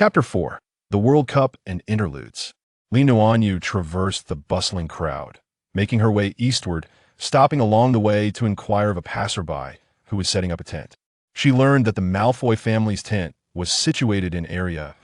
Chapter 4. The World Cup and Interludes. Nuanyue traversed the bustling crowd, making her way eastward, stopping along the way to inquire of a passerby who was setting up a tent. She learned that the Malfoy family's tent was situated in area,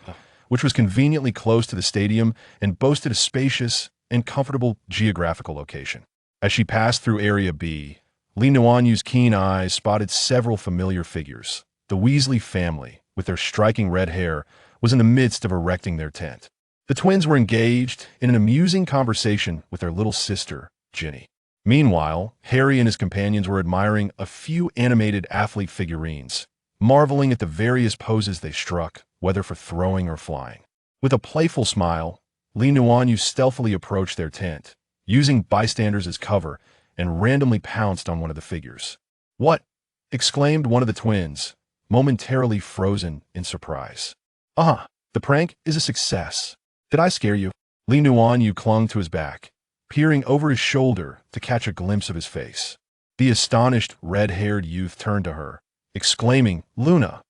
which was conveniently close to the stadium and boasted a spacious and comfortable geographical location. As she passed through Area B, Nuanyue's keen eyes spotted several familiar figures. The Weasley family, with their striking red hair, was in the midst of erecting their tent. The twins were engaged in an amusing conversation with their little sister, Ginny. Meanwhile, Harry and his companions were admiring a few animated athlete figurines, marveling at the various poses they struck, whether for throwing or flying. With a playful smile, Nuanyue stealthily approached their tent, using bystanders as cover, and randomly pounced on one of the figures. "What?" exclaimed one of the twins, momentarily frozen in surprise. The prank is a success. Did I scare you?" Nuanyue clung to his back, peering over his shoulder to catch a glimpse of his face. The astonished, red-haired youth turned to her, exclaiming, "Luna!"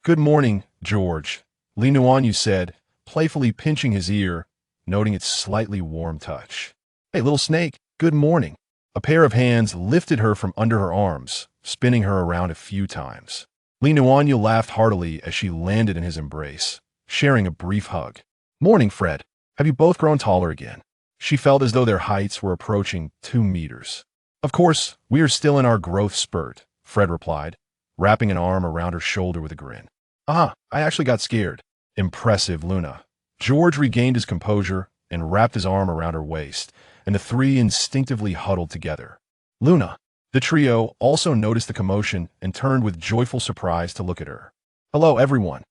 "Good morning, George," Nuanyue said, playfully pinching his ear, noting its slightly warm touch. "Hey, little snake, good morning." A pair of hands lifted her from under her arms, spinning her around a few times. Nuanyue laughed heartily as she landed in his embrace, sharing a brief hug. "Morning, Fred. Have you both grown taller again?" She felt as though their heights were approaching 2 meters. "Of course, we are still in our growth spurt," Fred replied, wrapping an arm around her shoulder with a grin. "I actually got scared." "Impressive, Luna." George regained his composure and wrapped his arm around her waist, and the three instinctively huddled together. "Luna." The trio also noticed the commotion and turned with joyful surprise to look at her. "Hello, everyone."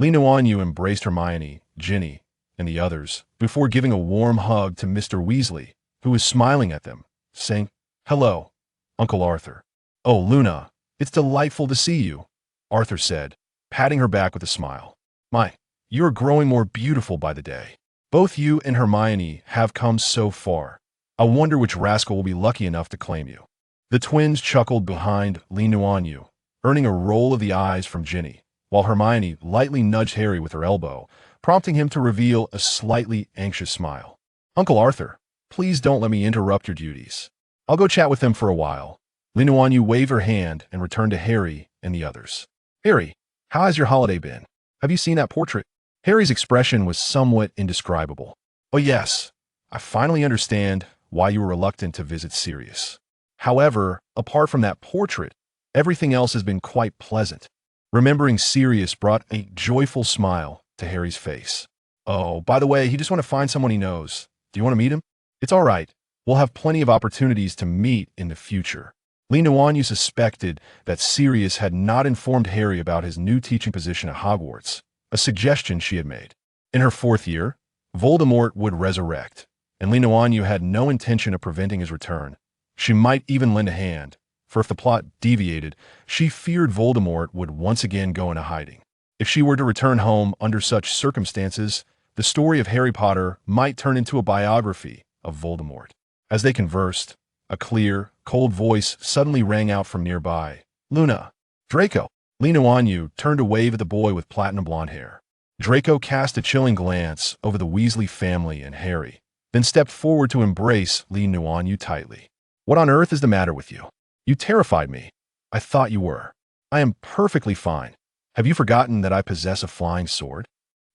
Nuanyue embraced Hermione, Ginny, and the others, before giving a warm hug to Mr. Weasley, who was smiling at them, saying, "Hello, Uncle Arthur." "Oh, Luna, it's delightful to see you," Arthur said, patting her back with a smile. "My, you're growing more beautiful by the day. Both you and Hermione have come so far. I wonder which rascal will be lucky enough to claim you." The twins chuckled behind Nuanyue, earning a roll of the eyes from Ginny, while Hermione lightly nudged Harry with her elbow, prompting him to reveal a slightly anxious smile. "Uncle Arthur, please don't let me interrupt your duties. I'll go chat with them for a while." Nuanyue waved her hand and returned to Harry and the others. "Harry, how has your holiday been? Have you seen that portrait?" Harry's expression was somewhat indescribable. "Oh yes, I finally understand why you were reluctant to visit Sirius. However, apart from that portrait, everything else has been quite pleasant." Remembering Sirius brought a joyful smile to Harry's face. "Oh, by the way, he just want to find someone he knows. Do you want to meet him?" "It's all right. We'll have plenty of opportunities to meet in the future." Nuanyue suspected that Sirius had not informed Harry about his new teaching position at Hogwarts, a suggestion she had made. In her 4th year, Voldemort would resurrect, and Nuanyue had no intention of preventing his return. She might even lend a hand, for if the plot deviated, she feared Voldemort would once again go into hiding. If she were to return home under such circumstances, the story of Harry Potter might turn into a biography of Voldemort. As they conversed, a clear, cold voice suddenly rang out from nearby. "Luna!" "Draco!" Nuanyue turned to wave at the boy with platinum blonde hair. Draco cast a chilling glance over the Weasley family and Harry, then stepped forward to embrace Nuanyue tightly. "What on earth is the matter with you? You terrified me." "I thought you were." "I am perfectly fine. Have you forgotten that I possess a flying sword?"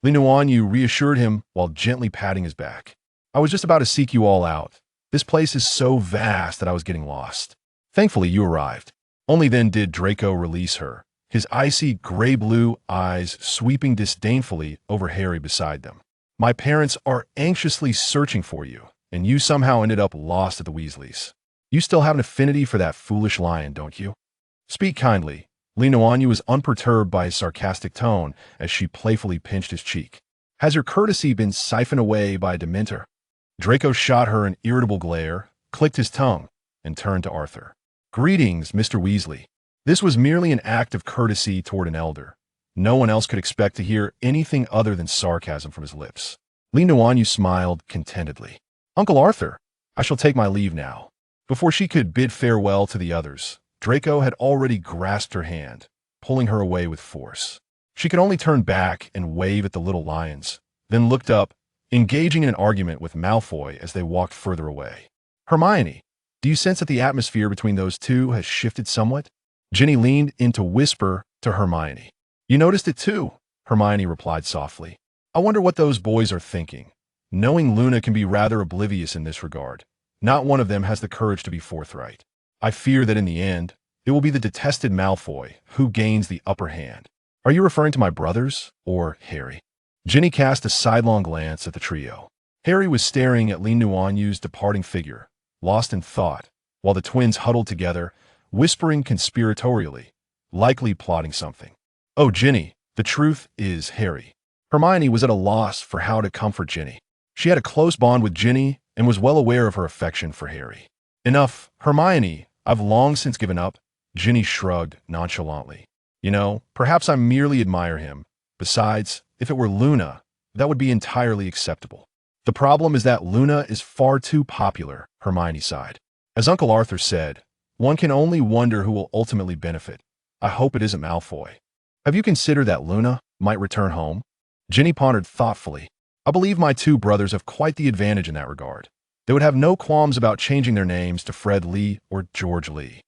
Nuanyue reassured him while gently patting his back. "I was just about to seek you all out. This place is so vast that I was getting lost. Thankfully, you arrived." Only then did Draco release her, his icy gray-blue eyes sweeping disdainfully over Harry beside them. "My parents are anxiously searching for you, and you somehow ended up lost at the Weasleys. You still have an affinity for that foolish lion, don't you?" "Speak kindly." Nuanyue was unperturbed by his sarcastic tone as she playfully pinched his cheek. "Has your courtesy been siphoned away by a Dementor?" Draco shot her an irritable glare, clicked his tongue, and turned to Arthur. "Greetings, Mr. Weasley." This was merely an act of courtesy toward an elder. No one else could expect to hear anything other than sarcasm from his lips. Nuanyue smiled contentedly. "Uncle Arthur, I shall take my leave now." Before she could bid farewell to the others, Draco had already grasped her hand, pulling her away with force. She could only turn back and wave at the little lions, then looked up, engaging in an argument with Malfoy as they walked further away. Hermione, do you sense that the atmosphere between those two has shifted somewhat? Ginny leaned in to whisper to Hermione. You noticed it too, Hermione replied softly. I wonder what those boys are thinking. Knowing Luna can be rather oblivious in this regard. Not one of them has the courage to be forthright. I fear that in the end, it will be the detested Malfoy who gains the upper hand. Are you referring to my brothers or Harry? Ginny cast a sidelong glance at the trio. Harry was staring at Li Nuanyue's departing figure, lost in thought, while the twins huddled together, whispering conspiratorially, likely plotting something. Oh, Ginny, the truth is Harry. Hermione was at a loss for how to comfort Ginny. She had a close bond with Ginny and was well aware of her affection for Harry. Enough, Hermione, I've long since given up. Ginny shrugged nonchalantly. You know, perhaps I merely admire him. Besides, if it were Luna, that would be entirely acceptable. The problem is that Luna is far too popular, Hermione sighed. As Uncle Arthur said, one can only wonder who will ultimately benefit. I hope it isn't Malfoy. Have you considered that Luna might return home? Ginny pondered thoughtfully. I believe my two brothers have quite the advantage in that regard. They would have no qualms about changing their names to Fred Lee or George Lee.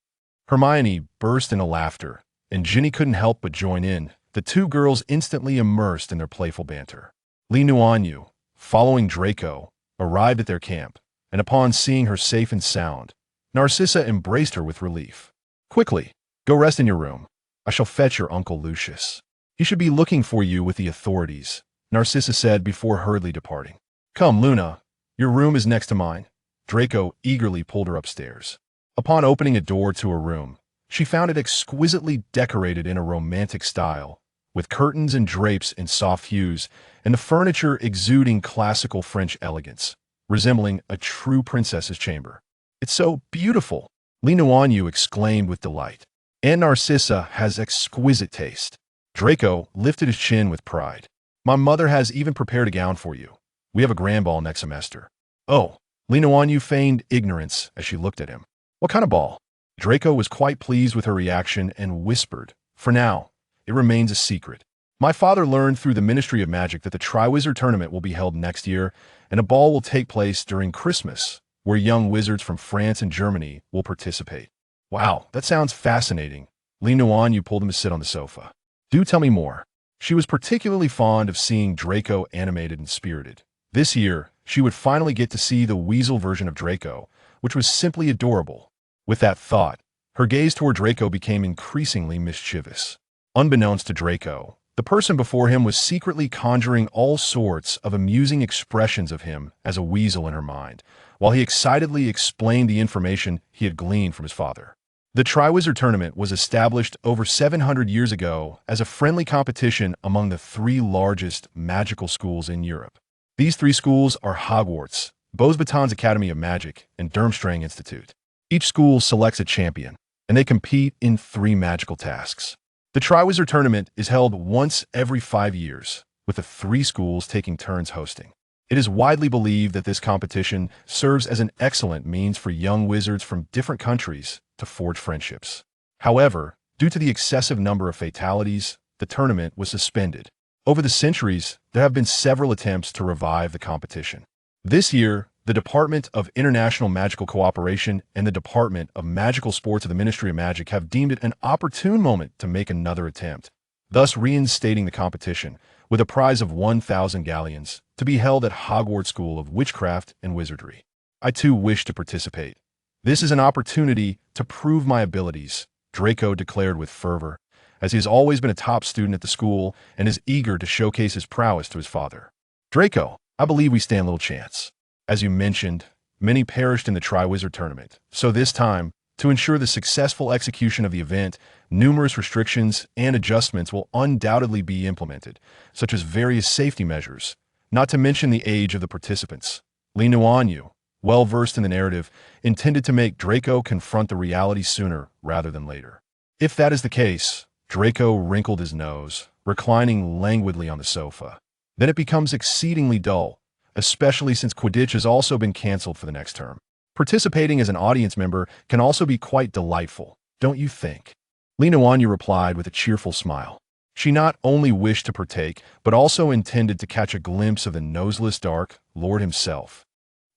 Hermione burst into laughter, and Ginny couldn't help but join in, the two girls instantly immersed in their playful banter. Li Nuanyue, following Draco, arrived at their camp, and upon seeing her safe and sound, Narcissa embraced her with relief. Quickly, go rest in your room. I shall fetch your Uncle Lucius. He should be looking for you with the authorities, Narcissa said before hurriedly departing. Come, Luna, your room is next to mine. Draco eagerly pulled her upstairs. Upon opening a door to her room, she found it exquisitely decorated in a romantic style, with curtains and drapes in soft hues, and the furniture exuding classical French elegance, resembling a true princess's chamber. It's so beautiful, Li Nuanyue exclaimed with delight. And Narcissa has exquisite taste. Draco lifted his chin with pride. My mother has even prepared a gown for you. We have a grand ball next semester. Oh, Li Nuanyue feigned ignorance as she looked at him. What kind of ball? Draco was quite pleased with her reaction and whispered, for now, it remains a secret. My father learned through the Ministry of Magic that the Triwizard Tournament will be held next year, and a ball will take place during Christmas, where young wizards from France and Germany will participate. Wow, that sounds fascinating. Li Nuanyue pulled him to sit on the sofa. Do tell me more. She was particularly fond of seeing Draco animated and spirited. This year, she would finally get to see the weasel version of Draco, which was simply adorable. With that thought, her gaze toward Draco became increasingly mischievous. Unbeknownst to Draco, the person before him was secretly conjuring all sorts of amusing expressions of him as a weasel in her mind, while he excitedly explained the information he had gleaned from his father. The Triwizard Tournament was established over 700 years ago as a friendly competition among the three largest magical schools in Europe. These three schools are Hogwarts, Beauxbatons Academy of Magic, and Durmstrang Institute. Each school selects a champion, and they compete in 3 magical tasks. The Triwizard Tournament is held once every 5 years, with the 3 schools taking turns hosting. It is widely believed that this competition serves as an excellent means for young wizards from different countries to forge friendships. However, due to the excessive number of fatalities, the tournament was suspended. Over the centuries, there have been several attempts to revive the competition. This year, the Department of International Magical Cooperation and the Department of Magical Sports of the Ministry of Magic have deemed it an opportune moment to make another attempt, thus reinstating the competition, with a prize of 1,000 galleons, to be held at Hogwarts School of Witchcraft and Wizardry. I too wish to participate. This is an opportunity to prove my abilities, Draco declared with fervor, as he has always been a top student at the school and is eager to showcase his prowess to his father. Draco, I believe we stand little chance. As you mentioned, many perished in the Triwizard Tournament, so this time, to ensure the successful execution of the event, numerous restrictions and adjustments will undoubtedly be implemented, such as various safety measures, not to mention the age of the participants. Li Nuanyue, well-versed in the narrative, intended to make Draco confront the reality sooner rather than later. If that is the case, Draco wrinkled his nose, reclining languidly on the sofa. Then it becomes exceedingly dull, especially since Quidditch has also been canceled for the next term. Participating as an audience member can also be quite delightful, don't you think? Li Nuanyue replied with a cheerful smile. She not only wished to partake, but also intended to catch a glimpse of the noseless dark Lord himself.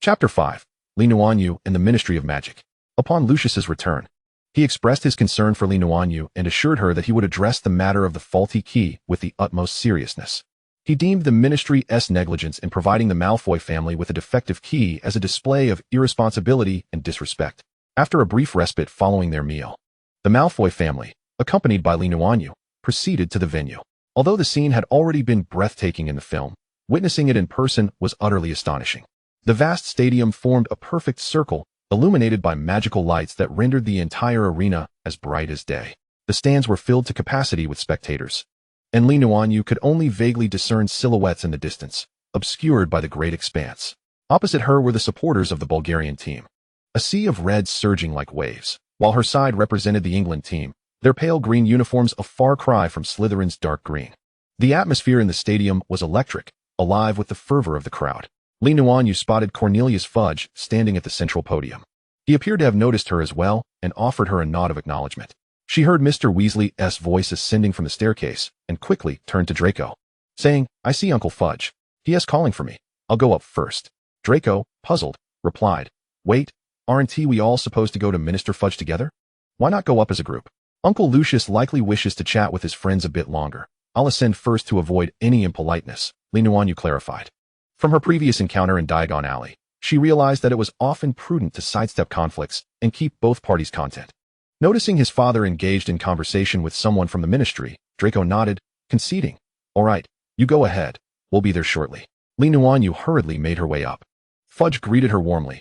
Chapter 5. Nuanyue and the Ministry of Magic. Upon Lucius's return, he expressed his concern for Nuanyue and assured her that he would address the matter of the faulty key with the utmost seriousness. He deemed the ministry's negligence in providing the Malfoy family with a defective key as a display of irresponsibility and disrespect. After a brief respite following their meal, the Malfoy family, accompanied by Nuanyue, proceeded to the venue. Although the scene had already been breathtaking in the film, witnessing it in person was utterly astonishing. The vast stadium formed a perfect circle, illuminated by magical lights that rendered the entire arena as bright as day. The stands were filled to capacity with spectators, and Nuanyue could only vaguely discern silhouettes in the distance, obscured by the great expanse. Opposite her were the supporters of the Bulgarian team, a sea of red surging like waves, while her side represented the England team, their pale green uniforms a far cry from Slytherin's dark green. The atmosphere in the stadium was electric, alive with the fervor of the crowd. Nuanyue spotted Cornelius Fudge standing at the central podium. He appeared to have noticed her as well and offered her a nod of acknowledgement. She heard Mr. Weasley's voice ascending from the staircase and quickly turned to Draco, saying, "I see Uncle Fudge. He is calling for me. I'll go up first." Draco, puzzled, replied, "Wait, aren't we all supposed to go to Minister Fudge together? Why not go up as a group? Uncle Lucius likely wishes to chat with his friends a bit longer. I'll ascend first to avoid any impoliteness," Nuanyue clarified. From her previous encounter in Diagon Alley, she realized that it was often prudent to sidestep conflicts and keep both parties content. Noticing his father engaged in conversation with someone from the ministry, Draco nodded, conceding, "All right, you go ahead. We'll be there shortly." Nuanyue hurriedly made her way up. Fudge greeted her warmly.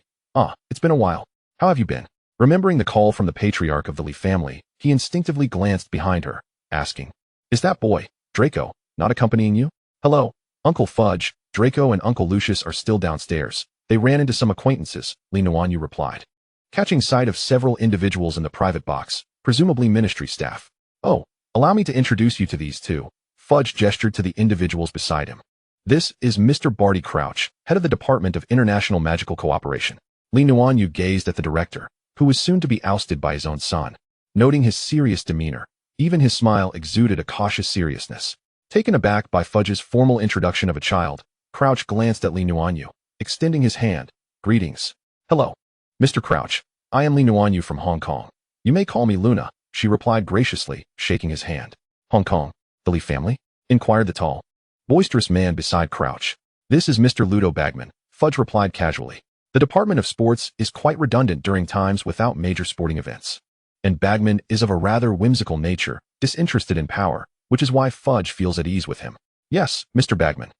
It's been a while. How have you been?" Remembering the call from the patriarch of the Lee family, he instinctively glanced behind her, asking, "Is that boy, Draco, not accompanying you?" "Hello, Uncle Fudge. Draco and Uncle Lucius are still downstairs. They ran into some acquaintances," Nuanyue replied. Catching sight of several individuals in the private box, presumably ministry staff. "Oh, allow me to introduce you to these two." Fudge gestured to the individuals beside him. "This is Mr. Barty Crouch, head of the Department of International Magical Cooperation." Nuanyue gazed at the director, who was soon to be ousted by his own son. Noting his serious demeanor, even his smile exuded a cautious seriousness. Taken aback by Fudge's formal introduction of a child, Crouch glanced at Nuanyue, extending his hand. "Greetings." "Hello, Mr. Crouch. I am Nuanyue from Hong Kong. You may call me Luna," she replied graciously, shaking his hand. "Hong Kong? The Lee family?" inquired the tall, boisterous man beside Crouch. "This is Mr. Ludo Bagman," Fudge replied casually. "The Department of Sports is quite redundant during times without major sporting events. And Bagman is of a rather whimsical nature, disinterested in power, which is why Fudge feels at ease with him." "Yes, Mr. Bagman.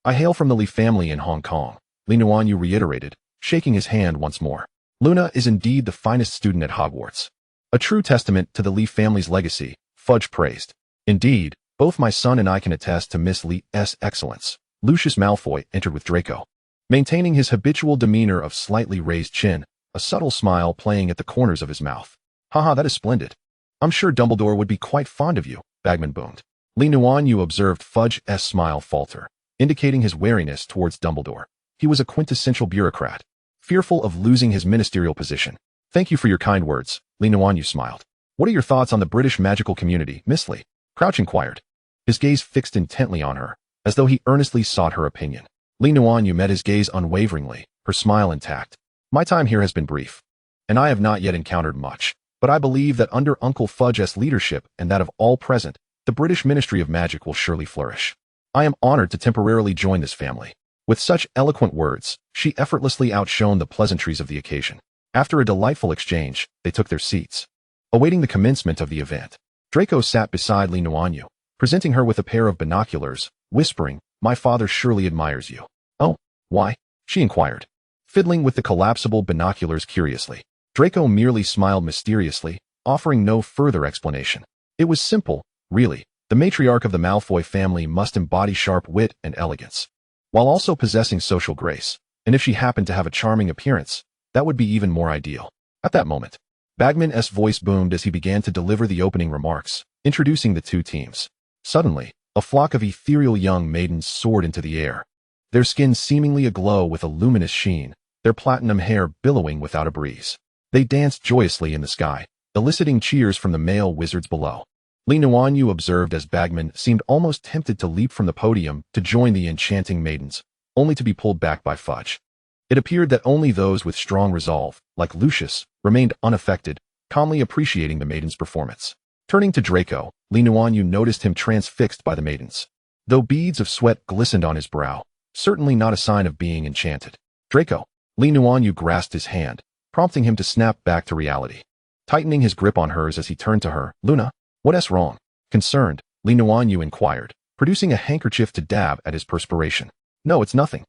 I hail from the Lee family in Hong Kong," Nuanyue reiterated, shaking his hand once more. "Luna is indeed the finest student at Hogwarts. A true testament to the Lee family's legacy," Fudge praised. "Indeed, both my son and I can attest to Miss Lee's excellence." Lucius Malfoy entered with Draco, maintaining his habitual demeanor of slightly raised chin, a subtle smile playing at the corners of his mouth. "Haha, that is splendid. I'm sure Dumbledore would be quite fond of you," Bagman boomed. Nuanyue observed Fudge's smile falter, indicating his wariness towards Dumbledore. He was a quintessential bureaucrat, fearful of losing his ministerial position. "Thank you for your kind words," Nuanyue smiled. "What are your thoughts on the British magical community, Miss Lee?" Crouch inquired, his gaze fixed intently on her, as though he earnestly sought her opinion. Nuanyue met his gaze unwaveringly, her smile intact. "My time here has been brief, and I have not yet encountered much, but I believe that under Uncle Fudge's leadership and that of all present, the British Ministry of Magic will surely flourish. I am honored to temporarily join this family." With such eloquent words, she effortlessly outshone the pleasantries of the occasion. After a delightful exchange, they took their seats, awaiting the commencement of the event. Draco sat beside Nuanyue, presenting her with a pair of binoculars, whispering, "My father surely admires you." "Oh, why?" she inquired, fiddling with the collapsible binoculars curiously. Draco merely smiled mysteriously, offering no further explanation. It was simple, really. The matriarch of the Malfoy family must embody sharp wit and elegance, while also possessing social grace, and if she happened to have a charming appearance, that would be even more ideal. At that moment, Bagman's voice boomed as he began to deliver the opening remarks, introducing the two teams. Suddenly, a flock of ethereal young maidens soared into the air, their skin seemingly aglow with a luminous sheen, their platinum hair billowing without a breeze. They danced joyously in the sky, eliciting cheers from the male wizards below. Li Nuanyue observed as Bagman seemed almost tempted to leap from the podium to join the enchanting maidens, only to be pulled back by Fudge. It appeared that only those with strong resolve, like Lucius, remained unaffected, calmly appreciating the maiden's performance. Turning to Draco, Li Nuanyue noticed him transfixed by the maidens. Though beads of sweat glistened on his brow, certainly not a sign of being enchanted. Draco. Li Nuanyue grasped his hand, prompting him to snap back to reality. Tightening his grip on hers as he turned to her, Luna, what's wrong? Concerned, Li Nuanyue inquired, producing a handkerchief to dab at his perspiration. No, it's nothing.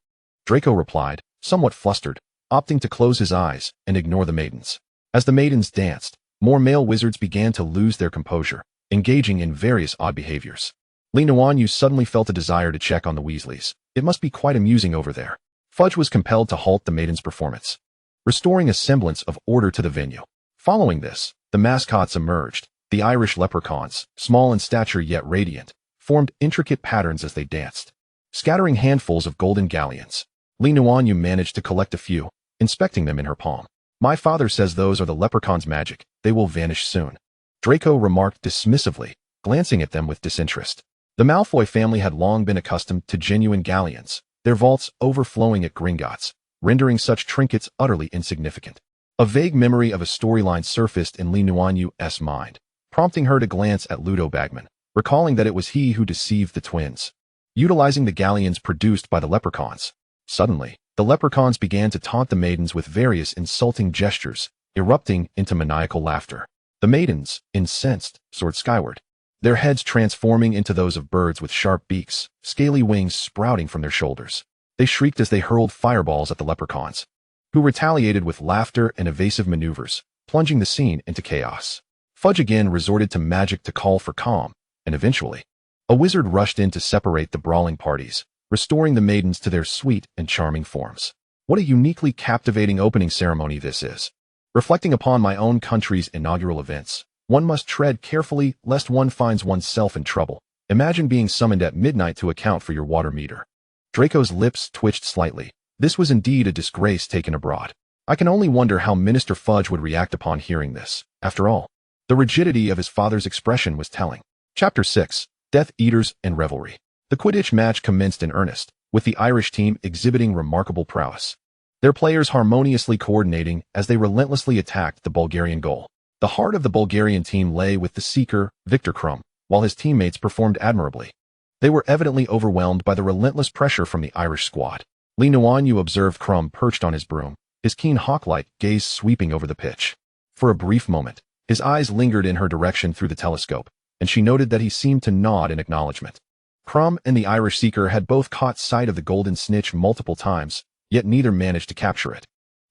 Draco replied, somewhat flustered, opting to close his eyes and ignore the maidens. As the maidens danced, more male wizards began to lose their composure, engaging in various odd behaviors. Li Nuanyue suddenly felt a desire to check on the Weasleys. It must be quite amusing over there. Fudge was compelled to halt the maidens' performance, restoring a semblance of order to the venue. Following this, the mascots emerged. The Irish leprechauns, small in stature yet radiant, formed intricate patterns as they danced, scattering handfuls of golden galleons. Li Nuanyue managed to collect a few, inspecting them in her palm. My father says those are the leprechauns' magic. They will vanish soon. Draco remarked dismissively, glancing at them with disinterest. The Malfoy family had long been accustomed to genuine galleons, their vaults overflowing at Gringotts, rendering such trinkets utterly insignificant. A vague memory of a storyline surfaced in Li Nuanyue's mind, prompting her to glance at Ludo Bagman, recalling that it was he who deceived the twins, utilizing the galleons produced by the leprechauns. Suddenly, the leprechauns began to taunt the maidens with various insulting gestures, erupting into maniacal laughter. The maidens, incensed, soared skyward, their heads transforming into those of birds with sharp beaks, scaly wings sprouting from their shoulders. They shrieked as they hurled fireballs at the leprechauns, who retaliated with laughter and evasive maneuvers, plunging the scene into chaos. Fudge again resorted to magic to call for calm, and eventually, a wizard rushed in to separate the brawling parties, restoring the maidens to their sweet and charming forms. What a uniquely captivating opening ceremony this is. Reflecting upon my own country's inaugural events, one must tread carefully lest one finds oneself in trouble. Imagine being summoned at midnight to account for your water meter. Draco's lips twitched slightly. This was indeed a disgrace taken abroad. I can only wonder how Minister Fudge would react upon hearing this. After all, the rigidity of his father's expression was telling. Chapter 6. Death Eaters and Revelry. The Quidditch match commenced in earnest, with the Irish team exhibiting remarkable prowess. Their players harmoniously coordinating as they relentlessly attacked the Bulgarian goal. The heart of the Bulgarian team lay with the seeker, Victor Krum, while his teammates performed admirably. They were evidently overwhelmed by the relentless pressure from the Irish squad. Li Nuanyue observed Krum perched on his broom, his keen hawk-like gaze sweeping over the pitch. For a brief moment, his eyes lingered in her direction through the telescope, and she noted that he seemed to nod in acknowledgement. Krum and the Irish seeker had both caught sight of the golden snitch multiple times, yet neither managed to capture it.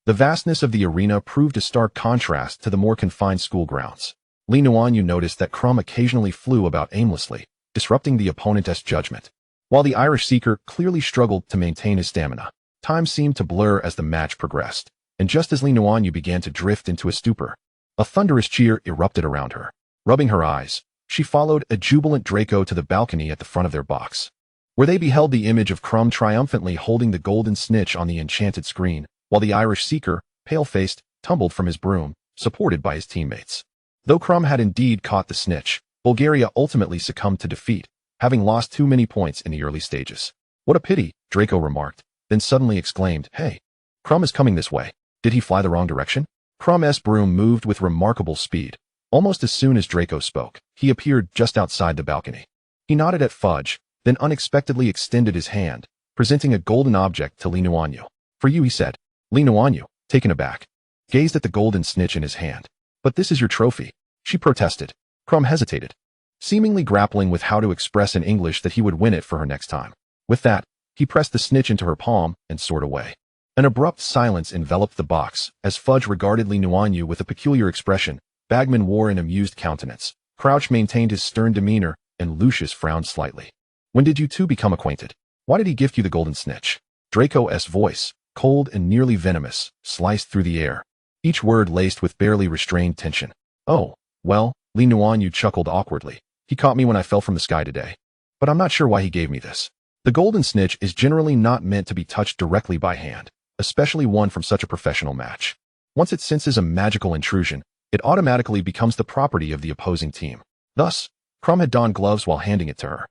The vastness of the arena proved a stark contrast to the more confined school grounds. Li Nuanyue noticed that Krum occasionally flew about aimlessly, disrupting the opponent's judgment. While the Irish seeker clearly struggled to maintain his stamina, time seemed to blur as the match progressed, and just as Li Nuanyue began to drift into a stupor, a thunderous cheer erupted around her. Rubbing her eyes, she followed a jubilant Draco to the balcony at the front of their box, where they beheld the image of Krum triumphantly holding the golden snitch on the enchanted screen, while the Irish seeker, pale-faced, tumbled from his broom, supported by his teammates. Though Krum had indeed caught the snitch, Bulgaria ultimately succumbed to defeat, having lost too many points in the early stages. What a pity, Draco remarked, then suddenly exclaimed, Hey, Krum is coming this way. Did he fly the wrong direction? Krum's broom moved with remarkable speed. Almost as soon as Draco spoke, he appeared just outside the balcony. He nodded at Fudge, then unexpectedly extended his hand, presenting a golden object to Li Nuanyue. For you, he said. Li Nuanyue, taken aback, gazed at the golden snitch in his hand. But this is your trophy, she protested. Krum hesitated, seemingly grappling with how to express in English that he would win it for her next time. With that, he pressed the snitch into her palm and soared away. An abrupt silence enveloped the box, as Fudge regarded Li Nuanyue with a peculiar expression. Bagman wore an amused countenance, Crouch maintained his stern demeanor, and Lucius frowned slightly. When did you two become acquainted? Why did he gift you the golden snitch? Draco's voice, cold and nearly venomous, sliced through the air, each word laced with barely restrained tension. Oh, well, Li Nuanyue chuckled awkwardly. He caught me when I fell from the sky today. But I'm not sure why he gave me this. The golden snitch is generally not meant to be touched directly by hand, especially one from such a professional match. Once it senses a magical intrusion, it automatically becomes the property of the opposing team. Thus, Crumb had donned gloves while handing it to her.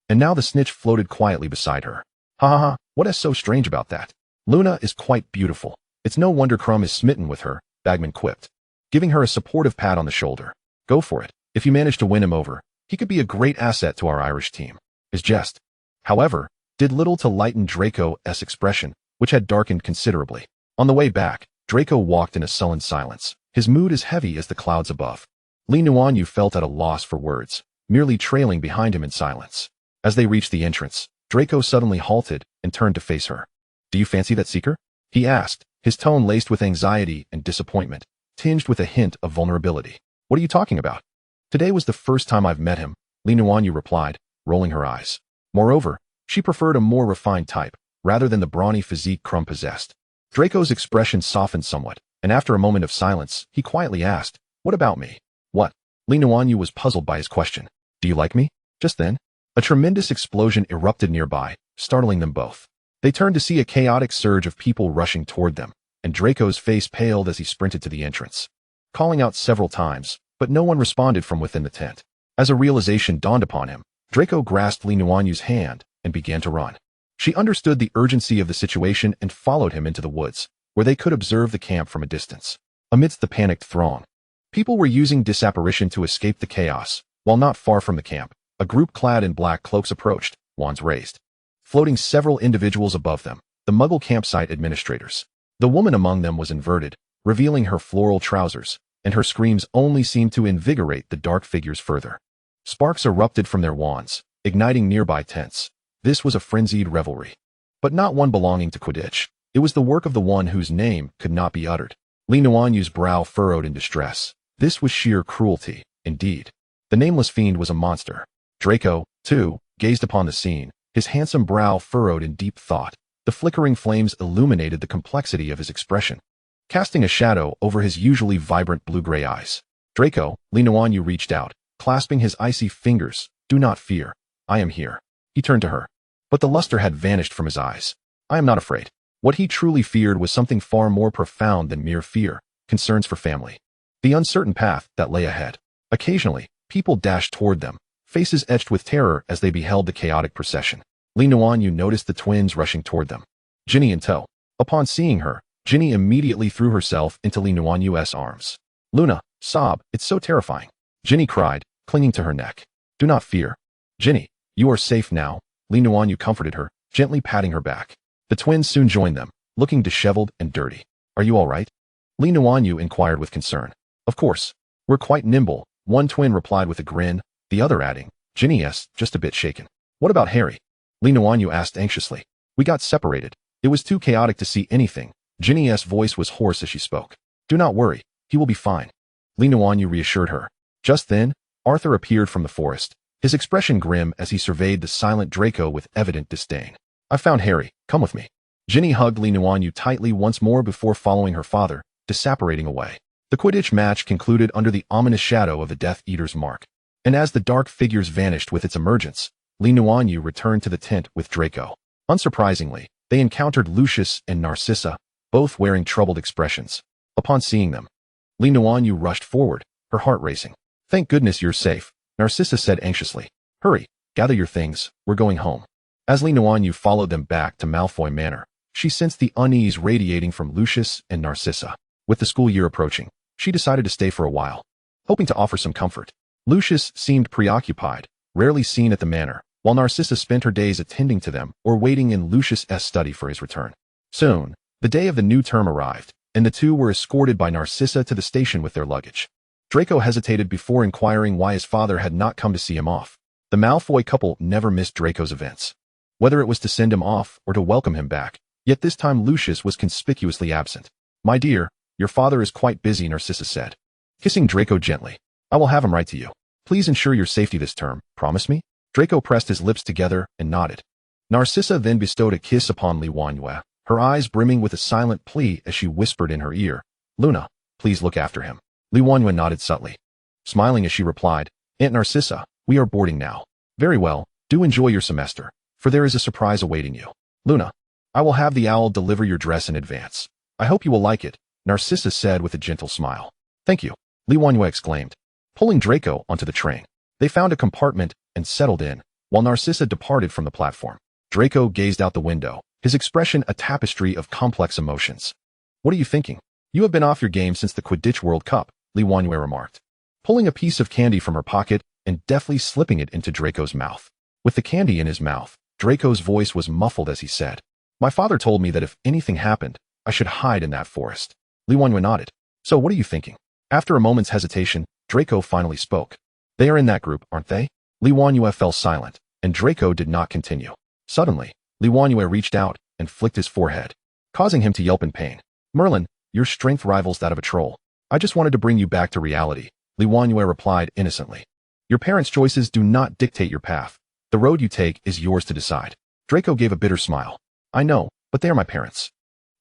And now the snitch floated quietly beside her. Ha ha ha, what is so strange about that? Luna is quite beautiful. It's no wonder Crumb is smitten with her, Bagman quipped, giving her a supportive pat on the shoulder. Go for it. If you manage to win him over, he could be a great asset to our Irish team. His jest, however, did little to lighten Draco's expression, which had darkened considerably. On the way back, Draco walked in a sullen silence, his mood as heavy as the clouds above. Nuanyue felt at a loss for words, merely trailing behind him in silence. As they reached the entrance, Draco suddenly halted and turned to face her. Do you fancy that seeker? He asked, his tone laced with anxiety and disappointment, tinged with a hint of vulnerability. What are you talking about? Today was the first time I've met him, Nuanyue replied, rolling her eyes. Moreover, she preferred a more refined type, rather than the brawny physique Crumb possessed. Draco's expression softened somewhat, and after a moment of silence, he quietly asked, What about me? What? Nuanyue was puzzled by his question. Do you like me? Just then, a tremendous explosion erupted nearby, startling them both. They turned to see a chaotic surge of people rushing toward them, and Draco's face paled as he sprinted to the entrance, calling out several times, but no one responded from within the tent. As a realization dawned upon him, Draco grasped Nuanyue's hand and began to run. She understood the urgency of the situation and followed him into the woods, where they could observe the camp from a distance. Amidst the panicked throng, people were using disapparition to escape the chaos. While not far from the camp, a group clad in black cloaks approached, wands raised, floating several individuals above them, the Muggle campsite administrators. The woman among them was inverted, revealing her floral trousers, and her screams only seemed to invigorate the dark figures further. Sparks erupted from their wands, igniting nearby tents. This was a frenzied revelry, but not one belonging to Quidditch. It was the work of the one whose name could not be uttered. Nuanyue's brow furrowed in distress. This was sheer cruelty, indeed. The nameless fiend was a monster. Draco, too, gazed upon the scene, his handsome brow furrowed in deep thought. The flickering flames illuminated the complexity of his expression, casting a shadow over his usually vibrant blue-gray eyes. Draco, Nuanyue reached out, clasping his icy fingers. Do not fear. I am here. He turned to her, but the luster had vanished from his eyes. I am not afraid. What he truly feared was something far more profound than mere fear, concerns for family. The uncertain path that lay ahead. Occasionally, people dashed toward them, faces etched with terror as they beheld the chaotic procession. Nuanyue noticed the twins rushing toward them, Ginny in tow. Upon seeing her, Ginny immediately threw herself into Nuanyue's arms. Luna, sob, it's so terrifying, Ginny cried, clinging to her neck. Do not fear. Ginny, you are safe now, Nuanyue comforted her, gently patting her back. The twins soon joined them, looking disheveled and dirty. Are you all right? Nuanyue inquired with concern. Of course. We're quite nimble, one twin replied with a grin, the other adding, Ginny's just a bit shaken. What about Harry? Nuanyue asked anxiously. We got separated. It was too chaotic to see anything. Ginny's voice was hoarse as she spoke. Do not worry, he will be fine. Nuanyue reassured her. Just then, Arthur appeared from the forest, his expression grim as he surveyed the silent Draco with evident disdain. I found Harry, come with me. Ginny hugged Nuanyue tightly once more before following her father, disapparating away. The Quidditch match concluded under the ominous shadow of the Death Eater's mark, and as the dark figures vanished with its emergence, Nuanyue returned to the tent with Draco. Unsurprisingly, they encountered Lucius and Narcissa, both wearing troubled expressions. Upon seeing them, Nuanyue rushed forward, her heart racing. Thank goodness you're safe, Narcissa said anxiously. Hurry, gather your things, we're going home. As Nuanyue followed them back to Malfoy Manor, she sensed the unease radiating from Lucius and Narcissa. With the school year approaching, she decided to stay for a while, hoping to offer some comfort. Lucius seemed preoccupied, rarely seen at the manor, while Narcissa spent her days attending to them or waiting in Lucius's study for his return. Soon, the day of the new term arrived, and the two were escorted by Narcissa to the station with their luggage. Draco hesitated before inquiring why his father had not come to see him off. The Malfoy couple never missed Draco's events, whether it was to send him off or to welcome him back. Yet this time Lucius was conspicuously absent. My dear, your father is quite busy, Narcissa said, kissing Draco gently. I will have him write to you. Please ensure your safety this term, promise me? Draco pressed his lips together and nodded. Narcissa then bestowed a kiss upon Nuanyue, her eyes brimming with a silent plea as she whispered in her ear, Luna, please look after him. Nuanyue nodded subtly, smiling as she replied, Aunt Narcissa, we are boarding now. Very well, do enjoy your semester, for there is a surprise awaiting you. Luna, I will have the owl deliver your dress in advance. I hope you will like it, Narcissa said with a gentle smile. Thank you, Nuanyue exclaimed, pulling Draco onto the train. They found a compartment and settled in, while Narcissa departed from the platform. Draco gazed out the window, his expression a tapestry of complex emotions. What are you thinking? You have been off your game since the Quidditch World Cup, Nuanyue remarked, pulling a piece of candy from her pocket and deftly slipping it into Draco's mouth. With the candy in his mouth, Draco's voice was muffled as he said, "My father told me that if anything happened, I should hide in that forest." Nuanyue nodded. "So what are you thinking?" After a moment's hesitation, Draco finally spoke. "They are in that group, aren't they?" Nuanyue fell silent, and Draco did not continue. Suddenly, Nuanyue reached out and flicked his forehead, causing him to yelp in pain. "Merlin, your strength rivals that of a troll. I just wanted to bring you back to reality," Nuanyue replied innocently. "Your parents' choices do not dictate your path. The road you take is yours to decide." Draco gave a bitter smile. "I know, but they are my parents.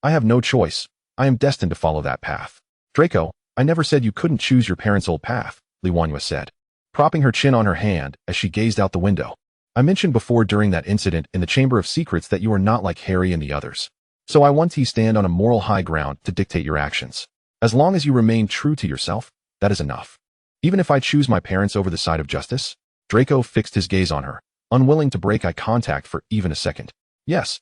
I have no choice. I am destined to follow that path." "Draco, I never said you couldn't choose your parents' old path," Nuanyue said, propping her chin on her hand as she gazed out the window. "I mentioned before during that incident in the Chamber of Secrets that you are not like Harry and the others. So I want you to stand on a moral high ground to dictate your actions. As long as you remain true to yourself, that is enough. Even if I choose my parents over the side of justice?" Draco fixed his gaze on her, unwilling to break eye contact for even a second. "Yes.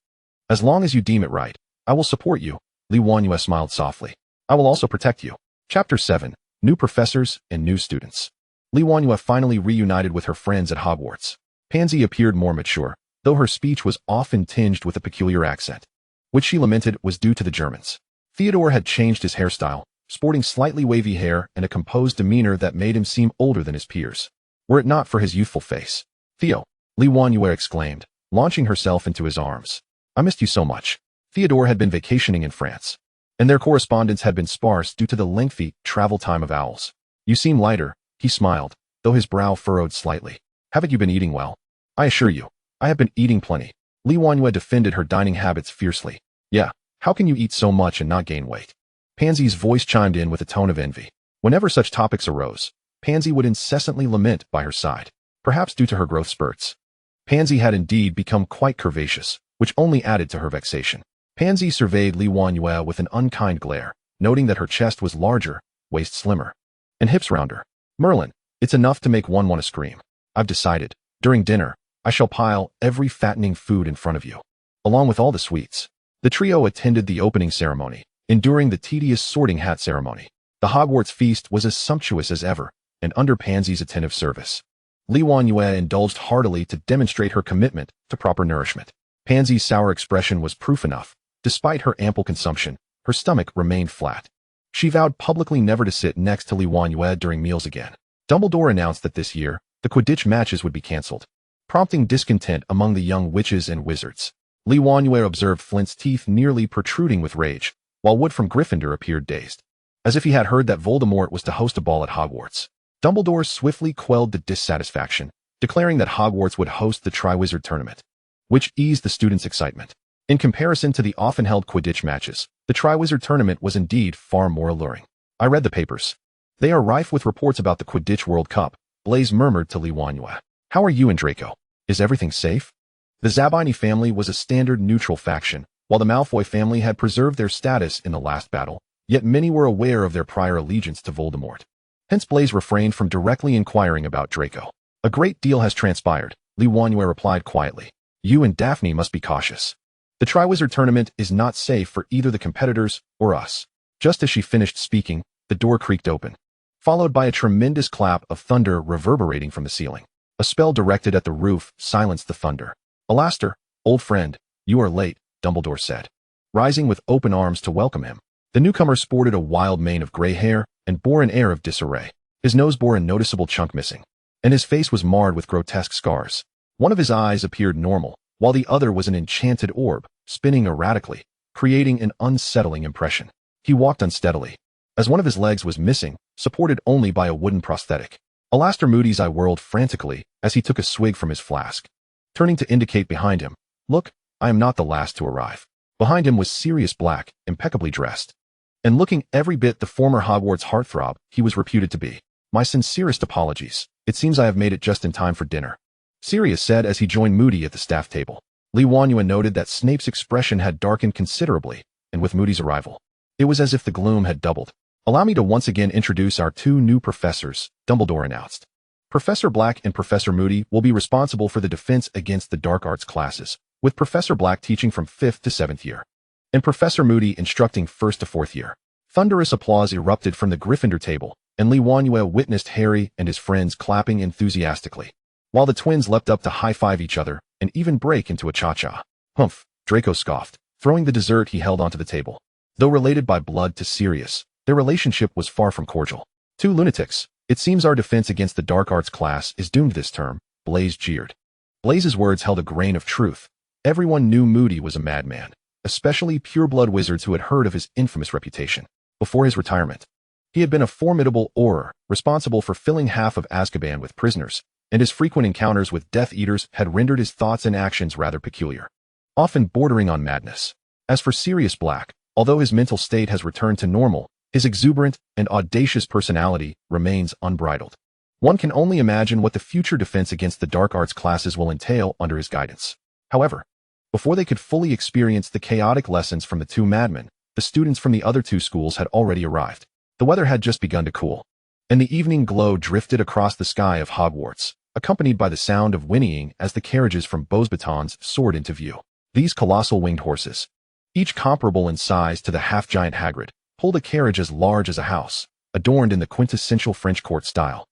As long as you deem it right, I will support you," Nuanyue smiled softly. "I will also protect you." Chapter 7. New Professors and New Students. Nuanyue finally reunited with her friends at Hogwarts. Pansy appeared more mature, though her speech was often tinged with a peculiar accent, which she lamented was due to the Germans. Theodore had changed his hairstyle, sporting slightly wavy hair and a composed demeanor that made him seem older than his peers. Were it not for his youthful face. "Theo," Nuanyue exclaimed, launching herself into his arms. "I missed you so much." Theodore had been vacationing in France, and their correspondence had been sparse due to the lengthy travel time of owls. "You seem lighter," he smiled, though his brow furrowed slightly. "Haven't you been eating well?" "I assure you, I have been eating plenty." Nuanyue defended her dining habits fiercely. "Yeah, how can you eat so much and not gain weight?" Pansy's voice chimed in with a tone of envy. Whenever such topics arose, Pansy would incessantly lament by her side, perhaps due to her growth spurts. Pansy had indeed become quite curvaceous, which only added to her vexation. Pansy surveyed Nuanyue with an unkind glare, noting that her chest was larger, waist slimmer, and hips rounder. "Merlin, it's enough to make one want to scream. I've decided, during dinner, I shall pile every fattening food in front of you, along with all the sweets." The trio attended the opening ceremony, enduring the tedious sorting hat ceremony. The Hogwarts feast was as sumptuous as ever, and under Pansy's attentive service, Nuanyue indulged heartily to demonstrate her commitment to proper nourishment. Pansy's sour expression was proof enough. Despite her ample consumption, her stomach remained flat. She vowed publicly never to sit next to Nuanyue during meals again. Dumbledore announced that this year, the Quidditch matches would be cancelled, prompting discontent among the young witches and wizards. Nuanyue observed Flint's teeth nearly protruding with rage, while Wood from Gryffindor appeared dazed, as if he had heard that Voldemort was to host a ball at Hogwarts. Dumbledore swiftly quelled the dissatisfaction, declaring that Hogwarts would host the Triwizard Tournament, which eased the students' excitement. In comparison to the often-held Quidditch matches, the Triwizard Tournament was indeed far more alluring. "I read the papers. They are rife with reports about the Quidditch World Cup," Blaise murmured to Nuanyue. "How are you and Draco? Is everything safe?" The Zabini family was a standard neutral faction, while the Malfoy family had preserved their status in the last battle, yet many were aware of their prior allegiance to Voldemort. Hence Blaise refrained from directly inquiring about Draco. "A great deal has transpired," Nuanyue replied quietly. "You and Daphne must be cautious. The Triwizard Tournament is not safe for either the competitors or us." Just as she finished speaking, the door creaked open, followed by a tremendous clap of thunder reverberating from the ceiling. A spell directed at the roof silenced the thunder. "Alastair, old friend, you are late," Dumbledore said, rising with open arms to welcome him. The newcomer sported a wild mane of gray hair and bore an air of disarray. His nose bore a noticeable chunk missing, and his face was marred with grotesque scars. One of his eyes appeared normal, while the other was an enchanted orb, spinning erratically, creating an unsettling impression. He walked unsteadily, as one of his legs was missing, supported only by a wooden prosthetic. Alastair Moody's eye whirled frantically as he took a swig from his flask, turning to indicate behind him. "Look, I am not the last to arrive." Behind him was Sirius Black, impeccably dressed, and looking every bit the former Hogwarts heartthrob he was reputed to be. "My sincerest apologies. It seems I have made it just in time for dinner," Sirius said as he joined Moody at the staff table. Nuanyue noted that Snape's expression had darkened considerably, and with Moody's arrival, it was as if the gloom had doubled. "Allow me to once again introduce our two new professors," Dumbledore announced. Professor Black and Professor Moody will be responsible for the defense against the dark arts classes, with Professor Black teaching from 5th to 7th year, and Professor Moody instructing 1st to 4th year. Thunderous applause erupted from the Gryffindor table, and Nuanyue witnessed Harry and his friends clapping enthusiastically, while the twins leapt up to high-five each other and even break into a cha-cha. Humph, Draco scoffed, throwing the dessert he held onto the table. Though related by blood to Sirius, their relationship was far from cordial. Two lunatics. It seems our defense against the dark arts class is doomed this term, Blaise jeered. Blaise's words held a grain of truth. Everyone knew Moody was a madman, especially pureblood wizards who had heard of his infamous reputation. Before his retirement, he had been a formidable auror, responsible for filling half of Azkaban with prisoners, and his frequent encounters with Death Eaters had rendered his thoughts and actions rather peculiar, often bordering on madness. As for Sirius Black, although his mental state has returned to normal, his exuberant and audacious personality remains unbridled. One can only imagine what the future defense against the dark arts classes will entail under his guidance. However, before they could fully experience the chaotic lessons from the two madmen, the students from the other two schools had already arrived. The weather had just begun to cool, and the evening glow drifted across the sky of Hogwarts, accompanied by the sound of whinnying as the carriages from Beauxbatons soared into view. These colossal winged horses, each comparable in size to the half-giant Hagrid, pulled a carriage as large as a house, adorned in the quintessential French court style,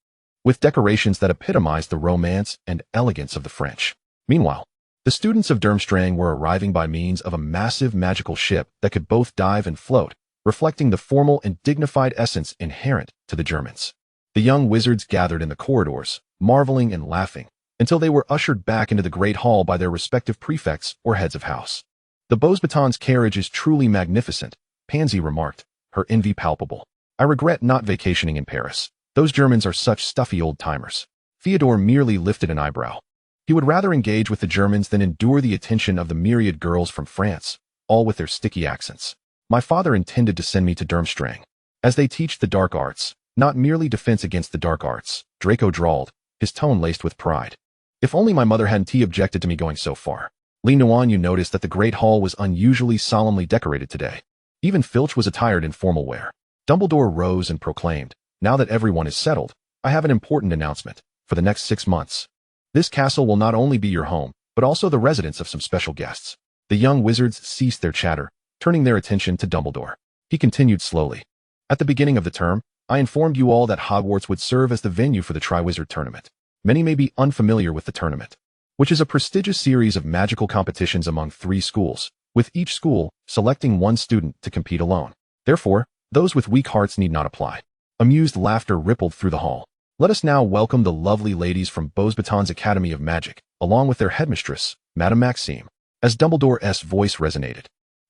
with decorations that epitomized the romance and elegance of the French. Meanwhile, the students of Durmstrang were arriving by means of a massive magical ship that could both dive and float, reflecting the formal and dignified essence inherent to the Germans. The young wizards gathered in the corridors, marveling and laughing, until they were ushered back into the great hall by their respective prefects or heads of house. The Beauxbatons carriage is truly magnificent, Pansy remarked, her envy palpable. I regret not vacationing in Paris. Those Germans are such stuffy old-timers. Theodore merely lifted an eyebrow. He would rather engage with the Germans than endure the attention of the myriad girls from France, all with their sticky accents. My father intended to send me to Durmstrang, as they teach the dark arts, not merely defense against the dark arts, Draco drawled, his tone laced with pride. If only my mother hadn't objected to me going so far. Nuanyue noticed that the great hall was unusually solemnly decorated today. Even Filch was attired in formal wear. Dumbledore rose and proclaimed, now that everyone is settled, I have an important announcement. For the next 6 months, this castle will not only be your home, but also the residence of some special guests. The young wizards ceased their chatter, turning their attention to Dumbledore. He continued slowly. At the beginning of the term, I informed you all that Hogwarts would serve as the venue for the Triwizard Tournament. Many may be unfamiliar with the tournament, which is a prestigious series of magical competitions among 3 schools, with each school selecting 1 student to compete alone. Therefore, those with weak hearts need not apply. Amused laughter rippled through the hall. Let us now welcome the lovely ladies from Beauxbatons Academy of Magic, along with their headmistress, Madame Maxime. As Dumbledore's voice resonated,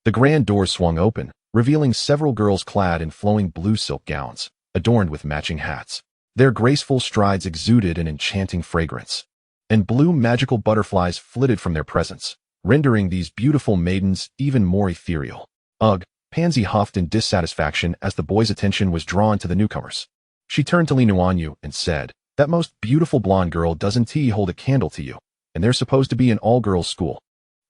the grand doors swung open, revealing several girls clad in flowing blue silk gowns, adorned with matching hats. Their graceful strides exuded an enchanting fragrance, and blue magical butterflies flitted from their presence, rendering these beautiful maidens even more ethereal. Ugh, Pansy huffed in dissatisfaction as the boy's attention was drawn to the newcomers. She turned to Nuanyue and said, that most beautiful blonde girl doesn't hold a candle to you, and they're supposed to be an all-girls school.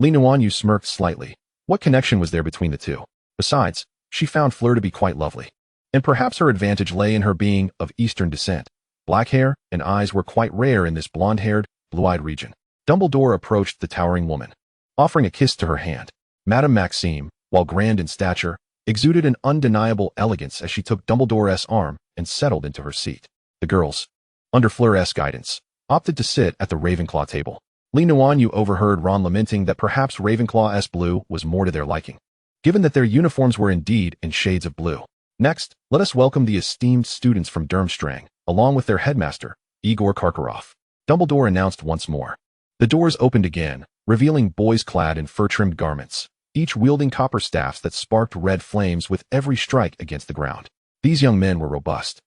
Nuanyue smirked slightly. What connection was there between the two? Besides, she found Fleur to be quite lovely, and perhaps her advantage lay in her being of Eastern descent. Black hair and eyes were quite rare in this blonde-haired, blue-eyed region. Dumbledore approached the towering woman, offering a kiss to her hand. Madame Maxime, while grand in stature, exuded an undeniable elegance as she took Dumbledore's arm and settled into her seat. The girls, under Fleur's guidance, opted to sit at the Ravenclaw table. Nuanyue overheard Ron lamenting that perhaps Ravenclaw's blue was more to their liking, given that their uniforms were indeed in shades of blue. Next, let us welcome the esteemed students from Durmstrang, along with their headmaster, Igor Karkaroff. Dumbledore announced once more. The doors opened again, revealing boys clad in fur-trimmed garments, each wielding copper staffs that sparked red flames with every strike against the ground. These young men were robust,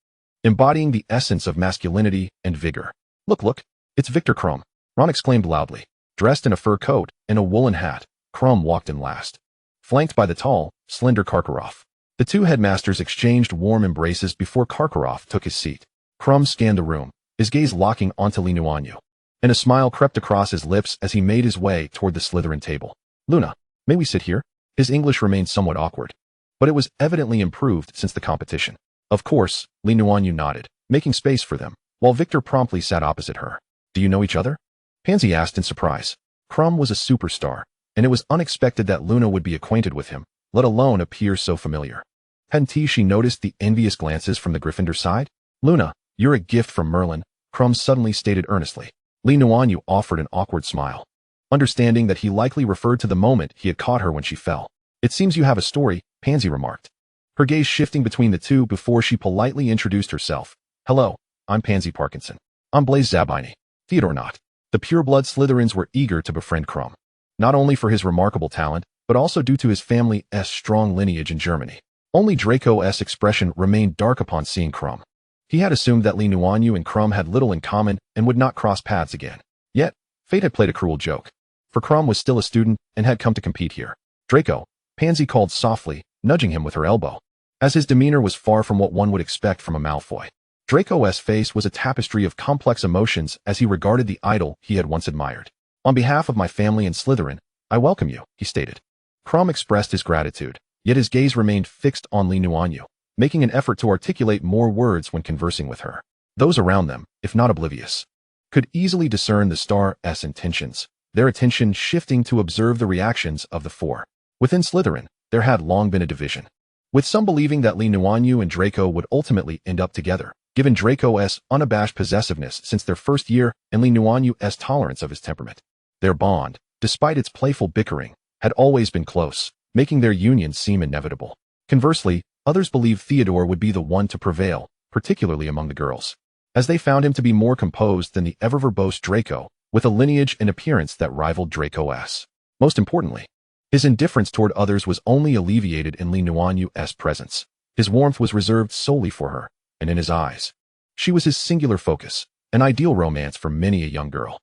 embodying the essence of masculinity and vigor. Look, it's Victor Krum, Ron exclaimed loudly. Dressed in a fur coat and a woolen hat, Krum walked in last, flanked by the tall, slender Karkaroff. The two headmasters exchanged warm embraces before Karkaroff took his seat. Krum scanned the room, his gaze locking onto Nuanyue, and a smile crept across his lips as he made his way toward the Slytherin table. Luna, may we sit here? His English remained somewhat awkward, but it was evidently improved since the competition. Of course, Nuanyue nodded, making space for them. while Victor promptly sat opposite her. Do you know each other? Pansy asked in surprise. Krum was a superstar, and it was unexpected that Luna would be acquainted with him, let alone appear so familiar. Hadn't she noticed the envious glances from the Gryffindor side? Luna, you're a gift from Merlin, Krum suddenly stated earnestly. Nuanyue offered an awkward smile, understanding that he likely referred to the moment he had caught her when she fell. It seems you have a story, Pansy remarked, her gaze shifting between the two before she politely introduced herself. Hello, I'm Pansy Parkinson. I'm Blaise Zabini. Theodore not. The pureblood Slytherins were eager to befriend Krum, not only for his remarkable talent, but also due to his family's strong lineage in Germany. Only Draco's expression remained dark upon seeing Krum. He had assumed that Nuanyue and Krum had little in common and would not cross paths again. Yet, fate had played a cruel joke, for Krum was still a student and had come to compete here. Draco, Pansy called softly, nudging him with her elbow, as his demeanor was far from what one would expect from a Malfoy. Draco's face was a tapestry of complex emotions as he regarded the idol he had once admired. On behalf of my family and Slytherin, I welcome you, he stated. Krum expressed his gratitude, yet his gaze remained fixed on Nuanyue, making an effort to articulate more words when conversing with her. Those around them, if not oblivious, could easily discern the star's intentions, their attention shifting to observe the reactions of the four. Within Slytherin, there had long been a division, with some believing that Nuanyue and Draco would ultimately end up together, given Draco's unabashed possessiveness since their first year and Nuanyue's tolerance of his temperament. Their bond, despite its playful bickering, had always been close, making their union seem inevitable. Conversely, others believed Theodore would be the one to prevail, particularly among the girls, as they found him to be more composed than the ever-verbose Draco, with a lineage and appearance that rivaled Draco's. Most importantly, his indifference toward others was only alleviated in Nuanyue's presence. His warmth was reserved solely for her, and in his eyes, she was his singular focus, an ideal romance for many a young girl.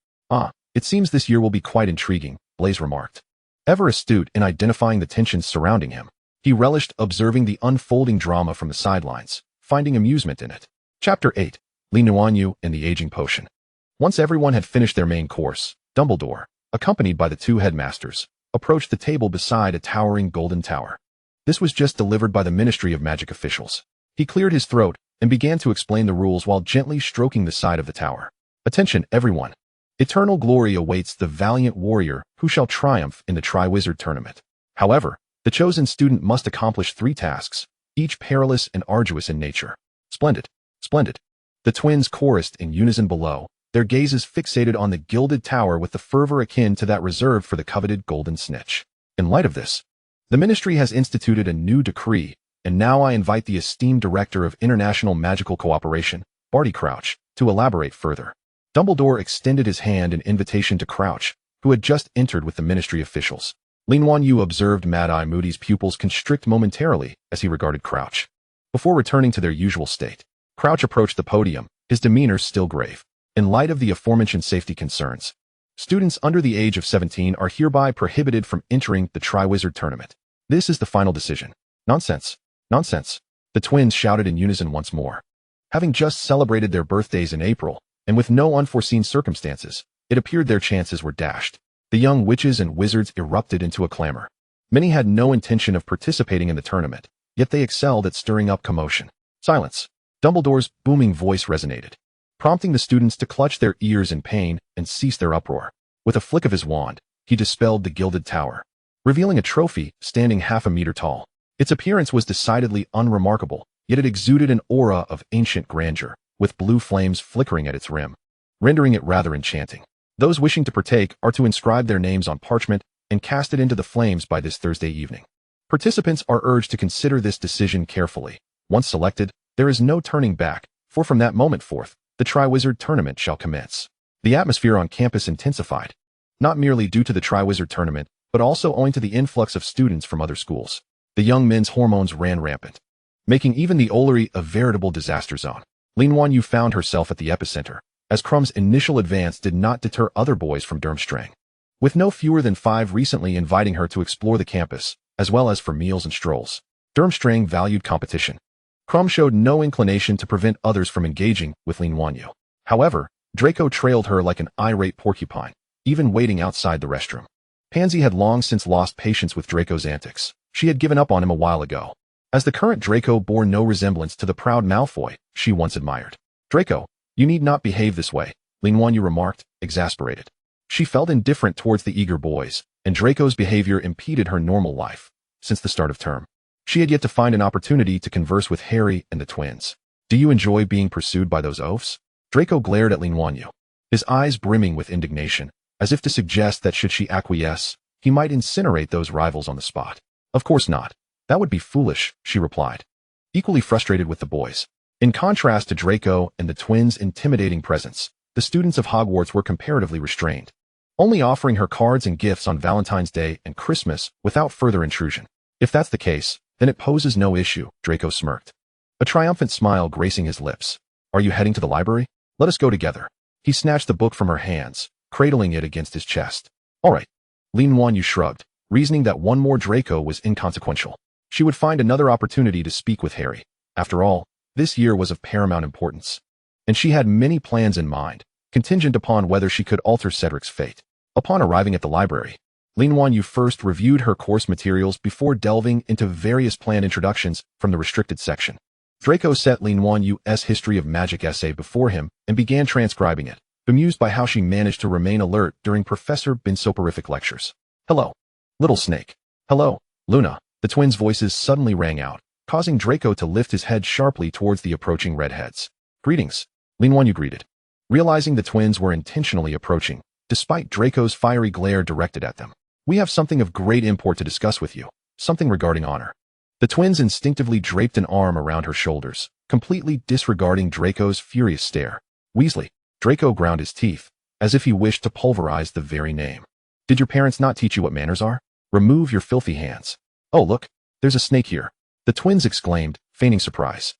It seems this year will be quite intriguing, Blaise remarked. Ever astute in identifying the tensions surrounding him, he relished observing the unfolding drama from the sidelines, finding amusement in it. Chapter 8. Nuanyue and the Aging Potion. Once everyone had finished their main course, Dumbledore, accompanied by the two headmasters, approached the table beside a towering golden tower. This was just delivered by the Ministry of Magic officials. He cleared his throat and began to explain the rules while gently stroking the side of the tower. Attention, everyone. Eternal glory awaits the valiant warrior who shall triumph in the Triwizard Tournament. However, the chosen student must accomplish 3 tasks, each perilous and arduous in nature. Splendid, splendid. The twins chorused in unison below, their gazes fixated on the gilded tower with the fervor akin to that reserved for the coveted golden snitch. In light of this, the ministry has instituted a new decree, and now I invite the esteemed Director of International Magical Cooperation, Barty Crouch, to elaborate further. Dumbledore extended his hand in invitation to Crouch, who had just entered with the ministry officials. Nuanyue observed Mad-Eye Moody's pupils constrict momentarily as he regarded Crouch. Before returning to their usual state, Crouch approached the podium, his demeanor still grave. In light of the aforementioned safety concerns, students under the age of 17 are hereby prohibited from entering the Triwizard Tournament. This is the final decision. Nonsense. Nonsense. The twins shouted in unison once more. Having just celebrated their birthdays in April, and with no unforeseen circumstances, it appeared their chances were dashed. The young witches and wizards erupted into a clamor. Many had no intention of participating in the tournament, yet they excelled at stirring up commotion. Silence. Dumbledore's booming voice resonated, prompting the students to clutch their ears in pain and cease their uproar. With a flick of his wand, he dispelled the gilded tower, revealing a trophy standing half a meter tall. Its appearance was decidedly unremarkable, yet it exuded an aura of ancient grandeur, with blue flames flickering at its rim, rendering it rather enchanting. Those wishing to partake are to inscribe their names on parchment and cast it into the flames by this Thursday evening. Participants are urged to consider this decision carefully. Once selected, there is no turning back, for from that moment forth, the Triwizard Tournament shall commence. The atmosphere on campus intensified, not merely due to the Triwizard Tournament, but also owing to the influx of students from other schools. The young men's hormones ran rampant, making even the Ollery a veritable disaster zone. Nuanyue found herself at the epicenter, as Krum's initial advance did not deter other boys from Durmstrang, with no fewer than 5 recently inviting her to explore the campus, as well as for meals and strolls. Durmstrang valued competition. Krum showed no inclination to prevent others from engaging with Nuanyue. However, Draco trailed her like an irate porcupine, even waiting outside the restroom. Pansy had long since lost patience with Draco's antics. She had given up on him a while ago, as the current Draco bore no resemblance to the proud Malfoy she once admired. Draco, You need not behave this way, Nuanyue remarked, exasperated. She felt indifferent towards the eager boys, and Draco's behavior impeded her normal life. Since the start of term, she had yet to find an opportunity to converse with Harry and the twins. Do you enjoy being pursued by those oafs? Draco glared at Nuanyue, his eyes brimming with indignation, as if to suggest that should she acquiesce, he might incinerate those rivals on the spot. Of course not. That would be foolish, she replied, equally frustrated with the boys. In contrast to Draco and the twins' intimidating presence, the students of Hogwarts were comparatively restrained, only offering her cards and gifts on Valentine's Day and Christmas without further intrusion. If that's the case, then it poses no issue, Draco smirked, a triumphant smile gracing his lips. Are you heading to the library? Let us go together. He snatched the book from her hands, cradling it against his chest. All right. Nuanyue shrugged, reasoning that one more Draco was inconsequential. She would find another opportunity to speak with Harry. After all, this year was of paramount importance, and she had many plans in mind, contingent upon whether she could alter Cedric's fate. Upon arriving at the library, Nuanyue first reviewed her course materials before delving into various planned introductions from the restricted section. Draco set Nuanyue's history of magic essay before him and began transcribing it, bemused by how she managed to remain alert during Professor Bin's soporific lectures. Hello, little snake. Hello, Luna. The twins' voices suddenly rang out, causing Draco to lift his head sharply towards the approaching redheads. Greetings, Nuanyue greeted, realizing the twins were intentionally approaching, despite Draco's fiery glare directed at them. We have something of great import to discuss with you, something regarding honor. The twins instinctively draped an arm around her shoulders, completely disregarding Draco's furious stare. Weasley. Draco ground his teeth, as if he wished to pulverize the very name. Did your parents not teach you what manners are? Remove your filthy hands. Oh look, there's a snake here, the twins exclaimed, feigning surprise.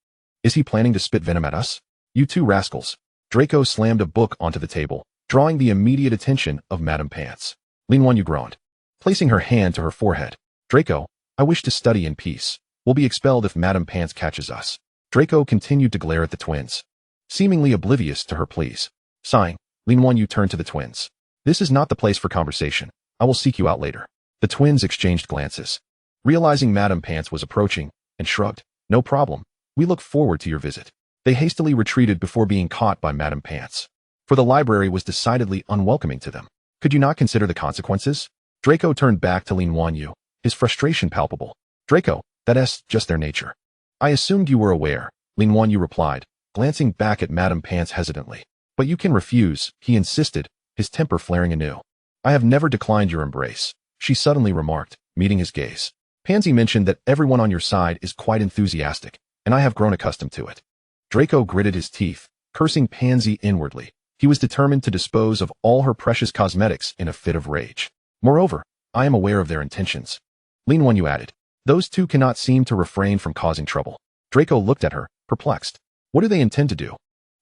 Is he planning to spit venom at us? You two rascals. Draco slammed a book onto the table, drawing the immediate attention of Madame Pants. Nuanyue groaned, placing her hand to her forehead. Draco, I wish to study in peace. We'll be expelled if Madame Pants catches us. Draco continued to glare at the twins, seemingly oblivious to her pleas. Sighing, Nuanyue turned to the twins. This is not the place for conversation. I will seek you out later. The twins exchanged glances, realizing Madame Pants was approaching, and shrugged. No problem. We look forward to your visit. They hastily retreated before being caught by Madame Pants, for the library was decidedly unwelcoming to them. Could you not consider the consequences? Draco turned back to Nuanyue, his frustration palpable. Draco, that's just their nature. I assumed you were aware, Nuanyue replied, glancing back at Madame Pants hesitantly. But you can refuse, he insisted, his temper flaring anew. I have never declined your embrace, she suddenly remarked, meeting his gaze. Pansy mentioned that everyone on your side is quite enthusiastic, and I have grown accustomed to it. Draco gritted his teeth, cursing Pansy inwardly. He was determined to dispose of all her precious cosmetics in a fit of rage. Moreover, I am aware of their intentions. Nuanyue added. Those two cannot seem to refrain from causing trouble. Draco looked at her, perplexed. What do they intend to do?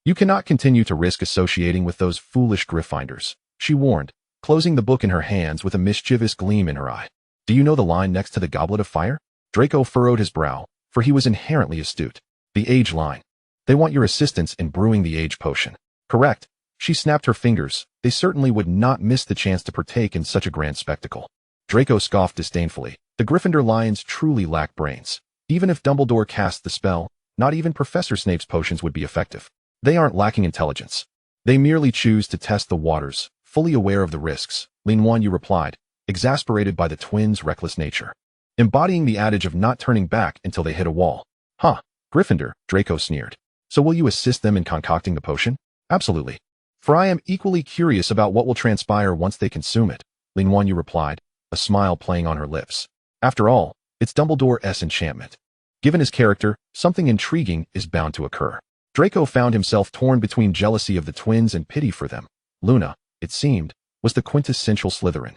You cannot continue to risk associating with those foolish Gryffindors, she warned, closing the book in her hands with a mischievous gleam in her eye. Do you know the line next to the Goblet of Fire? Draco furrowed his brow, for he was inherently astute. The age line. They want your assistance in brewing the age potion. Correct. She snapped her fingers. They certainly would not miss the chance to partake in such a grand spectacle. Draco scoffed disdainfully. The Gryffindor lions truly lack brains. Even if Dumbledore cast the spell, not even Professor Snape's potions would be effective. They aren't lacking intelligence. They merely choose to test the waters, fully aware of the risks, Nuanyue replied, exasperated by the twins' reckless nature, embodying the adage of not turning back until they hit a wall. Huh, Gryffindor, Draco sneered. So will you assist them in concocting the potion? Absolutely. For I am equally curious about what will transpire once they consume it, Nuanyue replied, a smile playing on her lips. After all, it's Dumbledore's enchantment. Given his character, something intriguing is bound to occur. Draco found himself torn between jealousy of the twins and pity for them. Luna, it seemed, was the quintessential Slytherin,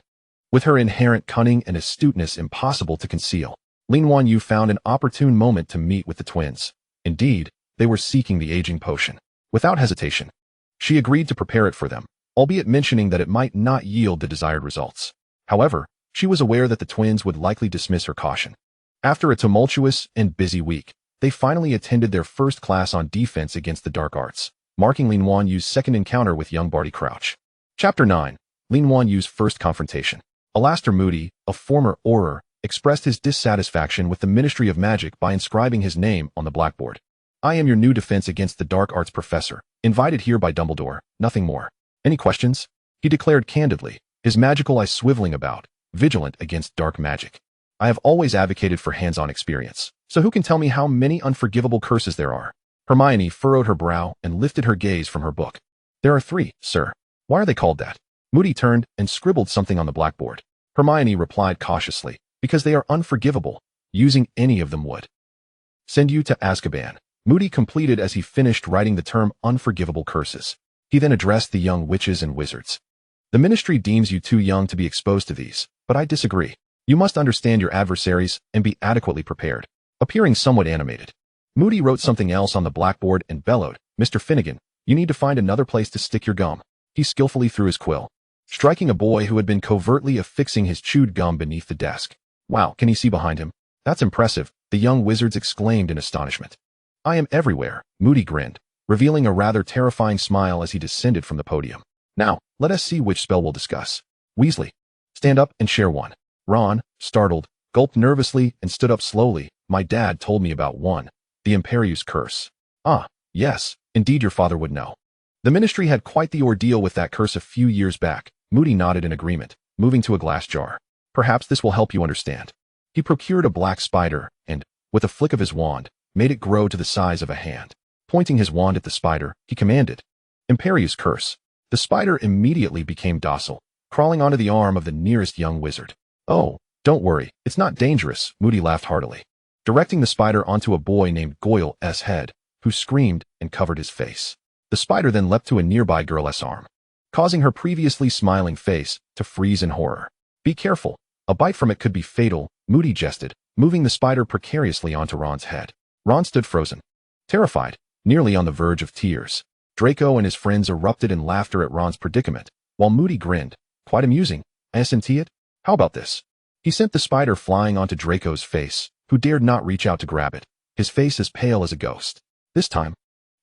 with her inherent cunning and astuteness impossible to conceal. Nuanyue found an opportune moment to meet with the twins. Indeed, they were seeking the aging potion. Without hesitation, she agreed to prepare it for them, albeit mentioning that it might not yield the desired results. However, she was aware that the twins would likely dismiss her caution. After a tumultuous and busy week, they finally attended their first class on defense against the dark arts, marking Nuanyue's second encounter with young Barty Crouch. Chapter 9. Nuanyue's first confrontation. Alastair Moody, a former Auror, expressed his dissatisfaction with the Ministry of Magic by inscribing his name on the blackboard. I am your new defense against the dark arts professor, Invited here by Dumbledore, nothing more. Any questions? He declared candidly, his magical eye swiveling about, vigilant against dark magic. I have always advocated for hands-on experience, so who can tell me how many unforgivable curses there are? Hermione furrowed her brow and lifted her gaze from her book. There are 3, sir. Why are they called that? Moody turned and scribbled something on the blackboard. Hermione replied cautiously, because they are unforgivable. Using any of them would send you to Azkaban. Moody completed as he finished writing the term unforgivable curses. He then addressed the young witches and wizards. The ministry deems you too young to be exposed to these, but I disagree. You must understand your adversaries and be adequately prepared. Appearing somewhat animated, Moody wrote something else on the blackboard and bellowed, Mr. Finnegan, you need to find another place to stick your gum. He skillfully threw his quill, striking a boy who had been covertly affixing his chewed gum beneath the desk. Wow, can he see behind him? That's impressive, the young wizards exclaimed in astonishment. I am everywhere, Moody grinned, revealing a rather terrifying smile as he descended from the podium. Now, let us see which spell we'll discuss. Weasley, stand up and share one. Ron, startled, gulped nervously and stood up slowly. My dad told me about one. The Imperius curse. Ah, yes, indeed your father would know. The ministry had quite the ordeal with that curse a few years back. Moody nodded in agreement, moving to a glass jar. Perhaps this will help you understand. He procured a black spider and, with a flick of his wand, made it grow to the size of a hand. Pointing his wand at the spider, he commanded, Imperius curse. The spider immediately became docile, crawling onto the arm of the nearest young wizard. Oh, don't worry, it's not dangerous, Moody laughed heartily, directing the spider onto a boy named Goyle's head, who screamed and covered his face. The spider then leapt to a nearby girl's arm, causing her previously smiling face to freeze in horror. Be careful, a bite from it could be fatal, Moody jested, moving the spider precariously onto Ron's head. Ron stood frozen, terrified, nearly on the verge of tears. Draco and his friends erupted in laughter at Ron's predicament, while Moody grinned. Quite amusing, isn't it? How about this? He sent the spider flying onto Draco's face, who dared not reach out to grab it, his face as pale as a ghost. This time,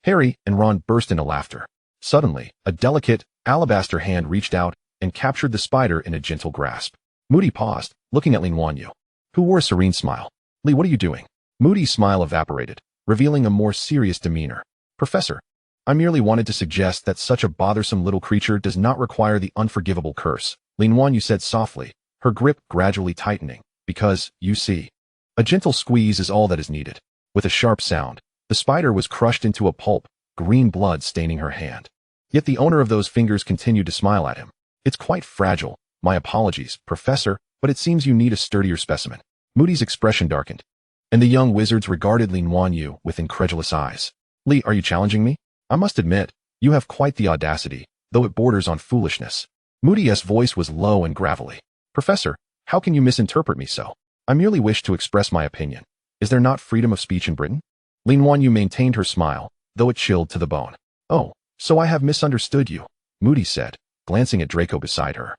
Harry and Ron burst into laughter. Suddenly, a delicate, alabaster hand reached out and captured the spider in a gentle grasp. Moody paused, looking at Nuanyue, who wore a serene smile. Lee, what are you doing? Moody's smile evaporated, revealing a more serious demeanor. Professor, I merely wanted to suggest that such a bothersome little creature does not require the unforgivable curse, Nuanyue said softly, her grip gradually tightening, because, you see, a gentle squeeze is all that is needed. With a sharp sound, the spider was crushed into a pulp, green blood staining her hand. Yet the owner of those fingers continued to smile at him. It's quite fragile. My apologies, Professor, but it seems you need a sturdier specimen. Moody's expression darkened, and the young wizards regarded Nuanyue with incredulous eyes. Lee, are you challenging me? I must admit, you have quite the audacity, though it borders on foolishness. Moody's voice was low and gravelly. Professor, how can you misinterpret me so? I merely wish to express my opinion. Is there not freedom of speech in Britain? Nuanyue maintained her smile, though it chilled to the bone. Oh, so I have misunderstood you, Moody said, glancing at Draco beside her.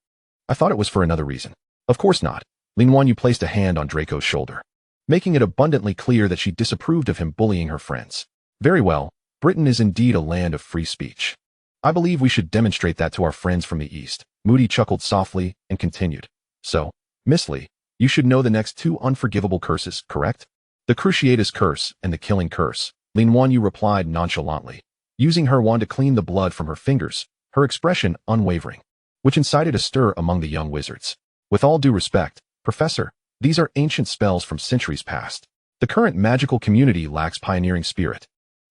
I thought it was for another reason. Of course not. Nuanyue placed a hand on Draco's shoulder, making it abundantly clear that she disapproved of him bullying her friends. Very well, Britain is indeed a land of free speech. I believe we should demonstrate that to our friends from the East. Moody chuckled softly and continued. So, Miss Lee, you should know the next 2 unforgivable curses, correct? The Cruciatus curse and the killing curse, Nuanyue replied nonchalantly, using her wand to clean the blood from her fingers, her expression unwavering, which incited a stir among the young wizards. With all due respect, Professor, these are ancient spells from centuries past. The current magical community lacks pioneering spirit.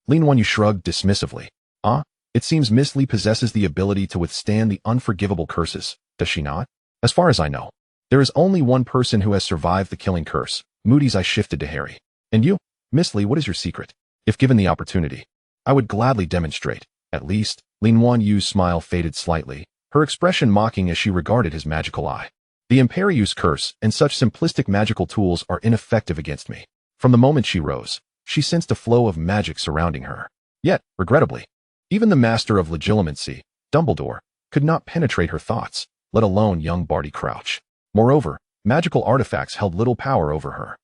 Nuanyue shrugged dismissively. Ah, it seems Miss Lee possesses the ability to withstand the unforgivable curses, does she not? As far as I know, there is only one person who has survived the killing curse. Moody's eye shifted to Harry. And you, Miss Lee, what is your secret? If given the opportunity, I would gladly demonstrate. At least, Nuanyue's smile faded slightly, her expression mocking as she regarded his magical eye. The Imperius curse and such simplistic magical tools are ineffective against me. From the moment she rose, she sensed a flow of magic surrounding her. Yet, regrettably, even the master of legilimency, Dumbledore, could not penetrate her thoughts, let alone young Barty Crouch. Moreover, magical artifacts held little power over her.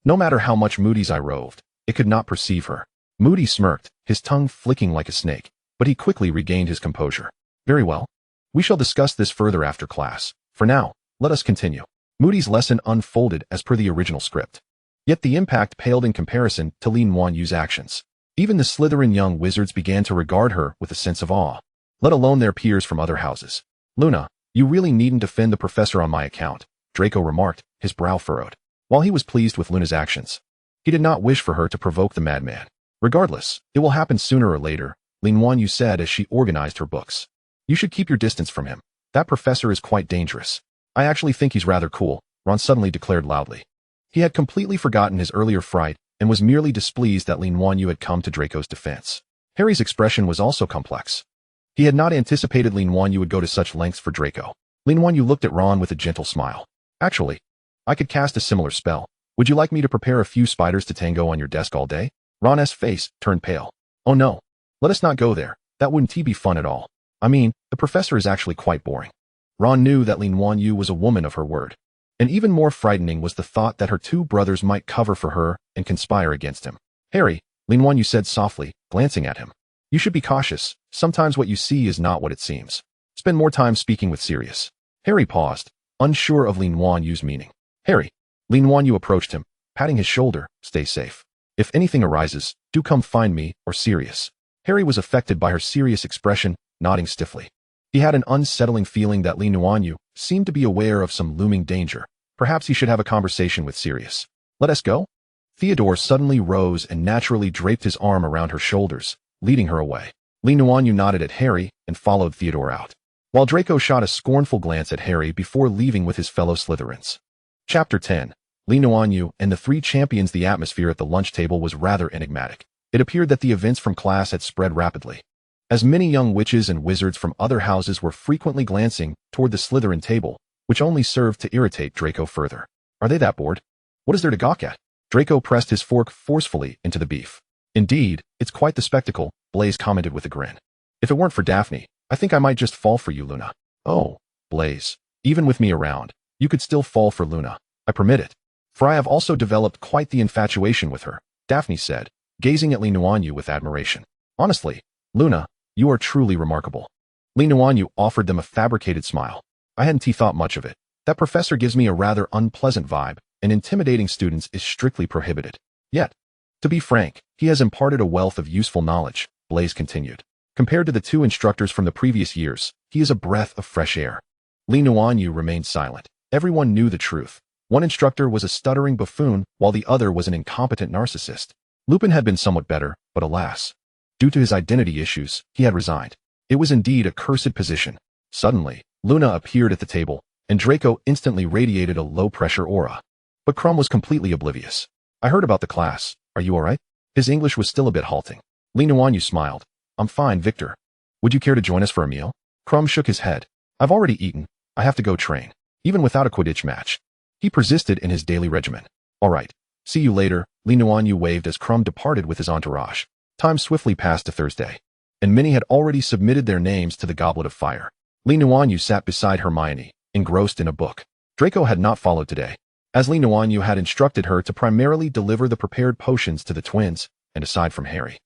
No matter how much Moody's eye roved, it could not perceive her. Moody smirked, his tongue flicking like a snake, but he quickly regained his composure. Very well. We shall discuss this further after class. For now, let us continue. Moody's lesson unfolded as per the original script. Yet the impact paled in comparison to Nuanyue's actions. Even the Slytherin young wizards began to regard her with a sense of awe, let alone their peers from other houses. "Luna, you really needn't defend the professor on my account," Draco remarked, his brow furrowed. While he was pleased with Luna's actions, he did not wish for her to provoke the madman. "Regardless, it will happen sooner or later," Nuanyue said as she organized her books. "You should keep your distance from him. That professor is quite dangerous." "I actually think he's rather cool," Ron suddenly declared loudly. He had completely forgotten his earlier fright and was merely displeased that Nuanyue had come to Draco's defense. Harry's expression was also complex. He had not anticipated Nuanyue would go to such lengths for Draco. Nuanyue looked at Ron with a gentle smile. "Actually, I could cast a similar spell. Would you like me to prepare a few spiders to tango on your desk all day?" Ron's face turned pale. "Oh no. Let us not go there. That wouldn't be fun at all. I mean, the professor is actually quite boring." Ron knew that Nuanyue was a woman of her word. And even more frightening was the thought that her two brothers might cover for her and conspire against him. "Harry," Nuanyue said softly, glancing at him. "You should be cautious. Sometimes what you see is not what it seems. Spend more time speaking with Sirius." Harry paused, unsure of Nuanyue's meaning. "Harry." Nuanyue approached him, patting his shoulder. "Stay safe. If anything arises, do come find me or Sirius." Harry was affected by her serious expression, nodding stiffly. He had an unsettling feeling that Nuanyue seemed to be aware of some looming danger. Perhaps he should have a conversation with Sirius. "Let us go?" Theodore suddenly rose and naturally draped his arm around her shoulders, leading her away. Nuanyue nodded at Harry and followed Theodore out, while Draco shot a scornful glance at Harry before leaving with his fellow Slytherins. Chapter 10. Nuanyue and the three champions. The atmosphere at the lunch table was rather enigmatic. It appeared that the events from class had spread rapidly, as many young witches and wizards from other houses were frequently glancing toward the Slytherin table, which only served to irritate Draco further. "Are they that bored? What is there to gawk at?" Draco pressed his fork forcefully into the beef. "Indeed, it's quite the spectacle," Blaise commented with a grin. "If it weren't for Daphne, I think I might just fall for you, Luna." "Oh, Blaise, even with me around, you could still fall for Luna. I permit it. For I have also developed quite the infatuation with her," Daphne said, gazing at Nuanyue with admiration. "Honestly, Luna, you are truly remarkable." Nuanyue offered them a fabricated smile. "I hadn't thought much of it. That professor gives me a rather unpleasant vibe, and intimidating students is strictly prohibited. Yet, to be frank, he has imparted a wealth of useful knowledge," Blaise continued. "Compared to the two instructors from the previous years, he is a breath of fresh air." Nuanyue remained silent. Everyone knew the truth. One instructor was a stuttering buffoon, while the other was an incompetent narcissist. Lupin had been somewhat better, but alas, due to his identity issues, he had resigned. It was indeed a cursed position. Suddenly, Luna appeared at the table, and Draco instantly radiated a low-pressure aura. But Crumb was completely oblivious. "I heard about the class. Are you all right?" His English was still a bit halting. Nuanyue smiled. "I'm fine, Victor. Would you care to join us for a meal?" Crumb shook his head. "I've already eaten. I have to go train, even without a Quidditch match." He persisted in his daily regimen. "All right. See you later." Nuanyue waved as Crumb departed with his entourage. Time swiftly passed to Thursday, and many had already submitted their names to the Goblet of Fire. Nuanyue sat beside Hermione, engrossed in a book. Draco had not followed today, as Nuanyue had instructed her to primarily deliver the prepared potions to the twins, and aside from Harry,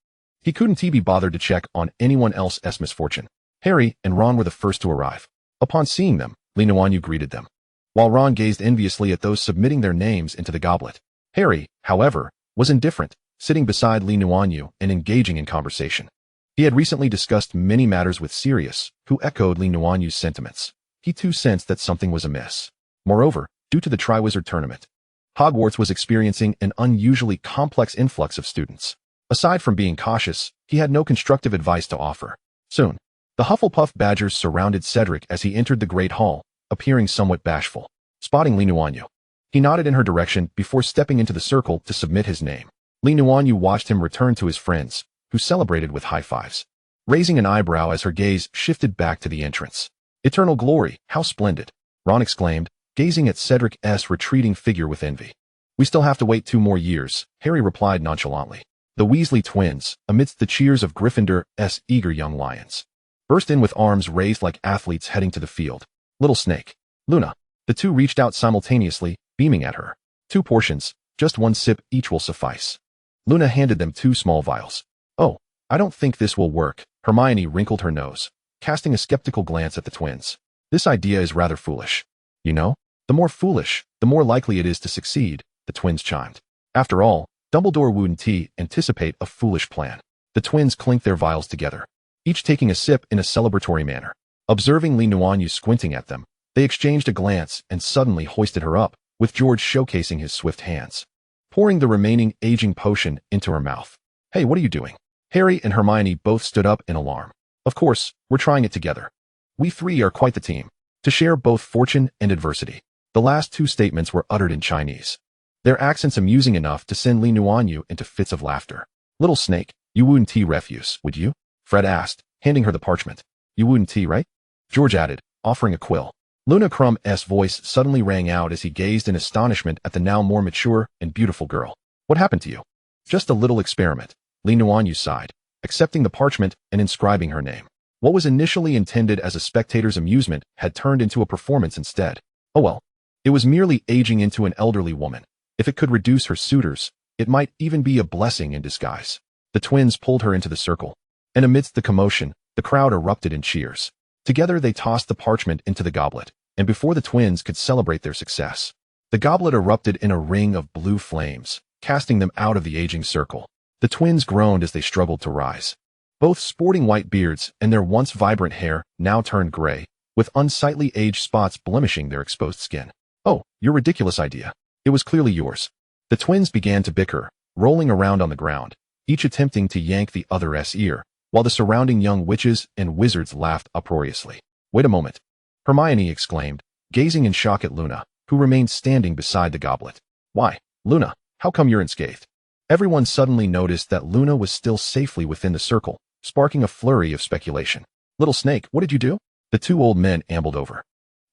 he couldn't be bothered to check on anyone else's misfortune. Harry and Ron were the first to arrive. Upon seeing them, Nuanyue greeted them, while Ron gazed enviously at those submitting their names into the goblet. Harry, however, was indifferent, sitting beside Nuanyue and engaging in conversation. He had recently discussed many matters with Sirius, who echoed Nuanyue's sentiments. He too sensed that something was amiss. Moreover, due to the Triwizard Tournament, Hogwarts was experiencing an unusually complex influx of students. Aside from being cautious, he had no constructive advice to offer. Soon, the Hufflepuff Badgers surrounded Cedric as he entered the Great Hall, appearing somewhat bashful. Spotting Nuanyue, he nodded in her direction before stepping into the circle to submit his name. Nuanyue watched him return to his friends, who celebrated with high fives, raising an eyebrow as her gaze shifted back to the entrance. "Eternal glory, how splendid!" Ron exclaimed, gazing at Cedric's retreating figure with envy. "We still have to wait 2 more years," Harry replied nonchalantly. The Weasley twins, amidst the cheers of Gryffindor's eager young lions, burst in with arms raised like athletes heading to the field. "Little Snake, Luna." The two reached out simultaneously, beaming at her. "2 portions, just 1 sip each will suffice." Luna handed them 2 small vials. "Oh, I don't think this will work." Hermione wrinkled her nose, casting a skeptical glance at the twins. "This idea is rather foolish." "You know, the more foolish, the more likely it is to succeed," the twins chimed. "After all, Dumbledore wouldn't anticipate a foolish plan. The twins clinked their vials together, each taking a sip in a celebratory manner. Observing Nuanyue squinting at them, they exchanged a glance and suddenly hoisted her up, with George showcasing his swift hands, pouring the remaining aging potion into her mouth. Hey, what are you doing? Harry and Hermione both stood up in alarm. Of course, we're trying it together. We three are quite the team, to share both fortune and adversity. The last two statements were uttered in Chinese, their accents amusing enough to send Nuanyue into fits of laughter. Little snake, you wouldn't refuse, would you? Fred asked, handing her the parchment. You wouldn't, right? George added, offering a quill. Luna Crumb's voice suddenly rang out as he gazed in astonishment at the now more mature and beautiful girl. What happened to you? Just a little experiment, Nuanyue sighed, accepting the parchment and inscribing her name. What was initially intended as a spectator's amusement had turned into a performance instead. Oh well, it was merely aging into an elderly woman. If it could reduce her suitors, it might even be a blessing in disguise. The twins pulled her into the circle, and amidst the commotion, the crowd erupted in cheers. Together they tossed the parchment into the goblet, and before the twins could celebrate their success, the goblet erupted in a ring of blue flames, casting them out of the aging circle. The twins groaned as they struggled to rise. Both sporting white beards and their once vibrant hair now turned gray, with unsightly age spots blemishing their exposed skin. Oh, your ridiculous idea. It was clearly yours. The twins began to bicker, rolling around on the ground, each attempting to yank the other's ear, while the surrounding young witches and wizards laughed uproariously. Wait a moment, Hermione exclaimed, gazing in shock at Luna, who remained standing beside the goblet. Why, Luna, how come you're unscathed? Everyone suddenly noticed that Luna was still safely within the circle, sparking a flurry of speculation. Little snake, what did you do? The two old men ambled over,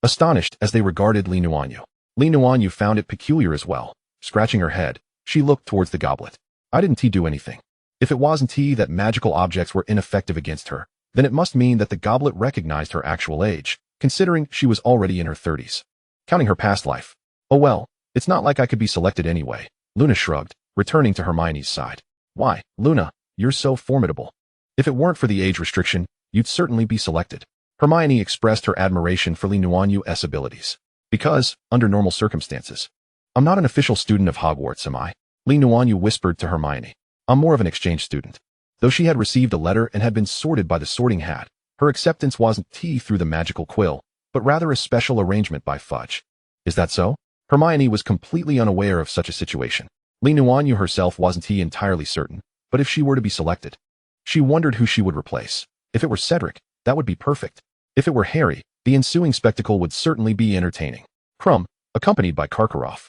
astonished as they regarded Nuanyue. Nuanyue found it peculiar as well. Scratching her head, she looked towards the goblet. I didn't do anything. If it wasn't that magical objects were ineffective against her, then it must mean that the goblet recognized her actual age, considering she was already in her 30s. Counting her past life. Oh well, it's not like I could be selected anyway. Luna shrugged, returning to Hermione's side. Why, Luna, you're so formidable. If it weren't for the age restriction, you'd certainly be selected. Hermione expressed her admiration for Nuanyue's abilities. Because, under normal circumstances, I'm not an official student of Hogwarts, am I? Nuanyue whispered to Hermione. I'm more of an exchange student. Though she had received a letter and had been sorted by the sorting hat, her acceptance wasn't through the magical quill, but rather a special arrangement by Fudge. Is that so? Hermione was completely unaware of such a situation. Nuanyue herself wasn't entirely certain, but if she were to be selected, she wondered who she would replace. If it were Cedric, that would be perfect. If it were Harry, the ensuing spectacle would certainly be entertaining. Crumb, accompanied by Karkaroff,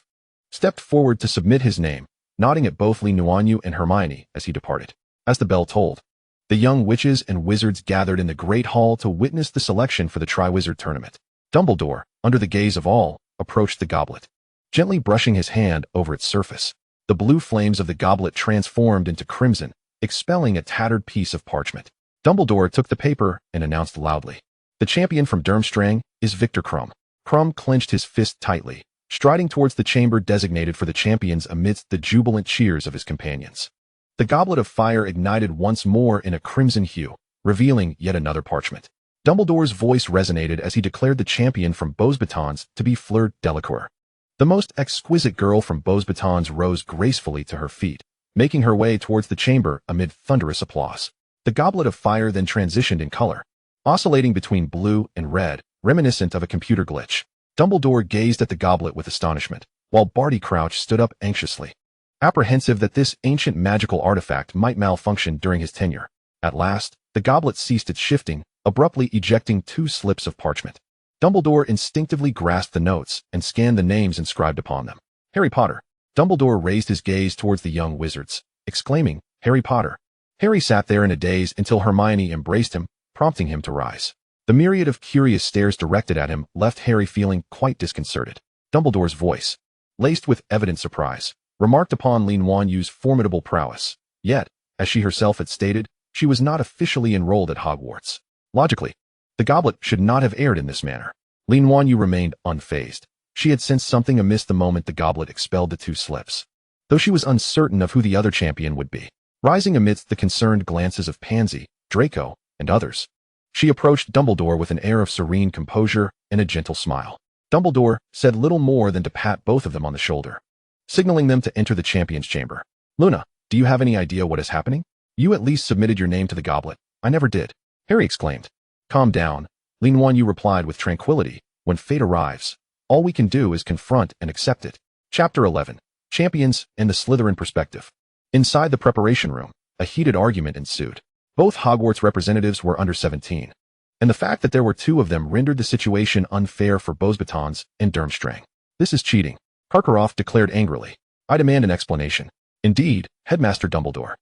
stepped forward to submit his name, nodding at both Nuanyue and Hermione as he departed. As the bell tolled, the young witches and wizards gathered in the Great Hall to witness the selection for the Triwizard Tournament. Dumbledore, under the gaze of all, approached the goblet, gently brushing his hand over its surface. The blue flames of the goblet transformed into crimson, expelling a tattered piece of parchment. Dumbledore took the paper and announced loudly, "The champion from Durmstrang is Victor Krum." Krum clenched his fist tightly, striding towards the chamber designated for the champions amidst the jubilant cheers of his companions. The goblet of fire ignited once more in a crimson hue, revealing yet another parchment. Dumbledore's voice resonated as he declared the champion from Beauxbatons to be Fleur Delacour. The most exquisite girl from Beauxbatons rose gracefully to her feet, making her way towards the chamber amid thunderous applause. The goblet of fire then transitioned in color, oscillating between blue and red, reminiscent of a computer glitch. Dumbledore gazed at the goblet with astonishment, while Barty Crouch stood up anxiously, apprehensive that this ancient magical artifact might malfunction during his tenure. At last, the goblet ceased its shifting, abruptly ejecting 2 slips of parchment. Dumbledore instinctively grasped the notes and scanned the names inscribed upon them. Harry Potter. Dumbledore raised his gaze towards the young wizards, exclaiming, Harry Potter. Harry sat there in a daze until Hermione embraced him, prompting him to rise. The myriad of curious stares directed at him left Harry feeling quite disconcerted. Dumbledore's voice, laced with evident surprise, remarked upon Nuanyue's formidable prowess. Yet, as she herself had stated, she was not officially enrolled at Hogwarts. Logically, the goblet should not have erred in this manner. Nuanyue remained unfazed. She had sensed something amiss the moment the goblet expelled the 2 slips, though she was uncertain of who the other champion would be. Rising amidst the concerned glances of Pansy, Draco, and others, she approached Dumbledore with an air of serene composure and a gentle smile. Dumbledore said little more than to pat both of them on the shoulder, signaling them to enter the champion's chamber. Luna, do you have any idea what is happening? You at least submitted your name to the goblet. I never did. Harry exclaimed. Calm down. Nuanyue replied with tranquility. When fate arrives, all we can do is confront and accept it. Chapter 11. Champions and the Slytherin Perspective. Inside the preparation room, a heated argument ensued. Both Hogwarts representatives were under 17, and the fact that there were two of them rendered the situation unfair for Beauxbatons and Durmstrang. This is cheating, Karkaroff declared angrily. I demand an explanation. Indeed, Headmaster Dumbledore.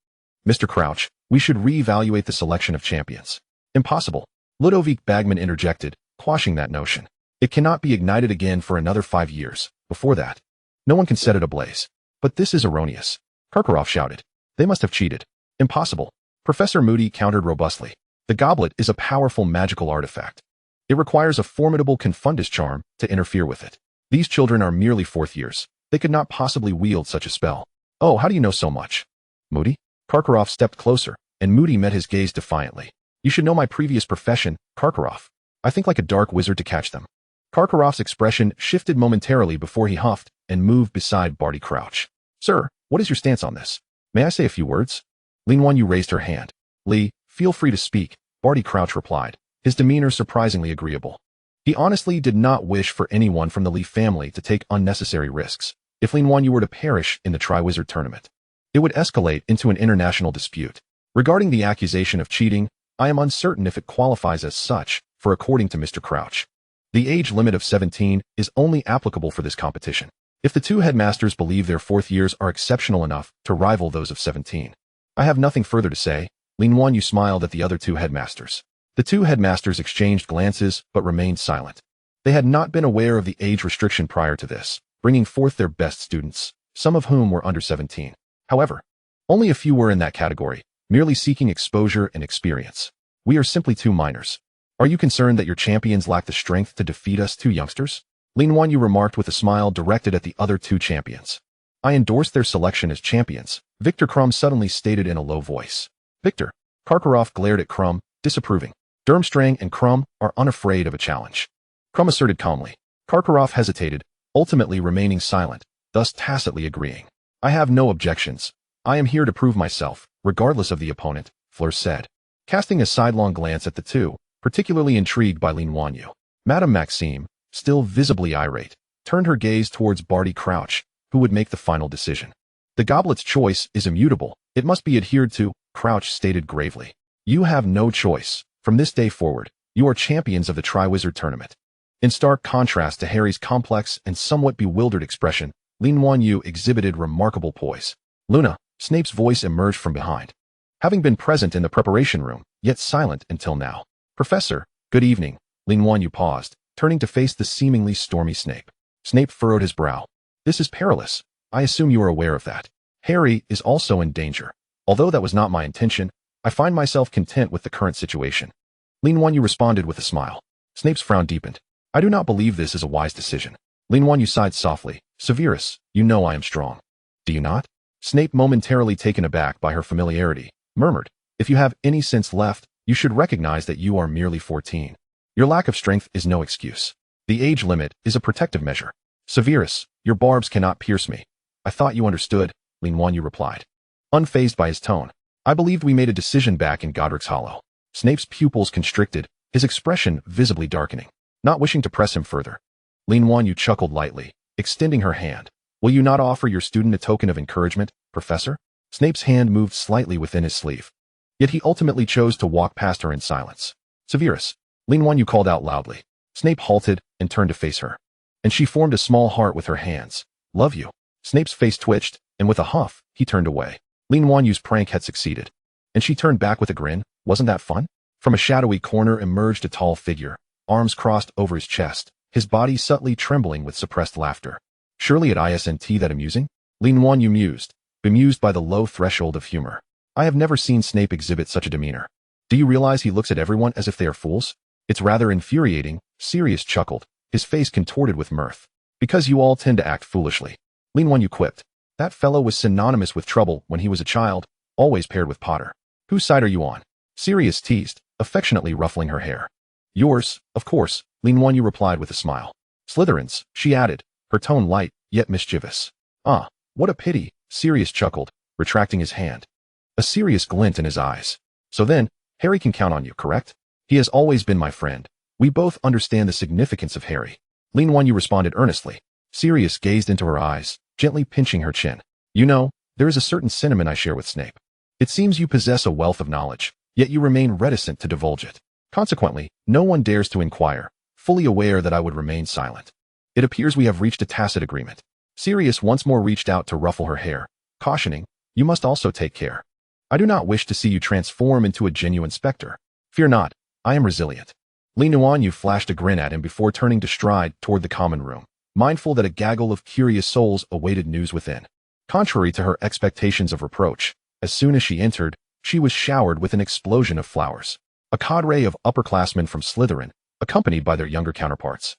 Mr. Crouch, we should re-evaluate the selection of champions. Impossible. Ludovic Bagman interjected, quashing that notion. It cannot be ignited again for another 5 years. Before that, no one can set it ablaze. But this is erroneous. Karkaroff shouted. They must have cheated. Impossible. Professor Moody countered robustly. The goblet is a powerful magical artifact. It requires a formidable Confundus charm to interfere with it. These children are merely fourth years. They could not possibly wield such a spell. Oh, how do you know so much? Moody? Karkaroff stepped closer, and Moody met his gaze defiantly. You should know my previous profession, Karkaroff. I think like a dark wizard to catch them. Karkaroff's expression shifted momentarily before he huffed and moved beside Barty Crouch. Sir, what is your stance on this? May I say a few words? Nuanyue raised her hand. Lee, feel free to speak, Barty Crouch replied, his demeanor surprisingly agreeable. He honestly did not wish for anyone from the Lee family to take unnecessary risks. If Nuanyue were to perish in the Triwizard Tournament, it would escalate into an international dispute. Regarding the accusation of cheating, I am uncertain if it qualifies as such, for according to Mr. Crouch, the age limit of 17 is only applicable for this competition. If the two headmasters believe their fourth years are exceptional enough to rival those of 17, I have nothing further to say. Nuanyue smiled at the other two headmasters. The two headmasters exchanged glances but remained silent. They had not been aware of the age restriction prior to this, bringing forth their best students, some of whom were under 17. However, only a few were in that category, merely seeking exposure and experience. We are simply two minors. Are you concerned that your champions lack the strength to defeat us two youngsters? Nuanyue remarked with a smile directed at the other two champions. I endorse their selection as champions, Victor Crumb suddenly stated in a low voice. Victor. Karkaroff glared at Crumb, disapproving. Durmstrang and Crumb are unafraid of a challenge. Crumb asserted calmly. Karkaroff hesitated, ultimately remaining silent, thus tacitly agreeing. I have no objections. I am here to prove myself, regardless of the opponent, Fleur said, casting a sidelong glance at the two, particularly intrigued by Nuanyue. Madame Maxime, still visibly irate, turned her gaze towards Barty Crouch, who would make the final decision. The goblet's choice is immutable. It must be adhered to, Crouch stated gravely. You have no choice. From this day forward, you are champions of the Triwizard Tournament. In stark contrast to Harry's complex and somewhat bewildered expression, Nuanyue exhibited remarkable poise. Luna, Snape's voice emerged from behind. Having been present in the preparation room, yet silent until now. Professor, good evening. Nuanyue paused, turning to face the seemingly stormy Snape. Snape furrowed his brow. This is perilous. I assume you are aware of that. Harry is also in danger. Although that was not my intention, I find myself content with the current situation. Nuanyue responded with a smile. Snape's frown deepened. I do not believe this is a wise decision. Nuanyue sighed softly. Severus, you know I am strong. Do you not? Snape, momentarily taken aback by her familiarity, murmured, if you have any sense left, you should recognize that you are merely 14. Your lack of strength is no excuse. The age limit is a protective measure. Severus, your barbs cannot pierce me. I thought you understood, Nuanyue replied. Unfazed by his tone, I believed we made a decision back in Godric's Hollow. Snape's pupils constricted, his expression visibly darkening. Not wishing to press him further, Nuanyue chuckled lightly, extending her hand. Will you not offer your student a token of encouragement, Professor? Snape's hand moved slightly within his sleeve. Yet he ultimately chose to walk past her in silence. Severus, Nuanyue called out loudly. Snape halted and turned to face her. And she formed a small heart with her hands. Love you. Snape's face twitched, and with a huff, he turned away. Nuanyue's prank had succeeded. And she turned back with a grin. Wasn't that fun? From a shadowy corner emerged a tall figure, arms crossed over his chest, his body subtly trembling with suppressed laughter. Surely it isn't that amusing? Nuanyue mused, bemused by the low threshold of humor. I have never seen Snape exhibit such a demeanor. Do you realize he looks at everyone as if they are fools? It's rather infuriating, Sirius chuckled, his face contorted with mirth. Because you all tend to act foolishly. Nuanyue quipped. That fellow was synonymous with trouble when he was a child, always paired with Potter. Whose side are you on? Sirius teased, affectionately ruffling her hair. Yours, of course, Nuanyue replied with a smile. Slytherin's, she added, her tone light, yet mischievous. Ah, what a pity, Sirius chuckled, retracting his hand. A serious glint in his eyes. So then, Harry can count on you, correct? He has always been my friend. We both understand the significance of Harry. Nuanyue responded earnestly. Sirius gazed into her eyes, gently pinching her chin. You know, there is a certain sentiment I share with Snape. It seems you possess a wealth of knowledge, yet you remain reticent to divulge it. Consequently, no one dares to inquire, fully aware that I would remain silent. It appears we have reached a tacit agreement. Sirius once more reached out to ruffle her hair, cautioning, you must also take care. I do not wish to see you transform into a genuine specter. Fear not, I am resilient. Nuanyue flashed a grin at him before turning to stride toward the common room, mindful that a gaggle of curious souls awaited news within. Contrary to her expectations of reproach, as soon as she entered, she was showered with an explosion of flowers. A cadre of upperclassmen from Slytherin, accompanied by their younger counterparts,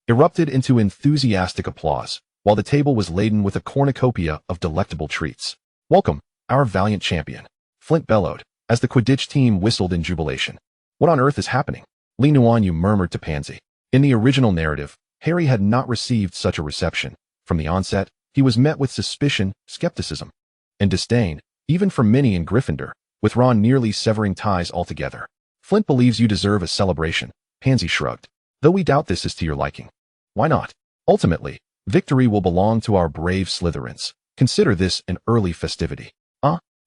erupted into enthusiastic applause, while the table was laden with a cornucopia of delectable treats. Welcome, our valiant champion, Flint bellowed, as the Quidditch team whistled in jubilation. What on earth is happening? Nuanyue murmured to Pansy. In the original narrative, Harry had not received such a reception. From the onset, he was met with suspicion, skepticism, and disdain, even from many in Gryffindor, with Ron nearly severing ties altogether. Flint believes you deserve a celebration, Pansy shrugged. Though we doubt this is to your liking. Why not? Ultimately, victory will belong to our brave Slytherins. Consider this an early festivity.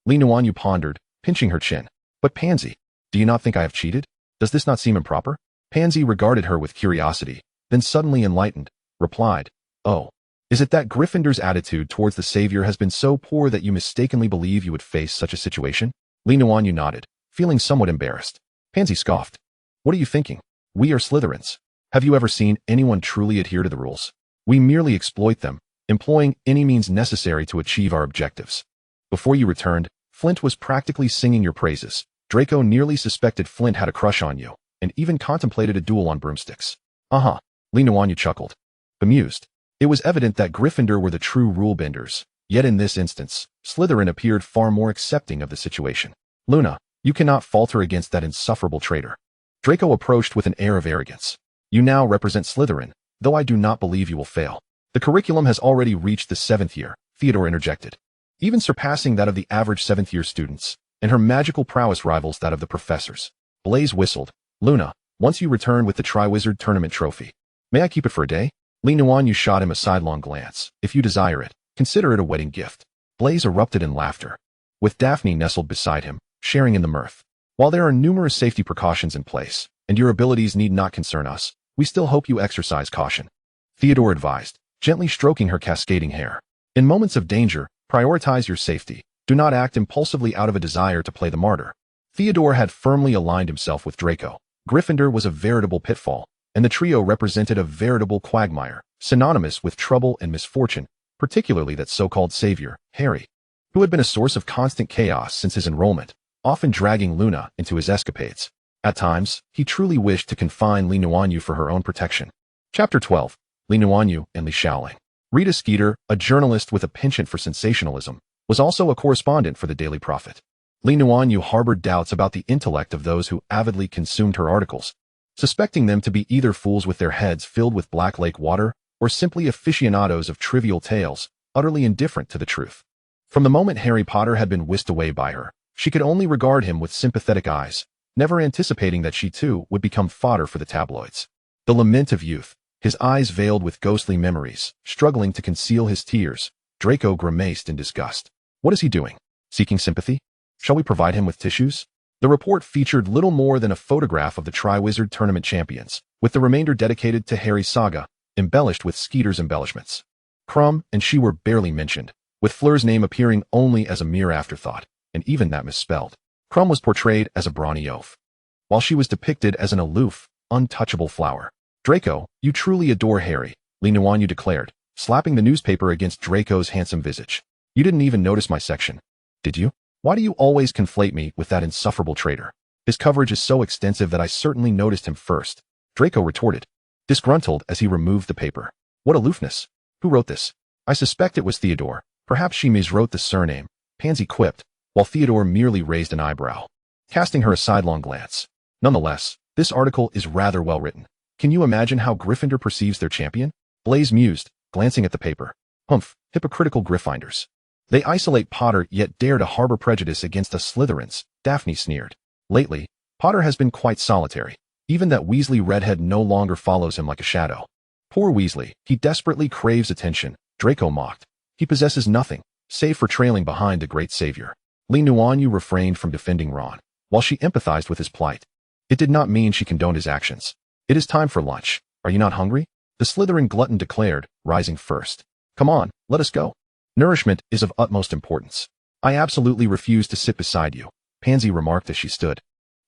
Nuanyue pondered, pinching her chin. But Pansy, do you not think I have cheated? Does this not seem improper? Pansy regarded her with curiosity, then suddenly enlightened, replied, Oh, is it that Gryffindor's attitude towards the Savior has been so poor that you mistakenly believe you would face such a situation? Nuanyue nodded, feeling somewhat embarrassed. Pansy scoffed. What are you thinking? We are Slytherins. Have you ever seen anyone truly adhere to the rules? We merely exploit them, employing any means necessary to achieve our objectives. Before you returned, Flint was practically singing your praises. Draco nearly suspected Flint had a crush on you, and even contemplated a duel on broomsticks. Nuanyue chuckled. Bemused. It was evident that Gryffindor were the true rule-benders, yet in this instance, Slytherin appeared far more accepting of the situation. Luna, you cannot falter against that insufferable traitor. Draco approached with an air of arrogance. You now represent Slytherin, though I do not believe you will fail. The curriculum has already reached the 7th year, Theodore interjected, even surpassing that of the average 7th-year students, and her magical prowess rivals that of the professors. Blaise whistled. Luna, once you return with the Triwizard Tournament trophy. May I keep it for a day? Nuanyue shot him a sidelong glance. If you desire it, consider it a wedding gift. Blaise erupted in laughter, with Daphne nestled beside him, sharing in the mirth. While there are numerous safety precautions in place, and your abilities need not concern us, we still hope you exercise caution. Theodore advised, gently stroking her cascading hair. In moments of danger, prioritize your safety. Do not act impulsively out of a desire to play the martyr. Theodore had firmly aligned himself with Draco. Gryffindor was a veritable pitfall, and the trio represented a veritable quagmire, synonymous with trouble and misfortune, particularly that so-called savior, Harry, who had been a source of constant chaos since his enrollment, often dragging Luna into his escapades. At times, he truly wished to confine Nuanyue for her own protection. Chapter 12. Nuanyue and Li Shaoling. Rita Skeeter, a journalist with a penchant for sensationalism, was also a correspondent for the Daily Prophet. Nuanyue harbored doubts about the intellect of those who avidly consumed her articles, suspecting them to be either fools with their heads filled with Black Lake water, or simply aficionados of trivial tales, utterly indifferent to the truth. From the moment Harry Potter had been whisked away by her, she could only regard him with sympathetic eyes, never anticipating that she too would become fodder for the tabloids. The lament of youth, his eyes veiled with ghostly memories, struggling to conceal his tears, Draco grimaced in disgust. What is he doing? Seeking sympathy? Shall we provide him with tissues? The report featured little more than a photograph of the Triwizard Tournament champions, with the remainder dedicated to Harry's saga, embellished with Skeeter's embellishments. Crumb and she were barely mentioned, with Fleur's name appearing only as a mere afterthought, and even that misspelled. Crumb was portrayed as a brawny oaf, while she was depicted as an aloof, untouchable flower. Draco, you truly adore Harry, Nuanyue declared, slapping the newspaper against Draco's handsome visage. You didn't even notice my section, did you? Why do you always conflate me with that insufferable traitor? His coverage is so extensive that I certainly noticed him first, Draco retorted, disgruntled as he removed the paper. What aloofness! Who wrote this? I suspect it was Theodore. Perhaps she miswrote the surname, Pansy quipped, while Theodore merely raised an eyebrow, casting her a sidelong glance. Nonetheless, this article is rather well written. Can you imagine how Gryffindor perceives their champion? Blaise mused, glancing at the paper. Humph, hypocritical Gryffindors. They isolate Potter yet dare to harbor prejudice against us Slytherins, Daphne sneered. Lately, Potter has been quite solitary. Even that Weasley redhead no longer follows him like a shadow. Poor Weasley, he desperately craves attention, Draco mocked. He possesses nothing, save for trailing behind the great savior. Nuanyue refrained from defending Ron, while she empathized with his plight. It did not mean she condoned his actions. It is time for lunch. Are you not hungry? The Slytherin glutton declared, rising first. Come on, let us go. Nourishment is of utmost importance. I absolutely refuse to sit beside you, Pansy remarked as she stood,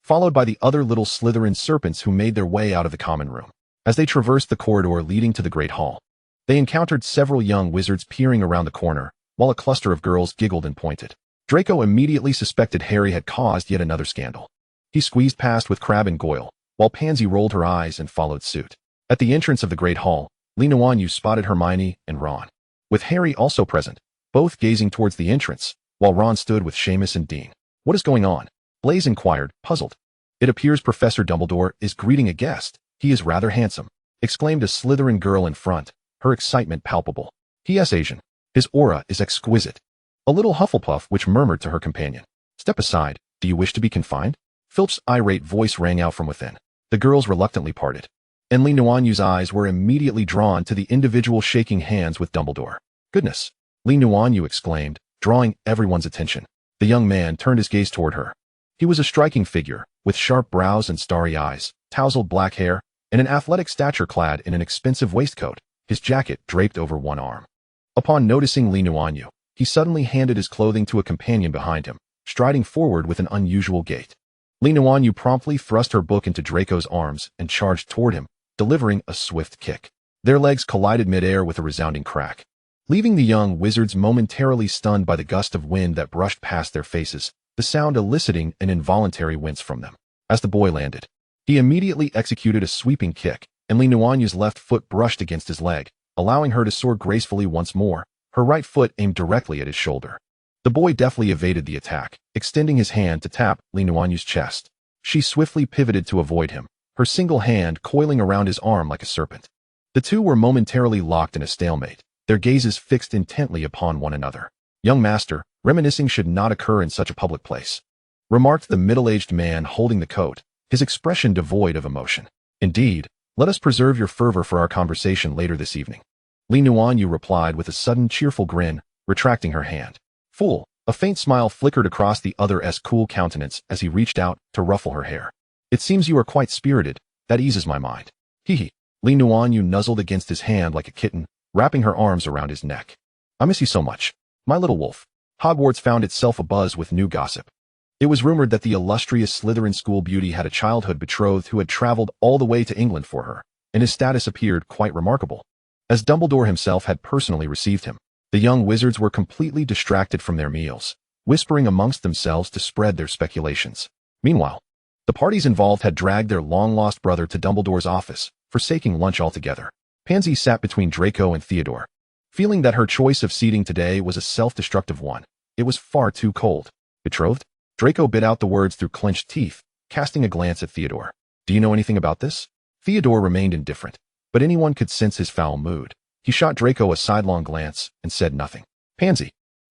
followed by the other little Slytherin serpents who made their way out of the common room. As they traversed the corridor leading to the Great Hall, they encountered several young wizards peering around the corner, while a cluster of girls giggled and pointed. Draco immediately suspected Harry had caused yet another scandal. He squeezed past with Crabbe and Goyle, while Pansy rolled her eyes and followed suit. At the entrance of the Great Hall, Nuanyue spotted Hermione and Ron, with Harry also present, both gazing towards the entrance, while Ron stood with Seamus and Dean. What is going on? Blaise inquired, puzzled. It appears Professor Dumbledore is greeting a guest. He is rather handsome, exclaimed a Slytherin girl in front, her excitement palpable. He is Asian. His aura is exquisite. A little Hufflepuff which murmured to her companion. Step aside, do you wish to be confined? Filch's irate voice rang out from within. The girls reluctantly parted, and Nuanyue's eyes were immediately drawn to the individual shaking hands with Dumbledore. Goodness! Nuanyue exclaimed, drawing everyone's attention. The young man turned his gaze toward her. He was a striking figure, with sharp brows and starry eyes, tousled black hair, and an athletic stature clad in an expensive waistcoat, his jacket draped over one arm. Upon noticing Nuanyue, he suddenly handed his clothing to a companion behind him, striding forward with an unusual gait. Nuanyue promptly thrust her book into Draco's arms and charged toward him, delivering a swift kick. Their legs collided midair with a resounding crack, leaving the young wizards momentarily stunned by the gust of wind that brushed past their faces, the sound eliciting an involuntary wince from them. As the boy landed, he immediately executed a sweeping kick, and Nuanyue's left foot brushed against his leg, allowing her to soar gracefully once more, her right foot aimed directly at his shoulder. The boy deftly evaded the attack, extending his hand to tap Nuanyue's chest. She swiftly pivoted to avoid him, her single hand coiling around his arm like a serpent. The two were momentarily locked in a stalemate, their gazes fixed intently upon one another. Young master, reminiscing should not occur in such a public place, remarked the middle-aged man holding the coat, his expression devoid of emotion. Indeed, let us preserve your fervor for our conversation later this evening. Nuanyue replied with a sudden cheerful grin, retracting her hand. Fool! A faint smile flickered across the other's cool countenance as he reached out to ruffle her hair. It seems you are quite spirited. That eases my mind. Hee. Nuanyue nuzzled against his hand like a kitten, wrapping her arms around his neck. I miss you so much, my little wolf. Hogwarts found itself abuzz with new gossip. It was rumored that the illustrious Slytherin school beauty had a childhood betrothed who had traveled all the way to England for her, and his status appeared quite remarkable, as Dumbledore himself had personally received him. The young wizards were completely distracted from their meals, whispering amongst themselves to spread their speculations. Meanwhile, the parties involved had dragged their long-lost brother to Dumbledore's office, forsaking lunch altogether. Pansy sat between Draco and Theodore, feeling that her choice of seating today was a self-destructive one. It was far too cold. Betrothed? Draco bit out the words through clenched teeth, casting a glance at Theodore. Do you know anything about this? Theodore remained indifferent, but anyone could sense his foul mood. He shot Draco a sidelong glance and said nothing. Pansy,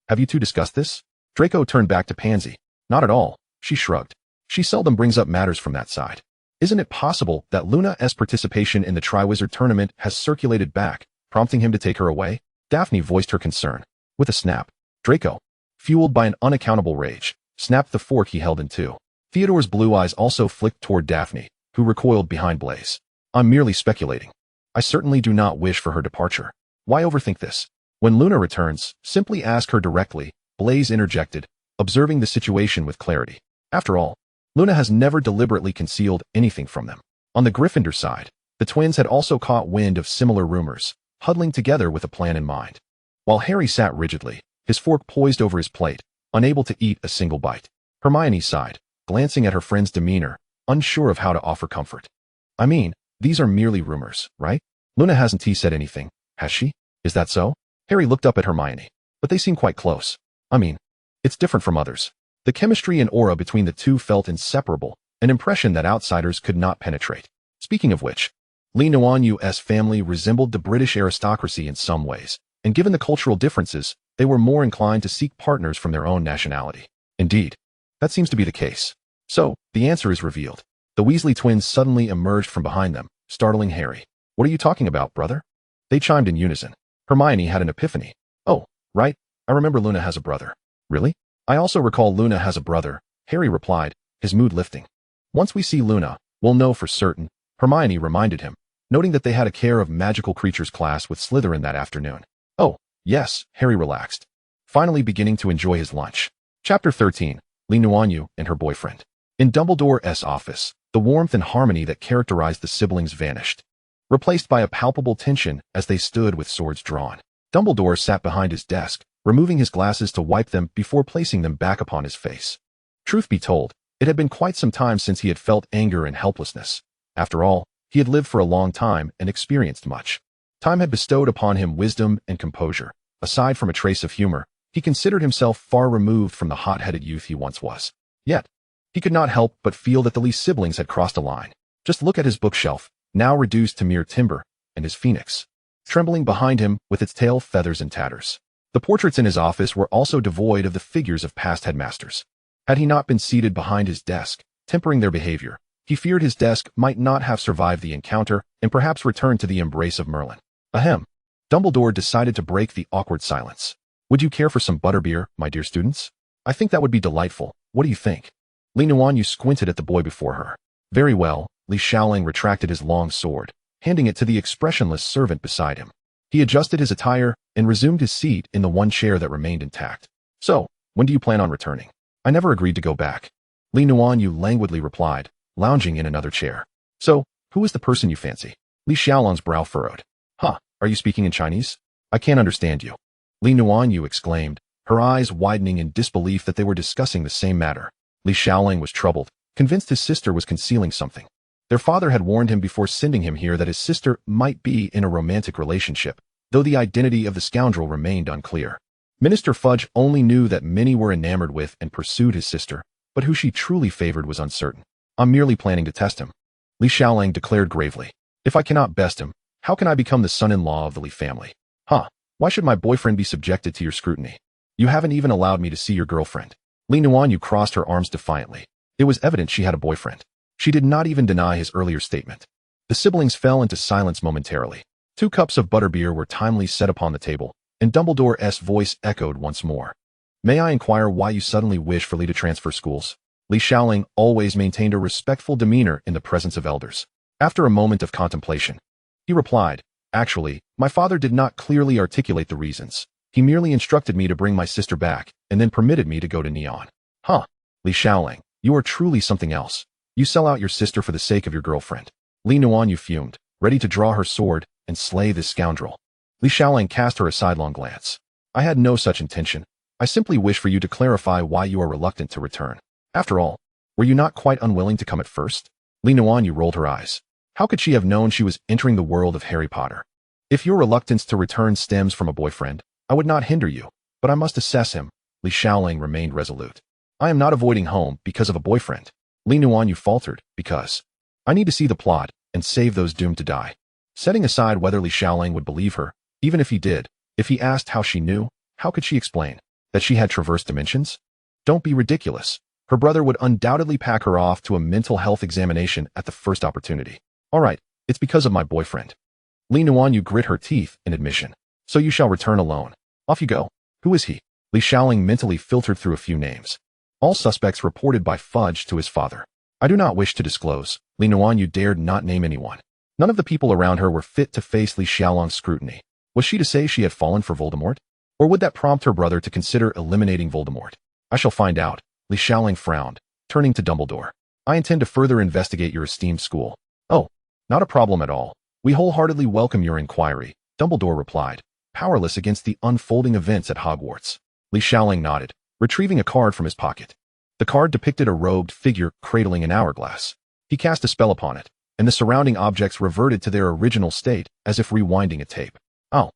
have you two discussed this? Draco turned back to Pansy. Not at all, she shrugged. She seldom brings up matters from that side. Isn't it possible that Luna's participation in the Triwizard Tournament has circulated back, prompting him to take her away? Daphne voiced her concern. With a snap, Draco, fueled by an unaccountable rage, snapped the fork he held in two. Theodore's blue eyes also flicked toward Daphne, who recoiled behind Blaise. I'm merely speculating. I certainly do not wish for her departure. Why overthink this? When Luna returns, simply ask her directly, Blaise interjected, observing the situation with clarity. After all, Luna has never deliberately concealed anything from them. On the Gryffindor side, the twins had also caught wind of similar rumors, huddling together with a plan in mind. While Harry sat rigidly, his fork poised over his plate, unable to eat a single bite. Hermione sighed, glancing at her friend's demeanor, unsure of how to offer comfort. I mean, these are merely rumors, right? Luna hasn't said anything, has she? Is that so? Harry looked up at Hermione. But they seem quite close. I mean, it's different from others. The chemistry and aura between the two felt inseparable, an impression that outsiders could not penetrate. Speaking of which, Nuanyue's family resembled the British aristocracy in some ways, and given the cultural differences, they were more inclined to seek partners from their own nationality. Indeed, that seems to be the case. So, the answer is revealed. The Weasley twins suddenly emerged from behind them, startling Harry. "What are you talking about, brother?" They chimed in unison. Hermione had an epiphany. "Oh, right, I remember Luna has a brother." "Really?" "I also recall Luna has a brother," Harry replied, his mood lifting. "Once we see Luna, we'll know for certain," Hermione reminded him, noting that they had a care of magical creatures class with Slytherin that afternoon. "Oh, yes," Harry relaxed, finally beginning to enjoy his lunch. Chapter 13, Nuanyue and her boyfriend. In Dumbledore's office, the warmth and harmony that characterized the siblings vanished, replaced by a palpable tension as they stood with swords drawn. Dumbledore sat behind his desk, removing his glasses to wipe them before placing them back upon his face. Truth be told, it had been quite some time since he had felt anger and helplessness. After all, he had lived for a long time and experienced much. Time had bestowed upon him wisdom and composure. Aside from a trace of humor, he considered himself far removed from the hot-headed youth he once was. Yet, he could not help but feel that the Lee siblings had crossed a line. Just look at his bookshelf, now reduced to mere timber, and his phoenix, trembling behind him with its tail, feathers, and tatters. The portraits in his office were also devoid of the figures of past headmasters. Had he not been seated behind his desk, tempering their behavior, he feared his desk might not have survived the encounter and perhaps returned to the embrace of Merlin. Ahem. Dumbledore decided to break the awkward silence. "Would you care for some butterbeer, my dear students? I think that would be delightful. What do you think?" Nuanyue squinted at the boy before her. "Very well." Li Shaoling retracted his long sword, handing it to the expressionless servant beside him. He adjusted his attire and resumed his seat in the one chair that remained intact. "So, when do you plan on returning?" "I never agreed to go back," Nuanyue languidly replied, lounging in another chair. "So, who is the person you fancy?" Li Xiaolong's brow furrowed. "Huh, are you speaking in Chinese? I can't understand you," Nuanyue exclaimed, her eyes widening in disbelief that they were discussing the same matter. Li Xiaoling was troubled, convinced his sister was concealing something. Their father had warned him before sending him here that his sister might be in a romantic relationship, though the identity of the scoundrel remained unclear. Minister Fudge only knew that many were enamored with and pursued his sister, but who she truly favored was uncertain. "I'm merely planning to test him," Li Xiaoling declared gravely. "If I cannot best him, how can I become the son-in-law of the Li family?" "Huh, why should my boyfriend be subjected to your scrutiny? You haven't even allowed me to see your girlfriend." Nuanyue crossed her arms defiantly. It was evident she had a boyfriend. She did not even deny his earlier statement. The siblings fell into silence momentarily. 2 cups of butterbeer were timely set upon the table, and Dumbledore's voice echoed once more. "May I inquire why you suddenly wish for Li to transfer schools?" Li Xiaoling always maintained a respectful demeanor in the presence of elders. After a moment of contemplation, he replied, "Actually, my father did not clearly articulate the reasons. He merely instructed me to bring my sister back, and then permitted me to go to Neon." "Huh, Li Xiaoling, you are truly something else. You sell out your sister for the sake of your girlfriend." Nuanyue fumed, ready to draw her sword and slay this scoundrel. Li Xiaoling cast her a sidelong glance. "I had no such intention. I simply wish for you to clarify why you are reluctant to return. After all, were you not quite unwilling to come at first?" Nuanyue rolled her eyes. How could she have known she was entering the world of Harry Potter? "If your reluctance to return stems from a boyfriend, I would not hinder you, but I must assess him." Li Xiaoling remained resolute. "I am not avoiding home because of a boyfriend." Nuanyue faltered, "Because I need to see the plot and save those doomed to die." Setting aside whether Li Xiaoling would believe her, even if he did, if he asked how she knew, how could she explain? That she had traversed dimensions? Don't be ridiculous. Her brother would undoubtedly pack her off to a mental health examination at the first opportunity. "All right, it's because of my boyfriend." Nuanyue grit her teeth in admission. "So you shall return alone. Off you go. Who is he?" Li Xiaoling mentally filtered through a few names. All suspects reported by Fudge to his father. "I do not wish to disclose." Nuanyue dared not name anyone. None of the people around her were fit to face Li Xiaolong's scrutiny. Was she to say she had fallen for Voldemort? Or would that prompt her brother to consider eliminating Voldemort? "I shall find out." Li Xiaoling frowned, turning to Dumbledore. "I intend to further investigate your esteemed school." "Oh, not a problem at all. We wholeheartedly welcome your inquiry," Dumbledore replied, powerless against the unfolding events at Hogwarts. Li Xiaoling nodded, retrieving a card from his pocket. The card depicted a robed figure cradling an hourglass. He cast a spell upon it, and the surrounding objects reverted to their original state as if rewinding a tape. "Oh,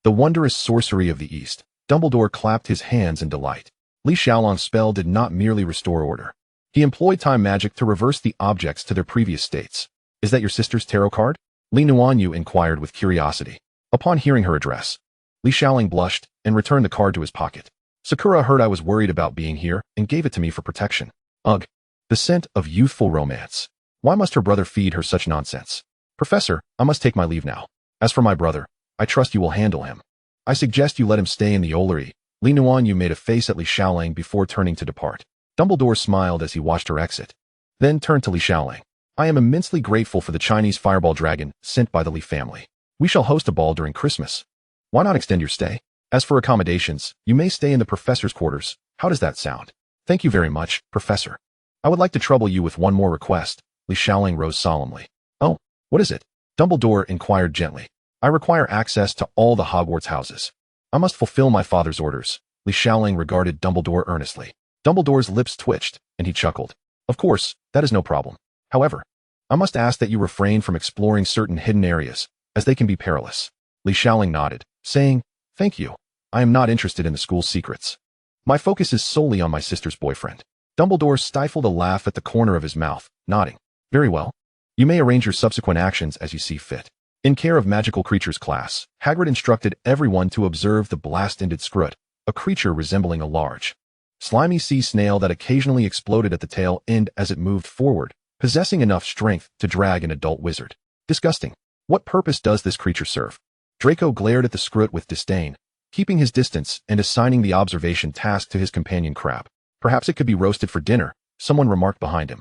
the wondrous sorcery of the East." Dumbledore clapped his hands in delight. Li Xiaolong's spell did not merely restore order. He employed time magic to reverse the objects to their previous states. "Is that your sister's tarot card?" Nuanyue inquired with curiosity. Upon hearing her address, Li Xiaoling blushed and returned the card to his pocket. Sakura heard I was worried about being here and gave it to me for protection. Ugh. The scent of youthful romance. Why must her brother feed her such nonsense? Professor, I must take my leave now. As for my brother, I trust you will handle him. I suggest you let him stay in the Ollery. Li Nuanyue made a face at Li Xiaoling before turning to depart. Dumbledore smiled as he watched her exit. Then turned to Li Xiaoling. I am immensely grateful for the Chinese fireball dragon sent by the Li family. We shall host a ball during Christmas. Why not extend your stay? As for accommodations, you may stay in the professor's quarters. How does that sound? Thank you very much, Professor. I would like to trouble you with one more request. Li Xiaoling rose solemnly. Oh, what is it? Dumbledore inquired gently. I require access to all the Hogwarts houses. I must fulfill my father's orders. Li Xiaoling regarded Dumbledore earnestly. Dumbledore's lips twitched, and he chuckled. Of course, that is no problem. However, I must ask that you refrain from exploring certain hidden areas, as they can be perilous. Li Xiaoling nodded, saying, Thank you. I am not interested in the school's secrets. My focus is solely on my sister's boyfriend. Dumbledore stifled a laugh at the corner of his mouth, nodding. Very well. You may arrange your subsequent actions as you see fit. In care of magical creatures class, Hagrid instructed everyone to observe the blast-ended scrut, a creature resembling a large, slimy sea snail that occasionally exploded at the tail end as it moved forward, possessing enough strength to drag an adult wizard. Disgusting. What purpose does this creature serve? Draco glared at the scrut with disdain, keeping his distance and assigning the observation task to his companion crab. Perhaps it could be roasted for dinner, someone remarked behind him.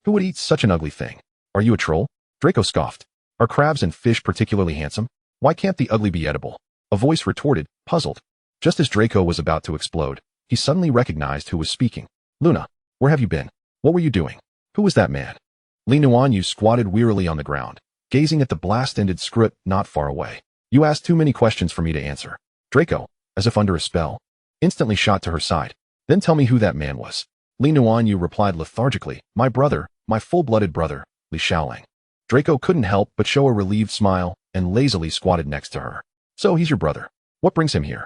Who would eat such an ugly thing? Are you a troll? Draco scoffed. Are crabs and fish particularly handsome? Why can't the ugly be edible? A voice retorted, puzzled. Just as Draco was about to explode, he suddenly recognized who was speaking. Luna, where have you been? What were you doing? Who was that man? Li Nuanyue squatted wearily on the ground, gazing at the blast-ended scrut not far away. You asked too many questions for me to answer. Draco, as if under a spell, instantly shot to her side. Then tell me who that man was. Li Nuanyue replied lethargically, my brother, my full-blooded brother, Li Xiaoling. Draco couldn't help but show a relieved smile and lazily squatted next to her. So he's your brother. What brings him here?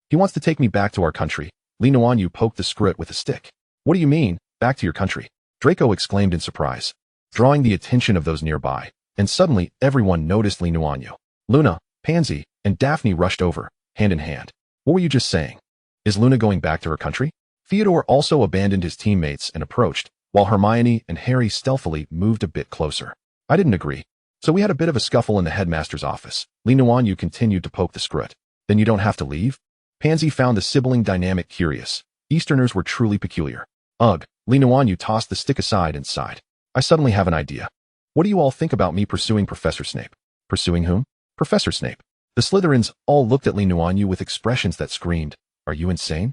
He wants to take me back to our country. Li Nuanyue poked the scrut with a stick. What do you mean, back to your country? Draco exclaimed in surprise, drawing the attention of those nearby, and suddenly everyone noticed Li Nuanyue. Luna, Pansy, and Daphne rushed over, hand in hand. What were you just saying? Is Luna going back to her country? Theodore also abandoned his teammates and approached, while Hermione and Harry stealthily moved a bit closer. I didn't agree. So we had a bit of a scuffle in the headmaster's office. Li Nuanyue continued to poke the scrut. Then you don't have to leave? Pansy found the sibling dynamic curious. Easterners were truly peculiar. Ugh, Li Nuanyue tossed the stick aside and sighed. I suddenly have an idea. What do you all think about me pursuing Professor Snape? Pursuing whom? Professor Snape. The Slytherins all looked at Li Nuanyue with expressions that screamed, Are you insane?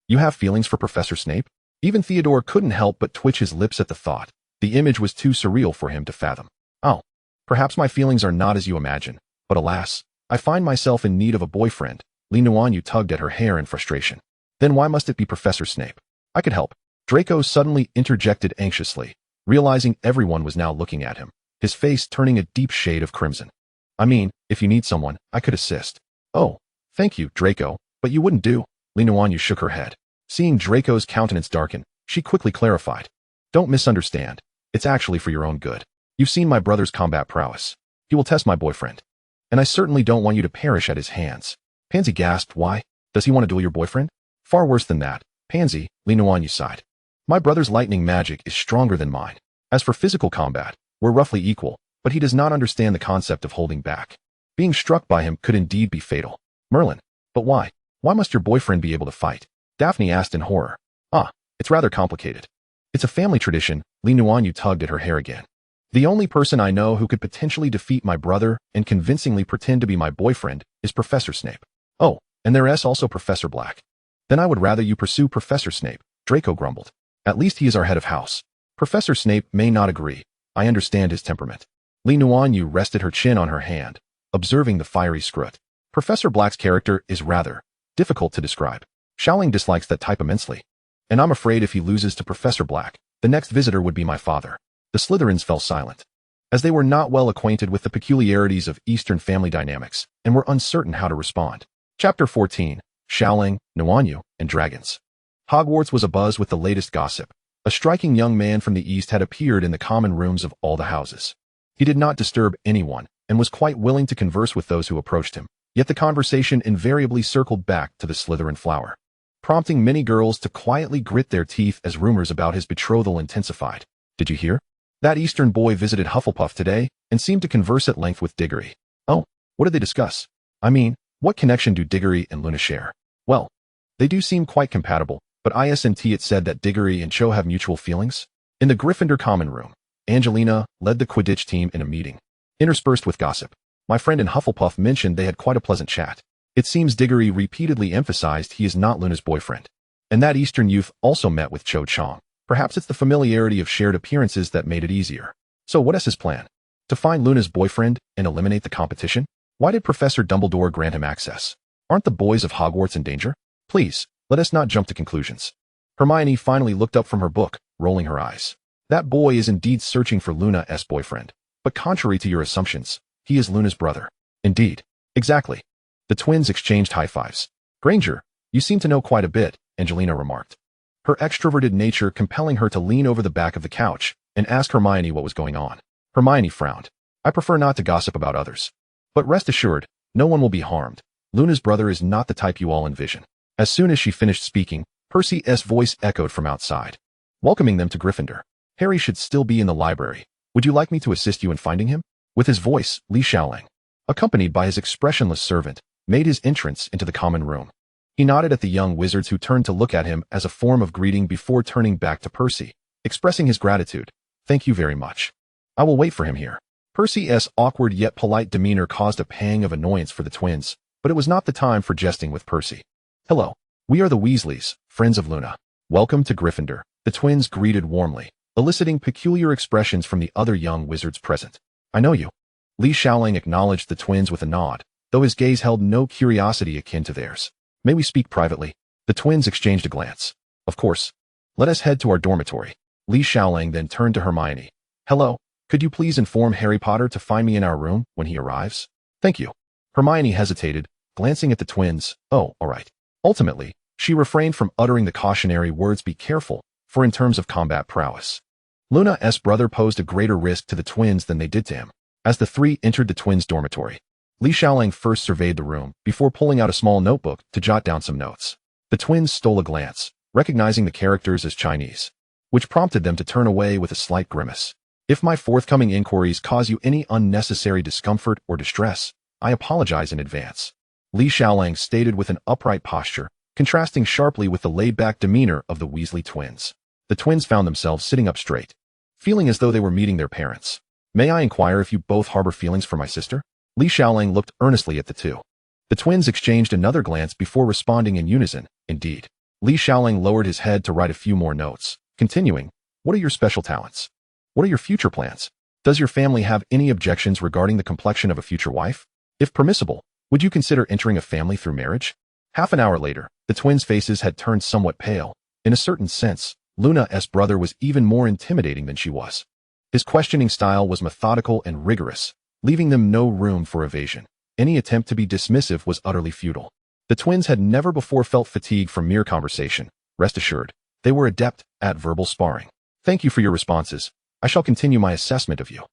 You have feelings for Professor Snape? Even Theodore couldn't help but twitch his lips at the thought. The image was too surreal for him to fathom. Oh, perhaps my feelings are not as you imagine, but alas, I find myself in need of a boyfriend. Li Nuanyue tugged at her hair in frustration. Then why must it be Professor Snape? I could help. Draco suddenly interjected anxiously, realizing everyone was now looking at him, his face turning a deep shade of crimson. I mean, if you need someone, I could assist. Oh, thank you, Draco, but you wouldn't do. Li Nuanyue shook her head. Seeing Draco's countenance darken, she quickly clarified. Don't misunderstand. It's actually for your own good. You've seen my brother's combat prowess. He will test my boyfriend. And I certainly don't want you to perish at his hands. Pansy gasped. Why? Does he want to duel your boyfriend? Far worse than that. Pansy, Li Nuanyue sighed. My brother's lightning magic is stronger than mine. As for physical combat, we're roughly equal, but he does not understand the concept of holding back. Being struck by him could indeed be fatal. Merlin. But why? Why must your boyfriend be able to fight? Daphne asked in horror. It's rather complicated. It's a family tradition. Li Nuanyue tugged at her hair again. The only person I know who could potentially defeat my brother and convincingly pretend to be my boyfriend is Professor Snape. Oh, and there's also Professor Black. Then I would rather you pursue Professor Snape, Draco grumbled. At least he is our head of house. Professor Snape may not agree. I understand his temperament. Li Nuanyue rested her chin on her hand, observing the fiery scrut. Professor Black's character is rather difficult to describe. Xiaoling dislikes that type immensely. And I'm afraid if he loses to Professor Black, the next visitor would be my father. The Slytherins fell silent, as they were not well acquainted with the peculiarities of Eastern family dynamics and were uncertain how to respond. Chapter 14. Xiaoling, Nuanyue, and Dragons. Hogwarts was abuzz with the latest gossip. A striking young man from the East had appeared in the common rooms of all the houses. He did not disturb anyone and was quite willing to converse with those who approached him. Yet the conversation invariably circled back to the Slytherin flower, prompting many girls to quietly grit their teeth as rumors about his betrothal intensified. Did you hear? That Eastern boy visited Hufflepuff today and seemed to converse at length with Diggory. Oh, what did they discuss? I mean, what connection do Diggory and Luna share? Well, they do seem quite compatible, but isn't it said that Diggory and Cho have mutual feelings? In the Gryffindor common room, Angelina led the Quidditch team in a meeting, interspersed with gossip. My friend in Hufflepuff mentioned they had quite a pleasant chat. It seems Diggory repeatedly emphasized he is not Luna's boyfriend. And that Eastern youth also met with Cho Chang. Perhaps it's the familiarity of shared appearances that made it easier. So what is his plan? To find Luna's boyfriend and eliminate the competition? Why did Professor Dumbledore grant him access? Aren't the boys of Hogwarts in danger? Please, let us not jump to conclusions. Hermione finally looked up from her book, rolling her eyes. That boy is indeed searching for Luna's boyfriend. But contrary to your assumptions, he is Luna's brother. Indeed. Exactly. The twins exchanged high fives. Granger, you seem to know quite a bit, Angelina remarked, her extroverted nature compelling her to lean over the back of the couch and ask Hermione what was going on. Hermione frowned. I prefer not to gossip about others. But rest assured, no one will be harmed. Luna's brother is not the type you all envision. As soon as she finished speaking, Percy's voice echoed from outside, welcoming them to Gryffindor. Harry should still be in the library. Would you like me to assist you in finding him? With his voice, Li Xiaoling, accompanied by his expressionless servant, made his entrance into the common room. He nodded at the young wizards who turned to look at him as a form of greeting before turning back to Percy, expressing his gratitude. Thank you very much. I will wait for him here. Percy's awkward yet polite demeanor caused a pang of annoyance for the twins, but it was not the time for jesting with Percy. Hello. We are the Weasleys, friends of Luna. Welcome to Gryffindor. The twins greeted warmly, eliciting peculiar expressions from the other young wizards present. I know you. Li Xiaoling acknowledged the twins with a nod, though his gaze held no curiosity akin to theirs. May we speak privately? The twins exchanged a glance. Of course. Let us head to our dormitory. Li Xiaoling then turned to Hermione. Hello, could you please inform Harry Potter to find me in our room when he arrives? Thank you. Hermione hesitated, glancing at the twins. Oh, all right. Ultimately, she refrained from uttering the cautionary words be careful, for in terms of combat prowess, Luna's brother posed a greater risk to the twins than they did to him. As the three entered the twins' dormitory, Li Xiaoling first surveyed the room before pulling out a small notebook to jot down some notes. The twins stole a glance, recognizing the characters as Chinese, which prompted them to turn away with a slight grimace. If my forthcoming inquiries cause you any unnecessary discomfort or distress, I apologize in advance. Li Xiaoling stated with an upright posture, contrasting sharply with the laid-back demeanor of the Weasley twins. The twins found themselves sitting up straight, feeling as though they were meeting their parents. May I inquire if you both harbor feelings for my sister? Li Xiaoling looked earnestly at the two. The twins exchanged another glance before responding in unison. Indeed. Li Xiaoling lowered his head to write a few more notes, continuing, what are your special talents? What are your future plans? Does your family have any objections regarding the complexion of a future wife? If permissible, would you consider entering a family through marriage? Half an hour later, the twins' faces had turned somewhat pale. In a certain sense, Luna's brother was even more intimidating than she was. His questioning style was methodical and rigorous, leaving them no room for evasion. Any attempt to be dismissive was utterly futile. The twins had never before felt fatigue from mere conversation. Rest assured, they were adept at verbal sparring. Thank you for your responses. I shall continue my assessment of you.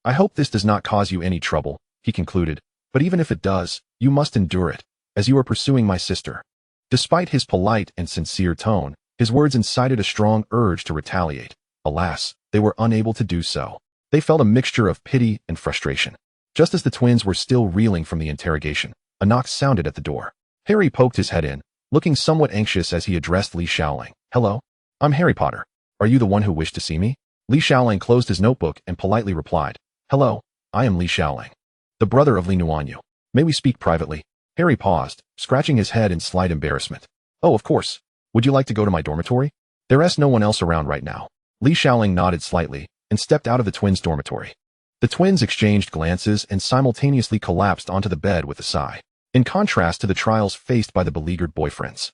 I hope this does not cause you any trouble, he concluded, but even if it does, you must endure it, as you are pursuing my sister. Despite his polite and sincere tone, his words incited a strong urge to retaliate. Alas, they were unable to do so. They felt a mixture of pity and frustration. Just as the twins were still reeling from the interrogation, a knock sounded at the door. Harry poked his head in, looking somewhat anxious as he addressed Li Xiaoling. Hello? I'm Harry Potter. Are you the one who wished to see me? Li Xiaoling closed his notebook and politely replied. Hello, I am Li Xiaoling, the brother of Li Nuanyue. May we speak privately? Harry paused, scratching his head in slight embarrassment. Oh, of course. Would you like to go to my dormitory? There's no one else around right now. Li Xiaoling nodded slightly and stepped out of the twins' dormitory. The twins exchanged glances and simultaneously collapsed onto the bed with a sigh. In contrast to the trials faced by the beleaguered boyfriends,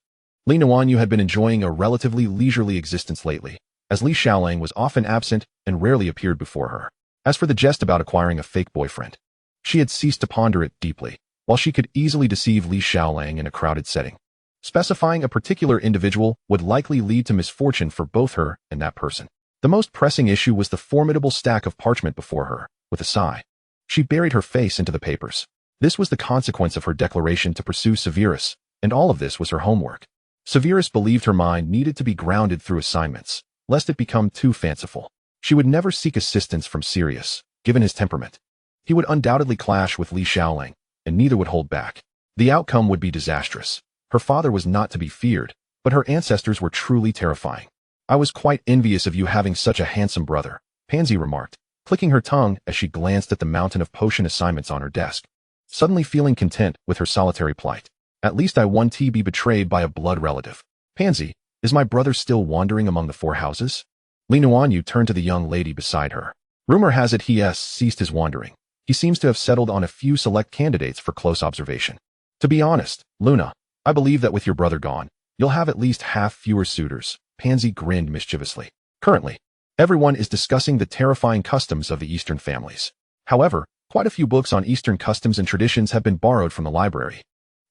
Li Nuanyue had been enjoying a relatively leisurely existence lately, as Li Xiaoling was often absent and rarely appeared before her. As for the jest about acquiring a fake boyfriend, she had ceased to ponder it deeply, while she could easily deceive Li Xiaoling in a crowded setting. Specifying a particular individual would likely lead to misfortune for both her and that person. The most pressing issue was the formidable stack of parchment before her. With a sigh, she buried her face into the papers. This was the consequence of her declaration to pursue Severus, and all of this was her homework. Severus believed her mind needed to be grounded through assignments, lest it become too fanciful. She would never seek assistance from Sirius, given his temperament. He would undoubtedly clash with Li Xiaoling, and neither would hold back. The outcome would be disastrous. Her father was not to be feared, but her ancestors were truly terrifying. I was quite envious of you having such a handsome brother, Pansy remarked, clicking her tongue as she glanced at the mountain of potion assignments on her desk, suddenly feeling content with her solitary plight. At least I won't be betrayed by a blood relative. Pansy, is my brother still wandering among the four houses? Li Nuanyue turned to the young lady beside her. Rumor has it he has ceased his wandering. He seems to have settled on a few select candidates for close observation. To be honest, Luna, I believe that with your brother gone, you'll have at least half fewer suitors. Pansy grinned mischievously. Currently, everyone is discussing the terrifying customs of the Eastern families. However, quite a few books on Eastern customs and traditions have been borrowed from the library.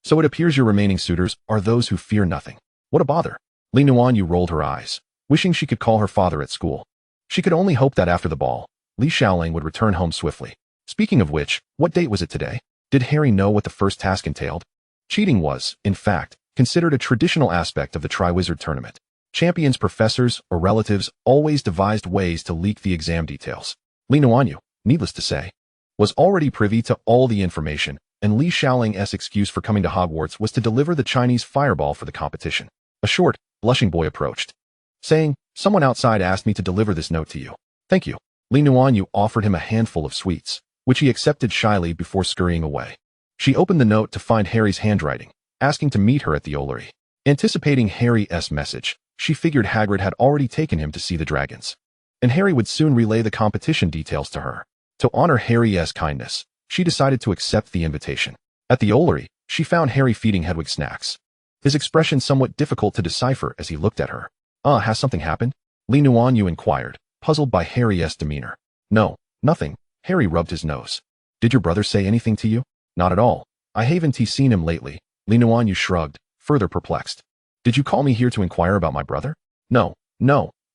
So it appears your remaining suitors are those who fear nothing. What a bother. Li Nuanyue rolled her eyes, wishing she could call her father at school. She could only hope that after the ball, Li Xiaoling would return home swiftly. Speaking of which, what date was it today? Did Harry know what the first task entailed? Cheating was, in fact, considered a traditional aspect of the Triwizard Tournament. Champions, professors, or relatives always devised ways to leak the exam details. Li Nuanyue, needless to say, was already privy to all the information, and Li Xiaoling's excuse for coming to Hogwarts was to deliver the Chinese fireball for the competition. A short, blushing boy approached, saying, "Someone outside asked me to deliver this note to you." "Thank you." Li Nuanyue offered him a handful of sweets, which he accepted shyly before scurrying away. She opened the note to find Harry's handwriting, asking to meet her at the Ollery. Anticipating Harry's message, she figured Hagrid had already taken him to see the dragons, and Harry would soon relay the competition details to her. To honor Harry's kindness, she decided to accept the invitation. At the Ollery, she found Harry feeding Hedwig snacks, his expression somewhat difficult to decipher as he looked at her. Has something happened?" Li Nuanyue inquired, puzzled by Harry's demeanor. "No, nothing." Harry rubbed his nose. "Did your brother say anything to you?" "Not at all. I haven't seen him lately." Li Nuanyue shrugged, further perplexed. "Did you call me here to inquire about my brother?" No.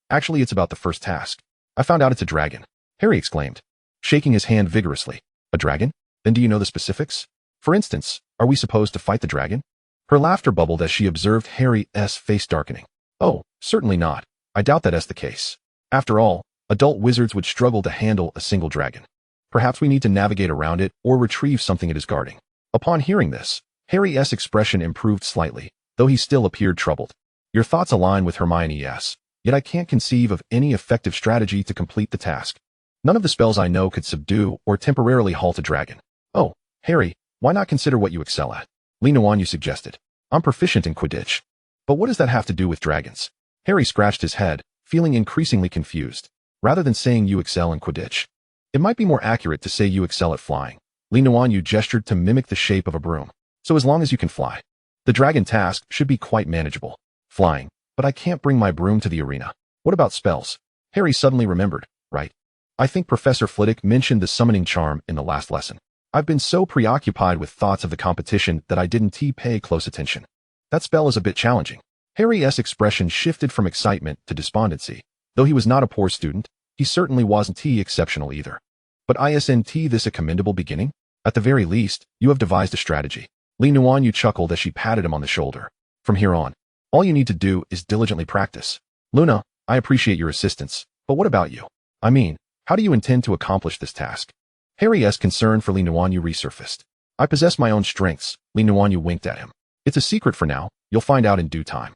Actually, it's about the first task. I found out it's a dragon," Harry exclaimed, shaking his hand vigorously. "A dragon? Then do you know the specifics? For instance, are we supposed to fight the dragon?" Her laughter bubbled as she observed Harry's face darkening. "Oh, certainly not. I doubt that's the case. After all, adult wizards would struggle to handle a single dragon. Perhaps we need to navigate around it or retrieve something it is guarding." Upon hearing this, Harry's expression improved slightly, though he still appeared troubled. "Your thoughts align with Hermione's, yet I can't conceive of any effective strategy to complete the task. None of the spells I know could subdue or temporarily halt a dragon." "Oh, Harry, why not consider what you excel at?" Li Nuanyue suggested. "I'm proficient in Quidditch." "But what does that have to do with dragons?" Harry scratched his head, feeling increasingly confused. "Rather than saying you excel in Quidditch, it might be more accurate to say you excel at flying." Li Nuanyue gestured to mimic the shape of a broom. "So as long as you can fly, the dragon task should be quite manageable." "Flying, but I can't bring my broom to the arena." "What about spells?" Harry suddenly remembered. "Right. I think Professor Flitwick mentioned the summoning charm in the last lesson. I've been so preoccupied with thoughts of the competition that I didn't pay close attention. That spell is a bit challenging." Harry's expression shifted from excitement to despondency. Though he was not a poor student, he certainly wasn't exceptional either. "But isn't this a commendable beginning? At the very least, you have devised a strategy." Li Nuanyue chuckled as she patted him on the shoulder. "From here on, all you need to do is diligently practice. Luna, I appreciate your assistance, but what about you? I mean, how do you intend to accomplish this task?" Harry's concern for Li Nuanyue resurfaced. "I possess my own strengths." Li Nuanyue winked at him. "It's a secret for now. You'll find out in due time."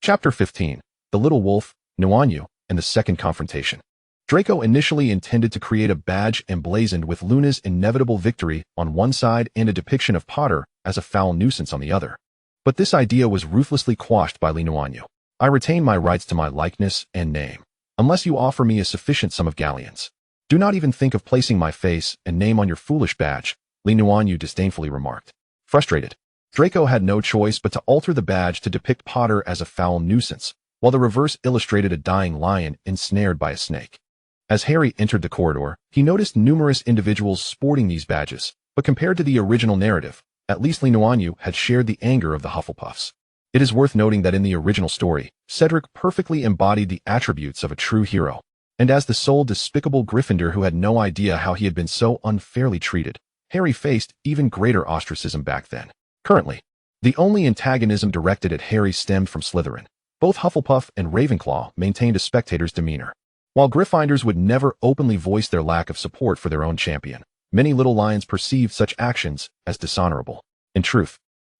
Chapter 15. The Little Wolf, Nuanyue, and the Second Confrontation. Draco initially intended to create a badge emblazoned with Luna's inevitable victory on one side and a depiction of Potter as a foul nuisance on the other. But this idea was ruthlessly quashed by Li Nuanyue. "I retain my rights to my likeness and name, unless you offer me a sufficient sum of galleons. Do not even think of placing my face and name on your foolish badge," Li Nuanyue disdainfully remarked. Frustrated, Draco had no choice but to alter the badge to depict Potter as a foul nuisance, while the reverse illustrated a dying lion ensnared by a snake. As Harry entered the corridor, he noticed numerous individuals sporting these badges, but compared to the original narrative, at least Li Nuanyue had shared the anger of the Hufflepuffs. It is worth noting that in the original story, Cedric perfectly embodied the attributes of a true hero, and as the sole despicable Gryffindor who had no idea how he had been so unfairly treated, Harry faced even greater ostracism back then. Currently, the only antagonism directed at Harry stemmed from Slytherin. Both Hufflepuff and Ravenclaw maintained a spectator's demeanor. While Gryffindors would never openly voice their lack of support for their own champion, many little lions perceived such actions as dishonorable. In truth,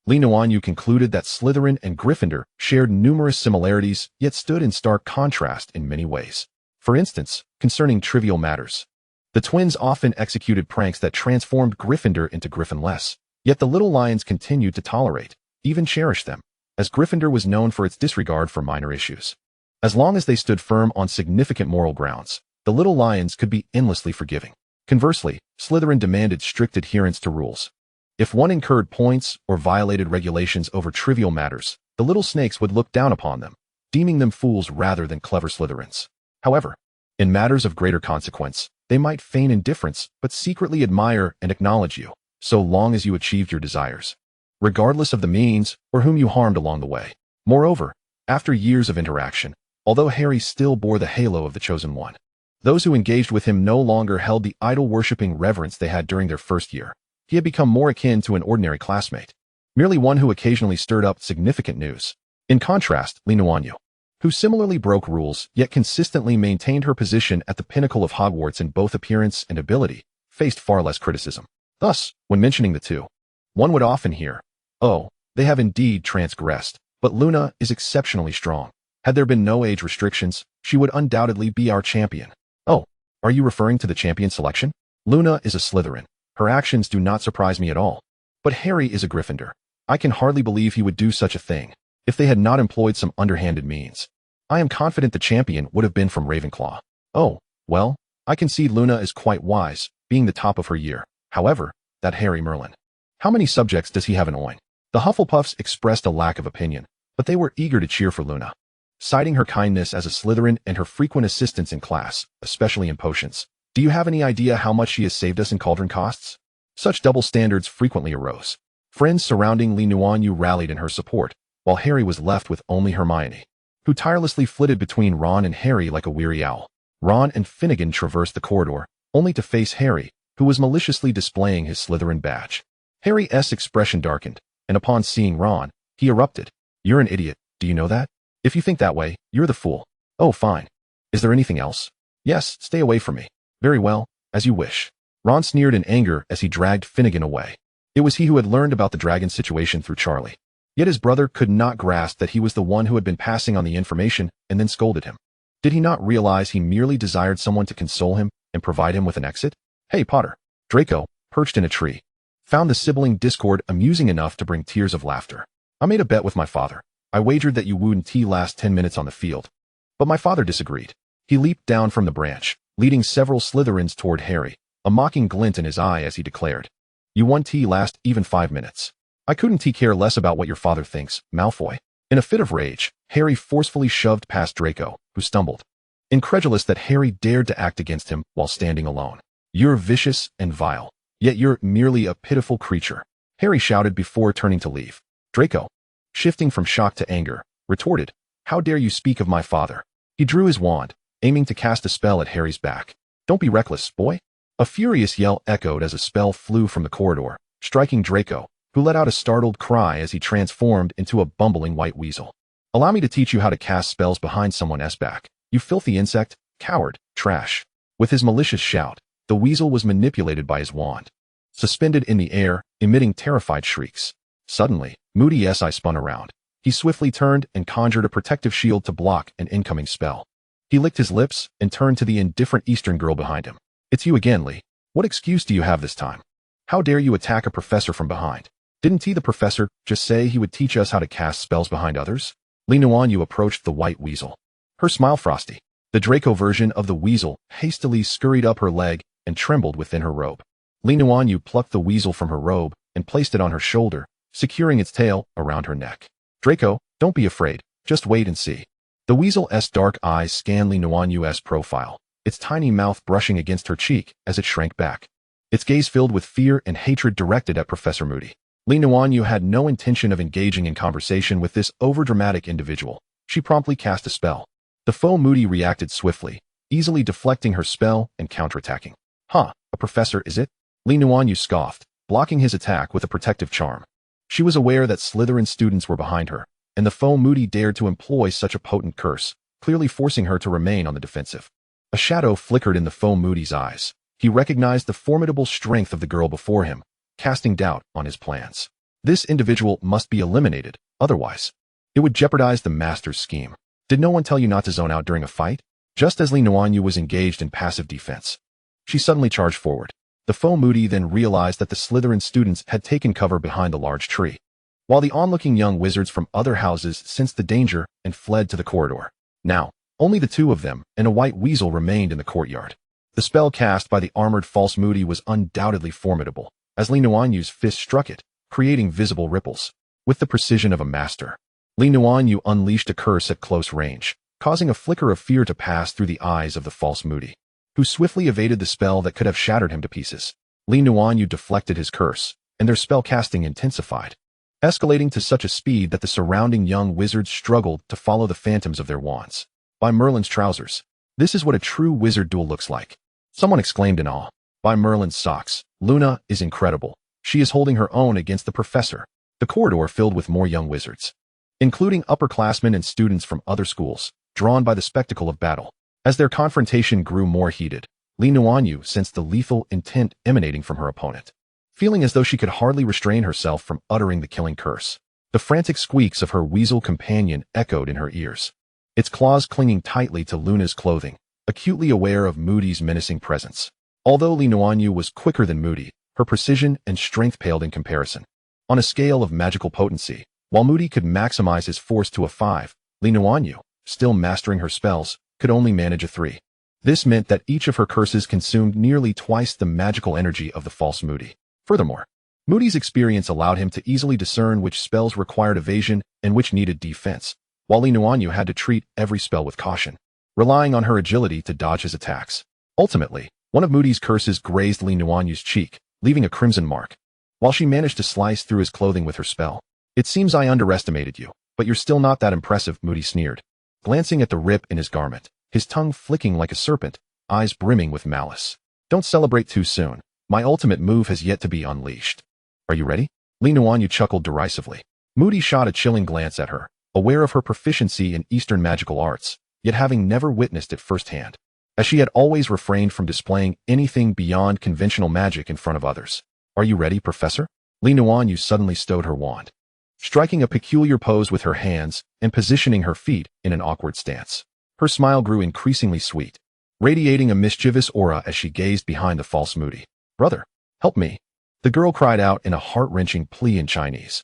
Nuanyue concluded that Slytherin and Gryffindor shared numerous similarities, yet stood in stark contrast in many ways. For instance, concerning trivial matters, the twins often executed pranks that transformed Gryffindor into Gryffindless, yet the little lions continued to tolerate, even cherish them, as Gryffindor was known for its disregard for minor issues. As long as they stood firm on significant moral grounds, the little lions could be endlessly forgiving. Conversely, Slytherin demanded strict adherence to rules. If one incurred points or violated regulations over trivial matters, the little snakes would look down upon them, deeming them fools rather than clever Slytherins. However, in matters of greater consequence, they might feign indifference but secretly admire and acknowledge you, so long as you achieved your desires, regardless of the means or whom you harmed along the way. Moreover, after years of interaction, although Harry still bore the halo of the Chosen One, those who engaged with him no longer held the idol-worshipping reverence they had during their first year. He had become more akin to an ordinary classmate, merely one who occasionally stirred up significant news. In contrast, Nuanyue, who similarly broke rules yet consistently maintained her position at the pinnacle of Hogwarts in both appearance and ability, faced far less criticism. Thus, when mentioning the two, one would often hear, "Oh, they have indeed transgressed, but Luna is exceptionally strong. Had there been no age restrictions, she would undoubtedly be our champion." Oh, are you referring to the champion selection? Luna is a Slytherin. Her actions do not surprise me at all. But Harry is a Gryffindor. I can hardly believe he would do such a thing, if they had not employed some underhanded means. I am confident the champion would have been from Ravenclaw. Oh, well, I concede Luna is quite wise, being the top of her year. However, that Harry Merlin. How many subjects does he have in Oin? The Hufflepuffs expressed a lack of opinion, but they were eager to cheer for Luna, citing her kindness as a Slytherin and her frequent assistance in class, especially in potions. Do you have any idea how much she has saved us in cauldron costs? Such double standards frequently arose. Friends surrounding Nuanyue rallied in her support, while Harry was left with only Hermione, who tirelessly flitted between Ron and Harry like a weary owl. Ron and Finnegan traversed the corridor, only to face Harry, who was maliciously displaying his Slytherin badge. Harry's expression darkened, and upon seeing Ron, he erupted. "You're an idiot, do you know that? If you think that way, you're the fool." "Oh, fine. Is there anything else?" "Yes, stay away from me." "Very well, as you wish." Ron sneered in anger as he dragged Finnegan away. It was he who had learned about the dragon situation through Charlie. Yet his brother could not grasp that he was the one who had been passing on the information and then scolded him. Did he not realize he merely desired someone to console him and provide him with an exit? "Hey, Potter." Draco, perched in a tree, found the sibling discord amusing enough to bring tears of laughter. "I made a bet with my father. I wagered that you wouldn't last 10 minutes on the field. But my father disagreed." He leaped down from the branch, leading several Slytherins toward Harry, a mocking glint in his eye as he declared, "You won't last even 5 minutes. I couldn't care less about what your father thinks, Malfoy." In a fit of rage, Harry forcefully shoved past Draco, who stumbled, incredulous that Harry dared to act against him while standing alone. "You're vicious and vile, yet you're merely a pitiful creature," Harry shouted before turning to leave. Draco, shifting from shock to anger, retorted, "How dare you speak of my father?" He drew his wand, aiming to cast a spell at Harry's back. "Don't be reckless, boy." A furious yell echoed as a spell flew from the corridor, striking Draco, who let out a startled cry as he transformed into a bumbling white weasel. "Allow me to teach you how to cast spells behind someone's back, you filthy insect, coward, trash." With his malicious shout, the weasel was manipulated by his wand, suspended in the air, emitting terrified shrieks. Suddenly, Moody's eye spun around. He swiftly turned and conjured a protective shield to block an incoming spell. He licked his lips and turned to the indifferent Eastern girl behind him. "It's you again, Lee. What excuse do you have this time? How dare you attack a professor from behind? Didn't the professor just say he would teach us how to cast spells behind others?" Nuanyue approached the white weasel, her smile frosty. The Draco version of the weasel hastily scurried up her leg and trembled within her robe. Nuanyue plucked the weasel from her robe and placed it on her shoulder, securing its tail around her neck. "Draco, don't be afraid, just wait and see." The weasel's dark eyes scanned Nuanyue's profile, its tiny mouth brushing against her cheek as it shrank back, its gaze filled with fear and hatred directed at Professor Moody. Nuanyue had no intention of engaging in conversation with this overdramatic individual. She promptly cast a spell. The foe Moody reacted swiftly, easily deflecting her spell and counterattacking. "Huh, a professor is it? Li Nuanyue scoffed, blocking his attack with a protective charm. She was aware that Slytherin students were behind her, and the foe Moody dared to employ such a potent curse, clearly forcing her to remain on the defensive. A shadow flickered in the foe Moody's eyes. He recognized the formidable strength of the girl before him, casting doubt on his plans. This individual must be eliminated, otherwise it would jeopardize the master's scheme. Did no one tell you not to zone out during a fight? Just as Li Nuanyue was engaged in passive defense, she suddenly charged forward. The foe Moody then realized that the Slytherin students had taken cover behind the large tree, while the onlooking young wizards from other houses sensed the danger and fled to the corridor. Now, only the two of them and a white weasel remained in the courtyard. The spell cast by the armored false Moody was undoubtedly formidable, as Li Nuanyue's fist struck it, creating visible ripples. With the precision of a master, Li Nuanyue unleashed a curse at close range, causing a flicker of fear to pass through the eyes of the false Moody, who swiftly evaded the spell that could have shattered him to pieces. Li Nuanyue deflected his curse, and their spell casting intensified, escalating to such a speed that the surrounding young wizards struggled to follow the phantoms of their wands. By Merlin's trousers, this is what a true wizard duel looks like. Someone exclaimed in awe. By Merlin's socks, Luna is incredible. She is holding her own against the professor. The corridor filled with more young wizards, including upperclassmen and students from other schools, drawn by the spectacle of battle. As their confrontation grew more heated, Li Nuanyue sensed the lethal intent emanating from her opponent, feeling as though she could hardly restrain herself from uttering the killing curse. The frantic squeaks of her weasel companion echoed in her ears, its claws clinging tightly to Luna's clothing, acutely aware of Moody's menacing presence. Although Li Nuanyue was quicker than Moody, her precision and strength paled in comparison. On a scale of magical potency, while Moody could maximize his force to a 5, Li Nuanyue, still mastering her spells, could only manage a 3. This meant that each of her curses consumed nearly twice the magical energy of the false Moody. Furthermore, Moody's experience allowed him to easily discern which spells required evasion and which needed defense, while Li Nuanyue had to treat every spell with caution, relying on her agility to dodge his attacks. Ultimately, one of Moody's curses grazed Li Nuanyue's cheek, leaving a crimson mark, while she managed to slice through his clothing with her spell. It seems I underestimated you, but you're still not that impressive, Moody sneered, glancing at the rip in his garment, his tongue flicking like a serpent, eyes brimming with malice. Don't celebrate too soon. My ultimate move has yet to be unleashed. Are you ready? Li Nuanyue chuckled derisively. Moody shot a chilling glance at her, aware of her proficiency in Eastern magical arts, yet having never witnessed it firsthand, as she had always refrained from displaying anything beyond conventional magic in front of others. Are you ready, Professor? Li Nuanyue suddenly stowed her wand, striking a peculiar pose with her hands and positioning her feet in an awkward stance. Her smile grew increasingly sweet, radiating a mischievous aura as she gazed behind the false Moody. Brother, help me. The girl cried out in a heart-wrenching plea in Chinese,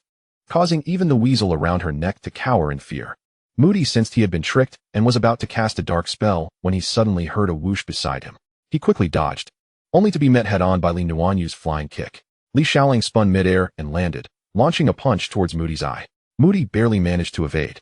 causing even the weasel around her neck to cower in fear. Moody sensed he had been tricked and was about to cast a dark spell when he suddenly heard a whoosh beside him. He quickly dodged, only to be met head-on by Li Nuanyue's flying kick. Li Xiaoling spun mid-air and landed, launching a punch towards Moody's eye. Moody barely managed to evade,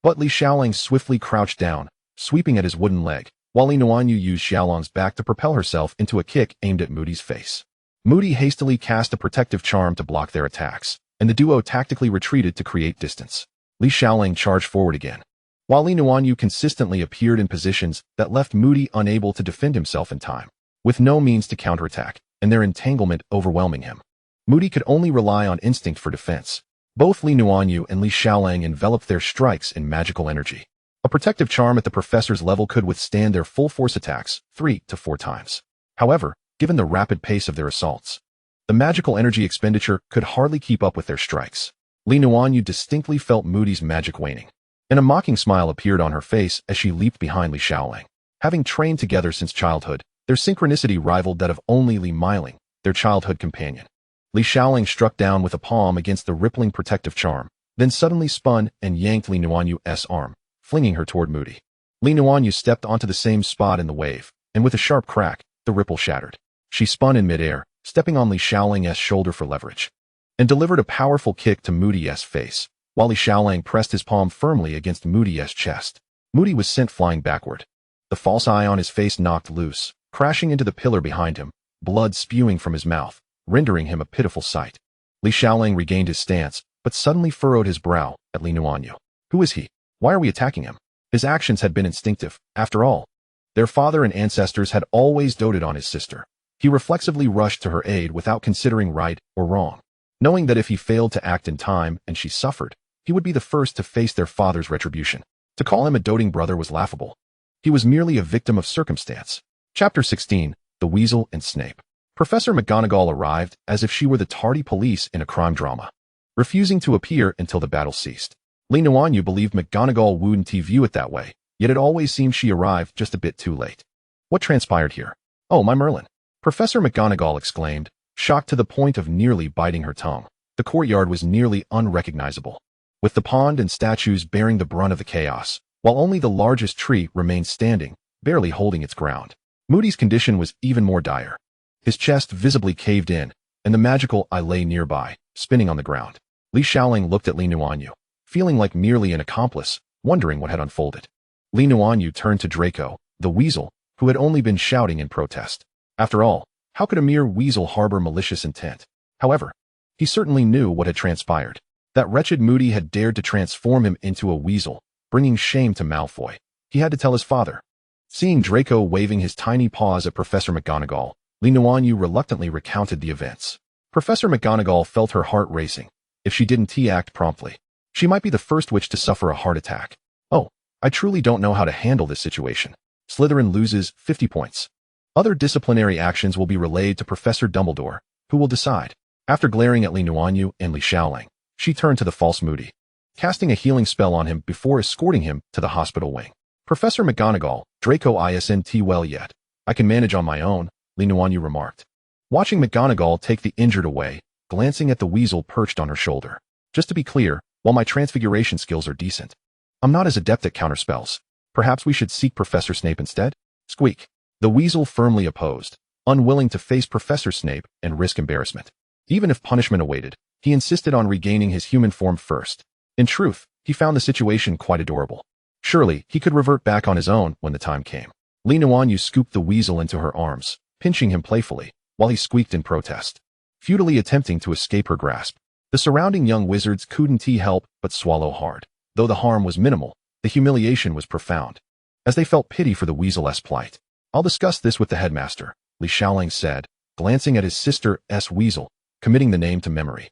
but Li Xiaoling swiftly crouched down, sweeping at his wooden leg, while Li Nuanyue used Xiaolong's back to propel herself into a kick aimed at Moody's face. Moody hastily cast a protective charm to block their attacks, and the duo tactically retreated to create distance. Li Xiaoling charged forward again, while Li Nuanyue consistently appeared in positions that left Moody unable to defend himself in time, with no means to counterattack, and their entanglement overwhelming him. Moody could only rely on instinct for defense. Both Li Nuanyue and Li Xiaoling enveloped their strikes in magical energy. A protective charm at the professor's level could withstand their full-force attacks 3 to 4 times. However, given the rapid pace of their assaults, the magical energy expenditure could hardly keep up with their strikes. Li Nuanyue distinctly felt Moody's magic waning, and a mocking smile appeared on her face as she leaped behind Li Xiaoling. Having trained together since childhood, their synchronicity rivaled that of only Li Miling, their childhood companion. Li Xiaoling struck down with a palm against the rippling protective charm, then suddenly spun and yanked Li Nuanyue's arm, flinging her toward Moody. Li Nuanyue stepped onto the same spot in the wave, and with a sharp crack, the ripple shattered. She spun in midair, stepping on Li Xiaoling's shoulder for leverage, and delivered a powerful kick to Moody's face, while Li Xiaoling pressed his palm firmly against Moody's chest. Moody was sent flying backward. The false eye on his face knocked loose, crashing into the pillar behind him, blood spewing from his mouth, rendering him a pitiful sight. Li Xiaoling regained his stance, but suddenly furrowed his brow at Li Nuanyue. Who is he? Why are we attacking him? His actions had been instinctive. After all, their father and ancestors had always doted on his sister. He reflexively rushed to her aid without considering right or wrong, knowing that if he failed to act in time and she suffered, he would be the first to face their father's retribution. To call him a doting brother was laughable. He was merely a victim of circumstance. Chapter 16, The Weasel and Snape. Professor McGonagall arrived as if she were the tardy police in a crime drama, refusing to appear until the battle ceased. Nuanyue believed McGonagall wouldn't view it that way, yet it always seemed she arrived just a bit too late. What transpired here? Oh, my Merlin! Professor McGonagall exclaimed, shocked to the point of nearly biting her tongue. The courtyard was nearly unrecognizable, with the pond and statues bearing the brunt of the chaos, while only the largest tree remained standing, barely holding its ground. Moody's condition was even more dire. His chest visibly caved in, and the magical eye lay nearby, spinning on the ground. Li Shaoling looked at Nuanyue, feeling like merely an accomplice, wondering what had unfolded. Nuanyue turned to Draco, the weasel, who had only been shouting in protest. After all, how could a mere weasel harbor malicious intent? However, he certainly knew what had transpired. That wretched Moody had dared to transform him into a weasel, bringing shame to Malfoy. He had to tell his father. Seeing Draco waving his tiny paws at Professor McGonagall, Nuanyue reluctantly recounted the events. Professor McGonagall felt her heart racing. If she didn't act promptly, she might be the first witch to suffer a heart attack. Oh, I truly don't know how to handle this situation. Slytherin loses 50 points. Other disciplinary actions will be relayed to Professor Dumbledore, who will decide. After glaring at Nuanyue and Li Shaoling, she turned to the false Moody, casting a healing spell on him before escorting him to the hospital wing. Professor McGonagall, Draco isn't well yet. I can manage on my own, Nuanyue remarked, watching McGonagall take the injured away, glancing at the weasel perched on her shoulder. Just to be clear, while my transfiguration skills are decent, I'm not as adept at counterspells. Perhaps we should seek Professor Snape instead? Squeak. The weasel firmly opposed, unwilling to face Professor Snape and risk embarrassment. Even if punishment awaited, he insisted on regaining his human form first. In truth, he found the situation quite adorable. Surely, he could revert back on his own when the time came. Nuanyue scooped the weasel into her arms, pinching him playfully, while he squeaked in protest, futilely attempting to escape her grasp. The surrounding young wizards couldn't help but swallow hard. Though the harm was minimal, the humiliation was profound, as they felt pity for the weasel's plight. I'll discuss this with the headmaster, Li Shaoling said, glancing at his sister's weasel, committing the name to memory.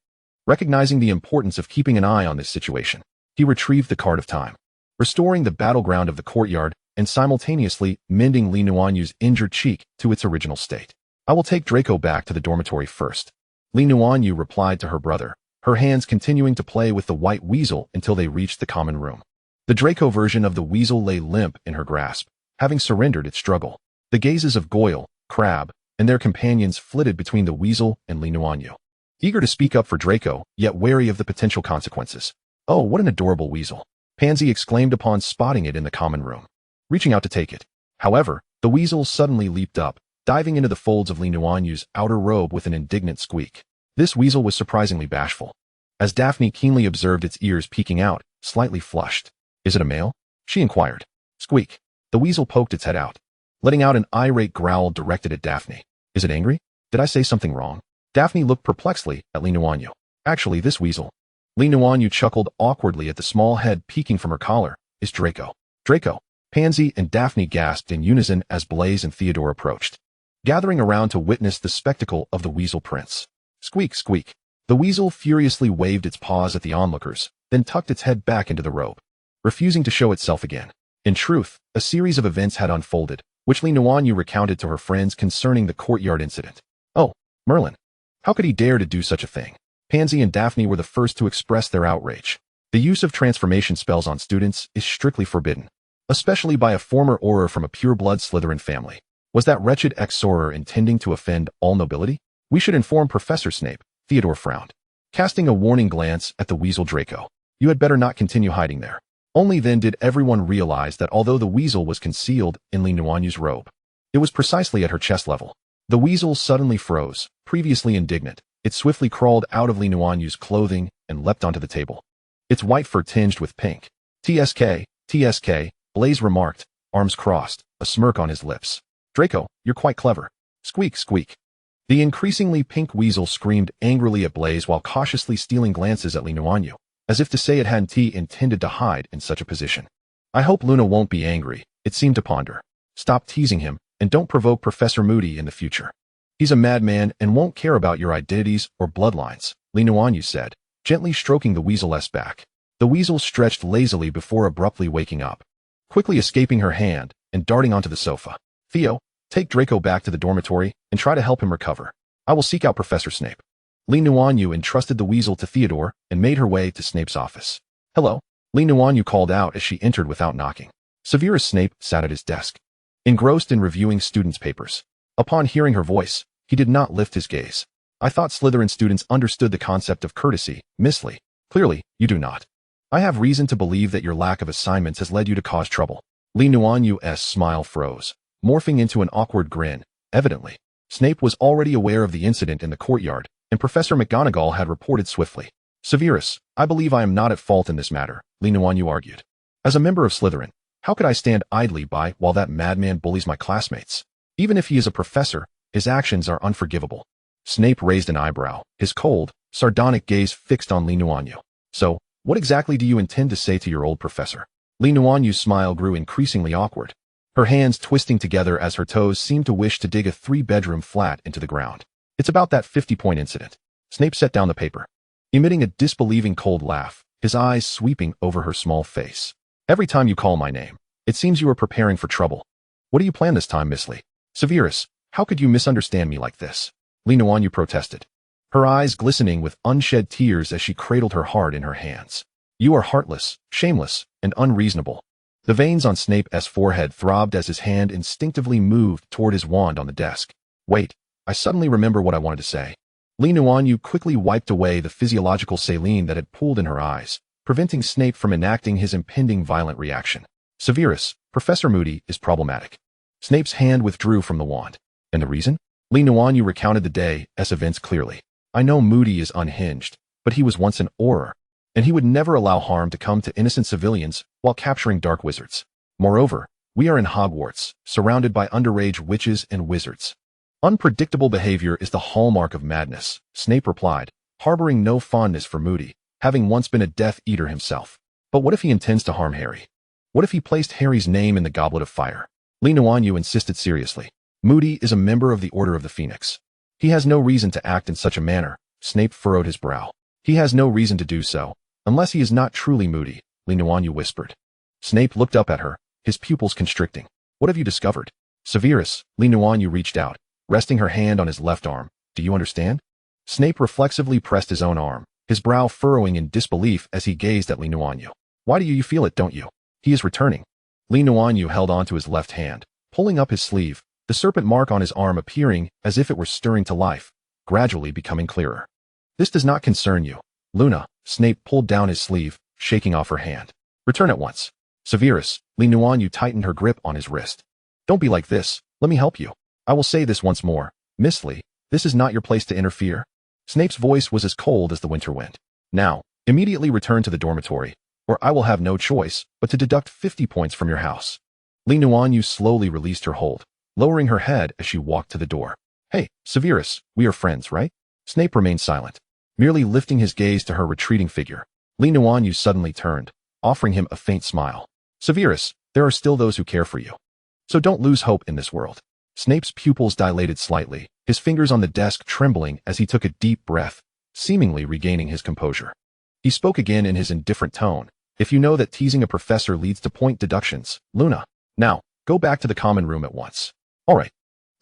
Recognizing the importance of keeping an eye on this situation, he retrieved the card of time, restoring the battleground of the courtyard and simultaneously mending Nuanyue's injured cheek to its original state. I will take Draco back to the dormitory first. Nuanyue replied to her brother, her hands continuing to play with the white weasel until they reached the common room. The Draco version of the weasel lay limp in her grasp, having surrendered its struggle. The gazes of Goyle, Crabbe, and their companions flitted between the weasel and Nuanyue, eager to speak up for Draco, yet wary of the potential consequences. Oh, what an adorable weasel! Pansy exclaimed upon spotting it in the common room, reaching out to take it. However, the weasel suddenly leaped up, diving into the folds of Nuanyue's outer robe with an indignant squeak. This weasel was surprisingly bashful, as Daphne keenly observed its ears peeking out, slightly flushed. Is it a male? She inquired. Squeak. The weasel poked its head out, letting out an irate growl directed at Daphne. Is it angry? Did I say something wrong? Daphne looked perplexedly at Nuanyue. Actually, this weasel. Nuanyue chuckled awkwardly at the small head peeking from her collar. Is Draco. Draco. Pansy and Daphne gasped in unison as Blaise and Theodore approached, gathering around to witness the spectacle of the weasel prince. Squeak, squeak. The weasel furiously waved its paws at the onlookers, then tucked its head back into the robe, refusing to show itself again. In truth, a series of events had unfolded, which Nuanyue recounted to her friends concerning the courtyard incident. Oh, Merlin. How could he dare to do such a thing? Pansy and Daphne were the first to express their outrage. The use of transformation spells on students is strictly forbidden, especially by a former Auror from a pure-blood Slytherin family. Was that wretched ex-Auror intending to offend all nobility? We should inform Professor Snape, Theodore frowned, casting a warning glance at the weasel Draco. You had better not continue hiding there. Only then did everyone realize that although the weasel was concealed in Nuanyue's robe, it was precisely at her chest level. The weasel suddenly froze, previously indignant. It swiftly crawled out of Nuanyue's clothing and leapt onto the table, its white fur tinged with pink. TSK, TSK, Blaise remarked, arms crossed, a smirk on his lips. Draco, you're quite clever. Squeak, squeak. The increasingly pink weasel screamed angrily at Blaise while cautiously stealing glances at Nuanyue, as if to say it hadn't intended to hide in such a position. I hope Luna won't be angry, it seemed to ponder. Stop teasing him, and don't provoke Professor Moody in the future. He's a madman and won't care about your identities or bloodlines, Nuanyue said, gently stroking the weasel's back. The weasel stretched lazily before abruptly waking up, quickly escaping her hand and darting onto the sofa. Theo, take Draco back to the dormitory and try to help him recover. I will seek out Professor Snape. Nuanyue entrusted the weasel to Theodore and made her way to Snape's office. Hello, Nuanyue called out as she entered without knocking. Severus Snape sat at his desk, engrossed in reviewing students' papers. Upon hearing her voice, he did not lift his gaze. I thought Slytherin students understood the concept of courtesy, Miss Lee. Clearly, you do not. I have reason to believe that your lack of assignments has led you to cause trouble. Nuanyue's smile froze, morphing into an awkward grin. Evidently, Snape was already aware of the incident in the courtyard, and Professor McGonagall had reported swiftly. Severus, I believe I am not at fault in this matter, Nuanyue argued. As a member of Slytherin, how could I stand idly by while that madman bullies my classmates? Even if he is a professor, his actions are unforgivable. Snape raised an eyebrow, his cold, sardonic gaze fixed on Nuanyue. So, what exactly do you intend to say to your old professor? Nuanyue's smile grew increasingly awkward, her hands twisting together as her toes seemed to wish to dig a 3-bedroom flat into the ground. It's about that 50-point incident. Snape set down the paper, emitting a disbelieving cold laugh, his eyes sweeping over her small face. Every time you call my name, it seems you are preparing for trouble. What do you plan this time, Miss Lee? Severus, how could you misunderstand me like this? Nuanyue protested, her eyes glistening with unshed tears as she cradled her heart in her hands. You are heartless, shameless, and unreasonable. The veins on Snape's forehead throbbed as his hand instinctively moved toward his wand on the desk. Wait, I suddenly remember what I wanted to say. Nuanyue quickly wiped away the physiological saline that had pooled in her eyes, preventing Snape from enacting his impending violent reaction. Severus, Professor Moody is problematic. Snape's hand withdrew from the wand. And the reason? Nuanyue recounted the day's events clearly. I know Moody is unhinged, but he was once an Auror, and he would never allow harm to come to innocent civilians while capturing dark wizards. Moreover, we are in Hogwarts, surrounded by underage witches and wizards. Unpredictable behavior is the hallmark of madness, Snape replied, harboring no fondness for Moody, having once been a Death Eater himself. But what if he intends to harm Harry? What if he placed Harry's name in the Goblet of Fire? Nuanyue insisted seriously. Moody is a member of the Order of the Phoenix. He has no reason to act in such a manner. Snape furrowed his brow. He has no reason to do so, unless he is not truly Moody, Nuanyue whispered. Snape looked up at her, his pupils constricting. What have you discovered? Severus, Nuanyue reached out, resting her hand on his left arm. Do you understand? Snape reflexively pressed his own arm, his brow furrowing in disbelief as he gazed at Nuanyue. Why do you feel it, don't you? He is returning. Nuanyue held on to his left hand, pulling up his sleeve, the serpent mark on his arm appearing as if it were stirring to life, gradually becoming clearer. This does not concern you, Luna. Snape pulled down his sleeve, shaking off her hand. Return at once. Severus, Nuanyue tightened her grip on his wrist. Don't be like this, let me help you. I will say this once more, Miss Lee, this is not your place to interfere. Snape's voice was as cold as the winter wind. Now, immediately return to the dormitory, or I will have no choice but to deduct 50 points from your house. Nuanyue slowly released her hold, lowering her head as she walked to the door. Hey, Severus, we are friends, right? Snape remained silent, merely lifting his gaze to her retreating figure. Nuanyue suddenly turned, offering him a faint smile. Severus, there are still those who care for you. So don't lose hope in this world. Snape's pupils dilated slightly, his fingers on the desk trembling as he took a deep breath, seemingly regaining his composure. He spoke again in his indifferent tone. If you know that teasing a professor leads to point deductions, Luna, now, go back to the common room at once. All right.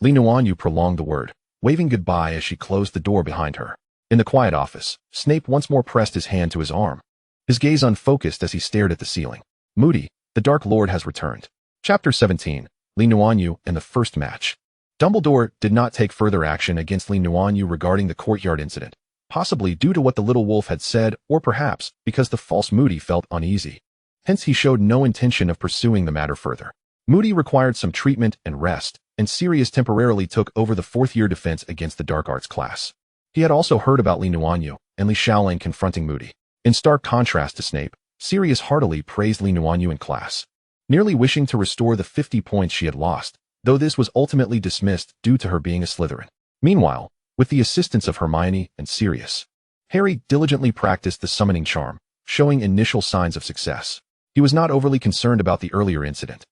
Nuanyue prolonged the word, waving goodbye as she closed the door behind her. In the quiet office, Snape once more pressed his hand to his arm, his gaze unfocused as he stared at the ceiling. Moody, the Dark Lord has returned. Chapter 17, Nuanyue and the First Match. Dumbledore did not take further action against Nuanyue regarding the courtyard incident, possibly due to what the little wolf had said or perhaps because the false Moody felt uneasy. Hence he showed no intention of pursuing the matter further. Moody required some treatment and rest, and Sirius temporarily took over the fourth-year defense against the dark arts class. He had also heard about Nuanyue and Li Xiaoling confronting Moody. In stark contrast to Snape, Sirius heartily praised Nuanyue in class, nearly wishing to restore the 50 points she had lost, though this was ultimately dismissed due to her being a Slytherin. Meanwhile, with the assistance of Hermione and Sirius, Harry diligently practiced the summoning charm, showing initial signs of success. He was not overly concerned about the earlier incident,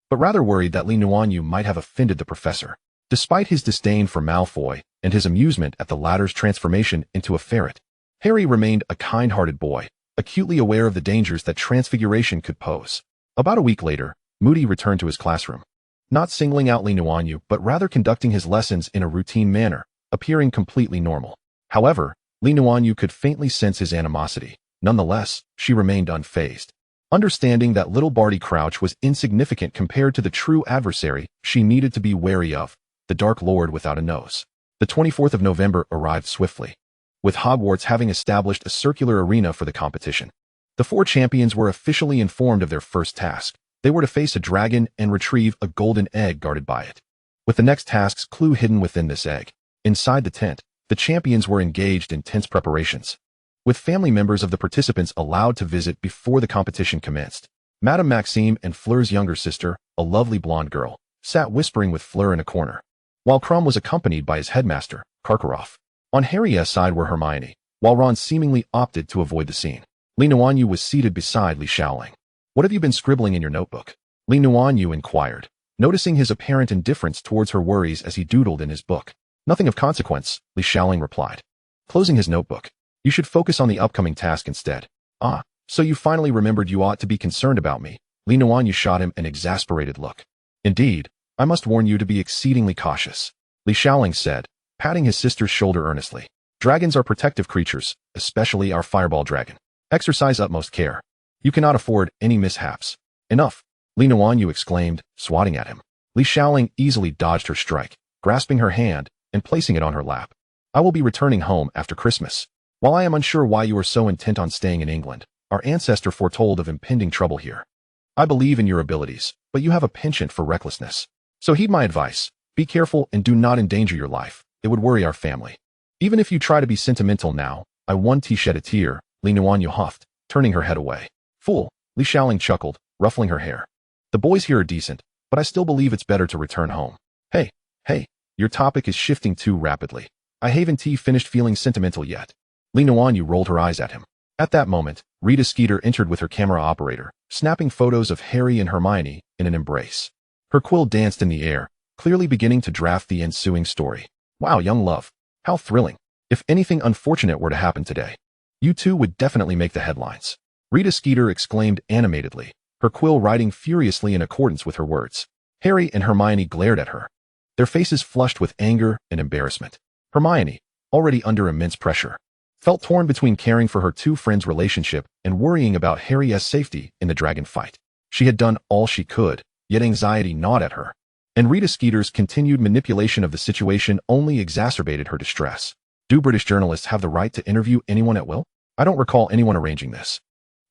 but rather worried that Nuanyue might have offended the professor. Despite his disdain for Malfoy and his amusement at the latter's transformation into a ferret, Harry remained a kind-hearted boy, acutely aware of the dangers that transfiguration could pose. About a week later, Moody returned to his classroom, not singling out Nuanyue, but rather conducting his lessons in a routine manner, appearing completely normal. However, Nuanyue could faintly sense his animosity. Nonetheless, she remained unfazed. Understanding that little Barty Crouch was insignificant compared to the true adversary she needed to be wary of, the Dark Lord without a nose. The 24th of November arrived swiftly, with Hogwarts having established a circular arena for the competition. The 4 champions were officially informed of their first task. They were to face a dragon and retrieve a golden egg guarded by it, with the next task's clue hidden within this egg. Inside the tent, the champions were engaged in tense preparations, with family members of the participants allowed to visit before the competition commenced. Madame Maxime and Fleur's younger sister, a lovely blonde girl, sat whispering with Fleur in a corner, while Krum was accompanied by his headmaster, Karkaroff. On Harry's side were Hermione, while Ron seemingly opted to avoid the scene. Nuanyue was seated beside Li Shaoling. "What have you been scribbling in your notebook?" Nuanyue inquired, noticing his apparent indifference towards her worries as he doodled in his book. "Nothing of consequence," Li Shaoling replied, closing his notebook. "You should focus on the upcoming task instead." "Ah, so you finally remembered you ought to be concerned about me." Nuanyue shot him an exasperated look. "Indeed, I must warn you to be exceedingly cautious," Li Shaoling said, patting his sister's shoulder earnestly. "Dragons are protective creatures, especially our fireball dragon. Exercise utmost care. You cannot afford any mishaps." "Enough," Nuanyue exclaimed, swatting at him. Li Shaoling easily dodged her strike, grasping her hand and placing it on her lap. "I will be returning home after Christmas. While I am unsure why you are so intent on staying in England, our ancestor foretold of impending trouble here. I believe in your abilities, but you have a penchant for recklessness. So heed my advice. Be careful and do not endanger your life. It would worry our family. Even if you try to be sentimental now, I won't shed a tear," Nuanyue huffed, turning her head away. "Fool," Li Shaoling chuckled, ruffling her hair. "The boys here are decent, but I still believe it's better to return home." Hey, your topic is shifting too rapidly. I haven't finished feeling sentimental yet." Nuanyue rolled her eyes at him. At that moment, Rita Skeeter entered with her camera operator, snapping photos of Harry and Hermione in an embrace. Her quill danced in the air, clearly beginning to draft the ensuing story. "Wow, young love. How thrilling. If anything unfortunate were to happen today, you two would definitely make the headlines." Rita Skeeter exclaimed animatedly, her quill writing furiously in accordance with her words. Harry and Hermione glared at her, their faces flushed with anger and embarrassment. Hermione, already under immense pressure, felt torn between caring for her two friends' relationship and worrying about Harry's safety in the dragon fight. She had done all she could, yet anxiety gnawed at her, and Rita Skeeter's continued manipulation of the situation only exacerbated her distress. "Do British journalists have the right to interview anyone at will? I don't recall anyone arranging this."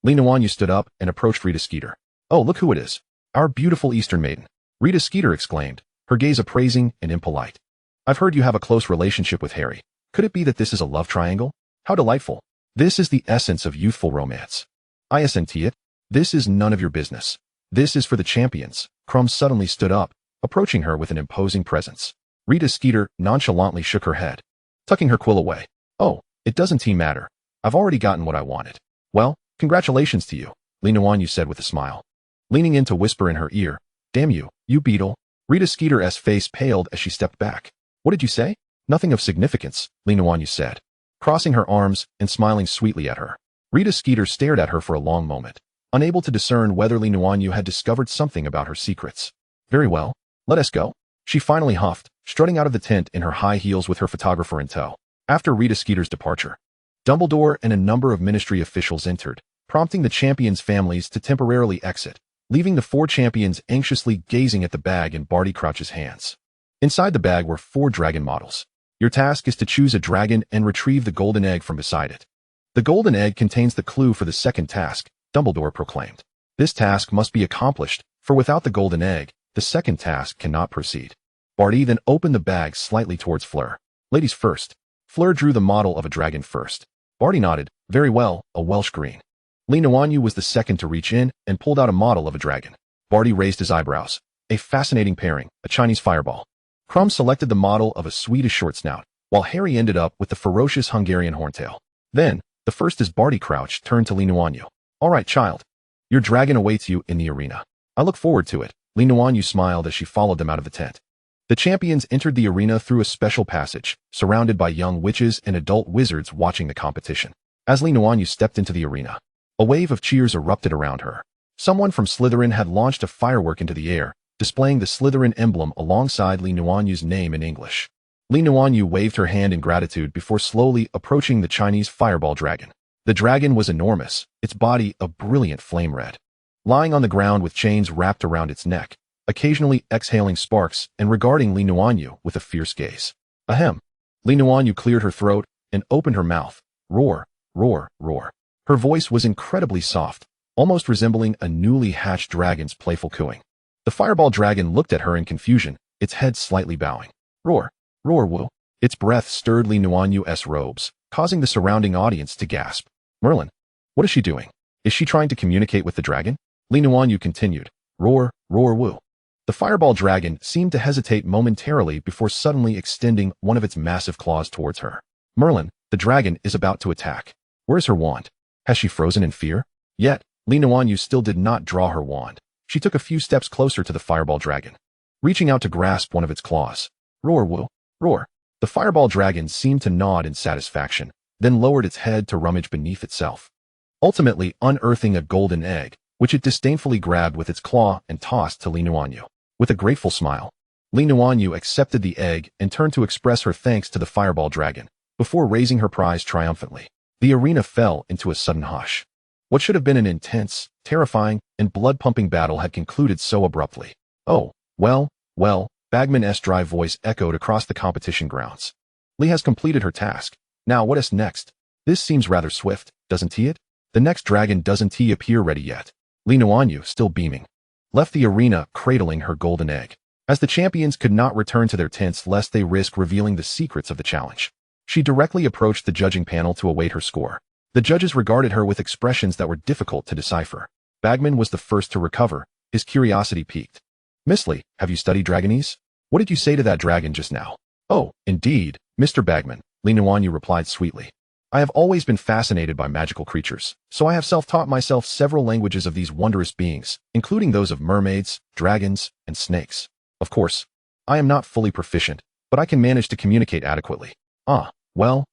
Nuanyue stood up and approached Rita Skeeter. "Oh, look who it is. Our beautiful Eastern maiden," Rita Skeeter exclaimed, her gaze appraising and impolite. "I've heard you have a close relationship with Harry. Could it be that this is a love triangle? How delightful. This is the essence of youthful romance." "Isn't it? This is none of your business. This is for the champions." Krum suddenly stood up, approaching her with an imposing presence. Rita Skeeter nonchalantly shook her head, tucking her quill away. "Oh, it doesn't matter. I've already gotten what I wanted." "Well, congratulations to you," Nuanyue said with a smile, leaning in to whisper in her ear. "Damn you, you beetle." Rita Skeeter's face paled as she stepped back. "What did you say?" "Nothing of significance," Nuanyue said, crossing her arms and smiling sweetly at her. Rita Skeeter stared at her for a long moment, unable to discern whether Nuanyue had discovered something about her secrets. "Very well, let us go," she finally huffed, strutting out of the tent in her high heels with her photographer in tow. After Rita Skeeter's departure, Dumbledore and a number of ministry officials entered, prompting the champions' families to temporarily exit, leaving the four champions anxiously gazing at the bag in Barty Crouch's hands. Inside the bag were 4 dragon models. "Your task is to choose a dragon and retrieve the golden egg from beside it. The golden egg contains the clue for the second task," Dumbledore proclaimed. "This task must be accomplished, for without the golden egg, the second task cannot proceed." Barty then opened the bag slightly towards Fleur. "Ladies first." Fleur drew the model of a dragon first. Barty nodded. "Very well, a Welsh green." Nuanyue was the second to reach in and pulled out a model of a dragon. Barty raised his eyebrows. "A fascinating pairing, a Chinese fireball." Krum selected the model of a Swedish short snout, while Harry ended up with the ferocious Hungarian horntail. Then, the first as Barty Crouch turned to Nuanyue. "All right, child. Your dragon awaits you in the arena. I look forward to it." Nuanyue smiled as she followed them out of the tent. The champions entered the arena through a special passage, surrounded by young witches and adult wizards watching the competition. As Nuanyue stepped into the arena, a wave of cheers erupted around her. Someone from Slytherin had launched a firework into the air, displaying the Slytherin emblem alongside Nuanyue's name in English. Nuanyue waved her hand in gratitude before slowly approaching the Chinese fireball dragon. The dragon was enormous, its body a brilliant flame red. Lying on the ground with chains wrapped around its neck, occasionally exhaling sparks and regarding Nuanyue with a fierce gaze. Ahem. Nuanyue cleared her throat and opened her mouth. Roar, roar, roar. Her voice was incredibly soft, almost resembling a newly hatched dragon's playful cooing. The fireball dragon looked at her in confusion, its head slightly bowing. Roar, roar, woo. Its breath stirred Nuanyue's robes, causing the surrounding audience to gasp. Merlin, what is she doing? Is she trying to communicate with the dragon? Nuanyue continued. Roar, roar, woo. The fireball dragon seemed to hesitate momentarily before suddenly extending one of its massive claws towards her. Merlin, the dragon is about to attack. Where's her wand? Has she frozen in fear? Yet, Nuanyue still did not draw her wand. She took a few steps closer to the fireball dragon, reaching out to grasp one of its claws. Roar, woo, roar. The fireball dragon seemed to nod in satisfaction, then lowered its head to rummage beneath itself, ultimately unearthing a golden egg, which it disdainfully grabbed with its claw and tossed to Nuanyue. With a grateful smile, Nuanyue accepted the egg and turned to express her thanks to the fireball dragon, before raising her prize triumphantly. The arena fell into a sudden hush. What should have been an intense, terrifying, and blood-pumping battle had concluded so abruptly. Oh, well, Bagman's dry voice echoed across the competition grounds. Li has completed her task. Now what is next? This seems rather swift, doesn't it? The next dragon doesn't appear ready yet. Nuanyue, still beaming, left the arena cradling her golden egg, as the champions could not return to their tents lest they risk revealing the secrets of the challenge. She directly approached the judging panel to await her score. The judges regarded her with expressions that were difficult to decipher. Bagman was the first to recover, his curiosity piqued. Miss Li, have you studied Dragonese? What did you say to that dragon just now? Oh, indeed, Mr. Bagman, Nuanyue replied sweetly. I have always been fascinated by magical creatures, so I have self-taught myself several languages of these wondrous beings, including those of mermaids, dragons, and snakes. Of course, I am not fully proficient, but I can manage to communicate adequately. Ah, well,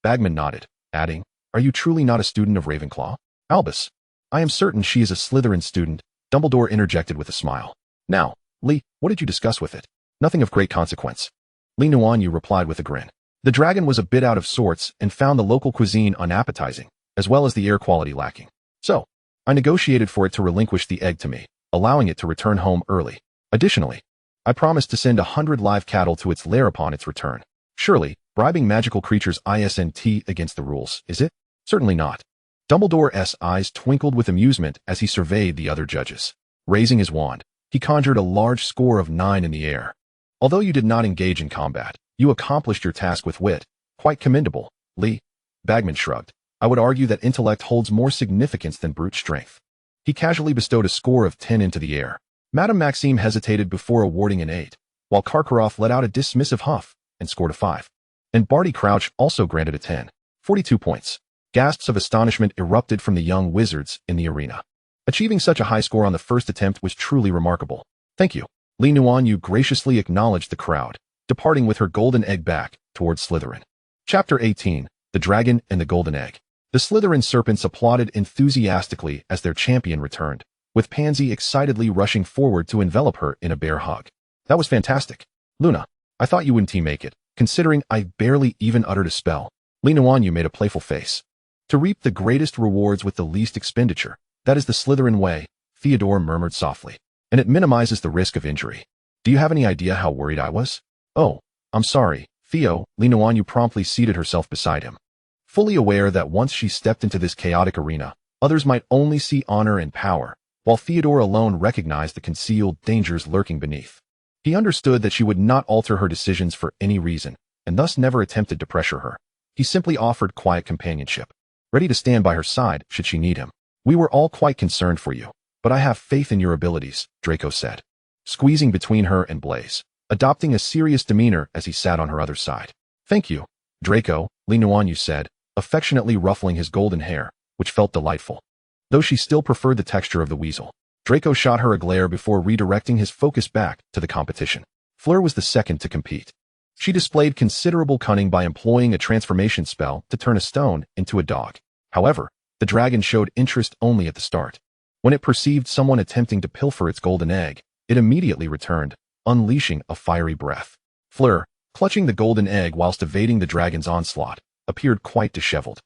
Bagman nodded, adding, are you truly not a student of Ravenclaw? Albus, I am certain she is a Slytherin student, Dumbledore interjected with a smile. Now, Li, what did you discuss with it? Nothing of great consequence. Nuanyue replied with a grin. The dragon was a bit out of sorts and found the local cuisine unappetizing, as well as the air quality lacking. So, I negotiated for it to relinquish the egg to me, allowing it to return home early. Additionally, I promised to send 100 live cattle to its lair upon its return. Surely, bribing magical creatures isn't against the rules, is it? Certainly not. Dumbledore's eyes twinkled with amusement as he surveyed the other judges. Raising his wand, he conjured a large score of 9 in the air. Although you did not engage in combat, you accomplished your task with wit. Quite commendable, Li. Bagman shrugged. I would argue that intellect holds more significance than brute strength. He casually bestowed a score of 10 into the air. Madame Maxime hesitated before awarding an 8, while Karkaroff let out a dismissive huff and scored a 5. And Barty Crouch also granted a 10. 42 points. Gasps of astonishment erupted from the young wizards in the arena. Achieving such a high score on the first attempt was truly remarkable. Thank you. Nuanyue graciously acknowledged the crowd, departing with her golden egg back towards Slytherin. Chapter 18, The Dragon and the Golden Egg. The Slytherin serpents applauded enthusiastically as their champion returned, with Pansy excitedly rushing forward to envelop her in a bear hug. That was fantastic. Luna, I thought you wouldn't make it, considering I barely even uttered a spell. Nuanyue made a playful face. To reap the greatest rewards with the least expenditure, that is the Slytherin way, Theodore murmured softly, and it minimizes the risk of injury. Do you have any idea how worried I was? Oh, I'm sorry, Theo. Nuanyue promptly seated herself beside him, fully aware that once she stepped into this chaotic arena, others might only see honor and power, while Theodore alone recognized the concealed dangers lurking beneath. He understood that she would not alter her decisions for any reason, and thus never attempted to pressure her. He simply offered quiet companionship, ready to stand by her side should she need him. We were all quite concerned for you, but I have faith in your abilities, Draco said, squeezing between her and Blaise, adopting a serious demeanor as he sat on her other side. Thank you, Draco, Nuanyue said, affectionately ruffling his golden hair, which felt delightful. Though she still preferred the texture of the weasel, Draco shot her a glare before redirecting his focus back to the competition. Fleur was the second to compete. She displayed considerable cunning by employing a transformation spell to turn a stone into a dog. However, the dragon showed interest only at the start. When it perceived someone attempting to pilfer its golden egg, it immediately returned, unleashing a fiery breath. Fleur, clutching the golden egg whilst evading the dragon's onslaught, appeared quite disheveled.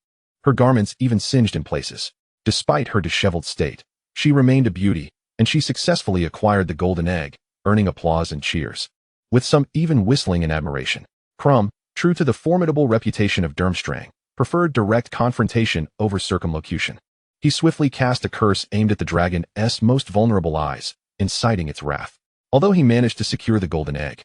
Her garments even singed in places. Despite her disheveled state, she remained a beauty, and she successfully acquired the golden egg, earning applause and cheers. With some even whistling and admiration, Crumb, true to the formidable reputation of Durmstrang, preferred direct confrontation over circumlocution. He swiftly cast a curse aimed at the dragon's most vulnerable eyes, inciting its wrath. Although he managed to secure the golden egg,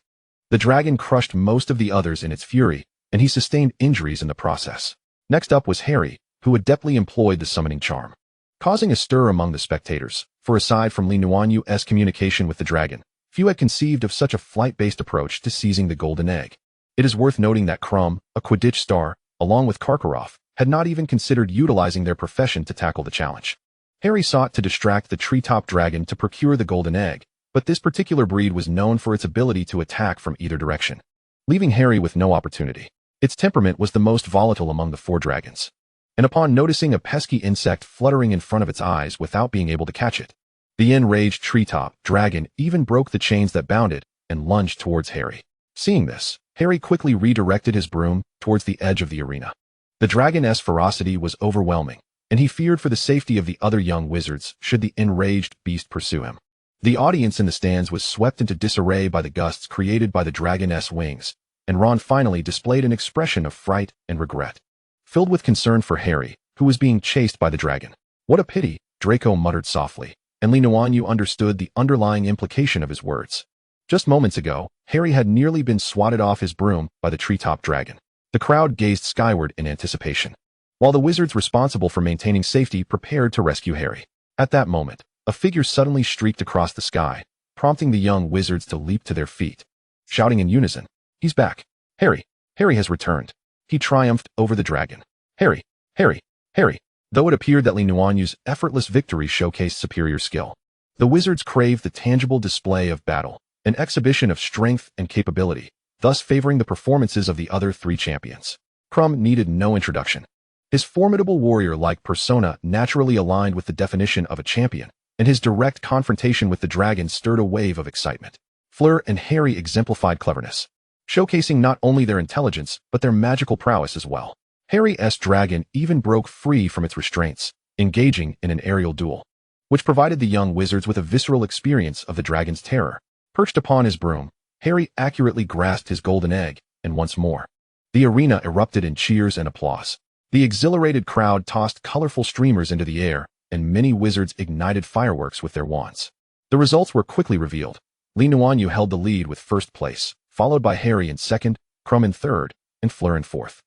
the dragon crushed most of the others in its fury, and he sustained injuries in the process. Next up was Harry, who adeptly employed the summoning charm, causing a stir among the spectators, for aside from Nuanyue's communication with the dragon, few had conceived of such a flight-based approach to seizing the golden egg. It is worth noting that Crumb, a Quidditch star, along with Karkaroff, had not even considered utilizing their profession to tackle the challenge. Harry sought to distract the treetop dragon to procure the golden egg, but this particular breed was known for its ability to attack from either direction, leaving Harry with no opportunity. Its temperament was the most volatile among the 4 dragons, and upon noticing a pesky insect fluttering in front of its eyes without being able to catch it, the enraged treetop dragon even broke the chains that bound it and lunged towards Harry. Seeing this, Harry quickly redirected his broom towards the edge of the arena. The dragon's ferocity was overwhelming, and he feared for the safety of the other young wizards should the enraged beast pursue him. The audience in the stands was swept into disarray by the gusts created by the dragon's wings, and Ron finally displayed an expression of fright and regret, filled with concern for Harry, who was being chased by the dragon. "What a pity," Draco muttered softly, and Nuanyue understood the underlying implication of his words. Just moments ago, Harry had nearly been swatted off his broom by the treetop dragon. The crowd gazed skyward in anticipation, while the wizards responsible for maintaining safety prepared to rescue Harry. At that moment, a figure suddenly streaked across the sky, prompting the young wizards to leap to their feet, shouting in unison, "He's back! Harry! Harry has returned!" He triumphed over the dragon. "Harry! Harry! Harry!" Though it appeared that Nuanyue's effortless victory showcased superior skill, the wizards craved the tangible display of battle, an exhibition of strength and capability, thus favoring the performances of the other 3 champions. Crumb needed no introduction. His formidable warrior-like persona naturally aligned with the definition of a champion, and his direct confrontation with the dragon stirred a wave of excitement. Fleur and Harry exemplified cleverness, showcasing not only their intelligence but their magical prowess as well. Harry's dragon even broke free from its restraints, engaging in an aerial duel, which provided the young wizards with a visceral experience of the dragon's terror. Perched upon his broom, Harry accurately grasped his golden egg, and once more, the arena erupted in cheers and applause. The exhilarated crowd tossed colorful streamers into the air, and many wizards ignited fireworks with their wands. The results were quickly revealed. Nuanyue held the lead with first place, followed by Harry in second, Crumb in third, and Fleur in fourth.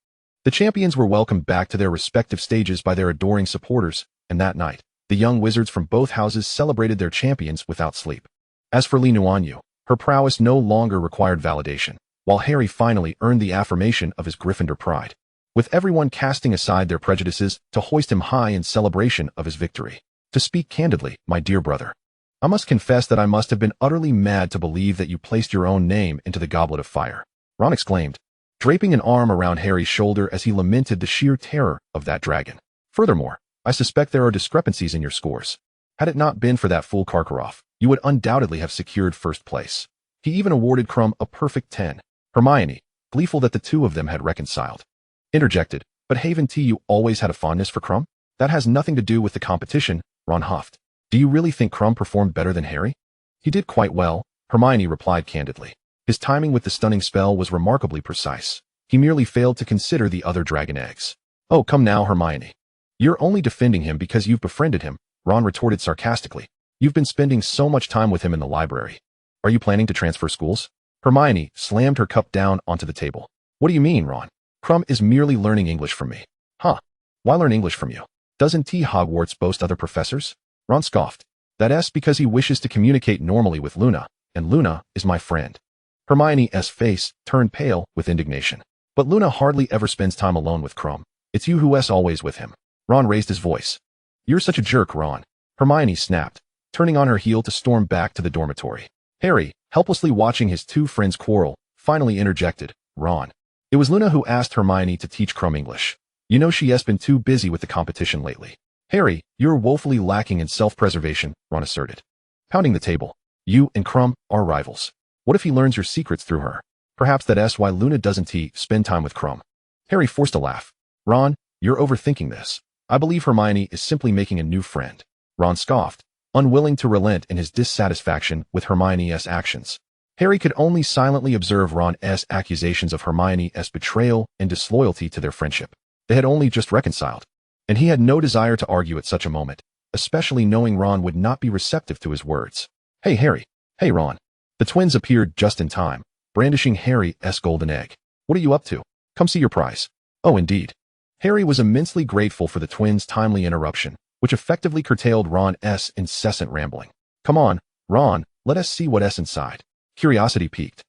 The champions were welcomed back to their respective stages by their adoring supporters, and that night, the young wizards from both houses celebrated their champions without sleep. As for Nuanyue, her prowess no longer required validation, while Harry finally earned the affirmation of his Gryffindor pride, with everyone casting aside their prejudices to hoist him high in celebration of his victory. "To speak candidly, my dear brother, I must confess that I must have been utterly mad to believe that you placed your own name into the goblet of fire," Ron exclaimed, draping an arm around Harry's shoulder as he lamented the sheer terror of that dragon. "Furthermore, I suspect there are discrepancies in your scores. Had it not been for that fool Karkaroff, you would undoubtedly have secured first place." He even awarded Crumb a perfect 10. Hermione, gleeful that the 2 of them had reconciled, interjected, "But Haven T, you always had a fondness for Crumb?" "That has nothing to do with the competition," Ron huffed. "Do you really think Crumb performed better than Harry?" "He did quite well," Hermione replied candidly. "His timing with the stunning spell was remarkably precise. He merely failed to consider the other dragon eggs." "Oh, come now, Hermione. You're only defending him because you've befriended him," Ron retorted sarcastically. "You've been spending so much time with him in the library. Are you planning to transfer schools?" Hermione slammed her cup down onto the table. "What do you mean, Ron? Crumb is merely learning English from me." "Huh? Why learn English from you? Doesn't Hogwarts boast other professors?" Ron scoffed. "That's because he wishes to communicate normally with Luna, and Luna is my friend." Hermione's face turned pale with indignation. "But Luna hardly ever spends time alone with Crumb. It's you who's always with him." Ron raised his voice. "You're such a jerk, Ron," Hermione snapped, turning on her heel to storm back to the dormitory. Harry, helplessly watching his two friends quarrel, finally interjected, Ron. It was Luna who asked Hermione to teach Crumb English. You know she has been too busy with the competition lately. Harry, you're woefully lacking in self-preservation, Ron asserted. Pounding the table. You and Crumb are rivals. What if he learns your secrets through her? Perhaps that's why Luna doesn't spend time with Crumb. Harry forced a laugh. Ron, you're overthinking this. I believe Hermione is simply making a new friend. Ron scoffed, unwilling to relent in his dissatisfaction with Hermione's actions. Harry could only silently observe Ron's accusations of Hermione's betrayal and disloyalty to their friendship. They had only just reconciled, and he had no desire to argue at such a moment, especially knowing Ron would not be receptive to his words. Hey Harry. Hey Ron. The twins appeared just in time, brandishing Harry's golden egg. What are you up to? Come see your prize. Oh indeed. Harry was immensely grateful for the twins' timely interruption, which effectively curtailed Ron's incessant rambling. Come on, Ron, let us see what's inside. Curiosity piqued.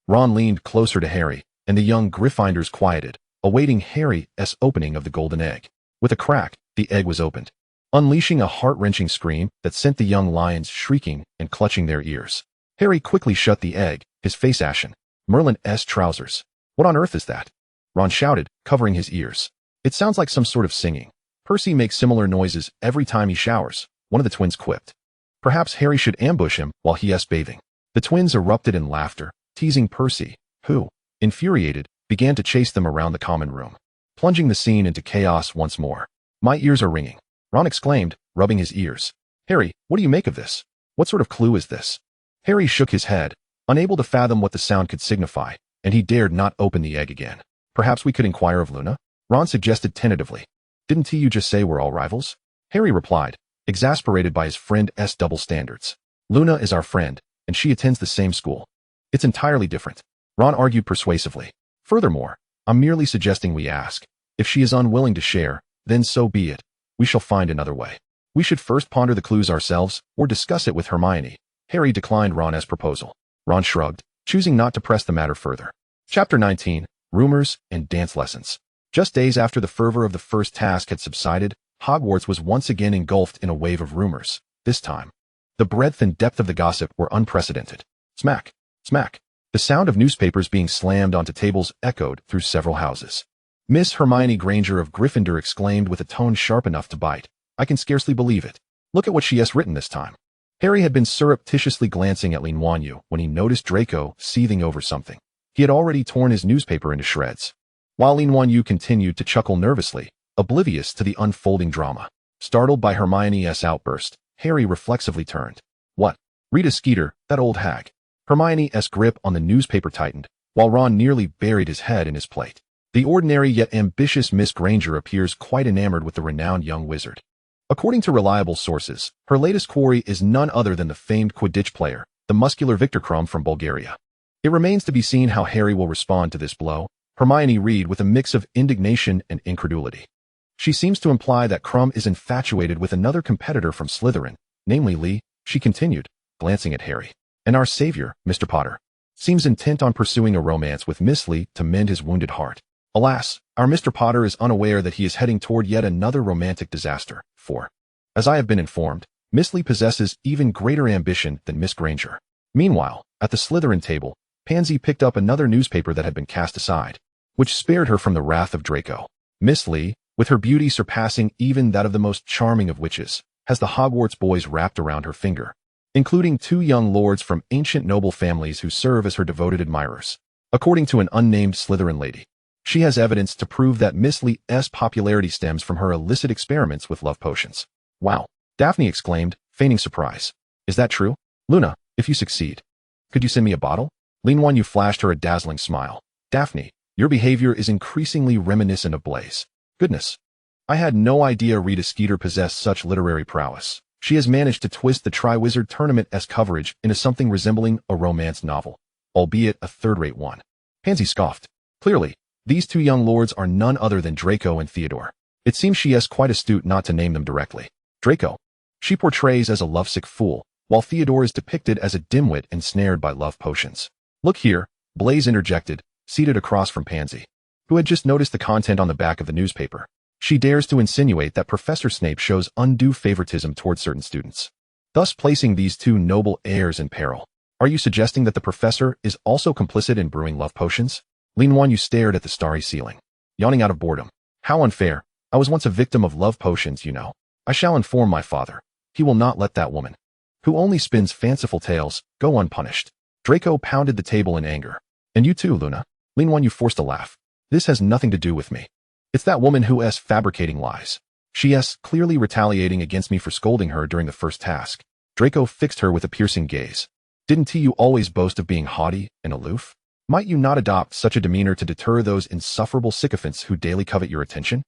Ron leaned closer to Harry, and the young Gryffindors quieted, awaiting Harry's opening of the golden egg. With a crack, the egg was opened, unleashing a heart-wrenching scream that sent the young lions shrieking and clutching their ears. Harry quickly shut the egg, his face ashen. Merlin's trousers. What on earth is that? Ron shouted, covering his ears. It sounds like some sort of singing. Percy makes similar noises every time he showers, one of the twins quipped. Perhaps Harry should ambush him while he's bathing. The twins erupted in laughter, teasing Percy, who, infuriated, began to chase them around the common room, plunging the scene into chaos once more. My ears are ringing, Ron exclaimed, rubbing his ears. Harry, what do you make of this? What sort of clue is this? Harry shook his head, unable to fathom what the sound could signify, and he dared not open the egg again. Perhaps we could inquire of Luna? Ron suggested tentatively. Didn't you just say we're all rivals? Harry replied, exasperated by his friend's double standards. Luna is our friend, and she attends the same school. It's entirely different. Ron argued persuasively. Furthermore, I'm merely suggesting we ask. If she is unwilling to share, then so be it. We shall find another way. We should first ponder the clues ourselves, or discuss it with Hermione. Harry declined Ron's proposal. Ron shrugged, choosing not to press the matter further. Chapter 19, Rumors and Dance Lessons. Just days after the fervor of the first task had subsided, Hogwarts was once again engulfed in a wave of rumors. This time, the breadth and depth of the gossip were unprecedented. Smack, smack. The sound of newspapers being slammed onto tables echoed through several houses. Miss Hermione Granger of Gryffindor exclaimed with a tone sharp enough to bite. I can scarcely believe it. Look at what she has written this time. Harry had been surreptitiously glancing at Nuanyue when he noticed Draco seething over something. He had already torn his newspaper into shreds, while Nuanyue continued to chuckle nervously, oblivious to the unfolding drama. Startled by Hermione's outburst, Harry reflexively turned. What? Rita Skeeter, that old hag. Hermione's grip on the newspaper tightened, while Ron nearly buried his head in his plate. The ordinary yet ambitious Miss Granger appears quite enamored with the renowned young wizard. According to reliable sources, her latest quarry is none other than the famed Quidditch player, the muscular Victor Crumb from Bulgaria. It remains to be seen how Harry will respond to this blow. Hermione read with a mix of indignation and incredulity. She seems to imply that Crumb is infatuated with another competitor from Slytherin, namely Lee, she continued, glancing at Harry. And our savior, Mr. Potter, seems intent on pursuing a romance with Miss Lee to mend his wounded heart. Alas, our Mr. Potter is unaware that he is heading toward yet another romantic disaster, for, as I have been informed, Miss Lee possesses even greater ambition than Miss Granger. Meanwhile, at the Slytherin table, Pansy picked up another newspaper that had been cast aside, which spared her from the wrath of Draco. Miss Lee, with her beauty surpassing even that of the most charming of witches, has the Hogwarts boys wrapped around her finger, including 2 young lords from ancient noble families who serve as her devoted admirers. According to an unnamed Slytherin lady, she has evidence to prove that Miss Lee's popularity stems from her illicit experiments with love potions. Wow, Daphne exclaimed, feigning surprise. Is that true? Luna, if you succeed, could you send me a bottle? Nuanyue flashed her a dazzling smile. Daphne, your behavior is increasingly reminiscent of Blaise. Goodness. I had no idea Rita Skeeter possessed such literary prowess. She has managed to twist the Triwizard Tournament-esque coverage into something resembling a romance novel, albeit a third-rate one. Pansy scoffed. Clearly, these 2 young lords are none other than Draco and Theodore. It seems she is quite astute not to name them directly. Draco she portrays as a lovesick fool, while Theodore is depicted as a dimwit ensnared by love potions. Look here, Blaise interjected, seated across from Pansy, who had just noticed the content on the back of the newspaper. She dares to insinuate that Professor Snape shows undue favoritism toward certain students, thus placing these 2 noble heirs in peril. Are you suggesting that the professor is also complicit in brewing love potions? Nuanyue stared at the starry ceiling, yawning out of boredom. How unfair. I was once a victim of love potions, you know. I shall inform my father. He will not let that woman, who only spins fanciful tales, go unpunished. Draco pounded the table in anger. And you too, Luna. Nuanyue forced a laugh. This has nothing to do with me. It's that woman who's fabricating lies. She's clearly retaliating against me for scolding her during the first task. Draco fixed her with a piercing gaze. Didn't you always boast of being haughty and aloof? Might you not adopt such a demeanor to deter those insufferable sycophants who daily covet your attention?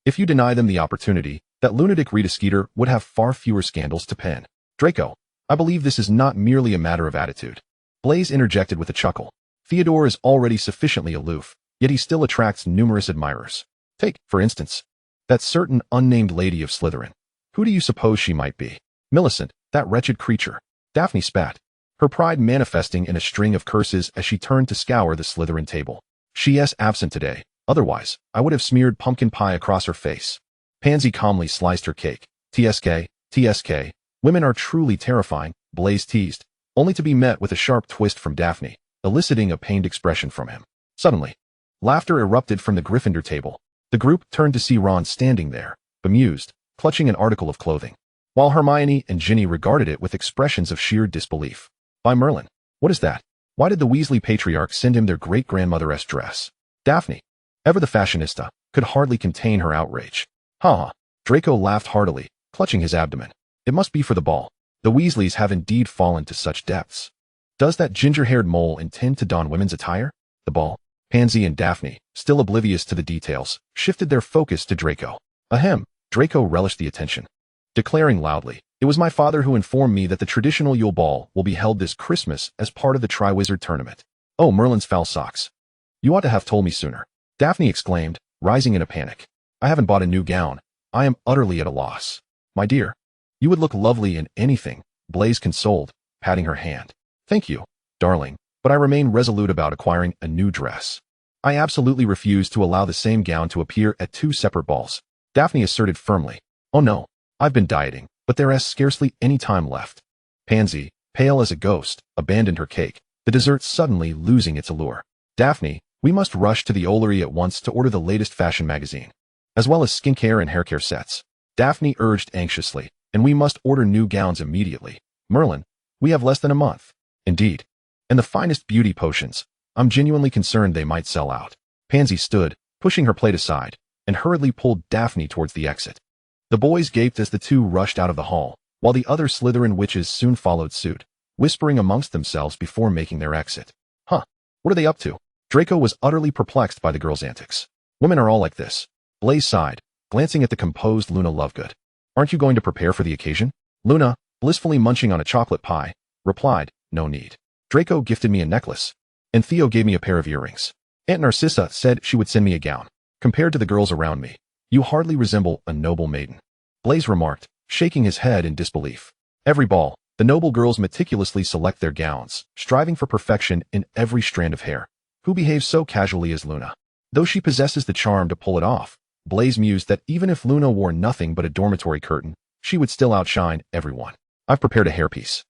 If you deny them the opportunity, that lunatic Rita Skeeter would have far fewer scandals to pen. Draco, I believe this is not merely a matter of attitude. Blaze interjected with a chuckle. Theodore is already sufficiently aloof, yet he still attracts numerous admirers. Take, for instance, that certain unnamed lady of Slytherin. Who do you suppose she might be? Millicent, that wretched creature. Daphne spat, her pride manifesting in a string of curses as she turned to scour the Slytherin table. She's absent today, otherwise, I would have smeared pumpkin pie across her face. Pansy calmly sliced her cake. TSK, women are truly terrifying, Blaze teased, only to be met with a sharp twist from Daphne, eliciting a pained expression from him. Suddenly, laughter erupted from the Gryffindor table. The group turned to see Ron standing there, bemused, clutching an article of clothing, while Hermione and Ginny regarded it with expressions of sheer disbelief. By Merlin, what is that? Why did the Weasley patriarch send him their great-grandmother's dress? Daphne, ever the fashionista, could hardly contain her outrage. Ha! Draco laughed heartily, clutching his abdomen. It must be for the ball. The Weasleys have indeed fallen to such depths. Does that ginger-haired mole intend to don women's attire? The ball. Pansy and Daphne, still oblivious to the details, shifted their focus to Draco. Ahem! Draco relished the attention, declaring loudly, "It was my father who informed me that the traditional Yule Ball will be held this Christmas as part of the Triwizard Tournament." Oh, Merlin's foul socks. You ought to have told me sooner. Daphne exclaimed, rising in a panic. I haven't bought a new gown. I am utterly at a loss. My dear, you would look lovely in anything, Blaze consoled, patting her hand. Thank you, darling, but I remain resolute about acquiring a new dress. I absolutely refuse to allow the same gown to appear at two separate balls, Daphne asserted firmly. Oh no, I've been dieting, but there is scarcely any time left. Pansy, pale as a ghost, abandoned her cake, the dessert suddenly losing its allure. Daphne, we must rush to the Olery at once to order the latest fashion magazine, as well as skincare and haircare sets. Daphne urged anxiously, and we must order new gowns immediately. Merlin, we have less than a month. Indeed. And the finest beauty potions. I'm genuinely concerned they might sell out. Pansy stood, pushing her plate aside, and hurriedly pulled Daphne towards the exit. The boys gaped as the two rushed out of the hall, while the other Slytherin witches soon followed suit, whispering amongst themselves before making their exit. Huh, what are they up to? Draco was utterly perplexed by the girls' antics. Women are all like this. Blaze sighed, glancing at the composed Luna Lovegood. Aren't you going to prepare for the occasion? Luna, blissfully munching on a chocolate pie, replied, no need. Draco gifted me a necklace, and Theo gave me a pair of earrings. Aunt Narcissa said she would send me a gown. Compared to the girls around me, you hardly resemble a noble maiden. Blaze remarked, shaking his head in disbelief. Every ball, the noble girls meticulously select their gowns, striving for perfection in every strand of hair. Who behaves so casually as Luna? Though she possesses the charm to pull it off, Blaze mused that even if Luna wore nothing but a dormitory curtain, she would still outshine everyone. I've prepared a hairpiece.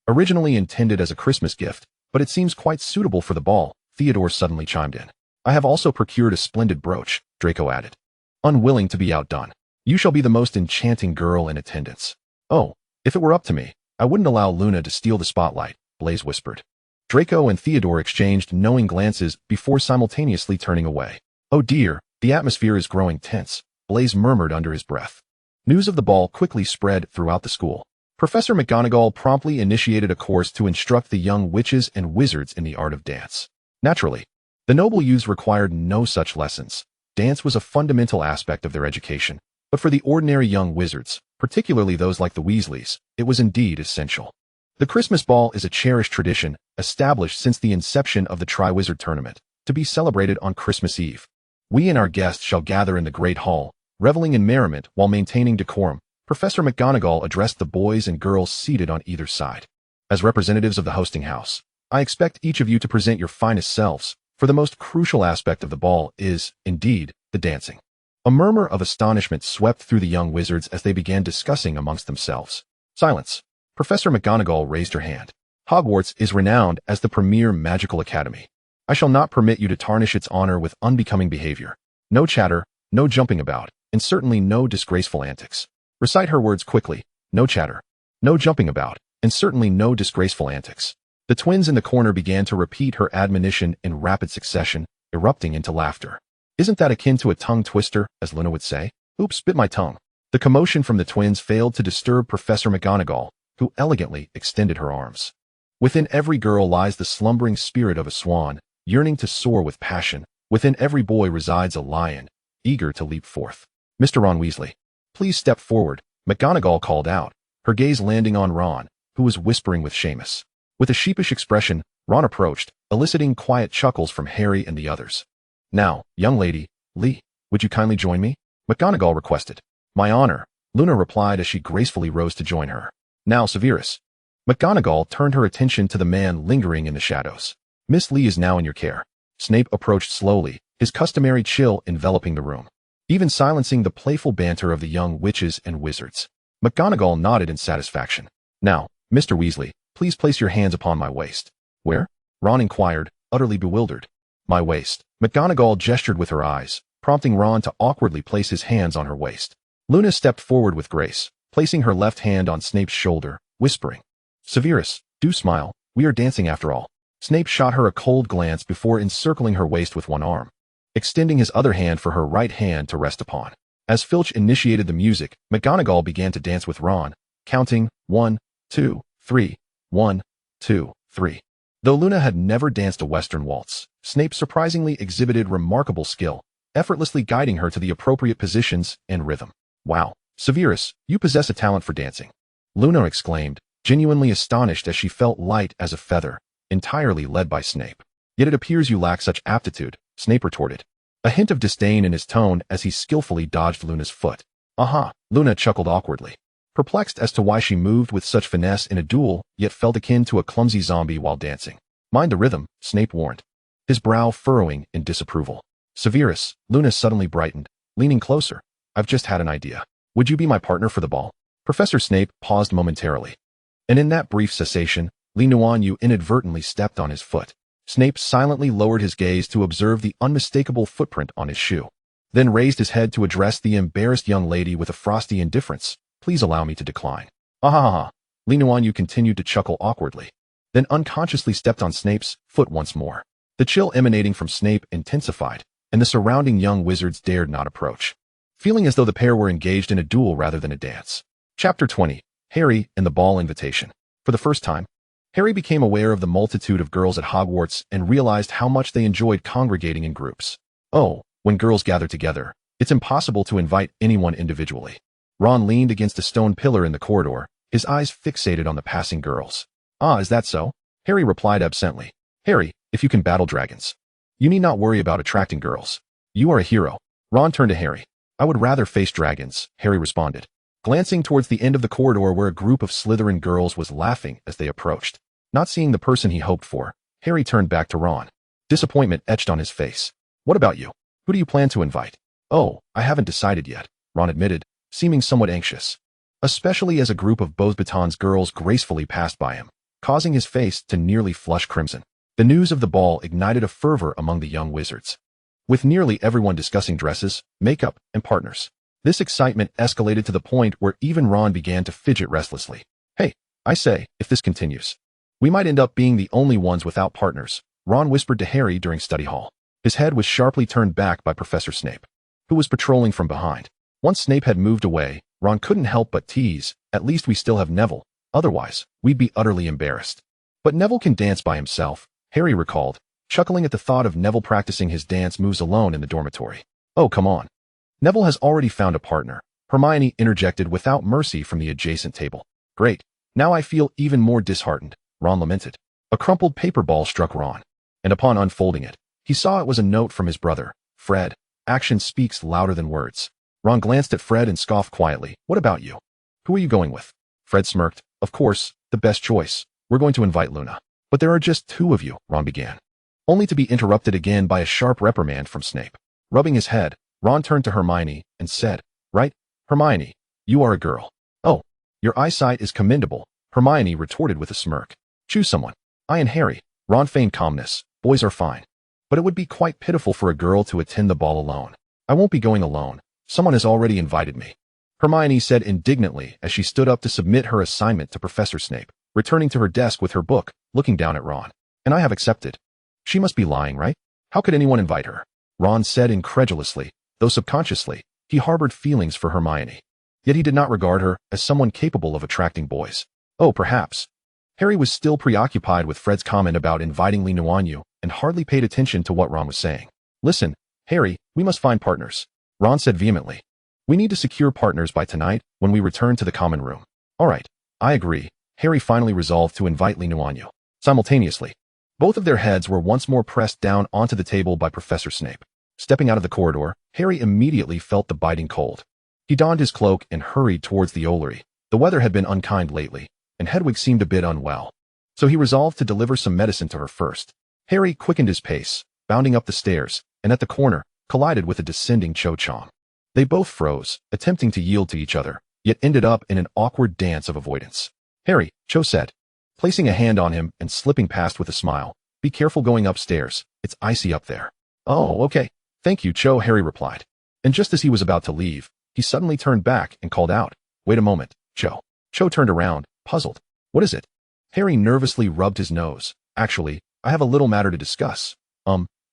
Originally intended as a Christmas gift, but it seems quite suitable for the ball, Theodore suddenly chimed in. I have also procured a splendid brooch, Draco added, unwilling to be outdone. You shall be the most enchanting girl in attendance. Oh, if it were up to me, I wouldn't allow Luna to steal the spotlight, Blaze whispered. Draco and Theodore exchanged knowing glances before simultaneously turning away. Oh dear, the atmosphere is growing tense, Blaze murmured under his breath. News of the ball quickly spread throughout the school. Professor McGonagall promptly initiated a course to instruct the young witches and wizards in the art of dance. Naturally, the noble youths required no such lessons. Dance was a fundamental aspect of their education, but for the ordinary young wizards, particularly those like the Weasleys, it was indeed essential. The Christmas ball is a cherished tradition, established since the inception of the Triwizard Tournament, to be celebrated on Christmas Eve. We and our guests shall gather in the Great Hall, reveling in merriment while maintaining decorum. Professor McGonagall addressed the boys and girls seated on either side. As representatives of the hosting house, I expect each of you to present your finest selves, for the most crucial aspect of the ball is, indeed, the dancing. A murmur of astonishment swept through the young wizards as they began discussing amongst themselves. Silence. Professor McGonagall raised her hand. Hogwarts is renowned as the premier magical academy. I shall not permit you to tarnish its honor with unbecoming behavior. No chatter, no jumping about, and certainly no disgraceful antics. Recite her words quickly. No chatter, no jumping about, and certainly no disgraceful antics. The twins in the corner began to repeat her admonition in rapid succession, erupting into laughter. Isn't that akin to a tongue twister, as Luna would say? Oops, bit my tongue. The commotion from the twins failed to disturb Professor McGonagall, who elegantly extended her arms. Within every girl lies the slumbering spirit of a swan, yearning to soar with passion. Within every boy resides a lion, eager to leap forth. Mr. Ron Weasley, please step forward, McGonagall called out, her gaze landing on Ron, who was whispering with Seamus. With a sheepish expression, Ron approached, eliciting quiet chuckles from Harry and the others. Now, young lady, Lee, would you kindly join me? McGonagall requested. My honor, Luna replied as she gracefully rose to join her. Now, Severus. McGonagall turned her attention to the man lingering in the shadows. Miss Lee is now in your care. Snape approached slowly, his customary chill enveloping the room, even silencing the playful banter of the young witches and wizards. McGonagall nodded in satisfaction. Now, Mr. Weasley, please place your hands upon my waist. Where? Ron inquired, utterly bewildered. My waist. McGonagall gestured with her eyes, prompting Ron to awkwardly place his hands on her waist. Luna stepped forward with grace, placing her left hand on Snape's shoulder, whispering, Severus, do smile, we are dancing after all. Snape shot her a cold glance before encircling her waist with one arm, extending his other hand for her right hand to rest upon. As Filch initiated the music, McGonagall began to dance with Ron, counting 1, 2, 3, 1, 2, 3. Though Luna had never danced a Western waltz, Snape surprisingly exhibited remarkable skill, effortlessly guiding her to the appropriate positions and rhythm. Wow, Severus, you possess a talent for dancing. Luna exclaimed, genuinely astonished as she felt light as a feather, entirely led by Snape. Yet it appears you lack such aptitude, Snape retorted, a hint of disdain in his tone as he skillfully dodged Luna's foot. Aha, Luna chuckled awkwardly, perplexed as to why she moved with such finesse in a duel, yet felt akin to a clumsy zombie while dancing. Mind the rhythm, Snape warned, his brow furrowing in disapproval. Severus, Luna suddenly brightened, leaning closer. I've just had an idea. Would you be my partner for the ball? Professor Snape paused momentarily, and in that brief cessation, Nuanyue inadvertently stepped on his foot. Snape silently lowered his gaze to observe the unmistakable footprint on his shoe, then raised his head to address the embarrassed young lady with a frosty indifference. Please allow me to decline. Ah. Nuanyue continued to chuckle awkwardly, then unconsciously stepped on Snape's foot once more. The chill emanating from Snape intensified, and the surrounding young wizards dared not approach, feeling as though the pair were engaged in a duel rather than a dance. Chapter 20. Harry and the Ball Invitation. For the first time, Harry became aware of the multitude of girls at Hogwarts and realized how much they enjoyed congregating in groups. Oh, when girls gather together, it's impossible to invite anyone individually. Ron leaned against a stone pillar in the corridor, his eyes fixated on the passing girls. Ah, is that so? Harry replied absently. Harry, if you can battle dragons, you need not worry about attracting girls. You are a hero. Ron turned to Harry. I would rather face dragons, Harry responded, glancing towards the end of the corridor where a group of Slytherin girls was laughing as they approached. Not seeing the person he hoped for, Harry turned back to Ron. Disappointment etched on his face. What about you? Who do you plan to invite? Oh, I haven't decided yet, Ron admitted, seeming somewhat anxious, especially as a group of Beauxbatons girls gracefully passed by him, causing his face to nearly flush crimson. The news of the ball ignited a fervor among the young wizards, with nearly everyone discussing dresses, makeup, and partners. This excitement escalated to the point where even Ron began to fidget restlessly. Hey, I say, if this continues, we might end up being the only ones without partners, Ron whispered to Harry during study hall. His head was sharply turned back by Professor Snape, who was patrolling from behind. Once Snape had moved away, Ron couldn't help but tease, at least we still have Neville, otherwise, we'd be utterly embarrassed. But Neville can dance by himself, Harry recalled, chuckling at the thought of Neville practicing his dance moves alone in the dormitory. Oh, come on. Neville has already found a partner, Hermione interjected without mercy from the adjacent table. Great. Now I feel even more disheartened, Ron lamented. A crumpled paper ball struck Ron, and upon unfolding it, he saw it was a note from his brother, Fred. Action speaks louder than words. Ron glanced at Fred and scoffed quietly. What about you? Who are you going with? Fred smirked. Of course, the best choice. We're going to invite Luna. But there are just 2 of you, Ron began, only to be interrupted again by a sharp reprimand from Snape. Rubbing his head, Ron turned to Hermione and said, Right, Hermione, you are a girl. Oh, your eyesight is commendable, Hermione retorted with a smirk. Choose someone. I and Harry. Ron feigned calmness. Boys are fine. But it would be quite pitiful for a girl to attend the ball alone. I won't be going alone. Someone has already invited me. Hermione said indignantly as she stood up to submit her assignment to Professor Snape, returning to her desk with her book, looking down at Ron. And I have accepted. She must be lying, right? How could anyone invite her? Ron said incredulously, though subconsciously, he harbored feelings for Hermione. Yet he did not regard her as someone capable of attracting boys. Oh, perhaps. Harry was still preoccupied with Fred's comment about inviting Nuanyue and hardly paid attention to what Ron was saying. Listen, Harry, we must find partners. Ron said vehemently. We need to secure partners by tonight when we return to the common room. All right, I agree. Harry finally resolved to invite Nuanyue. Simultaneously, both of their heads were once more pressed down onto the table by Professor Snape. Stepping out of the corridor, Harry immediately felt the biting cold. He donned his cloak and hurried towards the Ollery. The weather had been unkind lately, and Hedwig seemed a bit unwell. So he resolved to deliver some medicine to her first. Harry quickened his pace, bounding up the stairs, and at the corner, collided with a descending Cho-Chang. They both froze, attempting to yield to each other, yet ended up in an awkward dance of avoidance. Harry, Cho said, placing a hand on him and slipping past with a smile. Be careful going upstairs, it's icy up there. Oh, okay. Thank you, Cho, Harry replied. And just as he was about to leave, he suddenly turned back and called out, Wait a moment, Cho. Cho turned around, puzzled. What is it? Harry nervously rubbed his nose. Actually, I have a little matter to discuss.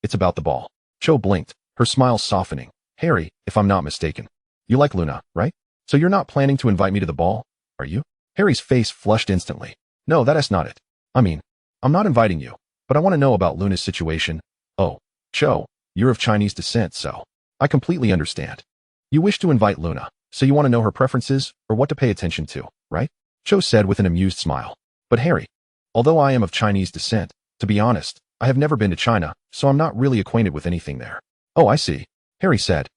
It's about the ball. Cho blinked, her smile softening. Harry, if I'm not mistaken. You like Luna, right? So you're not planning to invite me to the ball, are you? Harry's face flushed instantly. No, that's not it. I mean, I'm not inviting you, but I want to know about Luna's situation. Oh, Cho, you're of Chinese descent, so I completely understand. You wish to invite Luna, so you want to know her preferences or what to pay attention to, right? Cho said with an amused smile. But Harry, although I am of Chinese descent, to be honest, I have never been to China, so I'm not really acquainted with anything there. Oh, I see, Harry said,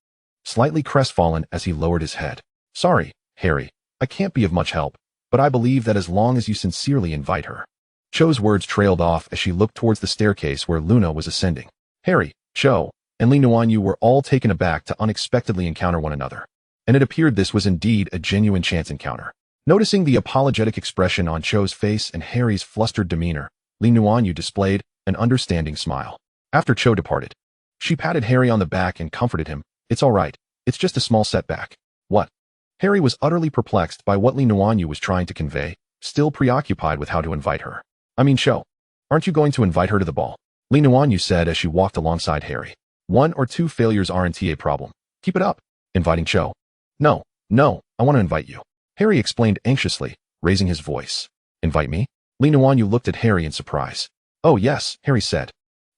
slightly crestfallen as he lowered his head. Sorry, Harry, I can't be of much help, but I believe that as long as you sincerely invite her. Cho's words trailed off as she looked towards the staircase where Luna was ascending. Harry, Cho, and Nuanyue were all taken aback to unexpectedly encounter one another. And it appeared this was indeed a genuine chance encounter. Noticing the apologetic expression on Cho's face and Harry's flustered demeanor, Nuanyue displayed an understanding smile. After Cho departed, she patted Harry on the back and comforted him. It's all right. It's just a small setback. What? Harry was utterly perplexed by what Nuanyue was trying to convey, still preoccupied with how to invite her. I mean, Cho, aren't you going to invite her to the ball? Nuanyue said as she walked alongside Harry. 1 or 2 failures aren't a problem. Keep it up. Inviting Cho. No, I want to invite you. Harry explained anxiously, raising his voice. Invite me? Nuanyue looked at Harry in surprise. Oh yes, Harry said,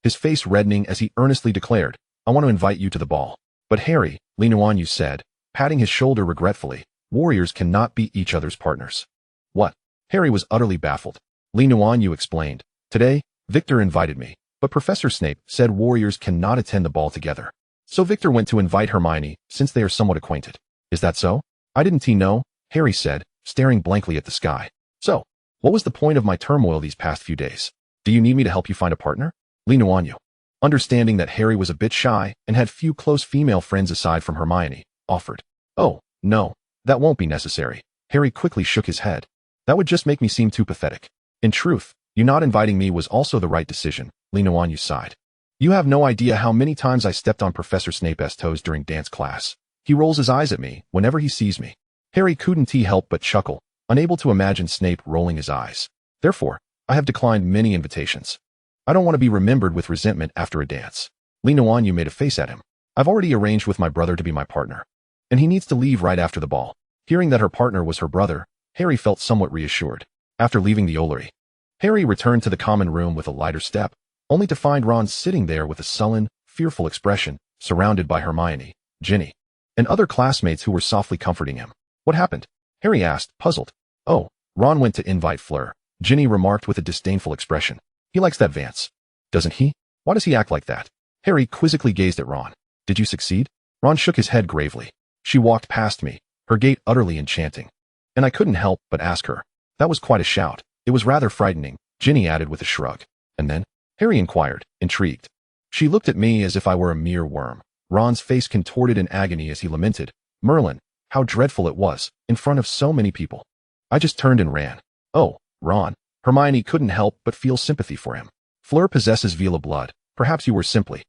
his face reddening as he earnestly declared, I want to invite you to the ball. But Harry, Nuanyue said, patting his shoulder regretfully, warriors cannot be each other's partners. What? Harry was utterly baffled. Nuanyue explained, today, Victor invited me, but Professor Snape said warriors cannot attend the ball together. So Victor went to invite Hermione, since they are somewhat acquainted. Is that so? I didn't know, Harry said, staring blankly at the sky. So, what was the point of my turmoil these past few days? Do you need me to help you find a partner? Nuanyue, understanding that Harry was a bit shy and had few close female friends aside from Hermione, offered. Oh, no, that won't be necessary. Harry quickly shook his head. That would just make me seem too pathetic. In truth, you not inviting me was also the right decision, Nuanyue sighed. You have no idea how many times I stepped on Professor Snape's toes during dance class. He rolls his eyes at me whenever he sees me. Harry couldn't help but chuckle, unable to imagine Snape rolling his eyes. Therefore, I have declined many invitations. I don't want to be remembered with resentment after a dance. Nuanyue made a face at him. I've already arranged with my brother to be my partner. And he needs to leave right after the ball. Hearing that her partner was her brother, Harry felt somewhat reassured. After leaving the Ollery, Harry returned to the common room with a lighter step, only to find Ron sitting there with a sullen, fearful expression, surrounded by Hermione, Ginny, and other classmates who were softly comforting him. What happened? Harry asked, puzzled. Oh, Ron went to invite Fleur, Ginny remarked with a disdainful expression. He likes that Vance. Doesn't he? Why does he act like that? Harry quizzically gazed at Ron. Did you succeed? Ron shook his head gravely. She walked past me, her gait utterly enchanting. And I couldn't help but ask her. That was quite a shout. It was rather frightening, Ginny added with a shrug. And then? Harry inquired, intrigued. She looked at me as if I were a mere worm. Ron's face contorted in agony as he lamented. Merlin, how dreadful it was, in front of so many people. I just turned and ran. Oh, Ron, Hermione couldn't help but feel sympathy for him. Fleur possesses Vila blood. Perhaps you were simply,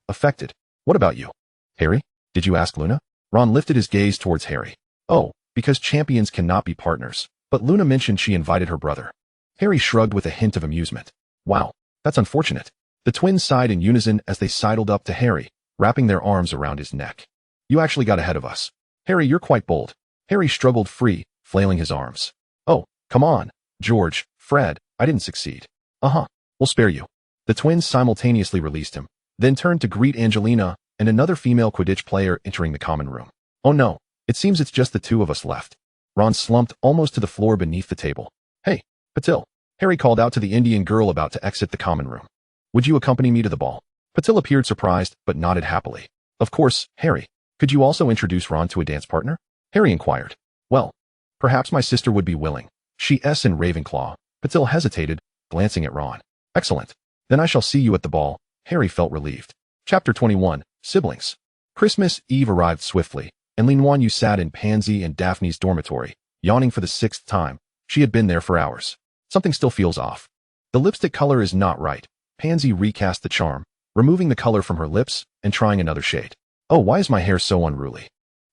affected. What about you? Harry? Did you ask Luna? Ron lifted his gaze towards Harry. Oh, because champions cannot be partners. But Luna mentioned she invited her brother. Harry shrugged with a hint of amusement. Wow, that's unfortunate. The twins sighed in unison as they sidled up to Harry, wrapping their arms around his neck. You actually got ahead of us. Harry, you're quite bold. Harry struggled free, flailing his arms. Oh, come on, George, Fred, I didn't succeed. We'll spare you. The twins simultaneously released him, then turned to greet Angelina and another female Quidditch player entering the common room. Oh no, it seems it's just the two of us left. Ron slumped almost to the floor beneath the table. Hey, Patil. Harry called out to the Indian girl about to exit the common room. Would you accompany me to the ball? Patil appeared surprised, but nodded happily. Of course, Harry. Could you also introduce Ron to a dance partner? Harry inquired. Well, perhaps my sister would be willing. She in Ravenclaw. Patil hesitated, glancing at Ron. Excellent. Then I shall see you at the ball. Harry felt relieved. Chapter 21, Siblings. Christmas Eve arrived swiftly, and Nuanyue sat in Pansy and Daphne's dormitory, yawning for the 6th time. She had been there for hours. Something still feels off. The lipstick color is not right. Pansy recast the charm, removing the color from her lips and trying another shade. Oh, why is my hair so unruly?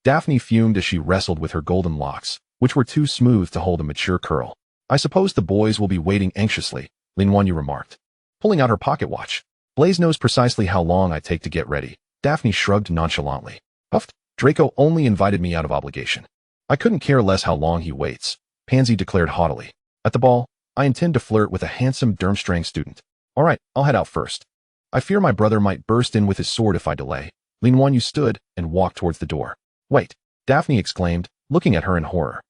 Daphne fumed as she wrestled with her golden locks, which were too smooth to hold a mature curl. I suppose the boys will be waiting anxiously, Nuanyue remarked, pulling out her pocket watch. Blaise knows precisely how long I take to get ready. Daphne shrugged nonchalantly. Huffed. Draco only invited me out of obligation. I couldn't care less how long he waits, Pansy declared haughtily. At the ball, I intend to flirt with a handsome Durmstrang student. All right, I'll head out first. I fear my brother might burst in with his sword if I delay. Nuanyue stood and walked towards the door. Wait, Daphne exclaimed, looking at her in horror.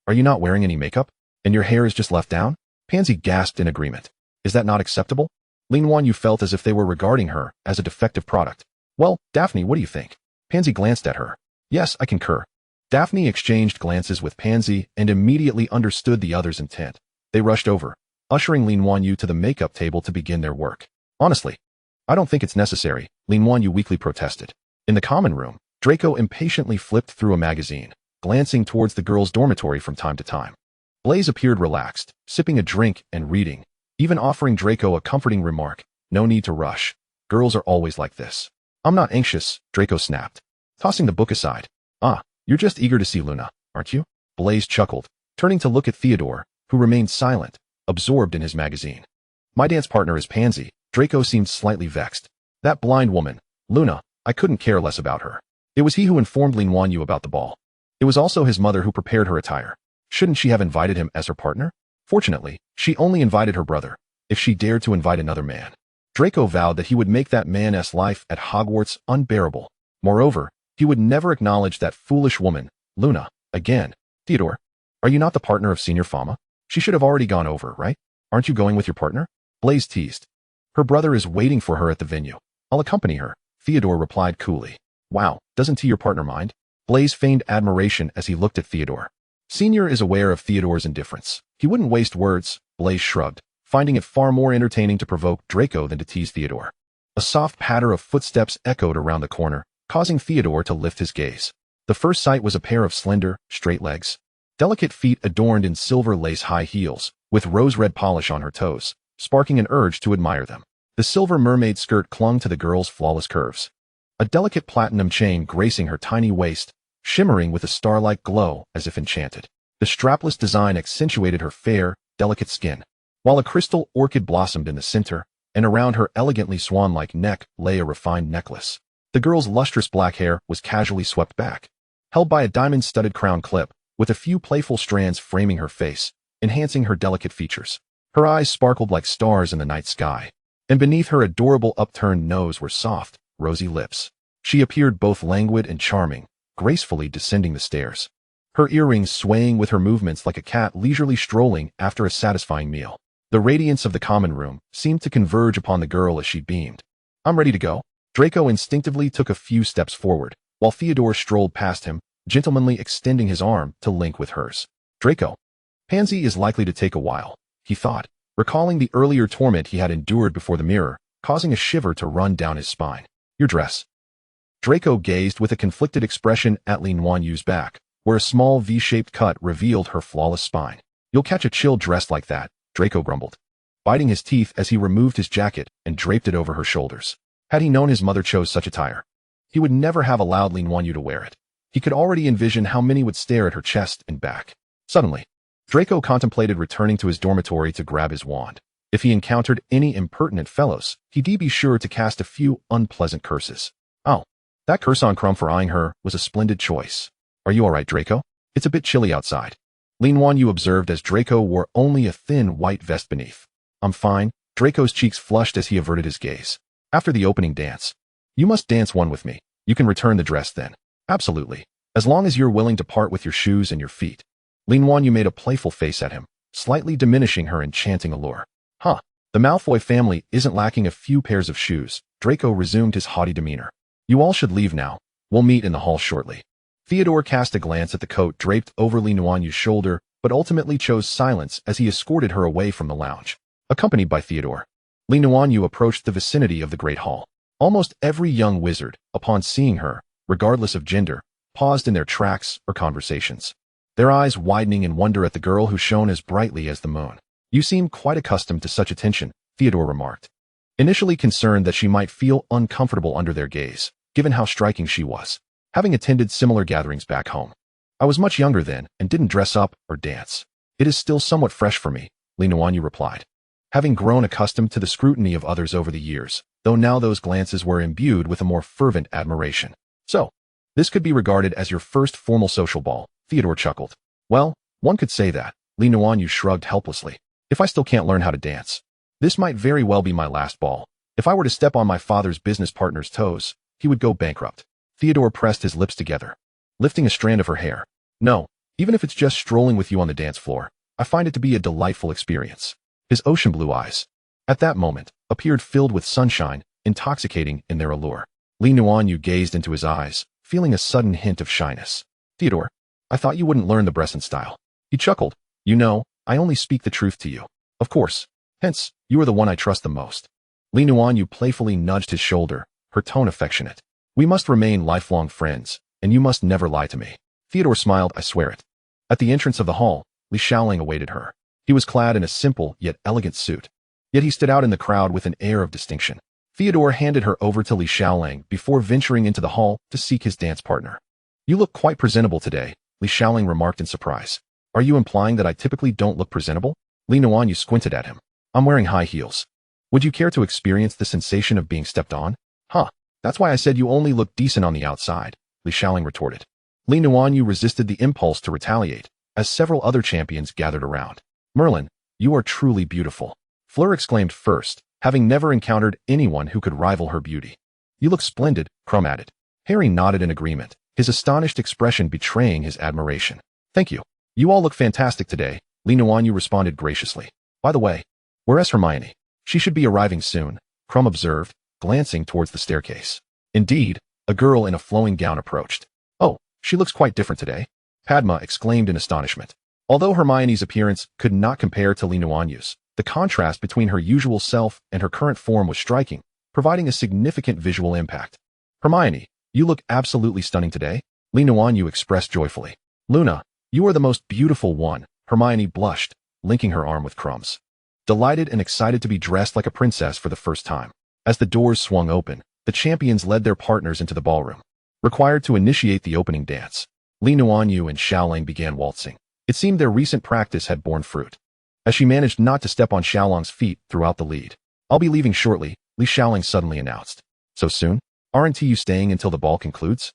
Are you not wearing any makeup? And your hair is just left down? Pansy gasped in agreement. Is that not acceptable? Nuanyue felt as if they were regarding her as a defective product. Well, Daphne, what do you think? Pansy glanced at her. Yes, I concur. Daphne exchanged glances with Pansy and immediately understood the other's intent. They rushed over, ushering Nuanyue to the makeup table to begin their work. Honestly, I don't think it's necessary, Nuanyue weakly protested. In the common room, Draco impatiently flipped through a magazine, glancing towards the girls' dormitory from time to time. Blaise appeared relaxed, sipping a drink and reading, even offering Draco a comforting remark. No need to rush. Girls are always like this. I'm not anxious, Draco snapped, tossing the book aside. Ah, you're just eager to see Luna, aren't you? Blaise chuckled, turning to look at Theodore, who remained silent, absorbed in his magazine. My dance partner is Pansy. Draco seemed slightly vexed. That blind woman, Luna, I couldn't care less about her. It was he who informed Nuanyue about the ball. It was also his mother who prepared her attire. Shouldn't she have invited him as her partner? Fortunately, she only invited her brother. If she dared to invite another man, Draco vowed that he would make that man's life at Hogwarts unbearable. Moreover, he would never acknowledge that foolish woman, Luna, again. Theodore, are you not the partner of Senior Fama? She should have already gone over, right? Aren't you going with your partner? Blaise teased. Her brother is waiting for her at the venue. I'll accompany her, Theodore replied coolly. Wow, doesn't your partner mind? Blaise feigned admiration as he looked at Theodore. Senior is aware of Theodore's indifference. He wouldn't waste words, Blaise shrugged, finding it far more entertaining to provoke Draco than to tease Theodore. A soft patter of footsteps echoed around the corner, causing Theodore to lift his gaze. The first sight was a pair of slender, straight legs. Delicate feet adorned in silver lace high heels, with rose-red polish on her toes, sparking an urge to admire them. The silver mermaid skirt clung to the girl's flawless curves. A delicate platinum chain gracing her tiny waist, shimmering with a star-like glow as if enchanted. The strapless design accentuated her fair, delicate skin, while a crystal orchid blossomed in the center, and around her elegantly swan-like neck lay a refined necklace. The girl's lustrous black hair was casually swept back, held by a diamond-studded crown clip, with a few playful strands framing her face, enhancing her delicate features. Her eyes sparkled like stars in the night sky, and beneath her adorable upturned nose were soft, rosy lips. She appeared both languid and charming, gracefully descending the stairs, her earrings swaying with her movements like a cat leisurely strolling after a satisfying meal. The radiance of the common room seemed to converge upon the girl as she beamed. I'm ready to go. Draco instinctively took a few steps forward, while Theodore strolled past him, gentlemanly extending his arm to link with hers. Draco. Pansy is likely to take a while, he thought, recalling the earlier torment he had endured before the mirror, causing a shiver to run down his spine. Your dress. Draco gazed with a conflicted expression at Nuanyue's back, where a small V-shaped cut revealed her flawless spine. You'll catch a chill dressed like that, Draco grumbled, biting his teeth as he removed his jacket and draped it over her shoulders. Had he known his mother chose such attire, he would never have allowed Nuanyue to wear it. He could already envision how many would stare at her chest and back. Suddenly, Draco contemplated returning to his dormitory to grab his wand. If he encountered any impertinent fellows, he'd be sure to cast a few unpleasant curses. Oh, that curse on Crumb for eyeing her was a splendid choice. Are you alright, Draco? It's a bit chilly outside. Nuanyue observed as Draco wore only a thin white vest beneath. I'm fine. Draco's cheeks flushed as he averted his gaze. After the opening dance, you must dance one with me. You can return the dress then. Absolutely. As long as you're willing to part with your shoes and your feet. Nuanyue made a playful face at him, slightly diminishing her enchanting allure. Huh. The Malfoy family isn't lacking a few pairs of shoes. Draco resumed his haughty demeanor. You all should leave now. We'll meet in the hall shortly. Theodore cast a glance at the coat draped over Nuanyue's shoulder, but ultimately chose silence as he escorted her away from the lounge. Accompanied by Theodore, Nuanyue approached the vicinity of the Great Hall. Almost every young wizard, upon seeing her, regardless of gender, paused in their tracks or conversations, their eyes widening in wonder at the girl who shone as brightly as the moon. You seem quite accustomed to such attention, Theodore remarked, initially concerned that she might feel uncomfortable under their gaze, given how striking she was, having attended similar gatherings back home. I was much younger then and didn't dress up or dance. It is still somewhat fresh for me, Nuanyue replied, having grown accustomed to the scrutiny of others over the years, though now those glances were imbued with a more fervent admiration. So, this could be regarded as your first formal social ball, Theodore chuckled. Well, one could say that, Nuanyue shrugged helplessly. If I still can't learn how to dance, this might very well be my last ball. If I were to step on my father's business partner's toes, he would go bankrupt. Theodore pressed his lips together, lifting a strand of her hair. No, even if it's just strolling with you on the dance floor, I find it to be a delightful experience. His ocean blue eyes, at that moment, appeared filled with sunshine, intoxicating in their allure. Nuanyue gazed into his eyes, feeling a sudden hint of shyness. Theodore, I thought you wouldn't learn the Bresson style. He chuckled. You know, I only speak the truth to you. Of course. Hence, you are the one I trust the most. Nuanyue playfully nudged his shoulder, her tone affectionate. We must remain lifelong friends, and you must never lie to me. Theodore smiled, I swear it. At the entrance of the hall, Li Shaoling awaited her. He was clad in a simple yet elegant suit. Yet he stood out in the crowd with an air of distinction. Theodore handed her over to Li Shaoling before venturing into the hall to seek his dance partner. You look quite presentable today, Li Shaoling remarked in surprise. Are you implying that I typically don't look presentable? Nuanyue squinted at him. I'm wearing high heels. Would you care to experience the sensation of being stepped on? Huh, that's why I said you only look decent on the outside, Li Shaoling retorted. Nuanyue resisted the impulse to retaliate, as several other champions gathered around. Merlin, you are truly beautiful. Fleur exclaimed first, having never encountered anyone who could rival her beauty. You look splendid, Crumb added. Harry nodded in agreement, his astonished expression betraying his admiration. Thank you. You all look fantastic today, Nuanyue responded graciously. By the way, where's Hermione? She should be arriving soon, Crumb observed, glancing towards the staircase. Indeed, a girl in a flowing gown approached. Oh, she looks quite different today, Padma exclaimed in astonishment. Although Hermione's appearance could not compare to Nuanyue's, the contrast between her usual self and her current form was striking, providing a significant visual impact. Hermione, you look absolutely stunning today, Nuanyue expressed joyfully. Luna, you are the most beautiful one, Hermione blushed, linking her arm with Crumb's. Delighted and excited to be dressed like a princess for the first time. As the doors swung open, the champions led their partners into the ballroom. Required to initiate the opening dance, Nuanyue and Shaoling began waltzing. It seemed their recent practice had borne fruit, as she managed not to step on Xiaolong's feet throughout the lead. I'll be leaving shortly, Li Shaoling suddenly announced. So soon? Aren't you staying until the ball concludes?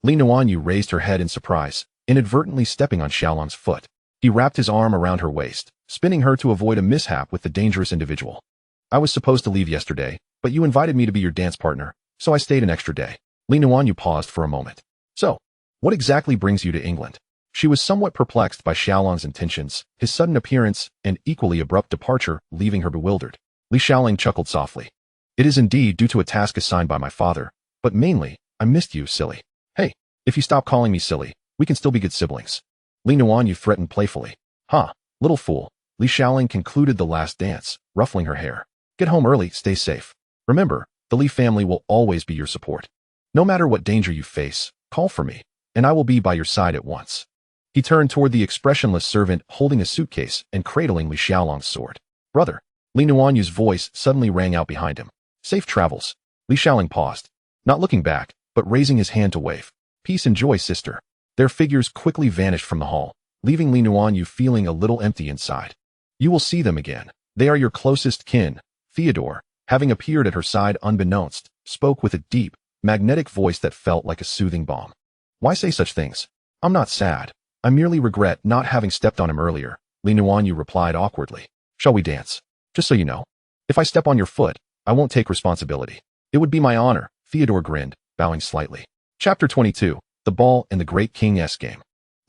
Nuanyue raised her head in surprise, inadvertently stepping on Xiaolong's foot. He wrapped his arm around her waist, spinning her to avoid a mishap with the dangerous individual. I was supposed to leave yesterday, but you invited me to be your dance partner, so I stayed an extra day. Nuanyue paused for a moment. So, what exactly brings you to England? She was somewhat perplexed by Xiaolong's intentions, his sudden appearance, and equally abrupt departure, leaving her bewildered. Li Shaoling chuckled softly. It is indeed due to a task assigned by my father, but mainly, I missed you, silly. Hey, if you stop calling me silly, we can still be good siblings. Nuanyue threatened playfully. Ha, little fool. Li Shaoling concluded the last dance, ruffling her hair. Get home early, stay safe. Remember, the Li family will always be your support. No matter what danger you face, call for me, and I will be by your side at once. He turned toward the expressionless servant holding a suitcase and cradling Li Xiaolong's sword. Brother. Li Nuanyu's voice suddenly rang out behind him. Safe travels. Li Xiaoling paused, not looking back, but raising his hand to wave. Peace and joy, sister. Their figures quickly vanished from the hall, leaving Li Nuanyue feeling a little empty inside. You will see them again. They are your closest kin. Theodore, having appeared at her side unbeknownst, spoke with a deep, magnetic voice that felt like a soothing balm. Why say such things? I'm not sad. I merely regret not having stepped on him earlier, Li Nuanyue replied awkwardly. Shall we dance? Just so you know. If I step on your foot, I won't take responsibility. It would be my honor, Theodore grinned, bowing slightly. Chapter 22, The Ball and the Great King's Game.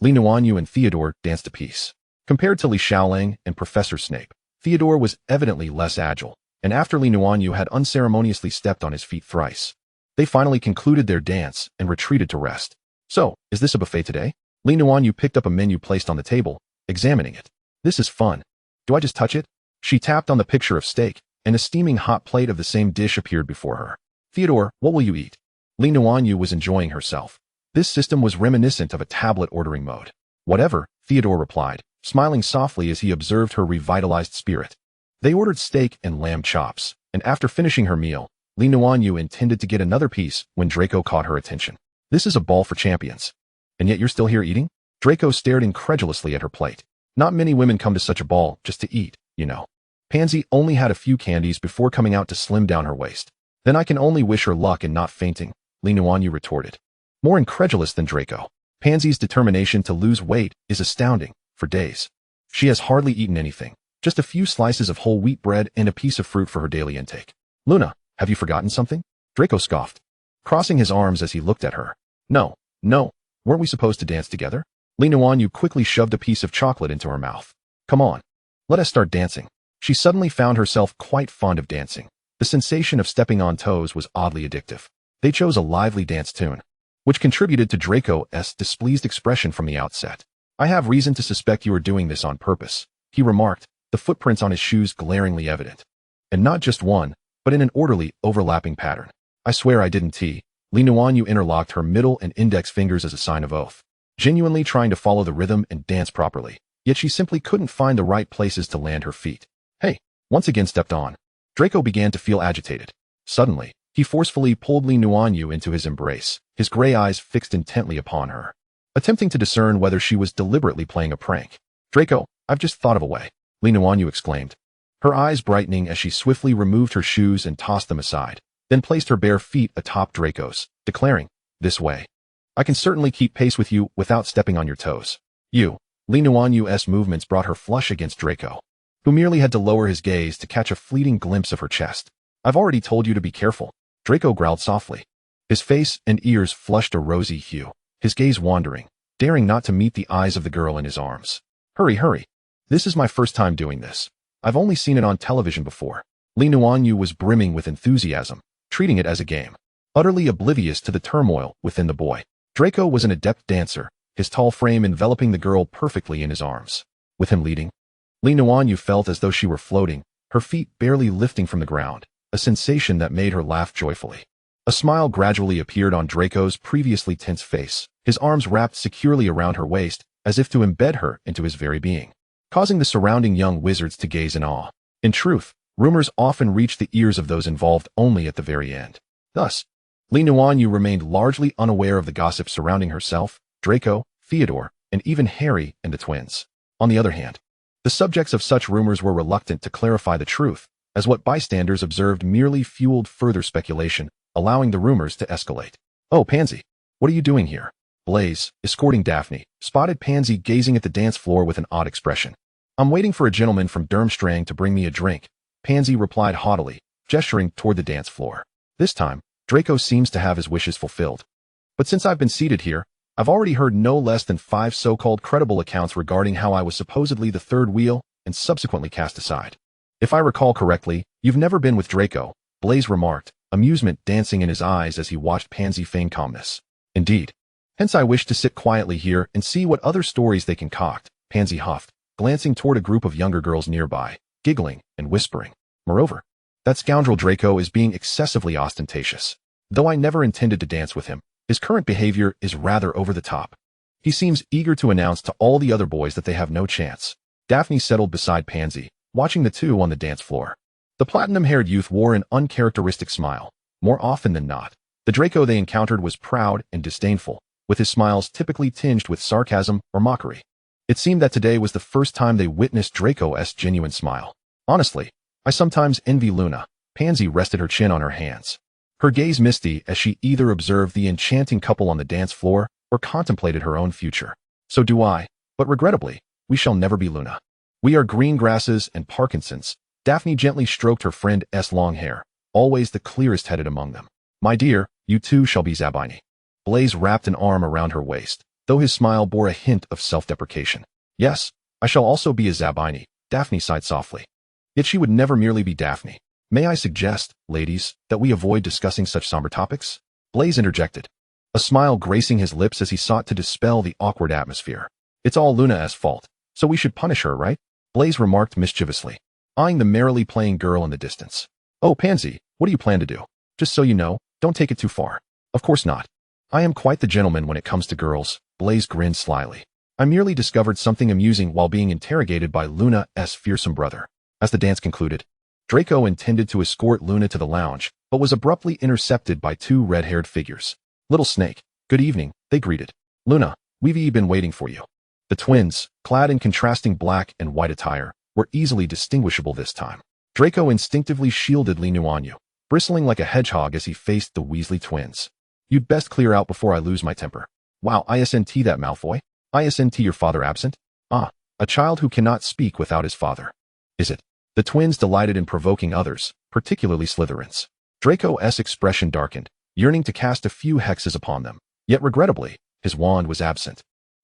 Li Nuanyue and Theodore danced a piece. Compared to Li Xiaoling and Professor Snape, Theodore was evidently less agile, and after Li Nuanyue had unceremoniously stepped on his feet thrice, they finally concluded their dance and retreated to rest. So, is this a buffet today? Li Nuanyue picked up a menu placed on the table, examining it. This is fun. Do I just touch it? She tapped on the picture of steak, and a steaming hot plate of the same dish appeared before her. Theodore, what will you eat? Li Nuanyue was enjoying herself. This system was reminiscent of a tablet ordering mode. Whatever, Theodore replied, smiling softly as he observed her revitalized spirit. They ordered steak and lamb chops, and after finishing her meal, Li Nuanyue intended to get another piece when Draco caught her attention. This is a ball for champions. And yet you're still here eating? Draco stared incredulously at her plate. Not many women come to such a ball just to eat, you know. Pansy only had a few candies before coming out to slim down her waist. Then I can only wish her luck in not fainting, Li Nuanyue retorted. More incredulous than Draco, Pansy's determination to lose weight is astounding. For days, she has hardly eaten anything, just a few slices of whole wheat bread and a piece of fruit for her daily intake. Luna, have you forgotten something? Draco scoffed, crossing his arms as he looked at her. No, weren't we supposed to dance together? Li Nuanyue quickly shoved a piece of chocolate into her mouth. Come on, let us start dancing. She suddenly found herself quite fond of dancing. The sensation of stepping on toes was oddly addictive. They chose a lively dance tune, which contributed to Draco's displeased expression from the outset. I have reason to suspect you are doing this on purpose, he remarked, the footprints on his shoes glaringly evident. And not just one, but in an orderly, overlapping pattern. I swear I didn't. Li Nuanyue interlocked her middle and index fingers as a sign of oath, genuinely trying to follow the rhythm and dance properly, yet she simply couldn't find the right places to land her feet. Hey, once again stepped on. Draco began to feel agitated. Suddenly, he forcefully pulled Li Nuanyue into his embrace, his gray eyes fixed intently upon her, attempting to discern whether she was deliberately playing a prank. Draco, I've just thought of a way, Li Nuanyue exclaimed, her eyes brightening as she swiftly removed her shoes and tossed them aside, then placed her bare feet atop Draco's, declaring, this way. I can certainly keep pace with you without stepping on your toes. Li Nuanyue's movements brought her flush against Draco, who merely had to lower his gaze to catch a fleeting glimpse of her chest. I've already told you to be careful, Draco growled softly. His face and ears flushed a rosy hue, his gaze wandering, daring not to meet the eyes of the girl in his arms. Hurry. This is my first time doing this. I've only seen it on television before. Li Nuanyue was brimming with enthusiasm, treating it as a game, utterly oblivious to the turmoil within the boy. Draco was an adept dancer, his tall frame enveloping the girl perfectly in his arms. With him leading, Li Nuanyue felt as though she were floating, her feet barely lifting from the ground, a sensation that made her laugh joyfully. A smile gradually appeared on Draco's previously tense face, his arms wrapped securely around her waist, as if to embed her into his very being, causing the surrounding young wizards to gaze in awe. In truth, rumors often reached the ears of those involved only at the very end. Thus, Li Nuanyue remained largely unaware of the gossip surrounding herself, Draco, Theodore, and even Harry and the twins. On the other hand, the subjects of such rumors were reluctant to clarify the truth, as what bystanders observed merely fueled further speculation, allowing the rumors to escalate. Oh, Pansy, what are you doing here? Blaise, escorting Daphne, spotted Pansy gazing at the dance floor with an odd expression. I'm waiting for a gentleman from Durmstrang to bring me a drink, Pansy replied haughtily, gesturing toward the dance floor. This time, Draco seems to have his wishes fulfilled. But since I've been seated here, I've already heard no less than 5 so-called credible accounts regarding how I was supposedly the third wheel and subsequently cast aside. If I recall correctly, you've never been with Draco, Blaise remarked, amusement dancing in his eyes as he watched Pansy feign calmness. Indeed. Hence I wish to sit quietly here and see what other stories they concoct, Pansy huffed, glancing toward a group of younger girls nearby, giggling and whispering. Moreover, that scoundrel Draco is being excessively ostentatious. Though I never intended to dance with him, his current behavior is rather over the top. He seems eager to announce to all the other boys that they have no chance. Daphne settled beside Pansy, watching the two on the dance floor. The platinum-haired youth wore an uncharacteristic smile. More often than not, the Draco they encountered was proud and disdainful, with his smiles typically tinged with sarcasm or mockery. It seemed that today was the first time they witnessed Draco's genuine smile. Honestly, I sometimes envy Luna. Pansy rested her chin on her hands, her gaze misty as she either observed the enchanting couple on the dance floor or contemplated her own future. So do I, but regrettably, we shall never be Luna. We are green grasses and Parkinson's. Daphne gently stroked her friend's long hair, always the clearest-headed among them. My dear, you too shall be Zabini. Blaze wrapped an arm around her waist, though his smile bore a hint of self-deprecation. Yes, I shall also be a Zabini, Daphne sighed softly. Yet she would never merely be Daphne. May I suggest, ladies, that we avoid discussing such somber topics? Blaze interjected, a smile gracing his lips as he sought to dispel the awkward atmosphere. It's all Luna's fault, so we should punish her, right? Blaze remarked mischievously, eyeing the merrily playing girl in the distance. Oh, Pansy, what do you plan to do? Just so you know, don't take it too far. Of course not. I am quite the gentleman when it comes to girls, Blaze grinned slyly. I merely discovered something amusing while being interrogated by Luna's fearsome brother. As the dance concluded, Draco intended to escort Luna to the lounge, but was abruptly intercepted by two red-haired figures. Little Snake, good evening, they greeted. Luna, we've been waiting for you. The twins, clad in contrasting black and white attire, were easily distinguishable this time. Draco instinctively shielded Nuanyue, bristling like a hedgehog as he faced the Weasley twins. You'd best clear out before I lose my temper. Wow, isn't that Malfoy? Isn't your father absent? Ah, a child who cannot speak without his father. Is it? The twins delighted in provoking others, particularly Slytherins. Draco's expression darkened, yearning to cast a few hexes upon them. Yet regrettably, his wand was absent.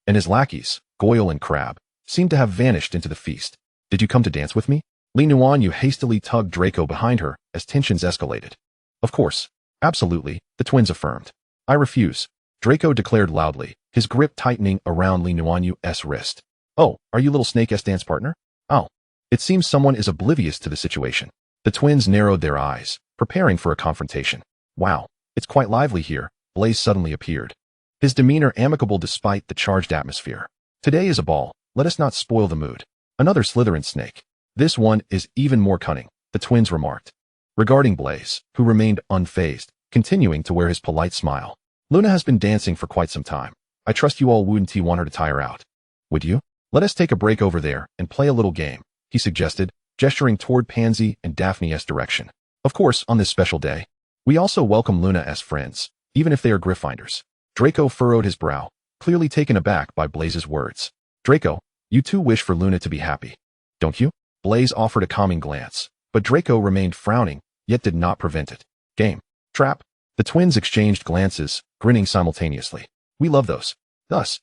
And his lackeys, Goyle and Crabbe, seemed to have vanished into the feast. Did you come to dance with me? Nuanyue hastily tugged Draco behind her as tensions escalated. Of course. Absolutely, the twins affirmed. I refuse, Draco declared loudly, his grip tightening around Nuanyue's wrist. Oh, are you Little Snake's dance partner? Oh. It seems someone is oblivious to the situation. The twins narrowed their eyes, preparing for a confrontation. Wow, it's quite lively here, Blaze suddenly appeared, his demeanor amicable despite the charged atmosphere. Today is a ball, let us not spoil the mood. Another Slytherin snake. This one is even more cunning, the twins remarked, regarding Blaze, who remained unfazed, continuing to wear his polite smile. Luna has been dancing for quite some time. I trust you all wouldn't want her to tire out. Would you? Let us take a break over there and play a little game, he suggested, gesturing toward Pansy and Daphne's direction. Of course, on this special day, we also welcome Luna as friends, even if they are Gryffindors. Draco furrowed his brow, clearly taken aback by Blaze's words. Draco, you too wish for Luna to be happy, don't you? Blaze offered a calming glance, but Draco remained frowning, yet did not prevent it. Game. Trap. The twins exchanged glances, grinning simultaneously. We love those. Thus,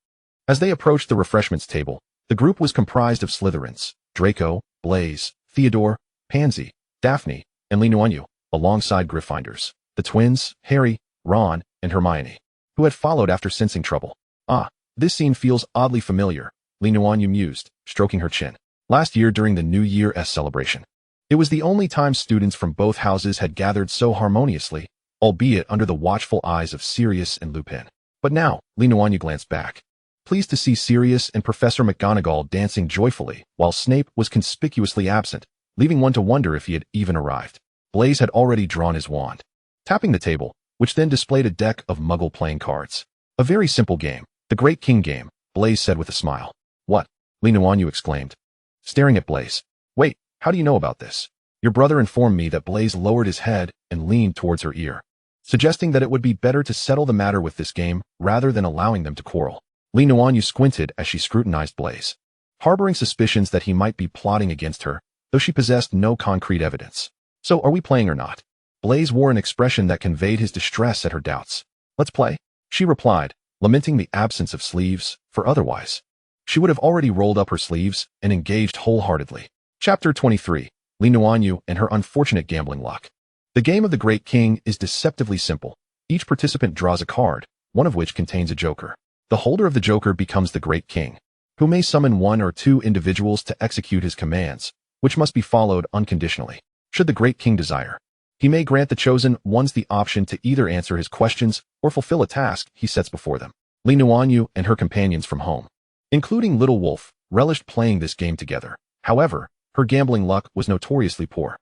as they approached the refreshments table, the group was comprised of Slytherins, Draco, Blaze, Theodore, Pansy, Daphne, and Nuanyue, alongside Gryffindors, the twins, Harry, Ron, and Hermione, who had followed after sensing trouble. Ah, this scene feels oddly familiar, Nuanyue mused, stroking her chin. Last year during the New Year's celebration. It was the only time students from both houses had gathered so harmoniously, albeit under the watchful eyes of Sirius and Lupin. But now, Nuanyue glanced back, pleased to see Sirius and Professor McGonagall dancing joyfully, while Snape was conspicuously absent, leaving one to wonder if he had even arrived. Blaze had already drawn his wand, tapping the table, which then displayed a deck of Muggle playing cards. A very simple game, the Great King game, Blaze said with a smile. What? Nuanyue exclaimed, staring at Blaze. Wait, how do you know about this? Your brother informed me that Blaze lowered his head and leaned towards her ear, suggesting that it would be better to settle the matter with this game rather than allowing them to quarrel. Nuanyue squinted as she scrutinized Blaze, harboring suspicions that he might be plotting against her, though she possessed no concrete evidence. So are we playing or not? Blaze wore an expression that conveyed his distress at her doubts. Let's play, she replied, lamenting the absence of sleeves, for otherwise she would have already rolled up her sleeves and engaged wholeheartedly. Chapter 23, Nuanyue and her unfortunate gambling luck. The game of the Great King is deceptively simple. Each participant draws a card, one of which contains a joker. The holder of the joker becomes the Great King, who may summon one or two individuals to execute his commands, which must be followed unconditionally. Should the Great King desire, he may grant the chosen ones the option to either answer his questions or fulfill a task he sets before them. Nuanyue and her companions from home, including Little Wolf, relished playing this game together. However, her gambling luck was notoriously poor,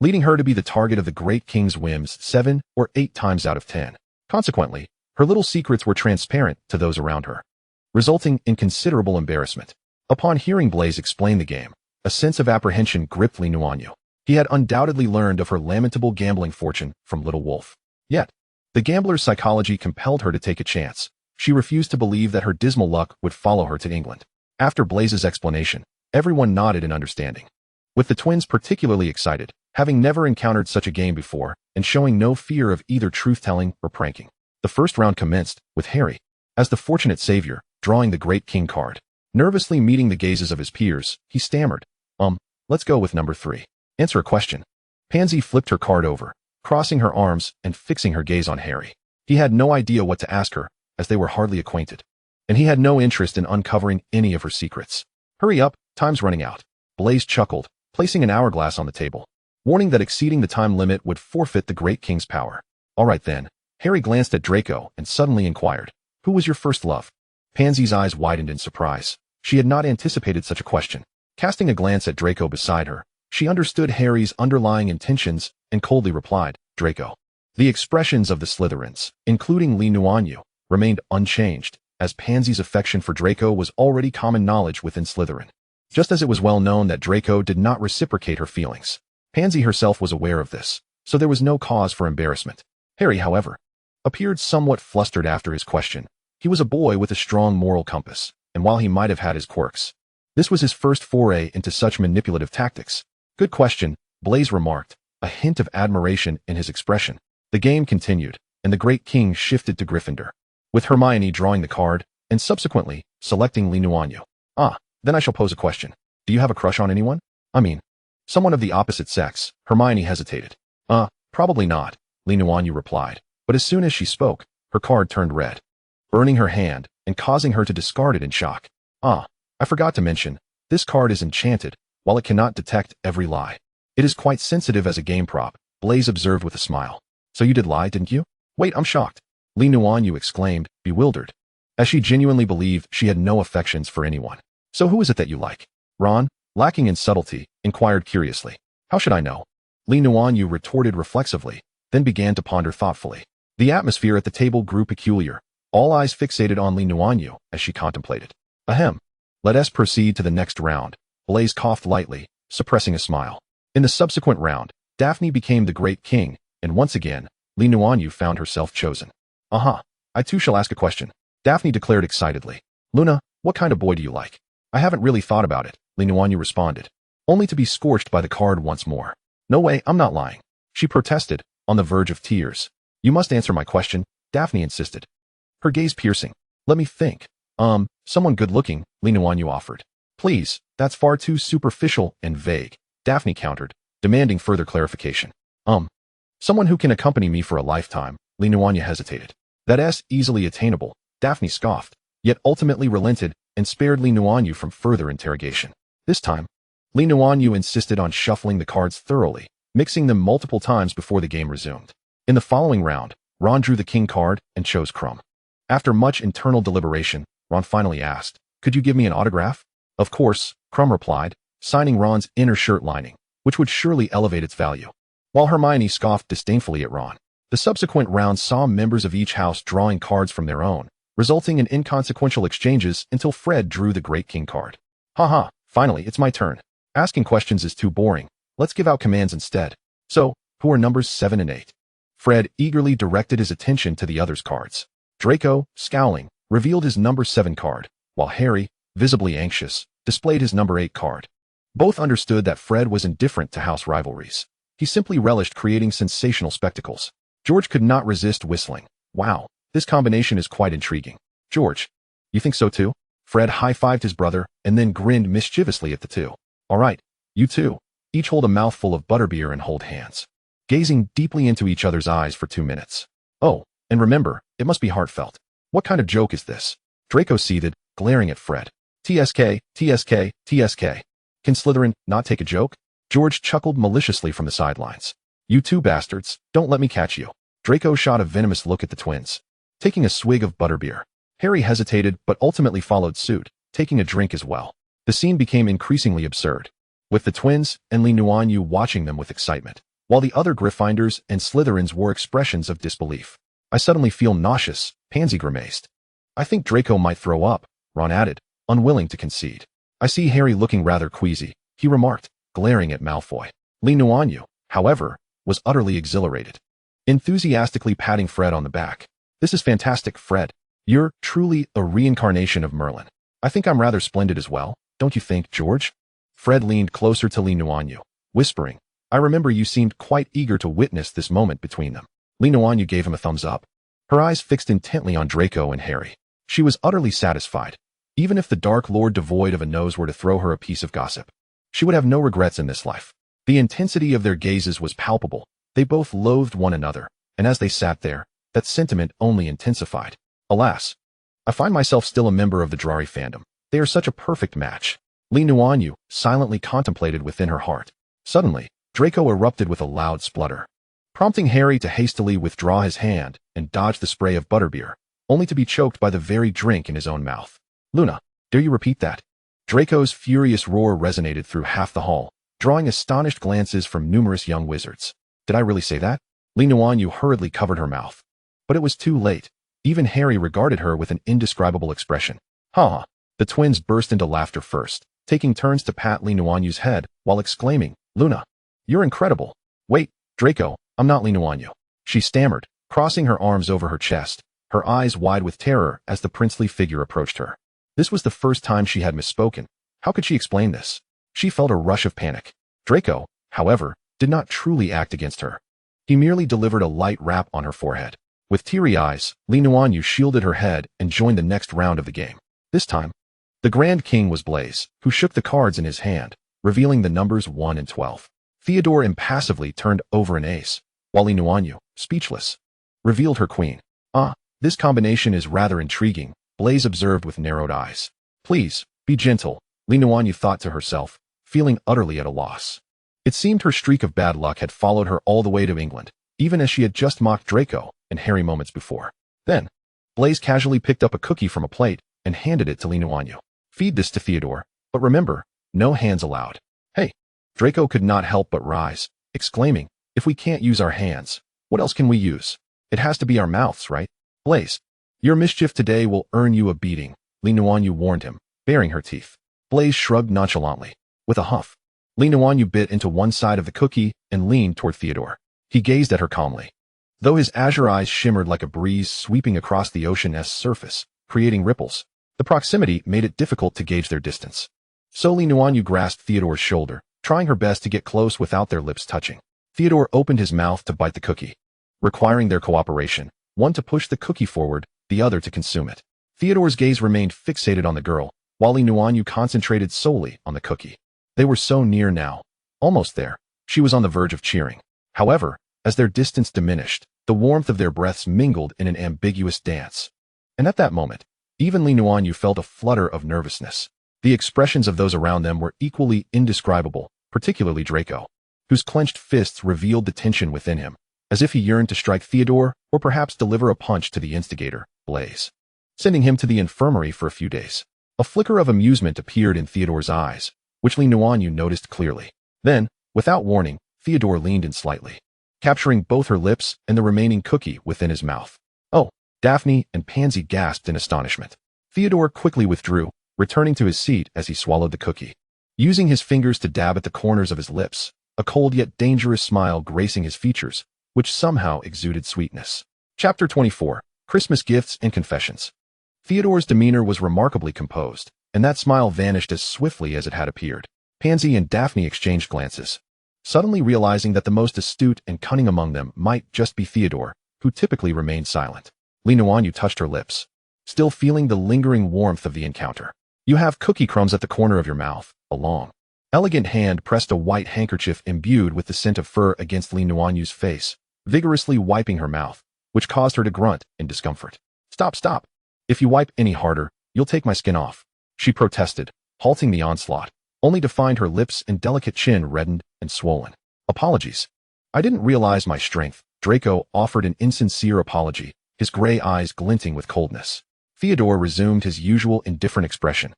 leading her to be the target of the Great King's whims 7 or 8 times out of 10. Consequently, her little secrets were transparent to those around her, resulting in considerable embarrassment. Upon hearing Blaze explain the game, a sense of apprehension gripped Nuanyue. He had undoubtedly learned of her lamentable gambling fortune from Little Wolf. Yet, the gambler's psychology compelled her to take a chance. She refused to believe that her dismal luck would follow her to England. After Blaze's explanation, everyone nodded in understanding, with the twins particularly excited, having never encountered such a game before and showing no fear of either truth-telling or pranking. The first round commenced, with Harry, as the fortunate savior, drawing the Great King card. Nervously meeting the gazes of his peers, he stammered, let's go with number 3. Answer a question. Pansy flipped her card over, crossing her arms and fixing her gaze on Harry. He had no idea what to ask her, as they were hardly acquainted, and he had no interest in uncovering any of her secrets. Hurry up, time's running out. Blaze chuckled, placing an hourglass on the table, warning that exceeding the time limit would forfeit the Great King's power. All right then. Harry glanced at Draco and suddenly inquired, "Who was your first love?" Pansy's eyes widened in surprise. She had not anticipated such a question. Casting a glance at Draco beside her, she understood Harry's underlying intentions and coldly replied, "Draco." The expressions of the Slytherins, including Nuanyue, remained unchanged, as Pansy's affection for Draco was already common knowledge within Slytherin, just as it was well known that Draco did not reciprocate her feelings. Pansy herself was aware of this, so there was no cause for embarrassment. Harry, however, appeared somewhat flustered after his question. He was a boy with a strong moral compass, and while he might have had his quirks, this was his first foray into such manipulative tactics. Good question, Blaze remarked, a hint of admiration in his expression. The game continued, and the Great King shifted to Gryffindor, with Hermione drawing the card and subsequently selecting Nuanyue. Then I shall pose a question. Do you have a crush on anyone? I mean, someone of the opposite sex. Hermione hesitated. Probably not, Nuanyue replied, but as soon as she spoke, her card turned red, burning her hand and causing her to discard it in shock. I forgot to mention, this card is enchanted, while it cannot detect every lie. It is quite sensitive as a game prop, Blaze observed with a smile. So you did lie, didn't you? Wait, I'm shocked, Nuanyue exclaimed, bewildered, as she genuinely believed she had no affections for anyone. So who is it that you like? Ron, lacking in subtlety, inquired curiously. How should I know? Nuanyue retorted reflexively, then began to ponder thoughtfully. The atmosphere at the table grew peculiar, all eyes fixated on Nuanyue as she contemplated. Ahem. Let us proceed to the next round. Blaze coughed lightly, suppressing a smile. In the subsequent round, Daphne became the Great King, and once again, Nuanyue found herself chosen. I too shall ask a question, Daphne declared excitedly. Luna, what kind of boy do you like? I haven't really thought about it, Nuanyue responded, only to be scorched by the card once more. No way, I'm not lying, she protested, on the verge of tears. You must answer my question, Daphne insisted, her gaze piercing. Let me think. Someone good-looking, Nuanyue offered. Please, that's far too superficial and vague, Daphne countered, demanding further clarification. Someone who can accompany me for a lifetime, Nuanyue hesitated. That's easily attainable, Daphne scoffed, yet ultimately relented and spared Nuanyue from further interrogation. This time, Nuanyue insisted on shuffling the cards thoroughly, mixing them multiple times before the game resumed. In the following round, Ron drew the king card and chose Crumb. After much internal deliberation, Ron finally asked, "Could you give me an autograph?" Of course, Crumb replied, signing Ron's inner shirt lining, which would surely elevate its value. While Hermione scoffed disdainfully at Ron. The subsequent rounds saw members of each house drawing cards from their own, resulting in inconsequential exchanges until Fred drew the Great King card. Finally, it's my turn. Asking questions is too boring. Let's give out commands instead. So, who are numbers 7 and 8? Fred eagerly directed his attention to the others' cards. Draco, scowling, revealed his number 7 card, while Harry, visibly anxious, displayed his number 8 card. Both understood that Fred was indifferent to house rivalries. He simply relished creating sensational spectacles. George could not resist whistling. Wow, this combination is quite intriguing. George, you think so too? Fred high-fived his brother and then grinned mischievously at the two. All right, you two, each hold a mouthful of butterbeer and hold hands, gazing deeply into each other's eyes for 2 minutes. Oh, and remember, it must be heartfelt. What kind of joke is this? Draco seethed, glaring at Fred. TSK, TSK, TSK. Can Slytherin not take a joke? George chuckled maliciously from the sidelines. You two bastards, don't let me catch you. Draco shot a venomous look at the twins, taking a swig of butterbeer. Harry hesitated but ultimately followed suit, taking a drink as well. The scene became increasingly absurd. with the twins and Li Nuanyue watching them with excitement, while the other Gryffindors and Slytherins wore expressions of disbelief. I suddenly feel nauseous, Pansy grimaced. I think Draco might throw up, Ron added, unwilling to concede. I see Harry looking rather queasy, he remarked, glaring at Malfoy. Li Nuanyue, however, was utterly exhilarated, enthusiastically patting Fred on the back. This is fantastic, Fred. You're truly a reincarnation of Merlin. I think I'm rather splendid as well, don't you think, George? Fred leaned closer to Li Nuanyue, whispering, I remember you seemed quite eager to witness this moment between them. Li Nuanyue gave him a thumbs up, her eyes fixed intently on Draco and Harry. She was utterly satisfied. Even if the Dark Lord devoid of a nose were to throw her a piece of gossip, she would have no regrets in this life. The intensity of their gazes was palpable. They both loathed one another, and as they sat there, that sentiment only intensified. Alas, I find myself still a member of the Drarry fandom. They are such a perfect match. Li Nuanyue silently contemplated within her heart. Suddenly, Draco erupted with a loud splutter, prompting Harry to hastily withdraw his hand and dodge the spray of butterbeer, only to be choked by the very drink in his own mouth. Luna, dare you repeat that? Draco's furious roar resonated through half the hall, drawing astonished glances from numerous young wizards. Did I really say that? Li Nuanyue hurriedly covered her mouth. But it was too late. Even Harry regarded her with an indescribable expression. Ha! The twins burst into laughter first, taking turns to pat Li Nuanyue's head while exclaiming, Luna, you're incredible. Wait, Draco, I'm not Li Nuanyue. She stammered, crossing her arms over her chest, her eyes wide with terror as the princely figure approached her. This was the first time she had misspoken. How could she explain this? She felt a rush of panic. Draco, however, did not truly act against her. He merely delivered a light rap on her forehead. With teary eyes, Li Nuanyue shielded her head and joined the next round of the game. This time, the Grand King was Blaise, who shook the cards in his hand, revealing the numbers 1 and 12. Theodore impassively turned over an ace, while Li Nuanyue, speechless, revealed her queen. Ah, this combination is rather intriguing, Blaise observed with narrowed eyes. Please, be gentle, Li Nuanyue thought to herself, feeling utterly at a loss. It seemed her streak of bad luck had followed her all the way to England, even as she had just mocked Draco and Harry moments before. Then, Blaise casually picked up a cookie from a plate and handed it to Li Nuanyue. Feed this to Theodore, but remember, no hands allowed. Hey! Draco could not help but rise, exclaiming, if we can't use our hands, what else can we use? It has to be our mouths, right? Blaise, your mischief today will earn you a beating, Li Nuanyue warned him, baring her teeth. Blaise shrugged nonchalantly. With a huff, Li Nuanyue bit into one side of the cookie and leaned toward Theodore. He gazed at her calmly, though his azure eyes shimmered like a breeze sweeping across the ocean's surface, creating ripples. The proximity made it difficult to gauge their distance. So Li Nuanyue grasped Theodore's shoulder, trying her best to get close without their lips touching. Theodore opened his mouth to bite the cookie, requiring their cooperation, one to push the cookie forward, the other to consume it. Theodore's gaze remained fixated on the girl, while Li Nuanyue concentrated solely on the cookie. They were so near now. Almost there. She was on the verge of cheering. However, as their distance diminished, the warmth of their breaths mingled in an ambiguous dance. And at that moment, even Li Nuanyue felt a flutter of nervousness. The expressions of those around them were equally indescribable, particularly Draco, whose clenched fists revealed the tension within him, as if he yearned to strike Theodore or perhaps deliver a punch to the instigator, Blaise, sending him to the infirmary for a few days. A flicker of amusement appeared in Theodore's eyes, which Li Nuanyue noticed clearly. Then, without warning, Theodore leaned in slightly, capturing both her lips and the remaining cookie within his mouth. Oh, Daphne and Pansy gasped in astonishment. Theodore quickly withdrew, returning to his seat as he swallowed the cookie, using his fingers to dab at the corners of his lips, a cold yet dangerous smile gracing his features, which somehow exuded sweetness. Chapter 24, Christmas Gifts and Confessions. Theodore's demeanor was remarkably composed, and that smile vanished as swiftly as it had appeared. Pansy and Daphne exchanged glances, suddenly realizing that the most astute and cunning among them might just be Theodore, who typically remained silent. Li Nuanyue touched her lips, still feeling the lingering warmth of the encounter. You have cookie crumbs at the corner of your mouth. A long, elegant hand pressed a white handkerchief imbued with the scent of fur against Li Nuanyue's face, vigorously wiping her mouth, which caused her to grunt in discomfort. Stop, stop. If you wipe any harder, you'll take my skin off, she protested, halting the onslaught, only to find her lips and delicate chin reddened and swollen. Apologies. I didn't realize my strength. Draco offered an insincere apology, his gray eyes glinting with coldness. Theodore resumed his usual indifferent expression,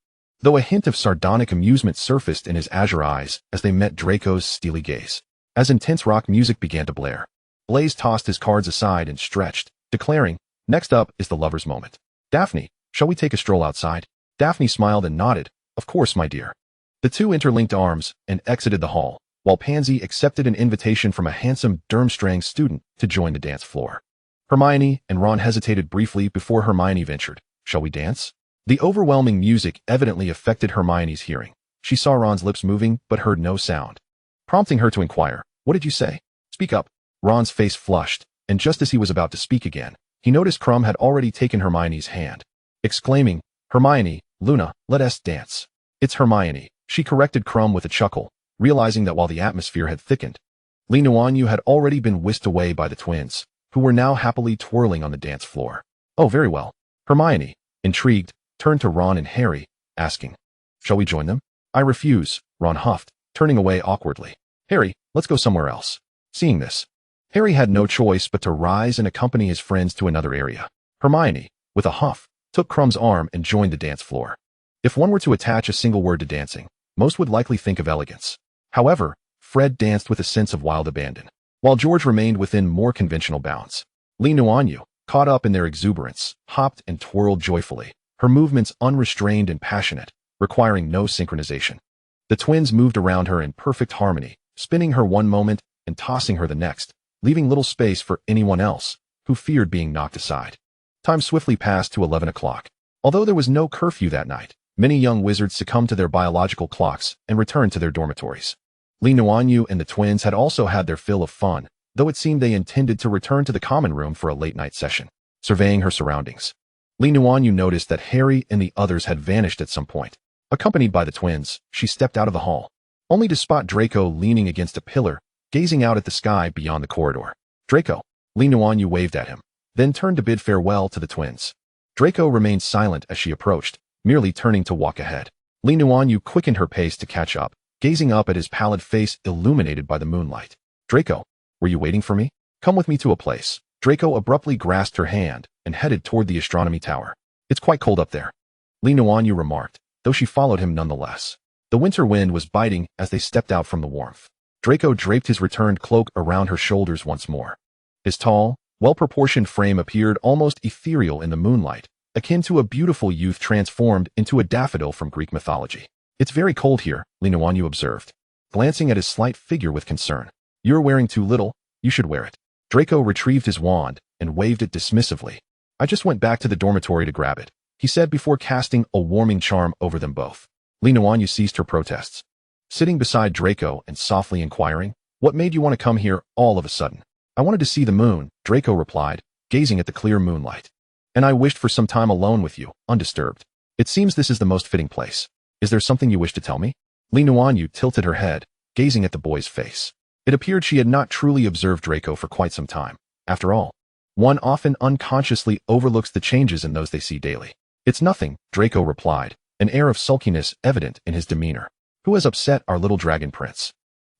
though a hint of sardonic amusement surfaced in his azure eyes as they met Draco's steely gaze. As intense rock music began to blare, Blaze tossed his cards aside and stretched, declaring, "Next up is the lover's moment. Daphne, shall we take a stroll outside?" Daphne smiled and nodded, "Of course, my dear." The two interlinked arms and exited the hall, while Pansy accepted an invitation from a handsome Durmstrang student to join the dance floor. Hermione and Ron hesitated briefly before Hermione ventured, "Shall we dance?" The overwhelming music evidently affected Hermione's hearing. She saw Ron's lips moving but heard no sound, prompting her to inquire, "What did you say? Speak up." Ron's face flushed, and just as he was about to speak again, he noticed Krum had already taken Hermione's hand, exclaiming, "Hermione, Luna, let us dance." "It's Hermione," she corrected Krum with a chuckle, realizing that while the atmosphere had thickened, Nuanyue had already been whisked away by the twins, who were now happily twirling on the dance floor. "Oh, very well." Hermione, intrigued, turned to Ron and Harry, asking, "Shall we join them?" "I refuse," Ron huffed, turning away awkwardly. "Harry, let's go somewhere else." Seeing this, Harry had no choice but to rise and accompany his friends to another area. Hermione, with a huff, took Krum's arm and joined the dance floor. If one were to attach a single word to dancing, most would likely think of elegance. However, Fred danced with a sense of wild abandon, while George remained within more conventional bounds. Nuanyue, caught up in their exuberance, hopped and twirled joyfully, her movements unrestrained and passionate, requiring no synchronization. The twins moved around her in perfect harmony, spinning her one moment and tossing her the next, leaving little space for anyone else who feared being knocked aside. Time swiftly passed to 11 o'clock. Although there was no curfew that night, many young wizards succumbed to their biological clocks and returned to their dormitories. Nuanyue and the twins had also had their fill of fun, though it seemed they intended to return to the common room for a late-night session. Surveying her surroundings, Nuanyue noticed that Harry and the others had vanished at some point. Accompanied by the twins, she stepped out of the hall, only to spot Draco leaning against a pillar, gazing out at the sky beyond the corridor. "Draco." Nuanyue waved at him, then turned to bid farewell to the twins. Draco remained silent as she approached, merely turning to walk ahead. Nuanyue quickened her pace to catch up, gazing up at his pallid face illuminated by the moonlight. "Draco, were you waiting for me? Come with me to a place." Draco abruptly grasped her hand and headed toward the astronomy tower. "It's quite cold up there," Nuanyue remarked, though she followed him nonetheless. The winter wind was biting as they stepped out from the warmth. Draco draped his returned cloak around her shoulders once more. His tall, well-proportioned frame appeared almost ethereal in the moonlight, akin to a beautiful youth transformed into a daffodil from Greek mythology. "It's very cold here," Nuanyue observed, glancing at his slight figure with concern. "You're wearing too little, you should wear it." Draco retrieved his wand and waved it dismissively. "I just went back to the dormitory to grab it," he said before casting a warming charm over them both. Nuanyue ceased her protests, sitting beside Draco and softly inquiring, "What made you want to come here all of a sudden?" "I wanted to see the moon," Draco replied, gazing at the clear moonlight. "And I wished for some time alone with you, undisturbed. It seems this is the most fitting place. Is there something you wish to tell me?" Nuanyue tilted her head, gazing at the boy's face. It appeared she had not truly observed Draco for quite some time. After all, one often unconsciously overlooks the changes in those they see daily. "It's nothing," Draco replied, an air of sulkiness evident in his demeanor. "Who has upset our little dragon prince?"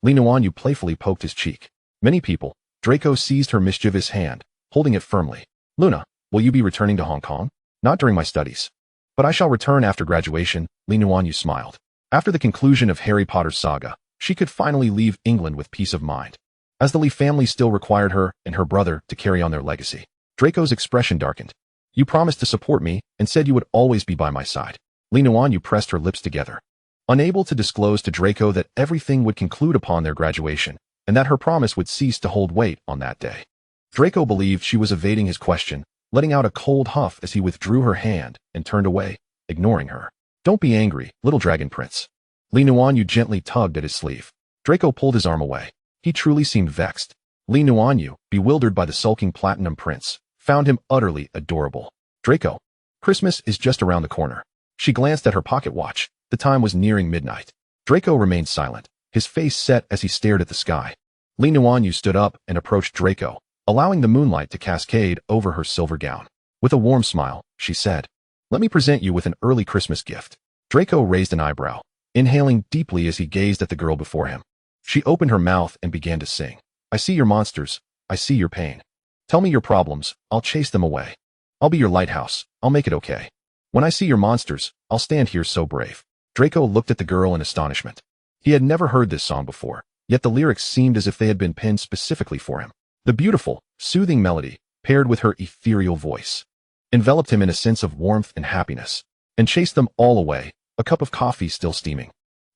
Nuanyue playfully poked his cheek. "Many people." Draco seized her mischievous hand, holding it firmly. "Luna, will you be returning to Hong Kong?" "Not during my studies. But I shall return after graduation," Nuanyue smiled. After the conclusion of Harry Potter's saga, she could finally leave England with peace of mind, as the Lee family still required her and her brother to carry on their legacy. Draco's expression darkened. "You promised to support me and said you would always be by my side." Nuanyue pressed her lips together, unable to disclose to Draco that everything would conclude upon their graduation, and that her promise would cease to hold weight on that day. Draco believed she was evading his question, letting out a cold huff as he withdrew her hand and turned away, ignoring her. "Don't be angry, little dragon prince." Nuanyue gently tugged at his sleeve. Draco pulled his arm away. He truly seemed vexed. Nuanyue, bewildered by the sulking platinum prince, found him utterly adorable. "Draco, Christmas is just around the corner." She glanced at her pocket watch. The time was nearing midnight. Draco remained silent, his face set as he stared at the sky. Nuanyue stood up and approached Draco, allowing the moonlight to cascade over her silver gown. With a warm smile, she said, "Let me present you with an early Christmas gift." Draco raised an eyebrow, inhaling deeply as he gazed at the girl before him. She opened her mouth and began to sing. "I see your monsters, I see your pain. Tell me your problems, I'll chase them away. I'll be your lighthouse, I'll make it okay. When I see your monsters, I'll stand here so brave." Draco looked at the girl in astonishment. He had never heard this song before, yet the lyrics seemed as if they had been penned specifically for him. The beautiful, soothing melody, paired with her ethereal voice, enveloped him in a sense of warmth and happiness, and chased them all away, a cup of coffee still steaming.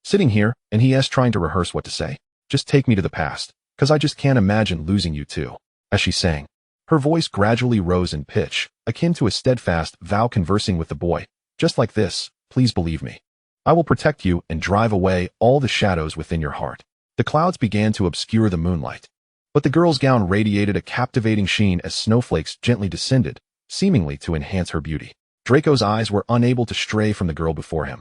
Sitting here, and he asked, trying to rehearse what to say. Just take me to the past, 'cause I just can't imagine losing you too. As she sang, her voice gradually rose in pitch, akin to a steadfast vow conversing with the boy. Just like this, please believe me. I will protect you and drive away all the shadows within your heart. The clouds began to obscure the moonlight, but the girl's gown radiated a captivating sheen as snowflakes gently descended, seemingly to enhance her beauty. Draco's eyes were unable to stray from the girl before him,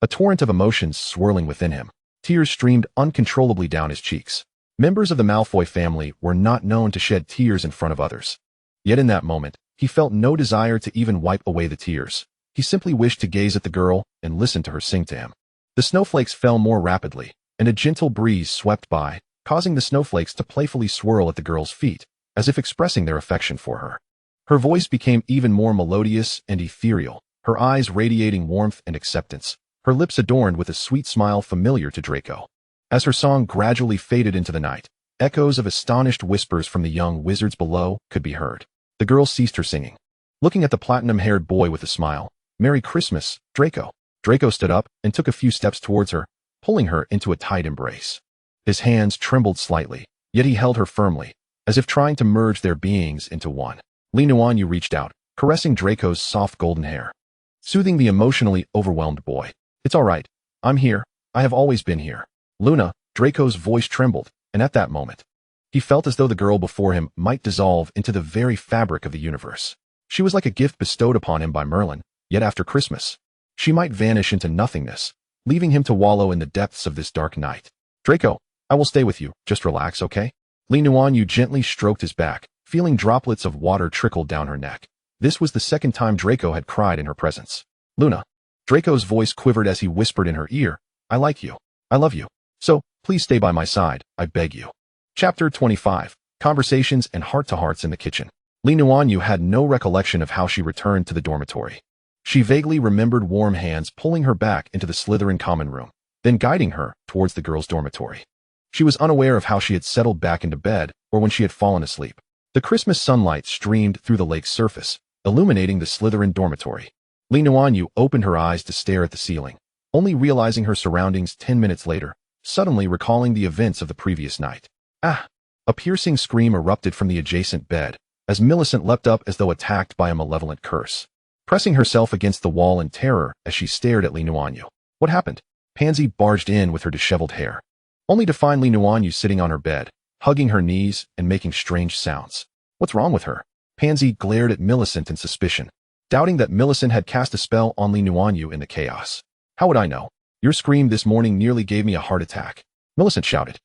a torrent of emotions swirling within him. Tears streamed uncontrollably down his cheeks. Members of the Malfoy family were not known to shed tears in front of others. Yet in that moment, he felt no desire to even wipe away the tears. He simply wished to gaze at the girl and listen to her sing to him. The snowflakes fell more rapidly, and a gentle breeze swept by, causing the snowflakes to playfully swirl at the girl's feet, as if expressing their affection for her. Her voice became even more melodious and ethereal, her eyes radiating warmth and acceptance, her lips adorned with a sweet smile familiar to Draco. As her song gradually faded into the night, echoes of astonished whispers from the young wizards below could be heard. The girl ceased her singing, looking at the platinum-haired boy with a smile. "Merry Christmas, Draco." Draco stood up and took a few steps towards her, pulling her into a tight embrace. His hands trembled slightly, yet he held her firmly, as if trying to merge their beings into one. Nuanyue reached out, caressing Draco's soft golden hair, soothing the emotionally overwhelmed boy. "It's all right. I'm here. I have always been here." "Luna," Draco's voice trembled, and at that moment, he felt as though the girl before him might dissolve into the very fabric of the universe. She was like a gift bestowed upon him by Merlin, yet after Christmas, she might vanish into nothingness, leaving him to wallow in the depths of this dark night. "Draco, I will stay with you. Just relax, okay?" Nuanyue gently stroked his back, feeling droplets of water trickle down her neck. This was the second time Draco had cried in her presence. "Luna." Draco's voice quivered as he whispered in her ear, "I like you. I love you. So, please stay by my side, I beg you." Chapter 25. Conversations and heart-to-hearts in the kitchen. Nuanyue had no recollection of how she returned to the dormitory. She vaguely remembered warm hands pulling her back into the Slytherin common room, then guiding her towards the girls' dormitory. She was unaware of how she had settled back into bed or when she had fallen asleep. The Christmas sunlight streamed through the lake's surface, illuminating the Slytherin dormitory. Nuanyue opened her eyes to stare at the ceiling, only realizing her surroundings 10 minutes later, suddenly recalling the events of the previous night. "Ah!" A piercing scream erupted from the adjacent bed, as Millicent leapt up as though attacked by a malevolent curse, pressing herself against the wall in terror as she stared at Nuanyue. "What happened?" Pansy barged in with her disheveled hair, only to find Nuanyue sitting on her bed, hugging her knees and making strange sounds. "What's wrong with her?" Pansy glared at Millicent in suspicion, doubting that Millicent had cast a spell on Nuanyue in the chaos. "How would I know? Your scream this morning nearly gave me a heart attack," Millicent shouted,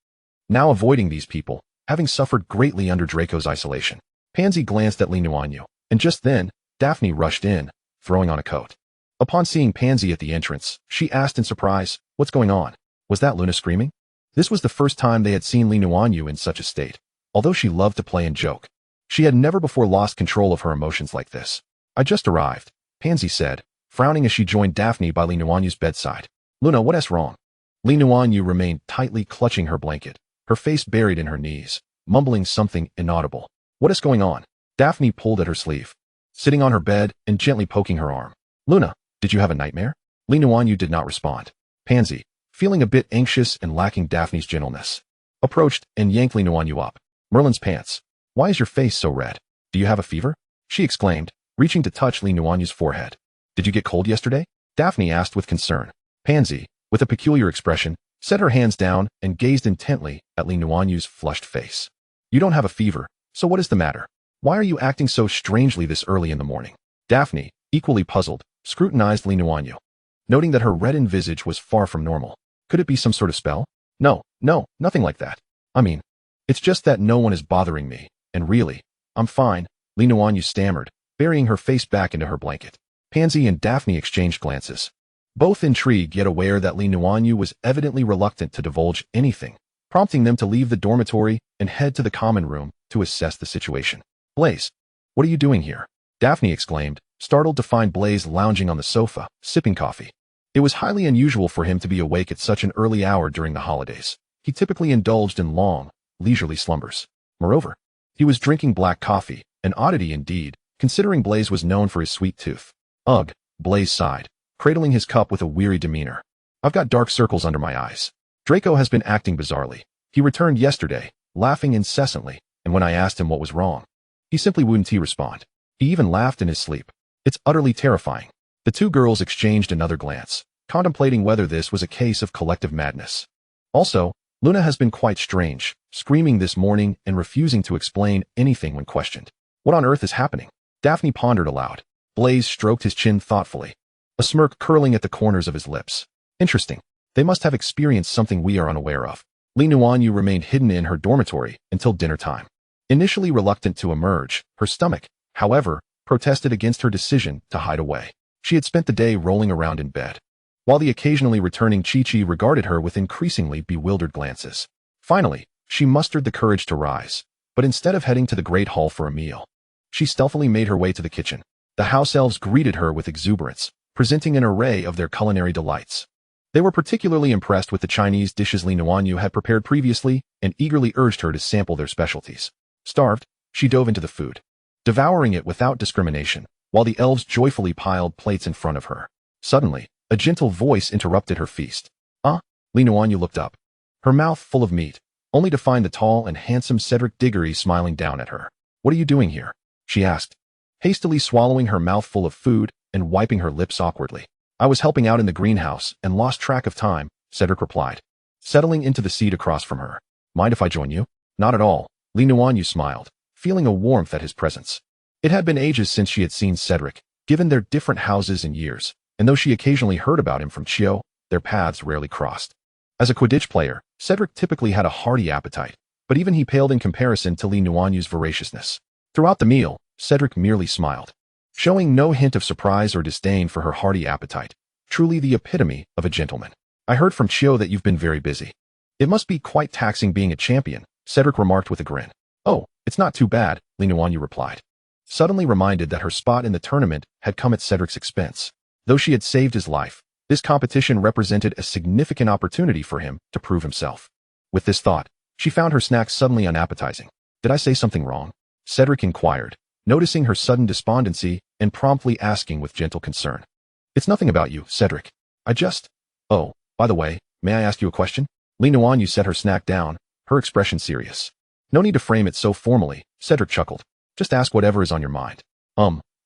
now avoiding these people, having suffered greatly under Draco's isolation. Pansy glanced at Nuanyue, and just then, Daphne rushed in, throwing on a coat. Upon seeing Pansy at the entrance, she asked in surprise, "What's going on? Was that Luna screaming?" This was the first time they had seen Nuanyue in such a state. Although she loved to play and joke, she had never before lost control of her emotions like this. "I just arrived," Pansy said, frowning as she joined Daphne by Nuanyue's bedside. "Luna, what's wrong?" Nuanyue remained tightly clutching her blanket, her face buried in her knees, mumbling something inaudible. "What is going on?" Daphne pulled at her sleeve, sitting on her bed and gently poking her arm. "Luna, did you have a nightmare?" Nuanyue did not respond. Pansy, feeling a bit anxious and lacking Daphne's gentleness, approached and yanked Nuanyue up. "Merlin's pants. Why is your face so red? Do you have a fever?" she exclaimed, reaching to touch Nuanyue's forehead. "Did you get cold yesterday?" Daphne asked with concern. Pansy, with a peculiar expression, set her hands down and gazed intently at Nuanyue's flushed face. "You don't have a fever, so what is the matter? Why are you acting so strangely this early in the morning?" Daphne, equally puzzled, scrutinized Nuanyue, noting that her reddened visage was far from normal. Could it be some sort of spell? No, nothing like that. I mean, it's just that no one is bothering me, and really, I'm fine," Nuanyue stammered, burying her face back into her blanket. Pansy and Daphne exchanged glances, both intrigued yet aware that Nuanyue was evidently reluctant to divulge anything, prompting them to leave the dormitory and head to the common room to assess the situation. "Blaise, what are you doing here?" Daphne exclaimed, startled to find Blaise lounging on the sofa, sipping coffee. It was highly unusual for him to be awake at such an early hour during the holidays. He typically indulged in long, leisurely slumbers. Moreover, he was drinking black coffee, an oddity indeed, considering Blaze was known for his sweet tooth. Ugh, Blaze sighed, cradling his cup with a weary demeanor. I've got dark circles under my eyes. Draco has been acting bizarrely. He returned yesterday, laughing incessantly, and when I asked him what was wrong, he simply wouldn't respond. He even laughed in his sleep. It's utterly terrifying. The two girls exchanged another glance, contemplating whether this was a case of collective madness. Also, Luna has been quite strange, screaming this morning and refusing to explain anything when questioned. What on earth is happening? Daphne pondered aloud. Blaze stroked his chin thoughtfully, a smirk curling at the corners of his lips. Interesting. They must have experienced something we are unaware of. Nuanyue remained hidden in her dormitory until dinner time. Initially reluctant to emerge, her stomach, however, protested against her decision to hide away. She had spent the day rolling around in bed, while the occasionally returning Chi-Chi regarded her with increasingly bewildered glances. Finally, she mustered the courage to rise, but instead of heading to the great hall for a meal, she stealthily made her way to the kitchen. The house elves greeted her with exuberance, presenting an array of their culinary delights. They were particularly impressed with the Chinese dishes Nuanyue had prepared previously and eagerly urged her to sample their specialties. Starved, she dove into the food, devouring it without discrimination, while the elves joyfully piled plates in front of her. Suddenly, a gentle voice interrupted her feast. Nuanyue looked up, her mouth full of meat, only to find the tall and handsome Cedric Diggory smiling down at her. What are you doing here? She asked, hastily swallowing her mouthful of food and wiping her lips awkwardly. I was helping out in the greenhouse and lost track of time, Cedric replied, settling into the seat across from her. Mind if I join you? Not at all, Nuanyue smiled, feeling a warmth at his presence. It had been ages since she had seen Cedric, given their different houses and years, and though she occasionally heard about him from Chio, their paths rarely crossed. As a Quidditch player, Cedric typically had a hearty appetite, but even he paled in comparison to Nuanyue's voraciousness. Throughout the meal, Cedric merely smiled, showing no hint of surprise or disdain for her hearty appetite, truly the epitome of a gentleman. I heard from Chio that you've been very busy. It must be quite taxing being a champion, Cedric remarked with a grin. Oh, it's not too bad, Nuanyue replied, suddenly reminded that her spot in the tournament had come at Cedric's expense. Though she had saved his life, this competition represented a significant opportunity for him to prove himself. With this thought, she found her snack suddenly unappetizing. Did I say something wrong? Cedric inquired, noticing her sudden despondency and promptly asking with gentle concern. It's nothing about you, Cedric. Oh, by the way, may I ask you a question? Nuanyue set her snack down, her expression serious. No need to frame it so formally, Cedric chuckled. Just ask whatever is on your mind.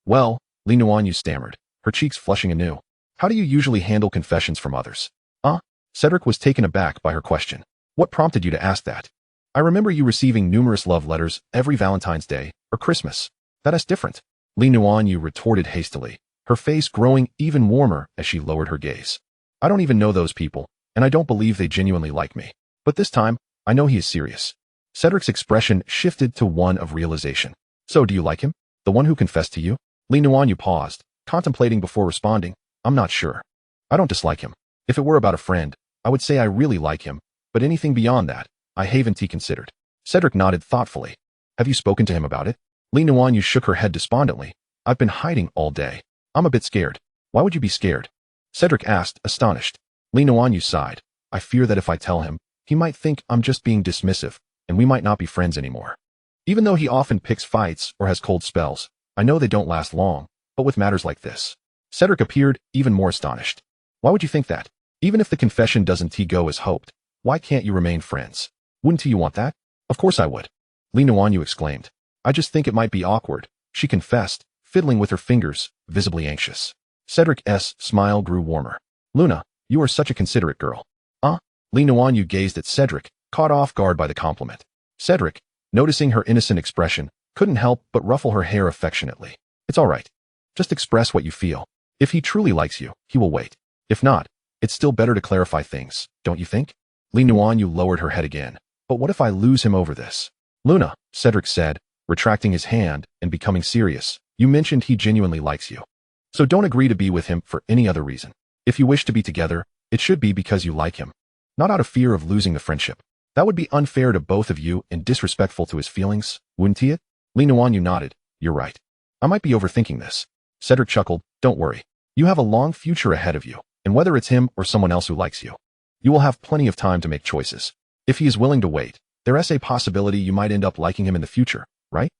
Well, Nuanyue stammered, her cheeks flushing anew. How do you usually handle confessions from others? Cedric was taken aback by her question. What prompted you to ask that? I remember you receiving numerous love letters every Valentine's Day or Christmas. That is different, Nuanyue retorted hastily, her face growing even warmer as she lowered her gaze. I don't even know those people, and I don't believe they genuinely like me. But this time, I know he is serious. Cedric's expression shifted to one of realization. So do you like him? The one who confessed to you? Nuanyue paused, contemplating before responding. I'm not sure. I don't dislike him. If it were about a friend, I would say I really like him, but anything beyond that, I haven't considered. Cedric nodded thoughtfully. Have you spoken to him about it? Nuanyue shook her head despondently. I've been hiding all day. I'm a bit scared. Why would you be scared? Cedric asked, astonished. Nuanyue sighed. I fear that if I tell him, he might think I'm just being dismissive, and we might not be friends anymore. Even though he often picks fights or has cold spells, I know they don't last long, but with matters like this. Cedric appeared even more astonished. Why would you think that? Even if the confession doesn't go as hoped, why can't you remain friends? Wouldn't you want that? Of course I would. Nuanyue exclaimed. I just think it might be awkward, she confessed, fiddling with her fingers, visibly anxious. Cedric's smile grew warmer. Luna, you are such a considerate girl. Nuanyue gazed at Cedric, caught off guard by the compliment. Cedric, noticing her innocent expression, couldn't help but ruffle her hair affectionately. It's all right. Just express what you feel. If he truly likes you, he will wait. If not, it's still better to clarify things, don't you think? Nuanyue lowered her head again. But what if I lose him over this? Luna, Cedric said, retracting his hand and becoming serious. You mentioned he genuinely likes you. So don't agree to be with him for any other reason. If you wish to be together, it should be because you like him, not out of fear of losing the friendship. That would be unfair to both of you and disrespectful to his feelings, wouldn't it? Nuanyue nodded. You're right. I might be overthinking this. Cedric chuckled. Don't worry. You have a long future ahead of you, and whether it's him or someone else who likes you. You will have plenty of time to make choices. If he is willing to wait, there is a possibility you might end up liking him in the future, right?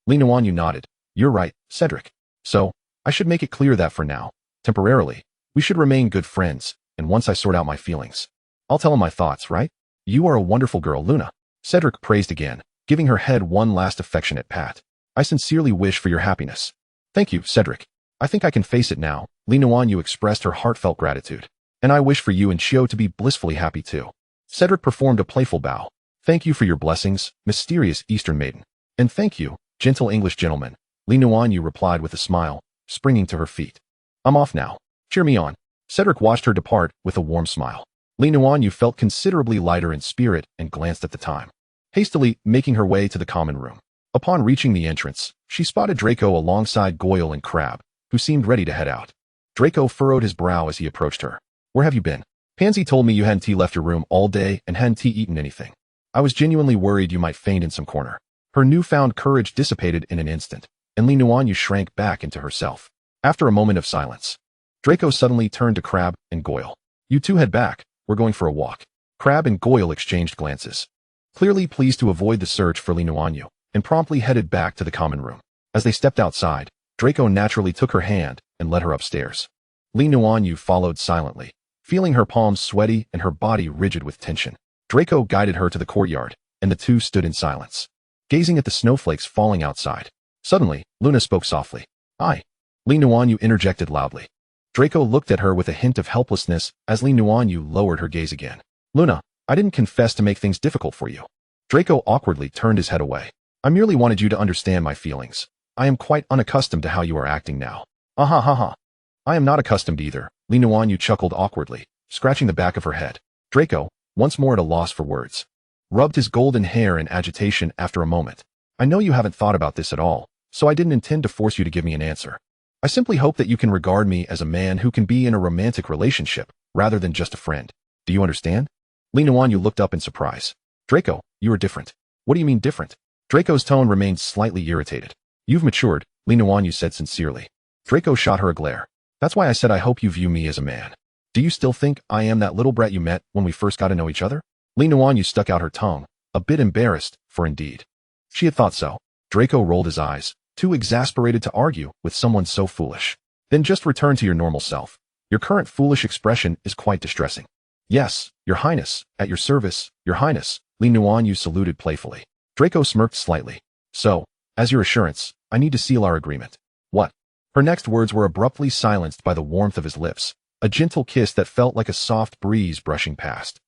Li Nuanyue nodded. You're right, Cedric. So, I should make it clear that for now, temporarily, we should remain good friends, and once I sort out my feelings, I'll tell him my thoughts, right? You are a wonderful girl, Luna. Cedric praised again, giving her head one last affectionate pat. I sincerely wish for your happiness. Thank you, Cedric. I think I can face it now. Li Nuanyue expressed her heartfelt gratitude. And I wish for you and Xiao to be blissfully happy too. Cedric performed a playful bow. Thank you for your blessings, mysterious Eastern maiden. And thank you, gentle English gentleman. Li Nuanyue replied with a smile, springing to her feet. I'm off now. Cheer me on. Cedric watched her depart with a warm smile. Li Nuanyue felt considerably lighter in spirit and glanced at the time, hastily making her way to the common room. Upon reaching the entrance, she spotted Draco alongside Goyle and Crab, who seemed ready to head out. Draco furrowed his brow as he approached her. Where have you been? Pansy told me you hadn't left your room all day and hadn't eaten anything. I was genuinely worried you might faint in some corner. Her newfound courage dissipated in an instant, and Li Nuanyue shrank back into herself. After a moment of silence, Draco suddenly turned to Crab and Goyle. You two head back. We're going for a walk. Crab and Goyle exchanged glances, clearly pleased to avoid the search for Li Nuanyue, and promptly headed back to the common room. As they stepped outside, Draco naturally took her hand and led her upstairs. Li Nuanyue followed silently, feeling her palms sweaty and her body rigid with tension. Draco guided her to the courtyard, and the two stood in silence, gazing at the snowflakes falling outside. Suddenly, Luna spoke softly. Aye. Li Nuanyue interjected loudly. Draco looked at her with a hint of helplessness as Li Nuanyue lowered her gaze again. Luna, I didn't confess to make things difficult for you. Draco awkwardly turned his head away. I merely wanted you to understand my feelings. I am quite unaccustomed to how you are acting now. Ha ha. I am not accustomed either. Li Nuanyue chuckled awkwardly, scratching the back of her head. Draco, once more at a loss for words, rubbed his golden hair in agitation after a moment. I know you haven't thought about this at all, so I didn't intend to force you to give me an answer. I simply hope that you can regard me as a man who can be in a romantic relationship, rather than just a friend. Do you understand? Li Nuanyue looked up in surprise. Draco, you are different. What do you mean different? Draco's tone remained slightly irritated. You've matured, Li Nuanyue said sincerely. Draco shot her a glare. That's why I said I hope you view me as a man. Do you still think I am that little brat you met when we first got to know each other? Li Nuanyue stuck out her tongue, a bit embarrassed, for indeed she had thought so. Draco rolled his eyes, too exasperated to argue with someone so foolish. Then just return to your normal self. Your current foolish expression is quite distressing. Yes, Your Highness, at your service, Your Highness, Li Nuanyue saluted playfully. Draco smirked slightly. So, as your assurance, I need to seal our agreement. What? Her next words were abruptly silenced by the warmth of his lips, a gentle kiss that felt like a soft breeze brushing past.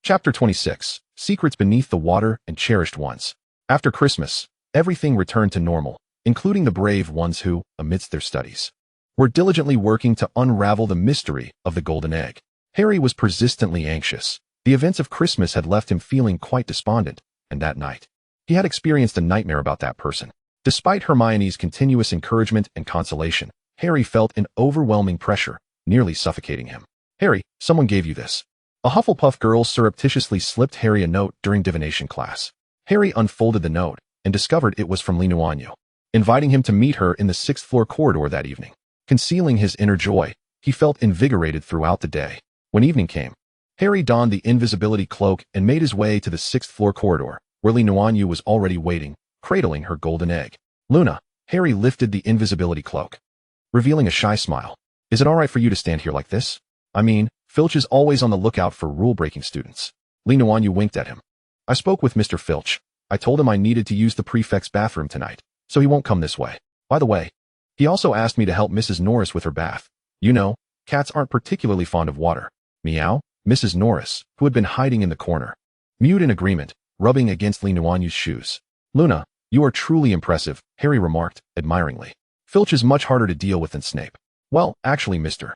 Chapter 26. Secrets Beneath the Water and Cherished Ones. After Christmas, everything returned to normal, including the brave ones who, amidst their studies, were diligently working to unravel the mystery of the golden egg. Harry was persistently anxious. The events of Christmas had left him feeling quite despondent, and that night, he had experienced a nightmare about that person. Despite Hermione's continuous encouragement and consolation, Harry felt an overwhelming pressure, nearly suffocating him. Harry, someone gave you this. A Hufflepuff girl surreptitiously slipped Harry a note during divination class. Harry unfolded the note and discovered it was from Li Nuanyue, inviting him to meet her in the 6th floor corridor that evening. Concealing his inner joy, he felt invigorated throughout the day. When evening came, Harry donned the invisibility cloak and made his way to the 6th floor corridor, where Li Nuanyue was already waiting, cradling her golden egg. Luna, Harry lifted the invisibility cloak, revealing a shy smile. Is it all right for you to stand here like this? I mean, Filch is always on the lookout for rule-breaking students. Li Nuanyue winked at him. I spoke with Mr. Filch. I told him I needed to use the prefect's bathroom tonight, so he won't come this way. By the way, he also asked me to help Mrs. Norris with her bath. You know, cats aren't particularly fond of water. Meow. Mrs. Norris, who had been hiding in the corner, mewed in agreement, rubbing against Li Nuanyue's shoes. Luna, you are truly impressive, Harry remarked, admiringly. Filch is much harder to deal with than Snape. Well, actually, Mr.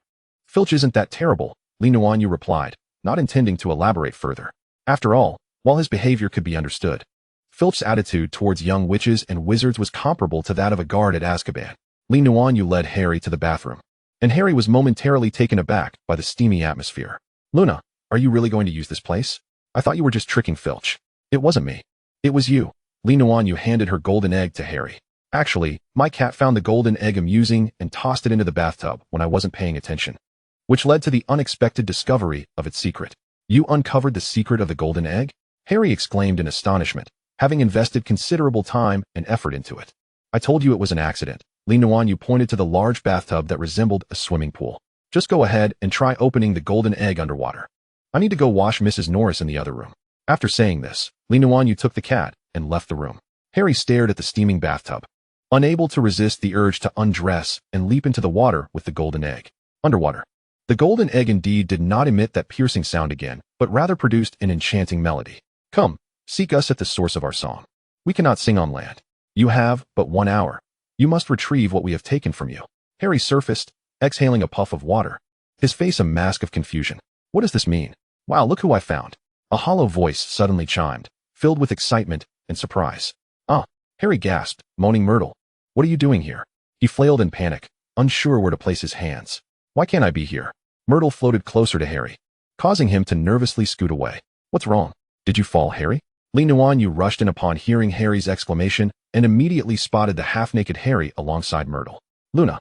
Filch isn't that terrible, Li Nuanyue replied, not intending to elaborate further. After all, while his behavior could be understood, Filch's attitude towards young witches and wizards was comparable to that of a guard at Azkaban. Li Nuanyue led Harry to the bathroom, and Harry was momentarily taken aback by the steamy atmosphere. Luna, are you really going to use this place? I thought you were just tricking Filch. It wasn't me. It was you. Li Nuanyue handed her golden egg to Harry. Actually, my cat found the golden egg amusing and tossed it into the bathtub when I wasn't paying attention. which led to the unexpected discovery of its secret. You uncovered the secret of the golden egg? Harry exclaimed in astonishment, having invested considerable time and effort into it. I told you it was an accident. Nuanyue pointed to the large bathtub that resembled a swimming pool. Just go ahead and try opening the golden egg underwater. I need to go wash Mrs. Norris in the other room. After saying this, Nuanyue took the cat and left the room. Harry stared at the steaming bathtub, unable to resist the urge to undress and leap into the water with the golden egg. Underwater. The golden egg indeed did not emit that piercing sound again, but rather produced an enchanting melody. Come, seek us at the source of our song. We cannot sing on land. You have but 1 hour. You must retrieve what we have taken from you. Harry surfaced, exhaling a puff of water, his face a mask of confusion. What does this mean? Wow, look who I found. A hollow voice suddenly chimed, filled with excitement and surprise. Ah, Harry gasped, moaning Myrtle. What are you doing here? He flailed in panic, unsure where to place his hands. Why can't I be here? Myrtle floated closer to Harry, causing him to nervously scoot away. What's wrong? Did you fall, Harry? Nuanyue rushed in upon hearing Harry's exclamation and immediately spotted the half-naked Harry alongside Myrtle. Luna.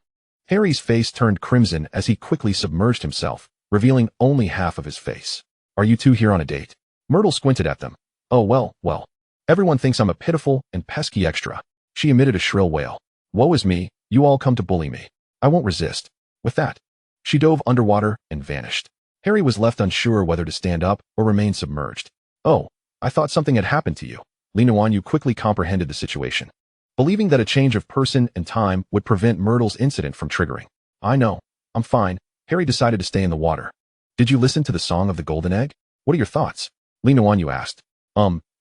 Harry's face turned crimson as he quickly submerged himself, revealing only half of his face. Are you two here on a date? Myrtle squinted at them. Oh, well. Everyone thinks I'm a pitiful and pesky extra. She emitted a shrill wail. Woe is me, you all come to bully me. I won't resist. With that, she dove underwater and vanished. Harry was left unsure whether to stand up or remain submerged. Oh, I thought something had happened to you. Nuanyue quickly comprehended the situation, believing that a change of person and time would prevent Myrtle's incident from triggering. I know. I'm fine. Harry decided to stay in the water. Did you listen to the song of the golden egg? What are your thoughts? Nuanyue asked.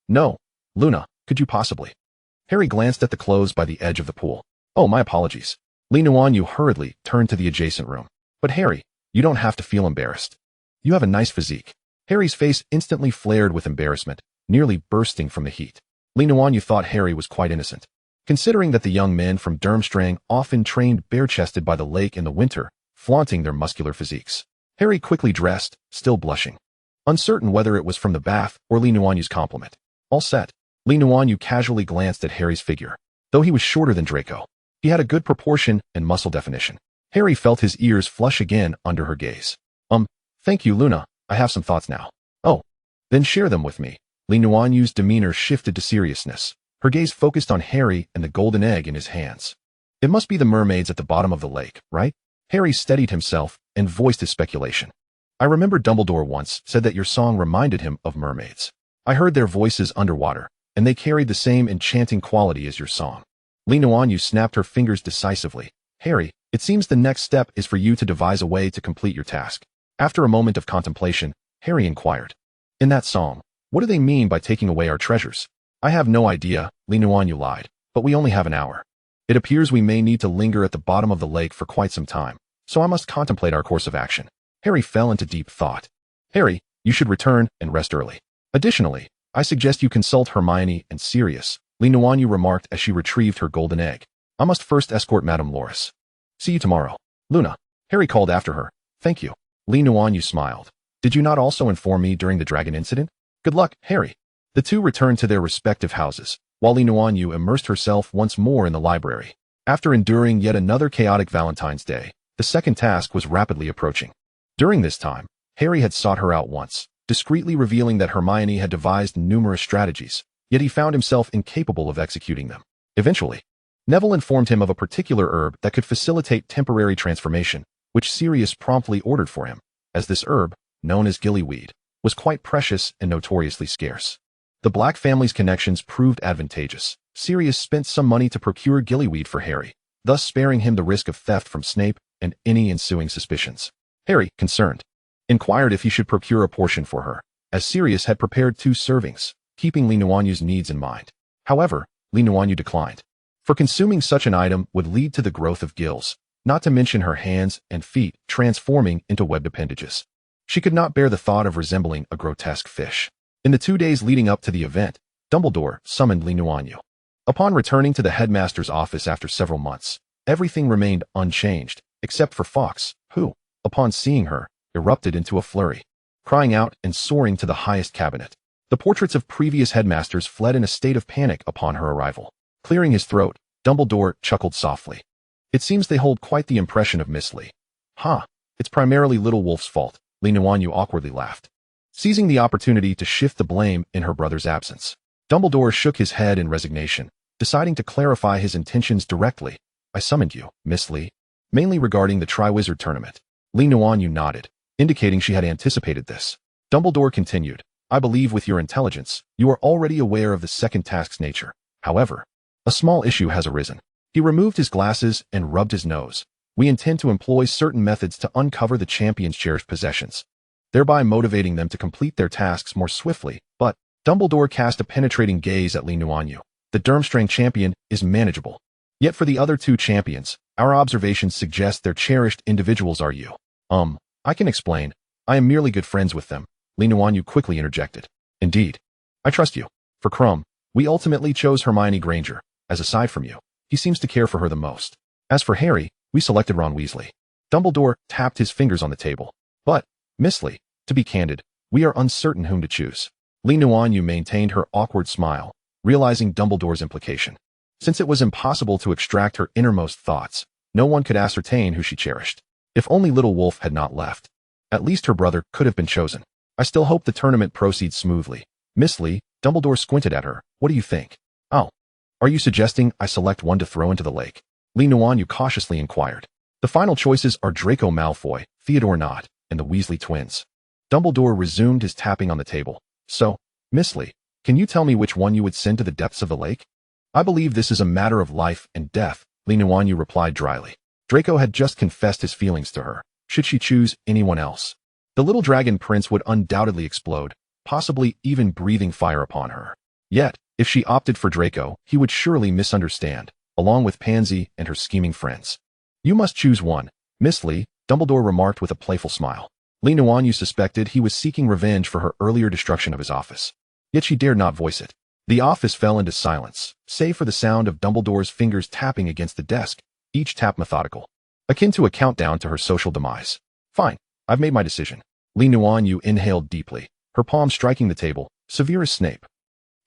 No. Luna, could you possibly? Harry glanced at the clothes by the edge of the pool. Oh, my apologies. Nuanyue hurriedly turned to the adjacent room. But Harry, you don't have to feel embarrassed. You have a nice physique. Harry's face instantly flared with embarrassment, nearly bursting from the heat. Nuanyue thought Harry was quite innocent, considering that the young men from Durmstrang often trained bare-chested by the lake in the winter, flaunting their muscular physiques. Harry quickly dressed, still blushing, uncertain whether it was from the bath or Nuanyue's compliment. All set. Nuanyue casually glanced at Harry's figure. Though he was shorter than Draco, he had a good proportion and muscle definition. Harry felt his ears flush again under her gaze. Thank you, Luna. I have some thoughts now. Oh, then share them with me. Nuanyue's demeanor shifted to seriousness. Her gaze focused on Harry and the golden egg in his hands. It must be the mermaids at the bottom of the lake, right? Harry steadied himself and voiced his speculation. I remember Dumbledore once said that your song reminded him of mermaids. I heard their voices underwater, and they carried the same enchanting quality as your song. Nuanyue snapped her fingers decisively. Harry, it seems the next step is for you to devise a way to complete your task. After a moment of contemplation, Harry inquired. In that song, what do they mean by taking away our treasures? I have no idea, Nuanyue lied, but we only have an hour. It appears we may need to linger at the bottom of the lake for quite some time, so I must contemplate our course of action. Harry fell into deep thought. Harry, you should return and rest early. Additionally, I suggest you consult Hermione and Sirius, Nuanyue remarked as she retrieved her golden egg. I must first escort Madame Loris. See you tomorrow. Luna. Harry called after her. Thank you. Nuanyue smiled. Did you not also inform me during the dragon incident? Good luck, Harry. The two returned to their respective houses, while Nuanyue immersed herself once more in the library. After enduring yet another chaotic Valentine's Day, the second task was rapidly approaching. During this time, Harry had sought her out once, discreetly revealing that Hermione had devised numerous strategies, yet he found himself incapable of executing them. Eventually, Neville informed him of a particular herb that could facilitate temporary transformation, which Sirius promptly ordered for him, as this herb, known as gillyweed, was quite precious and notoriously scarce. The Black family's connections proved advantageous. Sirius spent some money to procure gillyweed for Harry, thus sparing him the risk of theft from Snape and any ensuing suspicions. Harry, concerned, inquired if he should procure a portion for her, as Sirius had prepared 2 servings, keeping Nuanyue's needs in mind. However, Nuanyue declined, for consuming such an item would lead to the growth of gills, not to mention her hands and feet transforming into webbed appendages. She could not bear the thought of resembling a grotesque fish. In the 2 days leading up to the event, Dumbledore summoned Nuanyue. Upon returning to the headmaster's office after several months, everything remained unchanged, except for Fawkes, who, upon seeing her, erupted into a flurry, crying out and soaring to the highest cabinet. The portraits of previous headmasters fled in a state of panic upon her arrival. Clearing his throat, Dumbledore chuckled softly. It seems they hold quite the impression of Miss Lee. Ha! It's primarily Little Wolf's fault, Nuanyue awkwardly laughed, seizing the opportunity to shift the blame in her brother's absence. Dumbledore shook his head in resignation, deciding to clarify his intentions directly. I summoned you, Miss Lee, mainly regarding the Triwizard Tournament. Nuanyue nodded, indicating she had anticipated this. Dumbledore continued, I believe with your intelligence, you are already aware of the second task's nature. However, a small issue has arisen. He removed his glasses and rubbed his nose. We intend to employ certain methods to uncover the champion's cherished possessions, thereby motivating them to complete their tasks more swiftly. But Dumbledore cast a penetrating gaze at Nuanyue. The Durmstrang champion is manageable. Yet for the other two champions, our observations suggest their cherished individuals are you. I can explain. I am merely good friends with them, Nuanyue quickly interjected. Indeed. I trust you. For Krum, we ultimately chose Hermione Granger, as aside from you, he seems to care for her the most. As for Harry, we selected Ron Weasley. Dumbledore tapped his fingers on the table. But, Miss Lee, to be candid, we are uncertain whom to choose. Nuanyue maintained her awkward smile, realizing Dumbledore's implication. Since it was impossible to extract her innermost thoughts, no one could ascertain who she cherished. If only Little Wolf had not left. At least her brother could have been chosen. I still hope the tournament proceeds smoothly. Miss Lee, Dumbledore squinted at her. What do you think? Oh. Are you suggesting I select one to throw into the lake? Nuanyue cautiously inquired. The final choices are Draco Malfoy, Theodore Nott, and the Weasley twins. Dumbledore resumed his tapping on the table. So, Miss Lee, can you tell me which one you would send to the depths of the lake? I believe this is a matter of life and death, Nuanyue replied dryly. Draco had just confessed his feelings to her. Should she choose anyone else? The little dragon prince would undoubtedly explode, possibly even breathing fire upon her. Yet, if she opted for Draco, he would surely misunderstand, along with Pansy and her scheming friends. You must choose one, Miss Lee, Dumbledore remarked with a playful smile. Nuanyue suspected he was seeking revenge for her earlier destruction of his office. Yet she dared not voice it. The office fell into silence, save for the sound of Dumbledore's fingers tapping against the desk, each tap methodical, akin to a countdown to her social demise. Fine, I've made my decision. Nuanyue inhaled deeply, her palm striking the table. Severus Snape.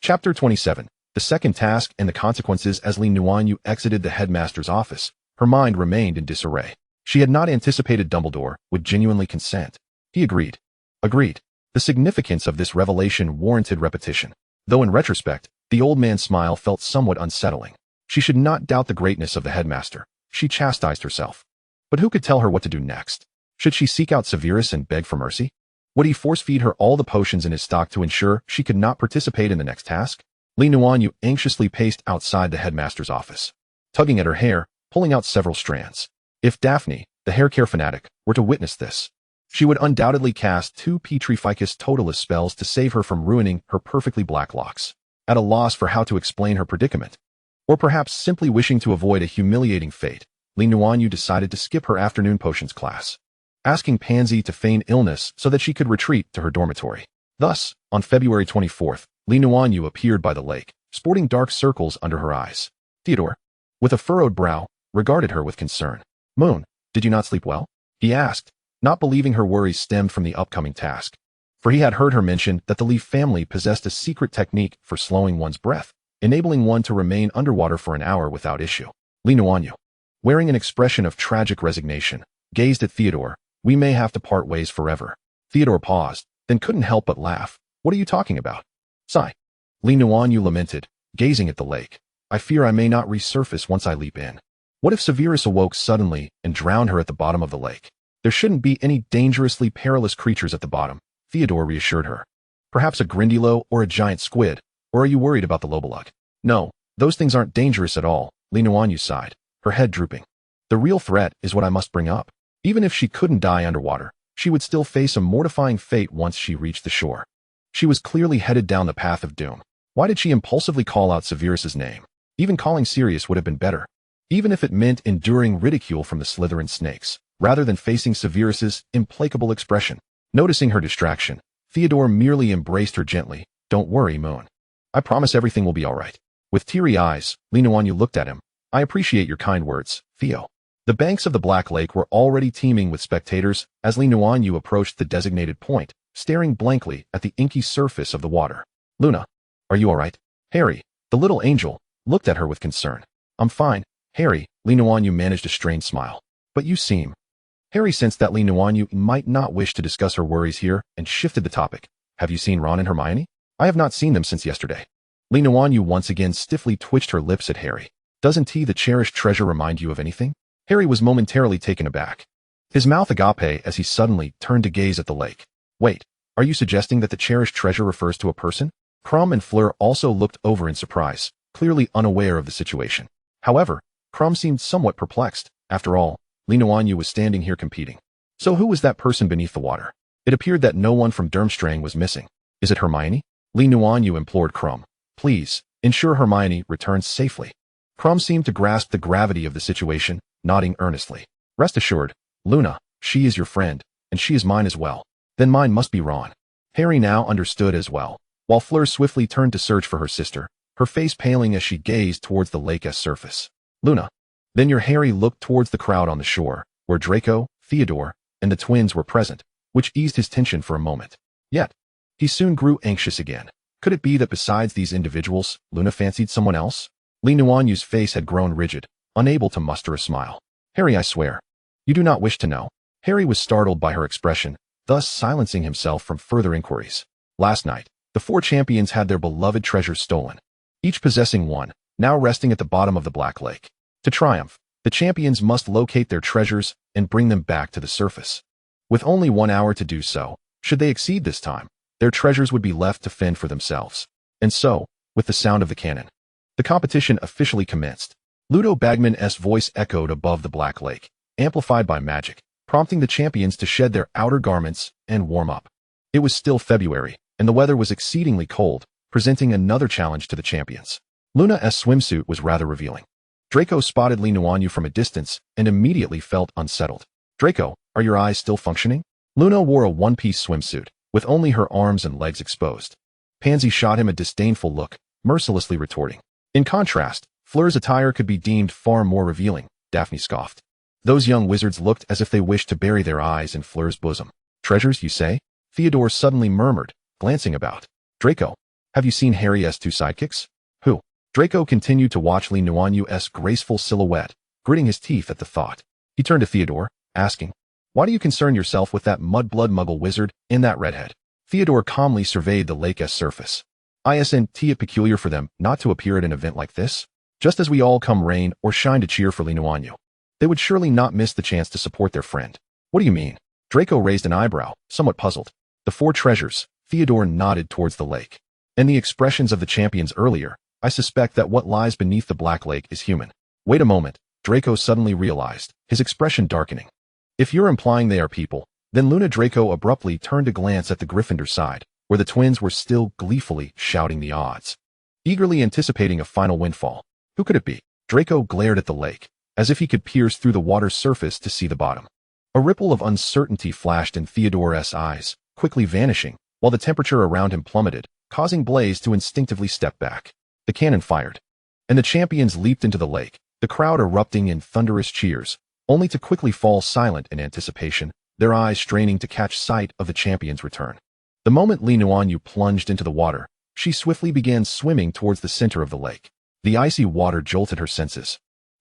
Chapter 27. The second task and the consequences. As Nuanyue exited the headmaster's office, her mind remained in disarray. She had not anticipated Dumbledore would genuinely consent. He agreed. Agreed. The significance of this revelation warranted repetition. Though in retrospect, the old man's smile felt somewhat unsettling. She should not doubt the greatness of the headmaster. She chastised herself. But who could tell her what to do next? Should she seek out Severus and beg for mercy? Would he force-feed her all the potions in his stock to ensure she could not participate in the next task? Nuanyue anxiously paced outside the headmaster's office, tugging at her hair, pulling out several strands. If Daphne, the hair care fanatic, were to witness this, she would undoubtedly cast 2 Petrificus Totalis spells to save her from ruining her perfectly black locks. At a loss for how to explain her predicament, or perhaps simply wishing to avoid a humiliating fate, Nuanyue decided to skip her afternoon potions class, asking Pansy to feign illness so that she could retreat to her dormitory. Thus, on February 24th, Nuanyue appeared by the lake, sporting dark circles under her eyes. Theodore, with a furrowed brow, regarded her with concern. Moon, did you not sleep well? He asked, not believing her worries stemmed from the upcoming task. For he had heard her mention that the Leaf family possessed a secret technique for slowing one's breath, enabling one to remain underwater for an hour without issue. Nuanyue, wearing an expression of tragic resignation, gazed at Theodore. We may have to part ways forever. Theodore paused, then couldn't help but laugh. What are you talking about? Sigh. Nuanyue lamented, gazing at the lake. I fear I may not resurface once I leap in. What if Severus awoke suddenly and drowned her at the bottom of the lake? There shouldn't be any dangerously perilous creatures at the bottom, Theodore reassured her. Perhaps a Grindylow or a giant squid, or are you worried about the Lobolug? No, those things aren't dangerous at all, Nuanyue sighed, her head drooping. The real threat is what I must bring up. Even if she couldn't die underwater, she would still face a mortifying fate once she reached the shore. She was clearly headed down the path of doom. Why did she impulsively call out Severus's name? Even calling Sirius would have been better, even if it meant enduring ridicule from the Slytherin snakes, rather than facing Severus's implacable expression. Noticing her distraction, Theodore merely embraced her gently. Don't worry, Moon. I promise everything will be all right. With teary eyes, Nuanyue looked at him. I appreciate your kind words, Theo. The banks of the Black Lake were already teeming with spectators as Nuanyue approached the designated point, staring blankly at the inky surface of the water. Luna, are you all right? Harry, the little angel, looked at her with concern. I'm fine, Harry, Nuanyue managed a strained smile. But you seem Harry sensed that Li Nuanyue might not wish to discuss her worries here and shifted the topic. Have you seen Ron and Hermione? I have not seen them since yesterday. Li Nuanyue once again stiffly twitched her lips at Harry. Doesn't he, the cherished treasure, remind you of anything? Harry was momentarily taken aback. His mouth agape as he suddenly turned to gaze at the lake. Wait, are you suggesting that the cherished treasure refers to a person? Crumb and Fleur also looked over in surprise, clearly unaware of the situation. However, Crumb seemed somewhat perplexed. After all, Li Nuanyue was standing here competing. So who was that person beneath the water? It appeared that no one from Durmstrang was missing. Is it Hermione? Li Nuanyue implored Crumb. Please, ensure Hermione returns safely. Crumb seemed to grasp the gravity of the situation, nodding earnestly. Rest assured, Luna, she is your friend, and she is mine as well. Then mine must be Ron. Harry now understood as well, while Fleur swiftly turned to search for her sister, her face paling as she gazed towards the lake's surface. Luna. Then your Harry looked towards the crowd on the shore, where Draco, Theodore, and the twins were present, which eased his tension for a moment. Yet, he soon grew anxious again. Could it be that besides these individuals, Luna fancied someone else? Li Nuanyue's face had grown rigid, unable to muster a smile. Harry, I swear. You do not wish to know. Harry was startled by her expression, thus silencing himself from further inquiries. Last night, the 4 champions had their beloved treasures stolen, each possessing one, now resting at the bottom of the Black Lake. To triumph, the champions must locate their treasures and bring them back to the surface. With only 1 hour to do so, should they exceed this time, their treasures would be left to fend for themselves. And so, with the sound of the cannon, the competition officially commenced. Ludo Bagman's voice echoed above the Black Lake, amplified by magic, prompting the champions to shed their outer garments and warm up. It was still February, and the weather was exceedingly cold, presenting another challenge to the champions. Luna's swimsuit was rather revealing. Draco spotted Li Nuanyue from a distance and immediately felt unsettled. Draco, are your eyes still functioning? Luna wore a one-piece swimsuit, with only her arms and legs exposed. Pansy shot him a disdainful look, mercilessly retorting. In contrast, Fleur's attire could be deemed far more revealing, Daphne scoffed. Those young wizards looked as if they wished to bury their eyes in Fleur's bosom. Treasures, you say? Theodore suddenly murmured, glancing about. Draco, have you seen Harry's 2 sidekicks? Who? Draco continued to watch Li Nuanyue's graceful silhouette, gritting his teeth at the thought. He turned to Theodore, asking, Why do you concern yourself with that mudblood muggle wizard and that redhead? Theodore calmly surveyed the lake's surface. Isn't it peculiar for them not to appear at an event like this? Just as we all come rain or shine to cheer for Li Nuanyue. They would surely not miss the chance to support their friend. What do you mean? Draco raised an eyebrow, somewhat puzzled. The 4 treasures, Theodore nodded towards the lake. And the expressions of the champions earlier, I suspect that what lies beneath the Black Lake is human. Wait a moment, Draco suddenly realized, his expression darkening. If you're implying they are people, then Luna. Draco abruptly turned to glance at the Gryffindor side, where the twins were still gleefully shouting the odds, eagerly anticipating a final windfall. Who could it be? Draco glared at the lake, as if he could pierce through the water's surface to see the bottom. A ripple of uncertainty flashed in Theodore's eyes, quickly vanishing, while the temperature around him plummeted, causing Blaze to instinctively step back. The cannon fired, and the champions leaped into the lake, the crowd erupting in thunderous cheers, only to quickly fall silent in anticipation, their eyes straining to catch sight of the champion's return. The moment Li Nuanyue plunged into the water, she swiftly began swimming towards the center of the lake. The icy water jolted her senses,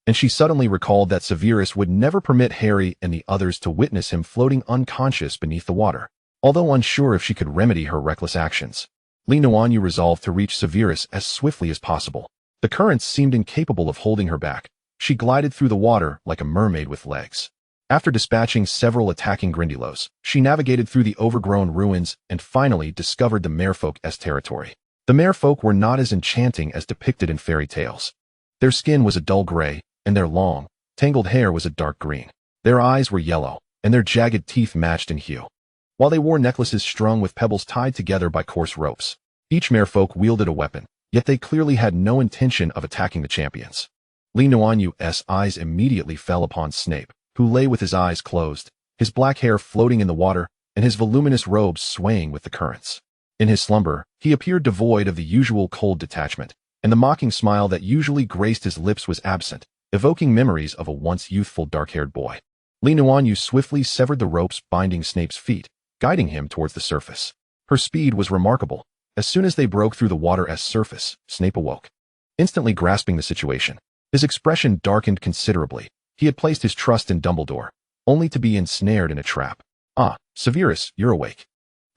and she suddenly recalled that Severus would never permit Harry and the others to witness him floating unconscious beneath the water. Although unsure if she could remedy her reckless actions, Li Nuanyue resolved to reach Severus as swiftly as possible. The currents seemed incapable of holding her back. She glided through the water like a mermaid with legs. After dispatching several attacking Grindylows, she navigated through the overgrown ruins and finally discovered the Merfolk's territory. The Merfolk were not as enchanting as depicted in fairy tales. Their skin was a dull gray, and their long, tangled hair was a dark green. Their eyes were yellow, and their jagged teeth matched in hue. While they wore necklaces strung with pebbles tied together by coarse ropes, each Merfolk wielded a weapon, yet they clearly had no intention of attacking the champions. Li Nuanyue's eyes immediately fell upon Snape, who lay with his eyes closed, his black hair floating in the water, and his voluminous robes swaying with the currents. In his slumber, he appeared devoid of the usual cold detachment, and the mocking smile that usually graced his lips was absent, evoking memories of a once youthful dark-haired boy. Li Nuanyue swiftly severed the ropes binding Snape's feet, guiding him towards the surface. Her speed was remarkable. As soon as they broke through the water's surface, Snape awoke. Instantly grasping the situation, his expression darkened considerably. He had placed his trust in Dumbledore, only to be ensnared in a trap. Ah, Severus, you're awake.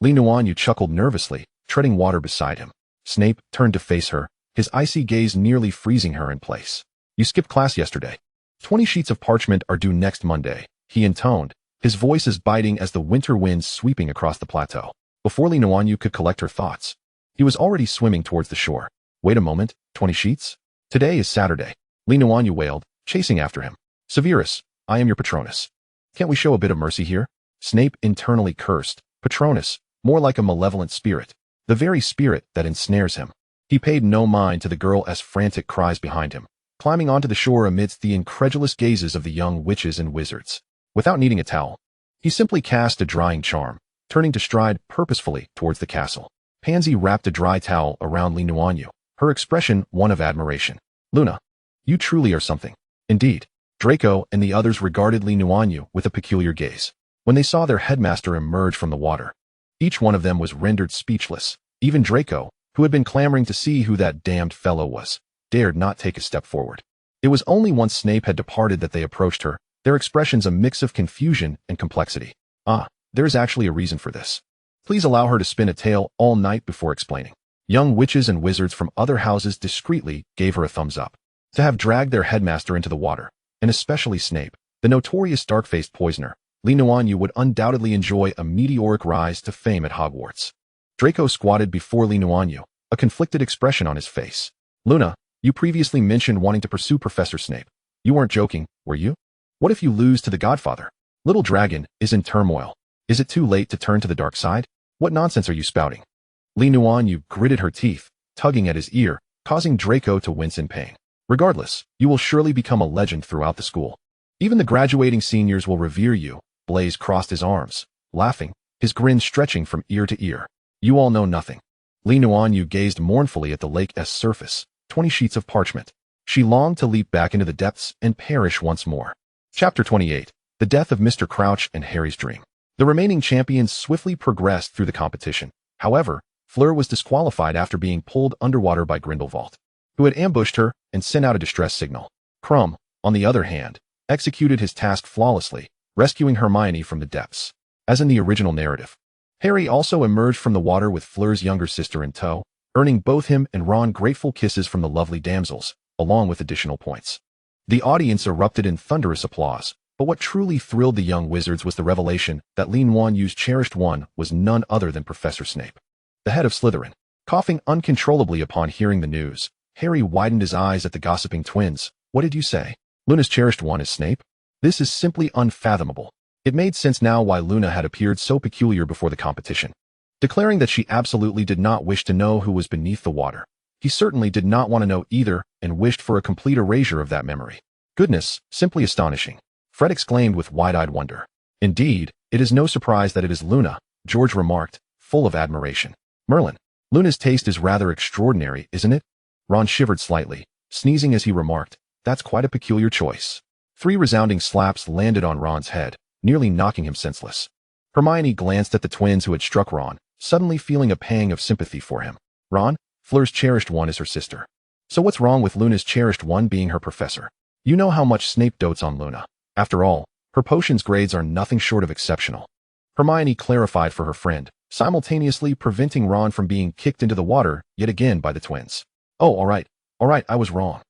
Li Nuanyue chuckled nervously, treading water beside him. Snape turned to face her, his icy gaze nearly freezing her in place. You skipped class yesterday. 20 sheets of parchment are due next Monday, he intoned, his voice as biting as the winter winds sweeping across the plateau. Before Li Nuanyue could collect her thoughts, he was already swimming towards the shore. Wait a moment, 20 sheets? Today is Saturday, Li Nuanyue wailed, chasing after him. Severus, I am your Patronus. Can't we show a bit of mercy here? Snape internally cursed. Patronus, more like a malevolent spirit, the very spirit that ensnares him. He paid no mind to the girl as frantic cries behind him, climbing onto the shore amidst the incredulous gazes of the young witches and wizards. Without needing a towel, he simply cast a drying charm, turning to stride purposefully towards the castle. Pansy wrapped a dry towel around Li Nuanyue, her expression one of admiration. Luna, you truly are something. Indeed. Draco and the others regarded Li Nuanyue with a peculiar gaze. When they saw their headmaster emerge from the water, each one of them was rendered speechless. Even Draco, who had been clamoring to see who that damned fellow was, dared not take a step forward. It was only once Snape had departed that they approached her, their expressions a mix of confusion and complexity. Ah, there is actually a reason for this. Please allow her to spin a tale all night before explaining. Young witches and wizards from other houses discreetly gave her a thumbs up. To have dragged their headmaster into the water, and especially Snape, the notorious dark-faced poisoner, Li Nuanyue would undoubtedly enjoy a meteoric rise to fame at Hogwarts. Draco squatted before Li Nuanyue, a conflicted expression on his face. Luna, you previously mentioned wanting to pursue Professor Snape. You weren't joking, were you? What if you lose to the Godfather? Little Dragon is in turmoil. Is it too late to turn to the dark side? What nonsense are you spouting? Li Nuanyue gritted her teeth, tugging at his ear, causing Draco to wince in pain. Regardless, you will surely become a legend throughout the school. Even the graduating seniors will revere you. Blaise crossed his arms, laughing, his grin stretching from ear to ear. You all know nothing. Li Nuanyue gazed mournfully at the lake's surface, 20 sheets of parchment. She longed to leap back into the depths and perish once more. Chapter 28. The Death of Mr. Crouch and Harry's Dream. The remaining champions swiftly progressed through the competition. However, Fleur was disqualified after being pulled underwater by Grindelwald, who had ambushed her and sent out a distress signal. Krum, on the other hand, executed his task flawlessly, rescuing Hermione from the depths. As in the original narrative, Harry also emerged from the water with Fleur's younger sister in tow, earning both him and Ron grateful kisses from the lovely damsels, along with additional points. The audience erupted in thunderous applause, but what truly thrilled the young wizards was the revelation that Li Nuanyue's cherished one was none other than Professor Snape, the head of Slytherin. Coughing uncontrollably upon hearing the news, Harry widened his eyes at the gossiping twins. What did you say? Luna's cherished one is Snape? This is simply unfathomable. It made sense now why Luna had appeared so peculiar before the competition. Declaring that she absolutely did not wish to know who was beneath the water, he certainly did not want to know either and wished for a complete erasure of that memory. Goodness, simply astonishing. Fred exclaimed with wide-eyed wonder. Indeed, it is no surprise that it is Luna, George remarked, full of admiration. Merlin, Luna's taste is rather extraordinary, isn't it? Ron shivered slightly, sneezing as he remarked, that's quite a peculiar choice. 3 resounding slaps landed on Ron's head, nearly knocking him senseless. Hermione glanced at the twins who had struck Ron, suddenly feeling a pang of sympathy for him. Ron, Fleur's cherished one is her sister. So what's wrong with Luna's cherished one being her professor? You know how much Snape dotes on Luna. After all, her potions grades are nothing short of exceptional. Hermione clarified for her friend, simultaneously preventing Ron from being kicked into the water yet again by the twins. Oh, all right, I was wrong.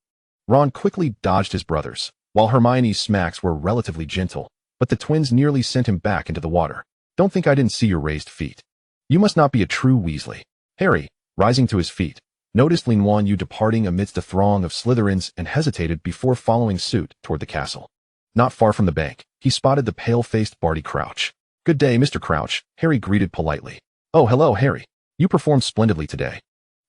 Ron quickly dodged his brothers, while Hermione's smacks were relatively gentle, but the twins nearly sent him back into the water. Don't think I didn't see your raised feet. You must not be a true Weasley. Harry, rising to his feet, noticed Li Nuanyue departing amidst a throng of Slytherins and hesitated before following suit toward the castle. Not far from the bank, he spotted the pale-faced Barty Crouch. Good day, Mr. Crouch, Harry greeted politely. Oh, hello, Harry. You performed splendidly today.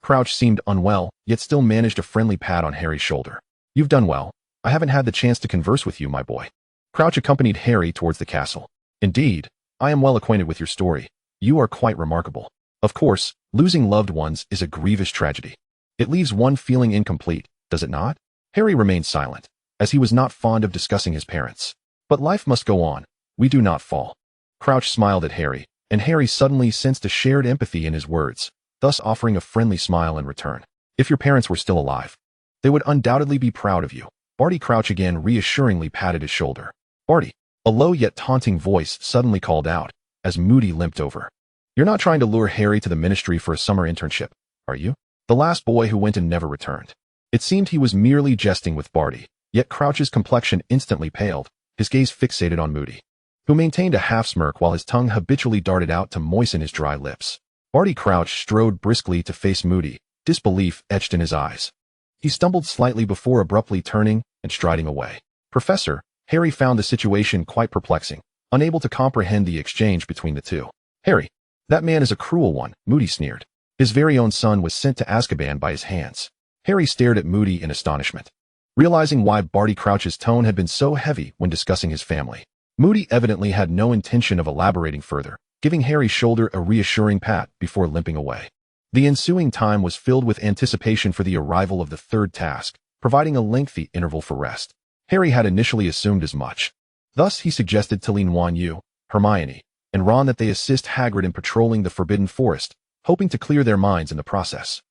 Crouch seemed unwell, yet still managed a friendly pat on Harry's shoulder. You've done well. I haven't had the chance to converse with you, my boy. Crouch accompanied Harry towards the castle. Indeed, I am well acquainted with your story. You are quite remarkable. Of course, losing loved ones is a grievous tragedy. It leaves one feeling incomplete, does it not? Harry remained silent, as he was not fond of discussing his parents. But life must go on. We do not fall. Crouch smiled at Harry, and Harry suddenly sensed a shared empathy in his words, thus offering a friendly smile in return. If your parents were still alive, they would undoubtedly be proud of you. Barty Crouch again reassuringly patted his shoulder. Barty, A low yet taunting voice suddenly called out, as Moody limped over. "You're not trying to lure Harry to the ministry for a summer internship, are you?" The last boy who went and never returned. It seemed he was merely jesting with Barty, yet Crouch's complexion instantly paled, his gaze fixated on Moody, who maintained a half-smirk while his tongue habitually darted out to moisten his dry lips. Barty Crouch strode briskly to face Moody, disbelief etched in his eyes. He stumbled slightly before abruptly turning and striding away. "Professor," Harry found the situation quite perplexing, unable to comprehend the exchange between the two. "Harry, that man is a cruel one," Moody sneered. His very own son was sent to Azkaban by his hands. Harry stared at Moody in astonishment, realizing why Barty Crouch's tone had been so heavy when discussing his family. Moody evidently had no intention of elaborating further, giving Harry's shoulder a reassuring pat before limping away. The ensuing time was filled with anticipation for the arrival of the third task, providing a lengthy interval for rest. Harry had initially assumed as much. Thus he suggested to Nuanyue, Hermione, and Ron that they assist Hagrid in patrolling the Forbidden Forest, hoping to clear their minds in the process.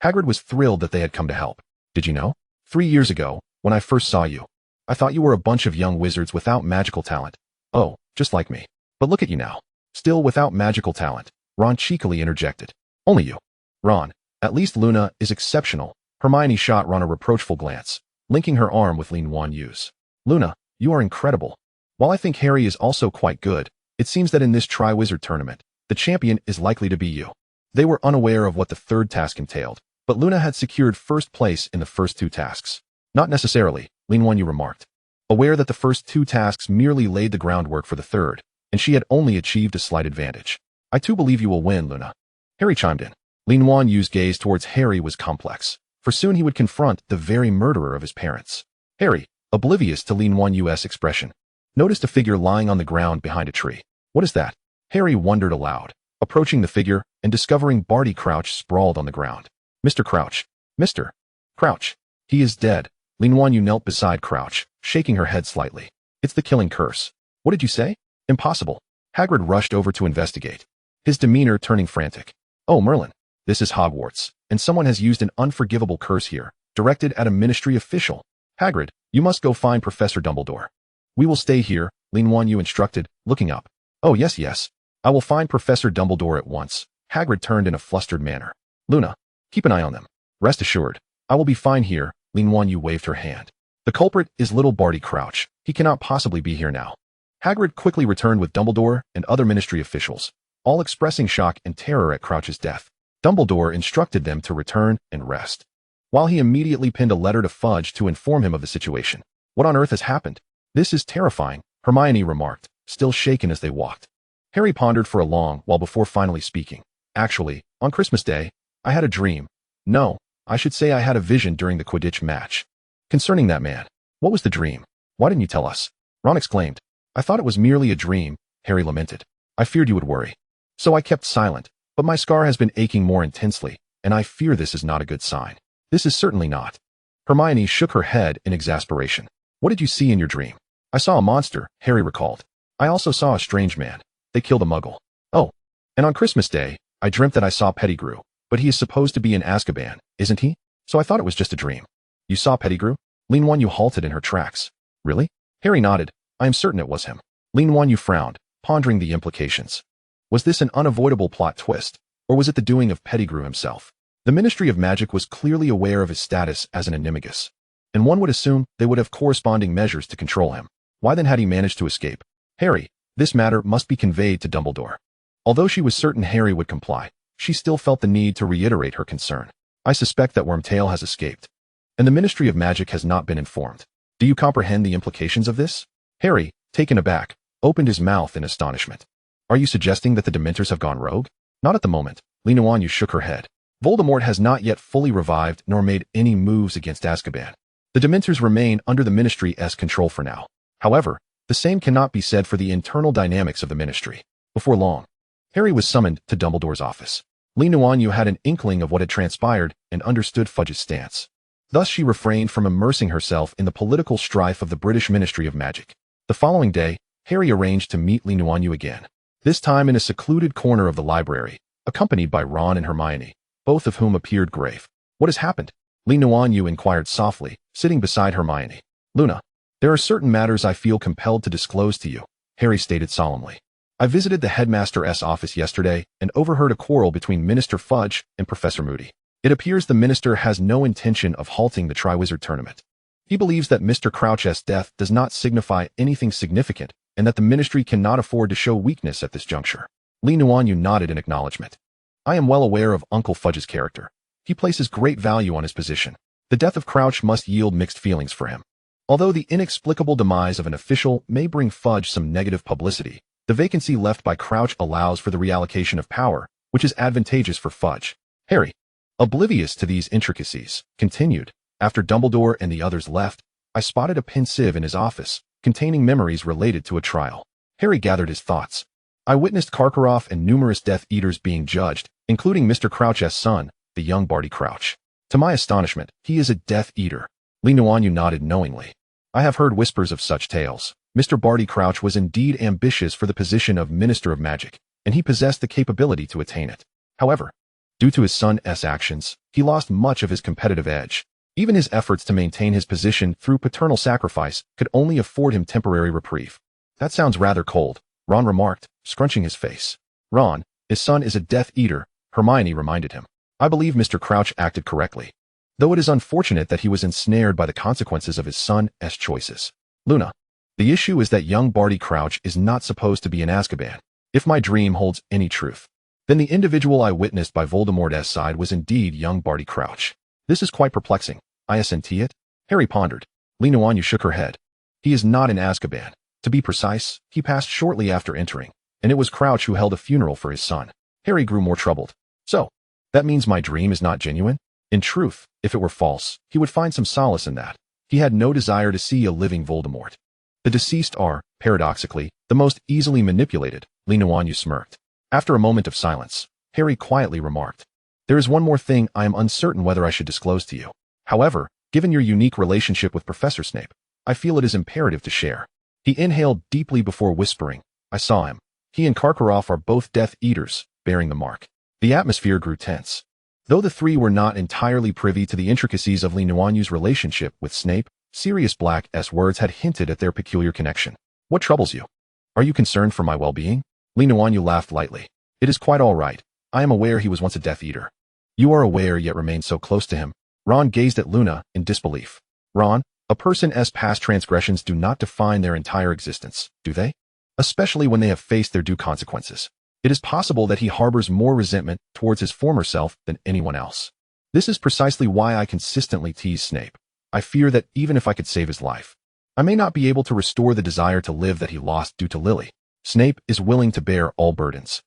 Hagrid was thrilled that they had come to help. "Did you know? 3 years ago, when I first saw you, I thought you were a bunch of young wizards without magical talent. Oh, just like me. But look at you now. Still without magical talent," Ron cheekily interjected. "Only you." "Ron, at least Luna is exceptional." Hermione shot Ron a reproachful glance, linking her arm with Nuanyue's. "Luna, you are incredible. While I think Harry is also quite good, it seems that in this Triwizard tournament, the champion is likely to be you." They were unaware of what the third task entailed, but Luna had secured first place in the first 2 tasks. "Not necessarily," Nuanyue remarked, aware that the first 2 tasks merely laid the groundwork for the third, and she had only achieved a slight advantage. "I too believe you will win, Luna," Harry chimed in. Nuanyue's gaze towards Harry was complex, for soon he would confront the very murderer of his parents. Harry, oblivious to Nuanyue's expression, noticed a figure lying on the ground behind a tree. "What is that?" Harry wondered aloud, approaching the figure and discovering Barty Crouch sprawled on the ground. "Mr. Crouch. Mr. Crouch. He is dead." Nuanyue knelt beside Crouch, shaking her head slightly. "It's the killing curse." "What did you say?" "Impossible." Hagrid rushed over to investigate, his demeanor turning frantic. "Oh, Merlin. This is Hogwarts, and someone has used an unforgivable curse here, directed at a ministry official. Hagrid, you must go find Professor Dumbledore." "We will stay here," Nuanyue instructed, looking up. "Oh, yes. I will find Professor Dumbledore at once." Hagrid turned in a flustered manner. "Luna, keep an eye on them. Rest assured, I will be fine here." Nuanyue waved her hand. "The culprit is little Barty Crouch. He cannot possibly be here now." Hagrid quickly returned with Dumbledore and other ministry officials, all expressing shock and terror at Crouch's death. Dumbledore instructed them to return and rest, while he immediately pinned a letter to Fudge to inform him of the situation. "What on earth has happened?" "This is terrifying," Hermione remarked, still shaken as they walked. Harry pondered for a long while before finally speaking. "Actually, on Christmas Day, I had a dream. No, I should say I had a vision during the Quidditch match. Concerning that man." "What was the dream? Why didn't you tell us?" Ron exclaimed. "I thought it was merely a dream," Harry lamented. "I feared you would worry. So I kept silent, but my scar has been aching more intensely, and I fear this is not a good sign." "This is certainly not." Hermione shook her head in exasperation. "What did you see in your dream?" "I saw a monster," Harry recalled. "I also saw a strange man. They killed a muggle." "Oh. And on Christmas Day, I dreamt that I saw Pettigrew, but he is supposed to be in Azkaban, isn't he? So I thought it was just a dream." "You saw Pettigrew?" Nuanyue halted in her tracks. "Really?" Harry nodded. "I am certain it was him." Nuanyue frowned, pondering the implications. Was this an unavoidable plot twist, or was it the doing of Pettigrew himself? The Ministry of Magic was clearly aware of his status as an animagus, and one would assume they would have corresponding measures to control him. Why then had he managed to escape? "Harry, this matter must be conveyed to Dumbledore." Although she was certain Harry would comply, she still felt the need to reiterate her concern. "I suspect that Wormtail has escaped, and the Ministry of Magic has not been informed. Do you comprehend the implications of this?" Harry, taken aback, opened his mouth in astonishment. "Are you suggesting that the Dementors have gone rogue?" "Not at the moment." Nuanyue shook her head. "Voldemort has not yet fully revived nor made any moves against Azkaban. The Dementors remain under the Ministry's control for now. However, the same cannot be said for the internal dynamics of the Ministry." Before long, Harry was summoned to Dumbledore's office. Nuanyue had an inkling of what had transpired and understood Fudge's stance. Thus she refrained from immersing herself in the political strife of the British Ministry of Magic. The following day, Harry arranged to meet Nuanyue again, this time in a secluded corner of the library, accompanied by Ron and Hermione, both of whom appeared grave. "What has happened?" Nuanyue inquired softly, sitting beside Hermione. "Luna, There are certain matters I feel compelled to disclose to you, Harry stated solemnly. I visited the headmaster's office yesterday and overheard a quarrel between Minister Fudge and Professor Moody. It appears the minister has no intention of halting the Triwizard Tournament. He believes that Mr. Crouch's death does not signify anything significant and that the ministry cannot afford to show weakness at this juncture. Nuanyue nodded in acknowledgement. I am well aware of Uncle Fudge's character. He places great value on his position. The death of Crouch must yield mixed feelings for him. Although the inexplicable demise of an official may bring Fudge some negative publicity, the vacancy left by Crouch allows for the reallocation of power, which is advantageous for Fudge. Harry, oblivious to these intricacies, continued, after Dumbledore and the others left, I spotted a pensieve in his office, containing memories related to a trial. Harry gathered his thoughts. I witnessed Karkaroff and numerous Death Eaters being judged, including Mr. Crouch's son, the young Barty Crouch. To my astonishment, he is a Death Eater. Nuanyue nodded knowingly. I have heard whispers of such tales. Mr. Barty Crouch was indeed ambitious for the position of Minister of Magic, and he possessed the capability to attain it. However, due to his son's actions, he lost much of his competitive edge. Even his efforts to maintain his position through paternal sacrifice could only afford him temporary reprieve. That sounds rather cold, Ron remarked, scrunching his face. Ron, his son is a Death Eater, Hermione reminded him. I believe Mr. Crouch acted correctly, though it is unfortunate that he was ensnared by the consequences of his son's choices. Luna, the issue is that young Barty Crouch is not supposed to be in Azkaban. If my dream holds any truth, then the individual I witnessed by Voldemort's side was indeed young Barty Crouch. This is quite perplexing. Isn't it? Harry pondered. Nuanyue shook her head. He is not in Azkaban. To be precise, he passed shortly after entering, and it was Crouch who held a funeral for his son. Harry grew more troubled. So, that means my dream is not genuine? In truth, if it were false, he would find some solace in that. He had no desire to see a living Voldemort. The deceased are, paradoxically, the most easily manipulated, Nuanyue smirked. After a moment of silence, Harry quietly remarked. There is one more thing I am uncertain whether I should disclose to you. However, given your unique relationship with Professor Snape, I feel it is imperative to share. He inhaled deeply before whispering. I saw him. He and Karkaroff are both Death Eaters, bearing the mark. The atmosphere grew tense. Though the three were not entirely privy to the intricacies of Nuanyue's relationship with Snape, Sirius Black's words had hinted at their peculiar connection. What troubles you? Are you concerned for my well-being? Nuanyue laughed lightly. It is quite all right. I am aware he was once a Death Eater. You are aware yet remain so close to him. Ron gazed at Luna in disbelief. Ron, a person's past transgressions do not define their entire existence, do they? Especially when they have faced their due consequences. It is possible that he harbors more resentment towards his former self than anyone else. This is precisely why I consistently tease Snape. I fear that even if I could save his life, I may not be able to restore the desire to live that he lost due to Lily. Snape is willing to bear all burdens,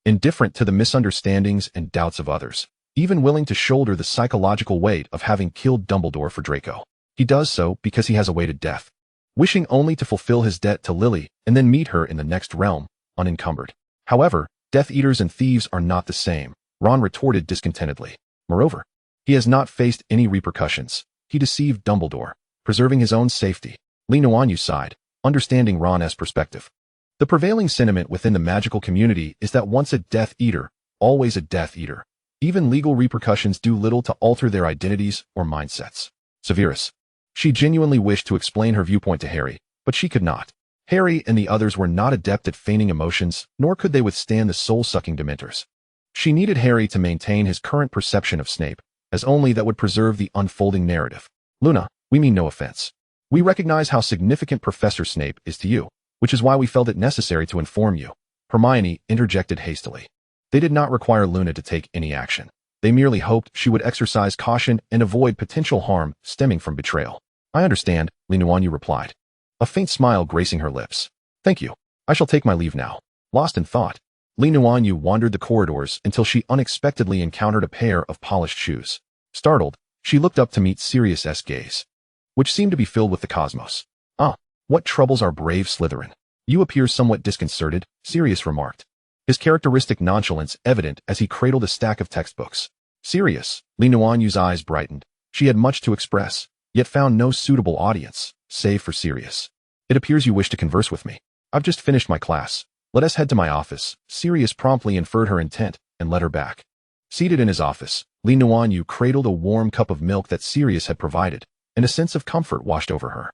indifferent to the misunderstandings and doubts of others, even willing to shoulder the psychological weight of having killed Dumbledore for Draco. He does so because he has awaited death, wishing only to fulfill his debt to Lily and then meet her in the next realm, unencumbered. However, Death Eaters and thieves are not the same, Ron retorted discontentedly. Moreover, he has not faced any repercussions. He deceived Dumbledore, preserving his own safety. Nuanyue sighed, understanding Ron's perspective. The prevailing sentiment within the magical community is that once a Death Eater, always a Death Eater. Even legal repercussions do little to alter their identities or mindsets. Severus. She genuinely wished to explain her viewpoint to Harry, but she could not. Harry and the others were not adept at feigning emotions, nor could they withstand the soul-sucking Dementors. She needed Harry to maintain his current perception of Snape, as only that would preserve the unfolding narrative. Luna, we mean no offense. We recognize how significant Professor Snape is to you, which is why we felt it necessary to inform you. Hermione interjected hastily. They did not require Luna to take any action. They merely hoped she would exercise caution and avoid potential harm stemming from betrayal. I understand, Nuanyue replied, a faint smile gracing her lips. Thank you. I shall take my leave now. Lost in thought, Nuanyue wandered the corridors until she unexpectedly encountered a pair of polished shoes. Startled, she looked up to meet Sirius's gaze, which seemed to be filled with the cosmos. Ah, what troubles our brave Slytherin? You appear somewhat disconcerted, Sirius remarked, his characteristic nonchalance evident as he cradled a stack of textbooks. Sirius, Nuanyue's eyes brightened. She had much to express, yet found no suitable audience, save for Sirius. It appears you wish to converse with me. I've just finished my class. Let us head to my office. Sirius promptly inferred her intent and led her back. Seated in his office, Nuanyue cradled a warm cup of milk that Sirius had provided, and a sense of comfort washed over her.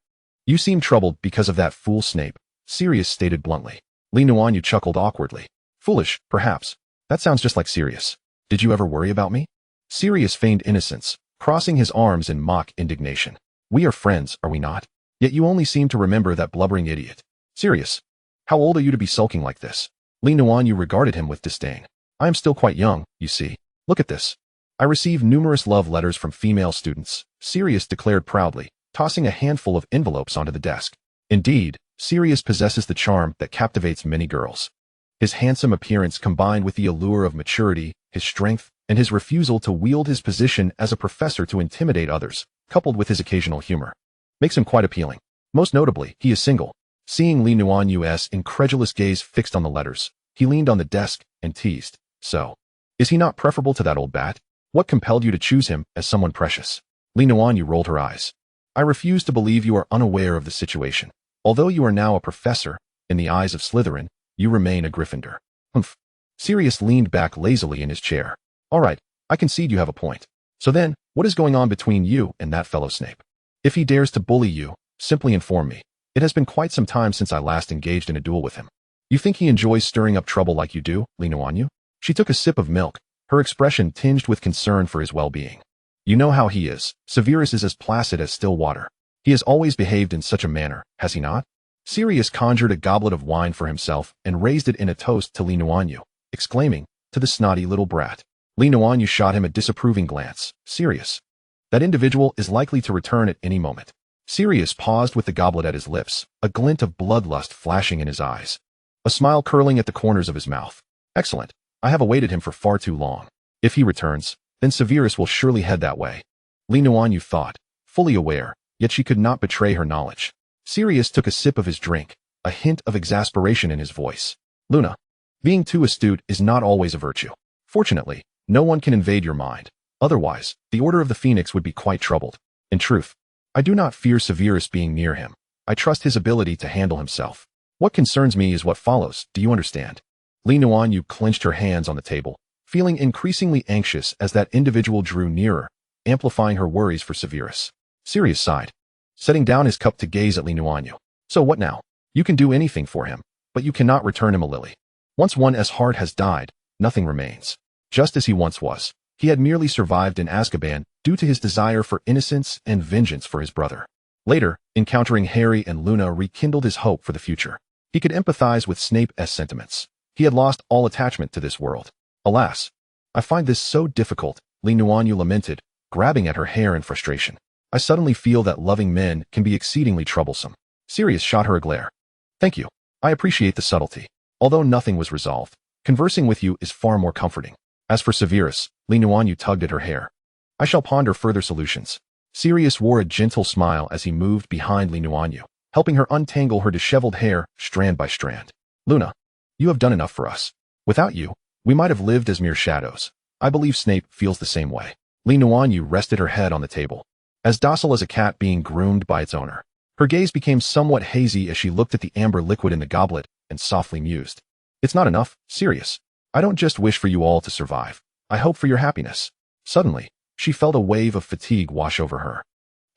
You seem troubled because of that fool Snape, Sirius stated bluntly. Li Nuanyue chuckled awkwardly. Foolish, perhaps. That sounds just like Sirius. Did you ever worry about me? Sirius feigned innocence, crossing his arms in mock indignation. We are friends, are we not? Yet you only seem to remember that blubbering idiot. Sirius, how old are you to be sulking like this? Li Nuanyue regarded him with disdain. I am still quite young, you see. Look at this. I receive numerous love letters from female students, Sirius declared proudly, tossing a handful of envelopes onto the desk. Indeed, Sirius possesses the charm that captivates many girls. His handsome appearance combined with the allure of maturity, his strength, and his refusal to wield his position as a professor to intimidate others, coupled with his occasional humor, makes him quite appealing. Most notably, he is single. Seeing Li Nuanyue's incredulous gaze fixed on the letters, he leaned on the desk and teased. So, is he not preferable to that old bat? What compelled you to choose him as someone precious? Li Nuanyue rolled her eyes. I refuse to believe you are unaware of the situation. Although you are now a professor, in the eyes of Slytherin, you remain a Gryffindor. Humph. Sirius leaned back lazily in his chair. All right, I concede you have a point. So then, what is going on between you and that fellow Snape? If he dares to bully you, simply inform me. It has been quite some time since I last engaged in a duel with him. You think he enjoys stirring up trouble like you do, Li Nuanyue? She took a sip of milk, her expression tinged with concern for his well-being. You know how he is. Severus is as placid as still water. He has always behaved in such a manner, has he not? Sirius conjured a goblet of wine for himself and raised it in a toast to Li Nuanyue, exclaiming, to the snotty little brat. Li Nuanyue shot him a disapproving glance. Sirius. That individual is likely to return at any moment. Sirius paused with the goblet at his lips, a glint of bloodlust flashing in his eyes, a smile curling at the corners of his mouth. Excellent. I have awaited him for far too long. If he returns, then Severus will surely head that way. Li Nuanyue thought, fully aware, yet she could not betray her knowledge. Sirius took a sip of his drink, a hint of exasperation in his voice. Luna, being too astute is not always a virtue. Fortunately, no one can invade your mind. Otherwise, the Order of the Phoenix would be quite troubled. In truth, I do not fear Severus being near him. I trust his ability to handle himself. What concerns me is what follows, do you understand? Li Nuanyue clenched her hands on the table, feeling increasingly anxious as that individual drew nearer, amplifying her worries for Severus. Sirius sighed, setting down his cup to gaze at Li Nuanyue. So what now? You can do anything for him, but you cannot return him a lily. Once one as heart has died, nothing remains. Just as he once was, he had merely survived in Azkaban due to his desire for innocence and vengeance for his brother. Later, encountering Harry and Luna rekindled his hope for the future. He could empathize with Snape's sentiments. He had lost all attachment to this world. Alas, I find this so difficult, Li Nuanyue lamented, grabbing at her hair in frustration. I suddenly feel that loving men can be exceedingly troublesome. Sirius shot her a glare. Thank you. I appreciate the subtlety. Although nothing was resolved, conversing with you is far more comforting. As for Severus, Li Nuanyue tugged at her hair. I shall ponder further solutions. Sirius wore a gentle smile as he moved behind Li Nuanyue, helping her untangle her disheveled hair strand by strand. Luna, you have done enough for us. Without you, we might have lived as mere shadows. I believe Snape feels the same way. Li Nuanyue rested her head on the table, as docile as a cat being groomed by its owner. Her gaze became somewhat hazy as she looked at the amber liquid in the goblet and softly mused. It's not enough, Sirius. I don't just wish for you all to survive. I hope for your happiness. Suddenly, she felt a wave of fatigue wash over her,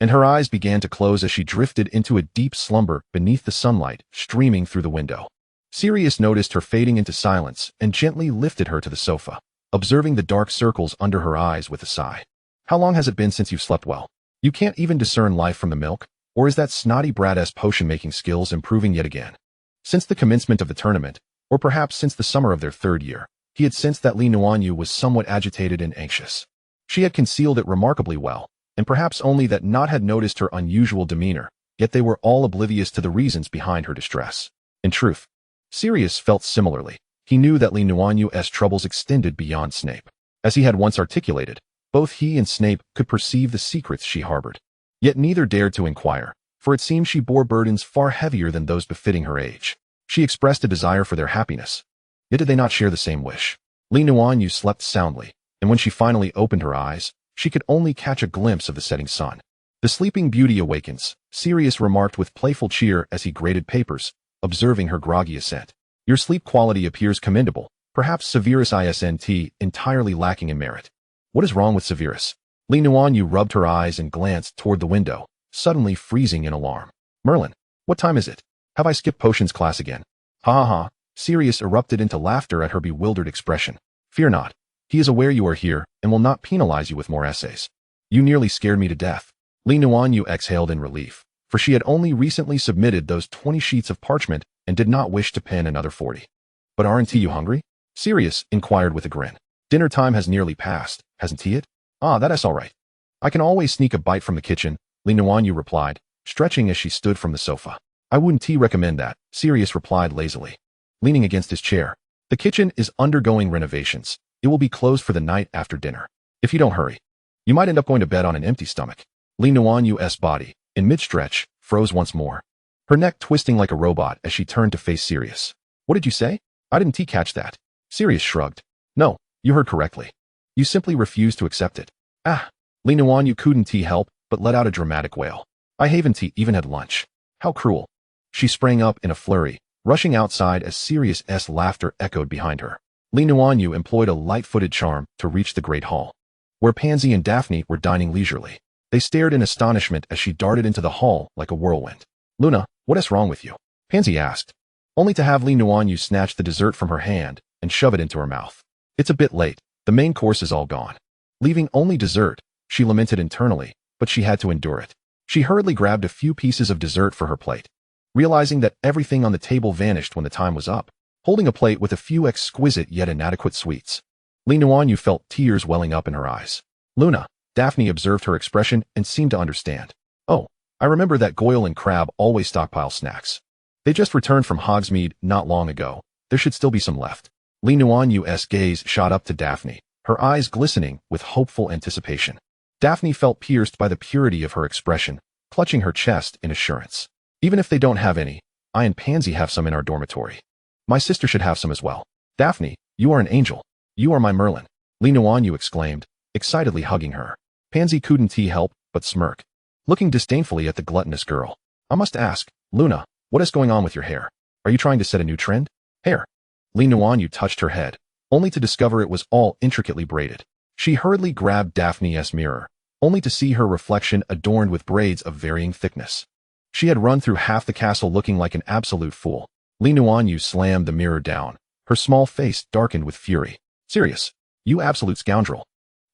and her eyes began to close as she drifted into a deep slumber beneath the sunlight streaming through the window. Sirius noticed her fading into silence and gently lifted her to the sofa, observing the dark circles under her eyes with a sigh. How long has it been since you've slept well? You can't even discern life from the milk? Or is that snotty brat's potion-making skills improving yet again? Since the commencement of the tournament, or perhaps since the summer of their third year, he had sensed that Li Nuanyue was somewhat agitated and anxious. She had concealed it remarkably well, and perhaps only that not had noticed her unusual demeanor, yet they were all oblivious to the reasons behind her distress. In truth, Sirius felt similarly. He knew that Li Nuanyue's troubles extended beyond Snape. As he had once articulated, both he and Snape could perceive the secrets she harbored. Yet neither dared to inquire, for it seemed she bore burdens far heavier than those befitting her age. She expressed a desire for their happiness. Yet did they not share the same wish? Li Nuanyue slept soundly, and when she finally opened her eyes, she could only catch a glimpse of the setting sun. The sleeping beauty awakens, Sirius remarked with playful cheer as he graded papers, observing her groggy assent. Your sleep quality appears commendable, perhaps Severus isn't entirely lacking in merit. What is wrong with Severus? Li Nuanyue rubbed her eyes and glanced toward the window, suddenly freezing in alarm. Merlin, what time is it? Have I skipped potions class again? Ha ha ha. Sirius erupted into laughter at her bewildered expression. Fear not. He is aware you are here and will not penalize you with more essays. You nearly scared me to death. Nuanyue exhaled in relief, for she had only recently submitted those 20 sheets of parchment and did not wish to pen another 40. But aren't you hungry? Sirius inquired with a grin. Dinner time has nearly passed, hasn't he it? Ah, that's all right. I can always sneak a bite from the kitchen, Nuanyue replied, stretching as she stood from the sofa. I wouldn't recommend that, Sirius replied lazily, leaning against his chair. The kitchen is undergoing renovations. It will be closed for the night after dinner. If you don't hurry, you might end up going to bed on an empty stomach. Nuanyue's body, in mid-stretch, froze once more, her neck twisting like a robot as she turned to face Sirius. What did you say? I didn't catch that. Sirius shrugged. No, you heard correctly. You simply refused to accept it. Ah. Nuanyue couldn't help but let out a dramatic wail. I haven't even had lunch. How cruel. She sprang up in a flurry, rushing outside as Sirius's laughter echoed behind her. Nuanyue employed a light-footed charm to reach the great hall, where Pansy and Daphne were dining leisurely. They stared in astonishment as she darted into the hall like a whirlwind. Luna, what's wrong with you? Pansy asked, only to have Nuanyue snatch the dessert from her hand and shove it into her mouth. It's a bit late. The main course is all gone. Leaving only dessert, she lamented internally, but she had to endure it. She hurriedly grabbed a few pieces of dessert for her plate, realizing that everything on the table vanished when the time was up, holding a plate with a few exquisite yet inadequate sweets. Nuanyue felt tears welling up in her eyes. Luna, Daphne observed her expression and seemed to understand. Oh, I remember that Goyle and Crab always stockpile snacks. They just returned from Hogsmeade not long ago. There should still be some left. Nuanyue's gaze shot up to Daphne, her eyes glistening with hopeful anticipation. Daphne felt pierced by the purity of her expression, clutching her chest in assurance. Even if they don't have any, I and Pansy have some in our dormitory. My sister should have some as well. Daphne, you are an angel. You are my Merlin, Nuanyue exclaimed, excitedly hugging her. Pansy couldn't help but smirk, looking disdainfully at the gluttonous girl. I must ask, Luna, what is going on with your hair? Are you trying to set a new trend? Hair. Nuanyue touched her head, only to discover it was all intricately braided. She hurriedly grabbed Daphne's mirror, only to see her reflection adorned with braids of varying thickness. She had run through half the castle looking like an absolute fool. Nuanyue slammed the mirror down, her small face darkened with fury. Sirius, you absolute scoundrel.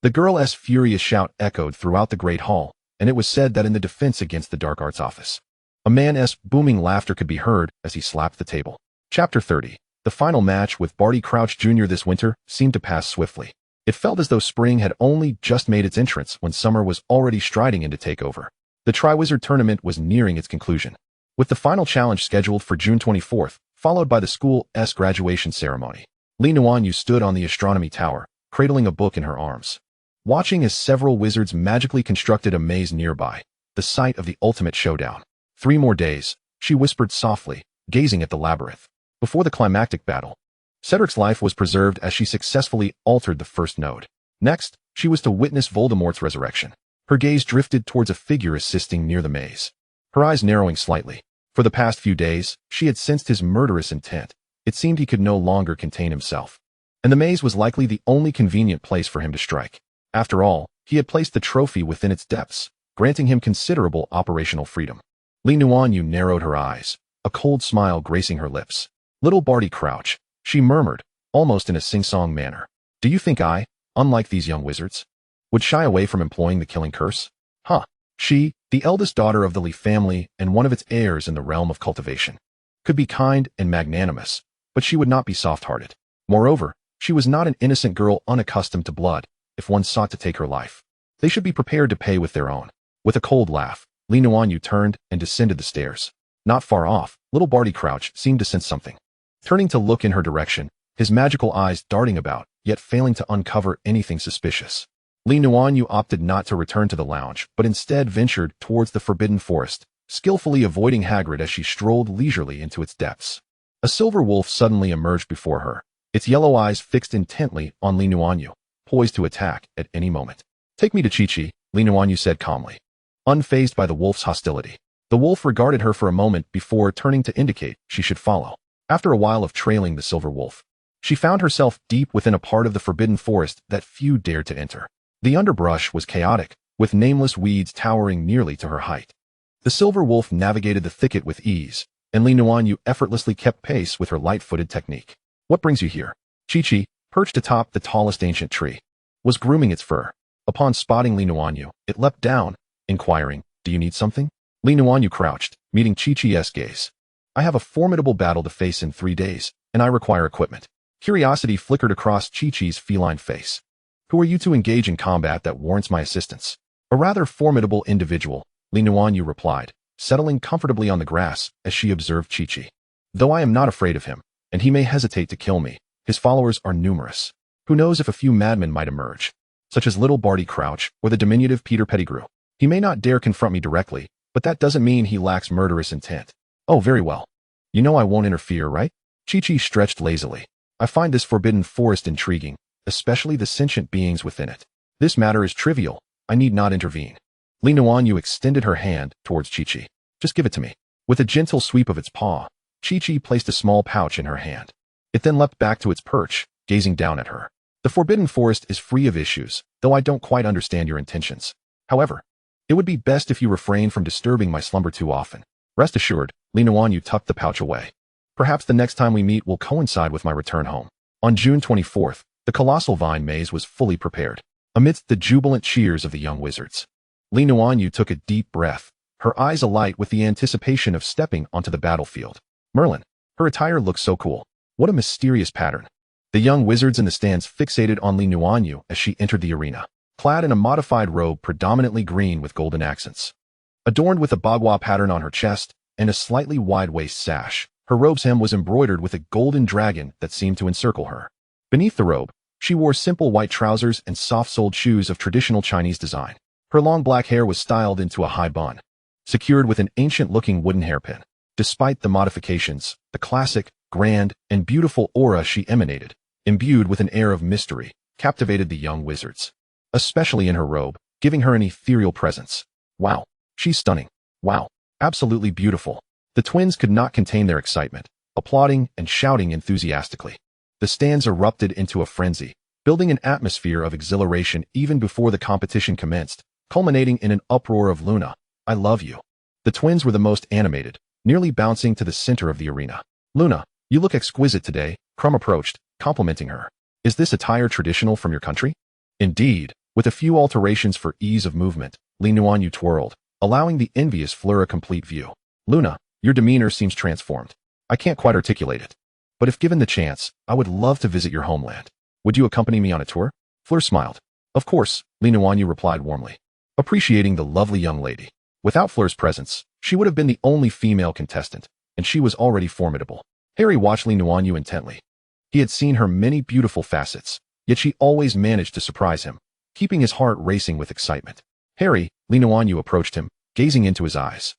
The girl's furious shout echoed throughout the great hall, and it was said that in the defense against the dark arts office, a man's booming laughter could be heard as he slapped the table. Chapter 30. The final match with Barty Crouch Jr. this winter seemed to pass swiftly. It felt as though spring had only just made its entrance when summer was already striding in to take over. The Triwizard Tournament was nearing its conclusion, with the final challenge scheduled for June 24th, followed by the school's graduation ceremony. Nuanyue stood on the astronomy tower, cradling a book in her arms, watching as several wizards magically constructed a maze nearby, the site of the ultimate showdown. 3 more days, she whispered softly, gazing at the labyrinth. Before the climactic battle, Cedric's life was preserved as she successfully altered the first node. Next, she was to witness Voldemort's resurrection. Her gaze drifted towards a figure assisting near the maze, her eyes narrowing slightly. For the past few days, she had sensed his murderous intent. It seemed he could no longer contain himself, and the maze was likely the only convenient place for him to strike. After all, he had placed the trophy within its depths, granting him considerable operational freedom. Nuanyue narrowed her eyes, a cold smile gracing her lips. Little Barty Crouch, she murmured, almost in a sing-song manner. Do you think I, unlike these young wizards, would shy away from employing the killing curse? Huh. She, the eldest daughter of the Lee family and one of its heirs in the realm of cultivation, could be kind and magnanimous, but she would not be soft-hearted. Moreover, she was not an innocent girl unaccustomed to blood. If one sought to take her life, they should be prepared to pay with their own. With a cold laugh, Nuanyue turned and descended the stairs. Not far off, little Barty Crouch seemed to sense something. Turning to look in her direction, his magical eyes darting about, yet failing to uncover anything suspicious. Nuanyue opted not to return to the lounge, but instead ventured towards the Forbidden Forest, skillfully avoiding Hagrid as she strolled leisurely into its depths. A silver wolf suddenly emerged before her, its yellow eyes fixed intently on Nuanyue, poised to attack at any moment. Take me to Chi-Chi, Nuanyue said calmly, unfazed by the wolf's hostility. The wolf regarded her for a moment before turning to indicate she should follow. After a while of trailing the silver wolf, she found herself deep within a part of the Forbidden Forest that few dared to enter. The underbrush was chaotic, with nameless weeds towering nearly to her height. The silver wolf navigated the thicket with ease, and Li Nuanyue effortlessly kept pace with her light-footed technique. What brings you here? Chi-Chi, perched atop the tallest ancient tree, was grooming its fur. Upon spotting Li Nuanyue, it leapt down, inquiring, "Do you need something?" Li Nuanyue crouched, meeting Chi-Chi's gaze. "I have a formidable battle to face in 3 days, and I require equipment." Curiosity flickered across Chi-Chi's feline face. "Who are you to engage in combat that warrants my assistance?" "A rather formidable individual," Li Nuanyue replied, settling comfortably on the grass as she observed Chi-Chi. "Though I am not afraid of him, and he may hesitate to kill me, his followers are numerous. Who knows if a few madmen might emerge, such as little Barty Crouch or the diminutive Peter Pettigrew. He may not dare confront me directly, but that doesn't mean he lacks murderous intent." "Oh, very well. You know I won't interfere, right?" Chi-Chi stretched lazily. "I find this forbidden forest intriguing, especially the sentient beings within it. This matter is trivial. I need not intervene." Li Nuanyue extended her hand towards Chi-Chi. "Just give it to me." With a gentle sweep of its paw, Chi-Chi placed a small pouch in her hand. It then leapt back to its perch, gazing down at her. "The forbidden forest is free of issues, though I don't quite understand your intentions. However, it would be best if you refrain from disturbing my slumber too often." "Rest assured," Li Nuanyue tucked the pouch away. "Perhaps the next time we meet will coincide with my return home." On June 24th, the colossal vine maze was fully prepared. Amidst the jubilant cheers of the young wizards, Li Nuanyue took a deep breath, her eyes alight with the anticipation of stepping onto the battlefield. Merlin, her attire looked so cool. What a mysterious pattern. The young wizards in the stands fixated on Li Nuanyue as she entered the arena, clad in a modified robe predominantly green with golden accents. Adorned with a bagua pattern on her chest and a slightly wide-waist sash, her robe's hem was embroidered with a golden dragon that seemed to encircle her. Beneath the robe, she wore simple white trousers and soft-soled shoes of traditional Chinese design. Her long black hair was styled into a high bun, secured with an ancient-looking wooden hairpin. Despite the modifications, the classic, grand, and beautiful aura she emanated, imbued with an air of mystery, captivated the young wizards. Especially in her robe, giving her an ethereal presence. "Wow, she's stunning. Wow, absolutely beautiful." The twins could not contain their excitement, applauding and shouting enthusiastically. The stands erupted into a frenzy, building an atmosphere of exhilaration even before the competition commenced, culminating in an uproar of "Luna, I love you." The twins were the most animated, nearly bouncing to the center of the arena. "Luna, you look exquisite today," Crumb approached, complimenting her. "Is this attire traditional from your country?" "Indeed." With a few alterations for ease of movement, Li Nuanyue twirled, allowing the envious Fleur a complete view. "Luna, your demeanor seems transformed. I can't quite articulate it. But if given the chance, I would love to visit your homeland. Would you accompany me on a tour?" Fleur smiled. "Of course," Li Nuanyue replied warmly, appreciating the lovely young lady. Without Fleur's presence, she would have been the only female contestant, and she was already formidable. Harry watched Li Nuanyue intently. He had seen her many beautiful facets, yet she always managed to surprise him, keeping his heart racing with excitement. "Harry," Li Nuanyue approached him, gazing into his eyes.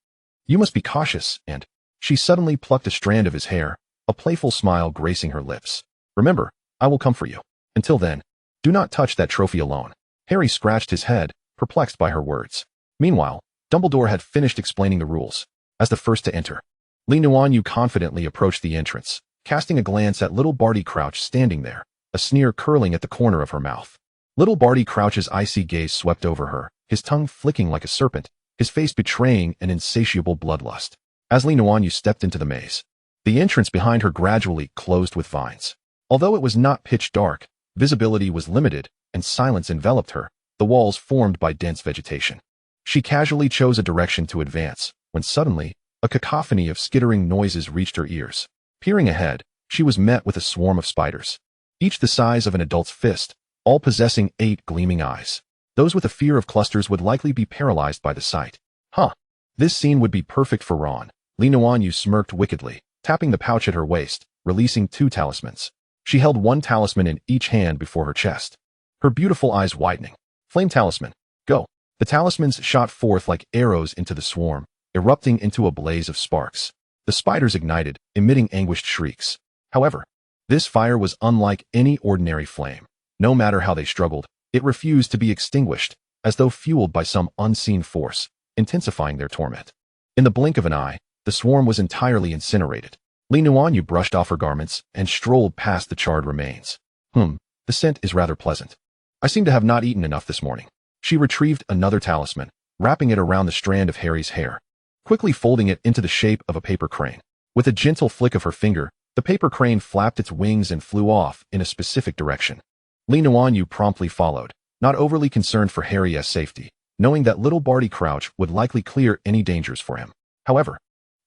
"You must be cautious," and she suddenly plucked a strand of his hair, a playful smile gracing her lips. "Remember, I will come for you. Until then, do not touch that trophy alone." Harry scratched his head, perplexed by her words. Meanwhile, Dumbledore had finished explaining the rules. As the first to enter, Li Nuanyue confidently approached the entrance, casting a glance at little Barty Crouch standing there, a sneer curling at the corner of her mouth. Little Barty Crouch's icy gaze swept over her, his tongue flicking like a serpent, his face betraying an insatiable bloodlust. As Li Nuanyue stepped into the maze, the entrance behind her gradually closed with vines. Although it was not pitch dark, visibility was limited, and silence enveloped her, the walls formed by dense vegetation. She casually chose a direction to advance, when suddenly, a cacophony of skittering noises reached her ears. Peering ahead, she was met with a swarm of spiders, each the size of an adult's fist, all possessing 8 gleaming eyes. Those with a fear of clusters would likely be paralyzed by the sight. "Huh. This scene would be perfect for Ron." Li Nuanyue smirked wickedly, tapping the pouch at her waist, releasing 2 talismans. She held 1 talisman in each hand before her chest, her beautiful eyes widening. "Flame talisman, go." The talismans shot forth like arrows into the swarm, erupting into a blaze of sparks. The spiders ignited, emitting anguished shrieks. However, this fire was unlike any ordinary flame. No matter how they struggled, it refused to be extinguished, as though fueled by some unseen force, intensifying their torment. In the blink of an eye, the swarm was entirely incinerated. Li Nuanyue brushed off her garments and strolled past the charred remains. The scent is rather pleasant. I seem to have not eaten enough this morning." She retrieved another talisman, wrapping it around the strand of Harry's hair. quickly folding it into the shape of a paper crane. With a gentle flick of her finger, the paper crane flapped its wings and flew off in a specific direction. Nuanyue promptly followed, not overly concerned for Harry's safety, knowing that little Barty Crouch would likely clear any dangers for him. However,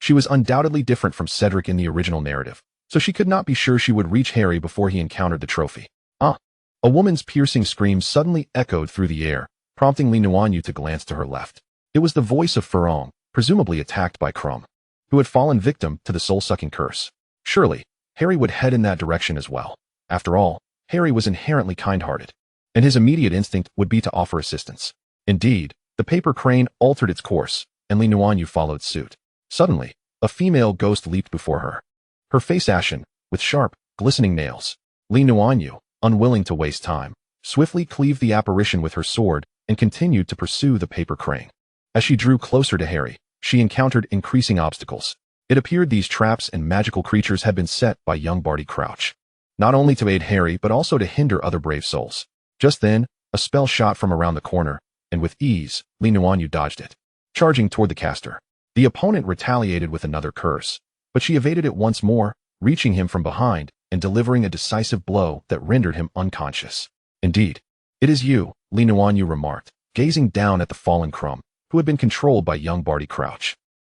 she was undoubtedly different from Cedric in the original narrative, so she could not be sure she would reach Harry before he encountered the trophy. Ah! A woman's piercing scream suddenly echoed through the air, prompting Nuanyue to glance to her left. It was the voice of Ferong, presumably attacked by Crumb, who had fallen victim to the soul-sucking curse. Surely, Harry would head in that direction as well. After all, Harry was inherently kind-hearted, and his immediate instinct would be to offer assistance. Indeed, the paper crane altered its course, and Nuanyue followed suit. Suddenly, a female ghost leaped before her. Her face ashen, with sharp, glistening nails. Nuanyue, unwilling to waste time, swiftly cleaved the apparition with her sword and continued to pursue the paper crane. As she drew closer to Harry, she encountered increasing obstacles. It appeared these traps and magical creatures had been set by young Barty Crouch, not only to aid Harry but also to hinder other brave souls. Just then, a spell shot from around the corner, and with ease, Nuanyue dodged it. Charging toward the caster, the opponent retaliated with another curse, but she evaded it once more, reaching him from behind and delivering a decisive blow that rendered him unconscious. Indeed, it is you, Nuanyue remarked, gazing down at the fallen Crumb, who had been controlled by young Barty Crouch.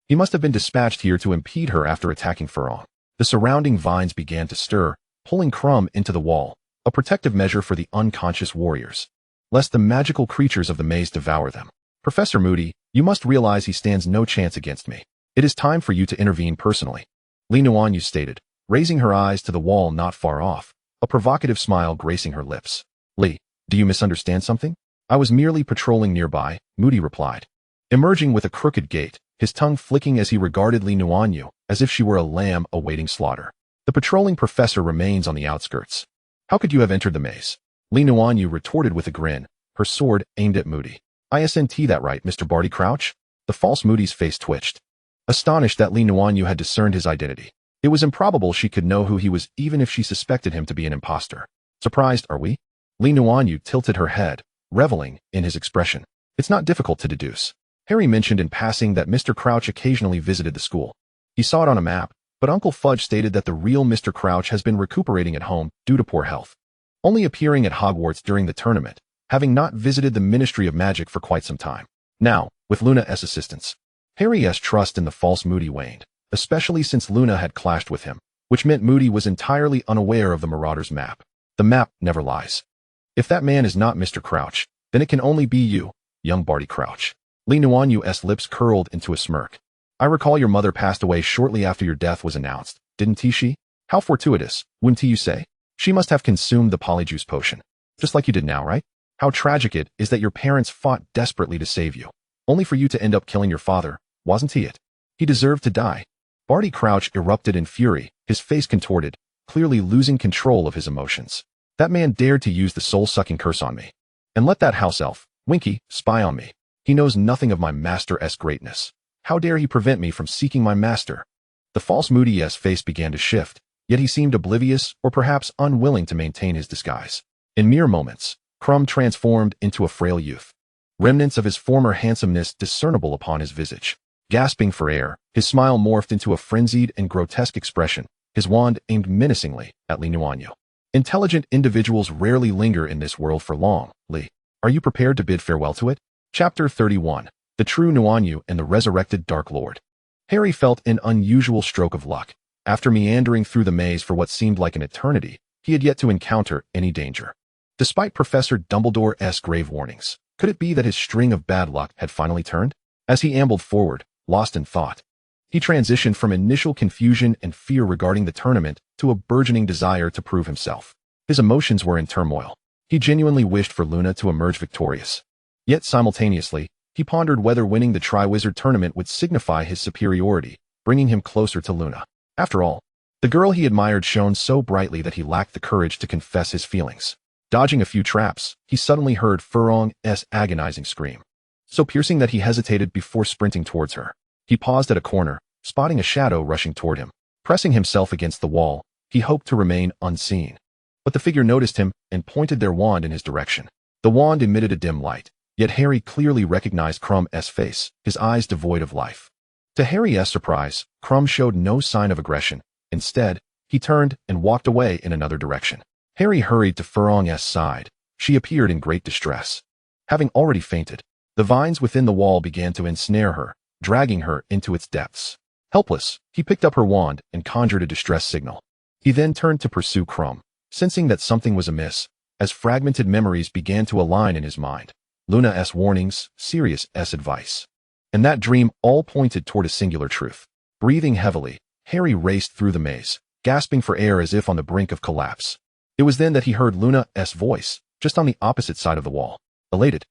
He must have been dispatched here to impede her after attacking Ferong. The surrounding vines began to stir, pulling Crumb into the wall, a protective measure for the unconscious warriors, lest the magical creatures of the maze devour them. Professor Moody, you must realize he stands no chance against me. It is time for you to intervene personally, Nuanyue stated, raising her eyes to the wall not far off, a provocative smile gracing her lips. Lee, do you misunderstand something? I was merely patrolling nearby, Moody replied, emerging with a crooked gait, his tongue flicking as he regarded Nuanyue as if she were a lamb awaiting slaughter. The patrolling professor remains on the outskirts. How could you have entered the maze? Nuanyue retorted with a grin, her sword aimed at Moody. Isn't that right, Mr. Barty Crouch? The false Moody's face twitched, astonished that Nuanyue had discerned his identity. It was improbable she could know who he was even if she suspected him to be an imposter. Surprised, are we? Nuanyue tilted her head, reveling in his expression. It's not difficult to deduce. Harry mentioned in passing that Mr. Crouch occasionally visited the school. He saw it on a map, but Uncle Fudge stated that the real Mr. Crouch has been recuperating at home due to poor health, only appearing at Hogwarts during the tournament, having not visited the Ministry of Magic for quite some time. Now, with Luna's assistance, Harry's trust in the false Moody waned, especially since Luna had clashed with him, which meant Moody was entirely unaware of the Marauder's map. The map never lies. If that man is not Mr. Crouch, then it can only be you, young Barty Crouch. Nuanyue's lips curled into a smirk. I recall your mother passed away shortly after your death was announced, didn't she? How fortuitous, wouldn't you say? She must have consumed the polyjuice potion, just like you did now, right? How tragic it is that your parents fought desperately to save you, only for you to end up killing your father, wasn't he it? He deserved to die. Barty Crouch erupted in fury, his face contorted, clearly losing control of his emotions. That man dared to use the soul-sucking curse on me. And let that house elf, Winky, spy on me. He knows nothing of my master's greatness. How dare he prevent me from seeking my master? The false Moody's face began to shift, yet he seemed oblivious or perhaps unwilling to maintain his disguise. In mere moments, Crumb transformed into a frail youth, remnants of his former handsomeness discernible upon his visage. Gasping for air, his smile morphed into a frenzied and grotesque expression, his wand aimed menacingly at Nuanyue. Intelligent individuals rarely linger in this world for long, Lee. Are you prepared to bid farewell to it? Chapter 31. The True Nuanyue and the Resurrected Dark Lord. Harry felt an unusual stroke of luck. After meandering through the maze for what seemed like an eternity, he had yet to encounter any danger. Despite Professor Dumbledore's grave warnings, could it be that his string of bad luck had finally turned? As he ambled forward, lost in thought, he transitioned from initial confusion and fear regarding the tournament to a burgeoning desire to prove himself. His emotions were in turmoil. He genuinely wished for Luna to emerge victorious. Yet simultaneously, he pondered whether winning the Triwizard Tournament would signify his superiority, bringing him closer to Luna. After all, the girl he admired shone so brightly that he lacked the courage to confess his feelings. Dodging a few traps, he suddenly heard Ferong's agonizing scream, so piercing that he hesitated before sprinting towards her. He paused at a corner, spotting a shadow rushing toward him. Pressing himself against the wall, he hoped to remain unseen. But the figure noticed him and pointed their wand in his direction. The wand emitted a dim light, yet Harry clearly recognized Crumb's face, his eyes devoid of life. To Harry's surprise, Crumb showed no sign of aggression. Instead, he turned and walked away in another direction. Harry hurried to Furlong's side. She appeared in great distress. Having already fainted, the vines within the wall began to ensnare her, dragging her into its depths. Helpless, he picked up her wand and conjured a distress signal. He then turned to pursue Crumb, sensing that something was amiss, as fragmented memories began to align in his mind. Luna's warnings, Sirius's advice. And that dream all pointed toward a singular truth. Breathing heavily, Harry raced through the maze, gasping for air as if on the brink of collapse. It was then that he heard Luna's voice, just on the opposite side of the wall. Elated,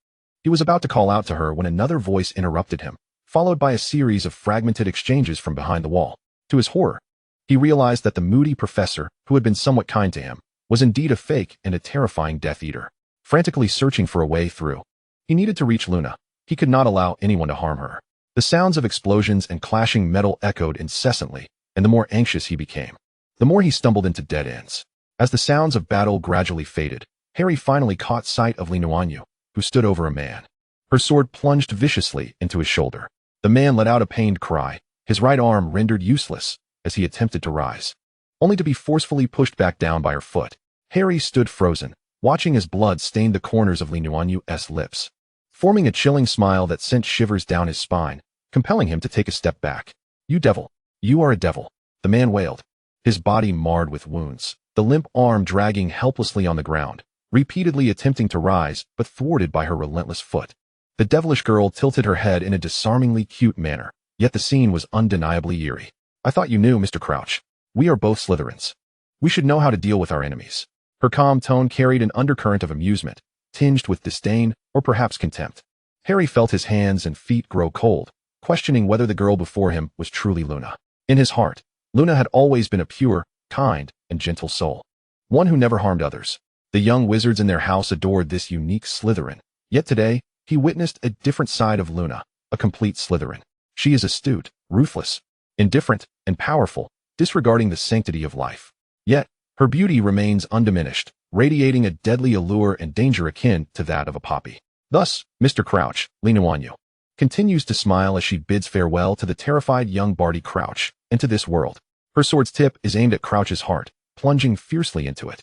he was about to call out to her when another voice interrupted him, followed by a series of fragmented exchanges from behind the wall. To his horror, he realized that the moody professor, who had been somewhat kind to him, was indeed a fake and a terrifying Death Eater. Frantically searching for a way through, he needed to reach Luna. He could not allow anyone to harm her. The sounds of explosions and clashing metal echoed incessantly, and the more anxious he became, the more he stumbled into dead ends. As the sounds of battle gradually faded, Harry finally caught sight of Nuanyue, who stood over a man. Her sword plunged viciously into his shoulder. The man let out a pained cry, his right arm rendered useless as he attempted to rise, only to be forcefully pushed back down by her foot. Harry stood frozen, watching as blood stained the corners of Nuanyue's lips, forming a chilling smile that sent shivers down his spine, compelling him to take a step back. "You devil! You are a devil!" the man wailed, his body marred with wounds, the limp arm dragging helplessly on the ground, repeatedly attempting to rise but thwarted by her relentless foot. The devilish girl tilted her head in a disarmingly cute manner, yet the scene was undeniably eerie. "I thought you knew, Mr. Crouch. We are both Slytherins. We should know how to deal with our enemies." Her calm tone carried an undercurrent of amusement, tinged with disdain or perhaps contempt. Harry felt his hands and feet grow cold, questioning whether the girl before him was truly Luna. In his heart, Luna had always been a pure, kind, and gentle soul, one who never harmed others. The young wizards in their house adored this unique Slytherin, yet today, he witnessed a different side of Luna, a complete Slytherin. She is astute, ruthless, indifferent, and powerful, disregarding the sanctity of life. Yet, her beauty remains undiminished, radiating a deadly allure and danger akin to that of a poppy. Thus, Mr. Crouch, Nuanyue continues to smile as she bids farewell to the terrified young Barty Crouch and to this world. Her sword's tip is aimed at Crouch's heart, plunging fiercely into it.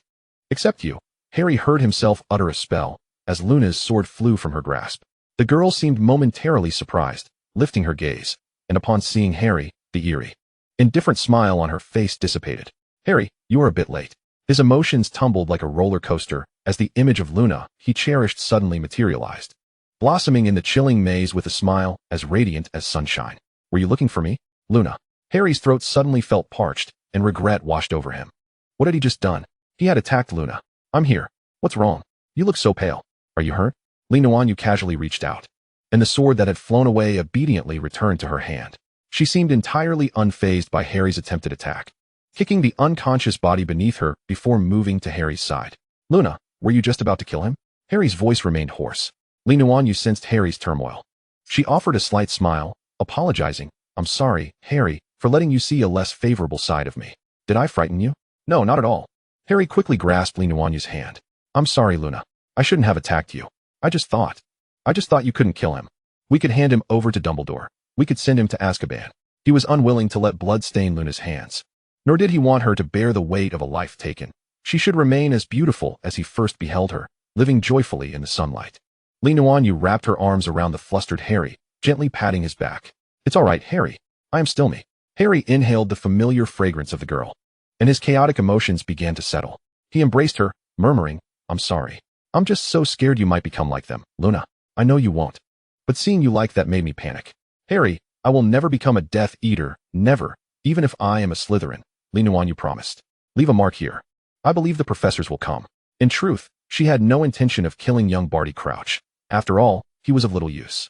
"Except you," Harry heard himself utter a spell as Luna's sword flew from her grasp. The girl seemed momentarily surprised, lifting her gaze, and upon seeing Harry, the eerie, indifferent smile on her face dissipated. "Harry, you are a bit late." His emotions tumbled like a roller coaster as the image of Luna he cherished suddenly materialized, blossoming in the chilling maze with a smile as radiant as sunshine. "Were you looking for me, Luna?" Harry's throat suddenly felt parched, and regret washed over him. What had he just done? He had attacked Luna. "I'm here. What's wrong? You look so pale. Are you hurt?" Nuanyue casually reached out, and the sword that had flown away obediently returned to her hand. She seemed entirely unfazed by Harry's attempted attack, kicking the unconscious body beneath her before moving to Harry's side. "Luna, were you just about to kill him?" Harry's voice remained hoarse. Nuanyue sensed Harry's turmoil. She offered a slight smile, apologizing. "I'm sorry, Harry, for letting you see a less favorable side of me. Did I frighten you?" "No, not at all." Harry quickly grasped Nuanyue's hand. "I'm sorry, Luna. I shouldn't have attacked you. I just thought you couldn't kill him. We could hand him over to Dumbledore. We could send him to Azkaban." He was unwilling to let blood stain Luna's hands, nor did he want her to bear the weight of a life taken. She should remain as beautiful as he first beheld her, living joyfully in the sunlight. Nuanyue wrapped her arms around the flustered Harry, gently patting his back. "It's all right, Harry. I am still me." Harry inhaled the familiar fragrance of the girl, and his chaotic emotions began to settle. He embraced her, murmuring, "I'm sorry. I'm just so scared you might become like them, Luna. I know you won't. But seeing you like that made me panic. Harry, I will never become a Death Eater, never, even if I am a Slytherin," Nuanyue promised. "Leave a mark here. I believe the professors will come." In truth, she had no intention of killing young Barty Crouch. After all, he was of little use,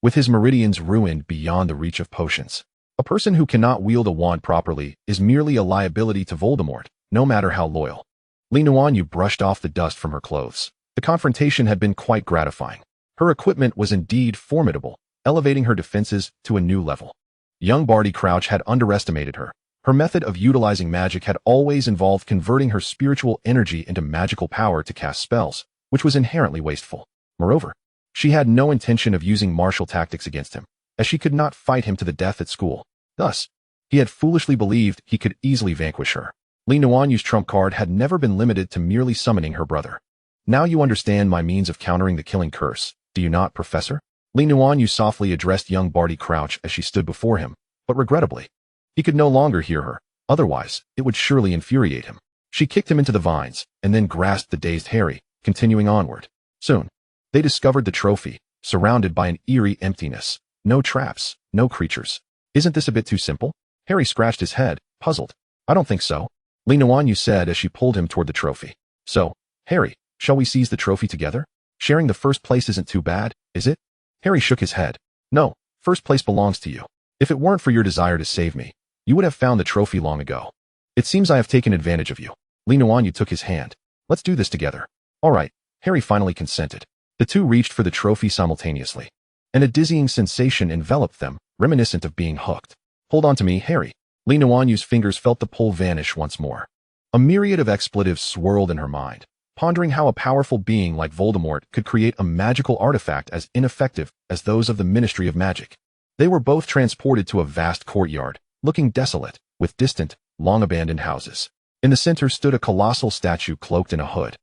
with his meridians ruined beyond the reach of potions. A person who cannot wield a wand properly is merely a liability to Voldemort, no matter how loyal. Nuanyue brushed off the dust from her clothes. The confrontation had been quite gratifying. Her equipment was indeed formidable, elevating her defenses to a new level. Young Barty Crouch had underestimated her. Her method of utilizing magic had always involved converting her spiritual energy into magical power to cast spells, which was inherently wasteful. Moreover, she had no intention of using martial tactics against him. as she could not fight him to the death at school. Thus, he had foolishly believed he could easily vanquish her. Nuanyue's trump card had never been limited to merely summoning her brother. Now you understand my means of countering the killing curse, do you not, Professor? Nuanyue softly addressed young Barty Crouch as she stood before him, but regrettably, he could no longer hear her, otherwise it would surely infuriate him. She kicked him into the vines, and then grasped the dazed Harry, continuing onward. Soon, they discovered the trophy, surrounded by an eerie emptiness. No traps, no creatures. Isn't this a bit too simple? Harry scratched his head, puzzled. I don't think so, Nuanyue said as she pulled him toward the trophy. So, Harry, shall we seize the trophy together? Sharing the first place isn't too bad, is it? Harry shook his head. No, first place belongs to you. If it weren't for your desire to save me, you would have found the trophy long ago. It seems I have taken advantage of you. Nuanyue took his hand. Let's do this together. All right, Harry finally consented. The two reached for the trophy simultaneously, and a dizzying sensation enveloped them, reminiscent of being hooked. Hold on to me, Harry. Nuanyue's fingers felt the pull vanish once more. A myriad of expletives swirled in her mind, pondering how a powerful being like Voldemort could create a magical artifact as ineffective as those of the Ministry of Magic. They were both transported to a vast courtyard, looking desolate, with distant, long-abandoned houses. In the center stood a colossal statue cloaked in a hood,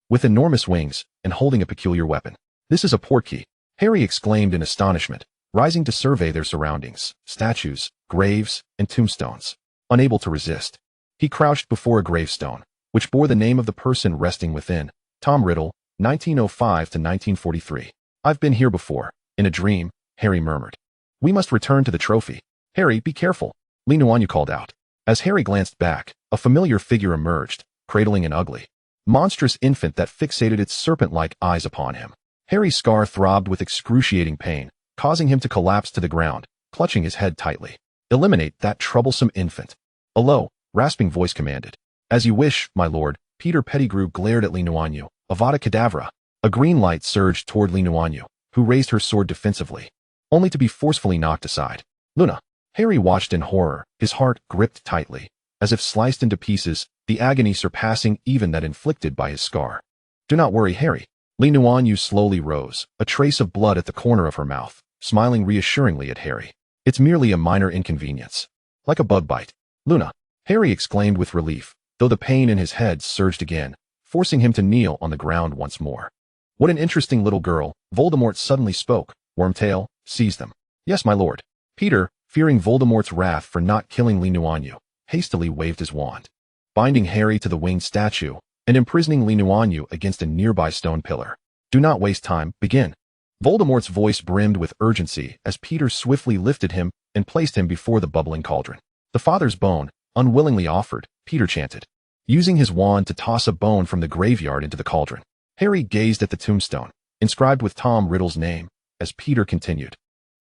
with enormous wings, and holding a peculiar weapon. This is a portkey, Harry exclaimed in astonishment, rising to survey their surroundings, statues, graves, and tombstones. Unable to resist, he crouched before a gravestone, which bore the name of the person resting within, Tom Riddle, 1905 to 1943. I've been here before, in a dream, Harry murmured. We must return to the trophy. Harry, be careful, Nuanyue called out. As Harry glanced back, a familiar figure emerged, cradling an ugly, monstrous infant that fixated its serpent-like eyes upon him. Harry's scar throbbed with excruciating pain, causing him to collapse to the ground, clutching his head tightly. Eliminate that troublesome infant. A low, rasping voice commanded. As you wish, my lord. Peter Pettigrew glared at Nuanyue. Avada Kedavra. A green light surged toward Nuanyue, who raised her sword defensively, only to be forcefully knocked aside. Luna. Harry watched in horror, his heart gripped tightly, as if sliced into pieces, the agony surpassing even that inflicted by his scar. Do not worry, Harry. Nuanyue slowly rose, a trace of blood at the corner of her mouth, smiling reassuringly at Harry. It's merely a minor inconvenience. Like a bug bite. Luna. Harry exclaimed with relief, though the pain in his head surged again, forcing him to kneel on the ground once more. What an interesting little girl, Voldemort suddenly spoke. Wormtail, seize them. Yes, my lord. Peter, fearing Voldemort's wrath for not killing Nuanyue, hastily waved his wand, binding Harry to the winged statue, and imprisoning Nuanyue against a nearby stone pillar. Do not waste time, begin. Voldemort's voice brimmed with urgency as Peter swiftly lifted him and placed him before the bubbling cauldron. The father's bone, unwillingly offered, Peter chanted, using his wand to toss a bone from the graveyard into the cauldron. Harry gazed at the tombstone, inscribed with Tom Riddle's name, as Peter continued.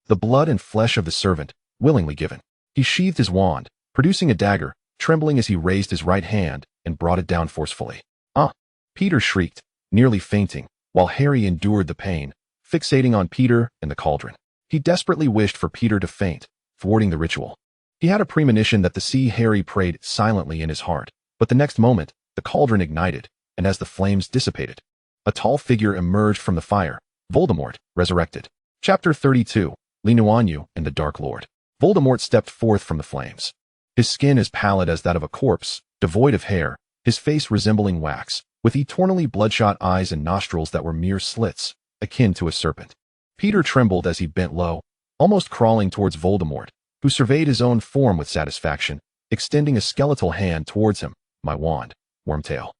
The blood and flesh of the servant, willingly given. He sheathed his wand, producing a dagger, trembling as he raised his right hand and brought it down forcefully. Ah! Peter shrieked, nearly fainting, while Harry endured the pain, fixating on Peter and the cauldron. He desperately wished for Peter to faint, thwarting the ritual. He had a premonition that the sea Harry prayed silently in his heart, but the next moment, the cauldron ignited, and as the flames dissipated, a tall figure emerged from the fire. Voldemort, resurrected. Chapter 32, Nuanyue and the Dark Lord. Voldemort stepped forth from the flames. His skin as pallid as that of a corpse, devoid of hair, his face resembling wax, with eternally bloodshot eyes and nostrils that were mere slits, akin to a serpent. Peter trembled as he bent low, almost crawling towards Voldemort, who surveyed his own form with satisfaction, extending a skeletal hand towards him. My wand, Wormtail.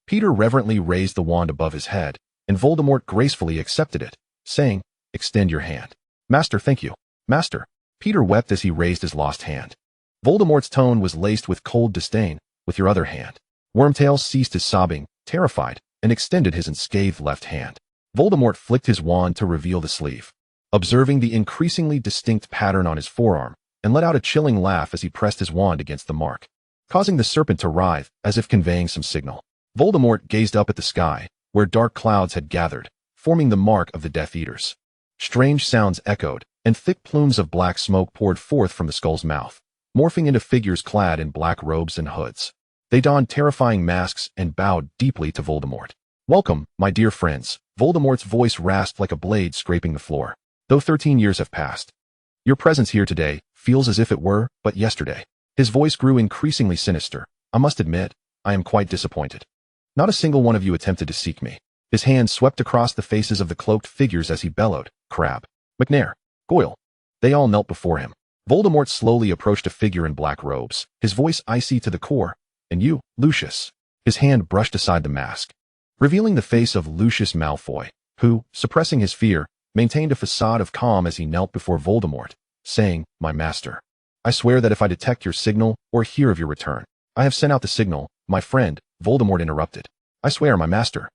Peter reverently raised the wand above his head, and Voldemort gracefully accepted it, saying, Extend your hand. Master, thank you. Master. Peter wept as he raised his lost hand. Voldemort's tone was laced with cold disdain. With your other hand. Wormtail ceased his sobbing, terrified, and extended his unscathed left hand. Voldemort flicked his wand to reveal the sleeve, observing the increasingly distinct pattern on his forearm, and let out a chilling laugh as he pressed his wand against the mark, causing the serpent to writhe, as if conveying some signal. Voldemort gazed up at the sky, where dark clouds had gathered, forming the mark of the Death Eaters. Strange sounds echoed, and thick plumes of black smoke poured forth from the skull's mouth, morphing into figures clad in black robes and hoods. They donned terrifying masks and bowed deeply to Voldemort. Welcome, my dear friends. Voldemort's voice rasped like a blade scraping the floor. Though 13 years have passed, Your presence here today feels as if it were but yesterday. His voice grew increasingly sinister. I must admit, I am quite disappointed. Not a single one of you attempted to seek me. His hand swept across the faces of the cloaked figures as he bellowed, Crabbe, McNair, Goyle. They all knelt before him. Voldemort slowly approached a figure in black robes, his voice icy to the core. And you, Lucius. His hand brushed aside the mask, revealing the face of Lucius Malfoy, who, suppressing his fear, maintained a facade of calm as he knelt before Voldemort, saying, My master. I swear that if I detect your signal or hear of your return, I have sent out the signal, my friend, Voldemort interrupted. I swear, my master.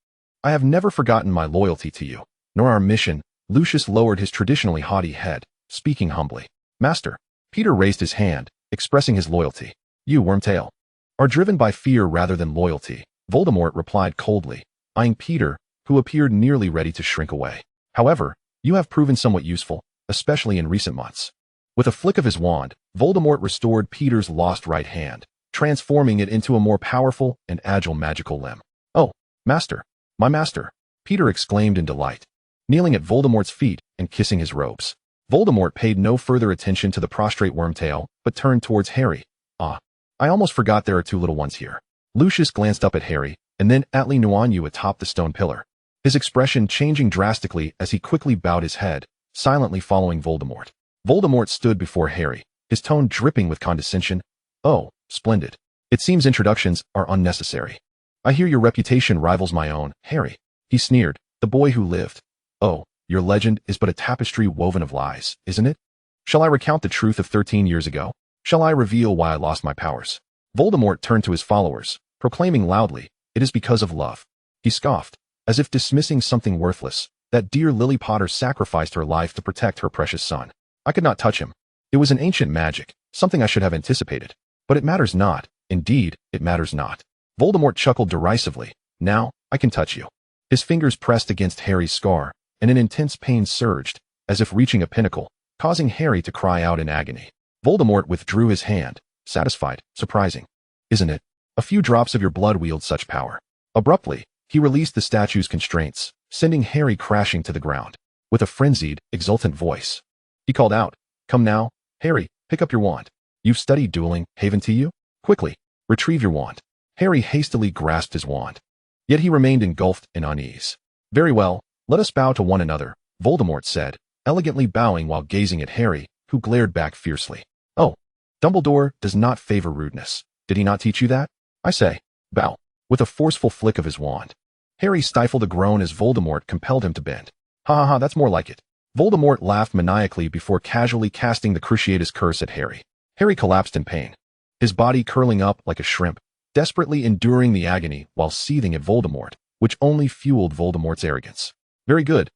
I have never forgotten my loyalty to you, nor our mission. Lucius lowered his traditionally haughty head, speaking humbly. Master. Peter raised his hand, expressing his loyalty. You, Wormtail, are driven by fear rather than loyalty, Voldemort replied coldly, eyeing Peter, who appeared nearly ready to shrink away. However, you have proven somewhat useful, especially in recent months. With a flick of his wand, Voldemort restored Peter's lost right hand, transforming it into a more powerful and agile magical limb. Oh, master, my master, Peter exclaimed in delight, kneeling at Voldemort's feet and kissing his robes. Voldemort paid no further attention to the prostrate Wormtail, but turned towards Harry. Ah, I almost forgot there are two little ones here. Lucius glanced up at Harry, and then at Nuanyue atop the stone pillar, his expression changing drastically as he quickly bowed his head, silently following Voldemort. Voldemort stood before Harry, his tone dripping with condescension. Oh, splendid. It seems introductions are unnecessary. I hear your reputation rivals my own, Harry. He sneered, the boy who lived. Oh, your legend is but a tapestry woven of lies, isn't it? Shall I recount the truth of 13 years ago? Shall I reveal why I lost my powers? Voldemort turned to his followers, proclaiming loudly, It is because of love. He scoffed, as if dismissing something worthless, that dear Lily Potter sacrificed her life to protect her precious son. I could not touch him. It was an ancient magic, something I should have anticipated. But it matters not. Indeed, it matters not. Voldemort chuckled derisively. Now, I can touch you. His fingers pressed against Harry's scar, and an intense pain surged, as if reaching a pinnacle, causing Harry to cry out in agony. Voldemort withdrew his hand, satisfied, surprising. Isn't it? A few drops of your blood wield such power. Abruptly, he released the statue's constraints, sending Harry crashing to the ground. With a frenzied, exultant voice, he called out, Come now, Harry, pick up your wand. You've studied dueling, haven't you? Quickly, retrieve your wand. Harry hastily grasped his wand. Yet he remained engulfed in unease. Very well, let us bow to one another, Voldemort said, elegantly bowing while gazing at Harry, who glared back fiercely. Oh, Dumbledore does not favor rudeness. Did he not teach you that? I say, bow. With a forceful flick of his wand, Harry stifled a groan as Voldemort compelled him to bend. Ha ha ha, that's more like it. Voldemort laughed maniacally before casually casting the Cruciatus curse at Harry. Harry collapsed in pain, his body curling up like a shrimp, desperately enduring the agony while seething at Voldemort, which only fueled Voldemort's arrogance. Very good,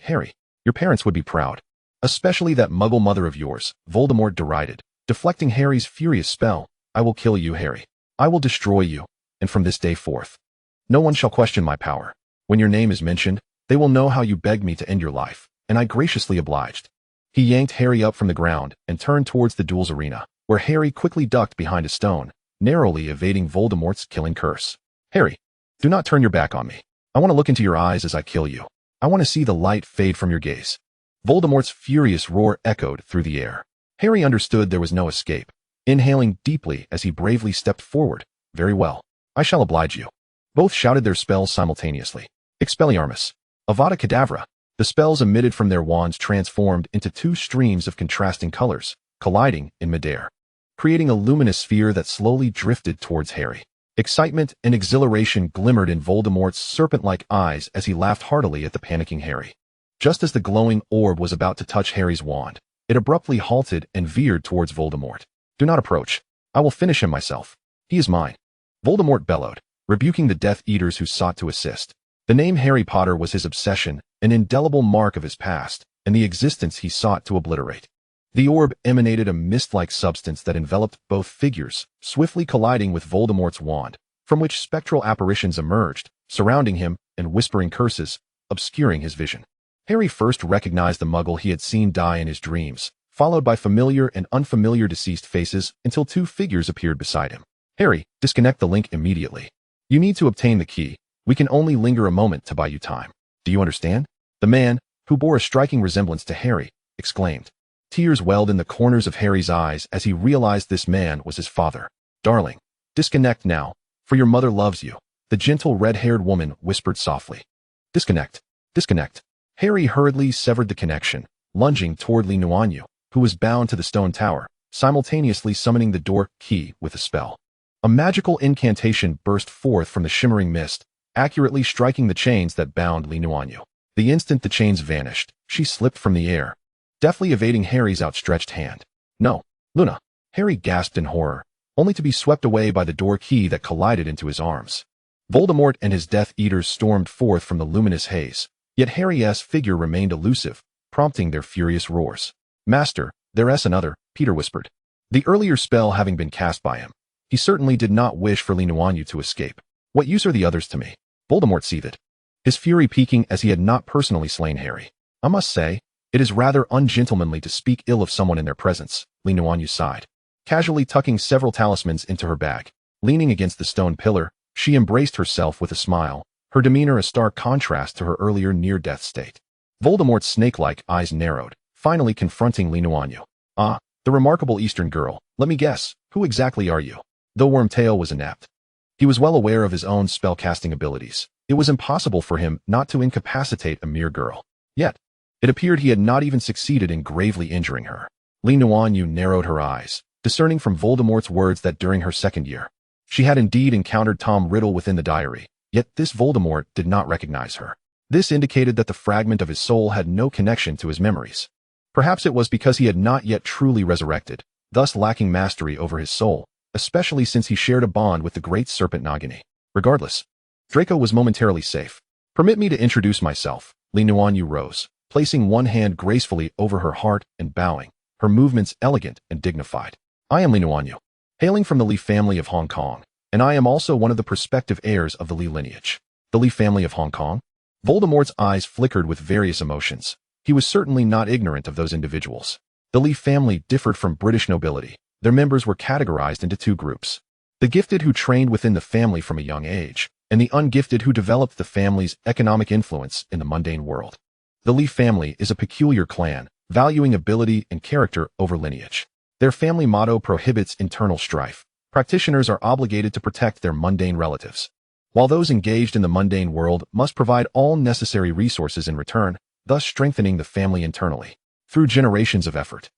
Harry. Your parents would be proud. Especially that muggle mother of yours, Voldemort derided, deflecting Harry's furious spell. I will kill you, Harry. I will destroy you, and from this day forth, no one shall question my power. When your name is mentioned, they will know how you begged me to end your life, and I graciously obliged. He yanked Harry up from the ground and turned towards the duel's arena, where Harry quickly ducked behind a stone, narrowly evading Voldemort's killing curse. Harry, do not turn your back on me. I want to look into your eyes as I kill you. I want to see the light fade from your gaze. Voldemort's furious roar echoed through the air. Harry understood there was no escape, inhaling deeply as he bravely stepped forward. Very well. I shall oblige you. Both shouted their spells simultaneously. Expelliarmus. Avada Kedavra. The spells emitted from their wands transformed into two streams of contrasting colors, colliding in midair, creating a luminous sphere that slowly drifted towards Harry. Excitement and exhilaration glimmered in Voldemort's serpent-like eyes as he laughed heartily at the panicking Harry. Just as the glowing orb was about to touch Harry's wand, it abruptly halted and veered towards Voldemort. Do not approach. I will finish him myself. He is mine. Voldemort bellowed, rebuking the Death Eaters who sought to assist. The name Harry Potter was his obsession, an indelible mark of his past, and the existence he sought to obliterate. The orb emanated a mist-like substance that enveloped both figures, swiftly colliding with Voldemort's wand, from which spectral apparitions emerged, surrounding him and whispering curses, obscuring his vision. Harry first recognized the muggle he had seen die in his dreams, followed by familiar and unfamiliar deceased faces until two figures appeared beside him. Harry, disconnect the link immediately. You need to obtain the key. We can only linger a moment to buy you time. Do you understand? The man, who bore a striking resemblance to Harry, exclaimed. Tears welled in the corners of Harry's eyes as he realized this man was his father. "Darling, disconnect now, for your mother loves you," the gentle red-haired woman whispered softly. "Disconnect. Disconnect." Harry hurriedly severed the connection, lunging toward Nuanyue, who was bound to the stone tower, simultaneously summoning the door key with a spell. A magical incantation burst forth from the shimmering mist, accurately striking the chains that bound Nuanyue. The instant the chains vanished, she slipped from the air, deftly evading Harry's outstretched hand. "No, Luna!" Harry gasped in horror, only to be swept away by the door key that collided into his arms. Voldemort and his Death Eaters stormed forth from the luminous haze, yet Harry's figure remained elusive, prompting their furious roars. "Master, there's another," Peter whispered. The earlier spell having been cast by him, he certainly did not wish for Nuanyue to escape. "What use are the others to me?" Voldemort seethed, his fury peaking as he had not personally slain Harry. "I must say, it is rather ungentlemanly to speak ill of someone in their presence," Nuanyue sighed, casually tucking several talismans into her bag. Leaning against the stone pillar, she embraced herself with a smile, her demeanor a stark contrast to her earlier near-death state. Voldemort's snake-like eyes narrowed, finally confronting Nuanyue. "Ah, the remarkable Eastern girl. Let me guess, who exactly are you?" Though Wormtail was inept, he was well aware of his own spellcasting abilities. It was impossible for him not to incapacitate a mere girl. Yet, it appeared he had not even succeeded in gravely injuring her. Nuanyue narrowed her eyes, discerning from Voldemort's words that during her second year, she had indeed encountered Tom Riddle within the diary, yet this Voldemort did not recognize her. This indicated that the fragment of his soul had no connection to his memories. Perhaps it was because he had not yet truly resurrected, thus lacking mastery over his soul, especially since he shared a bond with the great serpent Nagini. Regardless, Draco was momentarily safe. "Permit me to introduce myself." Nuanyue rose, placing one hand gracefully over her heart and bowing, her movements elegant and dignified. "I am Nuanyue, hailing from the Lee family of Hong Kong, and I am also one of the prospective heirs of the Lee lineage." "The Lee family of Hong Kong?" Voldemort's eyes flickered with various emotions. He was certainly not ignorant of those individuals. The Lee family differed from British nobility. Their members were categorized into two groups: the gifted who trained within the family from a young age, and the ungifted who developed the family's economic influence in the mundane world. The Lee family is a peculiar clan, valuing ability and character over lineage. Their family motto prohibits internal strife. Practitioners are obligated to protect their mundane relatives, while those engaged in the mundane world must provide all necessary resources in return, thus strengthening the family internally. Through generations of effort,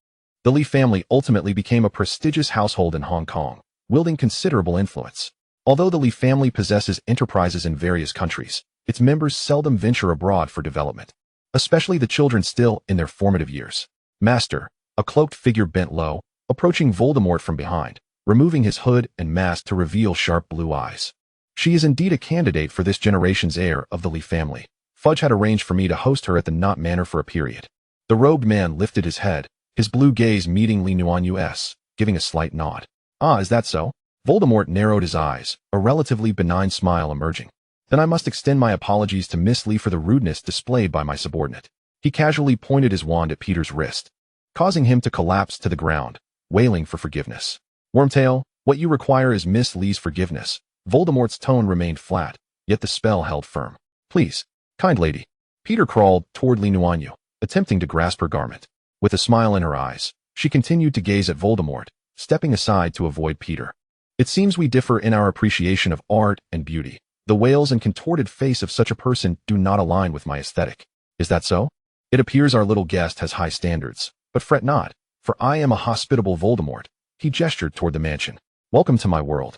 the Lee family ultimately became a prestigious household in Hong Kong, wielding considerable influence. Although the Lee family possesses enterprises in various countries, its members seldom venture abroad for development, especially the children still in their formative years. "Master," a cloaked figure bent low, approaching Voldemort from behind, removing his hood and mask to reveal sharp blue eyes. "She is indeed a candidate for this generation's heir of the Lee family. Fudge had arranged for me to host her at the Knot Manor for a period." The robed man lifted his head, his blue gaze meeting Nuanyue's, giving a slight nod. "Ah, is that so?" Voldemort narrowed his eyes, a relatively benign smile emerging. "Then I must extend my apologies to Miss Lee for the rudeness displayed by my subordinate." He casually pointed his wand at Peter's wrist, causing him to collapse to the ground, wailing for forgiveness. "Wormtail, what you require is Miss Lee's forgiveness." Voldemort's tone remained flat, yet the spell held firm. "Please, kind lady." Peter crawled toward Nuanyue, attempting to grasp her garment. With a smile in her eyes, she continued to gaze at Voldemort, stepping aside to avoid Peter. "It seems we differ in our appreciation of art and beauty. The wails and contorted face of such a person do not align with my aesthetic. Is that so? It appears our little guest has high standards, but fret not, for I am a hospitable Voldemort." He gestured toward the mansion. "Welcome to my world,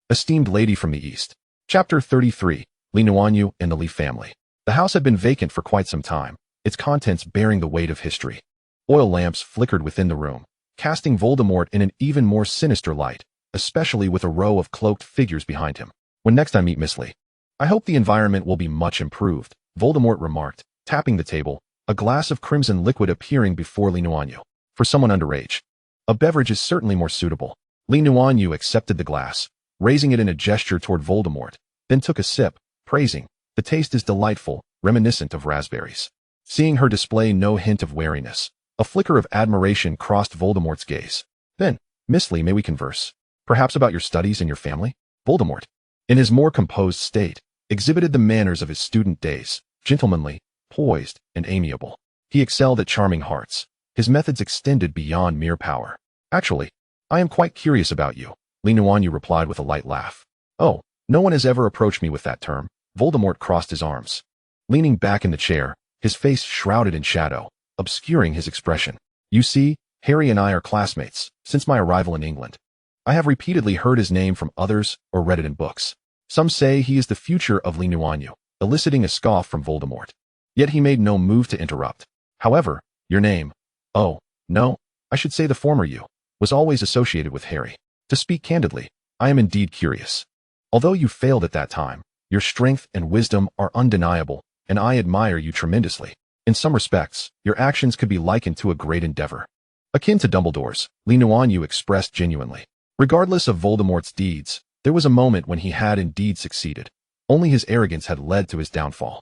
esteemed lady from the East." Chapter 33, Nuanyue and the Lee family. The house had been vacant for quite some time, its contents bearing the weight of history. Oil lamps flickered within the room, casting Voldemort in an even more sinister light, especially with a row of cloaked figures behind him. "When next I meet Miss Lee, I hope the environment will be much improved," Voldemort remarked, tapping the table, a glass of crimson liquid appearing before Nuanyue. "For someone underage, a beverage is certainly more suitable." Nuanyue accepted the glass, raising it in a gesture toward Voldemort, then took a sip, praising, "The taste is delightful, reminiscent of raspberries." Seeing her display no hint of wariness, a flicker of admiration crossed Voldemort's gaze. "Then, Miss Lee, may we converse? Perhaps about your studies and your family?" Voldemort, in his more composed state, exhibited the manners of his student days, gentlemanly, poised, and amiable. He excelled at charming hearts, His methods extended beyond mere power. Actually, I am quite curious about you, Nuanyue replied with a light laugh. Oh, no one has ever approached me with that term. Voldemort crossed his arms. Leaning back in the chair, his face shrouded in shadow, obscuring his expression. You see, Harry and I are classmates, since my arrival in England. I have repeatedly heard his name from others or read it in books. Some say he is the future of Nuanyue, eliciting a scoff from Voldemort. Yet he made no move to interrupt. However, your name, oh, no, I should say the former you, was always associated with Harry. To speak candidly, I am indeed curious. Although you failed at that time, your strength and wisdom are undeniable, and I admire you tremendously. In some respects, your actions could be likened to a great endeavor. Akin to Dumbledore's, Nuanyue expressed genuinely. Regardless of Voldemort's deeds, there was a moment when he had indeed succeeded. Only his arrogance had led to his downfall.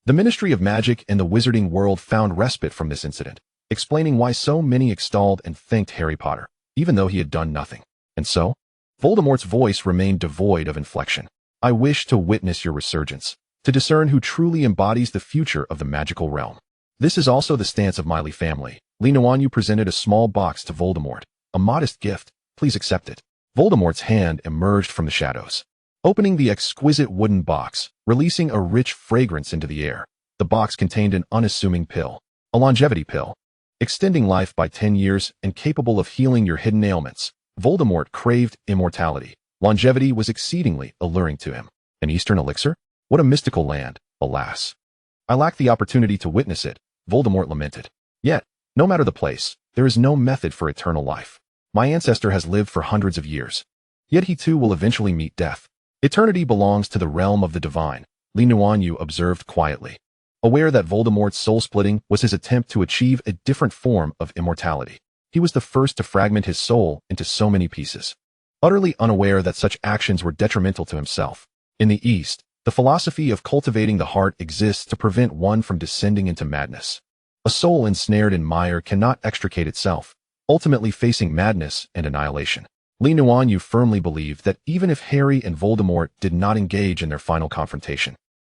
The Ministry of Magic and the wizarding world found respite from this incident, explaining why so many extolled and thanked Harry Potter, even though he had done nothing. And so, Voldemort's voice remained devoid of inflection. I wish to witness your resurgence, to discern who truly embodies the future of the magical realm. This is also the stance of my family. Nuanyue presented a small box to Voldemort. A modest gift, please accept it. Voldemort's hand emerged from the shadows, opening the exquisite wooden box, releasing a rich fragrance into the air. The box contained an unassuming pill, a longevity pill, extending life by 10 years and capable of healing your hidden ailments. Voldemort craved immortality. Longevity was exceedingly alluring to him. An Eastern elixir? What a mystical land, alas. I lack the opportunity to witness it, Voldemort lamented. Yet, no matter the place, there is no method for eternal life. My ancestor has lived for hundreds of years. Yet he too will eventually meet death. Eternity belongs to the realm of the divine, Nuanyue observed quietly, aware that Voldemort's soul-splitting was his attempt to achieve a different form of immortality. He was the first to fragment his soul into so many pieces, utterly unaware that such actions were detrimental to himself. In the East, the philosophy of cultivating the heart exists to prevent one from descending into madness. A soul ensnared in mire cannot extricate itself, ultimately facing madness and annihilation. Nuanyue firmly believed that even if Harry and Voldemort did not engage in their final confrontation,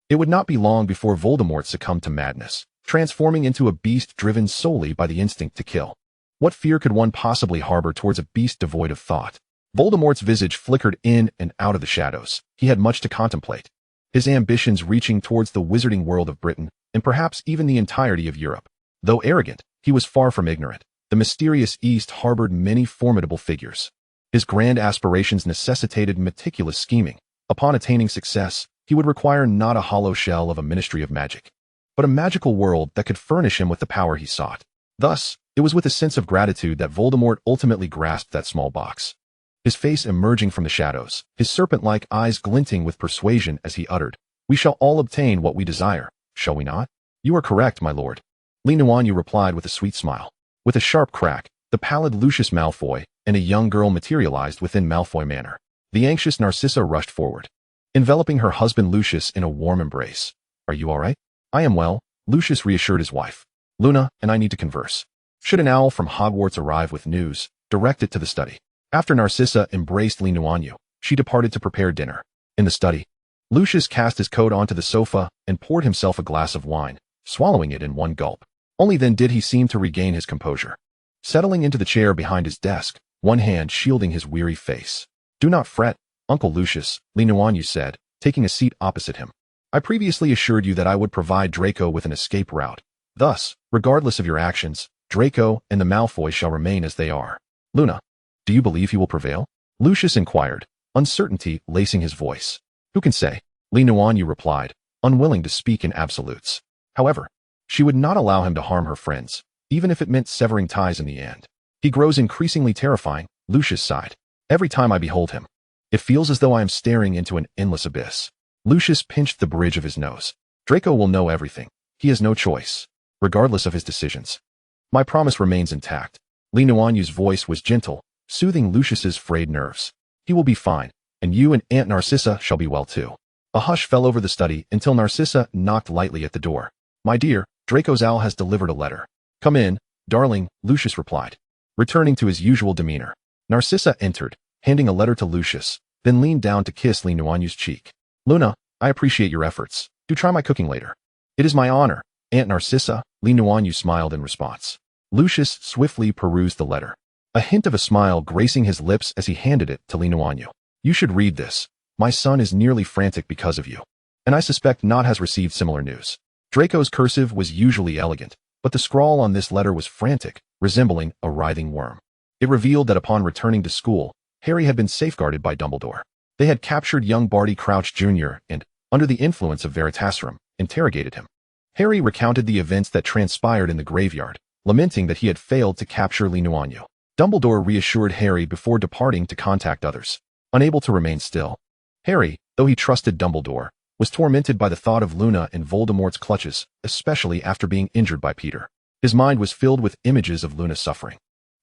it would not be long before Voldemort succumbed to madness, transforming into a beast driven solely by the instinct to kill. What fear could one possibly harbor towards a beast devoid of thought? Voldemort's visage flickered in and out of the shadows. He had much to contemplate, his ambitions reaching towards the wizarding world of Britain, and perhaps even the entirety of Europe. Though arrogant, he was far from ignorant. The mysterious East harbored many formidable figures. His grand aspirations necessitated meticulous scheming. Upon attaining success, he would require not a hollow shell of a Ministry of Magic, but a magical world that could furnish him with the power he sought. Thus, it was with a sense of gratitude that Voldemort ultimately grasped that small box. His face emerging from the shadows, his serpent-like eyes glinting with persuasion as he uttered, "We shall all obtain what we desire, shall we not?" "You are correct, my lord," Nuanyue replied with a sweet smile. With a sharp crack, the pallid Lucius Malfoy and a young girl materialized within Malfoy Manor. The anxious Narcissa rushed forward, enveloping her husband Lucius in a warm embrace. "Are you all right?" "I am well," Lucius reassured his wife. "Luna and I need to converse. Should an owl from Hogwarts arrive with news, direct it to the study." After Narcissa embraced Nuanyue, she departed to prepare dinner. In the study, Lucius cast his coat onto the sofa and poured himself a glass of wine, swallowing it in one gulp. Only then did he seem to regain his composure, settling into the chair behind his desk, one hand shielding his weary face. "Do not fret, Uncle Lucius," Nuanyue said, taking a seat opposite him. "I previously assured you that I would provide Draco with an escape route. Thus, regardless of your actions, Draco and the Malfoys shall remain as they are." "Luna, do you believe he will prevail?" Lucius inquired, uncertainty lacing his voice. "Who can say?" Nuanyue replied, unwilling to speak in absolutes. However, she would not allow him to harm her friends, even if it meant severing ties in the end. "He grows increasingly terrifying," Lucius sighed. "Every time I behold him, it feels as though I am staring into an endless abyss." Lucius pinched the bridge of his nose. "Draco will know everything. He has no choice, regardless of his decisions. My promise remains intact." Nuanyue's voice was gentle, soothing Lucius's frayed nerves. "He will be fine, and you and Aunt Narcissa shall be well too." A hush fell over the study until Narcissa knocked lightly at the door. "My dear, Draco's owl has delivered a letter." "Come in, darling," Lucius replied, returning to his usual demeanor. Narcissa entered, handing a letter to Lucius, then leaned down to kiss Nuanyue's cheek. "Luna, I appreciate your efforts. Do try my cooking later." "It is my honor, Aunt Narcissa," Nuanyue smiled in response. Lucius swiftly perused the letter, a hint of a smile gracing his lips as he handed it to Nuanyue. You should read this. My son is nearly frantic because of you. And I suspect Not has received similar news. Draco's cursive was usually elegant, but the scrawl on this letter was frantic, resembling a writhing worm. It revealed that upon returning to school, Harry had been safeguarded by Dumbledore. They had captured young Barty Crouch Jr. and, under the influence of Veritaserum, interrogated him. Harry recounted the events that transpired in the graveyard, lamenting that he had failed to capture Nuanyue. Dumbledore reassured Harry before departing to contact others. Unable to remain still, Harry, though he trusted Dumbledore, was tormented by the thought of Luna in Voldemort's clutches, especially after being injured by Peter. His mind was filled with images of Luna's suffering.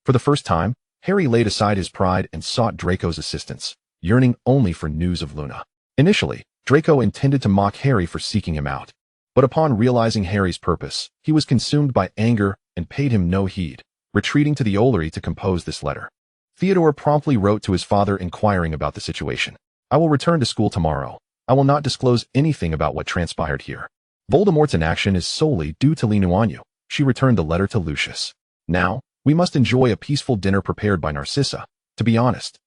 For the first time, Harry laid aside his pride and sought Draco's assistance, yearning only for news of Luna. Initially, Draco intended to mock Harry for seeking him out. But upon realizing Harry's purpose, he was consumed by anger and paid him no heed, retreating to the Ollery to compose this letter. Theodore promptly wrote to his father inquiring about the situation. I will return to school tomorrow. I will not disclose anything about what transpired here. Voldemort's inaction is solely due to Nuanyue. She returned the letter to Lucius. Now, we must enjoy a peaceful dinner prepared by Narcissa. To be honest,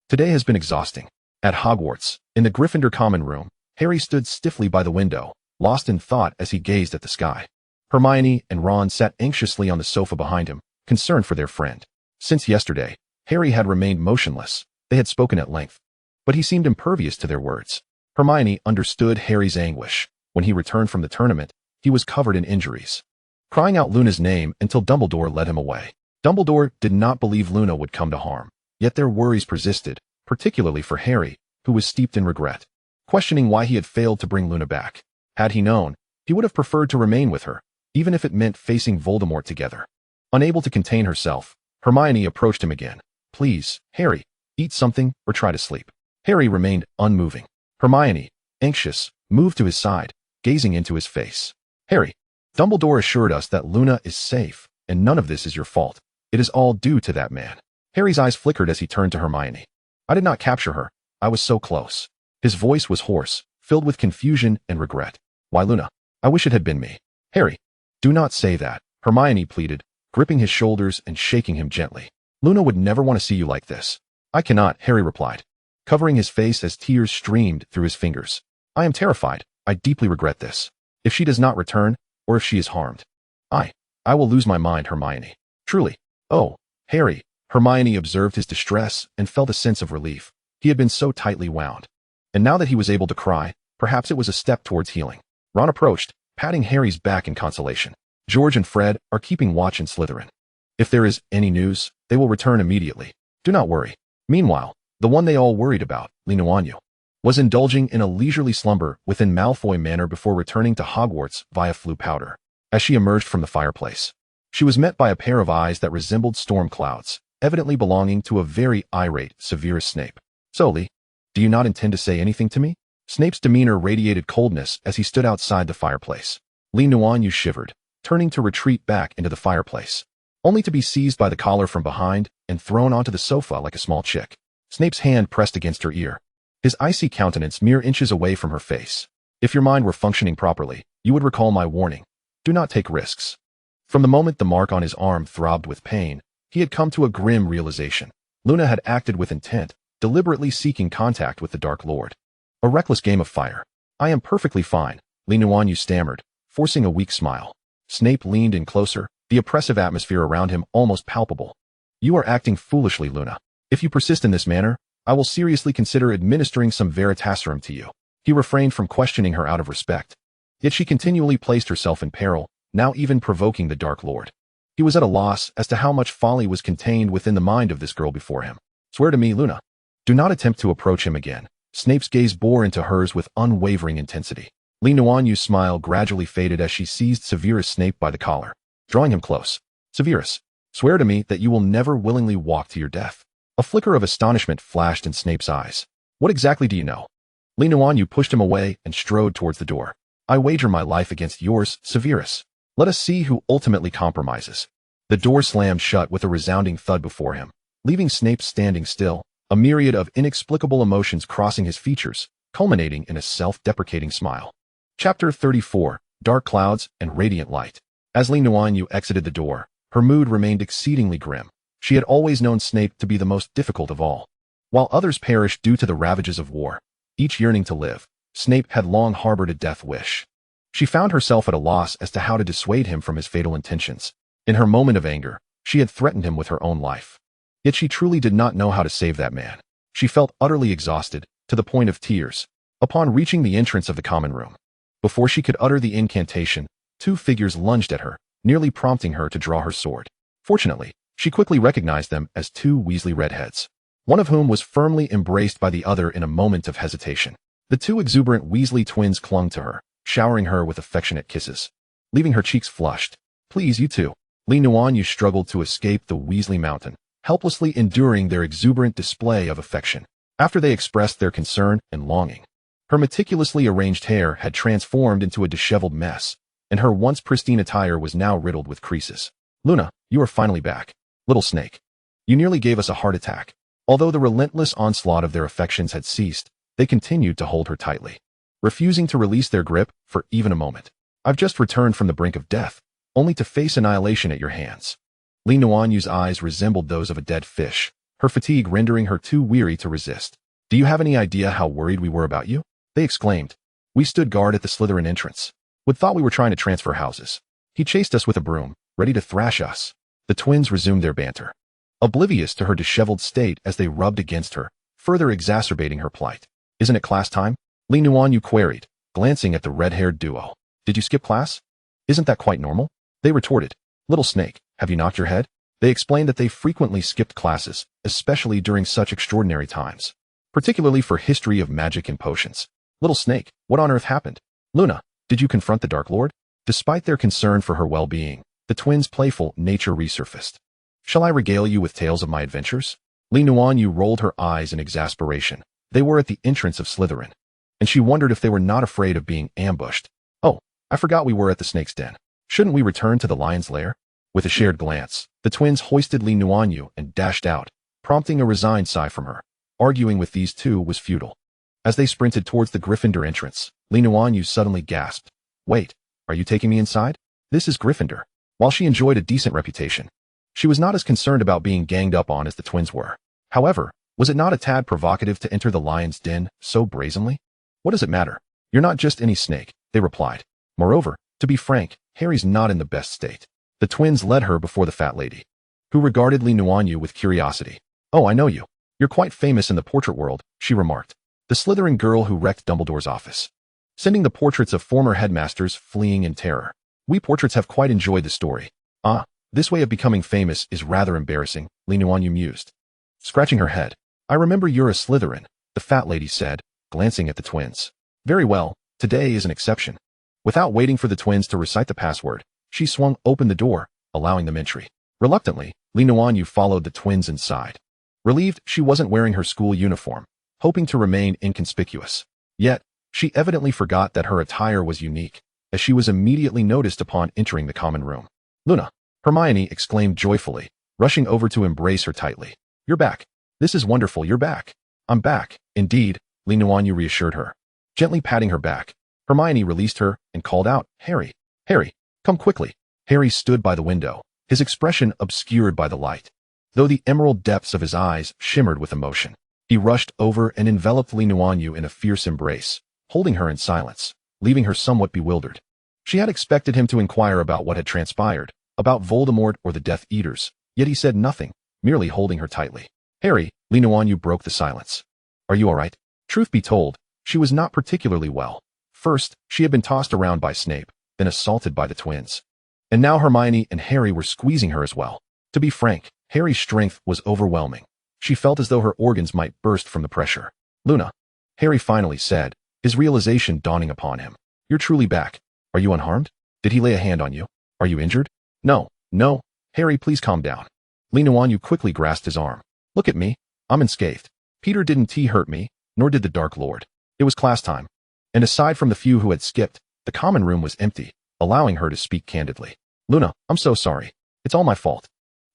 today has been exhausting. At Hogwarts, in the Gryffindor common room, Harry stood stiffly by the window, lost in thought as he gazed at the sky. Hermione and Ron sat anxiously on the sofa behind him, concerned for their friend. Since yesterday, Harry had remained motionless. They had spoken at length, but he seemed impervious to their words. Hermione understood Harry's anguish. When he returned from the tournament, he was covered in injuries, crying out Luna's name until Dumbledore led him away. Dumbledore did not believe Luna would come to harm, yet their worries persisted, particularly for Harry, who was steeped in regret, questioning why he had failed to bring Luna back. Had he known, he would have preferred to remain with her, even if it meant facing Voldemort together. Unable to contain herself, Hermione approached him again. Please, Harry, eat something or try to sleep. Harry remained unmoving. Hermione, anxious, moved to his side, gazing into his face. Harry, Dumbledore assured us that Luna is safe, and none of this is your fault. It is all due to that man. Harry's eyes flickered as he turned to Hermione. I did not capture her. I was so close. His voice was hoarse, filled with confusion and regret. Why Luna? I wish it had been me. Harry, do not say that, Hermione pleaded, gripping his shoulders and shaking him gently. Luna would never want to see you like this. I cannot, Harry replied, covering his face as tears streamed through his fingers. I am terrified. I deeply regret this. If she does not return, or if she is harmed, I will lose my mind, Hermione. Truly. Oh, Harry. Hermione observed his distress and felt a sense of relief. He had been so tightly wound. And now that he was able to cry, perhaps it was a step towards healing. Ron approached, patting Harry's back in consolation. George and Fred are keeping watch in Slytherin. If there is any news, they will return immediately. Do not worry. Meanwhile, the one they all worried about, Nuanyue, was indulging in a leisurely slumber within Malfoy Manor before returning to Hogwarts via Floo powder. As she emerged from the fireplace, she was met by a pair of eyes that resembled storm clouds, evidently belonging to a very irate Severus Snape. So, Lee, do you not intend to say anything to me? Snape's demeanor radiated coldness as he stood outside the fireplace. Nuanyue shivered, turning to retreat back into the fireplace, only to be seized by the collar from behind and thrown onto the sofa like a small chick. Snape's hand pressed against her ear, his icy countenance mere inches away from her face. If your mind were functioning properly, you would recall my warning. Do not take risks. From the moment the mark on his arm throbbed with pain, he had come to a grim realization. Luna had acted with intent, deliberately seeking contact with the Dark Lord. A reckless game of fire. I am perfectly fine, Nuanyue stammered, forcing a weak smile. Snape leaned in closer, the oppressive atmosphere around him almost palpable. You are acting foolishly, Luna. If you persist in this manner, I will seriously consider administering some Veritaserum to you. He refrained from questioning her out of respect. Yet she continually placed herself in peril, now even provoking the Dark Lord. He was at a loss as to how much folly was contained within the mind of this girl before him. Swear to me, Luna. Do not attempt to approach him again. Snape's gaze bore into hers with unwavering intensity. Nuanyue's smile gradually faded as she seized Severus Snape by the collar, drawing him close. Severus, swear to me that you will never willingly walk to your death. A flicker of astonishment flashed in Snape's eyes. What exactly do you know? Nuanyue pushed him away and strode towards the door. I wager my life against yours, Severus. Let us see who ultimately compromises. The door slammed shut with a resounding thud before him, leaving Snape standing still, a myriad of inexplicable emotions crossing his features, culminating in a self-deprecating smile. Chapter 34, Dark Clouds and Radiant Light. As Nuanyue exited the door, Her mood remained exceedingly grim. She had always known Snape to be the most difficult of all. While others perished due to the ravages of war, each yearning to live, Snape had long harbored a death wish. She found herself at a loss as to how to dissuade him from his fatal intentions. In her moment of anger, she had threatened him with her own life. Yet she truly did not know how to save that man. She felt utterly exhausted, to the point of tears, upon reaching the entrance of the common room. Before she could utter the incantation, two figures lunged at her, nearly prompting her to draw her sword. Fortunately, she quickly recognized them as two Weasley redheads, one of whom was firmly embraced by the other in a moment of hesitation. The two exuberant Weasley twins clung to her, showering her with affectionate kisses, leaving her cheeks flushed. "Please, you two." Nuanyue struggled to escape the Weasley mountain, helplessly enduring their exuberant display of affection. After they expressed their concern and longing, her meticulously arranged hair had transformed into a disheveled mess, and her once pristine attire was now riddled with creases. "Luna, you are finally back. Little snake. You nearly gave us a heart attack." Although the relentless onslaught of their affections had ceased, they continued to hold her tightly, refusing to release their grip for even a moment. "I've just returned from the brink of death, only to face annihilation at your hands." Nuanyue's eyes resembled those of a dead fish, her fatigue rendering her too weary to resist. "Do you have any idea how worried we were about you?" they exclaimed. "We stood guard at the Slytherin entrance. Would thought we were trying to transfer houses. He chased us with a broom, ready to thrash us." The twins resumed their banter, oblivious to her disheveled state as they rubbed against her, further exacerbating her plight. "Isn't it class time?" Nuanyue queried, glancing at the red-haired duo. "Did you skip class? Isn't that quite normal?" They retorted. "Little snake, have you knocked your head?" They explained that they frequently skipped classes, especially during such extraordinary times, particularly for history of magic and potions. "Little snake, what on earth happened?" "Luna, did you confront the Dark Lord?" Despite their concern for her well-being, the twins' playful nature resurfaced. "Shall I regale you with tales of my adventures?" Nuanyue rolled her eyes in exasperation. They were at the entrance of Slytherin, and she wondered if they were not afraid of being ambushed. "Oh, I forgot we were at the snake's den. Shouldn't we return to the lion's lair?" With a shared glance, the twins hoisted Nuanyue and dashed out, prompting a resigned sigh from her. Arguing with these two was futile. As they sprinted towards the Gryffindor entrance, Nuanyue suddenly gasped. "Wait, are you taking me inside? This is Gryffindor." While she enjoyed a decent reputation, she was not as concerned about being ganged up on as the twins were. However, was it not a tad provocative to enter the lion's den so brazenly? "What does it matter? You're not just any snake," they replied. "Moreover, to be frank, Harry's not in the best state." The twins led her before the fat lady, who regarded Nuanyue with curiosity. "Oh, I know you. You're quite famous in the portrait world," she remarked. "The Slytherin girl who wrecked Dumbledore's office, sending the portraits of former headmasters fleeing in terror. We portraits have quite enjoyed the story." "Ah, this way of becoming famous is rather embarrassing," Nuanyue mused, scratching her head. "I remember you're a Slytherin," the fat lady said, glancing at the twins. "Very well, today is an exception." Without waiting for the twins to recite the password, she swung open the door, allowing them entry. Reluctantly, Nuanyue followed the twins inside. Relieved she wasn't wearing her school uniform, hoping to remain inconspicuous. Yet, she evidently forgot that her attire was unique, as she was immediately noticed upon entering the common room. "Luna!" Hermione exclaimed joyfully, rushing over to embrace her tightly. "You're back. This is wonderful, you're back." "I'm back, indeed," Nuanyue reassured her. Gently patting her back, Hermione released her and called out, "Harry! Harry, come quickly." Harry stood by the window, his expression obscured by the light, though the emerald depths of his eyes shimmered with emotion. He rushed over and enveloped Nuanyue in a fierce embrace, holding her in silence, leaving her somewhat bewildered. She had expected him to inquire about what had transpired, about Voldemort or the Death Eaters, yet he said nothing, merely holding her tightly. "Harry," Nuanyue broke the silence. "Are you all right?" Truth be told, she was not particularly well. First, she had been tossed around by Snape, then assaulted by the twins. And now Hermione and Harry were squeezing her as well. To be frank, Harry's strength was overwhelming. She felt as though her organs might burst from the pressure. "Luna," Harry finally said, his realization dawning upon him. "You're truly back. Are you unharmed? Did he lay a hand on you? Are you injured?" No. Harry, please calm down." Nuanyue quickly grasped his arm. "Look at me. I'm unscathed. Peter didn't hurt me, nor did the Dark Lord. It was class time. And aside from the few who had skipped, the common room was empty, allowing her to speak candidly. "Luna, I'm so sorry. It's all my fault."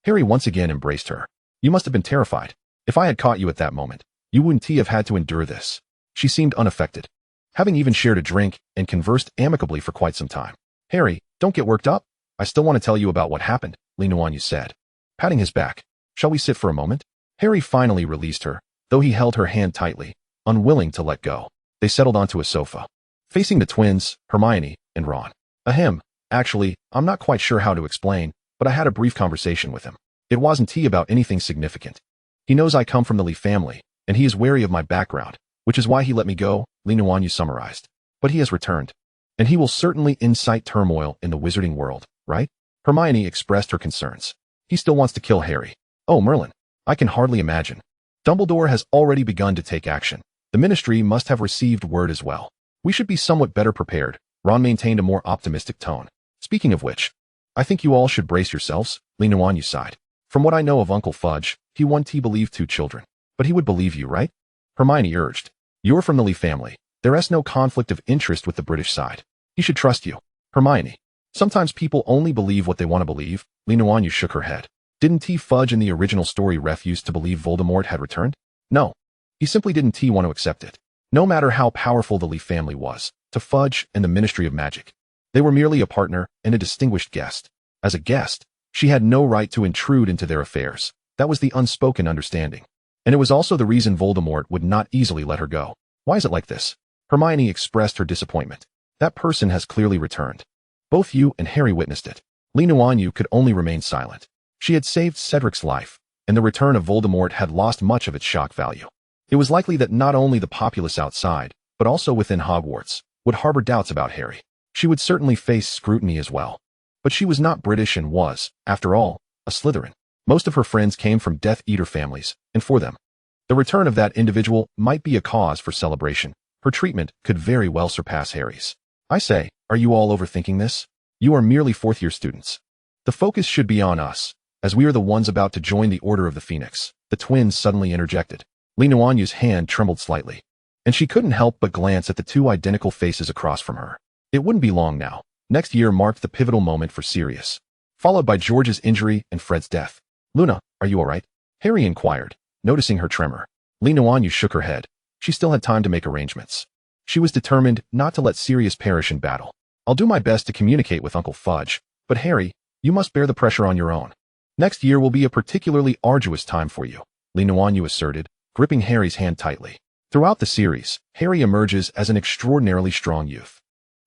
Harry once again embraced her. "You must have been terrified. If I had caught you at that moment, you wouldn't have had to endure this." She seemed unaffected, having even shared a drink and conversed amicably for quite some time. "Harry, don't get worked up. I still want to tell you about what happened." Li Nuanyue said, patting his back. Shall we sit for a moment? Harry finally released her, though he held her hand tightly, unwilling to let go. They settled onto a sofa, facing the twins, Hermione, and Ron. Ahem, actually, I'm not quite sure how to explain, but I had a brief conversation with him. It wasn't about anything significant. He knows I come from the Lee family, and he is wary of my background, which is why he let me go, Li Nuanyue summarized. But he has returned, and he will certainly incite turmoil in the wizarding world, right? Hermione expressed her concerns. He still wants to kill Harry. Oh, Merlin, I can hardly imagine. Dumbledore has already begun to take action. The Ministry must have received word as well. We should be somewhat better prepared. Ron maintained a more optimistic tone. Speaking of which, I think you all should brace yourselves, Li Nuanyue sighed. From what I know of Uncle Fudge, he once believed 2 children. But he would believe you, right? Hermione urged. You're from the Lee family. There is no conflict of interest with the British side. He should trust you. Hermione. Sometimes people only believe what they want to believe. Li Nuanyue shook her head. Didn't Fudge in the original story refuse to believe Voldemort had returned? No. He simply didn't want to accept it. No matter how powerful the Lee family was, to Fudge and the Ministry of Magic, they were merely a partner and a distinguished guest. As a guest, she had no right to intrude into their affairs. That was the unspoken understanding. And it was also the reason Voldemort would not easily let her go. Why is it like this? Hermione expressed her disappointment. That person has clearly returned. Both you and Harry witnessed it. Li Nuanyue could only remain silent. She had saved Cedric's life, and the return of Voldemort had lost much of its shock value. It was likely that not only the populace outside, but also within Hogwarts, would harbor doubts about Harry. She would certainly face scrutiny as well. But she was not British and was, after all, a Slytherin. Most of her friends came from Death Eater families, and for them, the return of that individual might be a cause for celebration. Her treatment could very well surpass Harry's. I say, are you all overthinking this? You are merely fourth-year students. The focus should be on us, as we are the ones about to join the Order of the Phoenix. The twins suddenly interjected. Li Nuanyue's hand trembled slightly, and she couldn't help but glance at the 2 identical faces across from her. It wouldn't be long now. Next year marked the pivotal moment for Sirius, followed by George's injury and Fred's death. Luna, are you all right? Harry inquired, noticing her tremor. Li Nuanyue shook her head. She still had time to make arrangements. She was determined not to let Sirius perish in battle. I'll do my best to communicate with Uncle Fudge, but Harry, you must bear the pressure on your own. Next year will be a particularly arduous time for you, Li Nuanyue asserted, gripping Harry's hand tightly. Throughout the series, Harry emerges as an extraordinarily strong youth.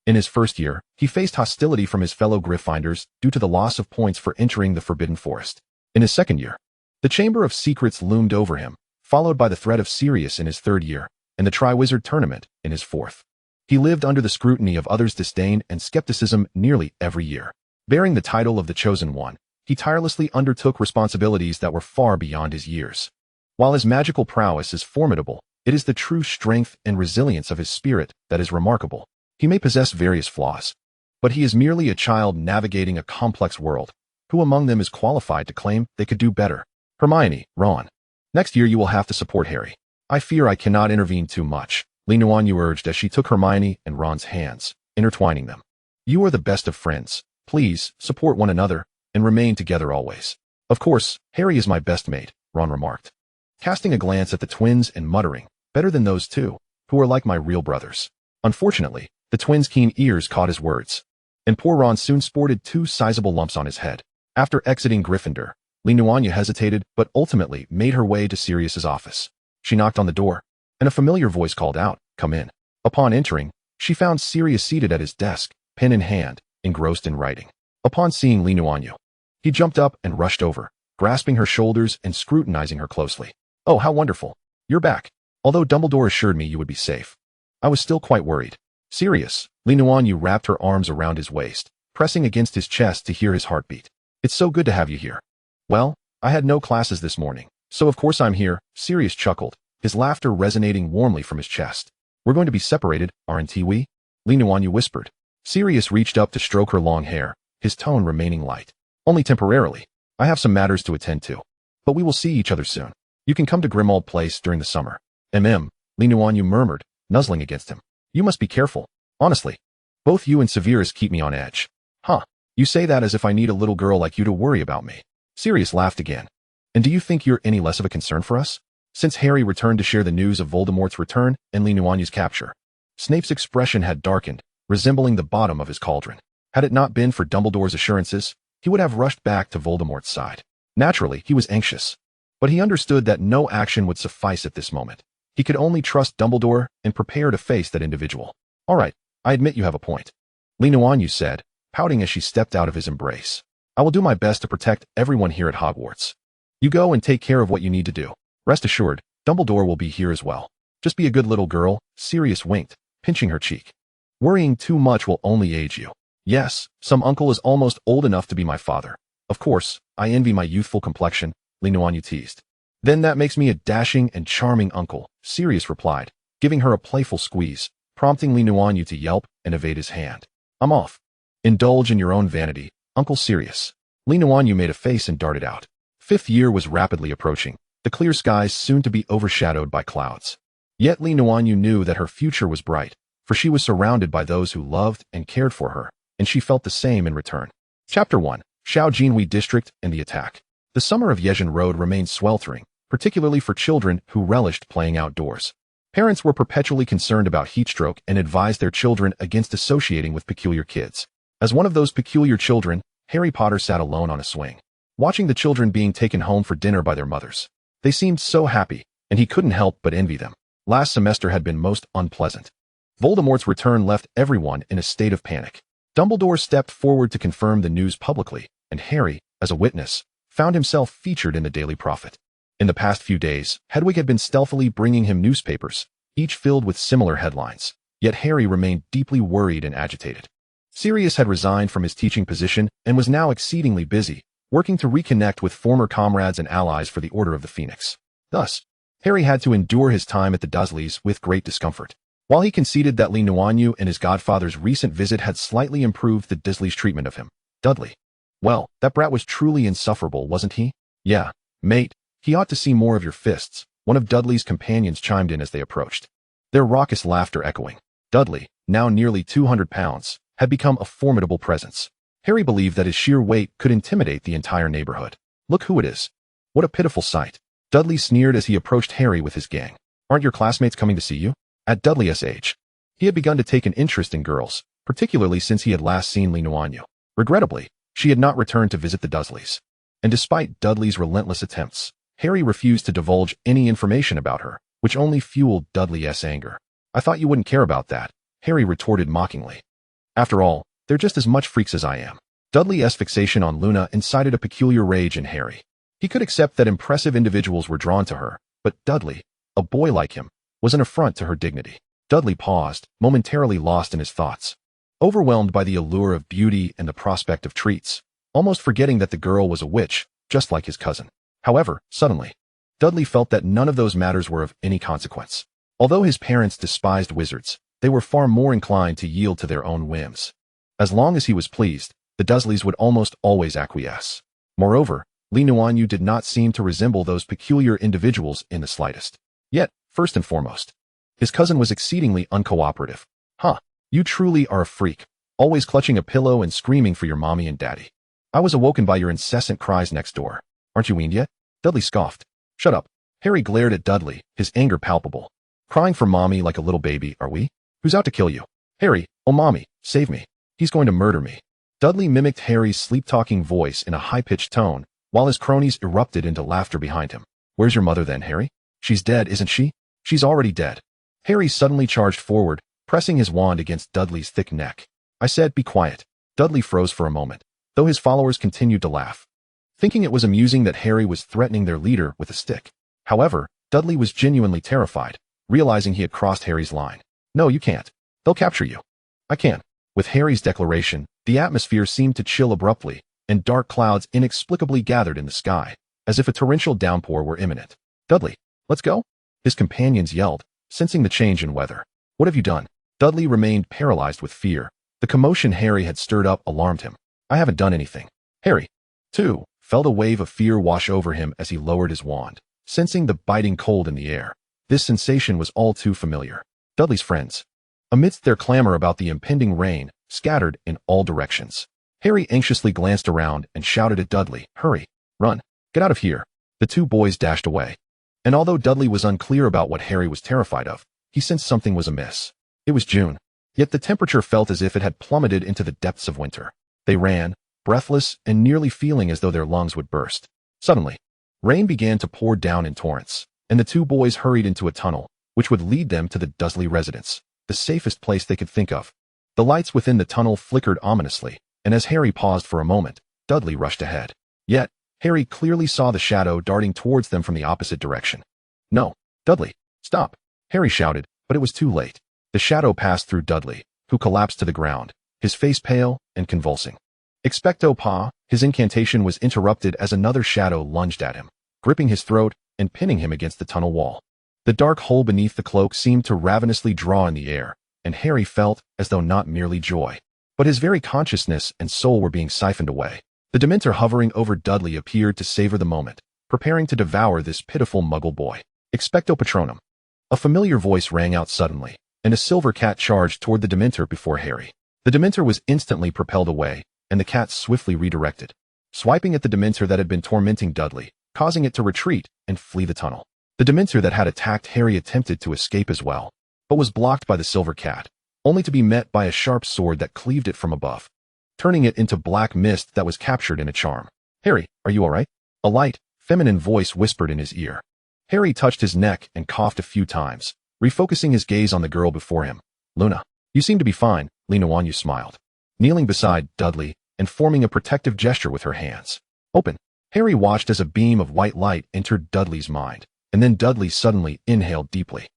In his first year, he faced hostility from his fellow Gryffindors due to the loss of points for entering the Forbidden Forest. In his second year, the Chamber of Secrets loomed over him, followed by the threat of Sirius in his third year, and the Triwizard Tournament in his fourth. He lived under the scrutiny of others' disdain and skepticism nearly every year. Bearing the title of the Chosen One, he tirelessly undertook responsibilities that were far beyond his years. While his magical prowess is formidable, it is the true strength and resilience of his spirit that is remarkable. He may possess various flaws, but he is merely a child navigating a complex world. Who among them is qualified to claim they could do better? Hermione, Ron. Next year you will have to support Harry. I fear I cannot intervene too much, Li Nuanyue urged as she took Hermione and Ron's hands, intertwining them. You are the best of friends. Please, support one another, and remain together always. Of course, Harry is my best mate, Ron remarked, casting a glance at the twins and muttering, better than those 2, who are like my real brothers. Unfortunately, the twins' keen ears caught his words, and poor Ron soon sported 2 sizable lumps on his head. After exiting Gryffindor, Li Nuanyue hesitated but ultimately made her way to Sirius's office. She knocked on the door, and a familiar voice called out, "Come in." Upon entering, she found Sirius seated at his desk, pen in hand, engrossed in writing. Upon seeing Li Nuanyue, he jumped up and rushed over, grasping her shoulders and scrutinizing her closely. "Oh, how wonderful. You're back. Although Dumbledore assured me you would be safe, I was still quite worried." Sirius, Li Nuanyue wrapped her arms around his waist, pressing against his chest to hear his heartbeat. "It's so good to have you here." "Well, I had no classes this morning, so of course I'm here," Sirius chuckled, his laughter resonating warmly from his chest. "We're going to be separated, aren't we?" Li Nuanyue whispered. Sirius reached up to stroke her long hair, his tone remaining light. "Only temporarily. I have some matters to attend to. But we will see each other soon. You can come to Grimmauld Place during the summer." Li Nuanyue murmured, nuzzling against him. "You must be careful. Honestly. Both you and Severus keep me on edge." "Huh. You say that as if I need a little girl like you to worry about me." Sirius laughed again. "And do you think you're any less of a concern for us?" Since Harry returned to share the news of Voldemort's return and Li Nuanyue's capture, Snape's expression had darkened, resembling the bottom of his cauldron. Had it not been for Dumbledore's assurances, he would have rushed back to Voldemort's side. Naturally, he was anxious. But he understood that no action would suffice at this moment. He could only trust Dumbledore and prepare to face that individual. All right, I admit you have a point, Nuanyue said, pouting as she stepped out of his embrace. I will do my best to protect everyone here at Hogwarts. You go and take care of what you need to do. Rest assured, Dumbledore will be here as well. Just be a good little girl, Sirius winked, pinching her cheek. Worrying too much will only age you. Yes, some uncle is almost old enough to be my father. Of course, I envy my youthful complexion, Nuanyue teased. Then that makes me a dashing and charming uncle, Sirius replied, giving her a playful squeeze, prompting Nuanyue to yelp and evade his hand. I'm off. Indulge in your own vanity, Uncle Sirius. Nuanyue made a face and darted out. Fifth year was rapidly approaching, the clear skies soon to be overshadowed by clouds. Yet Nuanyue knew that her future was bright, for she was surrounded by those who loved and cared for her, and she felt the same in return. Chapter 1. Xiaojinhui District and the Attack. The summer of Yezhan Road remained sweltering, particularly for children who relished playing outdoors. Parents were perpetually concerned about heatstroke and advised their children against associating with peculiar kids. As one of those peculiar children, Harry Potter sat alone on a swing, watching the children being taken home for dinner by their mothers. They seemed so happy, and he couldn't help but envy them. Last semester had been most unpleasant. Voldemort's return left everyone in a state of panic. Dumbledore stepped forward to confirm the news publicly, and Harry, as a witness, found himself featured in the Daily Prophet. In the past few days, Hedwig had been stealthily bringing him newspapers, each filled with similar headlines, yet Harry remained deeply worried and agitated. Sirius had resigned from his teaching position and was now exceedingly busy, working to reconnect with former comrades and allies for the Order of the Phoenix. Thus, Harry had to endure his time at the Dursleys with great discomfort. While he conceded that Nuanyue and his godfather's recent visit had slightly improved the Dursleys' treatment of him, Dudley. Well, that brat was truly insufferable, wasn't he? Yeah, mate, he ought to see more of your fists, one of Dudley's companions chimed in as they approached, their raucous laughter echoing. Dudley, now nearly 200 pounds, had become a formidable presence. Harry believed that his sheer weight could intimidate the entire neighborhood. Look who it is. What a pitiful sight. Dudley sneered as he approached Harry with his gang. Aren't your classmates coming to see you? At Dudley's age, he had begun to take an interest in girls, particularly since he had last seen Nuanyue. Regrettably, she had not returned to visit the Dursleys. And despite Dudley's relentless attempts, Harry refused to divulge any information about her, which only fueled Dudley's anger. I thought you wouldn't care about that, Harry retorted mockingly. After all, they're just as much freaks as I am. Dudley's fixation on Luna incited a peculiar rage in Harry. He could accept that impressive individuals were drawn to her, but Dudley, a boy like him, was an affront to her dignity. Dudley paused, momentarily lost in his thoughts, overwhelmed by the allure of beauty and the prospect of treats, almost forgetting that the girl was a witch, just like his cousin. However, suddenly, Dudley felt that none of those matters were of any consequence. Although his parents despised wizards, they were far more inclined to yield to their own whims. As long as he was pleased, the Dursleys would almost always acquiesce. Moreover, Nuanyue did not seem to resemble those peculiar individuals in the slightest. Yet, first and foremost, his cousin was exceedingly uncooperative. Huh, you truly are a freak, always clutching a pillow and screaming for your mommy and daddy. I was awoken by your incessant cries next door. Aren't you weaned yet? Dudley scoffed. Shut up. Harry glared at Dudley, his anger palpable. Crying for mommy like a little baby, are we? Who's out to kill you? Harry, oh mommy, save me. He's going to murder me. Dudley mimicked Harry's sleep-talking voice in a high-pitched tone, while his cronies erupted into laughter behind him. Where's your mother then, Harry? She's dead, isn't she? She's already dead. Harry suddenly charged forward, pressing his wand against Dudley's thick neck. I said, be quiet. Dudley froze for a moment, though his followers continued to laugh, thinking it was amusing that Harry was threatening their leader with a stick. However, Dudley was genuinely terrified, realizing he had crossed Harry's line. No, you can't. They'll capture you. I can. With Harry's declaration, the atmosphere seemed to chill abruptly, and dark clouds inexplicably gathered in the sky, as if a torrential downpour were imminent. Dudley, let's go? His companions yelled, sensing the change in weather. What have you done? Dudley remained paralyzed with fear. The commotion Harry had stirred up alarmed him. I haven't done anything. Harry, too, felt a wave of fear wash over him as he lowered his wand, sensing the biting cold in the air. This sensation was all too familiar. Dudley's friends, amidst their clamor about the impending rain, scattered in all directions. Harry anxiously glanced around and shouted at Dudley, hurry, run, get out of here. The two boys dashed away. And although Dudley was unclear about what Harry was terrified of, he sensed something was amiss. It was June, yet the temperature felt as if it had plummeted into the depths of winter. They ran, breathless and nearly feeling as though their lungs would burst. Suddenly, rain began to pour down in torrents, and the two boys hurried into a tunnel, which would lead them to the Dursley residence, the safest place they could think of. The lights within the tunnel flickered ominously, and as Harry paused for a moment, Dudley rushed ahead. Yet, Harry clearly saw the shadow darting towards them from the opposite direction. "No, Dudley, stop!" Harry shouted, but it was too late. The shadow passed through Dudley, who collapsed to the ground, his face pale and convulsing. Expecto pa, his incantation was interrupted as another shadow lunged at him, gripping his throat and pinning him against the tunnel wall. The dark hole beneath the cloak seemed to ravenously draw in the air, and Harry felt as though not merely joy, but his very consciousness and soul were being siphoned away. The Dementor hovering over Dudley appeared to savor the moment, preparing to devour this pitiful muggle boy. Expecto Patronum. A familiar voice rang out suddenly, and a silver cat charged toward the Dementor before Harry. The Dementor was instantly propelled away, and the cat swiftly redirected, swiping at the Dementor that had been tormenting Dudley, causing it to retreat and flee the tunnel. The Dementor that had attacked Harry attempted to escape as well, but was blocked by the silver cat, only to be met by a sharp sword that cleaved it from above, turning it into black mist that was captured in a charm. "Harry, are you all right?" A light, feminine voice whispered in his ear. Harry touched his neck and coughed a few times, refocusing his gaze on the girl before him. "Luna, you seem to be fine," Nuanyue smiled, kneeling beside Dudley and forming a protective gesture with her hands. "Open." Harry watched as a beam of white light entered Dudley's mind, and then Dudley suddenly inhaled deeply,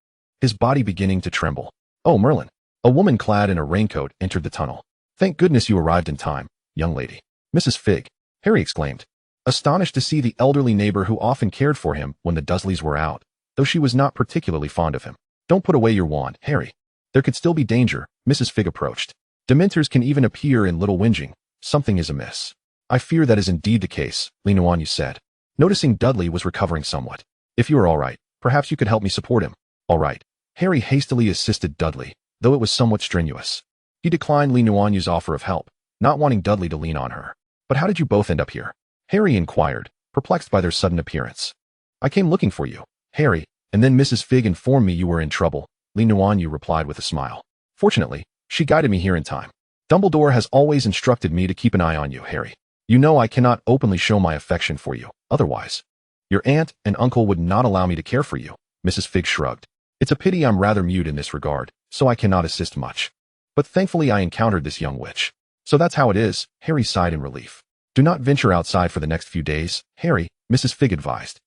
his body beginning to tremble. "Oh, Merlin." A woman clad in a raincoat entered the tunnel. "Thank goodness you arrived in time, young lady." "Mrs. Fig," Harry exclaimed, astonished to see the elderly neighbor who often cared for him when the Dursleys were out, though she was not particularly fond of him. "Don't put away your wand, Harry. There could still be danger." Mrs. Fig approached. "Dementors can even appear in little whinging. Something is amiss." "I fear that is indeed the case," Nuanyue said, noticing Dudley was recovering somewhat. "If you are all right, perhaps you could help me support him." "All right." Harry hastily assisted Dudley, though it was somewhat strenuous. He declined Nuanyue's offer of help, not wanting Dudley to lean on her. "But how did you both end up here?" Harry inquired, perplexed by their sudden appearance. "I came looking for you, Harry, and then Mrs. Fig informed me you were in trouble," Nuanyue replied with a smile. "Fortunately, she guided me here in time. Dumbledore has always instructed me to keep an eye on you, Harry. You know I cannot openly show my affection for you, otherwise your aunt and uncle would not allow me to care for you." Mrs. Fig shrugged. "It's a pity I'm rather mute in this regard, so I cannot assist much. But thankfully I encountered this young witch." "So that's how it is," Harry sighed in relief. "Do not venture outside for the next few days, Harry," Mrs. Fig advised.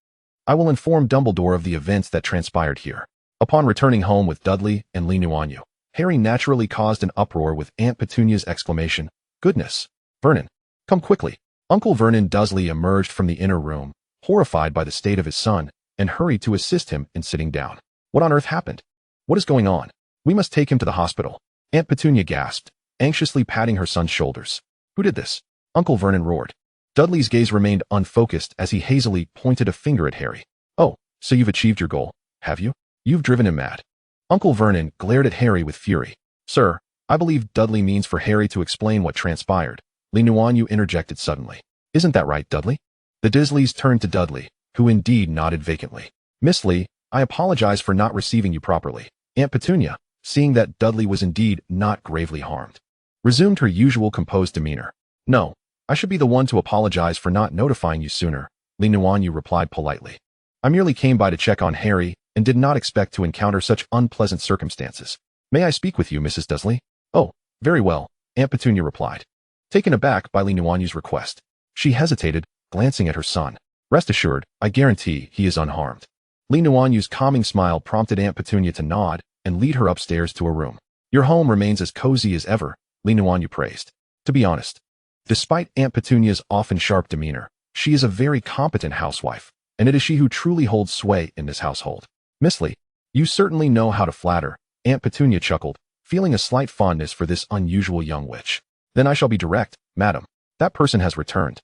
"I will inform Dumbledore of the events that transpired here." Upon returning home with Dudley and Nuanyue, Harry naturally caused an uproar with Aunt Petunia's exclamation, "Goodness! Vernon, come quickly." Uncle Vernon Dursley emerged from the inner room, horrified by the state of his son, and hurried to assist him in sitting down. "What on earth happened? What is going on? We must take him to the hospital," Aunt Petunia gasped, anxiously patting her son's shoulders. "Who did this?" Uncle Vernon roared. Dudley's gaze remained unfocused as he hazily pointed a finger at Harry. "Oh, so you've achieved your goal, have you? You've driven him mad." Uncle Vernon glared at Harry with fury. "Sir, I believe Dudley means for Harry to explain what transpired," Nuanyue interjected suddenly. "Isn't that right, Dudley?" The Dursleys turned to Dudley, who indeed nodded vacantly. "Miss Lee, I apologize for not receiving you properly." Aunt Petunia, seeing that Dudley was indeed not gravely harmed, resumed her usual composed demeanor. "No, I should be the one to apologize for not notifying you sooner," Nuanyue replied politely. "I merely came by to check on Harry and did not expect to encounter such unpleasant circumstances. May I speak with you, Mrs. Dursley?" "Oh, very well," Aunt Petunia replied, taken aback by Nuanyue's request. She hesitated, glancing at her son. "Rest assured, I guarantee he is unharmed." Nuanyue's calming smile prompted Aunt Petunia to nod and lead her upstairs to a room. "Your home remains as cozy as ever," Nuanyue praised. To be honest, despite Aunt Petunia's often sharp demeanor, she is a very competent housewife, and it is she who truly holds sway in this household. "Miss Lee, you certainly know how to flatter," Aunt Petunia chuckled, feeling a slight fondness for this unusual young witch. "Then I shall be direct, madam. That person has returned."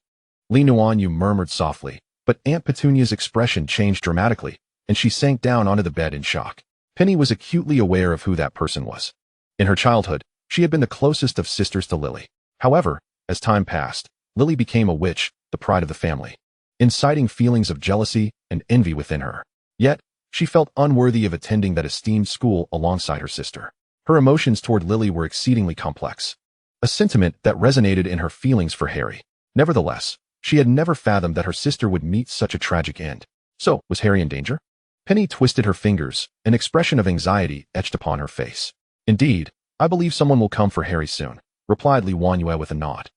Nuanyue murmured softly, but Aunt Petunia's expression changed dramatically, and she sank down onto the bed in shock. Penny was acutely aware of who that person was. In her childhood, she had been the closest of sisters to Lily. However, as time passed, Lily became a witch, the pride of the family, inciting feelings of jealousy and envy within her. Yet, she felt unworthy of attending that esteemed school alongside her sister. Her emotions toward Lily were exceedingly complex, a sentiment that resonated in her feelings for Harry, Nevertheless, she had never fathomed that her sister would meet such a tragic end. So, was Harry in danger? Penny twisted her fingers, an expression of anxiety etched upon her face. Indeed, I believe someone will come for Harry soon, replied Nuanyue with a nod.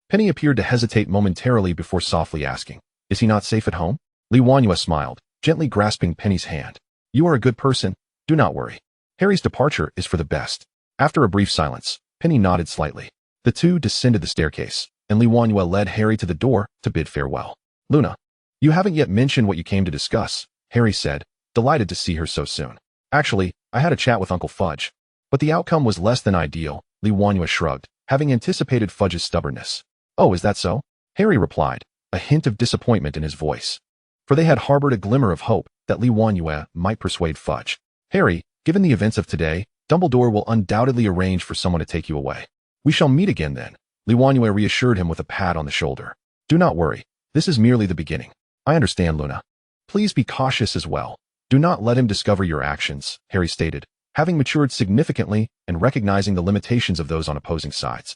Penny appeared to hesitate momentarily before softly asking, "Is he not safe at home?" Nuanyue smiled, gently grasping Penny's hand. "You are a good person, do not worry. Harry's departure is for the best." After a brief silence, Penny nodded slightly. The two descended the staircase, and Nuanyue led Harry to the door to bid farewell. "Luna, you haven't yet mentioned what you came to discuss," Harry said, delighted to see her so soon. "Actually, I had a chat with Uncle Fudge, but the outcome was less than ideal," Nuanyue shrugged, having anticipated Fudge's stubbornness. "Oh, is that so?" Harry replied, a hint of disappointment in his voice. For they had harbored a glimmer of hope that Nuanyue might persuade Fudge. "Harry, given the events of today, Dumbledore will undoubtedly arrange for someone to take you away. We shall meet again then," Nuanyue reassured him with a pat on the shoulder. "Do not worry, this is merely the beginning." "I understand, Luna. Please be cautious as well. Do not let him discover your actions," Harry stated, having matured significantly and recognizing the limitations of those on opposing sides.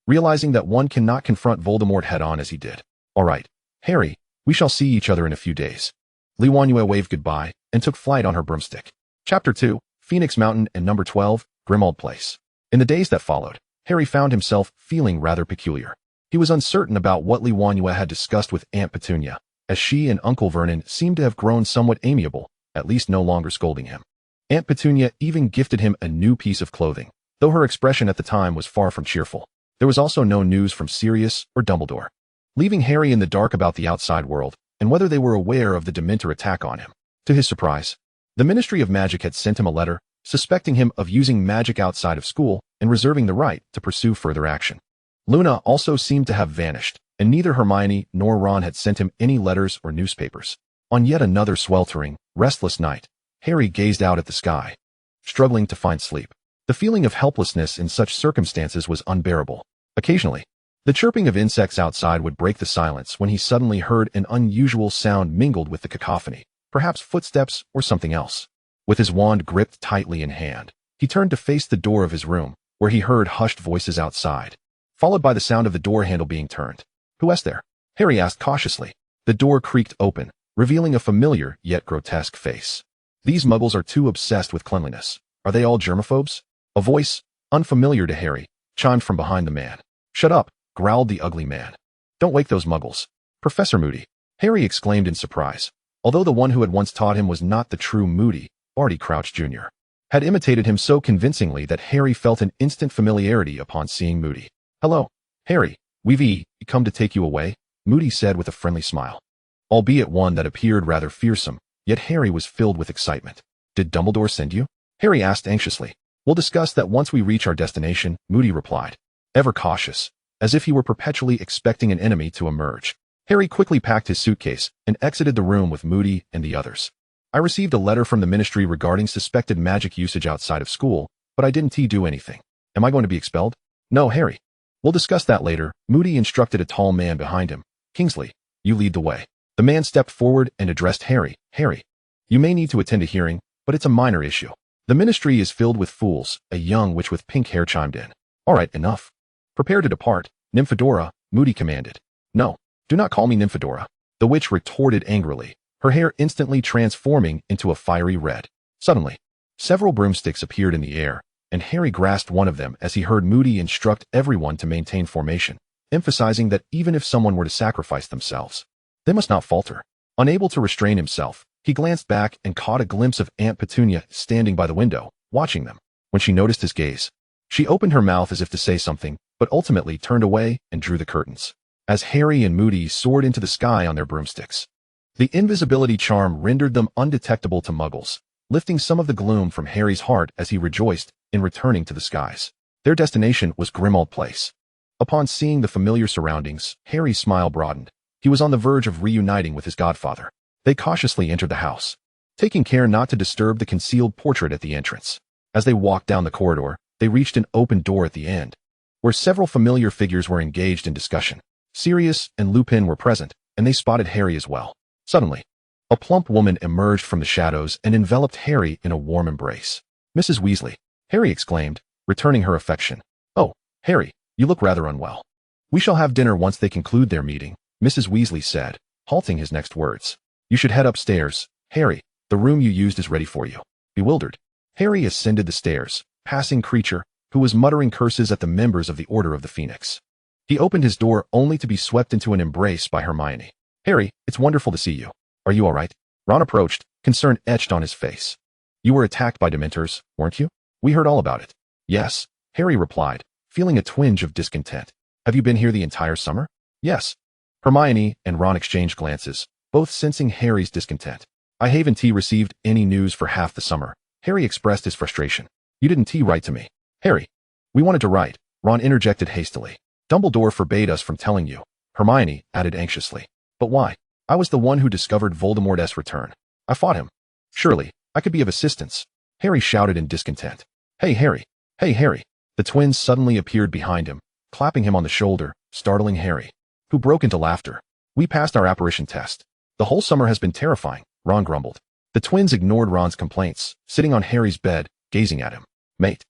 Realizing that one cannot confront Voldemort head-on as he did. "All right, Harry, we shall see each other in a few days." Nuanyue waved goodbye and took flight on her broomstick. Chapter 2, Phoenix Mountain and Number 12, Grimmauld Place. In the days that followed, Harry found himself feeling rather peculiar. He was uncertain about what Nuanyue had discussed with Aunt Petunia, as she and Uncle Vernon seemed to have grown somewhat amiable, at least no longer scolding him. Aunt Petunia even gifted him a new piece of clothing, though her expression at the time was far from cheerful. There was also no news from Sirius or Dumbledore, leaving Harry in the dark about the outside world and whether they were aware of the Dementor attack on him. To his surprise, the Ministry of Magic had sent him a letter suspecting him of using magic outside of school and reserving the right to pursue further action. Luna also seemed to have vanished, and neither Hermione nor Ron had sent him any letters or newspapers. On yet another sweltering, restless night, Harry gazed out at the sky, struggling to find sleep. The feeling of helplessness in such circumstances was unbearable. Occasionally, the chirping of insects outside would break the silence when he suddenly heard an unusual sound mingled with the cacophony, perhaps footsteps or something else. With his wand gripped tightly in hand, he turned to face the door of his room, where he heard hushed voices outside, followed by the sound of the door handle being turned. "Who is there?" Harry asked cautiously. The door creaked open, revealing a familiar yet grotesque face. "These muggles are too obsessed with cleanliness. Are they all germaphobes?" A voice, unfamiliar to Harry, chimed from behind the man. "Shut up," growled the ugly man. "Don't wake those muggles." "Professor Moody," Harry exclaimed in surprise, although the one who had once taught him was not the true Moody. Barty Crouch Jr. had imitated him so convincingly that Harry felt an instant familiarity upon seeing Moody. "Hello, Harry, we've come to take you away," Moody said with a friendly smile, albeit one that appeared rather fearsome, yet Harry was filled with excitement. "Did Dumbledore send you?" Harry asked anxiously. "We'll discuss that once we reach our destination," Moody replied, ever cautious, as if he were perpetually expecting an enemy to emerge. Harry quickly packed his suitcase and exited the room with Moody and the others. "I received a letter from the ministry regarding suspected magic usage outside of school, but I didn't do anything. Am I going to be expelled?" "No, Harry. We'll discuss that later," Moody instructed a tall man behind him. "Kingsley, you lead the way." The man stepped forward and addressed Harry. "Harry, you may need to attend a hearing, but it's a minor issue. The ministry is filled with fools," a young witch with pink hair chimed in. "All right, enough. Prepare to depart, Nymphadora," Moody commanded. "No, do not call me Nymphadora," the witch retorted angrily, her hair instantly transforming into a fiery red. Suddenly, several broomsticks appeared in the air, and Harry grasped one of them as he heard Moody instruct everyone to maintain formation, emphasizing that even if someone were to sacrifice themselves, they must not falter. Unable to restrain himself, he glanced back and caught a glimpse of Aunt Petunia standing by the window, watching them. When she noticed his gaze, she opened her mouth as if to say something, but ultimately turned away and drew the curtains, as Harry and Moody soared into the sky on their broomsticks. The invisibility charm rendered them undetectable to muggles, lifting some of the gloom from Harry's heart as he rejoiced in returning to the skies. Their destination was Grimmauld Place. Upon seeing the familiar surroundings, Harry's smile broadened. He was on the verge of reuniting with his godfather. They cautiously entered the house, taking care not to disturb the concealed portrait at the entrance. As they walked down the corridor, they reached an open door at the end, where several familiar figures were engaged in discussion. Sirius and Lupin were present, and they spotted Harry as well. Suddenly, a plump woman emerged from the shadows and enveloped Harry in a warm embrace. "Mrs. Weasley," Harry exclaimed, returning her affection. "Oh, Harry, you look rather unwell." We shall have dinner once they conclude their meeting, Mrs. Weasley said, halting his next words. You should head upstairs, Harry. The room you used is ready for you. Bewildered, Harry ascended the stairs, passing Creature, who was muttering curses at the members of the Order of the Phoenix. He opened his door only to be swept into an embrace by Hermione. Harry, it's wonderful to see you. Are you all right? Ron approached, concern etched on his face. You were attacked by Dementors, weren't you? We heard all about it. Yes, Harry replied, feeling a twinge of discontent. Have you been here the entire summer? Yes. Hermione and Ron exchanged glances, both sensing Harry's discontent. I haven't received any news for half the summer. Harry expressed his frustration. You didn't write to me. Harry. We wanted to write, Ron interjected hastily. Dumbledore forbade us from telling you, Hermione added anxiously. But why? I was the one who discovered Voldemort's return. I fought him. Surely, I could be of assistance. Harry shouted in discontent. Hey Harry. Hey Harry. The twins suddenly appeared behind him, clapping him on the shoulder, startling Harry, who broke into laughter. We passed our apparition test. The whole summer has been terrifying, Ron grumbled. The twins ignored Ron's complaints, sitting on Harry's bed, gazing at him. Mate,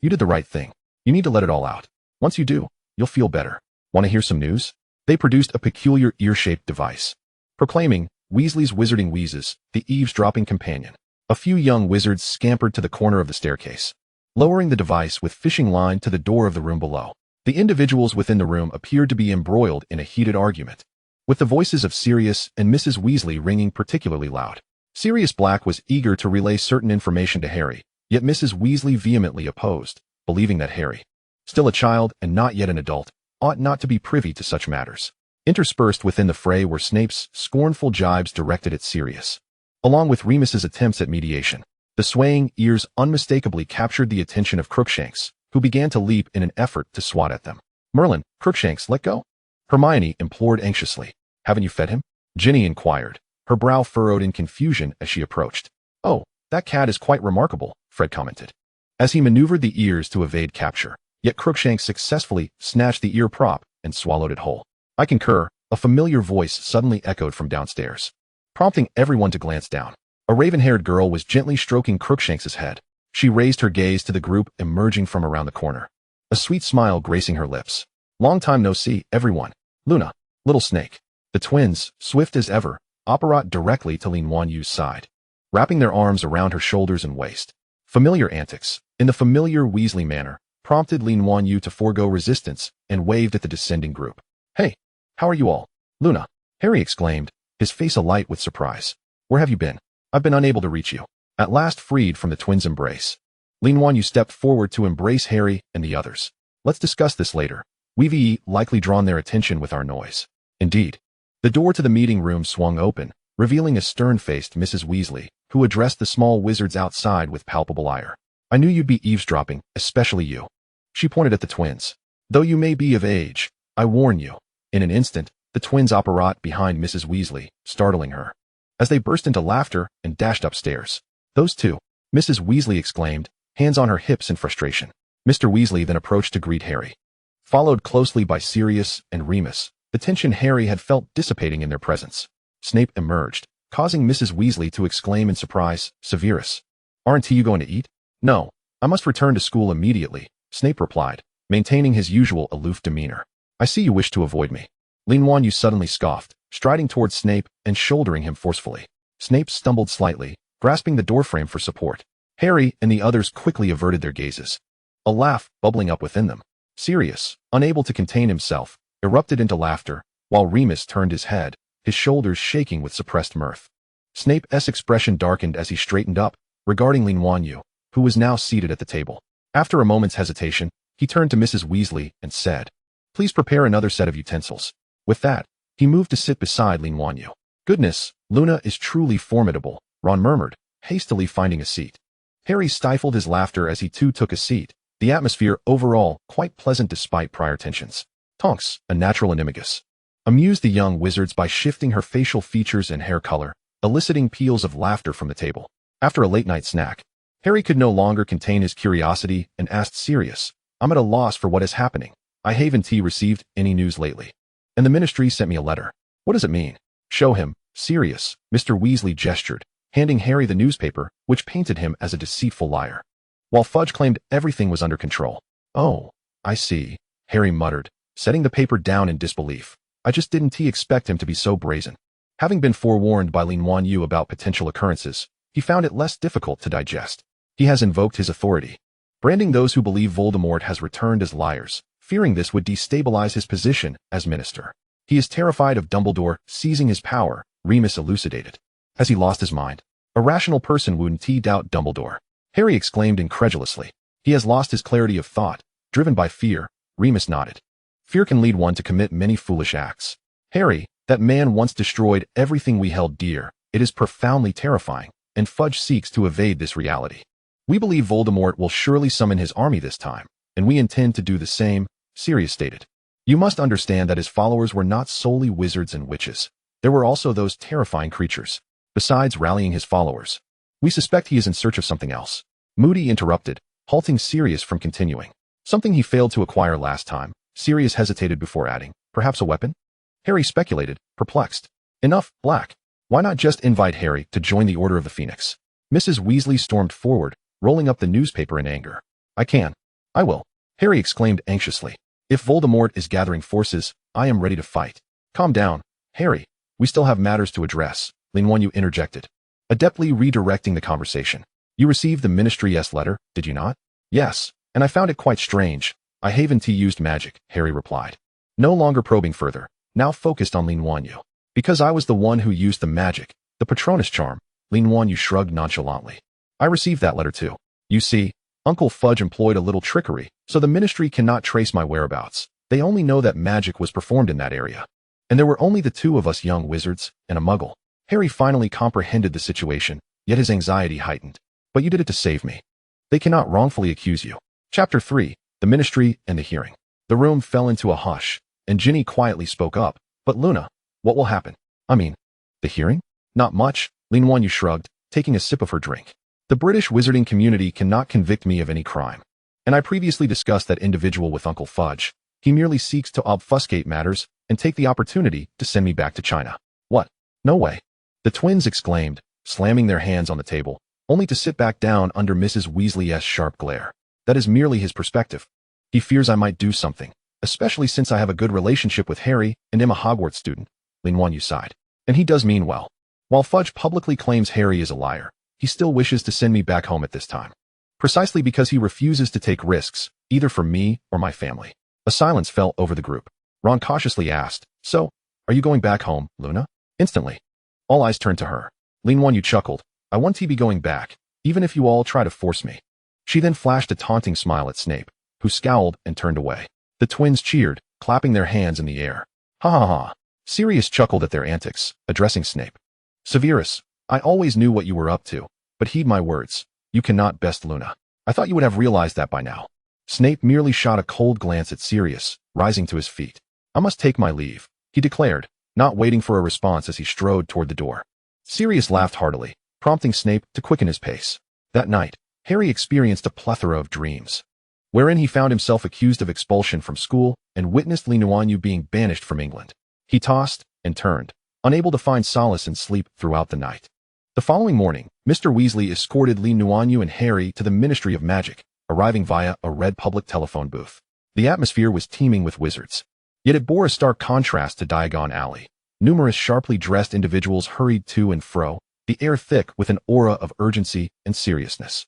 you did the right thing. You need to let it all out. Once you do, you'll feel better. Want to hear some news? They produced a peculiar ear-shaped device, proclaiming, Weasley's Wizarding Wheezes, the eavesdropping companion. A few young wizards scampered to the corner of the staircase, lowering the device with fishing line to the door of the room below. The individuals within the room appeared to be embroiled in a heated argument, with the voices of Sirius and Mrs. Weasley ringing particularly loud. Sirius Black was eager to relay certain information to Harry, yet Mrs. Weasley vehemently opposed, believing that Harry, still a child and not yet an adult, ought not to be privy to such matters. Interspersed within the fray were Snape's scornful jibes directed at Sirius, along with Remus's attempts at mediation. The swaying ears unmistakably captured the attention of Crookshanks, who began to leap in an effort to swat at them. Merlin, Crookshanks, let go. Hermione implored anxiously. Haven't you fed him? Ginny inquired, her brow furrowed in confusion as she approached. Oh, that cat is quite remarkable, Fred commented, as he maneuvered the ears to evade capture. Yet Crookshanks successfully snatched the ear prop and swallowed it whole. I concur, a familiar voice suddenly echoed from downstairs, prompting everyone to glance down. A raven-haired girl was gently stroking Crookshanks's head. She raised her gaze to the group emerging from around the corner, a sweet smile gracing her lips. Long time no see, everyone. Luna, Little Snake. The twins, swift as ever, apparat directly to Nuanyue's side, wrapping their arms around her shoulders and waist. Familiar antics, in the familiar Weasley manner, prompted Nuanyue to forego resistance and waved at the descending group. Hey, how are you all? Luna, Harry exclaimed, his face alight with surprise. Where have you been? I've been unable to reach you. At last freed from the twins' embrace, Nuanyue stepped forward to embrace Harry and the others. Let's discuss this later. We've likely drawn their attention with our noise. Indeed. The door to the meeting room swung open, revealing a stern-faced Mrs. Weasley, who addressed the small wizards outside with palpable ire. I knew you'd be eavesdropping, especially you. She pointed at the twins. Though you may be of age, I warn you. In an instant, the twins apparat behind Mrs. Weasley, startling her, as they burst into laughter and dashed upstairs. Those two, Mrs. Weasley exclaimed, hands on her hips in frustration. Mr. Weasley then approached to greet Harry, followed closely by Sirius and Remus, the tension Harry had felt dissipating in their presence. Snape emerged, causing Mrs. Weasley to exclaim in surprise, Severus, aren't you going to eat? No, I must return to school immediately, Snape replied, maintaining his usual aloof demeanor. I see you wish to avoid me. Nuanyue suddenly scoffed, striding towards Snape and shouldering him forcefully. Snape stumbled slightly, grasping the doorframe for support. Harry and the others quickly averted their gazes, a laugh bubbling up within them. Sirius, unable to contain himself, erupted into laughter, while Remus turned his head, his shoulders shaking with suppressed mirth. Snape's expression darkened as he straightened up, regarding Nuanyue, who was now seated at the table. After a moment's hesitation, he turned to Mrs. Weasley and said, Please prepare another set of utensils. With that, he moved to sit beside Nuanyue. Goodness, Luna is truly formidable, Ron murmured, hastily finding a seat. Harry stifled his laughter as he too took a seat, the atmosphere overall quite pleasant despite prior tensions. Tonks, a natural animagus, amused the young wizards by shifting her facial features and hair color, eliciting peals of laughter from the table. After a late-night snack, Harry could no longer contain his curiosity and asked Sirius, I'm at a loss for what is happening. I haven't received any news lately. And the ministry sent me a letter. What does it mean? Show him, Sirius, Mr. Weasley gestured, handing Harry the newspaper, which painted him as a deceitful liar, while Fudge claimed everything was under control. Oh, I see, Harry muttered, setting the paper down in disbelief. I just didn't expect him to be so brazen. Having been forewarned by Nuanyue about potential occurrences, he found it less difficult to digest. He has invoked his authority, branding those who believe Voldemort has returned as liars, fearing this would destabilize his position as minister. He is terrified of Dumbledore seizing his power, Remus elucidated. Has he lost his mind? A rational person wouldn't doubt Dumbledore. Harry exclaimed incredulously. He has lost his clarity of thought, driven by fear, Remus nodded. Fear can lead one to commit many foolish acts. Harry, that man once destroyed everything we held dear. It is profoundly terrifying, and Fudge seeks to evade this reality. We believe Voldemort will surely summon his army this time, and we intend to do the same, Sirius stated. You must understand that his followers were not solely wizards and witches. There were also those terrifying creatures. Besides rallying his followers, we suspect he is in search of something else. Moody interrupted, halting Sirius from continuing. Something he failed to acquire last time. Sirius hesitated before adding, perhaps a weapon? Harry speculated, perplexed. Enough, Black. Why not just invite Harry to join the Order of the Phoenix? Mrs. Weasley stormed forward, rolling up the newspaper in anger. I can. I will. Harry exclaimed anxiously. If Voldemort is gathering forces, I am ready to fight. Calm down, Harry. We still have matters to address, Nuanyue interjected, adeptly redirecting the conversation. You received the Ministry's letter, did you not? Yes, and I found it quite strange. I haven't used magic, Harry replied. No longer probing further, now focused on Nuanyue. Because I was the one who used the magic, the Patronus charm, Nuanyue shrugged nonchalantly. I received that letter too. You see, Uncle Fudge employed a little trickery, so the Ministry cannot trace my whereabouts. They only know that magic was performed in that area. And there were only the two of us young wizards, and a muggle. Harry finally comprehended the situation, yet his anxiety heightened. But you did it to save me. They cannot wrongfully accuse you. Chapter 3, The Ministry and the Hearing. The room fell into a hush, and Ginny quietly spoke up. But Luna, what will happen? I mean, the hearing? Not much, Nuanyue shrugged, taking a sip of her drink. The British wizarding community cannot convict me of any crime. And I previously discussed that individual with Uncle Fudge. He merely seeks to obfuscate matters and take the opportunity to send me back to China. What? No way. The twins exclaimed, slamming their hands on the table, only to sit back down under Mrs. Weasley's sharp glare. That is merely his perspective. He fears I might do something, especially since I have a good relationship with Harry and am a Hogwarts student, Nuanyue sighed. And he does mean well. While Fudge publicly claims Harry is a liar, he still wishes to send me back home at this time. Precisely because he refuses to take risks, either for me or my family. A silence fell over the group. Ron cautiously asked, So, are you going back home, Luna? Instantly. All eyes turned to her. Nuanyue chuckled. I want to be going back, even if you all try to force me. She then flashed a taunting smile at Snape, who scowled and turned away. The twins cheered, clapping their hands in the air. Ha ha ha. Sirius chuckled at their antics, addressing Snape. Severus, I always knew what you were up to, but heed my words. You cannot best Luna. I thought you would have realized that by now. Snape merely shot a cold glance at Sirius, rising to his feet. I must take my leave, he declared, not waiting for a response as he strode toward the door. Sirius laughed heartily, prompting Snape to quicken his pace. That night, Harry experienced a plethora of dreams, wherein he found himself accused of expulsion from school and witnessed Nuanyue being banished from England. He tossed and turned, unable to find solace in sleep throughout the night. The following morning, Mr. Weasley escorted Nuanyue and Harry to the Ministry of Magic, arriving via a red public telephone booth. The atmosphere was teeming with wizards. Yet it bore a stark contrast to Diagon Alley. Numerous sharply dressed individuals hurried to and fro, the air thick with an aura of urgency and seriousness.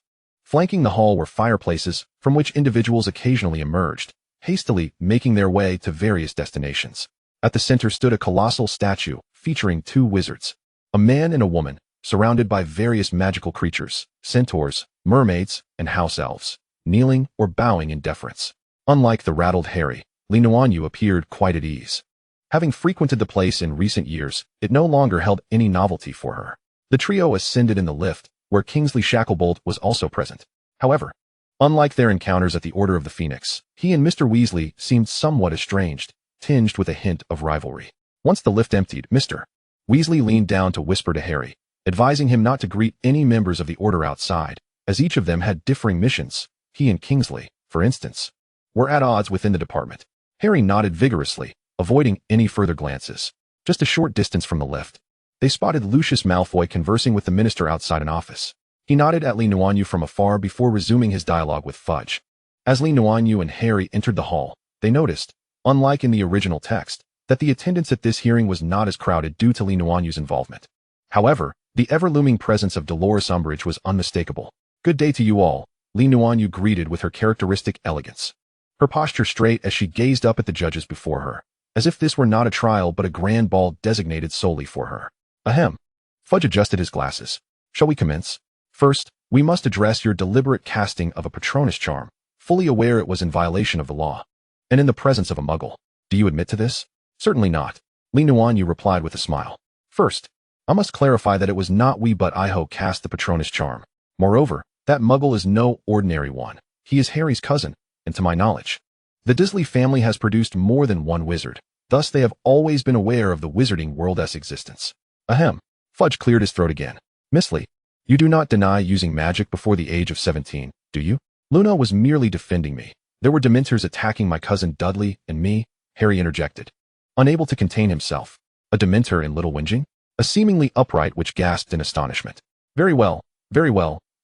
Flanking the hall were fireplaces, from which individuals occasionally emerged, hastily making their way to various destinations. At the center stood a colossal statue, featuring two wizards, a man and a woman, surrounded by various magical creatures, centaurs, mermaids, and house elves, kneeling or bowing in deference. Unlike the rattled Harry, Nuanyue appeared quite at ease. Having frequented the place in recent years, it no longer held any novelty for her. The trio ascended in the lift, where Kingsley Shacklebolt was also present. However, unlike their encounters at the Order of the Phoenix, he and Mr. Weasley seemed somewhat estranged, tinged with a hint of rivalry. Once the lift emptied, Mr. Weasley leaned down to whisper to Harry, advising him not to greet any members of the Order outside, as each of them had differing missions. He and Kingsley, for instance, were at odds within the department. Harry nodded vigorously, avoiding any further glances. Just a short distance from the lift, they spotted Lucius Malfoy conversing with the minister outside an office. He nodded at Nuanyue from afar before resuming his dialogue with Fudge. As Nuanyue and Harry entered the hall, they noticed, unlike in the original text, that the attendance at this hearing was not as crowded due to Nuanyue's involvement. However, the ever-looming presence of Dolores Umbridge was unmistakable. "Good day to you all," Nuanyue greeted with her characteristic elegance. Her posture straight as she gazed up at the judges before her, as if this were not a trial but a grand ball designated solely for her. Ahem. Fudge adjusted his glasses. "Shall we commence? First, we must address your deliberate casting of a Patronus charm, fully aware it was in violation of the law, and in the presence of a muggle. Do you admit to this?" "Certainly not," Nuanyue replied with a smile. "First, I must clarify that it was not we but I who cast the Patronus charm. Moreover, that muggle is no ordinary one. He is Harry's cousin, and to my knowledge, the Disley family has produced more than one wizard. Thus they have always been aware of the wizarding world's existence." Ahem. Fudge cleared his throat again. "Miss Lee, you do not deny using magic before the age of 17, do you?" "Luna was merely defending me. There were Dementors attacking my cousin Dudley and me," Harry interjected, unable to contain himself. "A Dementor in Little Whinging?" A seemingly upright witch gasped in astonishment. Very well,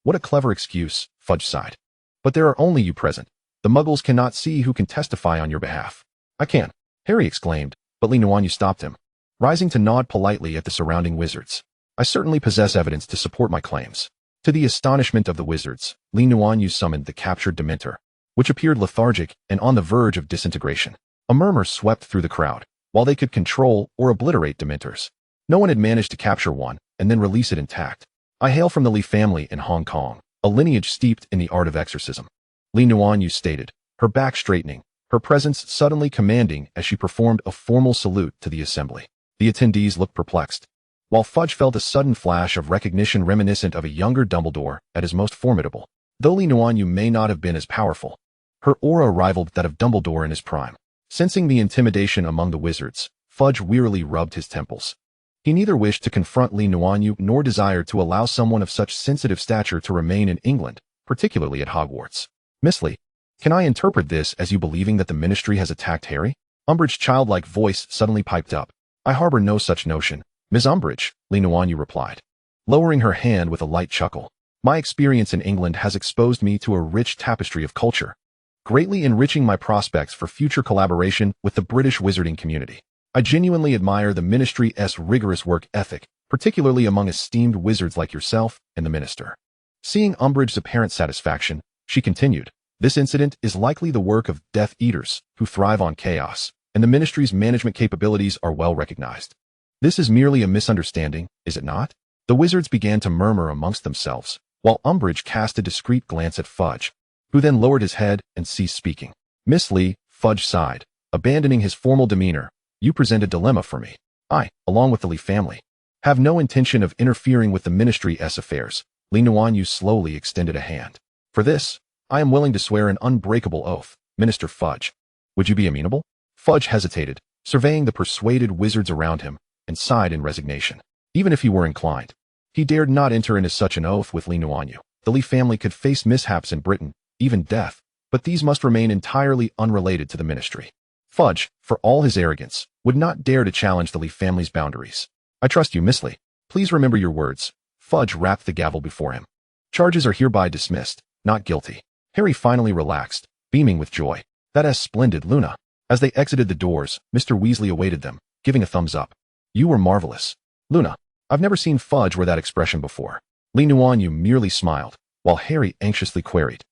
what a clever excuse," Fudge sighed. "But there are only you present. The muggles cannot see who can testify on your behalf." "I can," Harry exclaimed, but Nuanyue stopped him, rising to nod politely at the surrounding wizards. "I certainly possess evidence to support my claims." To the astonishment of the wizards, Nuanyue summoned the captured Dementor, which appeared lethargic and on the verge of disintegration. A murmur swept through the crowd. While they could control or obliterate Dementors, no one had managed to capture one and then release it intact. "I hail from the Lee family in Hong Kong, a lineage steeped in the art of exorcism," Nuanyue stated, her back straightening, her presence suddenly commanding as she performed a formal salute to the assembly. The attendees looked perplexed, while Fudge felt a sudden flash of recognition reminiscent of a younger Dumbledore at his most formidable. Though Nuanyue may not have been as powerful, her aura rivaled that of Dumbledore in his prime. Sensing the intimidation among the wizards, Fudge wearily rubbed his temples. He neither wished to confront Nuanyue nor desired to allow someone of such sensitive stature to remain in England, particularly at Hogwarts. "Miss Lee, can I interpret this as you believing that the Ministry has attacked Harry?" Umbridge's childlike voice suddenly piped up. "I harbor no such notion, Ms. Umbridge," Nuanyue replied, lowering her hand with a light chuckle. "My experience in England has exposed me to a rich tapestry of culture, greatly enriching my prospects for future collaboration with the British wizarding community. I genuinely admire the Ministry's rigorous work ethic, particularly among esteemed wizards like yourself and the Minister." Seeing Umbridge's apparent satisfaction, she continued, "This incident is likely the work of Death Eaters, who thrive on chaos, and the Ministry's management capabilities are well recognized. This is merely a misunderstanding, is it not?" The wizards began to murmur amongst themselves, while Umbridge cast a discreet glance at Fudge, who then lowered his head and ceased speaking. "Miss Lee," Fudge sighed, abandoning his formal demeanor, "you present a dilemma for me. I, along with the Lee family, have no intention of interfering with the Ministry's affairs." Nuanyue slowly extended a hand. "For this, I am willing to swear an unbreakable oath, Minister Fudge. Would you be amenable?" Fudge hesitated, surveying the persuaded wizards around him, and sighed in resignation. Even if he were inclined, he dared not enter into such an oath with Nuanyue. The Lee family could face mishaps in Britain, even death, but these must remain entirely unrelated to the Ministry. Fudge, for all his arrogance, would not dare to challenge the Lee family's boundaries. "I trust you, Miss Lee. Please remember your words." Fudge rapped the gavel before him. "Charges are hereby dismissed, not guilty." Harry finally relaxed, beaming with joy. "That's splendid, Luna." As they exited the doors, Mr. Weasley awaited them, giving a thumbs up. "You were marvelous, Luna. I've never seen Fudge wear that expression before." Nuanyue merely smiled, while Harry anxiously queried,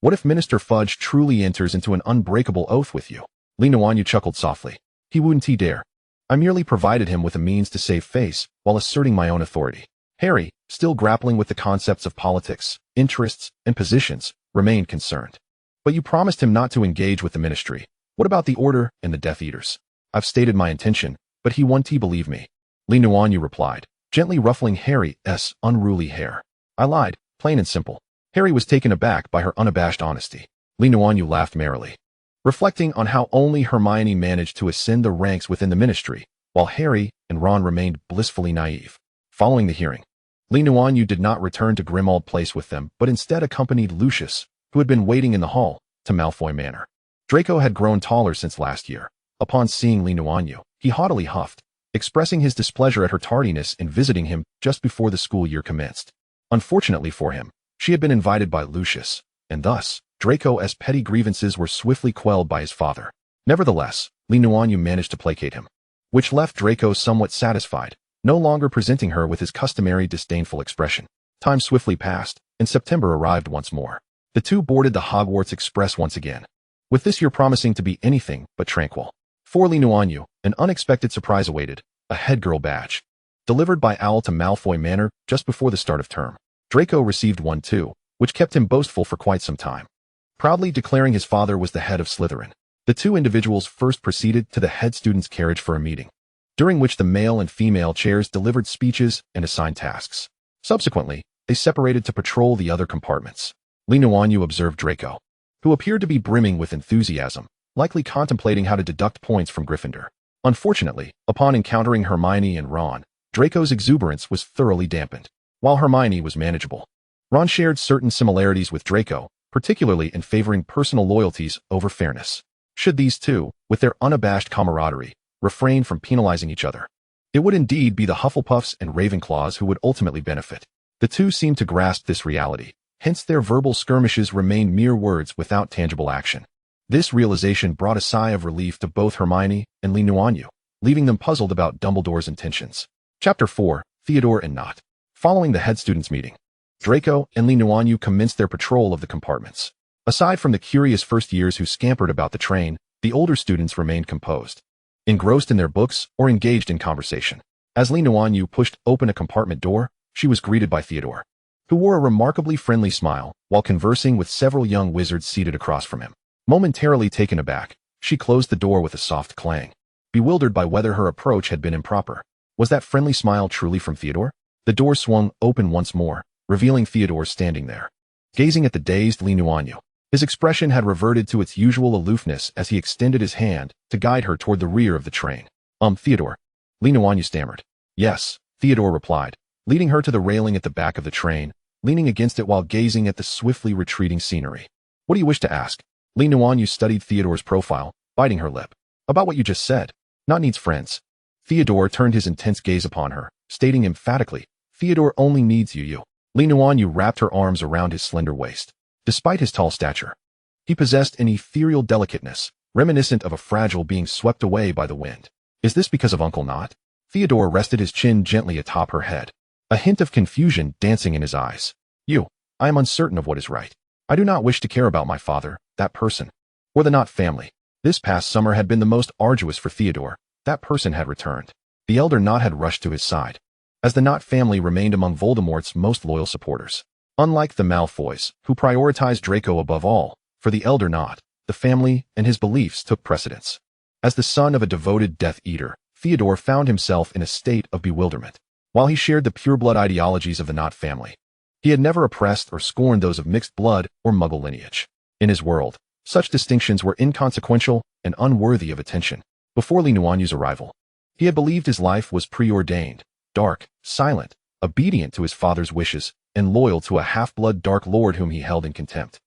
"What if Minister Fudge truly enters into an unbreakable oath with you?" Nuanyue chuckled softly. "He wouldn't dare. I merely provided him with a means to save face while asserting my own authority." Harry, still grappling with the concepts of politics, interests, and positions, remained concerned. "But you promised him not to engage with the Ministry. What about the Order and the Death Eaters?" "I've stated my intention, but he won't believe me," Nuanyue replied, gently ruffling Harry's unruly hair. "I lied, plain and simple." Harry was taken aback by her unabashed honesty. Nuanyue laughed merrily, reflecting on how only Hermione managed to ascend the ranks within the Ministry, while Harry and Ron remained blissfully naive. Following the hearing, Nuanyue did not return to Grimmauld Place with them, but instead accompanied Lucius, who had been waiting in the hall, to Malfoy Manor. Draco had grown taller since last year. Upon seeing Nuanyue, he haughtily huffed, expressing his displeasure at her tardiness in visiting him just before the school year commenced. Unfortunately for him, she had been invited by Lucius, and thus, Draco's petty grievances were swiftly quelled by his father. Nevertheless, Li Nuanyue managed to placate him, which left Draco somewhat satisfied, no longer presenting her with his customary disdainful expression. Time swiftly passed, and September arrived once more. The two boarded the Hogwarts Express once again, with this year promising to be anything but tranquil. For Li Nuanyue, an unexpected surprise awaited, a headgirl badge, delivered by Owl to Malfoy Manor just before the start of term. Draco received one too, which kept him boastful for quite some time, proudly declaring his father was the head of Slytherin. The two individuals first proceeded to the head student's carriage for a meeting, during which the male and female chairs delivered speeches and assigned tasks. Subsequently, they separated to patrol the other compartments. Li Nuanyue observed Draco, who appeared to be brimming with enthusiasm, likely contemplating how to deduct points from Gryffindor. Unfortunately, upon encountering Hermione and Ron, Draco's exuberance was thoroughly dampened, while Hermione was manageable. Ron shared certain similarities with Draco, particularly in favoring personal loyalties over fairness. Should these two, with their unabashed camaraderie, refrain from penalizing each other, it would indeed be the Hufflepuffs and Ravenclaws who would ultimately benefit. The two seemed to grasp this reality, hence their verbal skirmishes remained mere words without tangible action. This realization brought a sigh of relief to both Hermione and Li Nuanyue, leaving them puzzled about Dumbledore's intentions. Chapter 4, Theodore and Not. Following the head students' meeting, Draco and Li Nuanyue commenced their patrol of the compartments. Aside from the curious first years who scampered about the train, the older students remained composed, engrossed in their books or engaged in conversation. As Li Nuanyue pushed open a compartment door, she was greeted by Theodore, who wore a remarkably friendly smile while conversing with several young wizards seated across from him. Momentarily taken aback, she closed the door with a soft clang, bewildered by whether her approach had been improper. Was that friendly smile truly from Theodore? The door swung open once more, revealing Theodore standing there, gazing at the dazed Li Nuanyue. His expression had reverted to its usual aloofness as he extended his hand to guide her toward the rear of the train. Theodore. Li Nuanyue stammered. Yes, Theodore replied, leading her to the railing at the back of the train, leaning against it while gazing at the swiftly retreating scenery. What do you wish to ask? Li Nuanyue studied Theodore's profile, biting her lip. About what you just said. Not needs friends. Theodore turned his intense gaze upon her, stating emphatically, Theodore only needs you. Li Nuanyue wrapped her arms around his slender waist. Despite his tall stature, he possessed an ethereal delicateness, reminiscent of a fragile being swept away by the wind. Is this because of Uncle Not? Theodore rested his chin gently atop her head, a hint of confusion dancing in his eyes. I am uncertain of what is right. I do not wish to care about my father, that person, or the Not family. This past summer had been the most arduous for Theodore. That person had returned. The elder Not had rushed to his side, as the Not family remained among Voldemort's most loyal supporters. Unlike the Malfoys, who prioritized Draco above all, for the elder Not, the family and his beliefs took precedence. As the son of a devoted Death Eater, Theodore found himself in a state of bewilderment. While he shared the pureblood ideologies of the Not family, he had never oppressed or scorned those of mixed blood or Muggle lineage. In his world, such distinctions were inconsequential and unworthy of attention. Before Li Nuanyue's arrival, he had believed his life was preordained, dark, silent, obedient to his father's wishes, and loyal to a half-blood Dark Lord whom he held in contempt.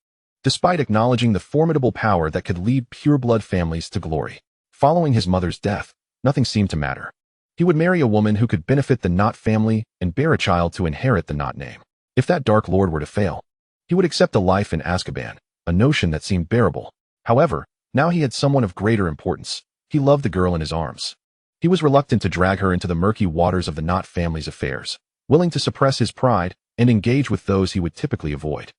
Despite acknowledging the formidable power that could lead pure-blood families to glory, following his mother's death, nothing seemed to matter. He would marry a woman who could benefit the Not family and bear a child to inherit the Not name. If that Dark Lord were to fail, he would accept a life in Azkaban, a notion that seemed bearable. However, now he had someone of greater importance. He loved the girl in his arms. He was reluctant to drag her into the murky waters of the Not family's affairs, willing to suppress his pride and engage with those he would typically avoid.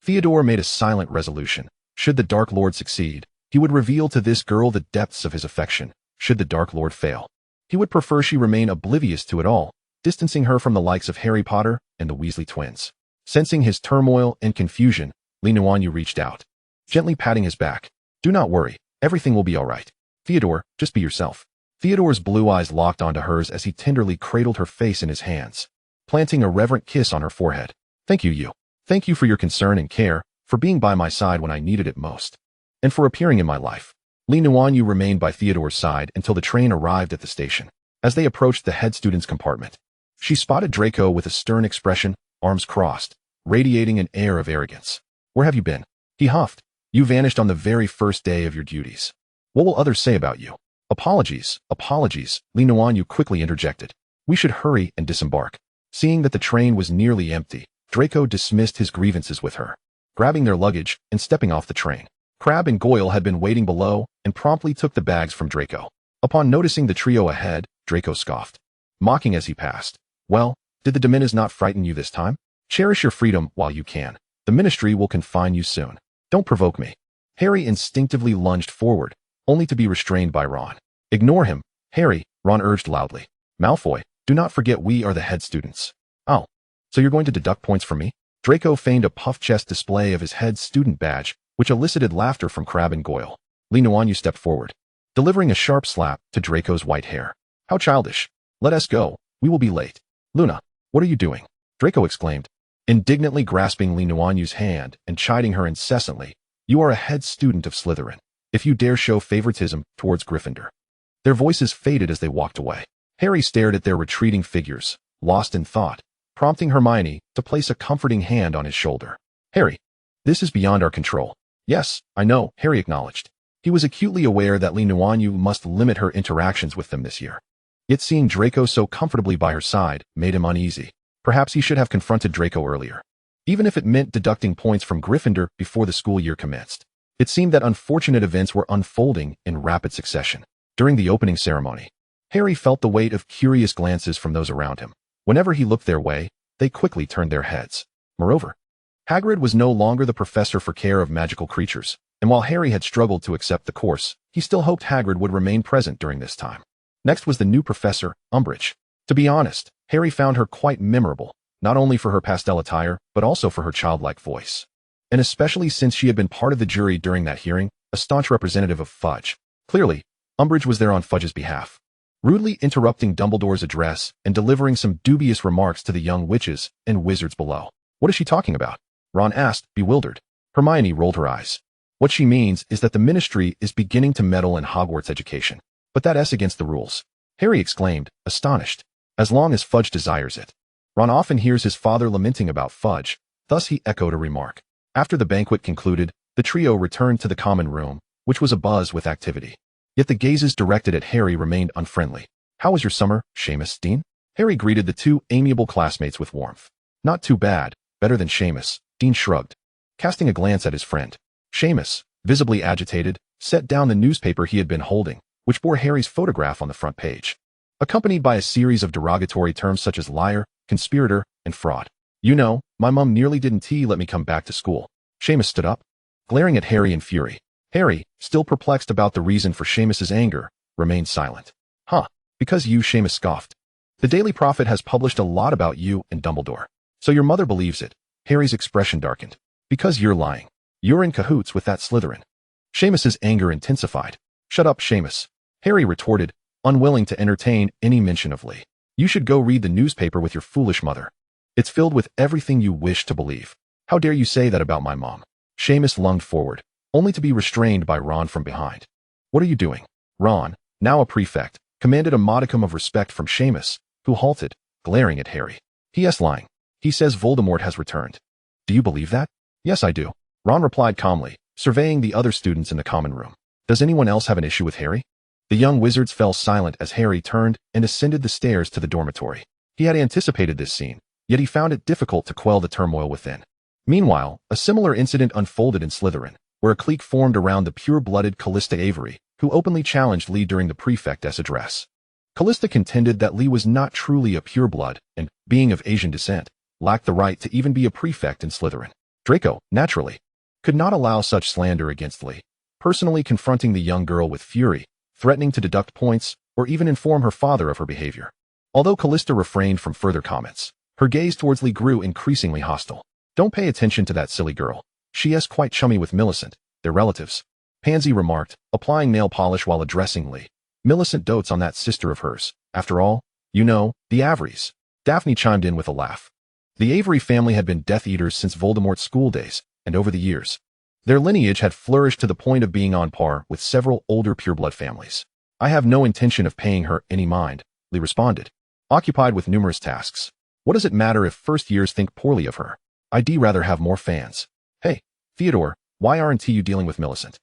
Theodore made a silent resolution. Should the Dark Lord succeed, he would reveal to this girl the depths of his affection. Should the Dark Lord fail, he would prefer she remain oblivious to it all, distancing her from the likes of Harry Potter and the Weasley twins. Sensing his turmoil and confusion, Li Nuanyue reached out, gently patting his back. Do not worry, everything will be all right. Theodore, just be yourself. Theodore's blue eyes locked onto hers as he tenderly cradled her face in his hands, planting a reverent kiss on her forehead. Thank you. Thank you for your concern and care, for being by my side when I needed it most, and for appearing in my life. Li Nuanyue remained by Theodore's side until the train arrived at the station. As they approached the head student's compartment, she spotted Draco with a stern expression, arms crossed, radiating an air of arrogance. Where have you been? He huffed. You vanished on the very first day of your duties. What will others say about you? Apologies, Li Nuanyue quickly interjected. We should hurry and disembark. Seeing that the train was nearly empty, Draco dismissed his grievances with her, grabbing their luggage and stepping off the train. Crabbe and Goyle had been waiting below and promptly took the bags from Draco. Upon noticing the trio ahead, Draco scoffed, mocking as he passed. Well, did the Dominas not frighten you this time? Cherish your freedom while you can. The Ministry will confine you soon. Don't provoke me. Harry instinctively lunged forward, only to be restrained by Ron. Ignore him, Harry, Ron urged loudly. Malfoy, do not forget we are the head students. Oh, so you're going to deduct points from me? Draco feigned a puff-chest display of his head student badge, which elicited laughter from Crabbe and Goyle. Nuanyue stepped forward, delivering a sharp slap to Draco's white hair. How childish. Let us go. We will be late. Luna, what are you doing? Draco exclaimed, indignantly grasping Nuanyue's hand and chiding her incessantly. You are a head student of Slytherin. If you dare show favoritism towards Gryffindor. Their voices faded as they walked away. Harry stared at their retreating figures, lost in thought, prompting Hermione to place a comforting hand on his shoulder. Harry, this is beyond our control. Yes, I know, Harry acknowledged. He was acutely aware that Nuanyue must limit her interactions with them this year. Yet seeing Draco so comfortably by her side made him uneasy. Perhaps he should have confronted Draco earlier, even if it meant deducting points from Gryffindor before the school year commenced. It seemed that unfortunate events were unfolding in rapid succession. During the opening ceremony, Harry felt the weight of curious glances from those around him. Whenever he looked their way, they quickly turned their heads. Moreover, Hagrid was no longer the professor for care of magical creatures, and while Harry had struggled to accept the course, he still hoped Hagrid would remain present during this time. Next was the new professor, Umbridge. To be honest, Harry found her quite memorable, not only for her pastel attire, but also for her childlike voice. And especially since she had been part of the jury during that hearing, a staunch representative of Fudge. Clearly, Umbridge was there on Fudge's behalf, rudely interrupting Dumbledore's address and delivering some dubious remarks to the young witches and wizards below. What is she talking about? Ron asked, bewildered. Hermione rolled her eyes. What she means is that the Ministry is beginning to meddle in Hogwarts education. But that's against the rules. Harry exclaimed, astonished. As long as Fudge desires it. Ron often hears his father lamenting about Fudge, thus he echoed a remark. After the banquet concluded, the trio returned to the common room, which was abuzz with activity. Yet the gazes directed at Harry remained unfriendly. How was your summer, Seamus, Dean? Harry greeted the two amiable classmates with warmth. Not too bad, better than Seamus, Dean shrugged, casting a glance at his friend. Seamus, visibly agitated, set down the newspaper he had been holding, which bore Harry's photograph on the front page, accompanied by a series of derogatory terms such as liar, conspirator, and fraud. You know, my mum nearly didn't let me come back to school. Seamus stood up, glaring at Harry in fury. Harry, still perplexed about the reason for Seamus's anger, remained silent. Huh, because you, Seamus scoffed. The Daily Prophet has published a lot about you and Dumbledore. So your mother believes it. Harry's expression darkened. Because you're lying. You're in cahoots with that Slytherin. Seamus's anger intensified. Shut up, Seamus. Harry retorted, unwilling to entertain any mention of Lee. You should go read the newspaper with your foolish mother. It's filled with everything you wish to believe. How dare you say that about my mom? Seamus lunged forward, only to be restrained by Ron from behind. What are you doing? Ron, now a prefect, commanded a modicum of respect from Seamus, who halted, glaring at Harry. He.S. lying. He says Voldemort has returned. Do you believe that? Yes, I do. Ron replied calmly, surveying the other students in the common room. Does anyone else have an issue with Harry? The young wizards fell silent as Harry turned and ascended the stairs to the dormitory. He had anticipated this scene, yet he found it difficult to quell the turmoil within. Meanwhile, a similar incident unfolded in Slytherin, where a clique formed around the pure-blooded Callista Avery, who openly challenged Lee during the prefect's address. Callista contended that Lee was not truly a pureblood and, being of Asian descent, lacked the right to even be a prefect in Slytherin. Draco, naturally, could not allow such slander against Lee, personally confronting the young girl with fury, threatening to deduct points, or even inform her father of her behavior. Although Callista refrained from further comments, her gaze towards Lee grew increasingly hostile. Don't pay attention to that silly girl. She is quite chummy with Millicent, their relatives. Pansy remarked, applying nail polish while addressing Lee. Millicent dotes on that sister of hers. After all, you know, the Averys. Daphne chimed in with a laugh. The Avery family had been Death Eaters since Voldemort's school days, and over the years, their lineage had flourished to the point of being on par with several older pureblood families. I have no intention of paying her any mind, Lee responded, occupied with numerous tasks. What does it matter if first years think poorly of her? I'd rather have more fans. Hey, Theodore, why aren't you dealing with Millicent?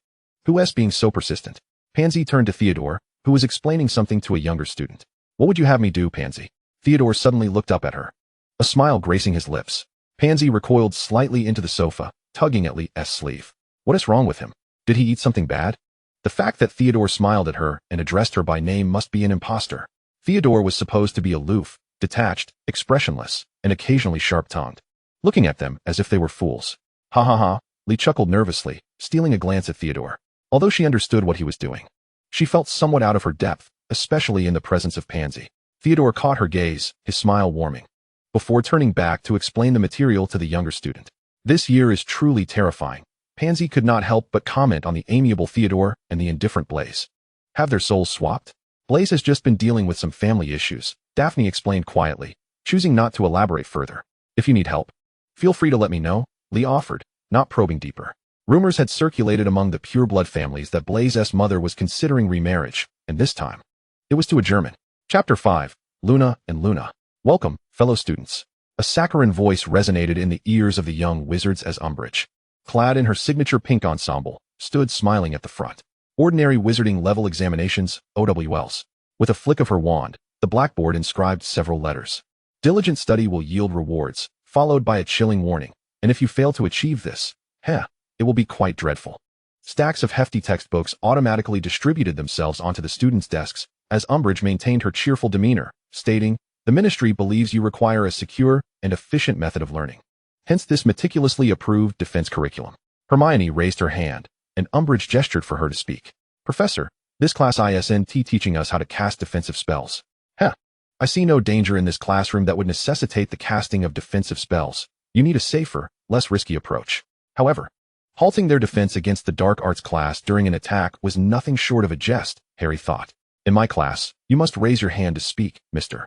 Who's being so persistent? Pansy turned to Theodore, who was explaining something to a younger student. What would you have me do, Pansy? Theodore suddenly looked up at her, a smile gracing his lips. Pansy recoiled slightly into the sofa, tugging at Lee's sleeve. What is wrong with him? Did he eat something bad? The fact that Theodore smiled at her and addressed her by name must be an imposter. Theodore was supposed to be aloof, detached, expressionless, and occasionally sharp-tongued, looking at them as if they were fools. Ha ha ha, Lee chuckled nervously, stealing a glance at Theodore. Although she understood what he was doing, she felt somewhat out of her depth, especially in the presence of Pansy. Theodore caught her gaze, his smile warming, before turning back to explain the material to the younger student. This year is truly terrifying. Pansy could not help but comment on the amiable Theodore and the indifferent Blaise. Have their souls swapped? Blaise has just been dealing with some family issues, Daphne explained quietly, choosing not to elaborate further. If you need help, feel free to let me know, Lee offered, not probing deeper. Rumors had circulated among the pureblood families that Blaise's mother was considering remarriage, and this time, it was to a German. Chapter 5, Luna and Luna. Welcome, fellow students. A saccharine voice resonated in the ears of the young wizards as Umbridge, clad in her signature pink ensemble, stood smiling at the front. Ordinary wizarding level examinations, OWLs. With a flick of her wand, the blackboard inscribed several letters. Diligent study will yield rewards, followed by a chilling warning, and if you fail to achieve this, it will be quite dreadful. Stacks of hefty textbooks automatically distributed themselves onto the students' desks, as Umbridge maintained her cheerful demeanor, stating, "The Ministry believes you require a secure and efficient method of learning. Hence this meticulously approved defense curriculum." Hermione raised her hand, and Umbridge gestured for her to speak. "Professor, this class isn't teaching us how to cast defensive spells." I see no danger in this classroom that would necessitate the casting of defensive spells. You need a safer, less risky approach. However, halting their defense against the dark arts class during an attack was nothing short of a jest, Harry thought. "In my class, you must raise your hand to speak, Mr.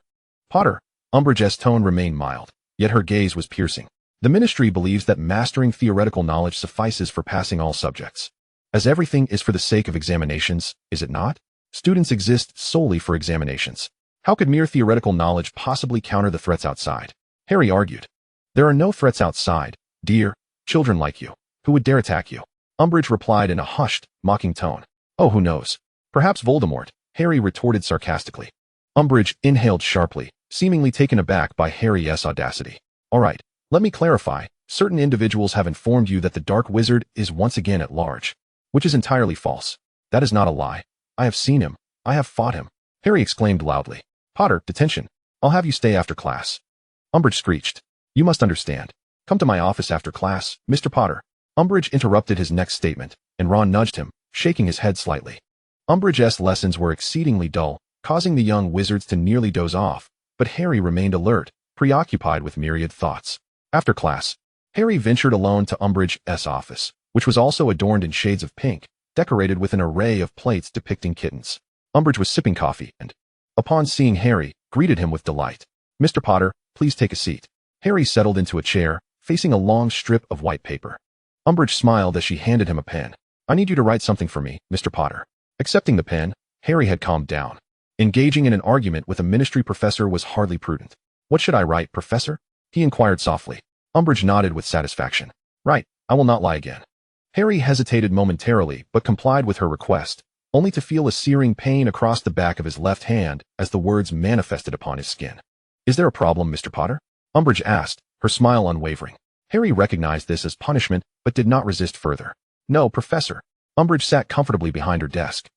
Potter." Umbridge's tone remained mild, yet her gaze was piercing. "The Ministry believes that mastering theoretical knowledge suffices for passing all subjects. As everything is for the sake of examinations, is it not? Students exist solely for examinations. How could mere theoretical knowledge possibly counter the threats outside?" Harry argued. "There are no threats outside, dear. Children like you. Who would dare attack you?" Umbridge replied in a hushed, mocking tone. "Oh, who knows? Perhaps Voldemort," Harry retorted sarcastically. Umbridge inhaled sharply, seemingly taken aback by Harry's audacity. "All right, let me clarify. Certain individuals have informed you that the Dark Wizard is once again at large, which is entirely false. That is not a lie. I have seen him. I have fought him," Harry exclaimed loudly. "Potter, detention. I'll have you stay after class." Umbridge screeched. "You must understand. Come to my office after class, Mr. Potter." Umbridge interrupted his next statement, and Ron nudged him, shaking his head slightly. Umbridge's lessons were exceedingly dull, causing the young wizards to nearly doze off, but Harry remained alert, preoccupied with myriad thoughts. After class, Harry ventured alone to Umbridge's office, which was also adorned in shades of pink, decorated with an array of plates depicting kittens. Umbridge was sipping coffee and, upon seeing Harry, greeted him with delight. "Mr. Potter, please take a seat." Harry settled into a chair, facing a long strip of white paper. Umbridge smiled as she handed him a pen. "I need you to write something for me, Mr. Potter." Accepting the pen, Harry had calmed down. Engaging in an argument with a ministry professor was hardly prudent. "What should I write, Professor?" he inquired softly. Umbridge nodded with satisfaction. "Right, I will not lie again." Harry hesitated momentarily but complied with her request, only to feel a searing pain across the back of his left hand as the words manifested upon his skin. "Is there a problem, Mr. Potter?" Umbridge asked, her smile unwavering. Harry recognized this as punishment but did not resist further. "No, Professor." Umbridge sat comfortably behind her desk,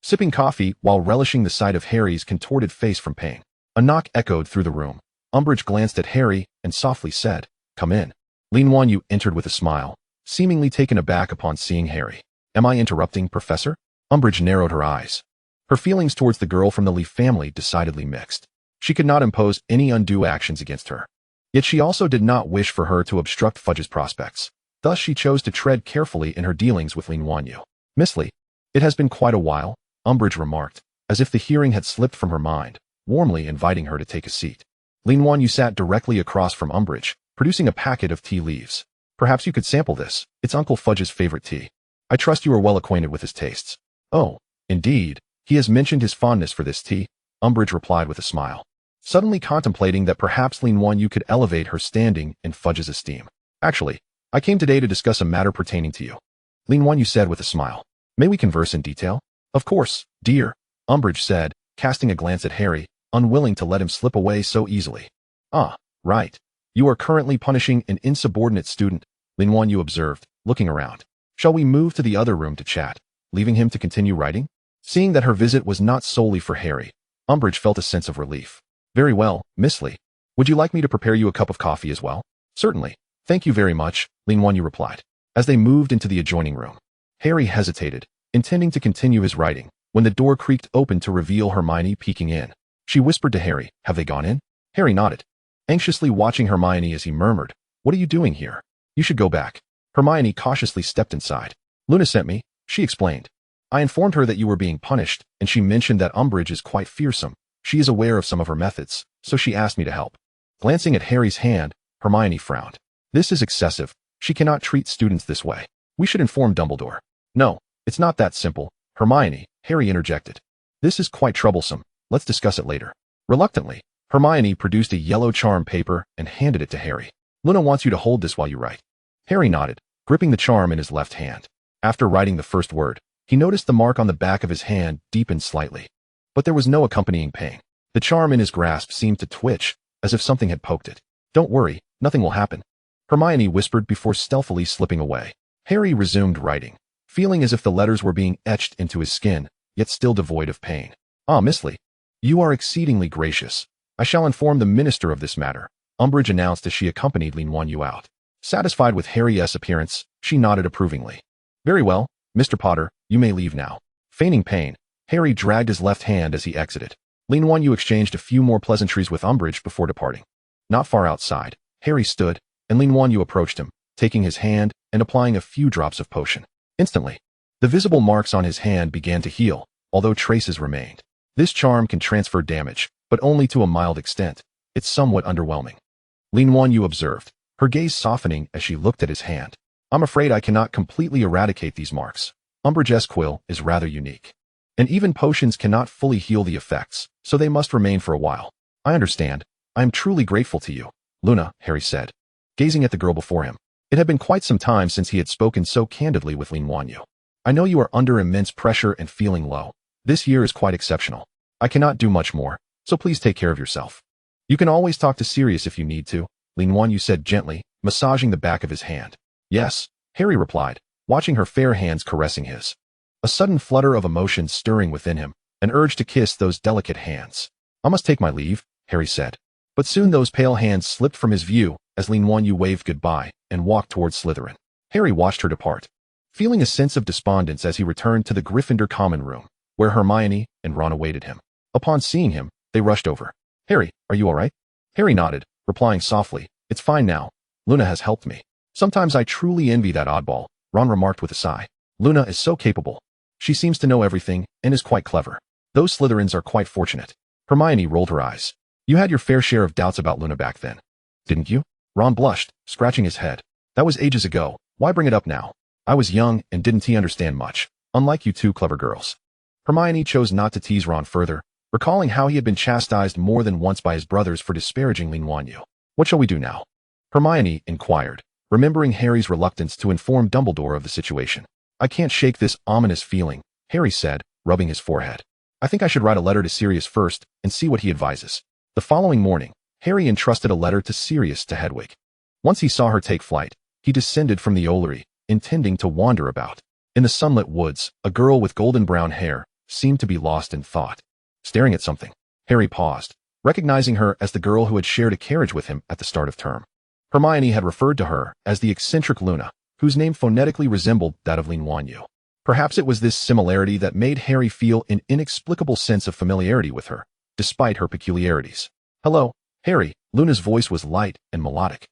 sipping coffee while relishing the sight of Harry's contorted face from pain. A knock echoed through the room. Umbridge glanced at Harry and softly said, "Come in." Nuanyue entered with a smile, seemingly taken aback upon seeing Harry. "Am I interrupting, Professor?" Umbridge narrowed her eyes. Her feelings towards the girl from the Leaf family decidedly mixed. She could not impose any undue actions against her. Yet she also did not wish for her to obstruct Fudge's prospects. Thus she chose to tread carefully in her dealings with Nuanyue. "Miss Lee, it has been quite a while," Umbridge remarked, as if the hearing had slipped from her mind, warmly inviting her to take a seat. Nuanyue sat directly across from Umbridge, producing a packet of tea leaves. "Perhaps you could sample this. It's Uncle Fudge's favorite tea. I trust you are well acquainted with his tastes." "Oh, indeed, he has mentioned his fondness for this tea," Umbridge replied with a smile, suddenly contemplating that perhaps Nuanyue could elevate her standing in Fudge's esteem. "Actually, I came today to discuss a matter pertaining to you," Nuanyue said with a smile. "May we converse in detail?" "Of course, dear," Umbridge said, casting a glance at Harry, unwilling to let him slip away so easily. "Ah, right. You are currently punishing an insubordinate student," Nuanyue observed, looking around. Shall we move to the other room to chat, leaving him to continue writing? Seeing that her visit was not solely for Harry, Umbridge felt a sense of relief. Very well, Miss Lee. Would you like me to prepare you a cup of coffee as well? Certainly. Thank you very much, Nuanyue replied. As they moved into the adjoining room, Harry hesitated, intending to continue his writing, when the door creaked open to reveal Hermione peeking in. She whispered to Harry, "Have they gone in?" Harry nodded, anxiously watching Hermione as he murmured, "What are you doing here? You should go back." Hermione cautiously stepped inside. "Luna sent me," she explained. "I informed her that you were being punished, and she mentioned that Umbridge is quite fearsome. She is aware of some of her methods, so she asked me to help." Glancing at Harry's hand, Hermione frowned. "This is excessive. She cannot treat students this way. We should inform Dumbledore." "No, it's not that simple, Hermione," Harry interjected. "This is quite troublesome. Let's discuss it later." Reluctantly, Hermione produced a yellow charm paper and handed it to Harry. "Luna wants you to hold this while you write." Harry nodded, gripping the charm in his left hand. After writing the first word, he noticed the mark on the back of his hand deepened slightly. But there was no accompanying pain. The charm in his grasp seemed to twitch, as if something had poked it. "Don't worry, nothing will happen," Hermione whispered before stealthily slipping away. Harry resumed writing, feeling as if the letters were being etched into his skin, yet still devoid of pain. "Ah, Miss Lee, you are exceedingly gracious. I shall inform the minister of this matter," Umbridge announced as she accompanied Nuanyue out. Satisfied with Harry's appearance, she nodded approvingly. "Very well, Mr. Potter, you may leave now." Feigning pain, Harry dragged his left hand as he exited. Nuanyue exchanged a few more pleasantries with Umbridge before departing. Not far outside, Harry stood, and Nuanyue approached him, taking his hand and applying a few drops of potion. Instantly, the visible marks on his hand began to heal, although traces remained. This charm can transfer damage, but only to a mild extent. It's somewhat underwhelming, Nuanyue observed, her gaze softening as she looked at his hand. "I'm afraid I cannot completely eradicate these marks. Umbridge's quill is rather unique. And even potions cannot fully heal the effects, so they must remain for a while." "I understand. I am truly grateful to you, Luna," Harry said, gazing at the girl before him. It had been quite some time since he had spoken so candidly with Nuanyue. "I know you are under immense pressure and feeling low. This year is quite exceptional. I cannot do much more, so please take care of yourself. You can always talk to Sirius if you need to," Nuanyue said gently, massaging the back of his hand. "Yes," Harry replied, watching her fair hands caressing his. A sudden flutter of emotion stirring within him, an urge to kiss those delicate hands. "I must take my leave," Harry said. But soon those pale hands slipped from his view as Nuanyue waved goodbye and walked towards Slytherin. Harry watched her depart, feeling a sense of despondence as he returned to the Gryffindor common room, where Hermione and Ron awaited him. Upon seeing him, they rushed over. "Harry, are you all right?" Harry nodded, replying softly, "It's fine now. Luna has helped me." "Sometimes I truly envy that oddball," Ron remarked with a sigh. "Luna is so capable. She seems to know everything and is quite clever. Those Slytherins are quite fortunate." Hermione rolled her eyes. "You had your fair share of doubts about Luna back then, didn't you?" Ron blushed, scratching his head. "That was ages ago. Why bring it up now? I was young and didn't understand much, unlike you two clever girls." Hermione chose not to tease Ron further, recalling how he had been chastised more than once by his brothers for disparaging Nuanyue. "What shall we do now?" Hermione inquired, remembering Harry's reluctance to inform Dumbledore of the situation. "I can't shake this ominous feeling," Harry said, rubbing his forehead. "I think I should write a letter to Sirius first and see what he advises." The following morning, Harry entrusted a letter to Sirius to Hedwig. Once he saw her take flight, he descended from the Ollery, intending to wander about. In the sunlit woods, a girl with golden brown hair seemed to be lost in thought. Staring at something, Harry paused, recognizing her as the girl who had shared a carriage with him at the start of term. Hermione had referred to her as the eccentric Luna, whose name phonetically resembled that of Nuanyue. Perhaps it was this similarity that made Harry feel an inexplicable sense of familiarity with her, despite her peculiarities. "Hello, Harry," Luna's voice was light and melodic,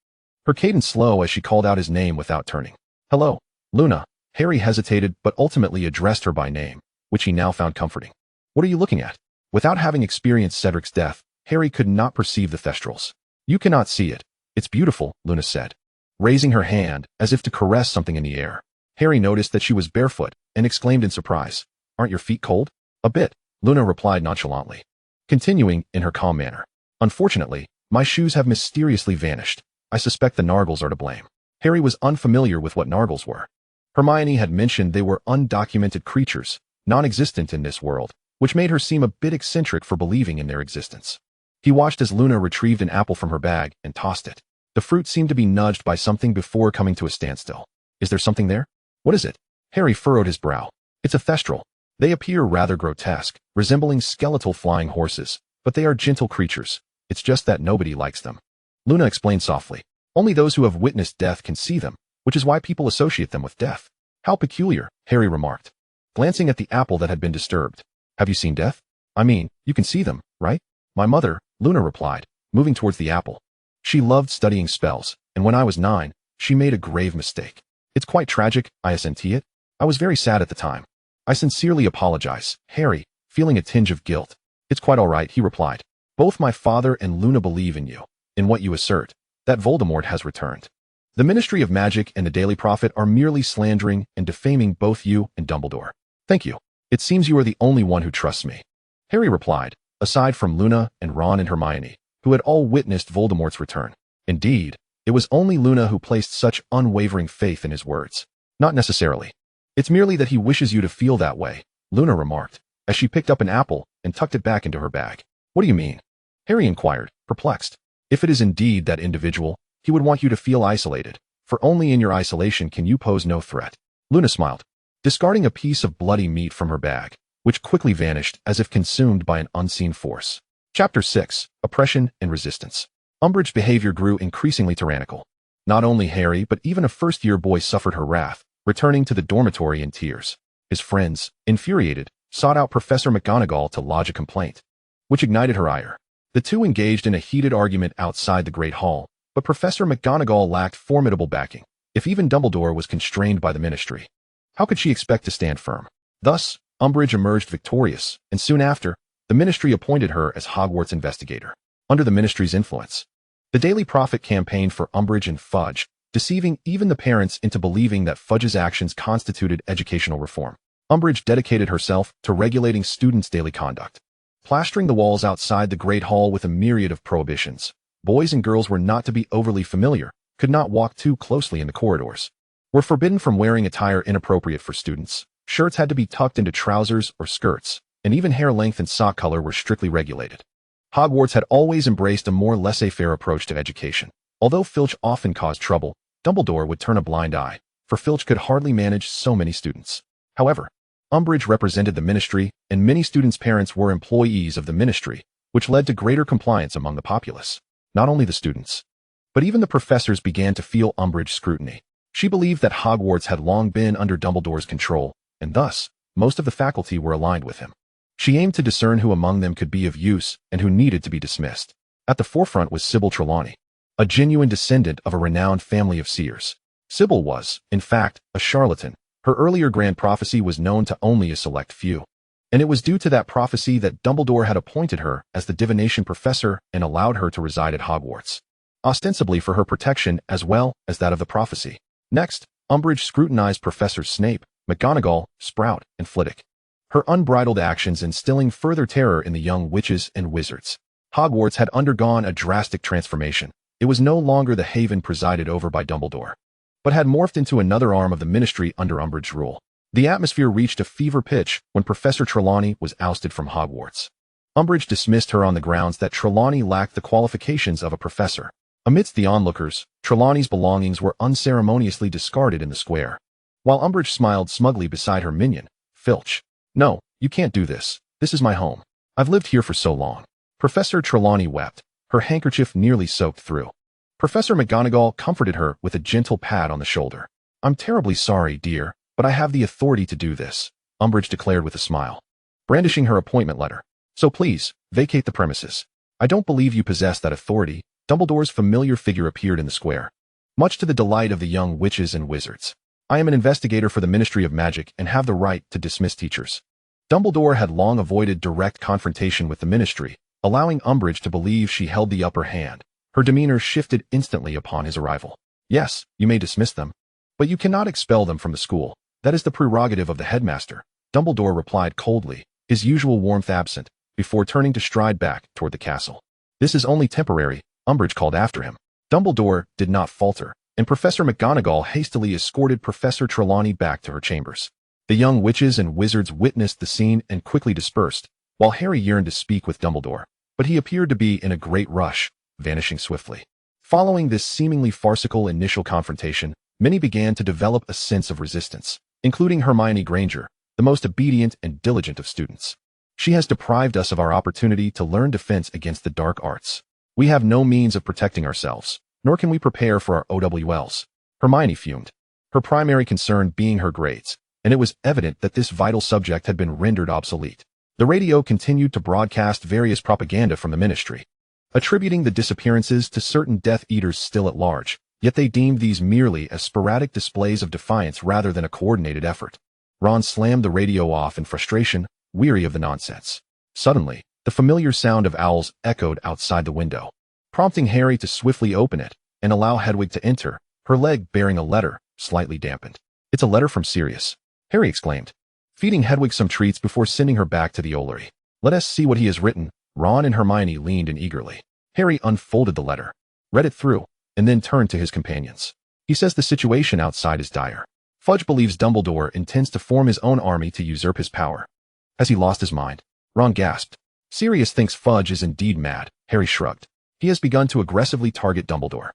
her cadence slow as she called out his name without turning. "Hello, Luna." Harry hesitated but ultimately addressed her by name, which he now found comforting. "What are you looking at?" Without having experienced Cedric's death, Harry could not perceive the thestrals. "You cannot see it. It's beautiful," Luna said, raising her hand as if to caress something in the air. Harry noticed that she was barefoot and exclaimed in surprise, "Aren't your feet cold?" "A bit," Luna replied nonchalantly, continuing in her calm manner. "Unfortunately, my shoes have mysteriously vanished. I suspect the Nargles are to blame." Harry was unfamiliar with what Nargles were. Hermione had mentioned they were undocumented creatures, non-existent in this world, which made her seem a bit eccentric for believing in their existence. He watched as Luna retrieved an apple from her bag and tossed it. The fruit seemed to be nudged by something before coming to a standstill. "Is there something there?" What is it? Harry furrowed his brow. It's a thestral. They appear rather grotesque, resembling skeletal flying horses, but they are gentle creatures. It's just that nobody likes them. Luna explained softly. Only those who have witnessed death can see them, which is why people associate them with death. How peculiar, Harry remarked, glancing at the apple that had been disturbed. Have you seen death? I mean, you can see them, right? My mother, Luna replied, moving towards the apple. She loved studying spells, and when I was 9, she made a grave mistake. It's quite tragic, I assent it. I was very sad at the time. I sincerely apologize, Harry, feeling a tinge of guilt. It's quite all right, he replied. Both my father and Luna believe in you, in what you assert, that Voldemort has returned. The Ministry of Magic and the Daily Prophet are merely slandering and defaming both you and Dumbledore. Thank you. It seems you are the only one who trusts me. Harry replied, aside from Luna and Ron and Hermione, who had all witnessed Voldemort's return. Indeed, it was only Luna who placed such unwavering faith in his words. Not necessarily. It's merely that he wishes you to feel that way, Luna remarked, as she picked up an apple and tucked it back into her bag. What do you mean? Harry inquired, perplexed. If it is indeed that individual, he would want you to feel isolated, for only in your isolation can you pose no threat. Luna smiled, discarding a piece of bloody meat from her bag, which quickly vanished as if consumed by an unseen force. Chapter 6. Oppression and Resistance. Umbridge's behavior grew increasingly tyrannical. Not only Harry but even a first-year boy suffered her wrath, returning to the dormitory in tears. His friends, infuriated, sought out Professor McGonagall to lodge a complaint, which ignited her ire. The two engaged in a heated argument outside the Great Hall, but Professor McGonagall lacked formidable backing. If even Dumbledore was constrained by the Ministry, how could she expect to stand firm? Thus, Umbridge emerged victorious, and soon after, the Ministry appointed her as Hogwarts investigator. Under the Ministry's influence, the Daily Prophet campaigned for Umbridge and Fudge, deceiving even the parents into believing that Fudge's actions constituted educational reform. Umbridge dedicated herself to regulating students' daily conduct, plastering the walls outside the Great Hall with a myriad of prohibitions. Boys and girls were not to be overly familiar, could not walk too closely in the corridors, were forbidden from wearing attire inappropriate for students. Shirts had to be tucked into trousers or skirts, and even hair length and sock color were strictly regulated. Hogwarts had always embraced a more laissez-faire approach to education. Although Filch often caused trouble, Dumbledore would turn a blind eye, for Filch could hardly manage so many students. However, Umbridge represented the Ministry, and many students' parents were employees of the Ministry, which led to greater compliance among the populace. Not only the students, but even the professors began to feel Umbridge's scrutiny. She believed that Hogwarts had long been under Dumbledore's control, and thus, most of the faculty were aligned with him. She aimed to discern who among them could be of use and who needed to be dismissed. At the forefront was Sybil Trelawney, a genuine descendant of a renowned family of seers. Sybil was, in fact, a charlatan. Her earlier grand prophecy was known to only a select few, and it was due to that prophecy that Dumbledore had appointed her as the divination professor and allowed her to reside at Hogwarts, ostensibly for her protection as well as that of the prophecy. Next, Umbridge scrutinized Professors Snape, McGonagall, Sprout, and Flitwick, her unbridled actions instilling further terror in the young witches and wizards. Hogwarts had undergone a drastic transformation. It was no longer the haven presided over by Dumbledore, but had morphed into another arm of the Ministry under Umbridge's rule. The atmosphere reached a fever pitch when Professor Trelawney was ousted from Hogwarts. Umbridge dismissed her on the grounds that Trelawney lacked the qualifications of a professor. Amidst the onlookers, Trelawney's belongings were unceremoniously discarded in the square, while Umbridge smiled smugly beside her minion, Filch. No, you can't do this. This is my home. I've lived here for so long. Professor Trelawney wept, her handkerchief nearly soaked through. Professor McGonagall comforted her with a gentle pat on the shoulder. I'm terribly sorry, dear, but I have the authority to do this, Umbridge declared with a smile, brandishing her appointment letter. So please, vacate the premises. I don't believe you possess that authority. Dumbledore's familiar figure appeared in the square, much to the delight of the young witches and wizards. I am an investigator for the Ministry of Magic and have the right to dismiss teachers. Dumbledore had long avoided direct confrontation with the Ministry, allowing Umbridge to believe she held the upper hand. Her demeanor shifted instantly upon his arrival. Yes, you may dismiss them, but you cannot expel them from the school. That is the prerogative of the headmaster, Dumbledore replied coldly, his usual warmth absent, before turning to stride back toward the castle. This is only temporary, Umbridge called after him. Dumbledore did not falter, and Professor McGonagall hastily escorted Professor Trelawney back to her chambers. The young witches and wizards witnessed the scene and quickly dispersed, while Harry yearned to speak with Dumbledore, but he appeared to be in a great rush, vanishing swiftly. Following this seemingly farcical initial confrontation, many began to develop a sense of resistance, including Hermione Granger, the most obedient and diligent of students. She has deprived us of our opportunity to learn defense against the dark arts. We have no means of protecting ourselves, nor can we prepare for our OWLs. Hermione fumed, her primary concern being her grades, and it was evident that this vital subject had been rendered obsolete. The radio continued to broadcast various propaganda from the ministry, attributing the disappearances to certain Death Eaters still at large, yet they deemed these merely as sporadic displays of defiance rather than a coordinated effort. Ron slammed the radio off in frustration, weary of the nonsense. Suddenly, the familiar sound of owls echoed outside the window, prompting Harry to swiftly open it and allow Hedwig to enter, her leg bearing a letter, slightly dampened. "It's a letter from Sirius," Harry exclaimed, feeding Hedwig some treats before sending her back to the Ollery. "Let us see what he has written." Ron and Hermione leaned in eagerly. Harry unfolded the letter, read it through, and then turned to his companions. "He says the situation outside is dire. Fudge believes Dumbledore intends to form his own army to usurp his power." "Has he lost his mind?" Ron gasped. "Sirius thinks Fudge is indeed mad," Harry shrugged. "He has begun to aggressively target Dumbledore,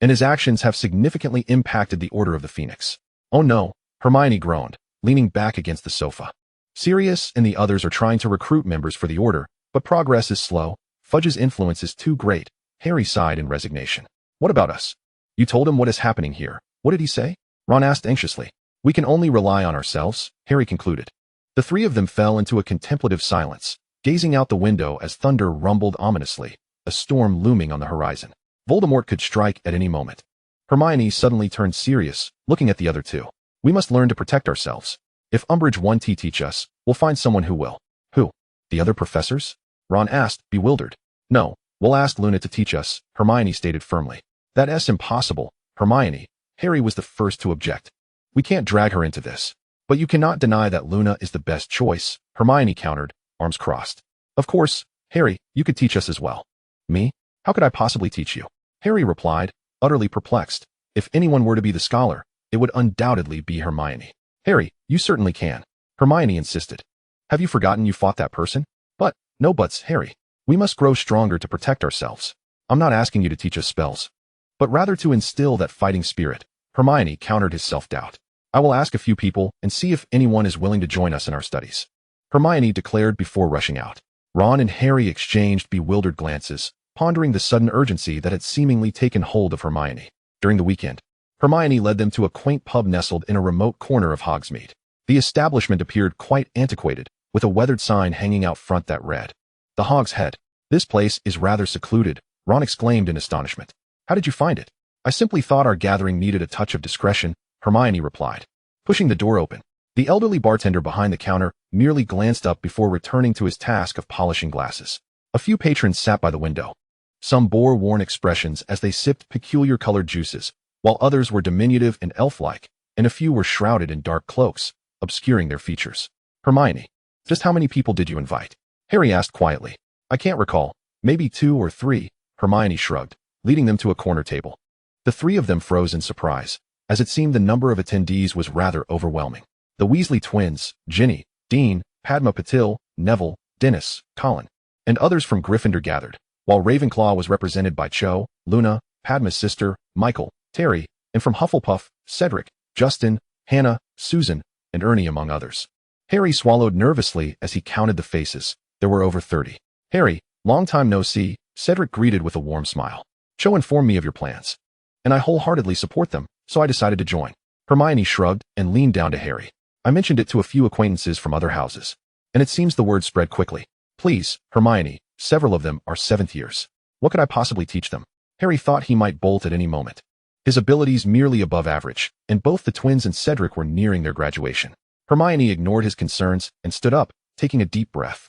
and his actions have significantly impacted the Order of the Phoenix." "Oh no," Hermione groaned, leaning back against the sofa. "Sirius and the others are trying to recruit members for the Order, but progress is slow. Fudge's influence is too great." Harry sighed in resignation. "What about us?" "You told him what is happening here. What did he say?" Ron asked anxiously. "We can only rely on ourselves," Harry concluded. The three of them fell into a contemplative silence, gazing out the window as thunder rumbled ominously, a storm looming on the horizon. Voldemort could strike at any moment. Hermione suddenly turned serious, looking at the other two. "We must learn to protect ourselves. If Umbridge won't teach us, we'll find someone who will." "Who? The other professors?" Ron asked, bewildered. "No, we'll ask Luna to teach us," Hermione stated firmly. "That's impossible, Hermione." Harry was the first to object. "We can't drag her into this." "But you cannot deny that Luna is the best choice," Hermione countered, arms crossed. "Of course, Harry, you could teach us as well." "Me? How could I possibly teach you?" Harry replied, utterly perplexed. If anyone were to be the scholar, it would undoubtedly be Hermione. "Harry, you certainly can," Hermione insisted. "Have you forgotten you fought that person?" "But, no buts, Harry. We must grow stronger to protect ourselves. I'm not asking you to teach us spells, but rather to instill that fighting spirit." Hermione countered his self-doubt. "I will ask a few people and see if anyone is willing to join us in our studies," Hermione declared before rushing out. Ron and Harry exchanged bewildered glances, pondering the sudden urgency that had seemingly taken hold of Hermione. During the weekend, Hermione led them to a quaint pub nestled in a remote corner of Hogsmeade. The establishment appeared quite antiquated, with a weathered sign hanging out front that read, "The Hog's Head." "This place is rather secluded," Ron exclaimed in astonishment. "How did you find it?" "I simply thought our gathering needed a touch of discretion," Hermione replied, pushing the door open. The elderly bartender behind the counter merely glanced up before returning to his task of polishing glasses. A few patrons sat by the window. Some bore worn expressions as they sipped peculiar-colored juices, while others were diminutive and elf-like, and a few were shrouded in dark cloaks, obscuring their features. "Hermione, just how many people did you invite?" Harry asked quietly. "I can't recall. Maybe 2 or 3, Hermione shrugged, leading them to a corner table. The three of them froze in surprise, as it seemed the number of attendees was rather overwhelming. The Weasley twins, Ginny, Dean, Padma Patil, Neville, Dennis, Colin, and others from Gryffindor gathered, while Ravenclaw was represented by Cho, Luna, Padma's sister, Michael, Terry, and from Hufflepuff, Cedric, Justin, Hannah, Susan, and Ernie among others. Harry swallowed nervously as he counted the faces. There were over 30. "Harry, long time no see," Cedric greeted with a warm smile. "Cho informed me of your plans, and I wholeheartedly support them, so I decided to join." Hermione shrugged and leaned down to Harry. "I mentioned it to a few acquaintances from other houses, and it seems the word spread quickly. Please, Hermione, several of them are 7th years. What could I possibly teach them?" Harry thought he might bolt at any moment. His abilities merely above average, and both the twins and Cedric were nearing their graduation. Hermione ignored his concerns and stood up, taking a deep breath.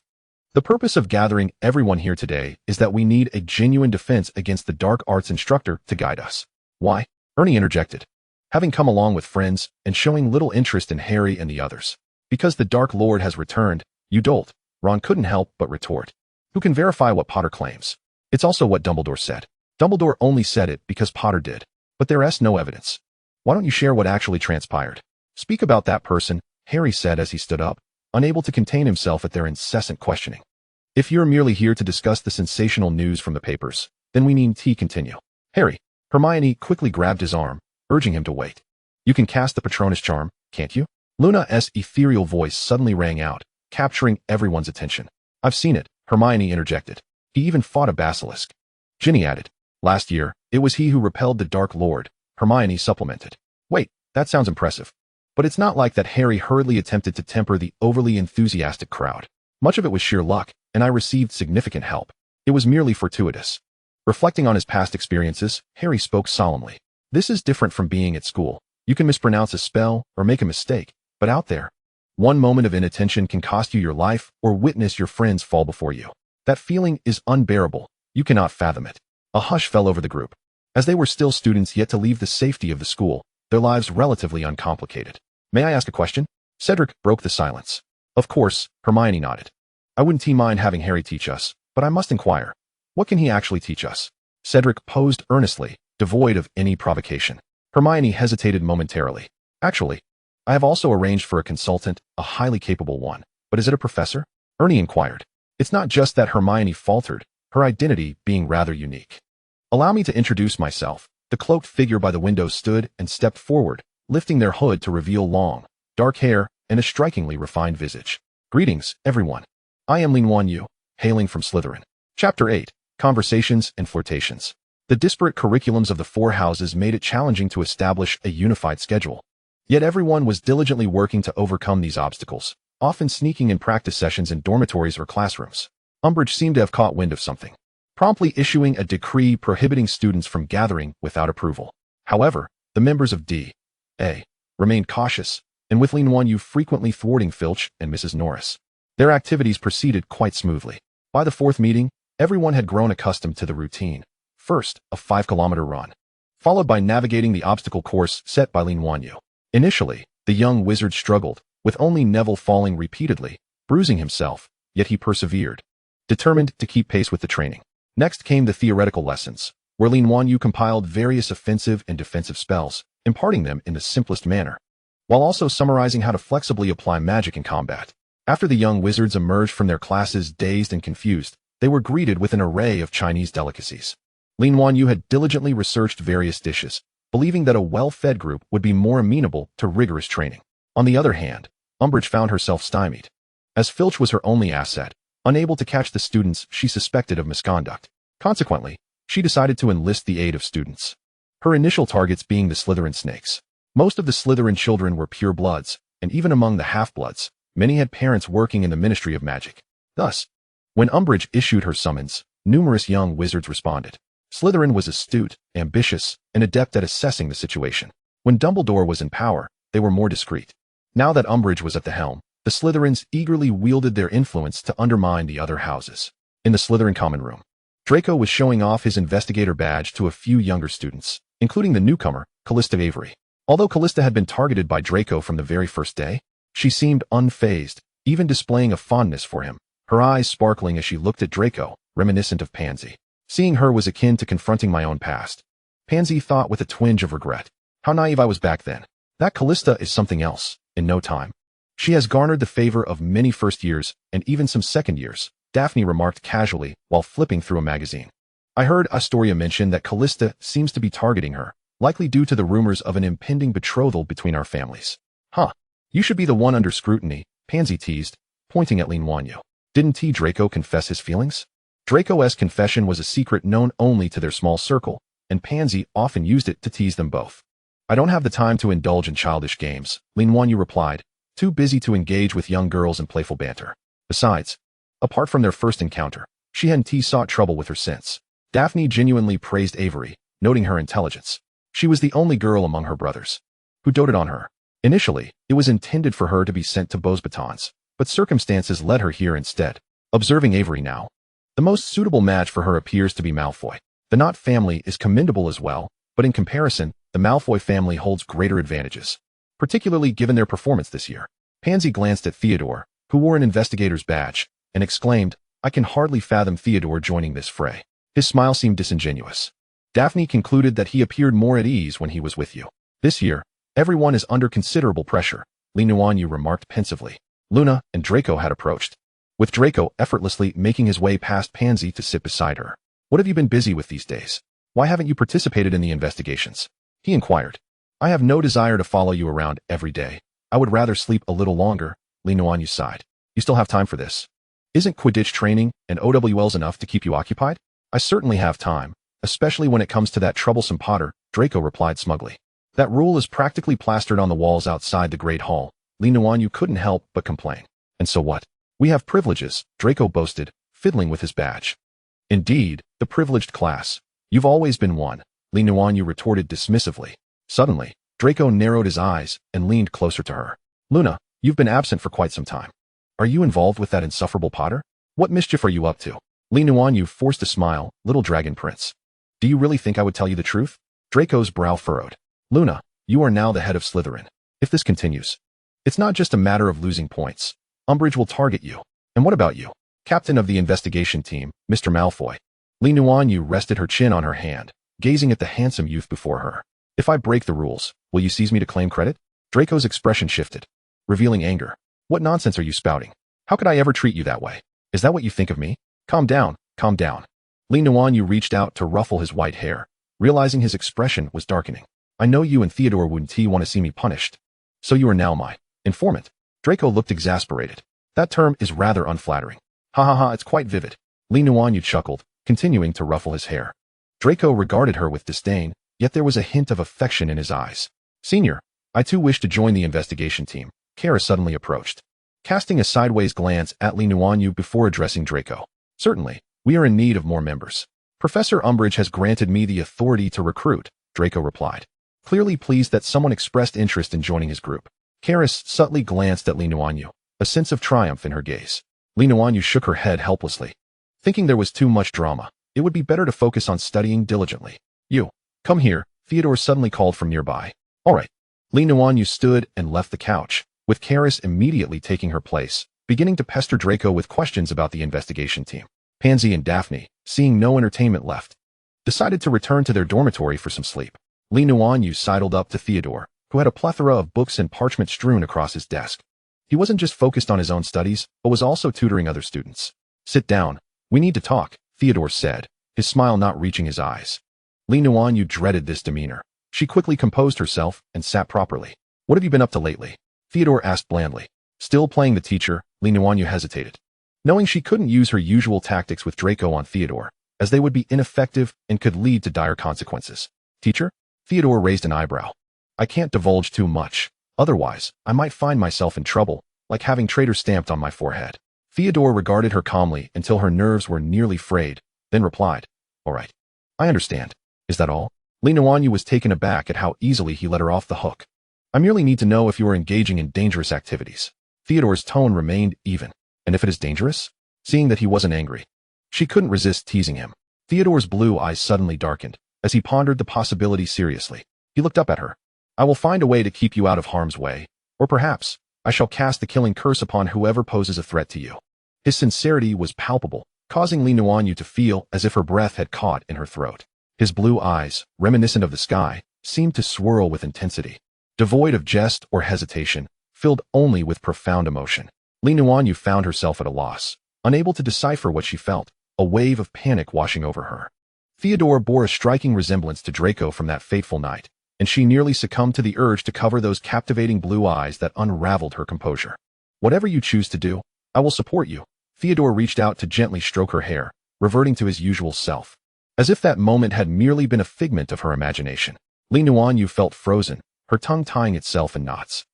"The purpose of gathering everyone here today is that we need a genuine defense against the dark arts instructor to guide us." "Why?" Ernie interjected, having come along with friends and showing little interest in Harry and the others. "Because the Dark Lord has returned, you dolt," Ron couldn't help but retort. "Who can verify what Potter claims? It's also what Dumbledore said. Dumbledore only said it because Potter did, but there's no evidence. Why don't you share what actually transpired?" "Speak about that person," Harry said as he stood up, unable to contain himself at their incessant questioning. "If you're merely here to discuss the sensational news from the papers, then we need to continue." "Harry," Hermione quickly grabbed his arm, urging him to wait. You can cast the Patronus charm, can't you? Luna's ethereal voice suddenly rang out, capturing everyone's attention. I've seen it, Hermione interjected. He even fought a basilisk. Ginny added. Last year, it was he who repelled the Dark Lord, Hermione supplemented. Wait, that sounds impressive. But it's not like that Harry hurriedly attempted to temper the overly enthusiastic crowd. Much of it was sheer luck, and I received significant help. It was merely fortuitous. Reflecting on his past experiences, Harry spoke solemnly. This is different from being at school. You can mispronounce a spell or make a mistake, but out there, one moment of inattention can cost you your life or witness your friends fall before you. That feeling is unbearable. You cannot fathom it. A hush fell over the group. As they were still students yet to leave the safety of the school, their lives relatively uncomplicated. May I ask a question? Cedric broke the silence. Of course, Hermione nodded. I wouldn't mind having Harry teach us, but I must inquire. What can he actually teach us? Cedric posed earnestly, devoid of any provocation. Hermione hesitated momentarily. Actually, I have also arranged for a consultant, a highly capable one. But is it a professor? Ernie inquired. It's not just that Hermione faltered, her identity being rather unique. Allow me to introduce myself. The cloaked figure by the window stood and stepped forward, lifting their hood to reveal long, dark hair and a strikingly refined visage. Greetings, everyone. I am Nuanyue, hailing from Slytherin. Chapter 8. Conversations and Flirtations. The disparate curriculums of the four houses made it challenging to establish a unified schedule. Yet everyone was diligently working to overcome these obstacles, often sneaking in practice sessions in dormitories or classrooms. Umbridge seemed to have caught wind of something, promptly issuing a decree prohibiting students from gathering without approval. However, the members of D.A. remained cautious, and with Nuanyue frequently thwarting Filch and Mrs. Norris. Their activities proceeded quite smoothly. By the fourth meeting, everyone had grown accustomed to the routine. First, a 5-kilometer run, followed by navigating the obstacle course set by Nuanyue. Initially, the young wizard struggled, with only Neville falling repeatedly, bruising himself, yet he persevered, determined to keep pace with the training. Next came the theoretical lessons, where Nuanyue compiled various offensive and defensive spells, imparting them in the simplest manner, while also summarizing how to flexibly apply magic in combat. After the young wizards emerged from their classes dazed and confused, they were greeted with an array of Chinese delicacies. Nuanyue had diligently researched various dishes, believing that a well-fed group would be more amenable to rigorous training. On the other hand, Umbridge found herself stymied, as Filch was her only asset, unable to catch the students she suspected of misconduct. Consequently, she decided to enlist the aid of students, her initial targets being the Slytherin snakes. Most of the Slytherin children were pure bloods, and even among the half-bloods, many had parents working in the Ministry of Magic. Thus, when Umbridge issued her summons, numerous young wizards responded. Slytherin was astute, ambitious, and adept at assessing the situation. When Dumbledore was in power, they were more discreet. Now that Umbridge was at the helm, the Slytherins eagerly wielded their influence to undermine the other houses. In the Slytherin common room, Draco was showing off his investigator badge to a few younger students, including the newcomer, Callista Avery. Although Callista had been targeted by Draco from the very first day, she seemed unfazed, even displaying a fondness for him, her eyes sparkling as she looked at Draco, reminiscent of Pansy. Seeing her was akin to confronting my own past. Pansy thought with a twinge of regret. How naive I was back then. That Callista is something else, in no time. She has garnered the favor of many first years and even some second years, Daphne remarked casually while flipping through a magazine. I heard Astoria mention that Callista seems to be targeting her, likely due to the rumors of an impending betrothal between our families. Huh. You should be the one under scrutiny, Pansy teased, pointing at Nuanyue. Didn't T. Draco confess his feelings? Draco's confession was a secret known only to their small circle, and Pansy often used it to tease them both. I don't have the time to indulge in childish games, Nuanyue replied, too busy to engage with young girls in playful banter. Besides, apart from their first encounter, she hadn't sought trouble with her since. Daphne genuinely praised Avery, noting her intelligence. She was the only girl among her brothers who doted on her. Initially, it was intended for her to be sent to Beauxbatons, but circumstances led her here instead. Observing Avery now, the most suitable match for her appears to be Malfoy. The Knott family is commendable as well, but in comparison, the Malfoy family holds greater advantages, particularly given their performance this year. Pansy glanced at Theodore, who wore an investigator's badge, and exclaimed, I can hardly fathom Theodore joining this fray. His smile seemed disingenuous. Daphne concluded that he appeared more at ease when he was with you. This year, everyone is under considerable pressure, Nuanyue remarked pensively. Luna and Draco had approached, with Draco effortlessly making his way past Pansy to sit beside her. What have you been busy with these days? Why haven't you participated in the investigations? He inquired. I have no desire to follow you around every day. I would rather sleep a little longer, Nuanyue sighed. You still have time for this. Isn't Quidditch training and OWLs enough to keep you occupied? I certainly have time, especially when it comes to that troublesome Potter, Draco replied smugly. That rule is practically plastered on the walls outside the Great Hall. Nuanyue couldn't help but complain. And so what? We have privileges, Draco boasted, fiddling with his badge. Indeed, the privileged class. You've always been one, Nuanyue retorted dismissively. Suddenly, Draco narrowed his eyes and leaned closer to her. Luna, you've been absent for quite some time. Are you involved with that insufferable Potter? What mischief are you up to? Nuanyue forced a smile, little dragon prince. Do you really think I would tell you the truth? Draco's brow furrowed. Luna, you are now the head of Slytherin. If this continues, it's not just a matter of losing points. Umbridge will target you. And what about you? Captain of the investigation team, Mr. Malfoy. Nuanyue rested her chin on her hand, gazing at the handsome youth before her. If I break the rules, will you seize me to claim credit? Draco's expression shifted, revealing anger. What nonsense are you spouting? How could I ever treat you that way? Is that what you think of me? Calm down, calm down. Nuanyue reached out to ruffle his white hair, realizing his expression was darkening. I know you and Theodore wouldn't want to see me punished. So you are now my informant. Draco looked exasperated. That term is rather unflattering. Ha ha ha, it's quite vivid. Nuanyue chuckled, continuing to ruffle his hair. Draco regarded her with disdain, yet there was a hint of affection in his eyes. Senior, I too wish to join the investigation team. Kara suddenly approached, casting a sideways glance at Nuanyue before addressing Draco. Certainly, we are in need of more members. Professor Umbridge has granted me the authority to recruit, Draco replied, clearly pleased that someone expressed interest in joining his group. Karis subtly glanced at Nuanyue, a sense of triumph in her gaze. Nuanyue shook her head helplessly, thinking there was too much drama. It would be better to focus on studying diligently. You, come here, Theodore suddenly called from nearby. All right. Nuanyue stood and left the couch, with Karis immediately taking her place, beginning to pester Draco with questions about the investigation team. Pansy and Daphne, seeing no entertainment left, decided to return to their dormitory for some sleep. Nuanyue sidled up to Theodore, who had a plethora of books and parchment strewn across his desk. He wasn't just focused on his own studies, but was also tutoring other students. Sit down. We need to talk, Theodore said, his smile not reaching his eyes. Nuanyue dreaded this demeanor. She quickly composed herself and sat properly. What have you been up to lately? Theodore asked blandly. Still playing the teacher, Nuanyue hesitated, knowing she couldn't use her usual tactics with Draco on Theodore, as they would be ineffective and could lead to dire consequences. Teacher? Theodore raised an eyebrow. I can't divulge too much. Otherwise, I might find myself in trouble, like having traitor stamped on my forehead. Theodore regarded her calmly until her nerves were nearly frayed, then replied, All right. I understand. Is that all? Nuanyue was taken aback at how easily he let her off the hook. I merely need to know if you are engaging in dangerous activities. Theodore's tone remained even. And if it is dangerous? Seeing that he wasn't angry, she couldn't resist teasing him. Theodore's blue eyes suddenly darkened, as he pondered the possibility seriously. He looked up at her. I will find a way to keep you out of harm's way, or perhaps, I shall cast the killing curse upon whoever poses a threat to you. His sincerity was palpable, causing Nuanyue to feel as if her breath had caught in her throat. His blue eyes, reminiscent of the sky, seemed to swirl with intensity, devoid of jest or hesitation, filled only with profound emotion. Nuanyue found herself at a loss, unable to decipher what she felt, a wave of panic washing over her. Theodore bore a striking resemblance to Draco from that fateful night, and she nearly succumbed to the urge to cover those captivating blue eyes that unraveled her composure. Whatever you choose to do, I will support you. Theodore reached out to gently stroke her hair, reverting to his usual self, as if that moment had merely been a figment of her imagination. Nuanyue felt frozen, her tongue tying itself in knots.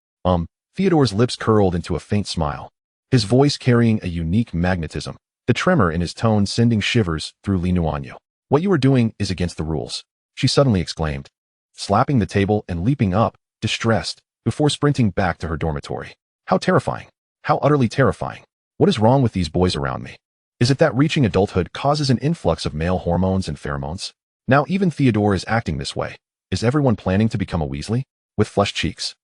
Theodore's lips curled into a faint smile, his voice carrying a unique magnetism, the tremor in his tone sending shivers through Nuanyue. What you are doing is against the rules, she suddenly exclaimed, slapping the table and leaping up, distressed, before sprinting back to her dormitory. How terrifying. How utterly terrifying. What is wrong with these boys around me? Is it that reaching adulthood causes an influx of male hormones and pheromones? Now even Theodore is acting this way. Is everyone planning to become a Weasley? With flushed cheeks,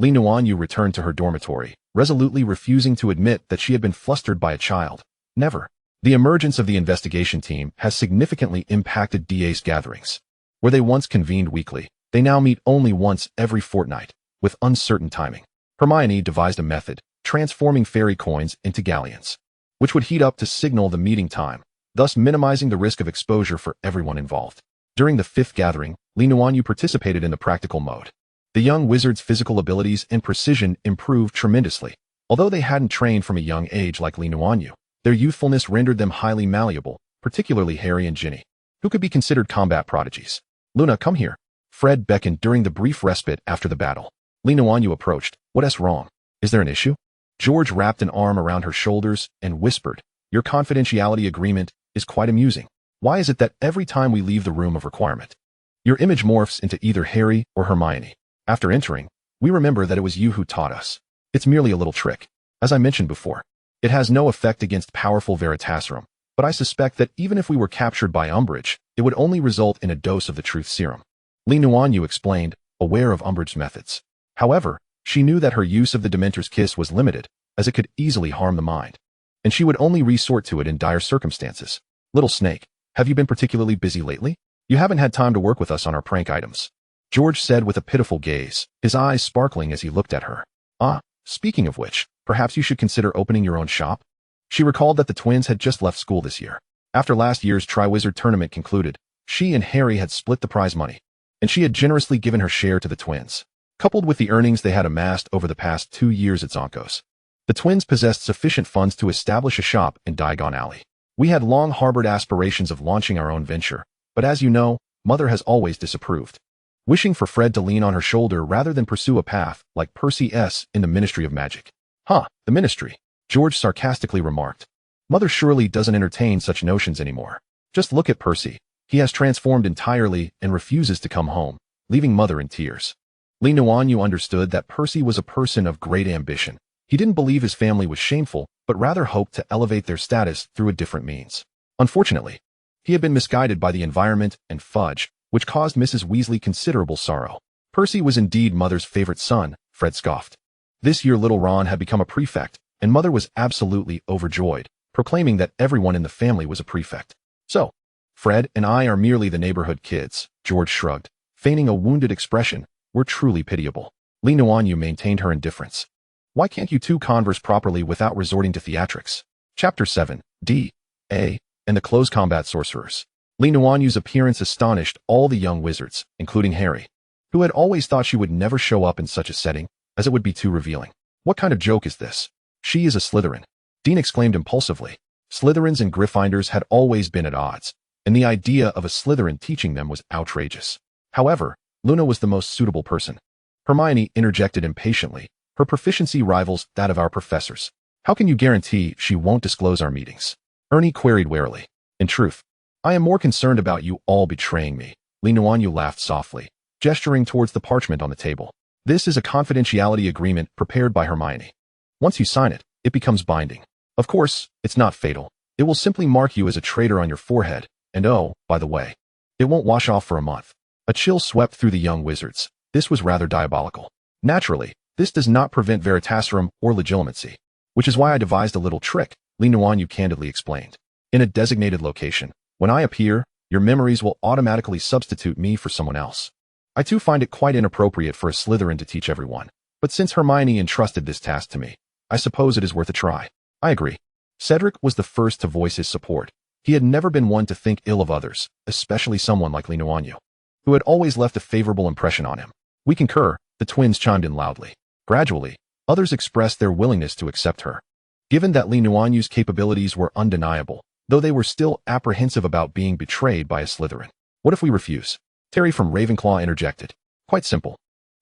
Nuanyue returned to her dormitory, resolutely refusing to admit that she had been flustered by a child. Never. The emergence of the investigation team has significantly impacted DA's gatherings. Where they once convened weekly, they now meet only once every fortnight, with uncertain timing. Hermione devised a method, transforming fairy coins into galleons, which would heat up to signal the meeting time, thus minimizing the risk of exposure for everyone involved. During the fifth gathering, Nuanyue participated in the practical mode, The young wizard's physical abilities and precision improved tremendously. Although they hadn't trained from a young age like Nuanyue, their youthfulness rendered them highly malleable, particularly Harry and Ginny, who could be considered combat prodigies. Luna, come here. Fred beckoned during the brief respite after the battle. Nuanyue approached. What's wrong? Is there an issue? George wrapped an arm around her shoulders and whispered, your confidentiality agreement is quite amusing. Why is it that every time we leave the room of requirement, your image morphs into either Harry or Hermione? After entering, we remember that it was you who taught us. It's merely a little trick. As I mentioned before, it has no effect against powerful Veritaserum, but I suspect that even if we were captured by Umbridge, it would only result in a dose of the truth serum. Nuanyue explained, aware of Umbridge's methods. However, she knew that her use of the Dementor's kiss was limited, as it could easily harm the mind, and she would only resort to it in dire circumstances. Little Snake, have you been particularly busy lately? You haven't had time to work with us on our prank items, George said with a pitiful gaze, his eyes sparkling as he looked at her. Speaking of which, perhaps you should consider opening your own shop? She recalled that the twins had just left school this year. After last year's Triwizard tournament concluded, she and Harry had split the prize money, and she had generously given her share to the twins. Coupled with the earnings they had amassed over the past 2 years at Zonkos, the twins possessed sufficient funds to establish a shop in Diagon Alley. We had long harbored aspirations of launching our own venture, but as you know, Mother has always disapproved, wishing for Fred to lean on her shoulder rather than pursue a path like Percy S. in the Ministry of Magic. The Ministry, George sarcastically remarked. Mother surely doesn't entertain such notions anymore. Just look at Percy. He has transformed entirely and refuses to come home, leaving Mother in tears. Nuanyue understood that Percy was a person of great ambition. He didn't believe his family was shameful, but rather hoped to elevate their status through a different means. Unfortunately, he had been misguided by the environment and fudge, which caused Mrs. Weasley considerable sorrow. Percy was indeed Mother's favorite son, Fred scoffed. This year little Ron had become a prefect, and Mother was absolutely overjoyed, proclaiming that everyone in the family was a prefect. So, Fred and I are merely the neighborhood kids, George shrugged, feigning a wounded expression. We're truly pitiable. Nuanyue maintained her indifference. Why can't you two converse properly without resorting to theatrics? Chapter 7, D, A, and the Close Combat Sorcerers. Nuanyue's appearance astonished all the young wizards, including Harry, who had always thought she would never show up in such a setting, as it would be too revealing. What kind of joke is this? She is a Slytherin, Dean exclaimed impulsively. Slytherins and Gryffindors had always been at odds, and the idea of a Slytherin teaching them was outrageous. However, Luna was the most suitable person. Hermione interjected impatiently, her proficiency rivals that of our professors. How can you guarantee she won't disclose our meetings? Ernie queried warily. In truth, I am more concerned about you all betraying me. Nuanyue laughed softly, gesturing towards the parchment on the table. This is a confidentiality agreement prepared by Hermione. Once you sign it, it becomes binding. Of course, it's not fatal. It will simply mark you as a traitor on your forehead, and oh, by the way, it won't wash off for a month. A chill swept through the young wizards. This was rather diabolical. Naturally, this does not prevent Veritaserum or legitimacy, which is why I devised a little trick, Nuanyue candidly explained. In a designated location, when I appear, your memories will automatically substitute me for someone else. I too find it quite inappropriate for a Slytherin to teach everyone, but since Hermione entrusted this task to me, I suppose it is worth a try. I agree. Cedric was the first to voice his support. He had never been one to think ill of others, especially someone like Nuanyue, who had always left a favorable impression on him. We concur, the twins chimed in loudly. Gradually, others expressed their willingness to accept her. Given that Nuanyue's capabilities were undeniable, though they were still apprehensive about being betrayed by a Slytherin. What if we refuse? Terry from Ravenclaw interjected. Quite simple.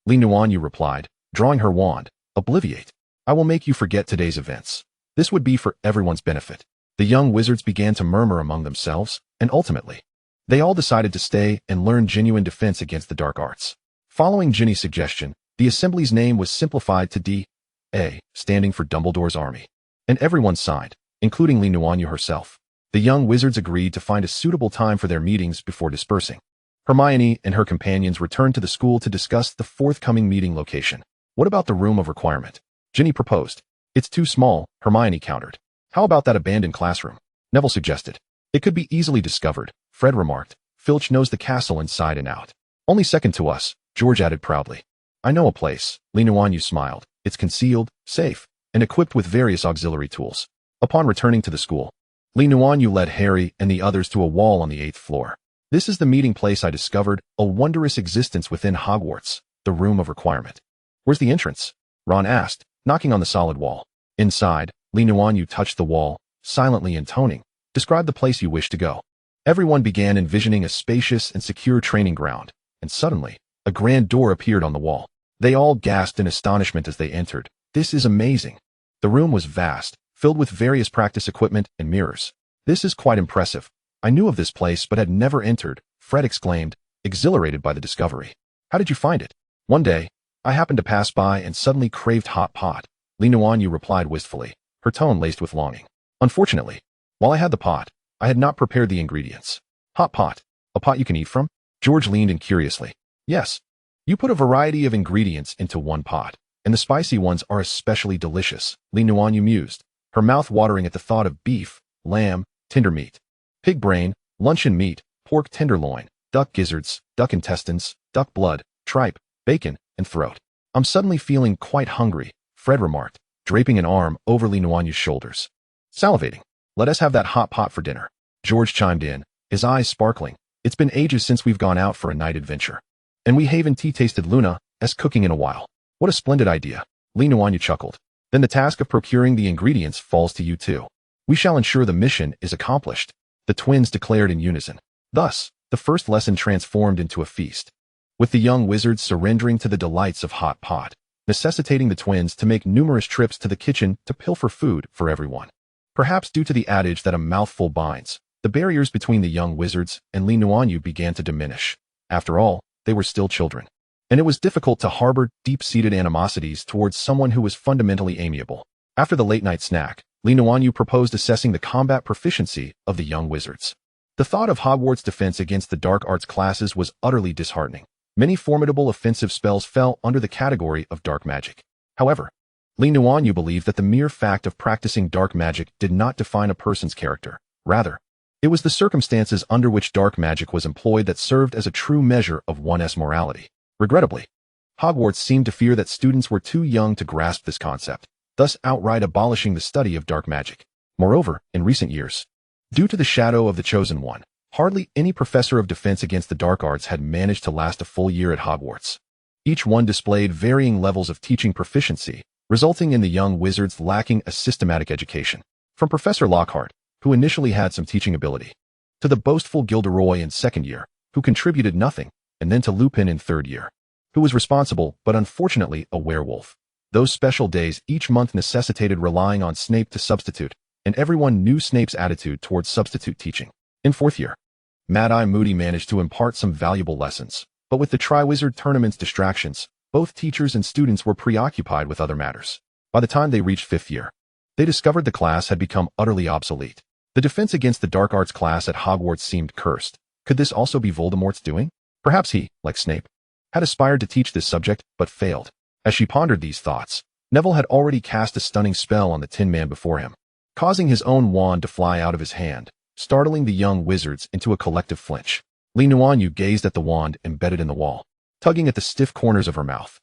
Nuanyue replied, drawing her wand. Obliviate. I will make you forget today's events. This would be for everyone's benefit. The young wizards began to murmur among themselves, and ultimately, they all decided to stay and learn genuine defense against the dark arts. Following Ginny's suggestion, the assembly's name was simplified to D.A., standing for Dumbledore's Army. And everyone signed, including Nuanyue herself. The young wizards agreed to find a suitable time for their meetings before dispersing. Hermione and her companions returned to the school to discuss the forthcoming meeting location. What about the room of requirement? Ginny proposed. It's too small, Hermione countered. How about that abandoned classroom? Neville suggested. It could be easily discovered, Fred remarked. Filch knows the castle inside and out. Only second to us, George added proudly. I know a place, Nuanyue smiled. It's concealed, safe, and equipped with various auxiliary tools. Upon returning to the school, Nuanyue led Harry and the others to a wall on the 8th floor. This is the meeting place I discovered, a wondrous existence within Hogwarts, the room of requirement. Where's the entrance? Ron asked, knocking on the solid wall. Inside, Nuanyue touched the wall, silently intoning, describe the place you wish to go. Everyone began envisioning a spacious and secure training ground, and suddenly, a grand door appeared on the wall. They all gasped in astonishment as they entered. This is amazing. The room was vast, filled with various practice equipment and mirrors. This is quite impressive. I knew of this place but had never entered, Fred exclaimed, exhilarated by the discovery. How did you find it? One day, I happened to pass by and suddenly craved hot pot, Nuanyue replied wistfully, her tone laced with longing. Unfortunately, while I had the pot, I had not prepared the ingredients. Hot pot? A pot you can eat from? George leaned in curiously. Yes. You put a variety of ingredients into one pot, and the spicy ones are especially delicious, Nuanyue mused, her mouth watering at the thought of beef, lamb, tender meat, pig brain, luncheon meat, pork tenderloin, duck gizzards, duck intestines, duck blood, tripe, bacon, and throat. I'm suddenly feeling quite hungry, Fred remarked, draping an arm over Nuanyue's shoulders. Salivating. Let us have that hot pot for dinner. George chimed in, his eyes sparkling. It's been ages since we've gone out for a night adventure. And we haven't tasted Luna's cooking in a while. What a splendid idea. Nuanyue chuckled. Then the task of procuring the ingredients falls to you too. We shall ensure the mission is accomplished, the twins declared in unison. Thus, the first lesson transformed into a feast, with the young wizards surrendering to the delights of hot pot, necessitating the twins to make numerous trips to the kitchen to pilfer food for everyone. Perhaps due to the adage that a mouthful binds, the barriers between the young wizards and Nuanyue began to diminish. After all, they were still children, and it was difficult to harbor deep-seated animosities towards someone who was fundamentally amiable. After the late-night snack, Nuanyue proposed assessing the combat proficiency of the young wizards. The thought of Hogwarts' defense against the dark arts classes was utterly disheartening. Many formidable offensive spells fell under the category of dark magic. However, Nuanyue believed that the mere fact of practicing dark magic did not define a person's character. Rather, it was the circumstances under which dark magic was employed that served as a true measure of one's morality. Regrettably, Hogwarts seemed to fear that students were too young to grasp this concept, thus outright abolishing the study of dark magic. Moreover, in recent years, due to the shadow of the Chosen One, hardly any professor of defense against the dark arts had managed to last a full year at Hogwarts. Each one displayed varying levels of teaching proficiency, resulting in the young wizards lacking a systematic education. From Professor Lockhart, who initially had some teaching ability, to the boastful Gilderoy in second year, who contributed nothing, and then to Lupin in third year, who was responsible but unfortunately a werewolf. Those special days each month necessitated relying on Snape to substitute, and everyone knew Snape's attitude towards substitute teaching. In fourth year, Mad-Eye Moody managed to impart some valuable lessons, but with the Triwizard Tournament's distractions, both teachers and students were preoccupied with other matters. By the time they reached fifth year, they discovered the class had become utterly obsolete. The defense against the dark arts class at Hogwarts seemed cursed. Could this also be Voldemort's doing? Perhaps he, like Snape, had aspired to teach this subject, but failed. As she pondered these thoughts, Neville had already cast a stunning spell on the Tin Man before him, causing his own wand to fly out of his hand, startling the young wizards into a collective flinch. Nuanyue gazed at the wand embedded in the wall, tugging at the stiff corners of her mouth.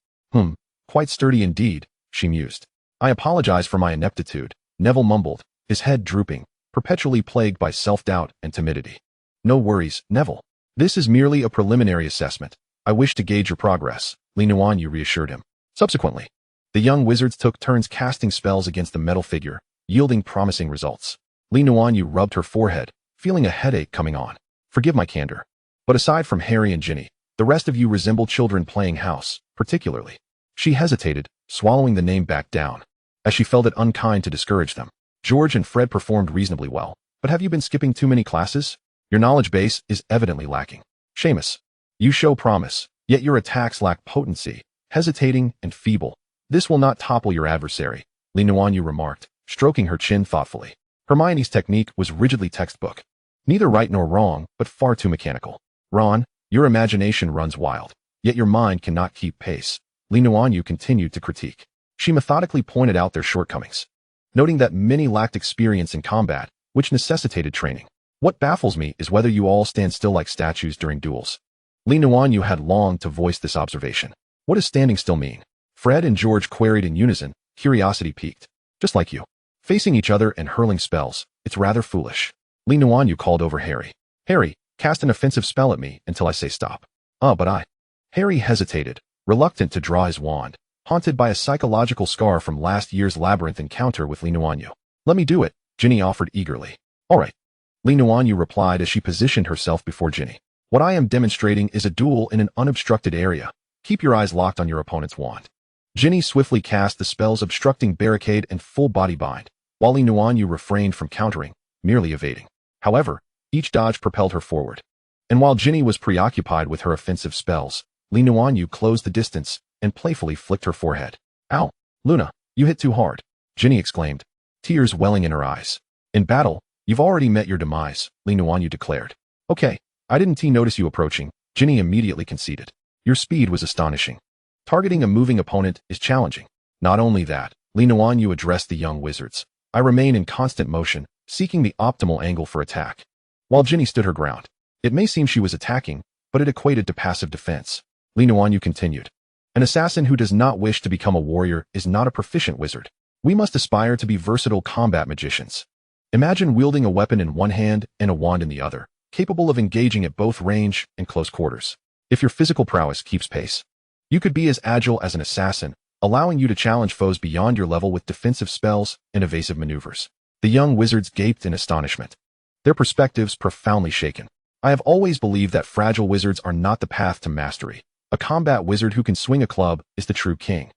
Quite sturdy indeed, she mused. I apologize for my ineptitude, Neville mumbled, his head drooping, perpetually plagued by self-doubt and timidity. No worries, Neville. This is merely a preliminary assessment. I wish to gauge your progress, Nuanyue reassured him. Subsequently, the young wizards took turns casting spells against the metal figure, yielding promising results. Nuanyue rubbed her forehead, feeling a headache coming on. Forgive my candor, but aside from Harry and Ginny, the rest of you resemble children playing house, particularly. She hesitated, swallowing the name back down, as she felt it unkind to discourage them. George and Fred performed reasonably well, but have you been skipping too many classes? Your knowledge base is evidently lacking. Seamus, you show promise, yet your attacks lack potency, hesitating and feeble. This will not topple your adversary, Nuanyue remarked, stroking her chin thoughtfully. Hermione's technique was rigidly textbook. Neither right nor wrong, but far too mechanical. Ron, your imagination runs wild, yet your mind cannot keep pace. Nuanyue continued to critique. She methodically pointed out their shortcomings, noting that many lacked experience in combat, which necessitated training. What baffles me is whether you all stand still like statues during duels. Nuanyue had longed to voice this observation. What does standing still mean? Fred and George queried in unison, curiosity piqued. Just like you. Facing each other and hurling spells, it's rather foolish. Nuanyue called over Harry. Harry, cast an offensive spell at me until I say stop. But I. Harry hesitated, reluctant to draw his wand, haunted by a psychological scar from last year's labyrinth encounter with Nuanyue. Let me do it, Ginny offered eagerly. All right. Nuanyue replied as she positioned herself before Ginny. What I am demonstrating is a duel in an unobstructed area. Keep your eyes locked on your opponent's wand. Ginny swiftly cast the spells Obstructing Barricade and Full Body Bind, while Nuanyue refrained from countering, merely evading. However, each dodge propelled her forward. And while Ginny was preoccupied with her offensive spells, Nuanyue closed the distance and playfully flicked her forehead. Ow, Luna, you hit too hard, Ginny exclaimed, tears welling in her eyes. In battle, you've already met your demise, Nuanyue declared. Okay, I didn't notice you approaching, Ginny immediately conceded. Your speed was astonishing. Targeting a moving opponent is challenging. Not only that, Nuanyue addressed the young wizards. I remain in constant motion, seeking the optimal angle for attack. While Ginny stood her ground. It may seem she was attacking, but it equated to passive defense. Nuanyue continued. An assassin who does not wish to become a warrior is not a proficient wizard. We must aspire to be versatile combat magicians. Imagine wielding a weapon in one hand and a wand in the other, capable of engaging at both range and close quarters. If your physical prowess keeps pace, you could be as agile as an assassin, allowing you to challenge foes beyond your level with defensive spells and evasive maneuvers. The young wizards gaped in astonishment, their perspectives profoundly shaken. I have always believed that fragile wizards are not the path to mastery. A combat wizard who can swing a club is the true king.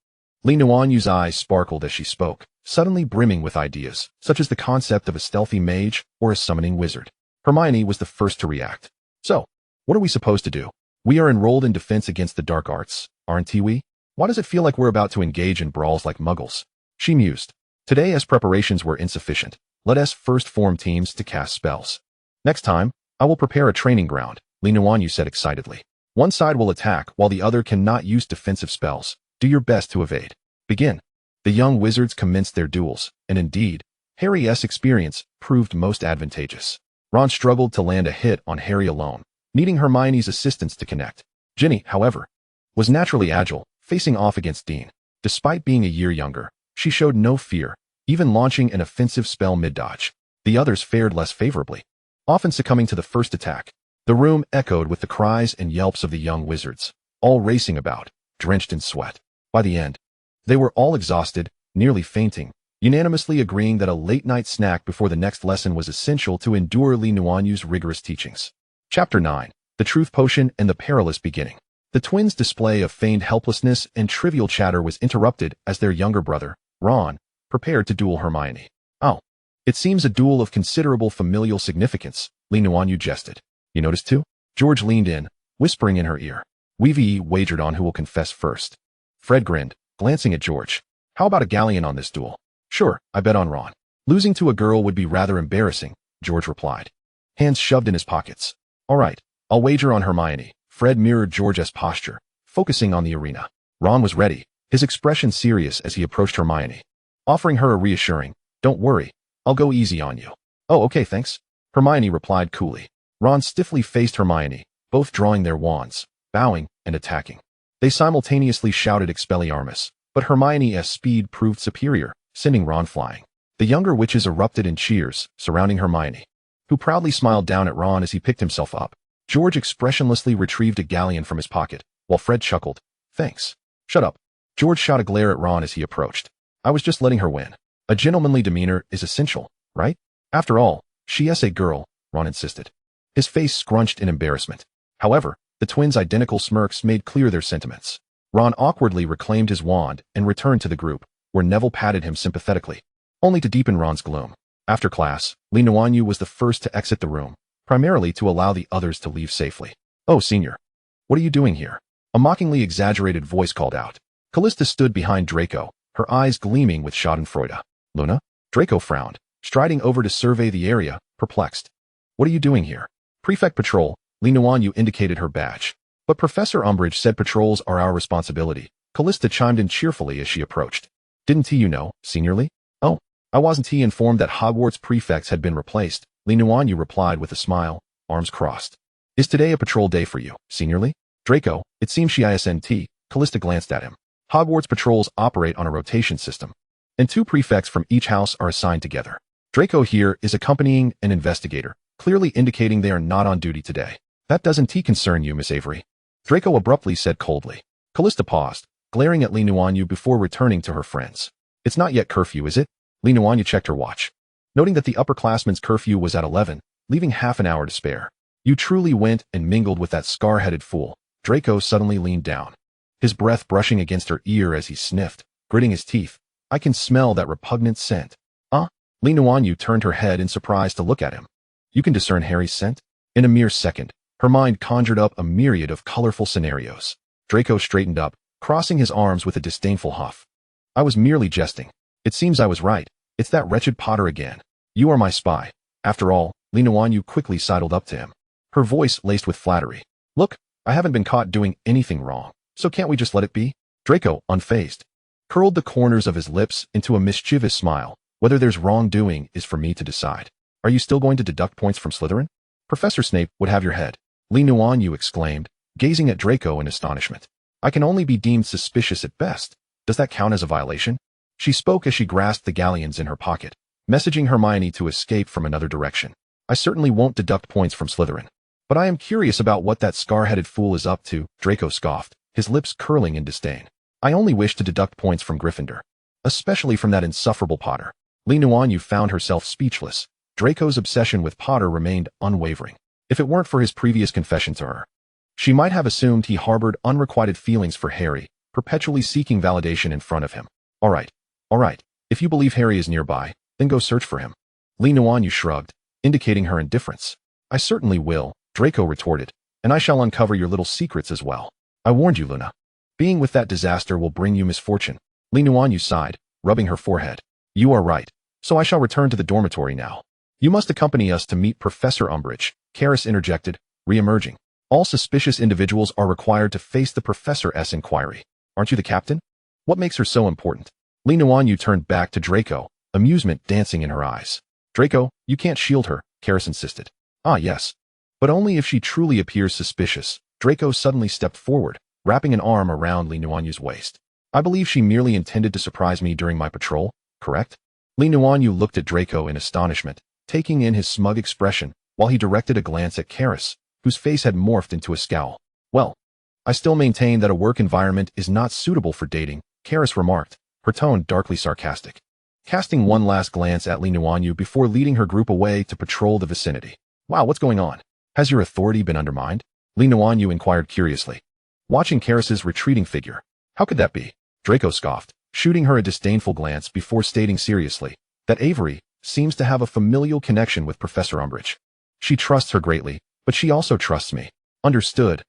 Nuanyue's eyes sparkled as she spoke, suddenly brimming with ideas, such as the concept of a stealthy mage or a summoning wizard. Hermione was the first to react. So, what are we supposed to do? We are enrolled in defense against the dark arts, aren't we? Why does it feel like we're about to engage in brawls like muggles? She mused. Today, as preparations were insufficient, let us first form teams to cast spells. Next time, I will prepare a training ground, Nuanyue said excitedly. One side will attack while the other cannot use defensive spells. Do your best to evade. Begin. The young wizards commenced their duels, and indeed, Harry's experience proved most advantageous. Ron struggled to land a hit on Harry alone, needing Hermione's assistance to connect. Ginny, however, was naturally agile, facing off against Dean. Despite being a year younger, she showed no fear, even launching an offensive spell mid-dodge. The others fared less favorably, often succumbing to the first attack. The room echoed with the cries and yelps of the young wizards, all racing about, drenched in sweat. By the end, they were all exhausted, nearly fainting, unanimously agreeing that a late-night snack before the next lesson was essential to endure Nuanyue's rigorous teachings. Chapter 9. The Truth Potion and the Perilous Beginning. The twins' display of feigned helplessness and trivial chatter was interrupted as their younger brother, Ron, prepared to duel Hermione. Oh, it seems a duel of considerable familial significance, Nuanyue jested. You noticed too? George leaned in, whispering in her ear. We've wagered on who will confess first. Fred grinned, glancing at George. How about a galleon on this duel? Sure, I bet on Ron. Losing to a girl would be rather embarrassing, George replied, hands shoved in his pockets. All right, I'll wager on Hermione. Fred mirrored George's posture, focusing on the arena. Ron was ready, his expression serious as he approached Hermione, offering her a reassuring, "Don't worry, I'll go easy on you." "Oh, okay, thanks," Hermione replied coolly. Ron stiffly faced Hermione, both drawing their wands, bowing, and attacking. They simultaneously shouted Expelliarmus, but Hermione's speed proved superior, sending Ron flying. The younger witches erupted in cheers, surrounding Hermione, who proudly smiled down at Ron as he picked himself up. George expressionlessly retrieved a galleon from his pocket, while Fred chuckled. "Thanks." "Shut up." George shot a glare at Ron as he approached. "I was just letting her win. A gentlemanly demeanor is essential, right? After all, she is a girl," Ron insisted, his face scrunched in embarrassment. However, the twins' identical smirks made clear their sentiments. Ron awkwardly reclaimed his wand and returned to the group, where Neville patted him sympathetically, only to deepen Ron's gloom. After class, Nuanyue was the first to exit the room, primarily to allow the others to leave safely. "Oh, senior. What are you doing here?" A mockingly exaggerated voice called out. Callista stood behind Draco, her eyes gleaming with schadenfreude. "Luna?" Draco frowned, striding over to survey the area, perplexed. "What are you doing here?" "Prefect Patrol," Nuanyue indicated her badge. "But Professor Umbridge said patrols are our responsibility," Callista chimed in cheerfully as she approached. "Didn't you know, seniorly?" "Oh, I wasn't informed that Hogwarts prefects had been replaced," Nuanyue replied with a smile, arms crossed. "Is today a patrol day for you, seniorly?" "Draco, it seems she isn't," Callista glanced at him. "Hogwarts patrols operate on a rotation system, and 2 prefects from each house are assigned together. Draco here is accompanying an investigator, clearly indicating they are not on duty today." "That doesn't concern you, Miss Avery," Draco abruptly said coldly. Callista paused, glaring at Li Nuanyue before returning to her friends. It's not yet curfew, is it? Li Nuanyue checked her watch, noting that the upperclassman's curfew was at 11, leaving half an hour to spare. You truly went and mingled with that scar-headed fool. Draco suddenly leaned down, his breath brushing against her ear as he sniffed, gritting his teeth. I can smell that repugnant scent. Li Nuanyue turned her head in surprise to look at him. You can discern Harry's scent? In a mere second, her mind conjured up a myriad of colorful scenarios. Draco straightened up, crossing his arms with a disdainful huff. I was merely jesting. It seems I was right. It's that wretched Potter again. You are my spy. After all, Li Nuanyue quickly sidled up to him, her voice laced with flattery. Look, I haven't been caught doing anything wrong, so can't we just let it be? Draco, unfazed, curled the corners of his lips into a mischievous smile. Whether there's wrongdoing is for me to decide. Are you still going to deduct points from Slytherin? Professor Snape would have your head, Li Nuanyue exclaimed, gazing at Draco in astonishment. I can only be deemed suspicious at best. Does that count as a violation? She spoke as she grasped the galleons in her pocket, messaging Hermione to escape from another direction. I certainly won't deduct points from Slytherin. But I am curious about what that scar-headed fool is up to, Draco scoffed, his lips curling in disdain. I only wish to deduct points from Gryffindor, especially from that insufferable Potter. Li Nuanyue found herself speechless. Draco's obsession with Potter remained unwavering. If it weren't for his previous confession to her, she might have assumed he harbored unrequited feelings for Harry, perpetually seeking validation in front of him. All right. If you believe Harry is nearby, then go search for him. Li Nuanyue shrugged, indicating her indifference. I certainly will, Draco retorted, and I shall uncover your little secrets as well. I warned you, Luna. Being with that disaster will bring you misfortune. Li Nuanyue sighed, rubbing her forehead. You are right, so I shall return to the dormitory now. You must accompany us to meet Professor Umbridge, Karis interjected, re-emerging. All suspicious individuals are required to face the Professor's inquiry. Aren't you the captain? What makes her so important? Li Nuanyue turned back to Draco, amusement dancing in her eyes. Draco, you can't shield her, Karis insisted. Ah, yes. But only if she truly appears suspicious. Draco suddenly stepped forward, wrapping an arm around Li Nuanyue's waist. I believe she merely intended to surprise me during my patrol, correct? Li Nuanyue looked at Draco in astonishment, taking in his smug expression, while he directed a glance at Karis, whose face had morphed into a scowl. Well, I still maintain that a work environment is not suitable for dating, Karis remarked, her tone darkly sarcastic, casting one last glance at Li Nuanyue before leading her group away to patrol the vicinity. Wow, what's going on? Has your authority been undermined? Li Nuanyue inquired curiously, watching Karis's retreating figure. How could that be? Draco scoffed, shooting her a disdainful glance before stating seriously that Avery seems to have a familial connection with Professor Umbridge. She trusts her greatly, but she also trusts me. Understood.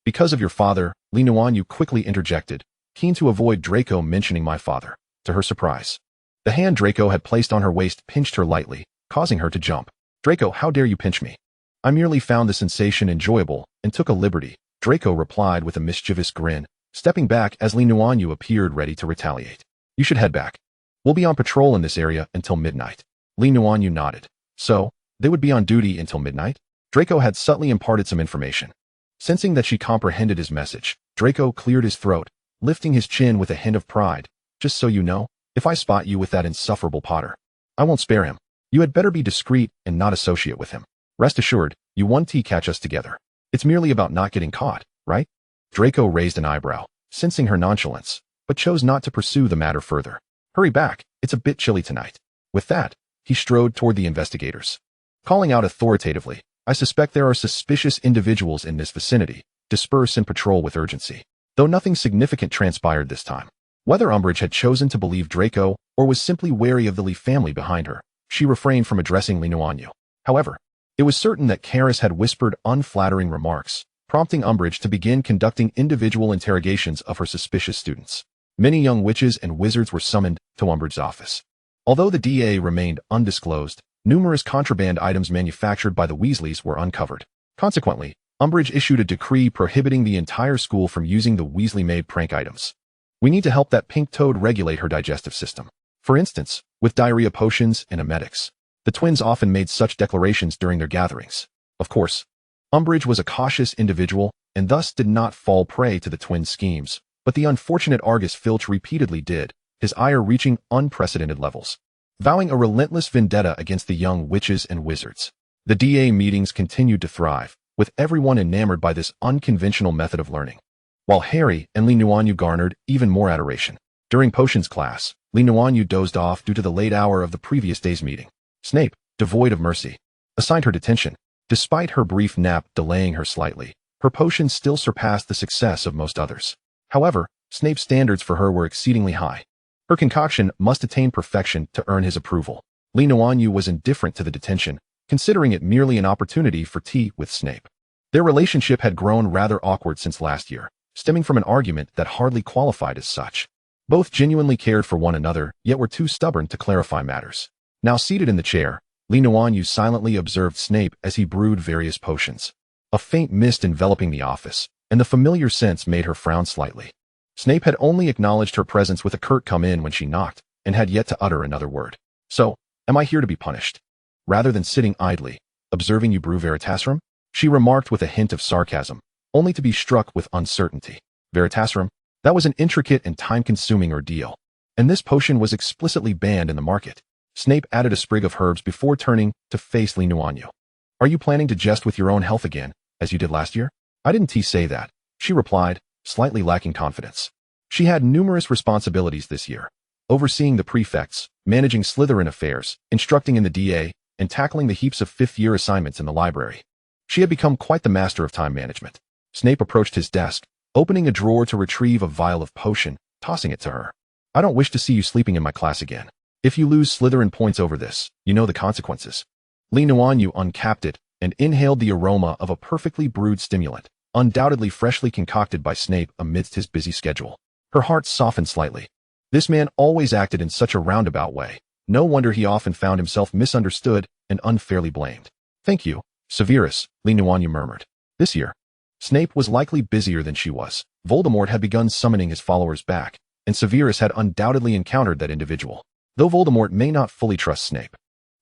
Because of your father, Li Nuanyue quickly interjected, keen to avoid Draco mentioning my father. To her surprise, the hand Draco had placed on her waist pinched her lightly, causing her to jump. Draco, how dare you pinch me? I merely found the sensation enjoyable and took a liberty, Draco replied with a mischievous grin, stepping back as Li Nuanyue appeared ready to retaliate. You should head back. We'll be on patrol in this area until midnight. Li Nuanyue nodded. So, they would be on duty until midnight? Draco had subtly imparted some information. Sensing that she comprehended his message, Draco cleared his throat, lifting his chin with a hint of pride. Just so you know, if I spot you with that insufferable Potter, I won't spare him. You had better be discreet and not associate with him. Rest assured, you won't catch us together. It's merely about not getting caught, right? Draco raised an eyebrow, sensing her nonchalance, but chose not to pursue the matter further. Hurry back, it's a bit chilly tonight. With that, he strode toward the investigators, calling out authoritatively, I suspect there are suspicious individuals in this vicinity. Disperse and patrol with urgency. Though nothing significant transpired this time. Whether Umbridge had chosen to believe Draco or was simply wary of the Lee family behind her, she refrained from addressing Li Nuanyue. However, it was certain that Karis had whispered unflattering remarks, prompting Umbridge to begin conducting individual interrogations of her suspicious students. Many young witches and wizards were summoned to Umbridge's office. Although the DA remained undisclosed, numerous contraband items manufactured by the Weasleys were uncovered. Consequently, Umbridge issued a decree prohibiting the entire school from using the Weasley-made prank items. We need to help that pink toad regulate her digestive system. For instance, with diarrhea potions and emetics. The twins often made such declarations during their gatherings. Of course, Umbridge was a cautious individual and thus did not fall prey to the twins' schemes, but the unfortunate Argus Filch repeatedly did, his ire reaching unprecedented levels, vowing a relentless vendetta against the young witches and wizards. The DA meetings continued to thrive, with everyone enamored by this unconventional method of learning. while Harry and Nuanyue garnered even more adoration. During potions class, Nuanyue dozed off due to the late hour of the previous day's meeting. Snape, devoid of mercy, assigned her detention. Despite her brief nap delaying her slightly, her potions still surpassed the success of most others. However, Snape's standards for her were exceedingly high. Her concoction must attain perfection to earn his approval. Nuanyue was indifferent to the detention, considering it merely an opportunity for tea with Snape. Their relationship had grown rather awkward since last year, stemming from an argument that hardly qualified as such. Both genuinely cared for one another, yet were too stubborn to clarify matters. Now seated in the chair, Nuanyue silently observed Snape as he brewed various potions. A faint mist enveloping the office, and the familiar scents made her frown slightly. Snape had only acknowledged her presence with a curt "come in" when she knocked, and had yet to utter another word. So, am I here to be punished? Rather than sitting idly, observing you brew Veritaserum? She remarked with a hint of sarcasm, only to be struck with uncertainty. Veritaserum? That was an intricate and time-consuming ordeal, and this potion was explicitly banned in the market. Snape added a sprig of herbs before turning to face Nuanyue. Are you planning to jest with your own health again, as you did last year? I didn't say that, she replied, slightly lacking confidence. She had numerous responsibilities this year, overseeing the prefects, managing Slytherin affairs, instructing in the DA, and tackling the heaps of fifth-year assignments in the library. She had become quite the master of time management. Snape approached his desk, opening a drawer to retrieve a vial of potion, tossing it to her. I don't wish to see you sleeping in my class again. If you lose Slytherin points over this, you know the consequences. Nuanyue uncapped it and inhaled the aroma of a perfectly brewed stimulant, undoubtedly freshly concocted by Snape amidst his busy schedule. Her heart softened slightly. This man always acted in such a roundabout way. No wonder he often found himself misunderstood and unfairly blamed. Thank you, Severus, Nuanyue murmured. This year, Snape was likely busier than she was. Voldemort had begun summoning his followers back, and Severus had undoubtedly encountered that individual, though Voldemort may not fully trust Snape.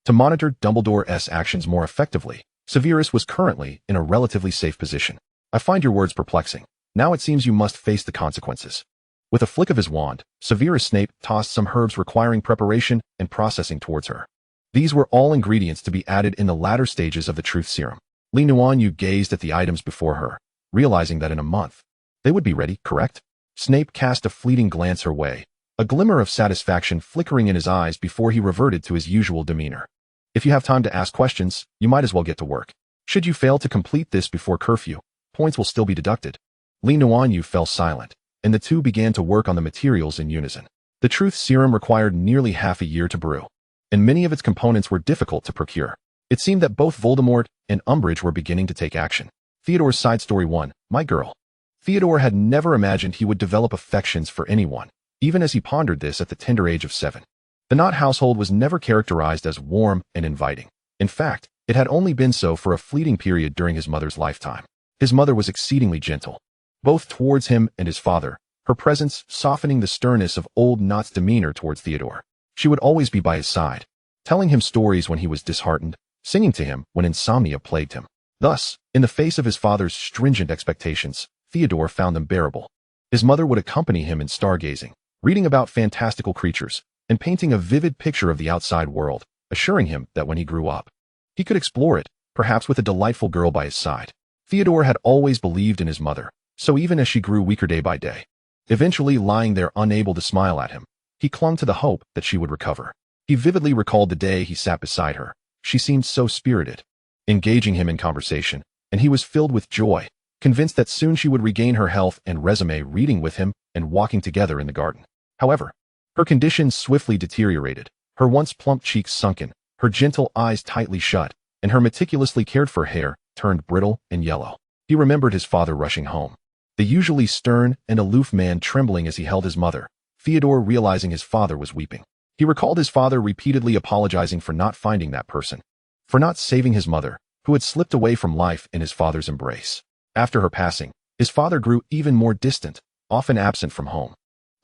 To monitor Dumbledore's actions more effectively, Severus was currently in a relatively safe position. I find your words perplexing. Now it seems you must face the consequences. With a flick of his wand, Severus Snape tossed some herbs requiring preparation and processing towards her. These were all ingredients to be added in the latter stages of the truth serum. Nuanyue gazed at the items before her, realizing that in a month, they would be ready, correct? Snape cast a fleeting glance her way, a glimmer of satisfaction flickering in his eyes before he reverted to his usual demeanor. If you have time to ask questions, you might as well get to work. Should you fail to complete this before curfew, points will still be deducted. Nuanyue fell silent, and the two began to work on the materials in unison. The truth serum required nearly half a year to brew, and many of its components were difficult to procure. It seemed that both Voldemort and Umbridge were beginning to take action. Theodore's side story 1, My Girl. Theodore had never imagined he would develop affections for anyone, even as he pondered this at the tender age of 7. The Knott household was never characterized as warm and inviting. In fact, it had only been so for a fleeting period during his mother's lifetime. His mother was exceedingly gentle, both towards him and his father, her presence softening the sternness of old Knott's demeanor towards Theodore. She would always be by his side, telling him stories when he was disheartened, singing to him when insomnia plagued him. Thus, in the face of his father's stringent expectations, Theodore found them bearable. His mother would accompany him in stargazing, reading about fantastical creatures, and painting a vivid picture of the outside world, assuring him that when he grew up, he could explore it, perhaps with a delightful girl by his side. Theodore had always believed in his mother, so even as she grew weaker day by day, eventually lying there unable to smile at him, he clung to the hope that she would recover. He vividly recalled the day he sat beside her. She seemed so spirited, engaging him in conversation, and he was filled with joy, convinced that soon she would regain her health and resume reading with him and walking together in the garden. However, her condition swiftly deteriorated, her once plump cheeks sunken, her gentle eyes tightly shut, and her meticulously cared-for hair turned brittle and yellow. He remembered his father rushing home, the usually stern and aloof man trembling as he held his mother, Theodore realizing his father was weeping. He recalled his father repeatedly apologizing for not finding that person, for not saving his mother, who had slipped away from life in his father's embrace. After her passing, his father grew even more distant, often absent from home,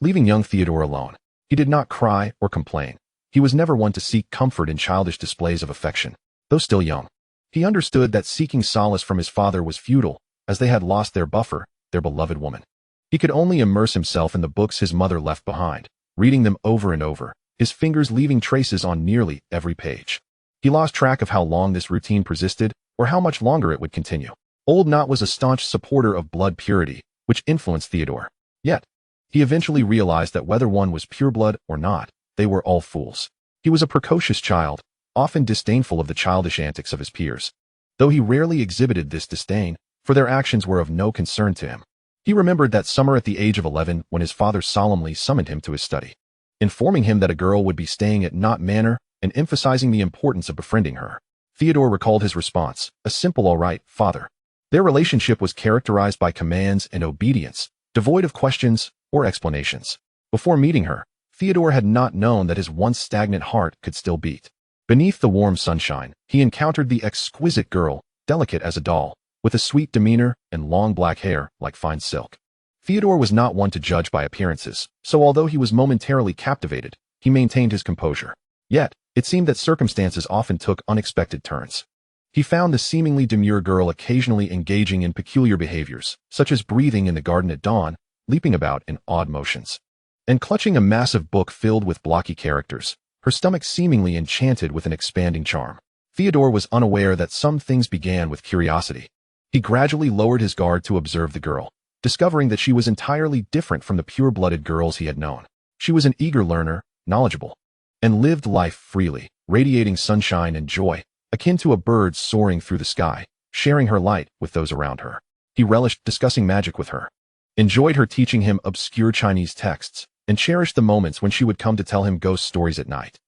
leaving young Theodore alone. He did not cry or complain. He was never one to seek comfort in childish displays of affection. Though still young, he understood that seeking solace from his father was futile, as they had lost their buffer, their beloved woman. He could only immerse himself in the books his mother left behind, reading them over and over, his fingers leaving traces on nearly every page. He lost track of how long this routine persisted, or how much longer it would continue. Old Knott was a staunch supporter of blood purity, which influenced Theodore. Yet, he eventually realized that whether one was pureblood or not, they were all fools. He was a precocious child, often disdainful of the childish antics of his peers. Though he rarely exhibited this disdain, for their actions were of no concern to him. He remembered that summer at the age of 11 when his father solemnly summoned him to his study, informing him that a girl would be staying at Knot Manor and emphasizing the importance of befriending her. Theodore recalled his response, a simple "all right, father." Their relationship was characterized by commands and obedience, devoid of questions or explanations. Before meeting her, Theodore had not known that his once stagnant heart could still beat. Beneath the warm sunshine, he encountered the exquisite girl, delicate as a doll, with a sweet demeanor and long black hair like fine silk. Theodore was not one to judge by appearances, so although he was momentarily captivated, he maintained his composure. Yet, it seemed that circumstances often took unexpected turns. He found the seemingly demure girl occasionally engaging in peculiar behaviors, such as breathing in the garden at dawn, leaping about in odd motions, and clutching a massive book filled with blocky characters, her stomach seemingly enchanted with an expanding charm. Theodore was unaware that some things began with curiosity. He gradually lowered his guard to observe the girl, discovering that she was entirely different from the pure-blooded girls he had known. She was an eager learner, knowledgeable, and lived life freely, radiating sunshine and joy, akin to a bird soaring through the sky, sharing her light with those around her. He relished discussing magic with her, enjoyed her teaching him obscure Chinese texts, and cherished the moments when she would come to tell him ghost stories at night.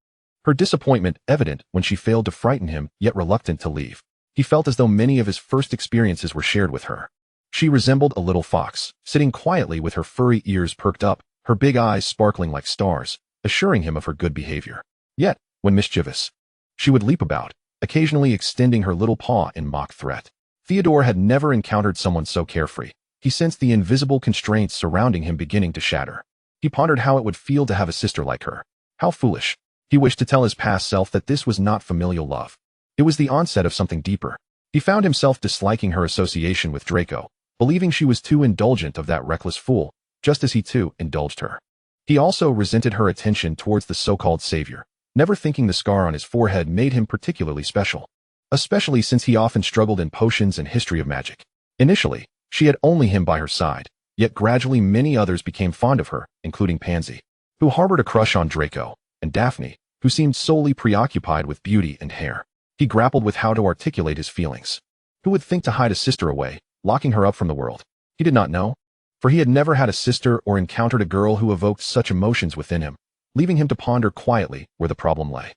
Her disappointment evident when she failed to frighten him, yet reluctant to leave. He felt as though many of his first experiences were shared with her. She resembled a little fox, sitting quietly with her furry ears perked up, her big eyes sparkling like stars, assuring him of her good behavior. Yet, when mischievous, she would leap about, occasionally extending her little paw in mock threat. Theodore had never encountered someone so carefree. He sensed the invisible constraints surrounding him beginning to shatter. He pondered how it would feel to have a sister like her. How foolish. He wished to tell his past self that this was not familial love. It was the onset of something deeper. He found himself disliking her association with Draco, believing she was too indulgent of that reckless fool, just as he too indulged her. He also resented her attention towards the so-called savior, never thinking the scar on his forehead made him particularly special, especially since he often struggled in potions and history of magic. Initially, she had only him by her side, yet gradually many others became fond of her, including Pansy, who harbored a crush on Draco, and Daphne, who seemed solely preoccupied with beauty and hair. He grappled with how to articulate his feelings. Who would think to hide a sister away, locking her up from the world? He did not know, for he had never had a sister or encountered a girl who evoked such emotions within him, leaving him to ponder quietly where the problem lay.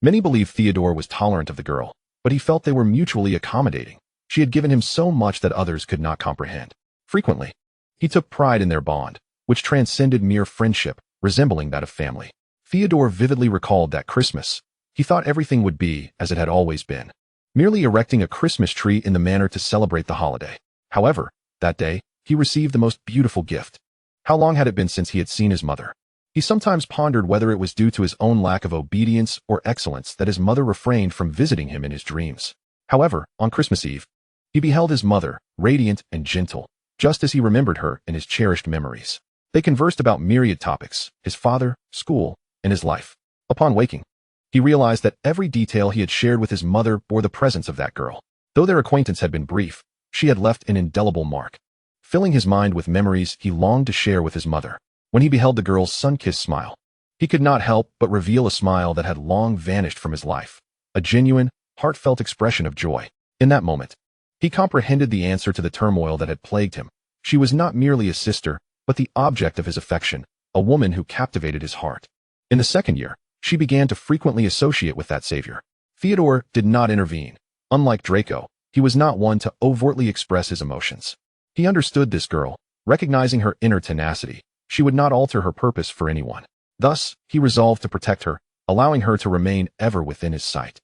Many believed Theodore was tolerant of the girl, but he felt they were mutually accommodating. She had given him so much that others could not comprehend. Frequently, he took pride in their bond, which transcended mere friendship, resembling that of family. Theodore vividly recalled that Christmas. He thought everything would be as it had always been, merely erecting a Christmas tree in the manor to celebrate the holiday. However, that day, he received the most beautiful gift. How long had it been since he had seen his mother? He sometimes pondered whether it was due to his own lack of obedience or excellence that his mother refrained from visiting him in his dreams. However, on Christmas Eve, he beheld his mother, radiant and gentle, just as he remembered her in his cherished memories. They conversed about myriad topics, his father, school, and his life. Upon waking, he realized that every detail he had shared with his mother bore the presence of that girl. Though their acquaintance had been brief, she had left an indelible mark, filling his mind with memories he longed to share with his mother. When he beheld the girl's sun-kissed smile, he could not help but reveal a smile that had long vanished from his life, a genuine, heartfelt expression of joy. In that moment, he comprehended the answer to the turmoil that had plagued him. She was not merely a sister, but the object of his affection, a woman who captivated his heart. In the second year, she began to frequently associate with that savior. Theodore did not intervene. Unlike Draco, he was not one to overtly express his emotions. He understood this girl, recognizing her inner tenacity. She would not alter her purpose for anyone. Thus, he resolved to protect her, allowing her to remain ever within his sight.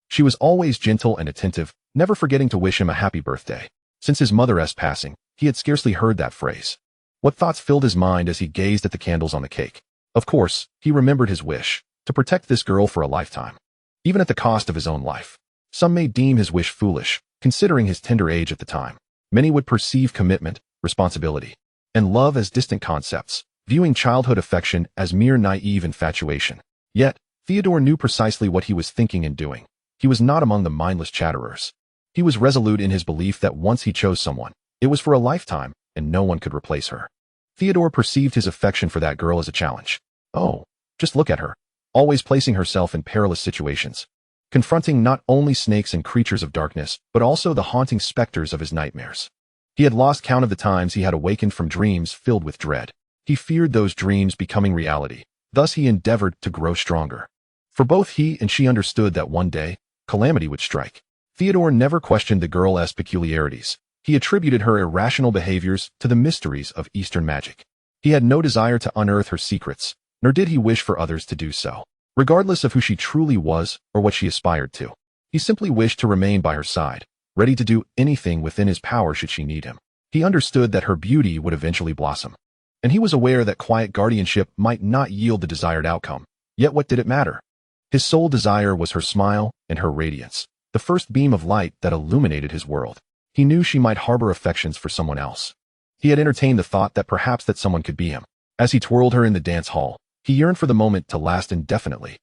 She was always gentle and attentive, never forgetting to wish him a happy birthday. Since his mother's passing, he had scarcely heard that phrase. What thoughts filled his mind as he gazed at the candles on the cake? Of course, he remembered his wish, to protect this girl for a lifetime, even at the cost of his own life. Some may deem his wish foolish, considering his tender age at the time. Many would perceive commitment, responsibility, and love as distant concepts, viewing childhood affection as mere naive infatuation. Yet, Theodore knew precisely what he was thinking and doing. He was not among the mindless chatterers. He was resolute in his belief that once he chose someone, it was for a lifetime, and no one could replace her. Theodore perceived his affection for that girl as a challenge. Oh, just look at her, always placing herself in perilous situations, confronting not only snakes and creatures of darkness, but also the haunting specters of his nightmares. He had lost count of the times he had awakened from dreams filled with dread. He feared those dreams becoming reality. Thus he endeavored to grow stronger. For both he and she understood that one day, calamity would strike. Theodore never questioned the girl's peculiarities. He attributed her irrational behaviors to the mysteries of Eastern magic. He had no desire to unearth her secrets, nor did he wish for others to do so, regardless of who she truly was or what she aspired to. He simply wished to remain by her side, ready to do anything within his power should she need him. He understood that her beauty would eventually blossom, and he was aware that quiet guardianship might not yield the desired outcome. Yet what did it matter? His sole desire was her smile and her radiance, the first beam of light that illuminated his world. He knew she might harbor affections for someone else. He had entertained the thought that perhaps that someone could be him. As he twirled her in the dance hall, he yearned for the moment to last indefinitely.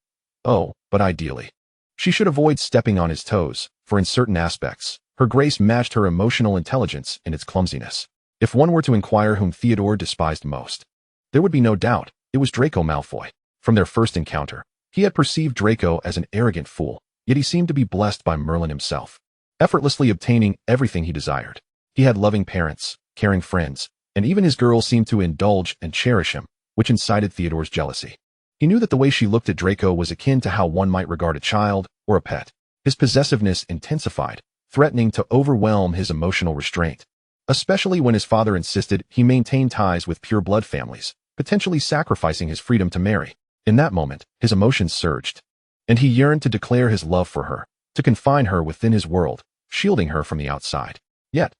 Oh, but ideally. She should avoid stepping on his toes, for in certain aspects, her grace matched her emotional intelligence in its clumsiness. If one were to inquire whom Theodore despised most, there would be no doubt it was Draco Malfoy. From their first encounter, he had perceived Draco as an arrogant fool, yet he seemed to be blessed by Merlin himself, effortlessly obtaining everything he desired. He had loving parents, caring friends, and even his girl seemed to indulge and cherish him, which incited Theodore's jealousy. He knew that the way she looked at Draco was akin to how one might regard a child or a pet. His possessiveness intensified, threatening to overwhelm his emotional restraint, especially when his father insisted he maintain ties with pure-blood families, potentially sacrificing his freedom to marry. In that moment, his emotions surged, and he yearned to declare his love for her, to confine her within his world, shielding her from the outside. Yet,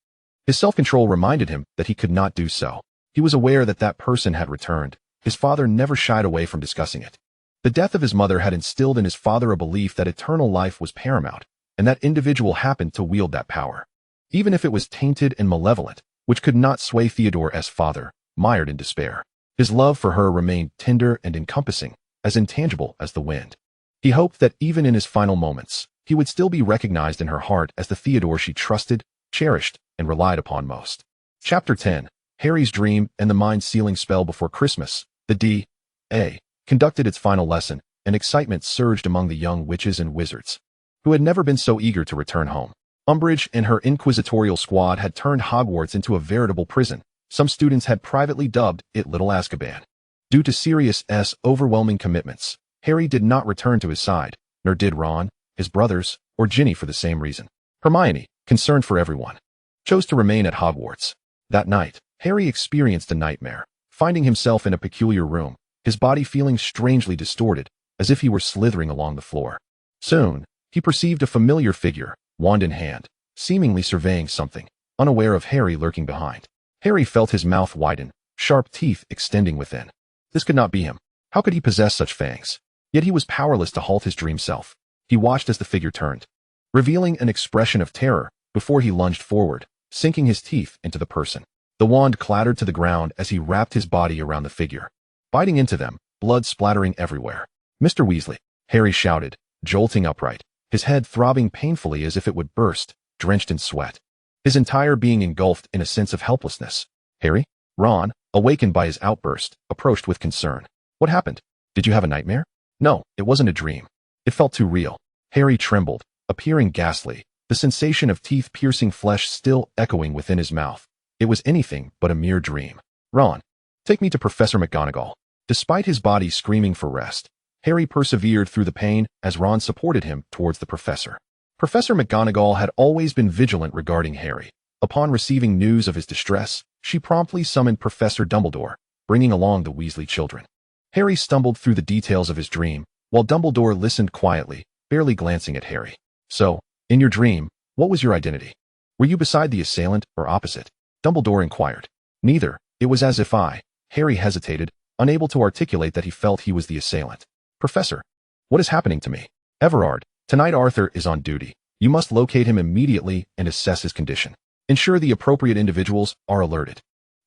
his self-control reminded him that he could not do so. He was aware that that person had returned. His father never shied away from discussing it. The death of his mother had instilled in his father a belief that eternal life was paramount, and that individual happened to wield that power, even if it was tainted and malevolent, which could not sway Theodore's father, mired in despair. His love for her remained tender and encompassing, as intangible as the wind. He hoped that even in his final moments, he would still be recognized in her heart as the Theodore she trusted, cherished, and relied upon most. Chapter 10. Harry's Dream and the Mind-Sealing Spell. Before Christmas, the D.A. conducted its final lesson, and excitement surged among the young witches and wizards, who had never been so eager to return home. Umbridge and her inquisitorial squad had turned Hogwarts into a veritable prison. Some students had privately dubbed it Little Azkaban. Due to Sirius's overwhelming commitments, Harry did not return to his side, nor did Ron, his brothers, or Ginny for the same reason. Hermione, concerned for everyone, chose to remain at Hogwarts. That night, Harry experienced a nightmare, finding himself in a peculiar room, his body feeling strangely distorted, as if he were slithering along the floor. Soon, he perceived a familiar figure, wand in hand, seemingly surveying something, unaware of Harry lurking behind. Harry felt his mouth widen, sharp teeth extending within. This could not be him. How could he possess such fangs? Yet he was powerless to halt his dream self. He watched as the figure turned, revealing an expression of terror before he lunged forward, sinking his teeth into the person. The wand clattered to the ground as he wrapped his body around the figure, biting into them, blood splattering everywhere. "Mr. Weasley," Harry shouted, jolting upright, his head throbbing painfully as if it would burst, drenched in sweat, his entire being engulfed in a sense of helplessness. "Harry?" Ron, awakened by his outburst, approached with concern. "What happened? Did you have a nightmare?" "No, it wasn't a dream. It felt too real." Harry trembled, appearing ghastly, the sensation of teeth-piercing flesh still echoing within his mouth. It was anything but a mere dream. "Ron, take me to Professor McGonagall." Despite his body screaming for rest, Harry persevered through the pain as Ron supported him towards the professor. Professor McGonagall had always been vigilant regarding Harry. Upon receiving news of his distress, she promptly summoned Professor Dumbledore, bringing along the Weasley children. Harry stumbled through the details of his dream, while Dumbledore listened quietly, barely glancing at Harry. "So, in your dream, what was your identity? Were you beside the assailant or opposite?" Dumbledore inquired. "Neither. It was as if Harry hesitated, unable to articulate that he felt he was the assailant. "Professor, what is happening to me?" "Everard, tonight Arthur is on duty. You must locate him immediately and assess his condition. Ensure the appropriate individuals are alerted."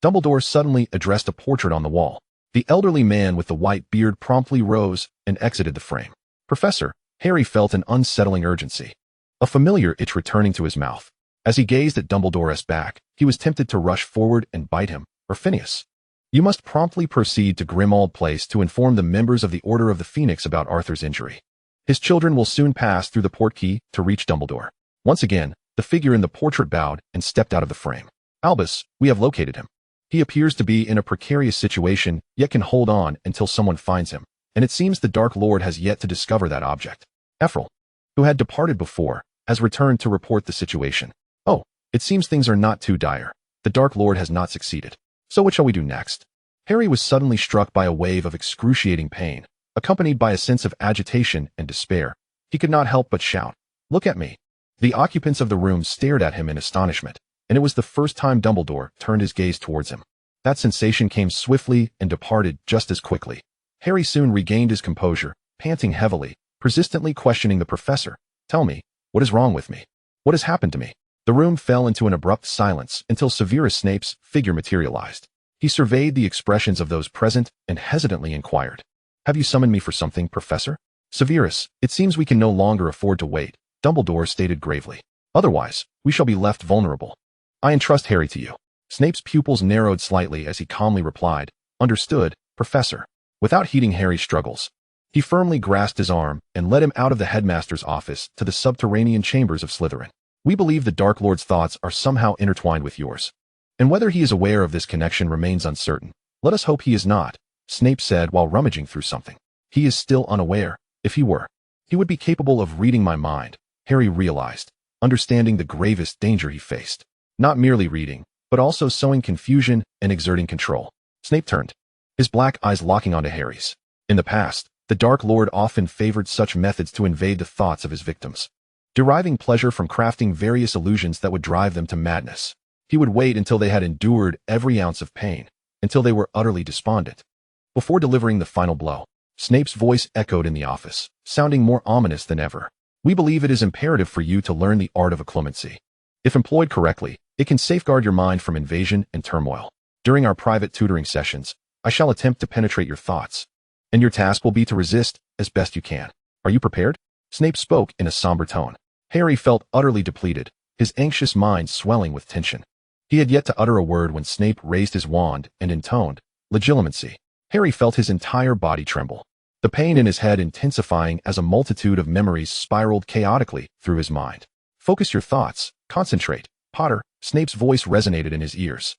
Dumbledore suddenly addressed a portrait on the wall. The elderly man with the white beard promptly rose and exited the frame. "Professor," Harry felt an unsettling urgency, a familiar itch returning to his mouth. As he gazed at Dumbledore's back, he was tempted to rush forward and bite him, or Phineas. You must promptly proceed to Grimmauld Place to inform the members of the Order of the Phoenix about Arthur's injury. His children will soon pass through the portkey to reach Dumbledore. Once again, the figure in the portrait bowed and stepped out of the frame. Albus, we have located him. He appears to be in a precarious situation, yet can hold on until someone finds him, and it seems the Dark Lord has yet to discover that object. Ephraim, who had departed before, has returned to report the situation. Oh, it seems things are not too dire. The Dark Lord has not succeeded. So what shall we do next? Harry was suddenly struck by a wave of excruciating pain, accompanied by a sense of agitation and despair. He could not help but shout, "Look at me!" The occupants of the room stared at him in astonishment, and it was the first time Dumbledore turned his gaze towards him. That sensation came swiftly and departed just as quickly. Harry soon regained his composure, panting heavily, persistently questioning the professor. "Tell me, what is wrong with me? What has happened to me?" The room fell into an abrupt silence until Severus Snape's figure materialized. He surveyed the expressions of those present and hesitantly inquired, "Have you summoned me for something, Professor?" "Severus, it seems we can no longer afford to wait," Dumbledore stated gravely. "Otherwise, we shall be left vulnerable. I entrust Harry to you." Snape's pupils narrowed slightly as he calmly replied, "Understood, Professor." Without heeding Harry's struggles, he firmly grasped his arm and led him out of the headmaster's office to the subterranean chambers of Slytherin. "We believe the Dark Lord's thoughts are somehow intertwined with yours. And whether he is aware of this connection remains uncertain. Let us hope he is not," Snape said while rummaging through something. "He is still unaware. If he were, he would be capable of reading my mind," Harry realized, understanding the gravest danger he faced. Not merely reading, but also sowing confusion and exerting control. Snape turned, his black eyes locking onto Harry's. In the past, the Dark Lord often favored such methods to invade the thoughts of his victims, deriving pleasure from crafting various illusions that would drive them to madness. He would wait until they had endured every ounce of pain, until they were utterly despondent, before delivering the final blow. Snape's voice echoed in the office, sounding more ominous than ever. "We believe it is imperative for you to learn the art of occlumency. If employed correctly, it can safeguard your mind from invasion and turmoil. During our private tutoring sessions, I shall attempt to penetrate your thoughts, and your task will be to resist as best you can. Are you prepared?" Snape spoke in a somber tone. Harry felt utterly depleted, his anxious mind swelling with tension. He had yet to utter a word when Snape raised his wand and intoned, "Legilimency." Harry felt his entire body tremble, the pain in his head intensifying as a multitude of memories spiraled chaotically through his mind. "Focus your thoughts, concentrate, Potter," Snape's voice resonated in his ears.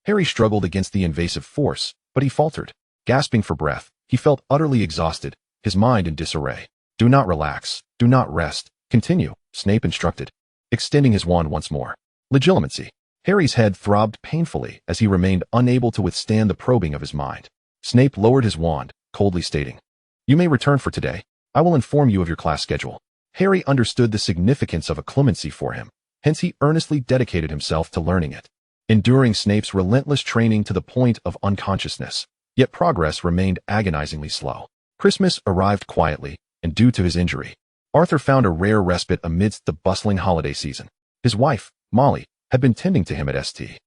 Harry struggled against the invasive force, but he faltered. Gasping for breath, he felt utterly exhausted, his mind in disarray. "Do not relax, do not rest, continue," Snape instructed, extending his wand once more. "Legilimency." Harry's head throbbed painfully as he remained unable to withstand the probing of his mind. Snape lowered his wand, coldly stating, "You may return for today. I will inform you of your class schedule." Harry understood the significance of occlumency for him, hence he earnestly dedicated himself to learning it, enduring Snape's relentless training to the point of unconsciousness. Yet progress remained agonizingly slow. Christmas arrived quietly, and due to his injury, Arthur found a rare respite amidst the bustling holiday season. His wife, Molly, had been tending to him at St.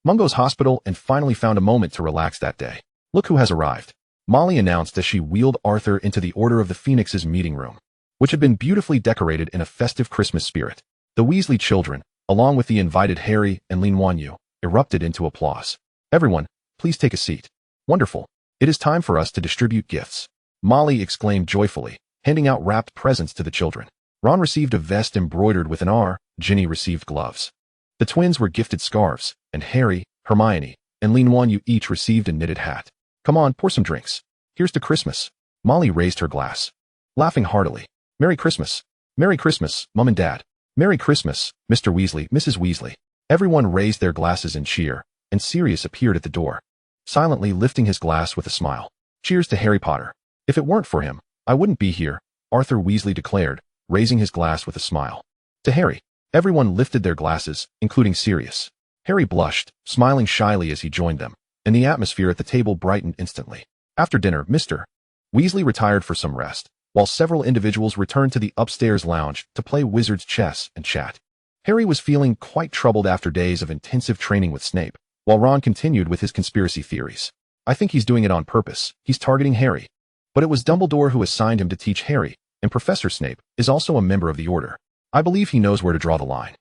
Mungo's hospital and finally found a moment to relax that day. "Look who has arrived," Molly announced as she wheeled Arthur into the Order of the Phoenix's meeting room, which had been beautifully decorated in a festive Christmas spirit. The Weasley children, along with the invited Harry and Nuanyue, erupted into applause. "Everyone, please take a seat." "Wonderful. It is time for us to distribute gifts," Molly exclaimed joyfully, handing out wrapped presents to the children. Ron received a vest embroidered with an R, Ginny received gloves. The twins were gifted scarves, and Harry, Hermione, and Nuanyue each received a knitted hat. "Come on, pour some drinks. Here's to Christmas." Molly raised her glass, laughing heartily. "Merry Christmas. Merry Christmas, Mum and Dad. Merry Christmas, Mr. Weasley, Mrs. Weasley." Everyone raised their glasses in cheer, and Sirius appeared at the door, silently lifting his glass with a smile. "Cheers to Harry Potter. If it weren't for him, I wouldn't be here," Arthur Weasley declared, raising his glass with a smile. "To Harry." Everyone lifted their glasses, including Sirius. Harry blushed, smiling shyly as he joined them, and the atmosphere at the table brightened instantly. After dinner, Mr. Weasley retired for some rest, while several individuals returned to the upstairs lounge to play wizard's chess and chat. Harry was feeling quite troubled after days of intensive training with Snape, while Ron continued with his conspiracy theories. "I think he's doing it on purpose. He's targeting Harry." But it was Dumbledore who assigned him to teach Harry, and Professor Snape is also a member of the Order. "I believe he knows where to draw the line."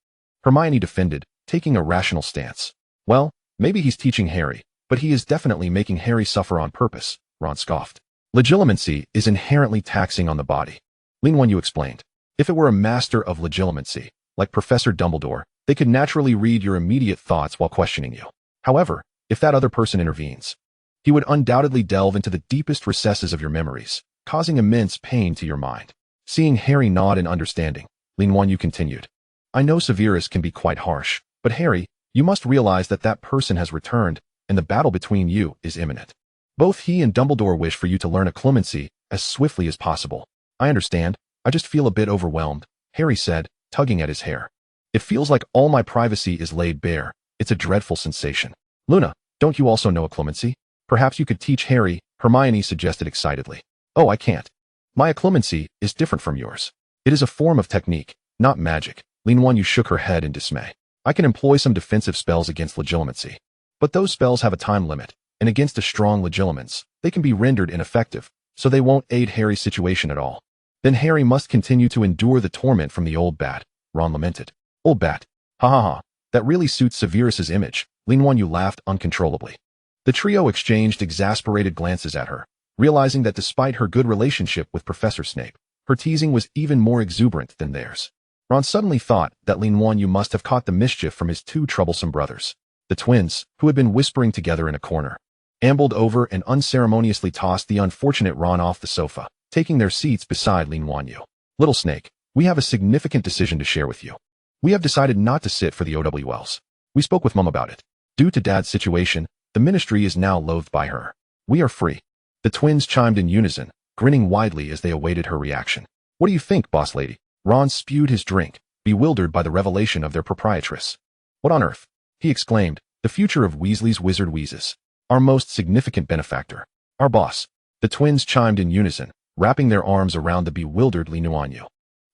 Hermione defended, taking a rational stance. Well, maybe he's teaching Harry, but he is definitely making Harry suffer on purpose, Ron scoffed. Legilimency is inherently taxing on the body. Nuanyue explained. If it were a master of legilimency, like Professor Dumbledore, they could naturally read your immediate thoughts while questioning you. However, if that other person intervenes, he would undoubtedly delve into the deepest recesses of your memories, causing immense pain to your mind. Seeing Harry nod in understanding, Nuanyue continued. I know Severus can be quite harsh, but Harry, you must realize that that person has returned, and the battle between you is imminent. Both he and Dumbledore wish for you to learn a clemency as swiftly as possible. I understand, I just feel a bit overwhelmed, Harry said, tugging at his hair. It feels like all my privacy is laid bare. It's a dreadful sensation. Luna, don't you also know a clemency? Perhaps you could teach Harry, Hermione suggested excitedly. Oh, I can't. My clemency is different from yours. It is a form of technique, not magic. Nuanyue shook her head in dismay. I can employ some defensive spells against legilimency. But those spells have a time limit, and against a strong legilimens, they can be rendered ineffective, so they won't aid Harry's situation at all. Then Harry must continue to endure the torment from the old bat, Ron lamented. Old bat. Ha ha ha. That really suits Severus's image. Nuanyue laughed uncontrollably. The trio exchanged exasperated glances at her, realizing that despite her good relationship with Professor Snape, her teasing was even more exuberant than theirs. Ron suddenly thought that Nuanyue must have caught the mischief from his two troublesome brothers. The twins, who had been whispering together in a corner, ambled over and unceremoniously tossed the unfortunate Ron off the sofa, taking their seats beside Nuanyue. Little Snake, we have a significant decision to share with you. We have decided not to sit for the OWLs. We spoke with Mum about it. Due to Dad's situation, the ministry is now loathed by her. We are free. The twins chimed in unison, grinning widely as they awaited her reaction. What do you think, boss lady? Ron spewed his drink, bewildered by the revelation of their proprietress. What on earth? He exclaimed, the future of Weasley's Wizard Wheezes. Our most significant benefactor. Our boss. The twins chimed in unison, wrapping their arms around the bewildered Nuanyue.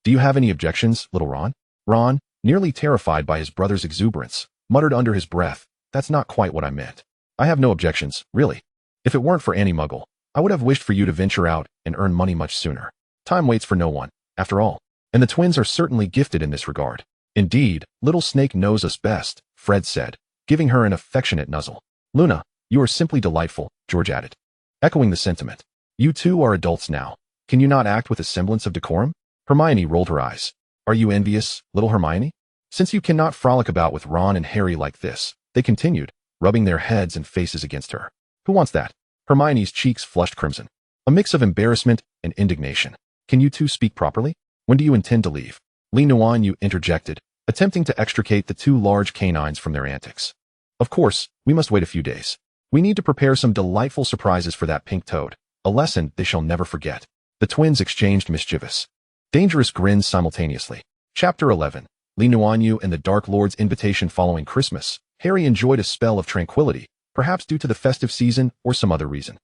Do you have any objections, little Ron? Ron, nearly terrified by his brother's exuberance, muttered under his breath, that's not quite what I meant. I have no objections, really. If it weren't for Annie Muggle, I would have wished for you to venture out and earn money much sooner. Time waits for no one, after all. And the twins are certainly gifted in this regard. Indeed, Little Snake knows us best, Fred said, giving her an affectionate nuzzle. Luna, you are simply delightful, George added. Echoing the sentiment. You two are adults now. Can you not act with a semblance of decorum? Hermione rolled her eyes. Are you envious, little Hermione? Since you cannot frolic about with Ron and Harry like this, they continued, rubbing their heads and faces against her. Who wants that? Hermione's cheeks flushed crimson. A mix of embarrassment and indignation. Can you two speak properly? When do you intend to leave? Nuanyue interjected, attempting to extricate the two large canines from their antics. Of course, we must wait a few days. We need to prepare some delightful surprises for that pink toad, a lesson they shall never forget. The twins exchanged mischievous, dangerous grins simultaneously. Chapter 11. Nuanyue and the Dark Lord's invitation following Christmas. Harry enjoyed a spell of tranquility, perhaps due to the festive season or some other reason.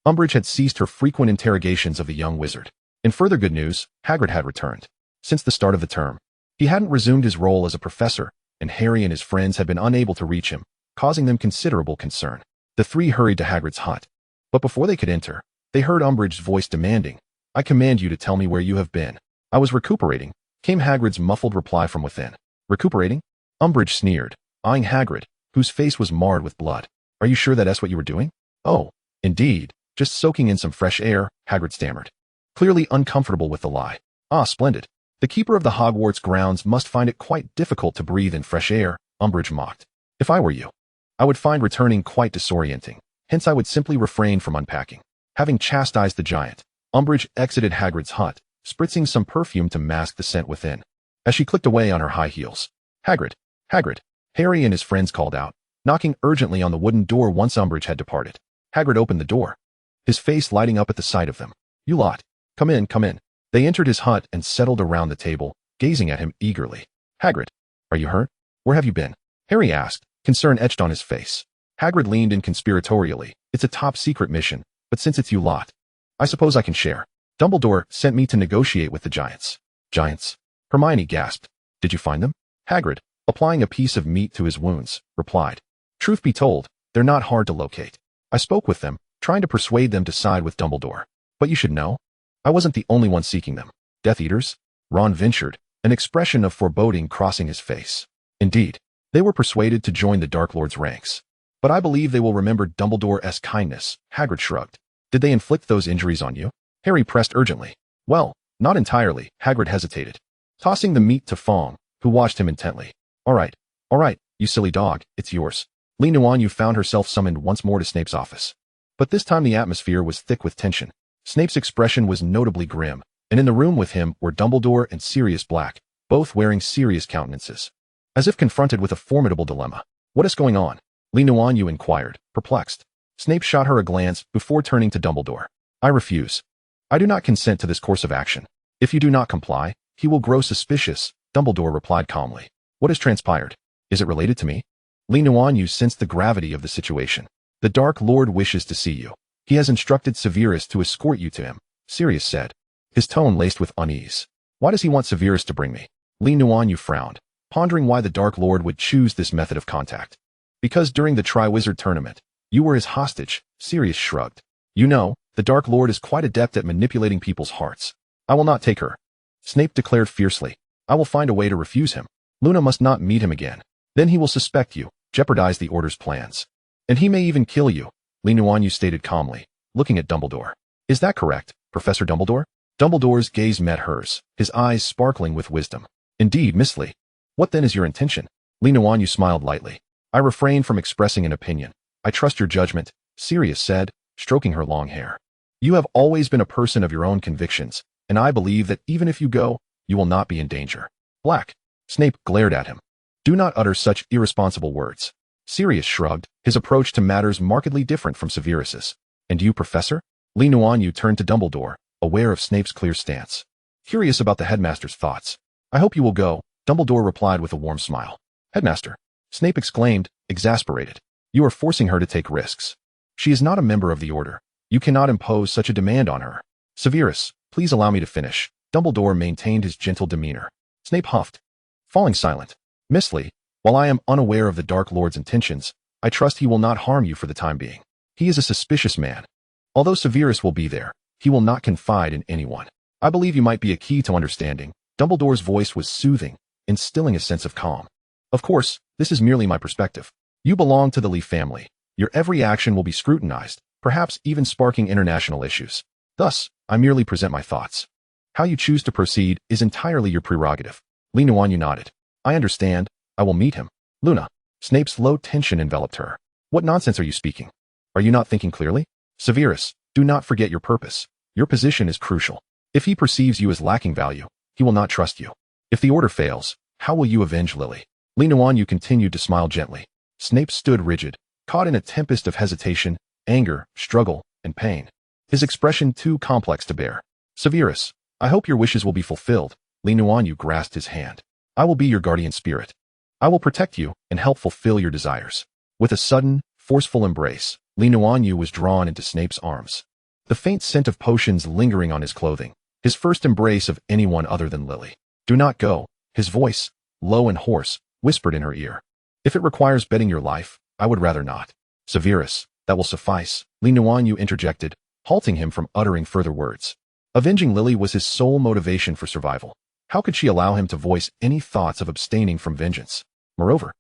Umbridge had ceased her frequent interrogations of the young wizard. In further good news, Hagrid had returned. Since the start of the term, he hadn't resumed his role as a professor, and Harry and his friends had been unable to reach him, causing them considerable concern. The three hurried to Hagrid's hut. But before they could enter, they heard Umbridge's voice demanding, I command you to tell me where you have been. I was recuperating, came Hagrid's muffled reply from within. Recuperating? Umbridge sneered, eyeing Hagrid, whose face was marred with blood. Are you sure that's what you were doing? Oh, indeed, just soaking in some fresh air, Hagrid stammered, clearly uncomfortable with the lie. Ah, splendid. The keeper of the Hogwarts grounds must find it quite difficult to breathe in fresh air, Umbridge mocked. If I were you, I would find returning quite disorienting, hence I would simply refrain from unpacking. Having chastised the giant, Umbridge exited Hagrid's hut, spritzing some perfume to mask the scent within. As she clicked away on her high heels, Hagrid, Hagrid, Harry and his friends called out, knocking urgently on the wooden door once Umbridge had departed. Hagrid opened the door, his face lighting up at the sight of them. You lot. Come in, come in. They entered his hut and settled around the table, gazing at him eagerly. Hagrid, are you hurt? Where have you been? Harry asked, concern etched on his face. Hagrid leaned in conspiratorially. It's a top-secret mission, but since it's you lot, I suppose I can share. Dumbledore sent me to negotiate with the giants. Giants? Hermione gasped. Did you find them? Hagrid, applying a piece of meat to his wounds, replied. Truth be told, they're not hard to locate. I spoke with them, trying to persuade them to side with Dumbledore. But you should know, I wasn't the only one seeking them. Death Eaters? Ron ventured, an expression of foreboding crossing his face. Indeed, they were persuaded to join the Dark Lord's ranks. But I believe they will remember Dumbledore's kindness, Hagrid shrugged. Did they inflict those injuries on you? Harry pressed urgently. Well, not entirely, Hagrid hesitated, tossing the meat to Fong, who watched him intently. All right, you silly dog, it's yours. Nuanyue found herself summoned once more to Snape's office. But this time the atmosphere was thick with tension. Snape's expression was notably grim, and in the room with him were Dumbledore and Sirius Black, both wearing serious countenances. As if confronted with a formidable dilemma. What is going on? Nuanyue inquired, perplexed. Snape shot her a glance before turning to Dumbledore. I refuse. I do not consent to this course of action. If you do not comply, he will grow suspicious, Dumbledore replied calmly. What has transpired? Is it related to me? Nuanyue sensed the gravity of the situation. The Dark Lord wishes to see you. He has instructed Severus to escort you to him, Sirius said, his tone laced with unease. Why does he want Severus to bring me? Nuanyue frowned, pondering why the Dark Lord would choose this method of contact. Because during the Triwizard Tournament, you were his hostage, Sirius shrugged. You know, the Dark Lord is quite adept at manipulating people's hearts. I will not take her. Snape declared fiercely. I will find a way to refuse him. Luna must not meet him again. Then he will suspect you, jeopardize the Order's plans. And he may even kill you, Nuanyue stated calmly, looking at Dumbledore. Is that correct, Professor Dumbledore? Dumbledore's gaze met hers, his eyes sparkling with wisdom. Indeed, Miss Lee. What then is your intention? Nuanyue smiled lightly. I refrain from expressing an opinion. I trust your judgment, Sirius said, stroking her long hair. You have always been a person of your own convictions, and I believe that even if you go, you will not be in danger. Black. Snape glared at him. Do not utter such irresponsible words. Sirius shrugged, his approach to matters markedly different from Severus's. And you, Professor? Nuanyue turned to Dumbledore, aware of Snape's clear stance. Curious about the headmaster's thoughts. I hope you will go, Dumbledore replied with a warm smile. Headmaster. Snape exclaimed, exasperated. You are forcing her to take risks. She is not a member of the Order. You cannot impose such a demand on her. Severus, please allow me to finish. Dumbledore maintained his gentle demeanor. Snape huffed, falling silent. Miss Lee, while I am unaware of the Dark Lord's intentions, I trust he will not harm you for the time being. He is a suspicious man. Although Severus will be there, he will not confide in anyone. I believe you might be a key to understanding. Dumbledore's voice was soothing, instilling a sense of calm. Of course, this is merely my perspective. You belong to the Lee family. Your every action will be scrutinized, perhaps even sparking international issues. Thus, I merely present my thoughts. How you choose to proceed is entirely your prerogative. Nuanyue nodded. I understand. I will meet him. Luna. Snape's low tension enveloped her. What nonsense are you speaking? Are you not thinking clearly? Severus, do not forget your purpose. Your position is crucial. If he perceives you as lacking value, he will not trust you. If the Order fails, how will you avenge Lily? Nuanyue continued to smile gently. Snape stood rigid, caught in a tempest of hesitation, anger, struggle, and pain. His expression too complex to bear. Severus, I hope your wishes will be fulfilled. Nuanyue grasped his hand. I will be your guardian spirit. I will protect you and help fulfill your desires. With a sudden, forceful embrace, Nuanyue was drawn into Snape's arms. The faint scent of potions lingering on his clothing, his first embrace of anyone other than Lily. Do not go, his voice, low and hoarse, whispered in her ear. If it requires betting your life, I would rather not. Severus, that will suffice, Nuanyue interjected, halting him from uttering further words. Avenging Lily was his sole motivation for survival. How could she allow him to voice any thoughts of abstaining from vengeance? Moreover,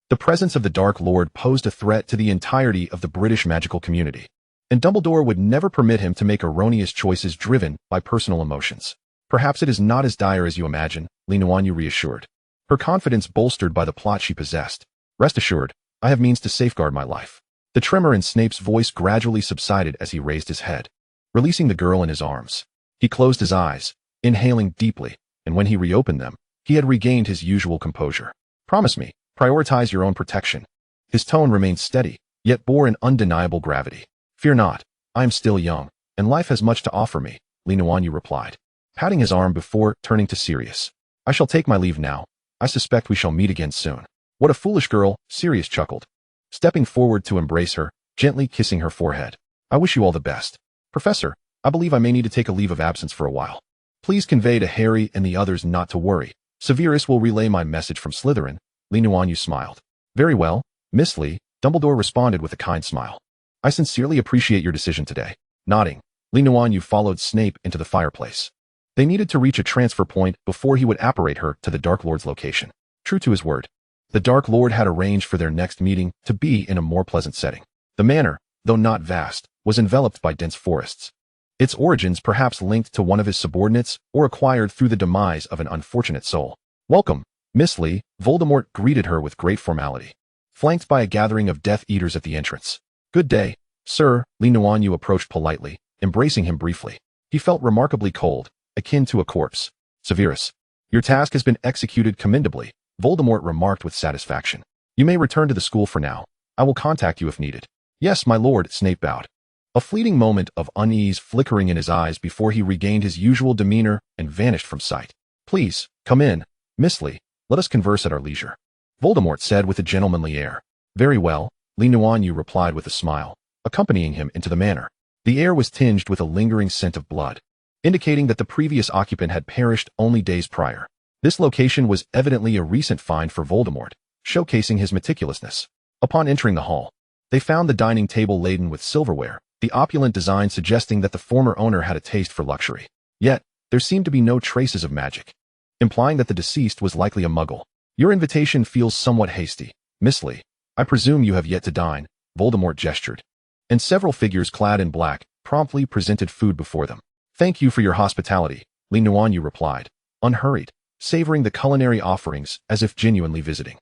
the presence of the Dark Lord posed a threat to the entirety of the British magical community, and Dumbledore would never permit him to make erroneous choices driven by personal emotions. Perhaps it is not as dire as you imagine, Nuanyue reassured, her confidence bolstered by the plot she possessed. Rest assured, I have means to safeguard my life. The tremor in Snape's voice gradually subsided as he raised his head, releasing the girl in his arms. He closed his eyes, inhaling deeply, and when he reopened them, he had regained his usual composure. Promise me, prioritize your own protection. His tone remained steady, yet bore an undeniable gravity. Fear not, I am still young, and life has much to offer me, Nuanyue replied, patting his arm before turning to Sirius. I shall take my leave now. I suspect we shall meet again soon. What a foolish girl, Sirius chuckled, stepping forward to embrace her, gently kissing her forehead. I wish you all the best. Professor, I believe I may need to take a leave of absence for a while. Please convey to Harry and the others not to worry. Severus will relay my message from Slytherin. Nuanyue smiled. Very well, Miss Lee, Dumbledore responded with a kind smile. I sincerely appreciate your decision today. Nodding, Nuanyue followed Snape into the fireplace. They needed to reach a transfer point before he would apparate her to the Dark Lord's location. True to his word, The Dark Lord had arranged for their next meeting to be in a more pleasant setting. The manor, though not vast, was enveloped by dense forests. Its origins perhaps linked to one of his subordinates or acquired through the demise of an unfortunate soul. "Welcome, Miss Lee," Voldemort greeted her with great formality, flanked by a gathering of Death Eaters at the entrance. "Good day, sir," Lee Nuanyue approached politely, embracing him briefly. He felt remarkably cold, akin to a corpse. "Severus, your task has been executed commendably," Voldemort remarked with satisfaction. "You may return to the school for now. I will contact you if needed." "Yes, my lord," Snape bowed, a fleeting moment of unease flickering in his eyes before he regained his usual demeanor and vanished from sight. "Please, come in, Miss Lee. Let us converse at our leisure," Voldemort said with a gentlemanly air. "Very well," Lee Nuanyue replied with a smile, accompanying him into the manor. The air was tinged with a lingering scent of blood, indicating that the previous occupant had perished only days prior. This location was evidently a recent find for Voldemort, showcasing his meticulousness. Upon entering the hall, they found the dining table laden with silverware, the opulent design suggesting that the former owner had a taste for luxury. Yet, there seemed to be no traces of magic, implying that the deceased was likely a muggle. "Your invitation feels somewhat hasty, Miss Lee. I presume you have yet to dine," Voldemort gestured, and several figures clad in black promptly presented food before them. "Thank you for your hospitality," Lee Nuanyue replied, unhurried, savoring the culinary offerings as if genuinely visiting.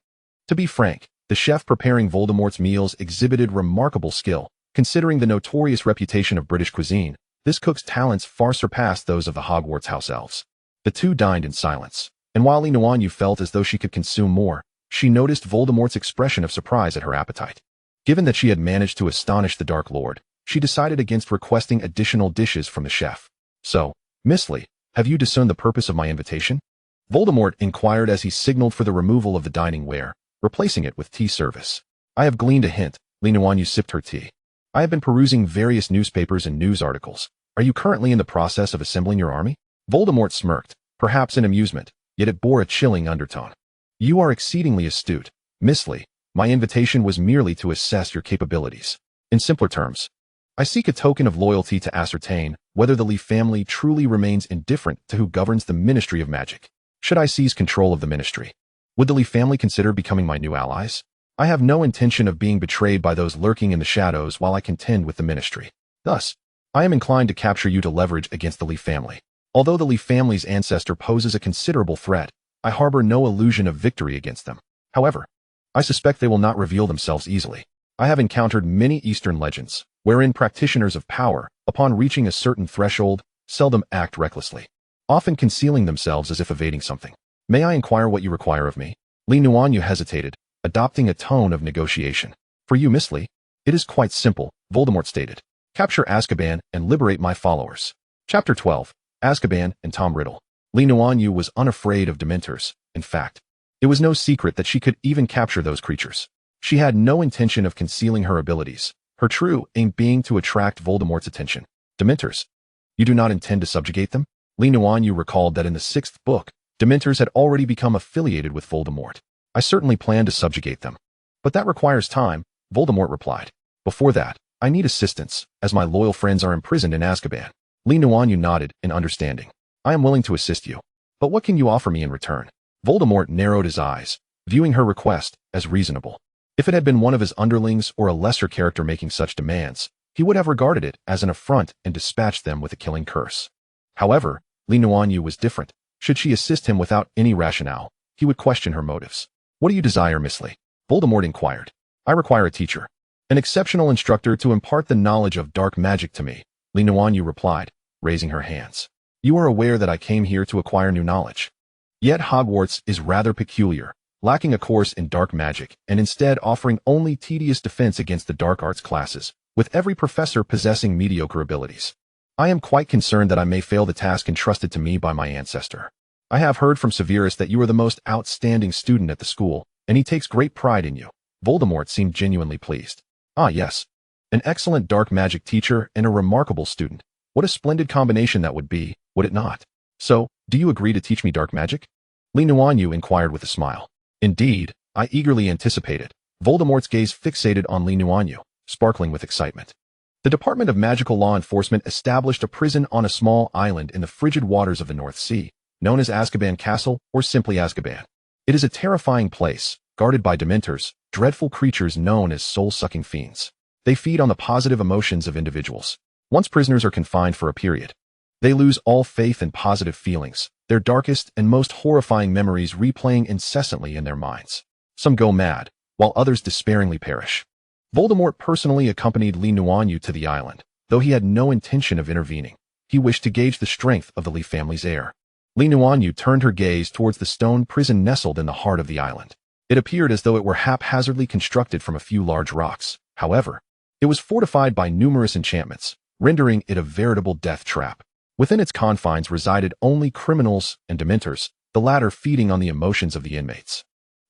To be frank, the chef preparing Voldemort's meals exhibited remarkable skill. Considering the notorious reputation of British cuisine, this cook's talents far surpassed those of the Hogwarts house elves. The two dined in silence, and while Lee Nuanyue felt as though she could consume more, she noticed Voldemort's expression of surprise at her appetite. Given that she had managed to astonish the Dark Lord, she decided against requesting additional dishes from the chef. "So, Miss Lee, have you discerned the purpose of my invitation?" Voldemort inquired as he signaled for the removal of the dining ware, replacing it with tea service. "I have gleaned a hint," Lee Nuanyue sipped her tea. "I have been perusing various newspapers and news articles. Are you currently in the process of assembling your army?" Voldemort smirked, perhaps in amusement, yet it bore a chilling undertone. "You are exceedingly astute, Miss Lee. My invitation was merely to assess your capabilities. In simpler terms, I seek a token of loyalty to ascertain whether the Lee family truly remains indifferent to who governs the Ministry of Magic. Should I seize control of the ministry, would the Lee family consider becoming my new allies? I have no intention of being betrayed by those lurking in the shadows while I contend with the ministry. Thus, I am inclined to capture you to leverage against the Lee family. Although the Lee family's ancestor poses a considerable threat, I harbor no illusion of victory against them. However, I suspect they will not reveal themselves easily. I have encountered many Eastern legends, wherein practitioners of power, upon reaching a certain threshold, seldom act recklessly, often concealing themselves as if evading something. May I inquire what you require of me?" Lee Nuanyue hesitated, adopting a tone of negotiation. "For you, Miss Lee, it is quite simple," Voldemort stated. "Capture Azkaban and liberate my followers." Chapter 12. Azkaban and Tom Riddle. Lee Nuanyue was unafraid of Dementors. In fact, it was no secret that she could even capture those creatures. She had no intention of concealing her abilities, her true aim being to attract Voldemort's attention. "Dementors? You do not intend to subjugate them?" Lee Nuanyue recalled that in the 6th book, Dementors had already become affiliated with Voldemort. "I certainly plan to subjugate them. But that requires time," Voldemort replied. "Before that, I need assistance, as my loyal friends are imprisoned in Azkaban." Lee Nuanyue nodded in understanding. "I am willing to assist you. But what can you offer me in return?" Voldemort narrowed his eyes, viewing her request as reasonable. If it had been one of his underlings or a lesser character making such demands, he would have regarded it as an affront and dispatched them with a killing curse. However, Lee Nuanyue was different. Should she assist him without any rationale, he would question her motives. "What do you desire, Miss Lee?" Voldemort inquired. "I require a teacher, an exceptional instructor to impart the knowledge of dark magic to me," Lee Nuanyue replied, raising her hands. "You are aware that I came here to acquire new knowledge. Yet Hogwarts is rather peculiar, lacking a course in dark magic and instead offering only tedious defense against the dark arts classes, with every professor possessing mediocre abilities. I am quite concerned that I may fail the task entrusted to me by my ancestor. I have heard from Severus that you are the most outstanding student at the school, and he takes great pride in you." Voldemort seemed genuinely pleased. "Ah, yes. An excellent dark magic teacher and a remarkable student. What a splendid combination that would be, would it not? So, do you agree to teach me dark magic?" Lee Nuanyue inquired with a smile. "Indeed, I eagerly anticipate it." Voldemort's gaze fixated on Lee Nuanyue, sparkling with excitement. The Department of Magical Law Enforcement established a prison on a small island in the frigid waters of the North Sea, known as Azkaban Castle or simply Azkaban. It is a terrifying place, guarded by dementors, dreadful creatures known as soul-sucking fiends. They feed on the positive emotions of individuals. Once prisoners are confined for a period, they lose all faith in positive feelings, their darkest and most horrifying memories replaying incessantly in their minds. Some go mad, while others despairingly perish. Voldemort personally accompanied Nuanyue to the island, though he had no intention of intervening. He wished to gauge the strength of the Lee family's heir. Nuanyue turned her gaze towards the stone prison nestled in the heart of the island. It appeared as though it were haphazardly constructed from a few large rocks. However, it was fortified by numerous enchantments, rendering it a veritable death trap. Within its confines resided only criminals and dementors, the latter feeding on the emotions of the inmates.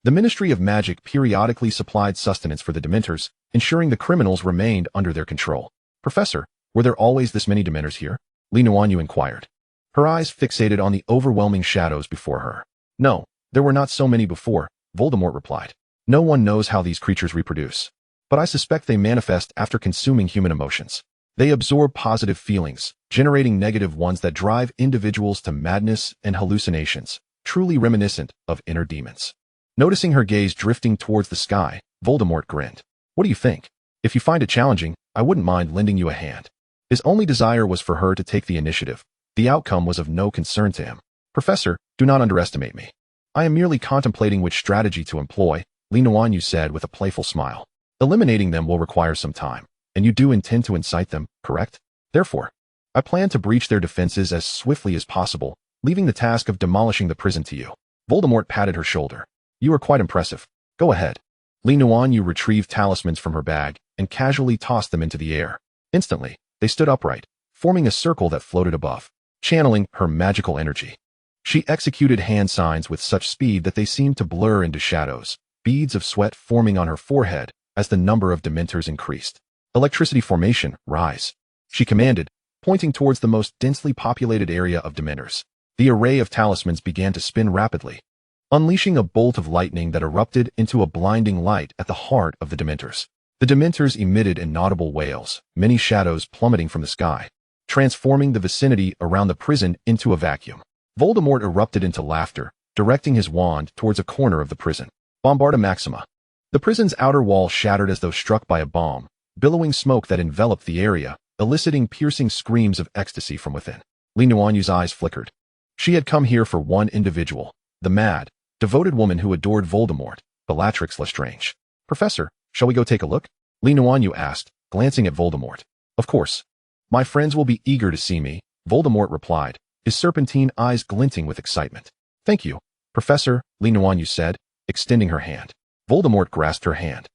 The Ministry of Magic periodically supplied sustenance for the dementors, ensuring the criminals remained under their control. Professor, were there always this many dementors here? Nuanyue inquired, her eyes fixated on the overwhelming shadows before her. No, there were not so many before, Voldemort replied. No one knows how these creatures reproduce, but I suspect they manifest after consuming human emotions. They absorb positive feelings, generating negative ones that drive individuals to madness and hallucinations, truly reminiscent of inner demons. Noticing her gaze drifting towards the sky, Voldemort grinned. What do you think? If you find it challenging, I wouldn't mind lending you a hand. His only desire was for her to take the initiative. The outcome was of no concern to him. Professor, do not underestimate me. I am merely contemplating which strategy to employ, Nuanyue said with a playful smile. Eliminating them will require some time, and you do intend to incite them, correct? Therefore, I plan to breach their defenses as swiftly as possible, leaving the task of demolishing the prison to you. Voldemort patted her shoulder. You are quite impressive. Go ahead. Nuanyue retrieved talismans from her bag and casually tossed them into the air. Instantly, they stood upright, forming a circle that floated above, channeling her magical energy. She executed hand signs with such speed that they seemed to blur into shadows, beads of sweat forming on her forehead as the number of dementors increased. Electricity formation, rise, she commanded, pointing towards the most densely populated area of dementors. The array of talismans began to spin rapidly, unleashing a bolt of lightning that erupted into a blinding light at the heart of the dementors. The dementors emitted inaudible wails, many shadows plummeting from the sky, transforming the vicinity around the prison into a vacuum. Voldemort erupted into laughter, directing his wand towards a corner of the prison. Bombarda Maxima. The prison's outer wall shattered as though struck by a bomb, billowing smoke that enveloped the area, eliciting piercing screams of ecstasy from within. Nuanyue's eyes flickered. She had come here for one individual, the mad, devoted woman who adored Voldemort, Bellatrix Lestrange. Professor, shall we go take a look? Nuanyue asked, glancing at Voldemort. Of course. My friends will be eager to see me, Voldemort replied, his serpentine eyes glinting with excitement. Thank you, Professor, Nuanyue said, extending her hand. Voldemort grasped her hand,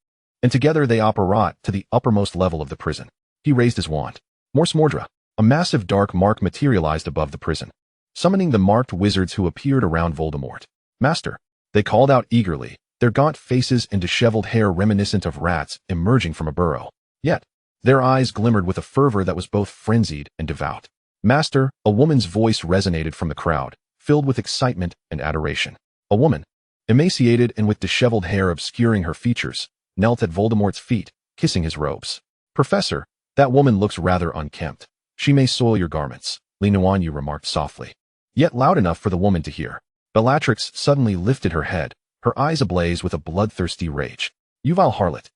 and together they apparat to the uppermost level of the prison. He raised his wand. Mors Mordra. A massive dark mark materialized above the prison, summoning the marked wizards who appeared around Voldemort. Master, they called out eagerly, their gaunt faces and disheveled hair reminiscent of rats emerging from a burrow. Yet, their eyes glimmered with a fervor that was both frenzied and devout. Master, a woman's voice resonated from the crowd, filled with excitement and adoration. A woman, emaciated and with disheveled hair obscuring her features, knelt at Voldemort's feet, kissing his robes. Professor, that woman looks rather unkempt. She may soil your garments, Nuanyue remarked softly, yet loud enough for the woman to hear. Bellatrix suddenly lifted her head, her eyes ablaze with a bloodthirsty rage. You vile harlot!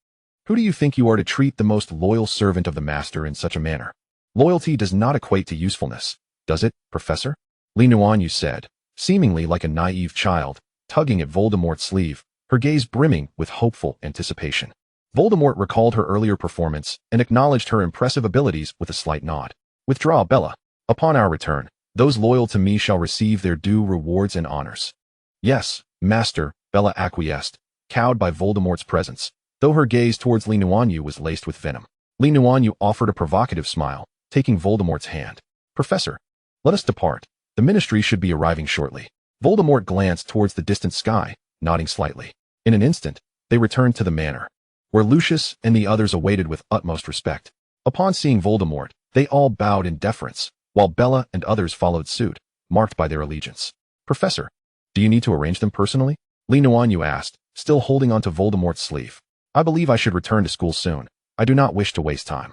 Who do you think you are to treat the most loyal servant of the Master in such a manner? Loyalty does not equate to usefulness, does it, Professor? Nuanyue said, seemingly like a naive child, tugging at Voldemort's sleeve, her gaze brimming with hopeful anticipation. Voldemort recalled her earlier performance and acknowledged her impressive abilities with a slight nod. Withdraw, Bella. Upon our return, those loyal to me shall receive their due rewards and honors. Yes, Master, Bella acquiesced, cowed by Voldemort's presence, though her gaze towards Nuanyue was laced with venom. Nuanyue offered a provocative smile, taking Voldemort's hand. Professor, let us depart. The ministry should be arriving shortly. Voldemort glanced towards the distant sky, nodding slightly. In an instant, they returned to the manor, where Lucius and the others awaited with utmost respect. Upon seeing Voldemort, they all bowed in deference, while Bella and others followed suit, marked by their allegiance. Professor, do you need to arrange them personally? Nuanyue asked, still holding onto Voldemort's sleeve. I believe I should return to school soon. I do not wish to waste time.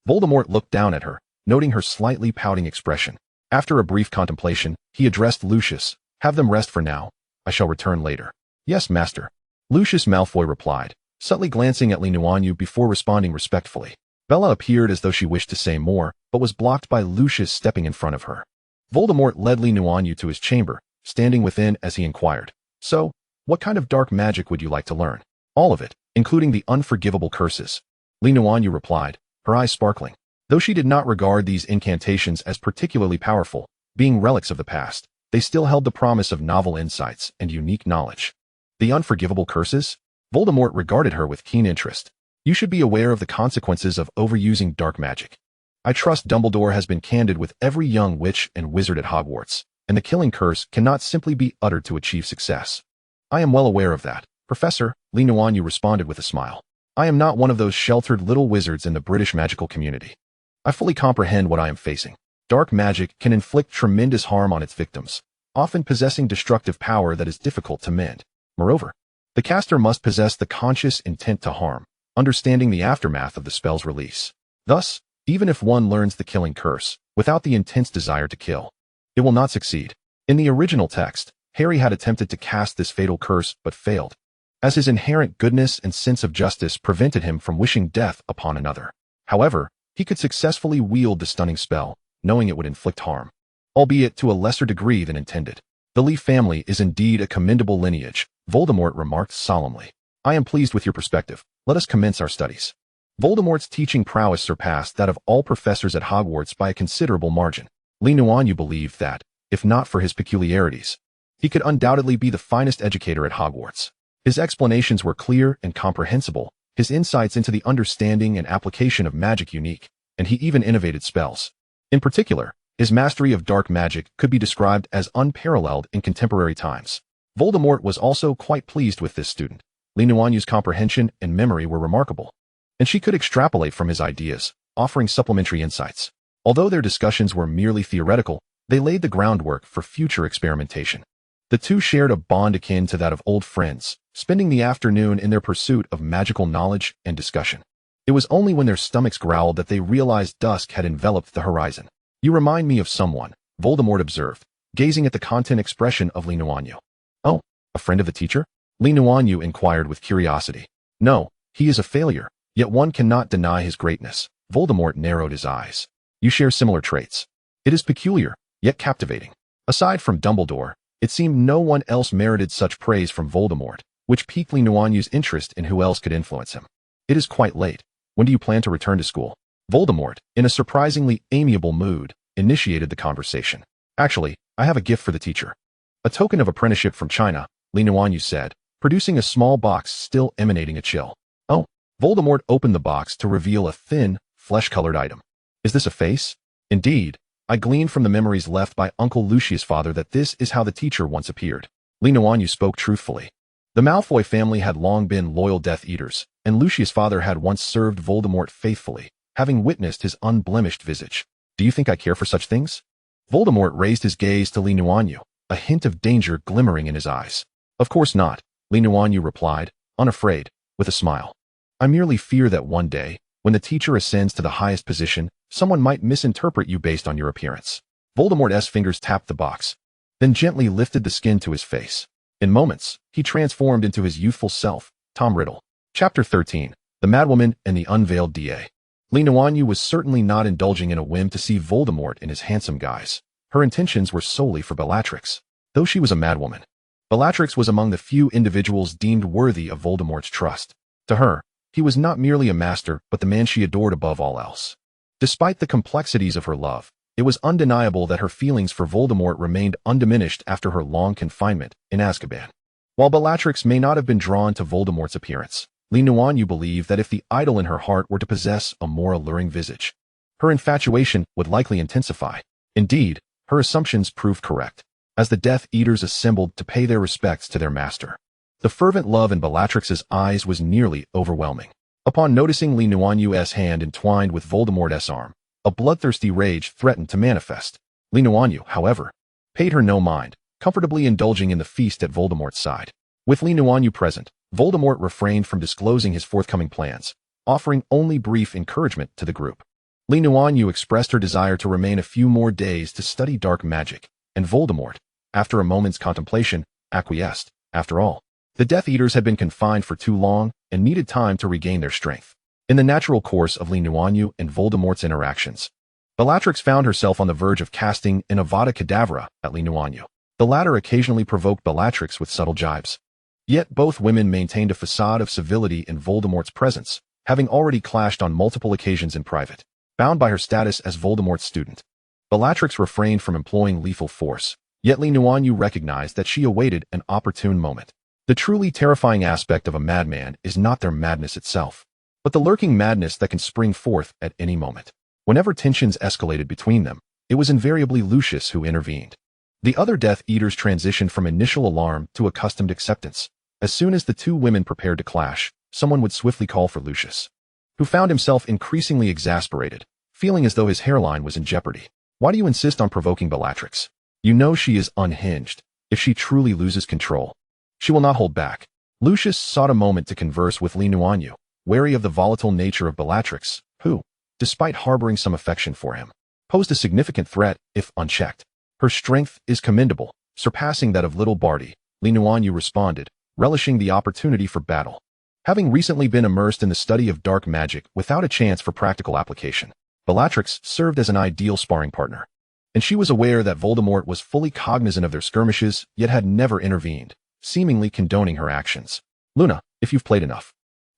Voldemort looked down at her, noting her slightly pouting expression. After a brief contemplation, he addressed Lucius. Have them rest for now. I shall return later. Yes, Master. Lucius Malfoy replied, subtly glancing at Li Nuanyue before responding respectfully. Bella appeared as though she wished to say more, but was blocked by Lucius stepping in front of her. Voldemort led Li Nuanyue to his chamber, standing within as he inquired, "So, what kind of dark magic would you like to learn?" "All of it, including the unforgivable curses," Li Nuanyue replied, her eyes sparkling. Though she did not regard these incantations as particularly powerful, being relics of the past, they still held the promise of novel insights and unique knowledge. The unforgivable curses? Voldemort regarded her with keen interest. "You should be aware of the consequences of overusing dark magic. I trust Dumbledore has been candid with every young witch and wizard at Hogwarts, and the killing curse cannot simply be uttered to achieve success." "I am well aware of that, Professor," Li Nuanyue responded with a smile. "I am not one of those sheltered little wizards in the British magical community. I fully comprehend what I am facing. Dark magic can inflict tremendous harm on its victims, often possessing destructive power that is difficult to mend. Moreover, the caster must possess the conscious intent to harm, understanding the aftermath of the spell's release. Thus, even if one learns the killing curse, without the intense desire to kill, it will not succeed. In the original text, Harry had attempted to cast this fatal curse but failed, as his inherent goodness and sense of justice prevented him from wishing death upon another. However, he could successfully wield the stunning spell, knowing it would inflict harm, albeit to a lesser degree than intended. "The Lee family is indeed a commendable lineage," Voldemort remarked solemnly. "I am pleased with your perspective. Let us commence our studies." Voldemort's teaching prowess surpassed that of all professors at Hogwarts by a considerable margin. Li Nuanyue believed that, if not for his peculiarities, he could undoubtedly be the finest educator at Hogwarts. His explanations were clear and comprehensible, his insights into the understanding and application of magic unique, and he even innovated spells. In particular, his mastery of dark magic could be described as unparalleled in contemporary times. Voldemort was also quite pleased with this student. Li Nuanyue's comprehension and memory were remarkable, and she could extrapolate from his ideas, offering supplementary insights. Although their discussions were merely theoretical, they laid the groundwork for future experimentation. The two shared a bond akin to that of old friends, spending the afternoon in their pursuit of magical knowledge and discussion. It was only when their stomachs growled that they realized dusk had enveloped the horizon. "You remind me of someone," Voldemort observed, gazing at the content expression of Li Nuanyue. "Oh, a friend of the teacher?" Li Nuanyue inquired with curiosity. "No, he is a failure, yet one cannot deny his greatness." Voldemort narrowed his eyes. "You share similar traits. It is peculiar, yet captivating." Aside from Dumbledore, it seemed no one else merited such praise from Voldemort, which piqued Li Nuanyue's interest in who else could influence him. "It is quite late. When do you plan to return to school?" Voldemort, in a surprisingly amiable mood, initiated the conversation. "Actually, I have a gift for the teacher. A token of apprenticeship from China," Li Nuanyue said, producing a small box still emanating a chill. "Oh." Voldemort opened the box to reveal a thin, flesh-colored item. "Is this a face?" "Indeed. I gleaned from the memories left by Uncle Lucius' father that this is how the teacher once appeared." Li Nuanyue spoke truthfully. The Malfoy family had long been loyal Death Eaters, and Lucius' father had once served Voldemort faithfully, having witnessed his unblemished visage. "Do you think I care for such things?" Voldemort raised his gaze to Li Nuanyue, a hint of danger glimmering in his eyes. "Of course not," Li Nuanyue replied, unafraid, with a smile. "I merely fear that one day, when the teacher ascends to the highest position, someone might misinterpret you based on your appearance." Voldemort's fingers tapped the box, then gently lifted the skin to his face. In moments, he transformed into his youthful self, Tom Riddle. Chapter 13. The Madwoman and the Unveiled DA. Li Nuanyue was certainly not indulging in a whim to see Voldemort in his handsome guise. Her intentions were solely for Bellatrix. Though she was a madwoman, Bellatrix was among the few individuals deemed worthy of Voldemort's trust. To her, he was not merely a master but the man she adored above all else. Despite the complexities of her love, it was undeniable that her feelings for Voldemort remained undiminished after her long confinement in Azkaban. While Bellatrix may not have been drawn to Voldemort's appearance, Li Nuanyue believed that if the idol in her heart were to possess a more alluring visage, her infatuation would likely intensify. Indeed, her assumptions proved correct, as the Death Eaters assembled to pay their respects to their master. The fervent love in Bellatrix's eyes was nearly overwhelming. Upon noticing Li Nuanyue's hand entwined with Voldemort's arm, a bloodthirsty rage threatened to manifest. Li Nuanyue, however, paid her no mind, comfortably indulging in the feast at Voldemort's side. With Li Nuanyue present, Voldemort refrained from disclosing his forthcoming plans, offering only brief encouragement to the group. Li Nuanyue expressed her desire to remain a few more days to study dark magic, and Voldemort, after a moment's contemplation, acquiesced. After all, The Death Eaters had been confined for too long and needed time to regain their strength. In the natural course of Nuanyue and Voldemort's interactions, Bellatrix found herself on the verge of casting an Avada Kedavra at Nuanyue. The latter occasionally provoked Bellatrix with subtle jibes. Yet both women maintained a facade of civility in Voldemort's presence, having already clashed on multiple occasions in private. Bound by her status as Voldemort's student, Bellatrix refrained from employing lethal force, yet Nuanyue recognized that she awaited an opportune moment. The truly terrifying aspect of a madman is not their madness itself, but the lurking madness that can spring forth at any moment. Whenever tensions escalated between them, it was invariably Lucius who intervened. The other Death Eaters transitioned from initial alarm to accustomed acceptance. As soon as the two women prepared to clash, someone would swiftly call for Lucius, who found himself increasingly exasperated, feeling as though his hairline was in jeopardy. Why do you insist on provoking Bellatrix? You know she is unhinged. If she truly loses control, she will not hold back. Lucius sought a moment to converse with Nuanyue, wary of the volatile nature of Bellatrix, who, despite harboring some affection for him, posed a significant threat if unchecked. Her strength is commendable, surpassing that of little Barty, Nuanyue responded, relishing the opportunity for battle. Having recently been immersed in the study of dark magic without a chance for practical application, Bellatrix served as an ideal sparring partner. And she was aware that Voldemort was fully cognizant of their skirmishes, yet had never intervened, seemingly condoning her actions. Luna, if you've played enough,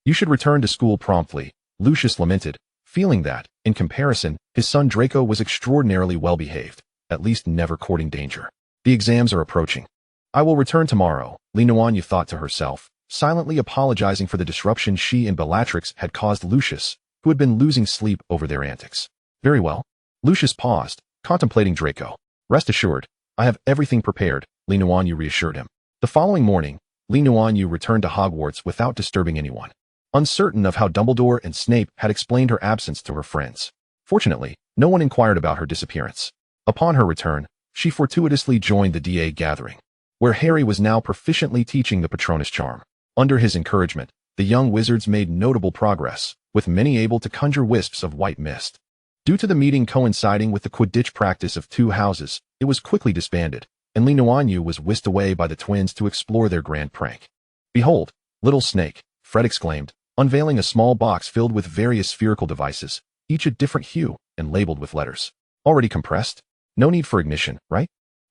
you should return to school promptly, Lucius lamented, feeling that, in comparison, his son Draco was extraordinarily well-behaved, at least never courting danger. The exams are approaching. I will return tomorrow, Nuanyue thought to herself, silently apologizing for the disruption she and Bellatrix had caused Lucius, who had been losing sleep over their antics. Very well. Lucius paused, contemplating Draco. Rest assured, I have everything prepared, Nuanyue reassured him. The following morning, Nuanyue returned to Hogwarts without disturbing anyone, uncertain of how Dumbledore and Snape had explained her absence to her friends. Fortunately, no one inquired about her disappearance. Upon her return, she fortuitously joined the DA gathering, where Harry was now proficiently teaching the Patronus charm. Under his encouragement, the young wizards made notable progress, with many able to conjure wisps of white mist. Due to the meeting coinciding with the Quidditch practice of two houses, it was quickly disbanded, and Nuanyue was whisked away by the twins to explore their grand prank. Behold, little snake, Fred exclaimed, unveiling a small box filled with various spherical devices, each a different hue and labeled with letters. Already compressed? No need for ignition, right?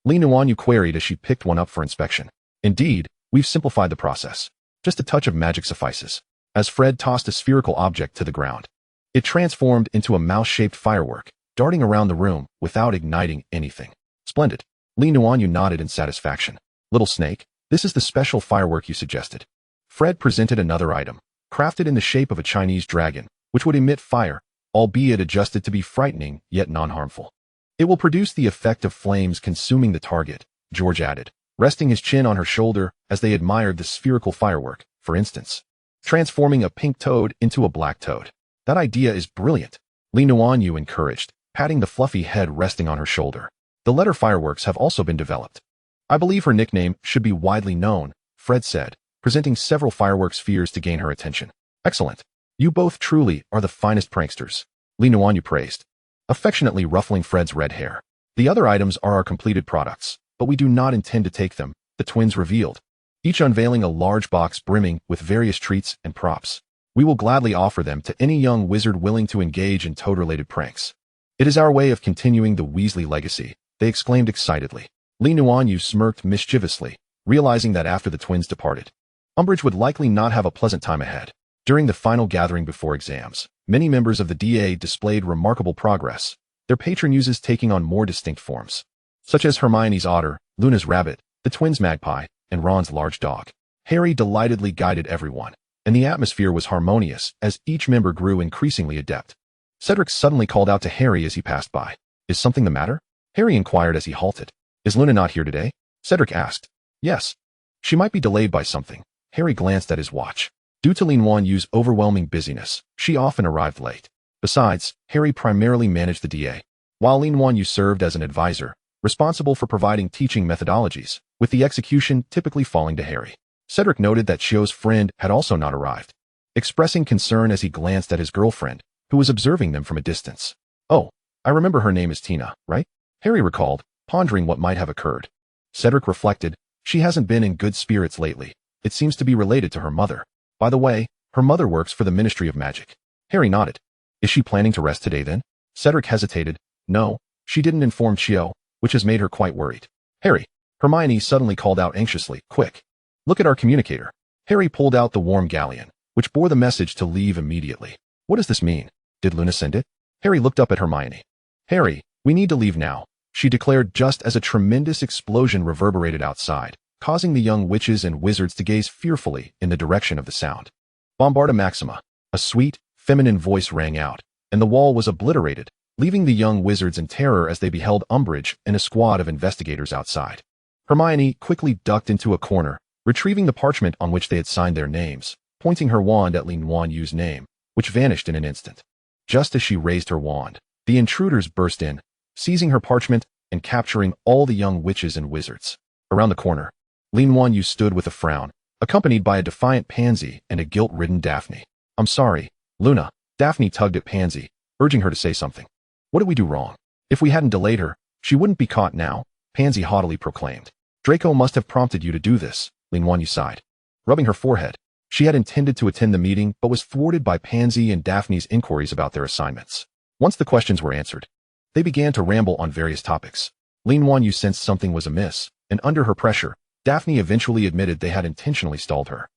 Nuanyue queried as she picked one up for inspection. Indeed, we've simplified the process. Just a touch of magic suffices. As Fred tossed a spherical object to the ground, it transformed into a mouse-shaped firework, darting around the room without igniting anything. Splendid. Nuanyue nodded in satisfaction. Little snake, this is the special firework you suggested. Fred presented another item, crafted in the shape of a Chinese dragon, which would emit fire, albeit adjusted to be frightening yet non-harmful. It will produce the effect of flames consuming the target, George added, resting his chin on her shoulder as they admired the spherical firework, for instance, transforming a pink toad into a black toad. That idea is brilliant, Nuanyue encouraged, patting the fluffy head resting on her shoulder. The letter fireworks have also been developed. I believe her nickname should be widely known, Fred said, presenting several firework spheres to gain her attention. Excellent. You both truly are the finest pranksters, Nuanyue praised, affectionately ruffling Fred's red hair. The other items are our completed products, but we do not intend to take them, the twins revealed, each unveiling a large box brimming with various treats and props. We will gladly offer them to any young wizard willing to engage in toad-related pranks. It is our way of continuing the Weasley legacy, they exclaimed excitedly. Nuanyue smirked mischievously, realizing that after the twins departed, Umbridge would likely not have a pleasant time ahead. During the final gathering before exams, many members of the DA displayed remarkable progress, their patron uses taking on more distinct forms, such as Hermione's otter, Luna's rabbit, the twins' magpie, and Ron's large dog. Harry delightedly guided everyone, and the atmosphere was harmonious as each member grew increasingly adept. Cedric suddenly called out to Harry as he passed by. Is something the matter? Harry inquired as he halted. Is Luna not here today? Cedric asked. Yes. She might be delayed by something. Harry glanced at his watch. Due to Nuanyue's overwhelming busyness, she often arrived late. Besides, Harry primarily managed the DA, while Nuanyue served as an advisor, responsible for providing teaching methodologies, with the execution typically falling to Harry. Cedric noted that Chio's friend had also not arrived, expressing concern as he glanced at his girlfriend, who was observing them from a distance. Oh, I remember her name is Tina, right? Harry recalled, pondering what might have occurred. Cedric reflected, she hasn't been in good spirits lately, It seems to be related to her mother. By the way, her mother works for the Ministry of Magic. Harry nodded. Is she planning to rest today then? Cedric hesitated. No, she didn't inform Chio, which has made her quite worried. Harry, Hermione suddenly called out anxiously, quick. Look at our communicator. Harry pulled out the warm galleon, which bore the message to leave immediately. What does this mean? Did Luna send it? Harry looked up at Hermione. Harry, we need to leave now, she declared just as a tremendous explosion reverberated outside, causing the young witches and wizards to gaze fearfully in the direction of the sound. Bombarda Maxima. A sweet, feminine voice rang out, and the wall was obliterated, leaving the young wizards in terror as they beheld Umbridge and a squad of investigators outside. Hermione quickly ducked into a corner, retrieving the parchment on which they had signed their names, pointing her wand at Nuanyue's name, which vanished in an instant. Just as she raised her wand, the intruders burst in, seizing her parchment and capturing all the young witches and wizards. Around the corner, Nuanyue stood with a frown, accompanied by a defiant Pansy and a guilt-ridden Daphne. I'm sorry, Luna. Daphne tugged at Pansy, urging her to say something. What did we do wrong? If we hadn't delayed her, she wouldn't be caught now, Pansy haughtily proclaimed. Draco must have prompted you to do this, Nuanyue sighed. Rubbing her forehead, she had intended to attend the meeting but was thwarted by Pansy and Daphne's inquiries about their assignments. Once the questions were answered, they began to ramble on various topics. Nuanyue sensed something was amiss, and under her pressure, Daphne eventually admitted they had intentionally stalled her.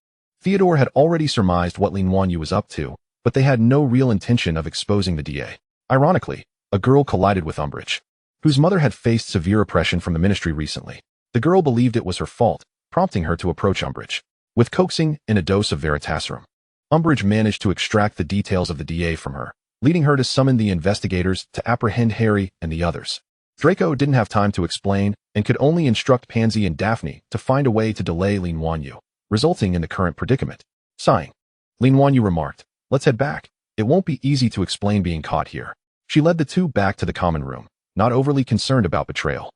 Theodore had already surmised what Nuanyue was up to, but they had no real intention of exposing the DA. Ironically, a girl collided with Umbridge, whose mother had faced severe oppression from the Ministry recently. The girl believed it was her fault, prompting her to approach Umbridge. With coaxing and a dose of Veritaserum, Umbridge managed to extract the details of the DA from her, leading her to summon the investigators to apprehend Harry and the others. Draco didn't have time to explain and could only instruct Pansy and Daphne to find a way to delay Nuanyue, resulting in the current predicament. Sighing, Nuanyue remarked, let's head back. It won't be easy to explain being caught here. She led the two back to the common room, not overly concerned about betrayal,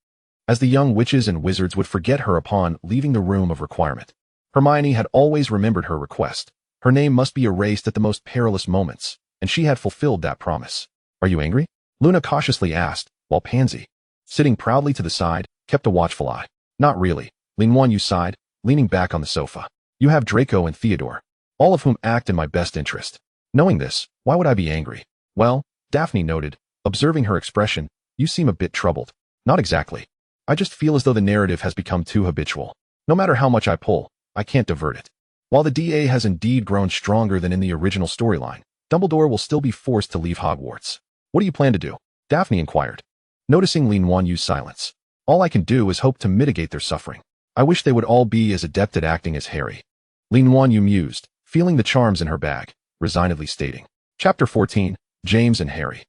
as the young witches and wizards would forget her upon leaving the room of requirement. Hermione had always remembered her request. Her name must be erased at the most perilous moments, and she had fulfilled that promise. Are you angry? Luna cautiously asked, while Pansy, sitting proudly to the side, kept a watchful eye. Not really, Nuanyue sighed, leaning back on the sofa. You have Draco and Theodore, all of whom act in my best interest. Knowing this, why would I be angry? Well, Daphne noted, observing her expression, you seem a bit troubled. Not exactly. I just feel as though the narrative has become too habitual. No matter how much I pull, I can't divert it. While the DA has indeed grown stronger than in the original storyline, Dumbledore will still be forced to leave Hogwarts. What do you plan to do? Daphne inquired, noticing Nuanyue's silence. All I can do is hope to mitigate their suffering. I wish they would all be as adept at acting as Harry. Nuanyue mused, feeling the charms in her bag, resignedly stating. Chapter 14, James and Harry.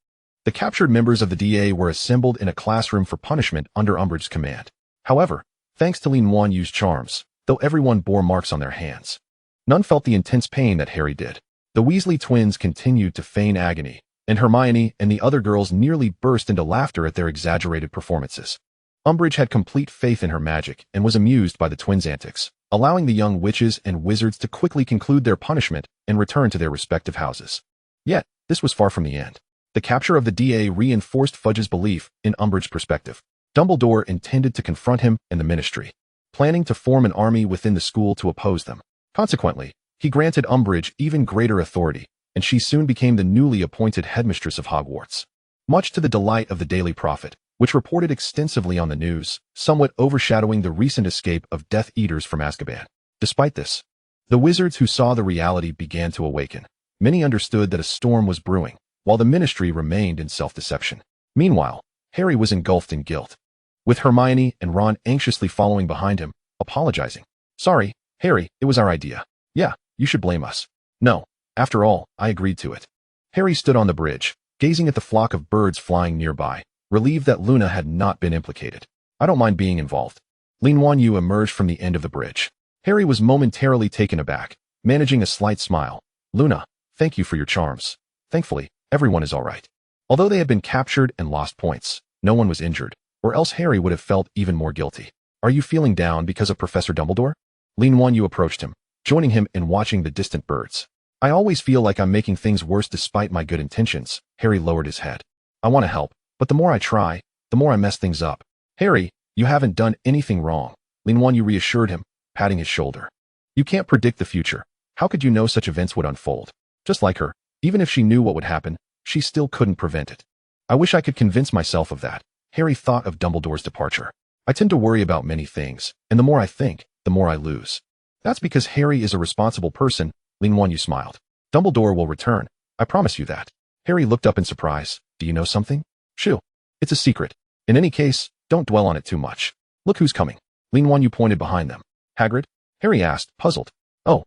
The captured members of the DA were assembled in a classroom for punishment under Umbridge's command. However, thanks to Nuanyue's charms, though everyone bore marks on their hands, none felt the intense pain that Harry did. The Weasley twins continued to feign agony, and Hermione and the other girls nearly burst into laughter at their exaggerated performances. Umbridge had complete faith in her magic and was amused by the twins' antics, allowing the young witches and wizards to quickly conclude their punishment and return to their respective houses. Yet, this was far from the end. The capture of the DA reinforced Fudge's belief in Umbridge's perspective. Dumbledore intended to confront him and the Ministry, planning to form an army within the school to oppose them. Consequently, he granted Umbridge even greater authority, and she soon became the newly appointed headmistress of Hogwarts. Much to the delight of the Daily Prophet, which reported extensively on the news, somewhat overshadowing the recent escape of Death Eaters from Azkaban. Despite this, the wizards who saw the reality began to awaken. Many understood that a storm was brewing, while the Ministry remained in self-deception. Meanwhile, Harry was engulfed in guilt, with Hermione and Ron anxiously following behind him, apologizing. Sorry, Harry, it was our idea. Yeah, you should blame us. No, after all, I agreed to it. Harry stood on the bridge, gazing at the flock of birds flying nearby, relieved that Luna had not been implicated. I don't mind being involved. Nuanyue emerged from the end of the bridge. Harry was momentarily taken aback, managing a slight smile. Luna, thank you for your charms. Thankfully, everyone is all right. Although they had been captured and lost points, no one was injured, or else Harry would have felt even more guilty. Are you feeling down because of Professor Dumbledore? Nuanyue approached him, joining him in watching the distant birds. I always feel like I'm making things worse despite my good intentions. Harry lowered his head. I want to help, but the more I try, the more I mess things up. Harry, you haven't done anything wrong. Nuanyue reassured him, patting his shoulder. You can't predict the future. How could you know such events would unfold? Just like her, even if she knew what would happen, she still couldn't prevent it. I wish I could convince myself of that. Harry thought of Dumbledore's departure. I tend to worry about many things, and the more I think, the more I lose. That's because Harry is a responsible person, Nuanyue smiled. Dumbledore will return. I promise you that. Harry looked up in surprise. Do you know something? Shoo. It's a secret. In any case, don't dwell on it too much. Look who's coming. Nuanyue pointed behind them. Hagrid? Harry asked, puzzled. Oh.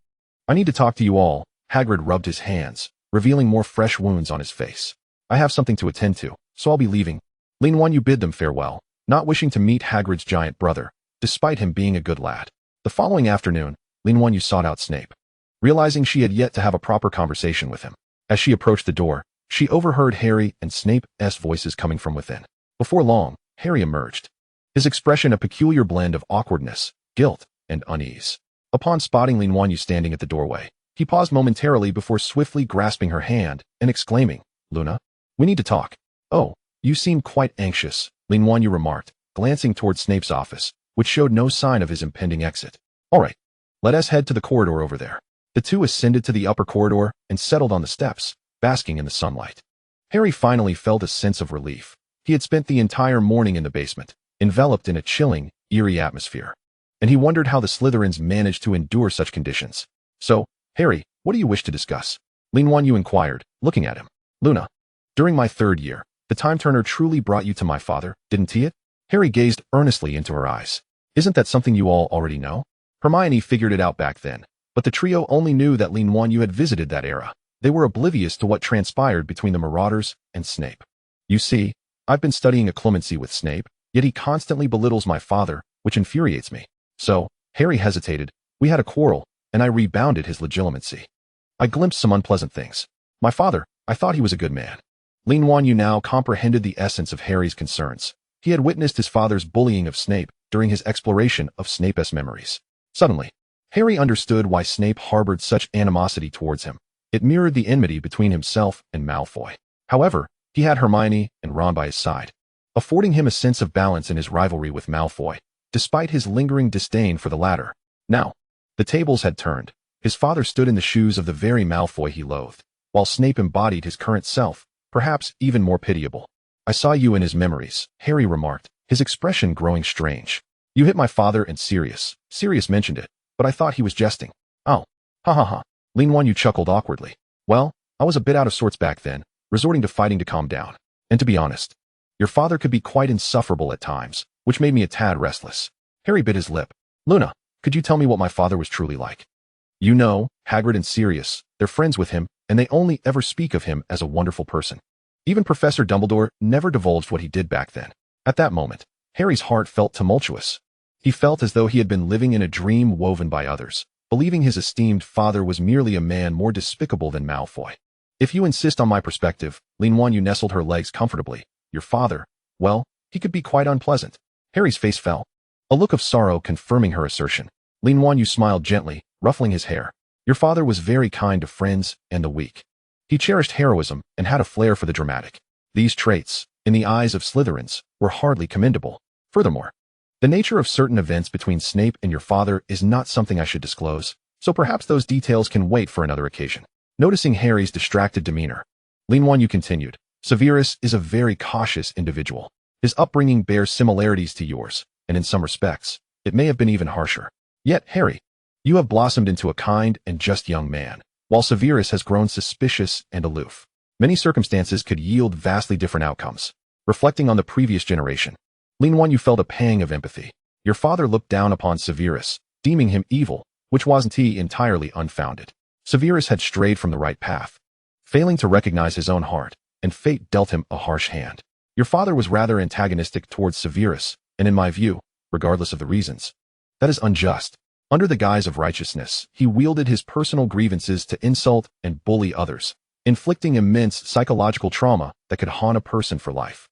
I need to talk to you all. Hagrid rubbed his hands, revealing more fresh wounds on his face. I have something to attend to, so I'll be leaving. Nuanyue bid them farewell, not wishing to meet Hagrid's giant brother, despite him being a good lad. The following afternoon, Nuanyue sought out Snape. Realizing she had yet to have a proper conversation with him. As she approached the door, she overheard Harry and Snape's voices coming from within. Before long, Harry emerged. His expression a peculiar blend of awkwardness, guilt, and unease. Upon spotting Nuanyue standing at the doorway, he paused momentarily before swiftly grasping her hand and exclaiming, Luna, we need to talk. Oh, you seem quite anxious, Nuanyue remarked, glancing toward Snape's office, which showed no sign of his impending exit. All right, let us head to the corridor over there. The two ascended to the upper corridor and settled on the steps, basking in the sunlight. Harry finally felt a sense of relief. He had spent the entire morning in the basement, enveloped in a chilling, eerie atmosphere. And he wondered how the Slytherins managed to endure such conditions. So, Harry, what do you wish to discuss? Nuanyue inquired, looking at him. Luna, during my 3rd year, the Time Turner truly brought you to my father, didn't he? Harry gazed earnestly into her eyes. Isn't that something you all already know? Hermione figured it out back then, but the trio only knew that Nuanyue had visited that era. They were oblivious to what transpired between the Marauders and Snape. You see, I've been studying occlumency with Snape, yet he constantly belittles my father, which infuriates me. So, Harry hesitated, we had a quarrel, and I rebounded his legitimacy. I glimpsed some unpleasant things. My father, I thought he was a good man. Nuanyue now comprehended the essence of Harry's concerns. He had witnessed his father's bullying of Snape during his exploration of Snape's memories. Suddenly, Harry understood why Snape harbored such animosity towards him. It mirrored the enmity between himself and Malfoy. However, he had Hermione and Ron by his side, affording him a sense of balance in his rivalry with Malfoy, despite his lingering disdain for the latter. Now, the tables had turned. His father stood in the shoes of the very Malfoy he loathed, while Snape embodied his current self, perhaps even more pitiable. I saw you in his memories, Harry remarked, his expression growing strange. You hit my father and Sirius. Sirius mentioned it, but I thought he was jesting. Oh. Ha ha ha. Nuanyue chuckled awkwardly. Well, I was a bit out of sorts back then, resorting to fighting to calm down. And to be honest, your father could be quite insufferable at times, which made me a tad restless. Harry bit his lip. Luna, could you tell me what my father was truly like? You know, Hagrid and Sirius, they're friends with him, and they only ever speak of him as a wonderful person. Even Professor Dumbledore never divulged what he did back then. At that moment, Harry's heart felt tumultuous. He felt as though he had been living in a dream woven by others, believing his esteemed father was merely a man more despicable than Malfoy. If you insist on my perspective, Nuanyue nestled her legs comfortably. Your father, well, he could be quite unpleasant. Harry's face fell, a look of sorrow confirming her assertion. Nuanyue smiled gently, ruffling his hair. Your father was very kind to friends and the weak. He cherished heroism and had a flair for the dramatic. These traits, in the eyes of Slytherins, were hardly commendable. Furthermore, the nature of certain events between Snape and your father is not something I should disclose, so perhaps those details can wait for another occasion. Noticing Harry's distracted demeanor, Nuanyue continued, Severus is a very cautious individual. His upbringing bears similarities to yours, and in some respects, it may have been even harsher. Yet, Harry, you have blossomed into a kind and just young man, while Severus has grown suspicious and aloof. Many circumstances could yield vastly different outcomes. Reflecting on the previous generation, Nuanyue felt a pang of empathy. Your father looked down upon Severus, deeming him evil, which wasn't entirely unfounded. Severus had strayed from the right path, failing to recognize his own heart, and fate dealt him a harsh hand. Your father was rather antagonistic towards Severus, and in my view, regardless of the reasons, that is unjust. Under the guise of righteousness, he wielded his personal grievances to insult and bully others, inflicting immense psychological trauma that could haunt a person for life.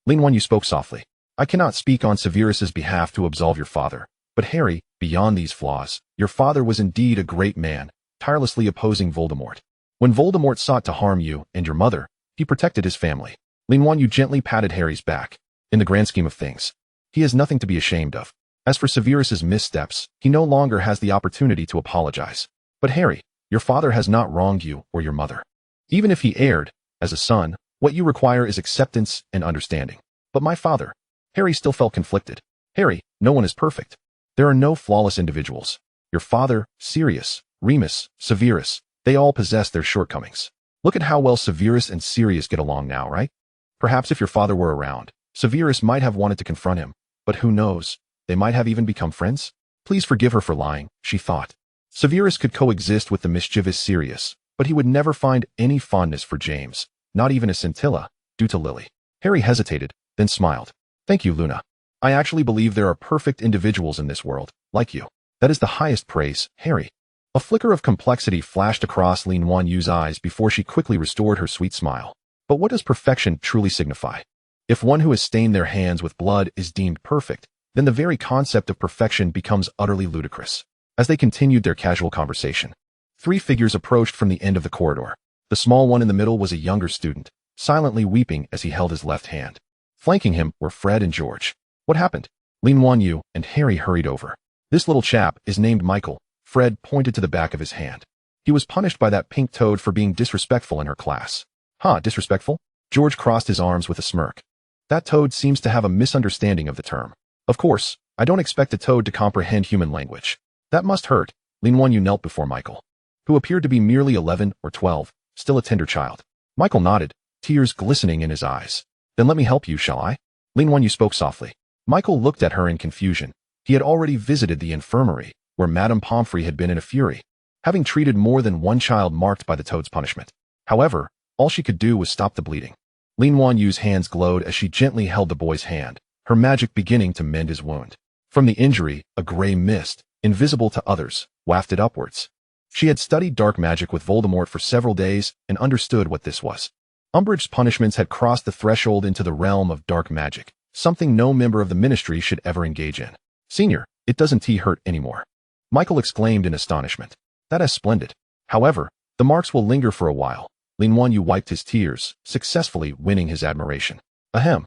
Nuanyue spoke softly. I cannot speak on Severus's behalf to absolve your father, but Harry, beyond these flaws, your father was indeed a great man, tirelessly opposing Voldemort. When Voldemort sought to harm you and your mother, he protected his family. Nuanyue gently patted Harry's back. In the grand scheme of things, he has nothing to be ashamed of. As for Severus's missteps, he no longer has the opportunity to apologize. But Harry, your father has not wronged you or your mother. Even if he erred, as a son, what you require is acceptance and understanding. But my father, Harry still felt conflicted. Harry, no one is perfect. There are no flawless individuals. Your father, Sirius, Remus, Severus, they all possess their shortcomings. Look at how well Severus and Sirius get along now, right? Perhaps if your father were around, Severus might have wanted to confront him, but who knows, they might have even become friends? Please forgive her for lying, she thought. Severus could coexist with the mischievous Sirius, but he would never find any fondness for James, not even a scintilla, due to Lily. Harry hesitated, then smiled. Thank you, Luna. I actually believe there are perfect individuals in this world, like you. That is the highest praise, Harry. A flicker of complexity flashed across Nuanyue's eyes before she quickly restored her sweet smile. But what does perfection truly signify? If one who has stained their hands with blood is deemed perfect, then the very concept of perfection becomes utterly ludicrous. As they continued their casual conversation, 3 figures approached from the end of the corridor. The small one in the middle was a younger student, silently weeping as he held his left hand. Flanking him were Fred and George. What happened? Nuanyue and Harry hurried over. This little chap is named Michael. Fred pointed to the back of his hand. He was punished by that pink toad for being disrespectful in her class. Huh, disrespectful? George crossed his arms with a smirk. That toad seems to have a misunderstanding of the term. Of course, I don't expect a toad to comprehend human language. That must hurt. Nuanyue knelt before Michael, who appeared to be merely 11 or 12, still a tender child. Michael nodded, tears glistening in his eyes. Then let me help you, shall I? Nuanyue spoke softly. Michael looked at her in confusion. He had already visited the infirmary, where Madame Pomfrey had been in a fury, having treated more than one child marked by the toad's punishment. However, all she could do was stop the bleeding. Nuanyue's hands glowed as she gently held the boy's hand, her magic beginning to mend his wound. From the injury, a gray mist, invisible to others, wafted upwards. She had studied dark magic with Voldemort for several days and understood what this was. Umbridge's punishments had crossed the threshold into the realm of dark magic, something no member of the ministry should ever engage in. Senior, it doesn't hurt anymore. Michael exclaimed in astonishment. That is splendid. However, the marks will linger for a while. Nuanyue wiped his tears, successfully winning his admiration. Ahem.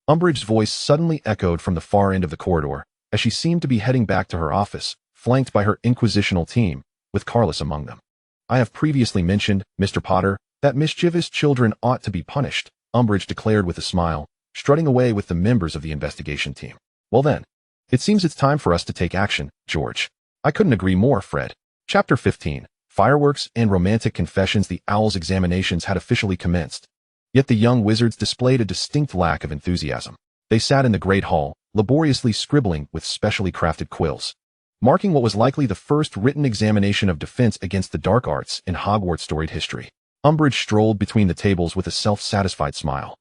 Umbridge's voice suddenly echoed from the far end of the corridor, as she seemed to be heading back to her office, flanked by her inquisitional team, with Carlos among them. I have previously mentioned, Mr. Potter, that mischievous children ought to be punished, Umbridge declared with a smile, strutting away with the members of the investigation team. Well then, it seems it's time for us to take action, George. I couldn't agree more, Fred. Chapter 15. Fireworks and romantic confessions. The Owl's examinations had officially commenced. Yet the young wizards displayed a distinct lack of enthusiasm. They sat in the great hall, laboriously scribbling with specially crafted quills, marking what was likely the first written examination of defense against the dark arts in Hogwarts storied history. Umbridge strolled between the tables with a self-satisfied smile,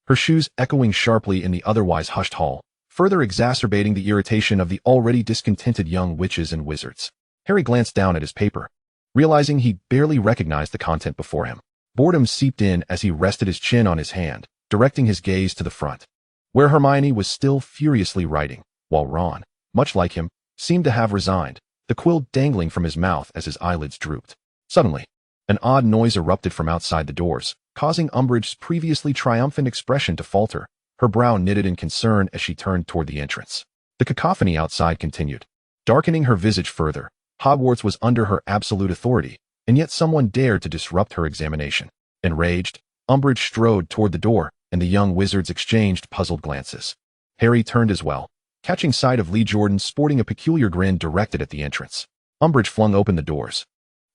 her shoes echoing sharply in the otherwise hushed hall, further exacerbating the irritation of the already discontented young witches and wizards. Harry glanced down at his paper, realizing he barely recognized the content before him. Boredom seeped in as he rested his chin on his hand, directing his gaze to the front, where Hermione was still furiously writing, while Ron, much like him, seemed to have resigned, the quill dangling from his mouth as his eyelids drooped. Suddenly, an odd noise erupted from outside the doors, causing Umbridge's previously triumphant expression to falter, her brow knitted in concern as she turned toward the entrance. The cacophony outside continued, darkening her visage further. Hogwarts was under her absolute authority, and yet someone dared to disrupt her examination. Enraged, Umbridge strode toward the door, and the young wizards exchanged puzzled glances. Harry turned as well, catching sight of Lee Jordan sporting a peculiar grin directed at the entrance. Umbridge flung open the doors,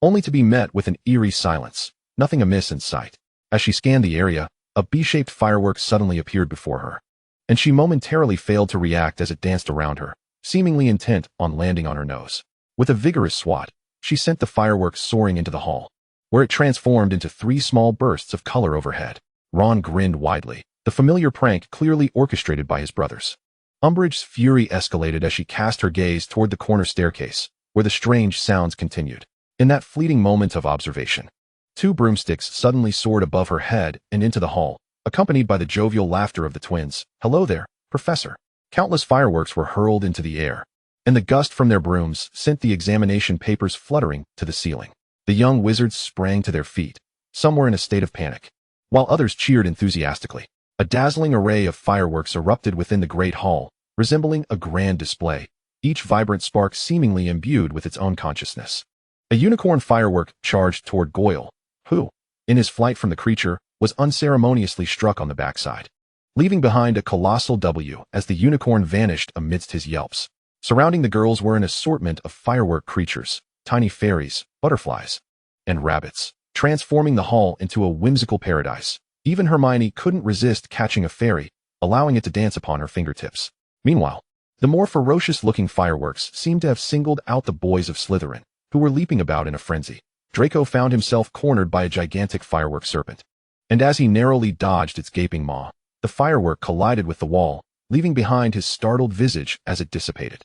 only to be met with an eerie silence, nothing amiss in sight. As she scanned the area, a B-shaped firework suddenly appeared before her, and she momentarily failed to react as it danced around her, seemingly intent on landing on her nose. With a vigorous swat, she sent the fireworks soaring into the hall, where it transformed into 3 small bursts of color overhead. Ron grinned widely, the familiar prank clearly orchestrated by his brothers. Umbridge's fury escalated as she cast her gaze toward the corner staircase, where the strange sounds continued. In that fleeting moment of observation, 2 broomsticks suddenly soared above her head and into the hall, accompanied by the jovial laughter of the twins. Hello there, Professor. Countless fireworks were hurled into the air, and the gust from their brooms sent the examination papers fluttering to the ceiling. The young wizards sprang to their feet, some were in a state of panic, while others cheered enthusiastically. A dazzling array of fireworks erupted within the great hall, resembling a grand display, each vibrant spark seemingly imbued with its own consciousness. A unicorn firework charged toward Goyle, who, in his flight from the creature, was unceremoniously struck on the backside, leaving behind a colossal W as the unicorn vanished amidst his yelps. Surrounding the girls were an assortment of firework creatures, tiny fairies, butterflies, and rabbits, transforming the hall into a whimsical paradise. Even Hermione couldn't resist catching a fairy, allowing it to dance upon her fingertips. Meanwhile, the more ferocious-looking fireworks seemed to have singled out the boys of Slytherin, who were leaping about in a frenzy. Draco found himself cornered by a gigantic firework serpent, and as he narrowly dodged its gaping maw, the firework collided with the wall, leaving behind his startled visage as it dissipated.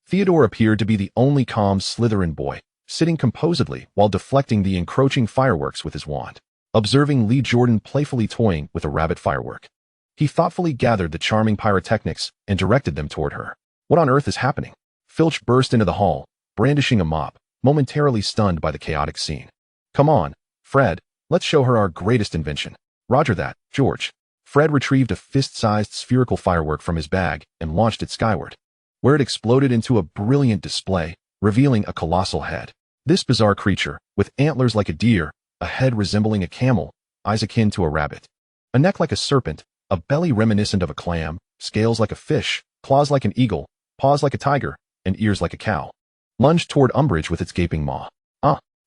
Theodore appeared to be the only calm Slytherin boy, sitting composedly while deflecting the encroaching fireworks with his wand. Observing Lee Jordan playfully toying with a rabbit firework, he thoughtfully gathered the charming pyrotechnics and directed them toward her. What on earth is happening? Filch burst into the hall, brandishing a mop, momentarily stunned by the chaotic scene. Come on, Fred, let's show her our greatest invention. Roger that, George. Fred retrieved a fist-sized spherical firework from his bag and launched it skyward, where it exploded into a brilliant display, revealing a colossal head. This bizarre creature, with antlers like a deer, a head resembling a camel, eyes akin to a rabbit, a neck like a serpent, a belly reminiscent of a clam, scales like a fish, claws like an eagle, paws like a tiger, and ears like a cow, lunged toward Umbridge with its gaping maw.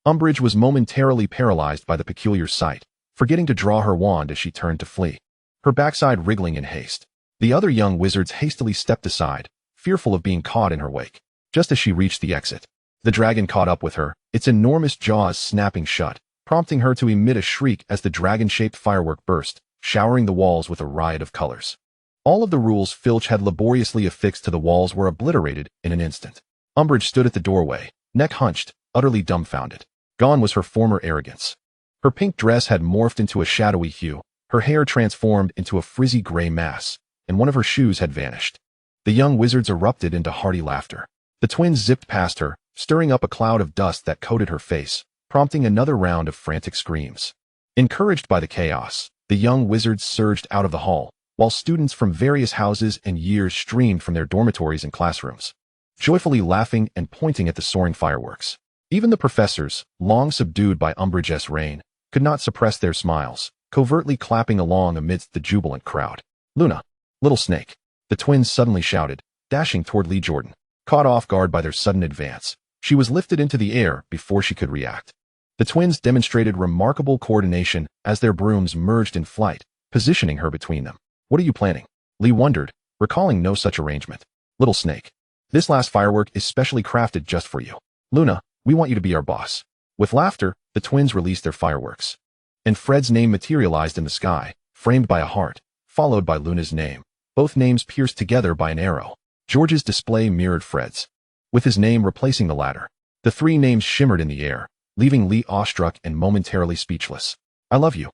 Umbridge was momentarily paralyzed by the peculiar sight, forgetting to draw her wand as she turned to flee, her backside wriggling in haste. The other young wizards hastily stepped aside, fearful of being caught in her wake. Just as she reached the exit, the dragon caught up with her, its enormous jaws snapping shut, prompting her to emit a shriek as the dragon-shaped firework burst, showering the walls with a riot of colors. All of the rules Filch had laboriously affixed to the walls were obliterated in an instant. Umbridge stood at the doorway, neck hunched, utterly dumbfounded. Gone was her former arrogance. Her pink dress had morphed into a shadowy hue, her hair transformed into a frizzy gray mass, and one of her shoes had vanished. The young wizards erupted into hearty laughter. The twins zipped past her, stirring up a cloud of dust that coated her face, prompting another round of frantic screams. Encouraged by the chaos, the young wizards surged out of the hall, while students from various houses and years streamed from their dormitories and classrooms, joyfully laughing and pointing at the soaring fireworks. Even the professors, long subdued by Umbridge's reign, could not suppress their smiles, covertly clapping along amidst the jubilant crowd. Luna, little snake, the twins suddenly shouted, dashing toward Lee Jordan. Caught off guard by their sudden advance, she was lifted into the air before she could react. The twins demonstrated remarkable coordination as their brooms merged in flight, positioning her between them. What are you planning? Lee wondered, recalling no such arrangement. Little snake, this last firework is specially crafted just for you. Luna, we want you to be our boss. With laughter, the twins released their fireworks, and Fred's name materialized in the sky, framed by a heart, followed by Luna's name, both names pierced together by an arrow. George's display mirrored Fred's, with his name replacing the latter. The three names shimmered in the air, leaving Lee awestruck and momentarily speechless. I love you,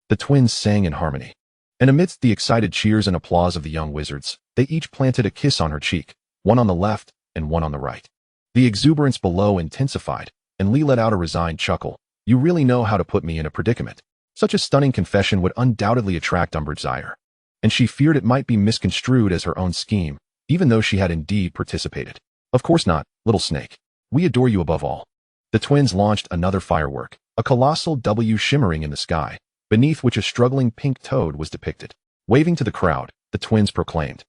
the twins sang in harmony. And amidst the excited cheers and applause of the young wizards, they each planted a kiss on her cheek, one on the left and one on the right. The exuberance below intensified, and Lee let out a resigned chuckle. You really know how to put me in a predicament. Such a stunning confession would undoubtedly attract Umbridge's ire, and she feared it might be misconstrued as her own scheme, even though she had indeed participated. Of course not, little snake. We adore you above all. The twins launched another firework, a colossal W shimmering in the sky, beneath which a struggling pink toad was depicted. Waving to the crowd, the twins proclaimed,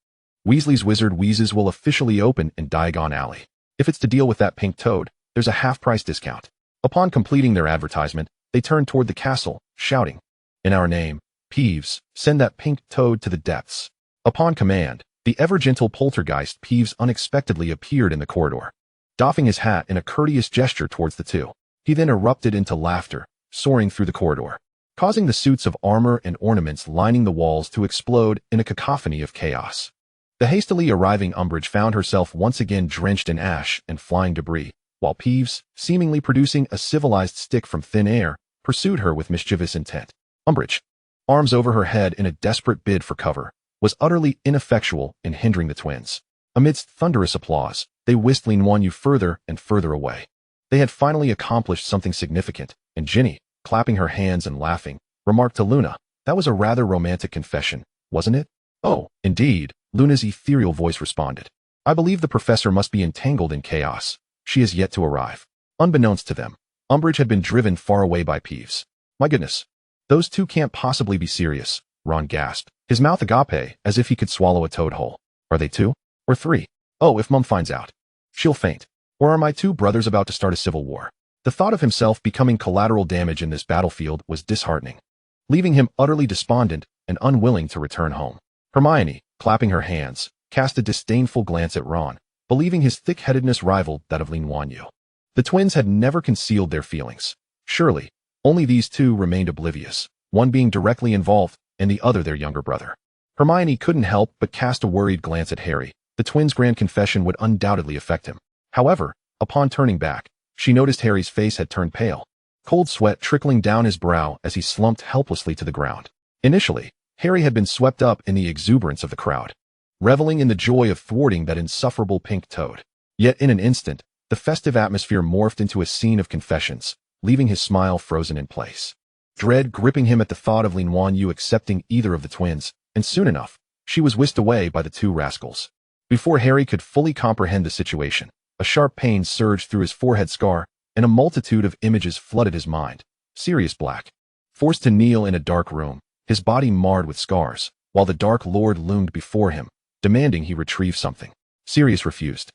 Weasley's Wizard Wheezes will officially open in Diagon Alley. If it's to deal with that pink toad, there's a half-price discount. Upon completing their advertisement, they turned toward the castle, shouting, In our name, Peeves, send that pink toad to the depths. Upon command, the ever-gentle poltergeist Peeves unexpectedly appeared in the corridor, doffing his hat in a courteous gesture towards the two. He then erupted into laughter, soaring through the corridor, causing the suits of armor and ornaments lining the walls to explode in a cacophony of chaos. The hastily arriving Umbridge found herself once again drenched in ash and flying debris, while Peeves, seemingly producing a civilized stick from thin air, pursued her with mischievous intent. Umbridge, arms over her head in a desperate bid for cover, was utterly ineffectual in hindering the twins. Amidst thunderous applause, they whisked Nuanyue further and further away. They had finally accomplished something significant, and Ginny, clapping her hands and laughing, remarked to Luna, that was a rather romantic confession, wasn't it? Oh, indeed, Luna's ethereal voice responded. I believe the professor must be entangled in chaos. She has yet to arrive. Unbeknownst to them, Umbridge had been driven far away by Peeves. My goodness. Those two can't possibly be serious, Ron gasped, his mouth agape as if he could swallow a toad whole. Are they 2? Or 3? Oh, if Mum finds out. She'll faint. Or are my 2 brothers about to start a civil war? The thought of himself becoming collateral damage in this battlefield was disheartening, leaving him utterly despondent and unwilling to return home. Hermione, clapping her hands, cast a disdainful glance at Ron, believing his thick-headedness rivaled that of Nuanyue. The twins had never concealed their feelings. Surely, only these 2 remained oblivious, one being directly involved and the other their younger brother. Hermione couldn't help but cast a worried glance at Harry. The twins' grand confession would undoubtedly affect him. However, upon turning back, she noticed Harry's face had turned pale, cold sweat trickling down his brow as he slumped helplessly to the ground. Initially, Harry had been swept up in the exuberance of the crowd, reveling in the joy of thwarting that insufferable pink toad. Yet in an instant, the festive atmosphere morphed into a scene of confessions, leaving his smile frozen in place. Dread gripping him at the thought of Nuanyue accepting either of the twins, and soon enough, she was whisked away by the 2 rascals. Before Harry could fully comprehend the situation, a sharp pain surged through his forehead scar, and a multitude of images flooded his mind. Sirius Black, forced to kneel in a dark room, his body marred with scars, while the Dark Lord loomed before him, demanding he retrieve something. Sirius refused,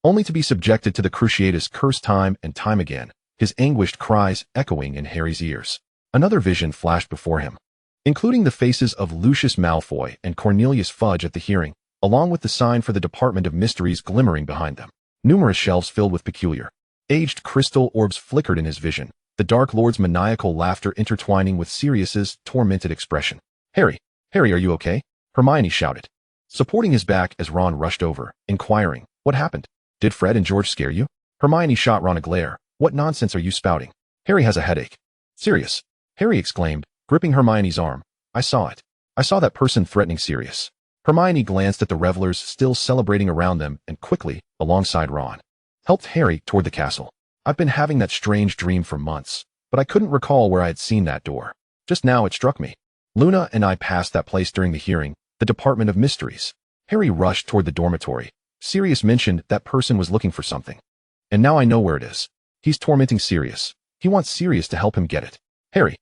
only to be subjected to the Cruciatus curse time and time again, his anguished cries echoing in Harry's ears. Another vision flashed before him, including the faces of Lucius Malfoy and Cornelius Fudge at the hearing, along with the sign for the Department of Mysteries glimmering behind them. Numerous shelves filled with peculiar, aged crystal orbs flickered in his vision, the Dark Lord's maniacal laughter intertwining with Sirius's tormented expression. Harry, are you okay? Hermione shouted, supporting his back as Ron rushed over, inquiring, what happened? Did Fred and George scare you? Hermione shot Ron a glare. What nonsense are you spouting? Harry has a headache. Sirius, Harry exclaimed, gripping Hermione's arm. I saw it. I saw that person threatening Sirius. Hermione glanced at the revelers still celebrating around them and quickly, alongside Ron, helped Harry toward the castle. I've been having that strange dream for months, but I couldn't recall where I had seen that door. Just now it struck me. Luna and I passed that place during the hearing, the Department of Mysteries. Harry rushed toward the dormitory. Sirius mentioned that person was looking for something. And now I know where it is. He's tormenting Sirius. He wants Sirius to help him get it. Harry,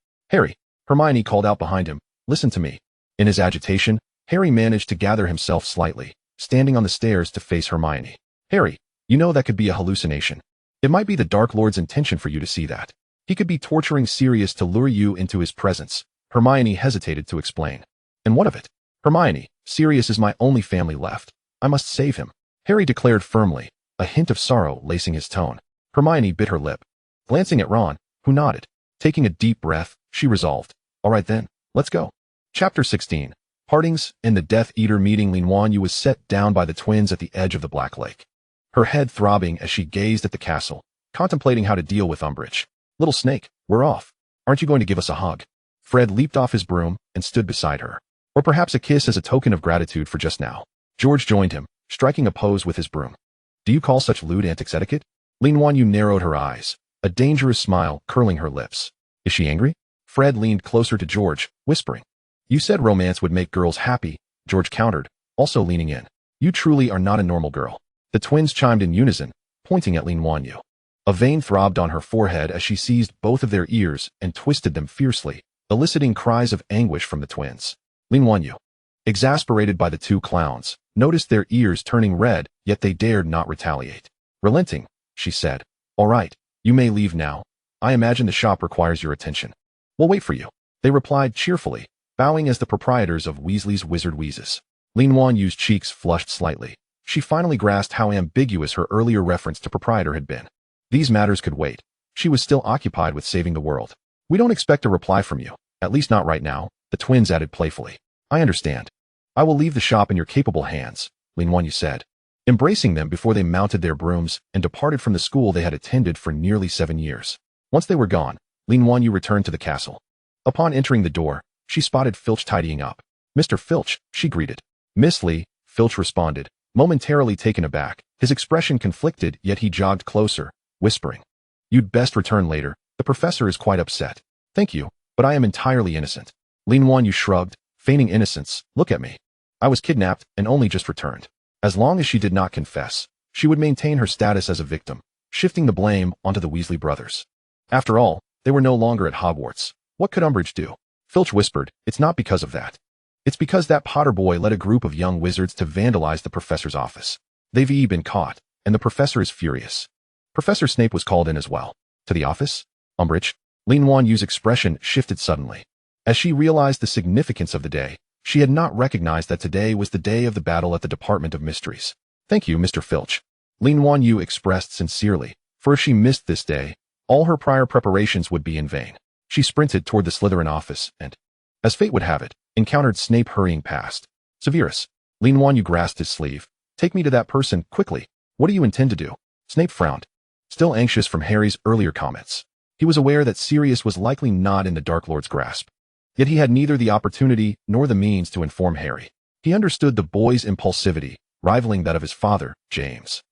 Hermione called out behind him. Listen to me. In his agitation, Harry managed to gather himself slightly, standing on the stairs to face Hermione. Harry, you know that could be a hallucination. It might be the Dark Lord's intention for you to see that. He could be torturing Sirius to lure you into his presence. Hermione hesitated to explain. And what of it? Hermione, Sirius is my only family left. I must save him, Harry declared firmly, a hint of sorrow lacing his tone. Hermione bit her lip, glancing at Ron, who nodded. Taking a deep breath, she resolved, all right then, let's go. Chapter 16. Partings and the Death Eater meeting. Nuanyue was set down by the twins at the edge of the Black Lake, her head throbbing as she gazed at the castle, contemplating how to deal with Umbridge. Little snake, we're off. Aren't you going to give us a hug? Fred leaped off his broom and stood beside her. Or perhaps a kiss as a token of gratitude for just now. George joined him, striking a pose with his broom. Do you call such lewd antics etiquette? Nuanyue narrowed her eyes, a dangerous smile curling her lips. Is she angry? Fred leaned closer to George, whispering. You said romance would make girls happy, George countered, also leaning in. You truly are not a normal girl. The twins chimed in unison, pointing at Nuanyue. A vein throbbed on her forehead as she seized both of their ears and twisted them fiercely, eliciting cries of anguish from the twins. Nuanyue, exasperated by the two clowns, noticed their ears turning red, yet they dared not retaliate. Relenting, she said, all right, you may leave now. I imagine the shop requires your attention. We'll wait for you. They replied cheerfully, bowing as the proprietors of Weasley's Wizard Wheezes. Nuanyue's cheeks flushed slightly. She finally grasped how ambiguous her earlier reference to proprietor had been. These matters could wait. She was still occupied with saving the world. We don't expect a reply from you, at least not right now, the twins added playfully. I understand. I will leave the shop in your capable hands, Nuanyue said, embracing them before they mounted their brooms and departed from the school they had attended for nearly 7 years. Once they were gone, Nuanyue returned to the castle. Upon entering the door, she spotted Filch tidying up. Mr. Filch, she greeted. Miss Lee, Filch responded, momentarily taken aback. His expression conflicted, yet he jogged closer, whispering. You'd best return later. The professor is quite upset. Thank you, but I am entirely innocent. Nuanyue shrugged, feigning innocence. Look at me. I was kidnapped and only just returned. As long as she did not confess, she would maintain her status as a victim, shifting the blame onto the Weasley brothers. After all, they were no longer at Hogwarts. What could Umbridge do? Filch whispered, "It's not because of that. It's because that Potter boy led a group of young wizards to vandalize the professor's office. They've been caught, and the professor is furious." Professor Snape was called in as well. To the office? Umbridge? Nuanyue's expression shifted suddenly. As she realized the significance of the day, she had not recognized that today was the day of the battle at the Department of Mysteries. "Thank you, Mr. Filch," Nuanyue expressed sincerely, for if she missed this day, all her prior preparations would be in vain. She sprinted toward the Slytherin office and, as fate would have it, encountered Snape hurrying past. "Severus." Nuanyue grasped his sleeve. "Take me to that person, quickly. What do you intend to do?" Snape frowned, still anxious from Harry's earlier comments. He was aware that Sirius was likely not in the Dark Lord's grasp. Yet he had neither the opportunity nor the means to inform Harry. He understood the boy's impulsivity, rivaling that of his father, James.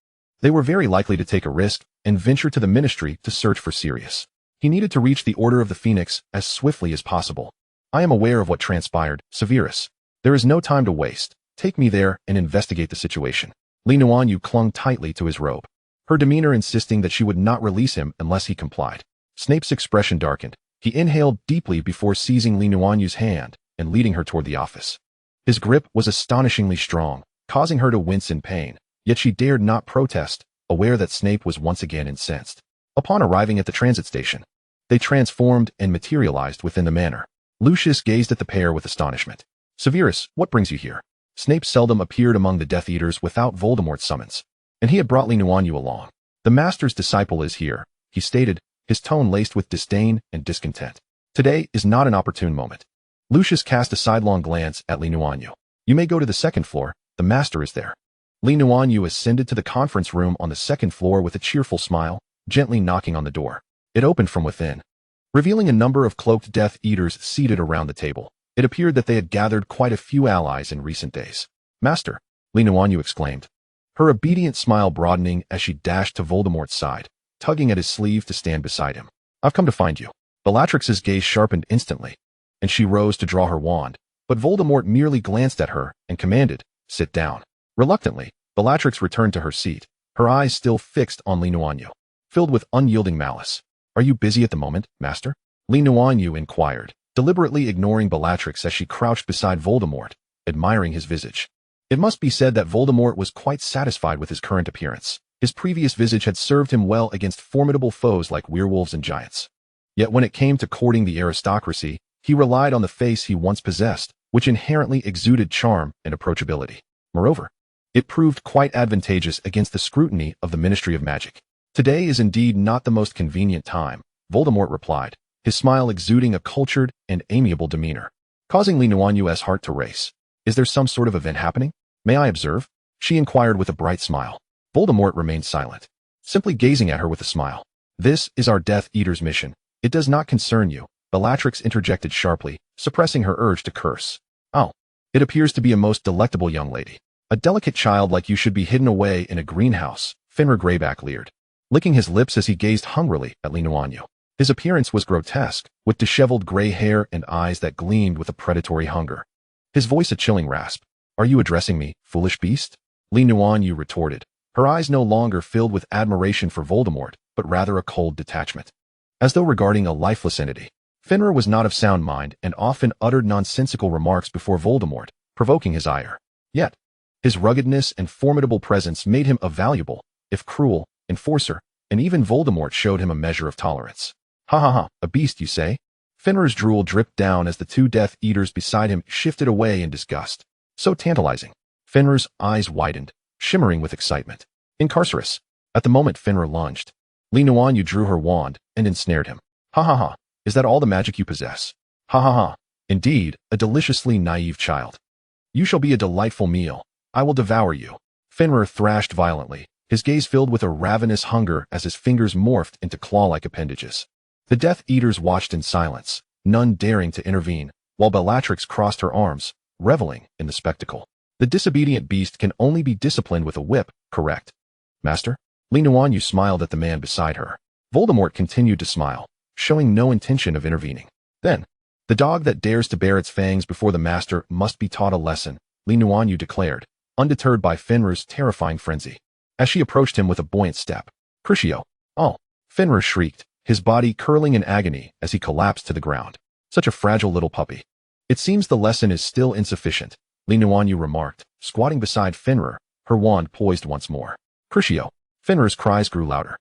They were very likely to take a risk and venture to the Ministry to search for Sirius. He needed to reach the Order of the Phoenix as swiftly as possible. "I am aware of what transpired, Severus. There is no time to waste. Take me there and investigate the situation." Nuanyue clung tightly to his robe, her demeanor insisting that she would not release him unless he complied. Snape's expression darkened. He inhaled deeply before seizing Nuanyue's hand and leading her toward the office. His grip was astonishingly strong, causing her to wince in pain, yet she dared not protest, aware that Snape was once again incensed. Upon arriving at the transit station, they transformed and materialized within the manor. Lucius gazed at the pair with astonishment. "Severus, what brings you here?" Snape seldom appeared among the Death Eaters without Voldemort's summons, and he had brought Nuanyue along. "The Master's disciple is here," he stated, his tone laced with disdain and discontent. "Today is not an opportune moment." Lucius cast a sidelong glance at Nuanyue. "You may go to the second floor. The Master is there." Nuanyue ascended to the conference room on the second floor with a cheerful smile, gently knocking on the door. It opened from within, revealing a number of cloaked Death Eaters seated around the table. It appeared that they had gathered quite a few allies in recent days. "Master," Nuanyue exclaimed, her obedient smile broadening as she dashed to Voldemort's side, tugging at his sleeve to stand beside him. "I've come to find you." Bellatrix's gaze sharpened instantly, and she rose to draw her wand, but Voldemort merely glanced at her and commanded, "Sit down." Reluctantly, Bellatrix returned to her seat, her eyes still fixed on Nuanyue, filled with unyielding malice. "Are you busy at the moment, Master?" Nuanyue inquired, deliberately ignoring Bellatrix as she crouched beside Voldemort, admiring his visage. It must be said that Voldemort was quite satisfied with his current appearance. His previous visage had served him well against formidable foes like werewolves and giants. Yet when it came to courting the aristocracy, he relied on the face he once possessed, which inherently exuded charm and approachability. Moreover, it proved quite advantageous against the scrutiny of the Ministry of Magic. "Today is indeed not the most convenient time," Voldemort replied, his smile exuding a cultured and amiable demeanor, causing Nuanyue's heart to race. "Is there some sort of event happening? May I observe?" she inquired with a bright smile. Voldemort remained silent, simply gazing at her with a smile. "This is our Death Eater's mission. It does not concern you," Bellatrix interjected sharply, suppressing her urge to curse. "Oh, it appears to be a most delectable young lady. A delicate child like you should be hidden away in a greenhouse," Fenrir Greyback leered, licking his lips as he gazed hungrily at Nuanyue. His appearance was grotesque, with disheveled gray hair and eyes that gleamed with a predatory hunger. His voice a chilling rasp. "Are you addressing me, foolish beast?" Nuanyue retorted, her eyes no longer filled with admiration for Voldemort, but rather a cold detachment, as though regarding a lifeless entity. Fenrir was not of sound mind and often uttered nonsensical remarks before Voldemort, provoking his ire. Yet, his ruggedness and formidable presence made him a valuable, if cruel, enforcer, and even Voldemort showed him a measure of tolerance. "Ha ha ha, a beast, you say?" Fenrir's drool dripped down as the two Death Eaters beside him shifted away in disgust. "So tantalizing." Fenrir's eyes widened, shimmering with excitement. "Incarcerus." At the moment Fenrir lunged, Nuanyue drew her wand and ensnared him. "Ha ha ha, is that all the magic you possess? Ha ha ha, indeed, a deliciously naive child. You shall be a delightful meal. I will devour you." Fenrir thrashed violently, his gaze filled with a ravenous hunger as his fingers morphed into claw-like appendages. The Death Eaters watched in silence, none daring to intervene, while Bellatrix crossed her arms, reveling in the spectacle. "The disobedient beast can only be disciplined with a whip, correct, Master?" Nuanyue smiled at the man beside her. Voldemort continued to smile, showing no intention of intervening. "Then, the dog that dares to bare its fangs before the Master must be taught a lesson," Nuanyue declared, undeterred by Fenrir's terrifying frenzy. As she approached him with a buoyant step, "Crucio!" "Oh!" Fenrir shrieked, his body curling in agony as he collapsed to the ground. Such a fragile little puppy. "It seems the lesson is still insufficient," Nuanyue remarked, squatting beside Fenrir, her wand poised once more. "Crucio!" Fenrir's cries grew louder,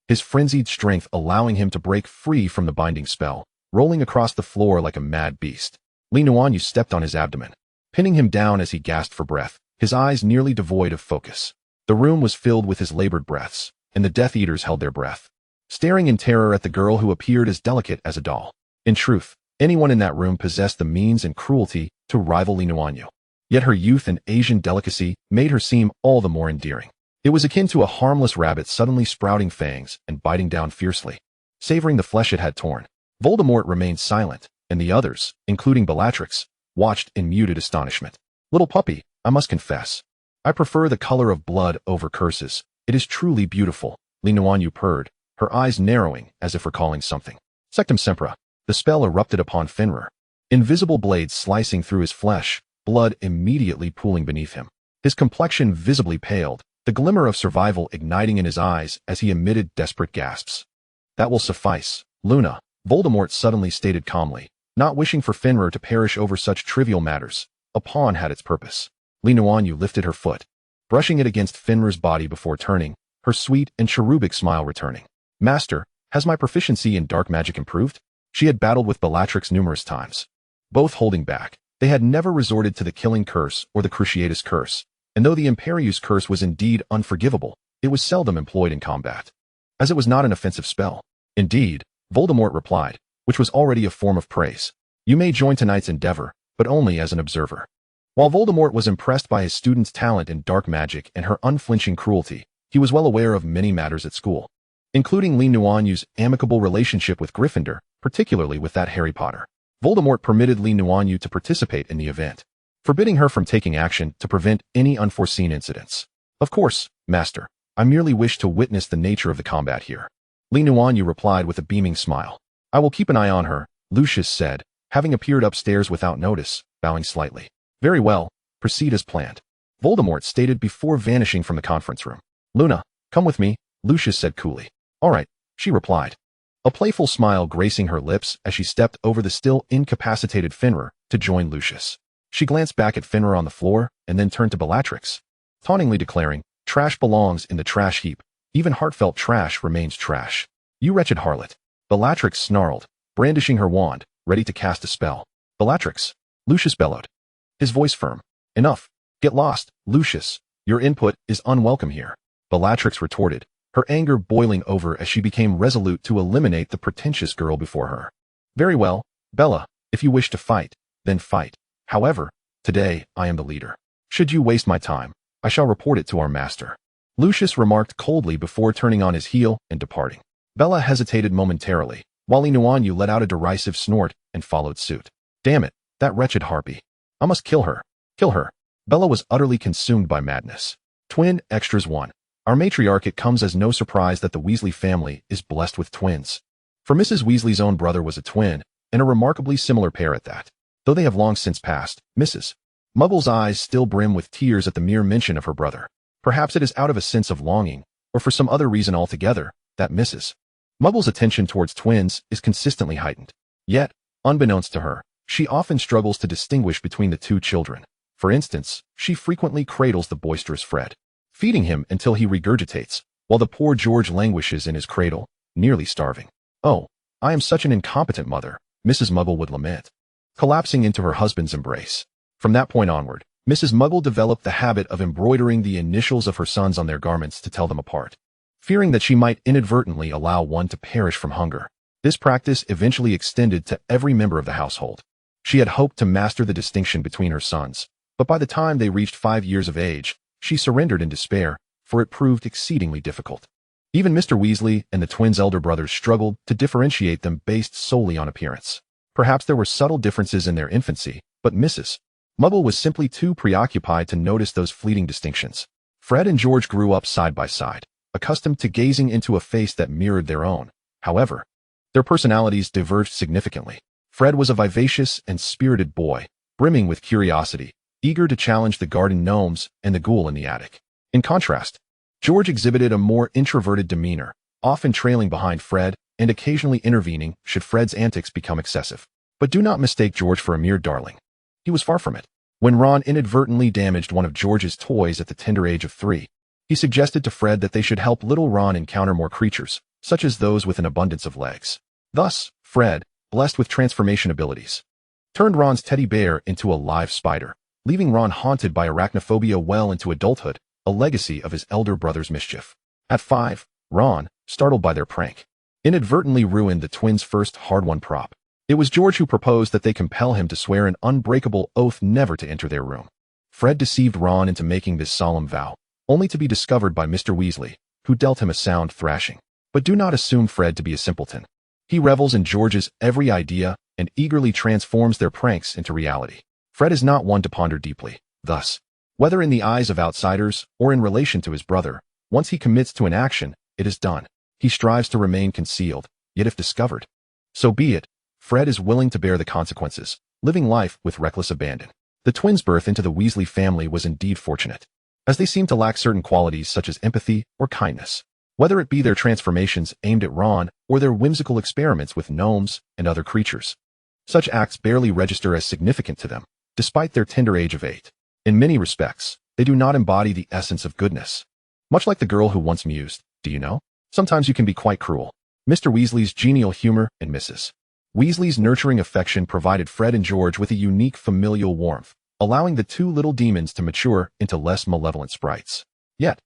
his frenzied strength allowing him to break free from the binding spell, rolling across the floor like a mad beast. Nuanyue stepped on his abdomen, pinning him down as he gasped for breath, his eyes nearly devoid of focus. The room was filled with his labored breaths, and the Death Eaters held their breath, staring in terror at the girl who appeared as delicate as a doll. In truth, anyone in that room possessed the means and cruelty to rival Nuanyue. Yet her youth and Asian delicacy made her seem all the more endearing. It was akin to a harmless rabbit suddenly sprouting fangs and biting down fiercely, savoring the flesh it had torn. Voldemort remained silent, and the others, including Bellatrix, watched in muted astonishment. "Little puppy, I must confess, I prefer the color of blood over curses. It is truly beautiful," Nuanyue purred, her eyes narrowing as if recalling something. Sectum Sempra. The spell erupted upon Fenrir, invisible blades slicing through his flesh, blood immediately pooling beneath him. His complexion visibly paled, the glimmer of survival igniting in his eyes as he emitted desperate gasps. "That will suffice, Luna," Voldemort suddenly stated calmly, not wishing for Fenrir to perish over such trivial matters. A pawn had its purpose. Nuanyue lifted her foot, brushing it against Fenrir's body before turning, her sweet and cherubic smile returning. "Master, has my proficiency in dark magic improved?" She had battled with Bellatrix numerous times, both holding back. They had never resorted to the Killing Curse or the Cruciatus Curse, and though the Imperius Curse was indeed unforgivable, it was seldom employed in combat, as it was not an offensive spell. "Indeed," Voldemort replied, which was already a form of praise. "You may join tonight's endeavor, but only as an observer." While Voldemort was impressed by his student's talent in dark magic and her unflinching cruelty, he was well aware of many matters at school, including Nuanyue's amicable relationship with Gryffindor, particularly with that Harry Potter. Voldemort permitted Nuanyue to participate in the event, forbidding her from taking action to prevent any unforeseen incidents. "Of course, Master, I merely wish to witness the nature of the combat here," Nuanyue replied with a beaming smile. "I will keep an eye on her," Lucius said, having appeared upstairs without notice, bowing slightly. "Very well, proceed as planned," Voldemort stated before vanishing from the conference room. "Luna, come with me," Lucius said coolly. "All right," she replied, a playful smile gracing her lips as she stepped over the still incapacitated Fenrir to join Lucius. She glanced back at Fenrir on the floor and then turned to Bellatrix, tauntingly declaring, "Trash belongs in the trash heap. Even heartfelt trash remains trash. You wretched harlot." Bellatrix snarled, brandishing her wand, ready to cast a spell. "Bellatrix," Lucius bellowed, his voice firm. "Enough. Get lost, Lucius. Your input is unwelcome here," Bellatrix retorted, her anger boiling over as she became resolute to eliminate the pretentious girl before her. "Very well, Bella, if you wish to fight, then fight. However, today I am the leader. Should you waste my time, I shall report it to our master," Lucius remarked coldly before turning on his heel and departing. Bella hesitated momentarily, while Nuanyue let out a derisive snort and followed suit. "Damn it, that wretched harpy. I must kill her. Kill her." Bella was utterly consumed by madness. Twin Extras 1. Our matriarch, it comes as no surprise that the Weasley family is blessed with twins. For Mrs. Weasley's own brother was a twin, and a remarkably similar pair at that. Though they have long since passed, Mrs. Muggle's eyes still brim with tears at the mere mention of her brother. Perhaps it is out of a sense of longing, or for some other reason altogether, that Mrs. Muggle's attention towards twins is consistently heightened. Yet, unbeknownst to her, she often struggles to distinguish between the two children. For instance, she frequently cradles the boisterous Fred, feeding him until he regurgitates, while the poor George languishes in his cradle, nearly starving. "Oh, I am such an incompetent mother," Mrs. Muggle would lament, collapsing into her husband's embrace. From that point onward, Mrs. Muggle developed the habit of embroidering the initials of her sons on their garments to tell them apart, fearing that she might inadvertently allow one to perish from hunger. This practice eventually extended to every member of the household. She had hoped to master the distinction between her sons, but by the time they reached 5 years of age, she surrendered in despair, for it proved exceedingly difficult. Even Mr. Weasley and the twins' elder brothers struggled to differentiate them based solely on appearance. Perhaps there were subtle differences in their infancy, but Mrs. Muggle was simply too preoccupied to notice those fleeting distinctions. Fred and George grew up side by side, accustomed to gazing into a face that mirrored their own. However, their personalities diverged significantly. Fred was a vivacious and spirited boy, brimming with curiosity, eager to challenge the garden gnomes and the ghoul in the attic. In contrast, George exhibited a more introverted demeanor, often trailing behind Fred and occasionally intervening should Fred's antics become excessive. But do not mistake George for a mere darling. He was far from it. When Ron inadvertently damaged one of George's toys at the tender age of 3, he suggested to Fred that they should help little Ron encounter more creatures, such as those with an abundance of legs. Thus, Fred, blessed with transformation abilities, turned Ron's teddy bear into a live spider, leaving Ron haunted by arachnophobia well into adulthood, a legacy of his elder brother's mischief. At 5, Ron, startled by their prank, inadvertently ruined the twins' first hard-won prop. It was George who proposed that they compel him to swear an unbreakable oath never to enter their room. Fred deceived Ron into making this solemn vow, only to be discovered by Mr. Weasley, who dealt him a sound thrashing. But do not assume Fred to be a simpleton. He revels in George's every idea and eagerly transforms their pranks into reality. Fred is not one to ponder deeply. Thus, whether in the eyes of outsiders or in relation to his brother, once he commits to an action, it is done. He strives to remain concealed, yet if discovered, so be it. Fred is willing to bear the consequences, living life with reckless abandon. The twins' birth into the Weasley family was indeed fortunate, as they seemed to lack certain qualities such as empathy or kindness. Whether it be their transformations aimed at Ron or their whimsical experiments with gnomes and other creatures, such acts barely register as significant to them, despite their tender age of 8. In many respects, they do not embody the essence of goodness. Much like the girl who once mused, "Do you know? Sometimes you can be quite cruel." Mr. Weasley's genial humor and Mrs. Weasley's nurturing affection provided Fred and George with a unique familial warmth, allowing the two little demons to mature into less malevolent sprites. Yet,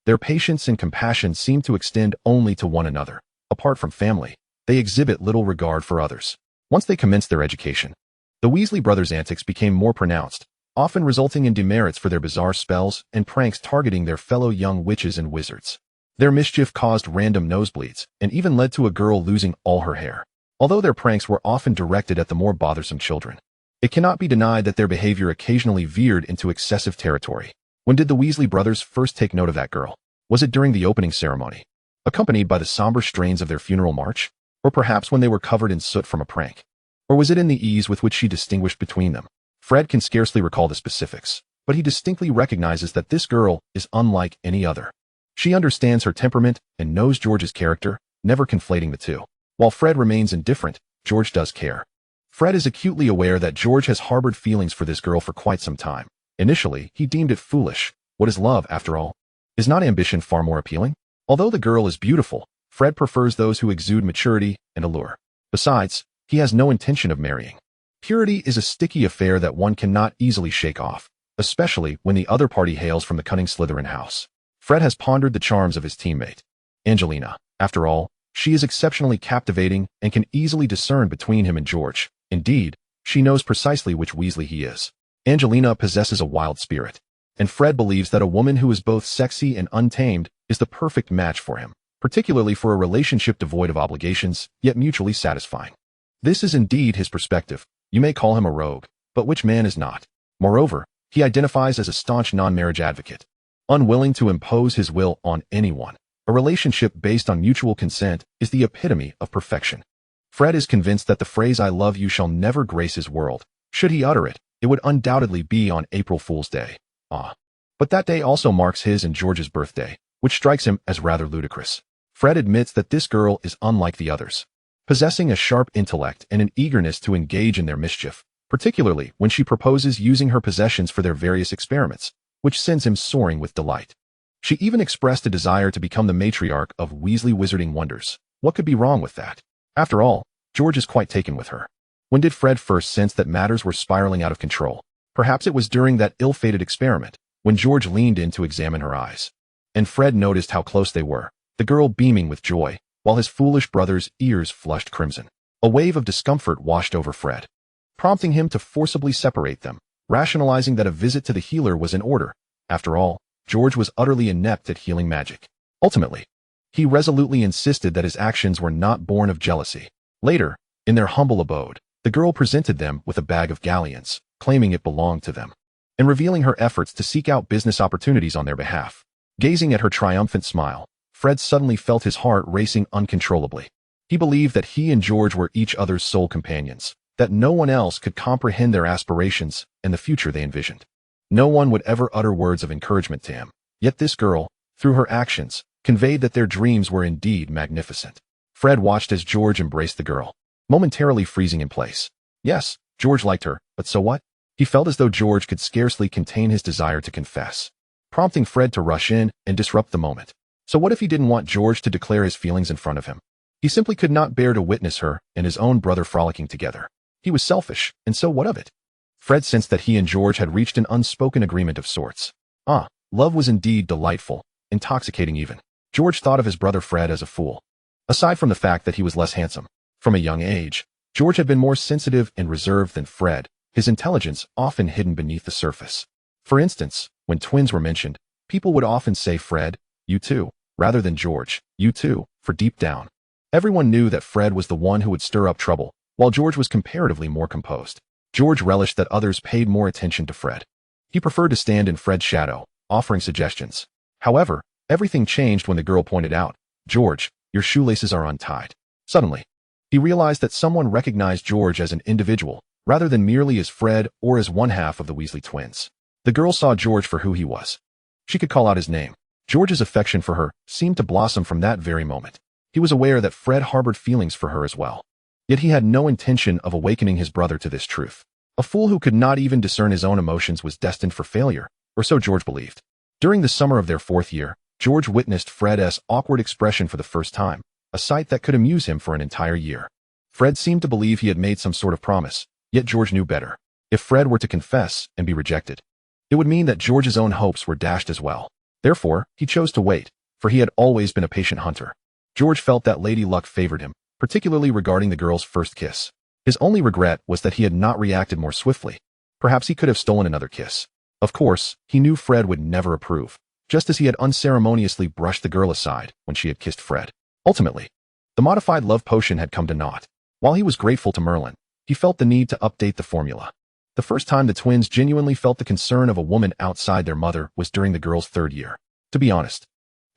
their patience and compassion seem to extend only to one another. Apart from family, they exhibit little regard for others. Once they commenced their education, the Weasley brothers' antics became more pronounced, often resulting in demerits for their bizarre spells and pranks targeting their fellow young witches and wizards. Their mischief caused random nosebleeds and even led to a girl losing all her hair. Although their pranks were often directed at the more bothersome children, it cannot be denied that their behavior occasionally veered into excessive territory. When did the Weasley brothers first take note of that girl? Was it during the opening ceremony, accompanied by the somber strains of their funeral march? Or perhaps when they were covered in soot from a prank? Or was it in the ease with which she distinguished between them? Fred can scarcely recall the specifics, but he distinctly recognizes that this girl is unlike any other. She understands her temperament and knows George's character, never conflating the two. While Fred remains indifferent, George does care. Fred is acutely aware that George has harbored feelings for this girl for quite some time. Initially, he deemed it foolish. What is love, after all? Is not ambition far more appealing? Although the girl is beautiful, Fred prefers those who exude maturity and allure. Besides, he has no intention of marrying. Purity is a sticky affair that one cannot easily shake off, especially when the other party hails from the cunning Slytherin house. Fred has pondered the charms of his teammate, Angelina. After all, she is exceptionally captivating and can easily discern between him and George. Indeed, she knows precisely which Weasley he is. Angelina possesses a wild spirit, and Fred believes that a woman who is both sexy and untamed is the perfect match for him, particularly for a relationship devoid of obligations, yet mutually satisfying. This is indeed his perspective. You may call him a rogue, but which man is not? Moreover, he identifies as a staunch non-marriage advocate, unwilling to impose his will on anyone. A relationship based on mutual consent is the epitome of perfection. Fred is convinced that the phrase "I love you" shall never grace his world. Should he utter it, it would undoubtedly be on April Fool's Day. But that day also marks his and George's birthday, which strikes him as rather ludicrous. Fred admits that this girl is unlike the others, possessing a sharp intellect and an eagerness to engage in their mischief, particularly when she proposes using her possessions for their various experiments, which sends him soaring with delight. She even expressed a desire to become the matriarch of Weasley Wizarding Wonders. What could be wrong with that? After all, George is quite taken with her. When did Fred first sense that matters were spiraling out of control? Perhaps it was during that ill-fated experiment, when George leaned in to examine her eyes. And Fred noticed how close they were, the girl beaming with joy, while his foolish brother's ears flushed crimson. A wave of discomfort washed over Fred, prompting him to forcibly separate them, rationalizing that a visit to the healer was in order. After all, George was utterly inept at healing magic. Ultimately, he resolutely insisted that his actions were not born of jealousy. Later, in their humble abode, the girl presented them with a bag of galleons, claiming it belonged to them, and revealing her efforts to seek out business opportunities on their behalf. Gazing at her triumphant smile, Fred suddenly felt his heart racing uncontrollably. He believed that he and George were each other's sole companions, that no one else could comprehend their aspirations and the future they envisioned. No one would ever utter words of encouragement to him. Yet this girl, through her actions, conveyed that their dreams were indeed magnificent. Fred watched as George embraced the girl, momentarily freezing in place. Yes, George liked her, but so what? He felt as though George could scarcely contain his desire to confess, prompting Fred to rush in and disrupt the moment. So what if he didn't want George to declare his feelings in front of him? He simply could not bear to witness her and his own brother frolicking together. He was selfish, and so what of it? Fred sensed that he and George had reached an unspoken agreement of sorts. Love was indeed delightful, intoxicating even. George thought of his brother Fred as a fool. Aside from the fact that he was less handsome, from a young age, George had been more sensitive and reserved than Fred, his intelligence often hidden beneath the surface. For instance, when twins were mentioned, people would often say Fred, you too, rather than George, you too, for deep down, everyone knew that Fred was the one who would stir up trouble, while George was comparatively more composed. George relished that others paid more attention to Fred. He preferred to stand in Fred's shadow, offering suggestions. However, everything changed when the girl pointed out, George, your shoelaces are untied. Suddenly, he realized that someone recognized George as an individual, rather than merely as Fred or as one half of the Weasley twins. The girl saw George for who he was. She could call out his name. George's affection for her seemed to blossom from that very moment. He was aware that Fred harbored feelings for her as well. Yet he had no intention of awakening his brother to this truth. A fool who could not even discern his own emotions was destined for failure, or so George believed. During the summer of their 4th year, George witnessed Fred's awkward expression for the first time, a sight that could amuse him for an entire year. Fred seemed to believe he had made some sort of promise, yet George knew better. If Fred were to confess and be rejected, it would mean that George's own hopes were dashed as well. Therefore, he chose to wait, for he had always been a patient hunter. George felt that Lady Luck favored him, particularly regarding the girl's first kiss. His only regret was that he had not reacted more swiftly. Perhaps he could have stolen another kiss. Of course, he knew Fred would never approve, just as he had unceremoniously brushed the girl aside when she had kissed Fred. Ultimately, the modified love potion had come to naught. While he was grateful to Merlin, he felt the need to update the formula. The first time the twins genuinely felt the concern of a woman outside their mother was during the girl's 3rd year. To be honest,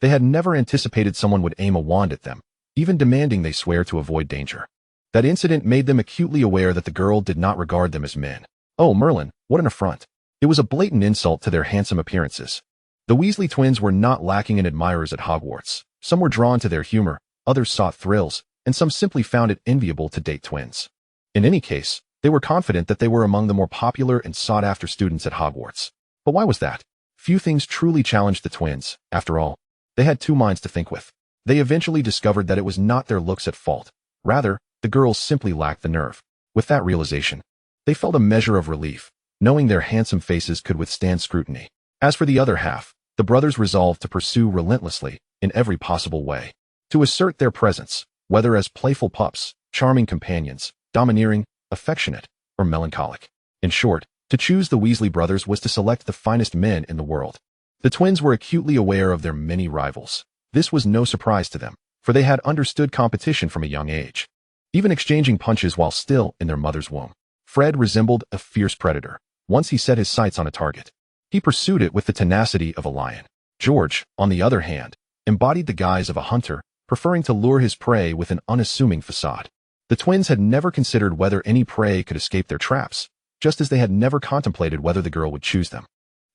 they had never anticipated someone would aim a wand at them, even demanding they swear to avoid danger. That incident made them acutely aware that the girl did not regard them as men. Oh, Merlin, what an affront. It was a blatant insult to their handsome appearances. The Weasley twins were not lacking in admirers at Hogwarts. Some were drawn to their humor, others sought thrills, and some simply found it enviable to date twins. In any case, they were confident that they were among the more popular and sought-after students at Hogwarts. But why was that? Few things truly challenged the twins. After all, they had 2 minds to think with. They eventually discovered that it was not their looks at fault. Rather, the girls simply lacked the nerve. With that realization, they felt a measure of relief, knowing their handsome faces could withstand scrutiny. As for the other half, the brothers resolved to pursue relentlessly, in every possible way, to assert their presence, whether as playful pups, charming companions, domineering, affectionate, or melancholic. In short, to choose the Weasley brothers was to select the finest men in the world. The twins were acutely aware of their many rivals. This was no surprise to them, for they had understood competition from a young age, even exchanging punches while still in their mother's womb. Fred resembled a fierce predator. Once he set his sights on a target, he pursued it with the tenacity of a lion. George, on the other hand, embodied the guise of a hunter, preferring to lure his prey with an unassuming facade. The twins had never considered whether any prey could escape their traps, just as they had never contemplated whether the girl would choose them.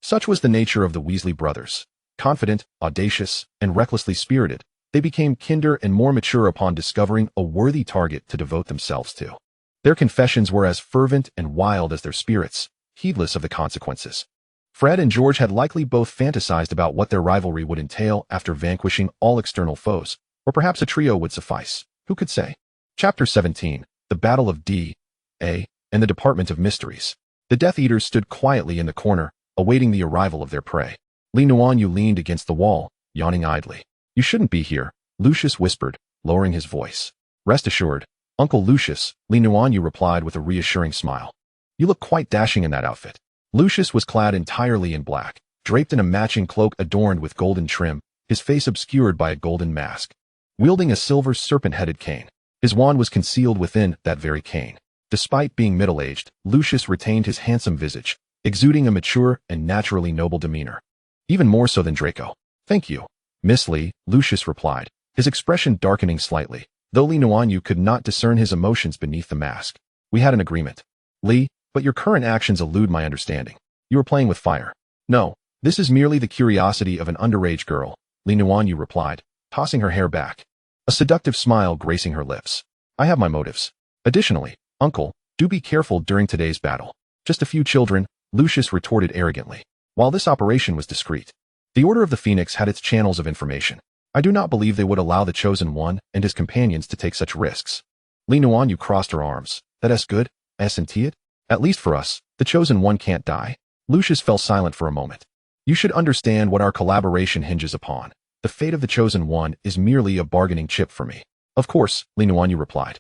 Such was the nature of the Weasley brothers. Confident, audacious, and recklessly spirited, they became kinder and more mature upon discovering a worthy target to devote themselves to. Their confessions were as fervent and wild as their spirits, heedless of the consequences. Fred and George had likely both fantasized about what their rivalry would entail after vanquishing all external foes, or perhaps a trio would suffice. Who could say? Chapter 17, The Battle of D.A. and the Department of Mysteries. The Death Eaters stood quietly in the corner, awaiting the arrival of their prey. Nuanyue leaned against the wall, yawning idly. You shouldn't be here, Lucius whispered, lowering his voice. Rest assured, Uncle Lucius, Nuanyue replied with a reassuring smile. You look quite dashing in that outfit. Lucius was clad entirely in black, draped in a matching cloak adorned with golden trim, his face obscured by a golden mask. Wielding a silver serpent-headed cane, his wand was concealed within that very cane. Despite being middle-aged, Lucius retained his handsome visage, exuding a mature and naturally noble demeanor. Even more so than Draco. Thank you, Miss Lee, Lucius replied, his expression darkening slightly, though Nuanyue could not discern his emotions beneath the mask. We had an agreement, Lee, but your current actions elude my understanding. You are playing with fire. No, this is merely the curiosity of an underage girl, Nuanyue replied, tossing her hair back, a seductive smile gracing her lips. I have my motives. Additionally, uncle, do be careful during today's battle. Just a few children, Lucius retorted arrogantly. While this operation was discreet, the Order of the Phoenix had its channels of information. I do not believe they would allow the Chosen One and his companions to take such risks. Nuanyue crossed her arms. That's good, isn't it? At least for us, the Chosen One can't die. Lucius fell silent for a moment. You should understand what our collaboration hinges upon. The fate of the Chosen One is merely a bargaining chip for me. Of course, Nuanyue replied,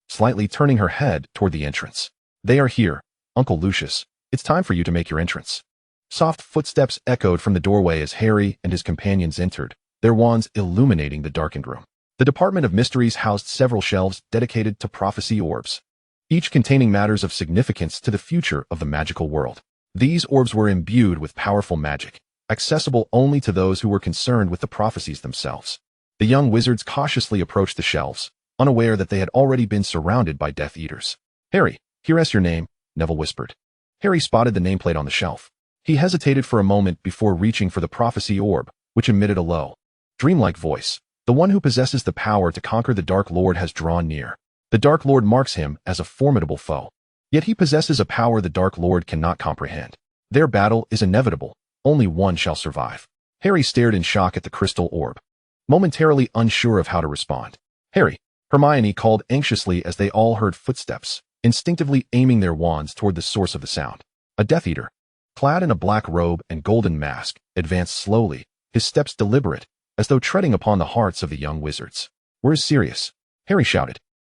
slightly turning her head toward the entrance. They are here, Uncle Lucius. It's time for you to make your entrance. Soft footsteps echoed from the doorway as Harry and his companions entered, their wands illuminating the darkened room. The Department of Mysteries housed several shelves dedicated to prophecy orbs, each containing matters of significance to the future of the magical world. These orbs were imbued with powerful magic, accessible only to those who were concerned with the prophecies themselves. The young wizards cautiously approached the shelves, unaware that they had already been surrounded by Death Eaters. Harry, here's your name, Neville whispered. Harry spotted the nameplate on the shelf. He hesitated for a moment before reaching for the prophecy orb, which emitted a low, dreamlike voice. The one who possesses the power to conquer the Dark Lord has drawn near. The Dark Lord marks him as a formidable foe. Yet he possesses a power the Dark Lord cannot comprehend. Their battle is inevitable. Only one shall survive. Harry stared in shock at the crystal orb, momentarily unsure of how to respond. Harry, Hermione called anxiously as they all heard footsteps, instinctively aiming their wands toward the source of the sound. A Death Eater, clad in a black robe and golden mask, advanced slowly, his steps deliberate, as though treading upon the hearts of the young wizards. We're serious, Harry shouted,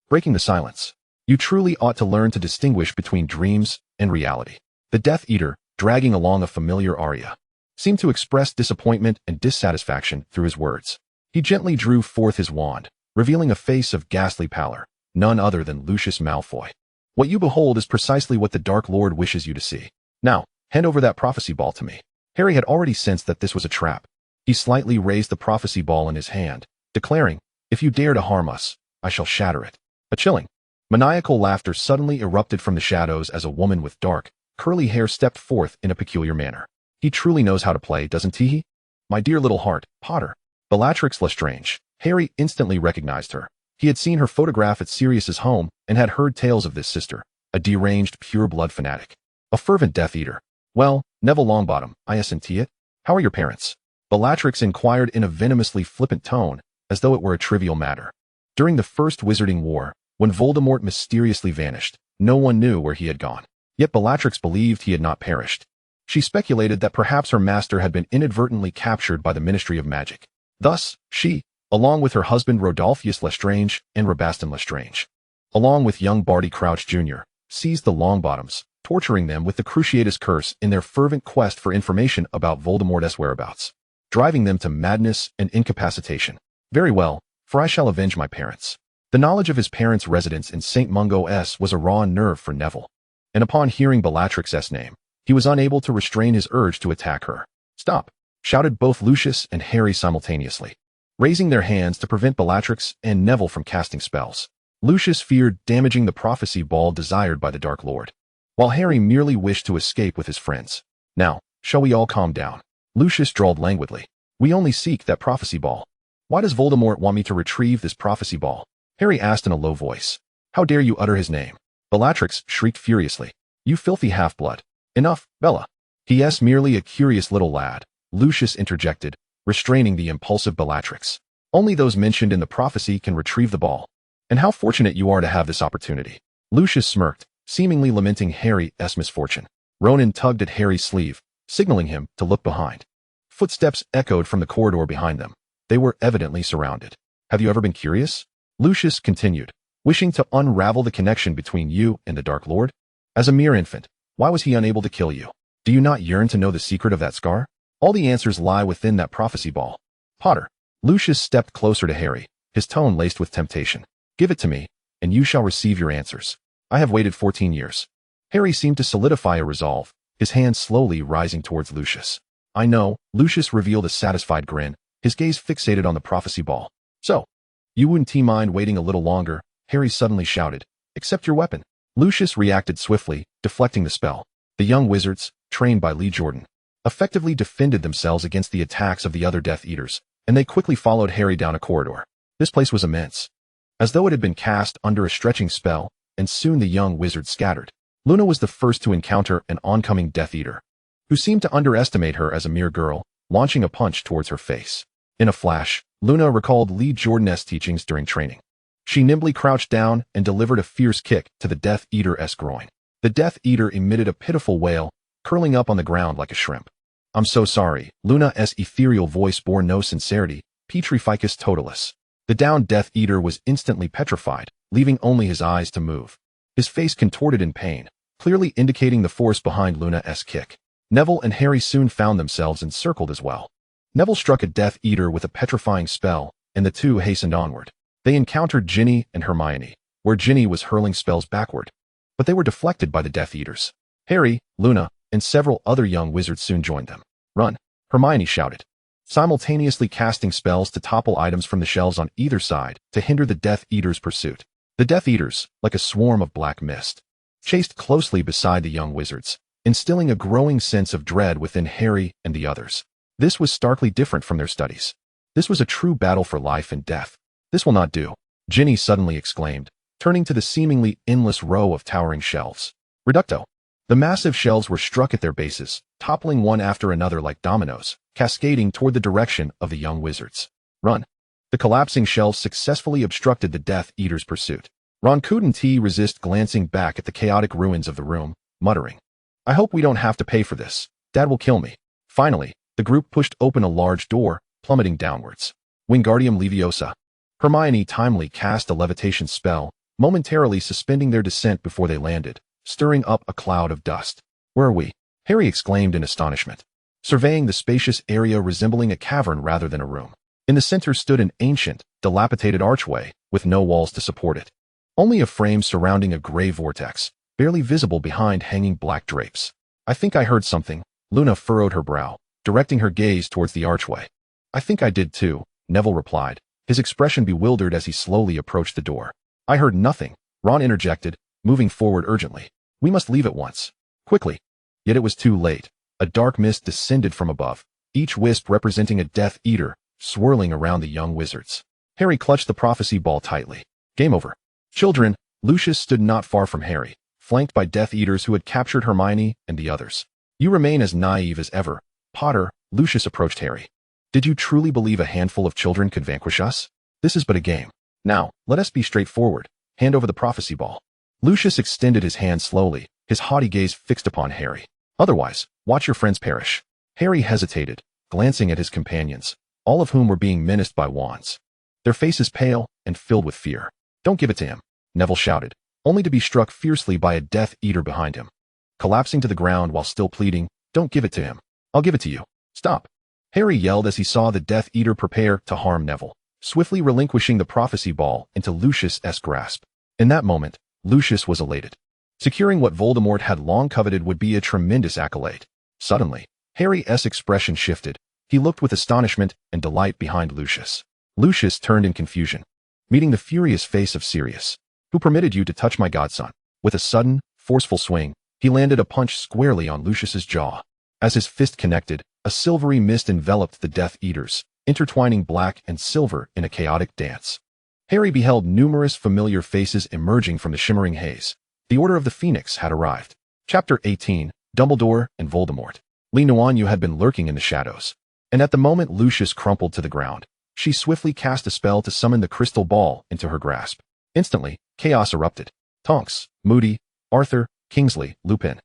breaking the silence. You truly ought to learn to distinguish between dreams and reality. The Death Eater, dragging along a familiar aria, seemed to express disappointment and dissatisfaction through his words. He gently drew forth his wand, revealing a face of ghastly pallor, none other than Lucius Malfoy. What you behold is precisely what the Dark Lord wishes you to see. Now, hand over that prophecy ball to me. Harry had already sensed that this was a trap. He slightly raised the prophecy ball in his hand, declaring, if you dare to harm us, I shall shatter it. A chilling, maniacal laughter suddenly erupted from the shadows as a woman with dark, curly hair stepped forth in a peculiar manner. He truly knows how to play, doesn't he? My dear little heart, Potter. Bellatrix Lestrange. Harry instantly recognized her. He had seen her photograph at Sirius's home and had heard tales of this sister, a deranged pure-blood fanatic, a fervent Death Eater. Well, Neville Longbottom, isn't it? How are your parents? Bellatrix inquired in a venomously flippant tone, as though it were a trivial matter. During the First Wizarding War, when Voldemort mysteriously vanished, no one knew where he had gone. Yet Bellatrix believed he had not perished. She speculated that perhaps her master had been inadvertently captured by the Ministry of Magic. Thus, she, along with her husband Rodolphus Lestrange and Rabaston Lestrange, along with young Barty Crouch Jr., seized the Longbottoms, torturing them with the Cruciatus Curse in their fervent quest for information about Voldemort's whereabouts, driving them to madness and incapacitation. Very well, for I shall avenge my parents. The knowledge of his parents' residence in St. Mungo S was a raw nerve for Neville, and upon hearing Bellatrix's name, he was unable to restrain his urge to attack her. Stop! Shouted both Lucius and Harry simultaneously, raising their hands to prevent Bellatrix and Neville from casting spells. Lucius feared damaging the prophecy ball desired by the Dark Lord, while Harry merely wished to escape with his friends. Now, shall we all calm down? Lucius drawled languidly. We only seek that prophecy ball. Why does Voldemort want me to retrieve this prophecy ball? Harry asked in a low voice. How dare you utter his name? Bellatrix shrieked furiously. You filthy half-blood. Enough, Bella. He is merely a curious little lad, Lucius interjected, restraining the impulsive Bellatrix. Only those mentioned in the prophecy can retrieve the ball. And how fortunate you are to have this opportunity. Lucius smirked, seemingly lamenting Harry's misfortune. Ronan tugged at Harry's sleeve, signaling him to look behind. Footsteps echoed from the corridor behind them. They were evidently surrounded. Have you ever been curious? Lucius continued, wishing to unravel the connection between you and the Dark Lord? As a mere infant, why was he unable to kill you? Do you not yearn to know the secret of that scar? All the answers lie within that prophecy ball. Potter. Lucius stepped closer to Harry, his tone laced with temptation. Give it to me, and you shall receive your answers. I have waited 14 years. Harry seemed to solidify a resolve, his hand slowly rising towards Lucius. I know, Lucius revealed a satisfied grin, his gaze fixated on the prophecy ball. So, you wouldn't mind waiting a little longer? Harry suddenly shouted. Accept your weapon. Lucius reacted swiftly, deflecting the spell. The young wizards, trained by Lee Jordan, effectively defended themselves against the attacks of the other Death Eaters, and they quickly followed Harry down a corridor. This place was immense, as though it had been cast under a stretching spell, and soon the young wizard scattered. Luna was the first to encounter an oncoming Death Eater, who seemed to underestimate her as a mere girl, launching a punch towards her face. In a flash, Luna recalled Lee Jordan's teachings during training. She nimbly crouched down and delivered a fierce kick to the Death Eater's groin. The Death Eater emitted a pitiful wail, curling up on the ground like a shrimp. "I'm so sorry." Luna's ethereal voice bore no sincerity, petrificus totalis. The downed Death Eater was instantly petrified, leaving only his eyes to move. His face contorted in pain, clearly indicating the force behind Luna's kick. Neville and Harry soon found themselves encircled as well. Neville struck a Death Eater with a petrifying spell, and the two hastened onward. They encountered Ginny and Hermione, where Ginny was hurling spells backward, but they were deflected by the Death Eaters. Harry, Luna, and several other young wizards soon joined them. "Run!" Hermione shouted, simultaneously casting spells to topple items from the shelves on either side to hinder the Death Eaters' pursuit. The Death Eaters, like a swarm of black mist, chased closely beside the young wizards, instilling a growing sense of dread within Harry and the others. This was starkly different from their studies. This was a true battle for life and death. "This will not do," Ginny suddenly exclaimed, turning to the seemingly endless row of towering shelves. "Reducto!" The massive shelves were struck at their bases, toppling one after another like dominoes, cascading toward the direction of the young wizards. "Run!" The collapsing shelves successfully obstructed the Death Eaters' pursuit. Ron couldn't resist glancing back at the chaotic ruins of the room, muttering, "I hope we don't have to pay for this. Dad will kill me." Finally, the group pushed open a large door, plummeting downwards. Wingardium Leviosa. Hermione timely cast a levitation spell, momentarily suspending their descent before they landed, stirring up a cloud of dust. "Where are we?" Harry exclaimed in astonishment, surveying the spacious area resembling a cavern rather than a room. In the center stood an ancient, dilapidated archway, with no walls to support it. Only a frame surrounding a gray vortex, barely visible behind hanging black drapes. "I think I heard something." Luna furrowed her brow, directing her gaze towards the archway. "I think I did too," Neville replied, his expression bewildered as he slowly approached the door. "I heard nothing," Ron interjected, moving forward urgently. "We must leave at once. Quickly." Yet it was too late. A dark mist descended from above, each wisp representing a Death Eater, swirling around the young wizards. Harry clutched the prophecy ball tightly. Game over. "Children," Lucius stood not far from Harry, flanked by Death Eaters who had captured Hermione and the others. "You remain as naive as ever, Potter." Lucius approached Harry. "Did you truly believe a handful of children could vanquish us? This is but a game. Now, let us be straightforward. Hand over the prophecy ball." Lucius extended his hand slowly, his haughty gaze fixed upon Harry. "Otherwise, watch your friends perish." Harry hesitated, glancing at his companions, all of whom were being menaced by wands, their faces pale and filled with fear. "Don't give it to him," Neville shouted, only to be struck fiercely by a Death Eater behind him. Collapsing to the ground while still pleading, "Don't give it to him. I'll give it to you." "Stop!" Harry yelled as he saw the Death Eater prepare to harm Neville, swiftly relinquishing the prophecy ball into Lucius's grasp. In that moment, Lucius was elated. Securing what Voldemort had long coveted would be a tremendous accolade. Suddenly, Harry's expression shifted. He looked with astonishment and delight behind Lucius. Lucius turned in confusion, meeting the furious face of Sirius. "Who permitted you to touch my godson?" With a sudden, forceful swing, he landed a punch squarely on Lucius's jaw. As his fist connected, a silvery mist enveloped the Death Eaters, intertwining black and silver in a chaotic dance. Harry beheld numerous familiar faces emerging from the shimmering haze. The Order of the Phoenix had arrived. Chapter 18, Dumbledore and Voldemort. Lee Nuanyue had been lurking in the shadows, and at the moment Lucius crumpled to the ground, she swiftly cast a spell to summon the crystal ball into her grasp. Instantly, chaos erupted. Tonks, Moody, Arthur, Kingsley, Lupin,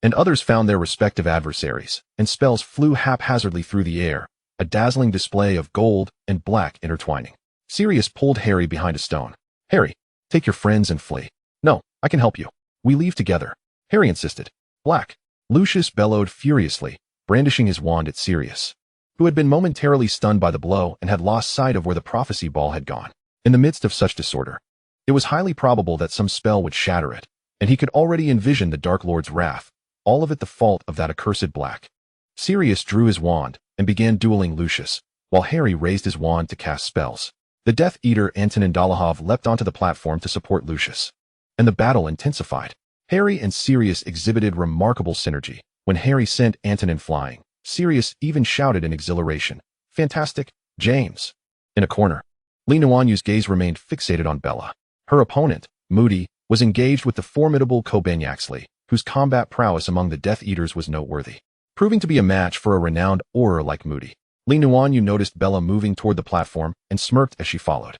and others found their respective adversaries, and spells flew haphazardly through the air, a dazzling display of gold and black intertwining. Sirius pulled Harry behind a stone. "Harry, take your friends and flee." "No, I can help you. We leave together," Harry insisted. "Black." Lucius bellowed furiously, brandishing his wand at Sirius, who had been momentarily stunned by the blow and had lost sight of where the prophecy ball had gone. In the midst of such disorder, it was highly probable that some spell would shatter it, and he could already envision the Dark Lord's wrath, all of it the fault of that accursed Black. Sirius drew his wand and began dueling Lucius, while Harry raised his wand to cast spells. The Death Eater Antonin Dolohov leapt onto the platform to support Lucius, and the battle intensified. Harry and Sirius exhibited remarkable synergy. When Harry sent Antonin flying, Sirius even shouted in exhilaration, "Fantastic, James!" In a corner, Nuanyue's gaze remained fixated on Bella. Her opponent, Moody, was engaged with the formidable Kobanyaxley, whose combat prowess among the Death Eaters was noteworthy. Proving to be a match for a renowned auror like Moody, Nuanyue noticed Bella moving toward the platform and smirked as she followed.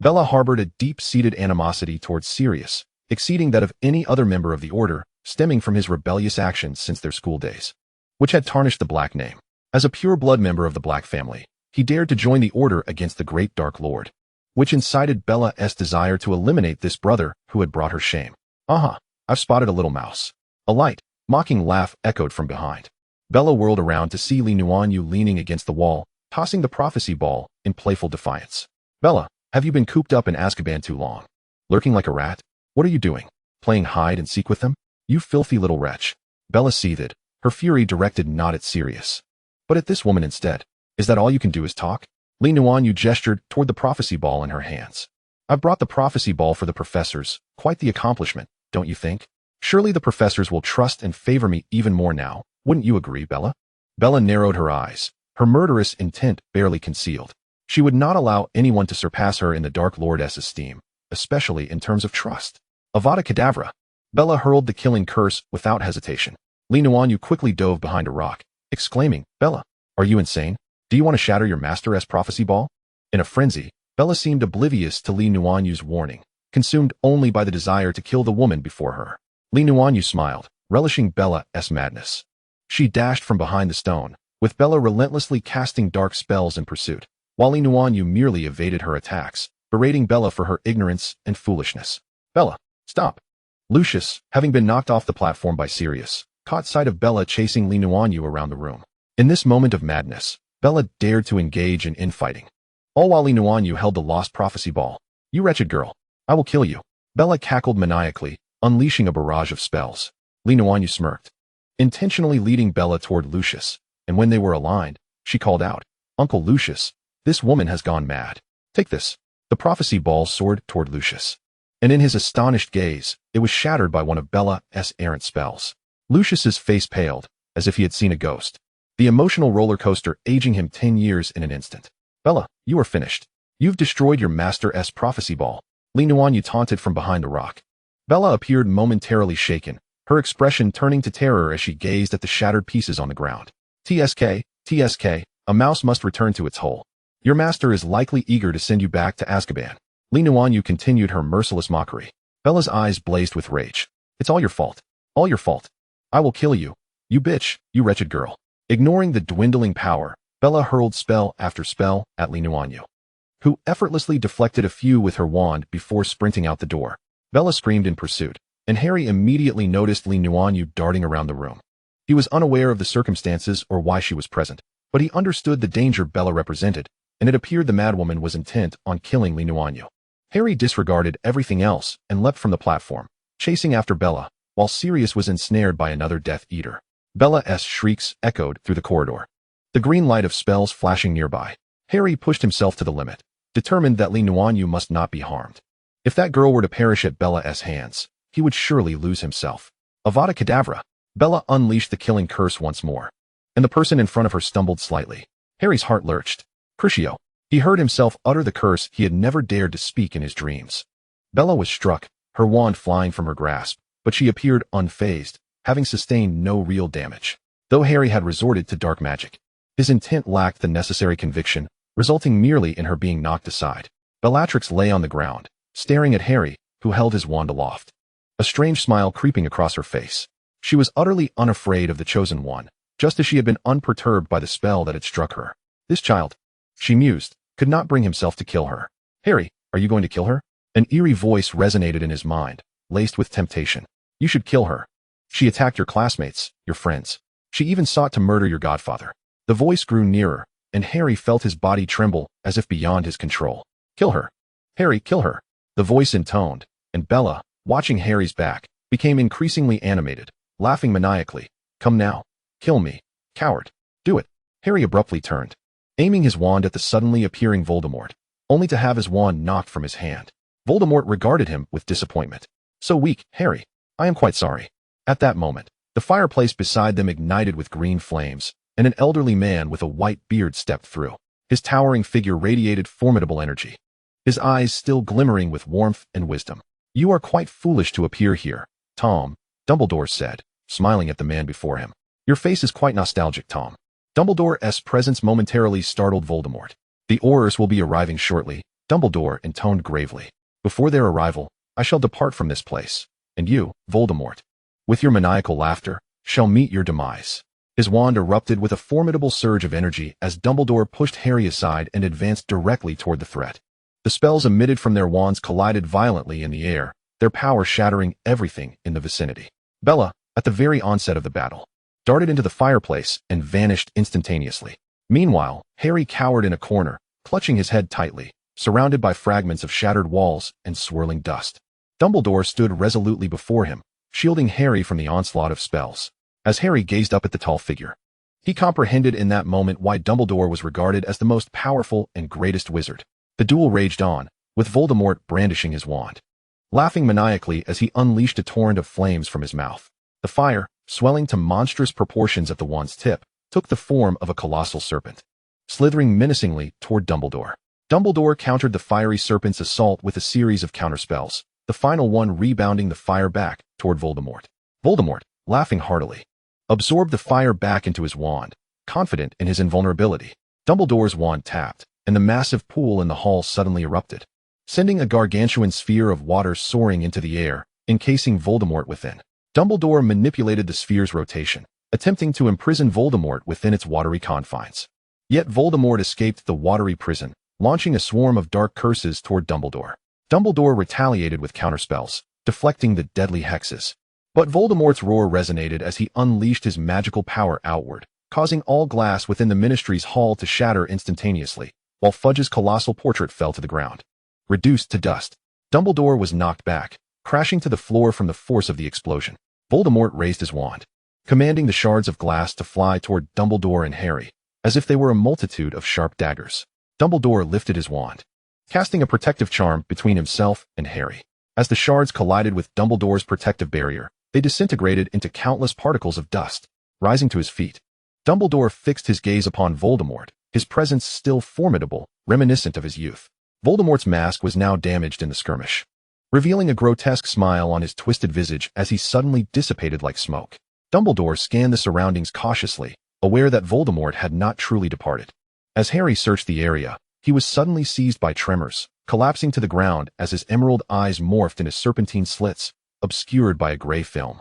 Bella harbored a deep-seated animosity towards Sirius, exceeding that of any other member of the Order, stemming from his rebellious actions since their school days, which had tarnished the Black name. As a pure-blood member of the Black family, he dared to join the Order against the Great Dark Lord, which incited Bella's desire to eliminate this brother who had brought her shame. I've spotted a little mouse." A light, mocking laugh echoed from behind. Bella whirled around to see Nuanyue leaning against the wall, tossing the prophecy ball in playful defiance. "Bella, have you been cooped up in Azkaban too long? Lurking like a rat? What are you doing? Playing hide and seek with them? You filthy little wretch." Bella seethed, her fury directed not at Sirius, but at this woman instead. "Is that all you can do is talk?" Nuanyue gestured toward the prophecy ball in her hands. "I've brought the prophecy ball for the professors. Quite the accomplishment, don't you think? Surely the professors will trust and favor me even more now. Wouldn't you agree, Bella?" Bella narrowed her eyes, her murderous intent barely concealed. She would not allow anyone to surpass her in the Dark Lord's esteem, especially in terms of trust. Avada Kedavra! Bella hurled the killing curse without hesitation. Nuanyue quickly dove behind a rock, exclaiming, "Bella, are you insane? Do you want to shatter your master's prophecy ball?" In a frenzy, Bella seemed oblivious to Nuanyue's warning, consumed only by the desire to kill the woman before her. Nuanyue smiled, relishing Bella's madness. She dashed from behind the stone, with Bella relentlessly casting dark spells in pursuit, while Nuanyue merely evaded her attacks, berating Bella for her ignorance and foolishness. "Bella, stop!" Lucius, having been knocked off the platform by Sirius, caught sight of Bella chasing Nuanyue around the room. In this moment of madness, Bella dared to engage in infighting, all while Nuanyue held the lost prophecy ball. "You wretched girl, I will kill you." Bella cackled maniacally, unleashing a barrage of spells. Nuanyue smirked, intentionally leading Bella toward Lucius, and when they were aligned, she called out, "Uncle Lucius, this woman has gone mad. Take this." The prophecy ball soared toward Lucius, and in his astonished gaze, it was shattered by one of Bella's errant spells. Lucius's face paled, as if he had seen a ghost, the emotional roller coaster aging him 10 years in an instant. "Bella, you are finished. You've destroyed your master's prophecy ball," Nuanyue taunted from behind the rock. Bella appeared momentarily shaken, her expression turning to terror as she gazed at the shattered pieces on the ground. TSK, a mouse must return to its hole. Your master is likely eager to send you back to Azkaban." Nuanyue continued her merciless mockery. Bella's eyes blazed with rage. "It's all your fault. All your fault. I will kill you. You bitch, you wretched girl." Ignoring the dwindling power, Bella hurled spell after spell at Nuanyue, who effortlessly deflected a few with her wand before sprinting out the door. Bella screamed in pursuit, and Harry immediately noticed Nuanyue darting around the room. He was unaware of the circumstances or why she was present, but he understood the danger Bella represented, and it appeared the madwoman was intent on killing Nuanyue. Harry disregarded everything else and leapt from the platform, chasing after Bella, while Sirius was ensnared by another Death Eater. Bella's shrieks echoed through the corridor, the green light of spells flashing nearby. Harry pushed himself to the limit, determined that Nuanyue must not be harmed. If that girl were to perish at Bella's hands, he would surely lose himself. Avada Kedavra! Bella unleashed the killing curse once more, and the person in front of her stumbled slightly. Harry's heart lurched. Crucio! He heard himself utter the curse he had never dared to speak in his dreams. Bella was struck, her wand flying from her grasp, but she appeared unfazed, having sustained no real damage. Though Harry had resorted to dark magic, his intent lacked the necessary conviction, resulting merely in her being knocked aside. Bellatrix lay on the ground, staring at Harry, who held his wand aloft, a strange smile creeping across her face. She was utterly unafraid of the chosen one, just as she had been unperturbed by the spell that had struck her. This child, she mused, could not bring himself to kill her. "Harry, are you going to kill her?" An eerie voice resonated in his mind, laced with temptation. "You should kill her. She attacked your classmates, your friends. She even sought to murder your godfather." The voice grew nearer, and Harry felt his body tremble as if beyond his control. "Kill her. Harry, kill her." The voice intoned, and Bella, watching Harry's back, became increasingly animated, laughing maniacally. "Come now. Kill me, coward. Do it." Harry abruptly turned, aiming his wand at the suddenly appearing Voldemort, only to have his wand knocked from his hand. Voldemort regarded him with disappointment. "So weak, Harry. I am quite sorry." At that moment, The fireplace beside them ignited with green flames, and an elderly man with a white beard stepped through. His towering figure radiated formidable energy, his eyes still glimmering with warmth and wisdom. "You are quite foolish to appear here, Tom," Dumbledore said, smiling at the man before him. "Your face is quite nostalgic, Tom." Dumbledore's presence momentarily startled Voldemort. "The Aurors will be arriving shortly," Dumbledore intoned gravely. "Before their arrival, I shall depart from this place, and you, Voldemort, with your maniacal laughter, shall meet your demise." His wand erupted with a formidable surge of energy as Dumbledore pushed Harry aside and advanced directly toward the threat. The spells emitted from their wands collided violently in the air, their power shattering everything in the vicinity. Bella, at the very onset of the battle, darted into the fireplace and vanished instantaneously. Meanwhile, Harry cowered in a corner, clutching his head tightly, surrounded by fragments of shattered walls and swirling dust. Dumbledore stood resolutely before him, shielding Harry from the onslaught of spells. As Harry gazed up at the tall figure, he comprehended in that moment why Dumbledore was regarded as the most powerful and greatest wizard. The duel raged on, with Voldemort brandishing his wand, laughing maniacally as he unleashed a torrent of flames from his mouth. The fire, swelling to monstrous proportions at the wand's tip, took the form of a colossal serpent, slithering menacingly toward Dumbledore. Dumbledore countered the fiery serpent's assault with a series of counterspells, the final one rebounding the fire back toward Voldemort. Voldemort, laughing heartily, absorbed the fire back into his wand, confident in his invulnerability. Dumbledore's wand tapped, and the massive pool in the hall suddenly erupted, sending a gargantuan sphere of water soaring into the air, encasing Voldemort within. Dumbledore manipulated the sphere's rotation, attempting to imprison Voldemort within its watery confines. Yet Voldemort escaped the watery prison, launching a swarm of dark curses toward Dumbledore. Dumbledore retaliated with counterspells, deflecting the deadly hexes. But Voldemort's roar resonated as he unleashed his magical power outward, causing all glass within the Ministry's hall to shatter instantaneously, while Fudge's colossal portrait fell to the ground. Reduced to dust, Dumbledore was knocked back, crashing to the floor from the force of the explosion. Voldemort raised his wand, commanding the shards of glass to fly toward Dumbledore and Harry, as if they were a multitude of sharp daggers. Dumbledore lifted his wand, casting a protective charm between himself and Harry. As the shards collided with Dumbledore's protective barrier, they disintegrated into countless particles of dust. Rising to his feet, Dumbledore fixed his gaze upon Voldemort, his presence still formidable, reminiscent of his youth. Voldemort's mask was now damaged in the skirmish, revealing a grotesque smile on his twisted visage as he suddenly dissipated like smoke. Dumbledore scanned the surroundings cautiously, aware that Voldemort had not truly departed. As Harry searched the area, he was suddenly seized by tremors, collapsing to the ground as his emerald eyes morphed into serpentine slits, obscured by a gray film.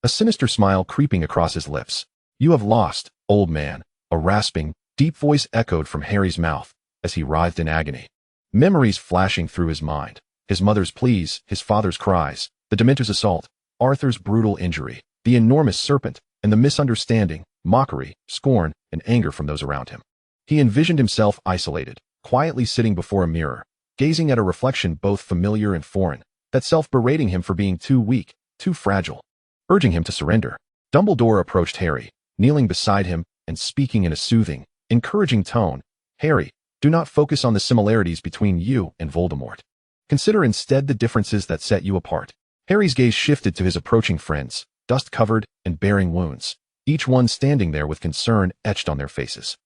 A sinister smile creeping across his lips. "You have lost, old man," a rasping, deep voice echoed from Harry's mouth as he writhed in agony. Memories flashing through his mind. His mother's pleas, his father's cries, the Dementor's assault, Arthur's brutal injury, the enormous serpent, and the misunderstanding, mockery, scorn, and anger from those around him. He envisioned himself isolated, quietly sitting before a mirror, gazing at a reflection both familiar and foreign, that self berating him for being too weak, too fragile, urging him to surrender. Dumbledore approached Harry, kneeling beside him and speaking in a soothing, encouraging tone. "Harry, do not focus on the similarities between you and Voldemort. Consider instead the differences that set you apart." Harry's gaze shifted to his approaching friends, dust-covered and bearing wounds, each one standing there with concern etched on their faces.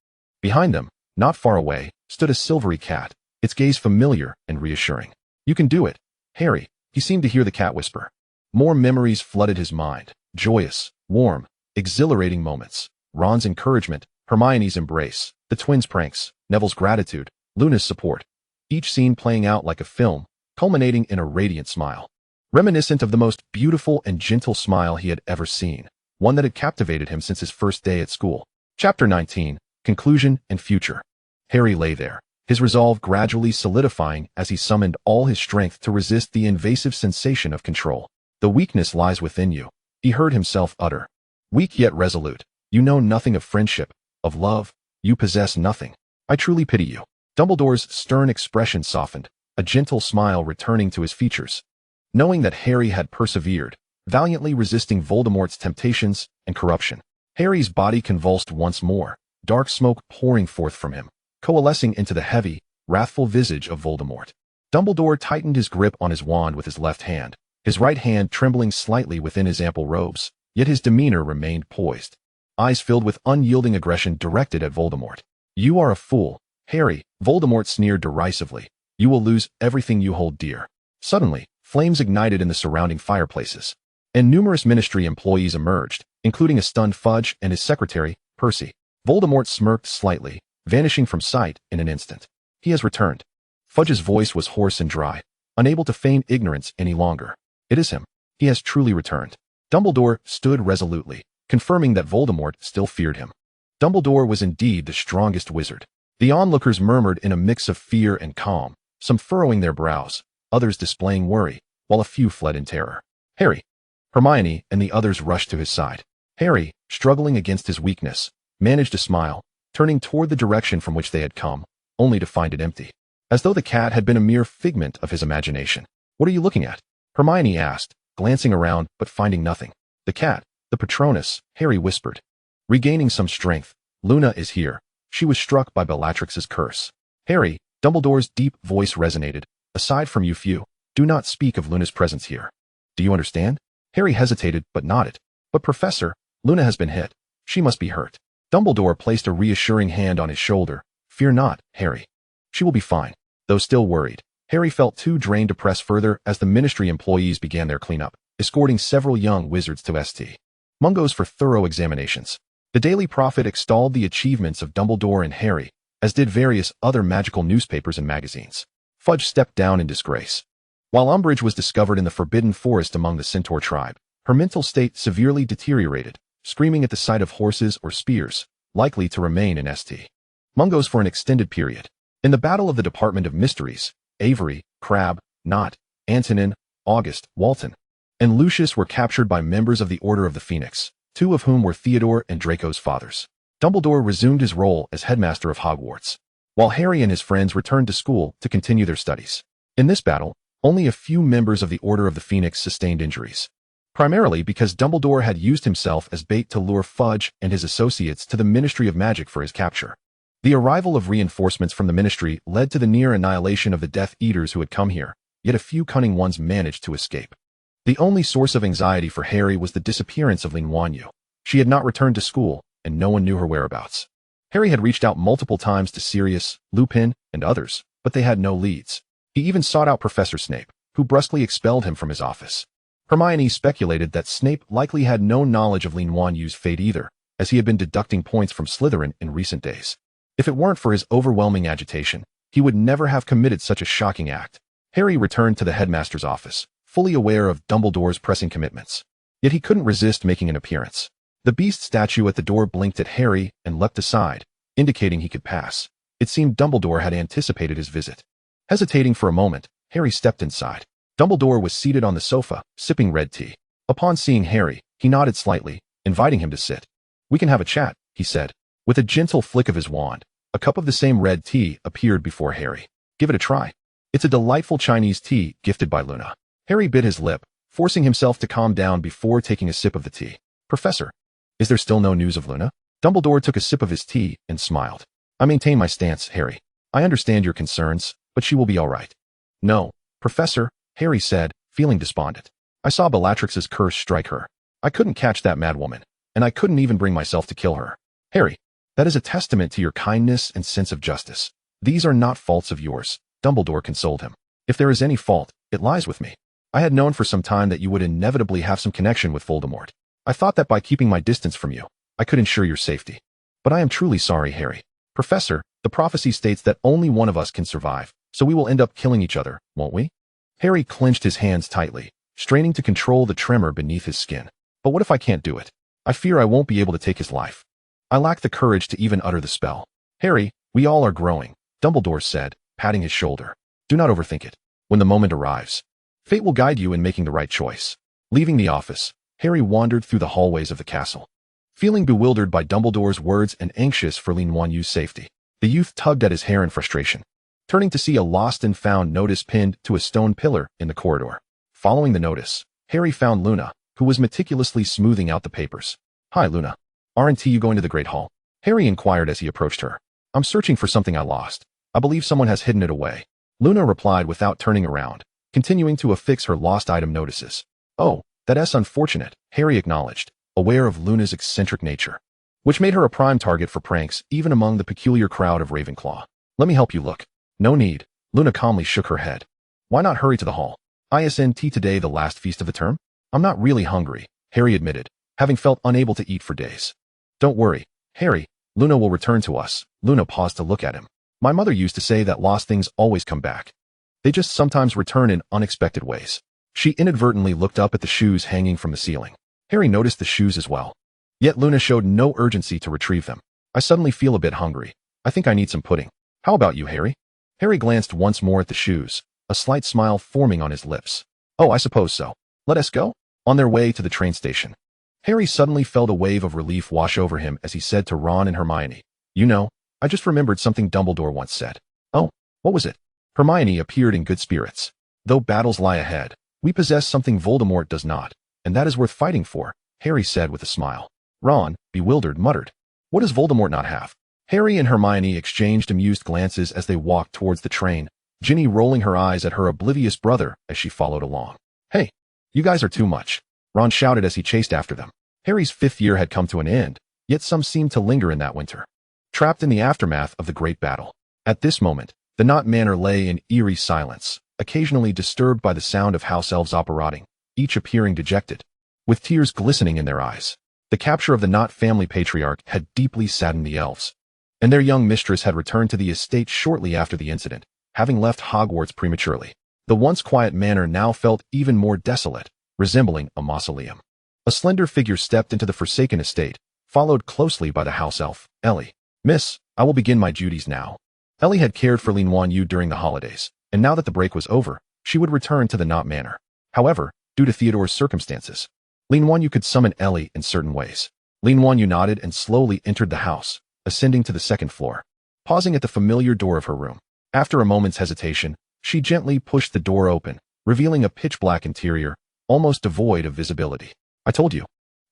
Behind them, not far away, stood a silvery cat, its gaze familiar and reassuring. "You can do it, Harry," he seemed to hear the cat whisper. More memories flooded his mind, joyous, warm, exhilarating moments. Ron's encouragement, Hermione's embrace, the twins' pranks, Neville's gratitude, Luna's support, each scene playing out like a film, culminating in a radiant smile, reminiscent of the most beautiful and gentle smile he had ever seen, one that had captivated him since his first day at school. Chapter 19, Conclusion and Future. Harry lay there, his resolve gradually solidifying as he summoned all his strength to resist the invasive sensation of control. "The weakness lies within you," he heard himself utter. "Weak yet resolute. You know nothing of friendship, of love. You possess nothing. I truly pity you." Dumbledore's stern expression softened, a gentle smile returning to his features. Knowing that Harry had persevered, valiantly resisting Voldemort's temptations and corruption, Harry's body convulsed once more, dark smoke pouring forth from him, coalescing into the heavy, wrathful visage of Voldemort. Dumbledore tightened his grip on his wand with his left hand, his right hand trembling slightly within his ample robes, yet his demeanor remained poised, eyes filled with unyielding aggression directed at Voldemort. "You are a fool, Harry," Voldemort sneered derisively. "You will lose everything you hold dear." Suddenly, flames ignited in the surrounding fireplaces, and numerous Ministry employees emerged, including a stunned Fudge and his secretary, Percy. Voldemort smirked slightly, vanishing from sight in an instant. "He has returned." Fudge's voice was hoarse and dry, unable to feign ignorance any longer. "It is him. He has truly returned." Dumbledore stood resolutely, confirming that Voldemort still feared him. Dumbledore was indeed the strongest wizard. The onlookers murmured in a mix of fear and calm, some furrowing their brows, others displaying worry, while a few fled in terror. "Harry!" Hermione and the others rushed to his side. Harry, struggling against his weakness, managed a smile, turning toward the direction from which they had come, only to find it empty, as though the cat had been a mere figment of his imagination. "What are you looking at?" Hermione asked, glancing around but finding nothing. "The cat, the Patronus," Harry whispered. Regaining some strength, "Luna is here. She was struck by Bellatrix's curse." "Harry," Dumbledore's deep voice resonated, "aside from you few, do not speak of Luna's presence here. Do you understand?" Harry hesitated but nodded. "But Professor, Luna has been hit. She must be hurt." Dumbledore placed a reassuring hand on his shoulder. "Fear not, Harry. She will be fine." Though still worried, Harry felt too drained to press further as the Ministry employees began their cleanup, escorting several young wizards to St. Mungo's for thorough examinations. The Daily Prophet extolled the achievements of Dumbledore and Harry, as did various other magical newspapers and magazines. Fudge stepped down in disgrace. While Umbridge was discovered in the Forbidden Forest among the Centaur tribe, her mental state severely deteriorated, screaming at the sight of horses or spears, likely to remain in St. Mungo's for an extended period. In the Battle of the Department of Mysteries, Avery, Crabbe, Knott, Antonin, August, Walton, and Lucius were captured by members of the Order of the Phoenix, two of whom were Theodore and Draco's fathers. Dumbledore resumed his role as headmaster of Hogwarts, while Harry and his friends returned to school to continue their studies. In this battle, only a few members of the Order of the Phoenix sustained injuries, primarily because Dumbledore had used himself as bait to lure Fudge and his associates to the Ministry of Magic for his capture. The arrival of reinforcements from the Ministry led to the near annihilation of the Death Eaters who had come here, yet a few cunning ones managed to escape. The only source of anxiety for Harry was the disappearance of Nuanyue. She had not returned to school, and no one knew her whereabouts. Harry had reached out multiple times to Sirius, Lupin, and others, but they had no leads. He even sought out Professor Snape, who brusquely expelled him from his office. Hermione speculated that Snape likely had no knowledge of Nuanyue's fate either, as he had been deducting points from Slytherin in recent days. If it weren't for his overwhelming agitation, he would never have committed such a shocking act. Harry returned to the headmaster's office, fully aware of Dumbledore's pressing commitments. Yet he couldn't resist making an appearance. The beast statue at the door blinked at Harry and leapt aside, indicating he could pass. It seemed Dumbledore had anticipated his visit. Hesitating for a moment, Harry stepped inside. Dumbledore was seated on the sofa, sipping red tea. Upon seeing Harry, he nodded slightly, inviting him to sit. "We can have a chat," he said. With a gentle flick of his wand, a cup of the same red tea appeared before Harry. "Give it a try. It's a delightful Chinese tea gifted by Luna." Harry bit his lip, forcing himself to calm down before taking a sip of the tea. "Professor, is there still no news of Luna?" Dumbledore took a sip of his tea and smiled. "I maintain my stance, Harry. I understand your concerns, but she will be all right." "No, Professor," Harry said, feeling despondent. "I saw Bellatrix's curse strike her. I couldn't catch that madwoman, and I couldn't even bring myself to kill her." "Harry, that is a testament to your kindness and sense of justice. These are not faults of yours," Dumbledore consoled him. "If there is any fault, it lies with me. I had known for some time that you would inevitably have some connection with Voldemort. I thought that by keeping my distance from you, I could ensure your safety. But I am truly sorry, Harry. Professor, the prophecy states that only one of us can survive, so we will end up killing each other, won't we?" Harry clenched his hands tightly, straining to control the tremor beneath his skin. "But what if I can't do it? I fear I won't be able to take his life. I lack the courage to even utter the spell." "Harry, we all are growing," Dumbledore said, patting his shoulder. "Do not overthink it. When the moment arrives, fate will guide you in making the right choice." Leaving the office, Harry wandered through the hallways of the castle. Feeling bewildered by Dumbledore's words and anxious for Nuanyue's safety, the youth tugged at his hair in frustration, turning to see a lost and found notice pinned to a stone pillar in the corridor. Following the notice, Harry found Luna, who was meticulously smoothing out the papers. "Hi, Luna. Aren't you going to the Great Hall?" Harry inquired as he approached her. "I'm searching for something I lost. I believe someone has hidden it away." Luna replied without turning around, continuing to affix her lost item notices. "Oh, that's unfortunate," Harry acknowledged. aware of Luna's eccentric nature, which made her a prime target for pranks even among the peculiar crowd of Ravenclaw. Let me help you look. No need. Luna calmly shook her head. Why not hurry to the hall? Isn't today the last feast of the term? I'm not really hungry, Harry admitted, having felt unable to eat for days. Don't worry, Harry. Luna will return to us. Luna paused to look at him. My mother used to say that lost things always come back. They just sometimes return in unexpected ways. She inadvertently looked up at the shoes hanging from the ceiling. Harry noticed the shoes as well. Yet Luna showed no urgency to retrieve them. I suddenly feel a bit hungry. I think I need some pudding. How about you, Harry? Harry glanced once more at the shoes, a slight smile forming on his lips. Oh, I suppose so. Let us go. On their way to the train station, Harry suddenly felt a wave of relief wash over him as he said to Ron and Hermione, You know, I just remembered something Dumbledore once said. Oh, what was it? Hermione appeared in good spirits. Though battles lie ahead, we possess something Voldemort does not, and that is worth fighting for, Harry said with a smile. Ron, bewildered, muttered, What does Voldemort not have? Harry and Hermione exchanged amused glances as they walked towards the train, Ginny rolling her eyes at her oblivious brother as she followed along. Hey, you guys are too much, Ron shouted as he chased after them. Harry's 5th year had come to an end, yet some seemed to linger in that winter, trapped in the aftermath of the great battle. At this moment, the Knot Manor lay in eerie silence, occasionally disturbed by the sound of house elves operating, each appearing dejected, with tears glistening in their eyes. The capture of the Knot family patriarch had deeply saddened the elves, and their young mistress had returned to the estate shortly after the incident, having left Hogwarts prematurely. The once quiet manor now felt even more desolate, resembling a mausoleum. A slender figure stepped into the forsaken estate, followed closely by the house elf, Ellie. Miss, I will begin my duties now. Ellie had cared for Nuanyue during the holidays, and now that the break was over, she would return to the Knot Manor. However, due to Theodore's circumstances, Nuanyue could summon Ellie in certain ways. Nuanyue nodded and slowly entered the house, ascending to the 2nd floor, pausing at the familiar door of her room. After a moment's hesitation, she gently pushed the door open, revealing a pitch-black interior, almost devoid of visibility. I told you.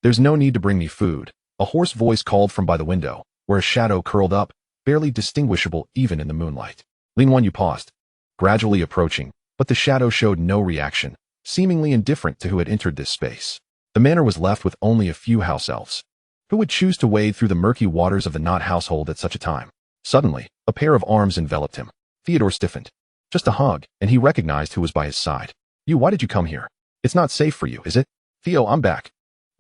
There's no need to bring me food, a hoarse voice called from by the window, where a shadow curled up, barely distinguishable even in the moonlight. Nuanyue paused, gradually approaching, but the shadow showed no reaction, seemingly indifferent to who had entered this space. The manor was left with only a few house elves. Who would choose to wade through the murky waters of the Knot household at such a time? Suddenly, a pair of arms enveloped him. Theodore stiffened. Just a hug, and he recognized who was by his side. Why did you come here? It's not safe for you, is it? Theo, I'm back.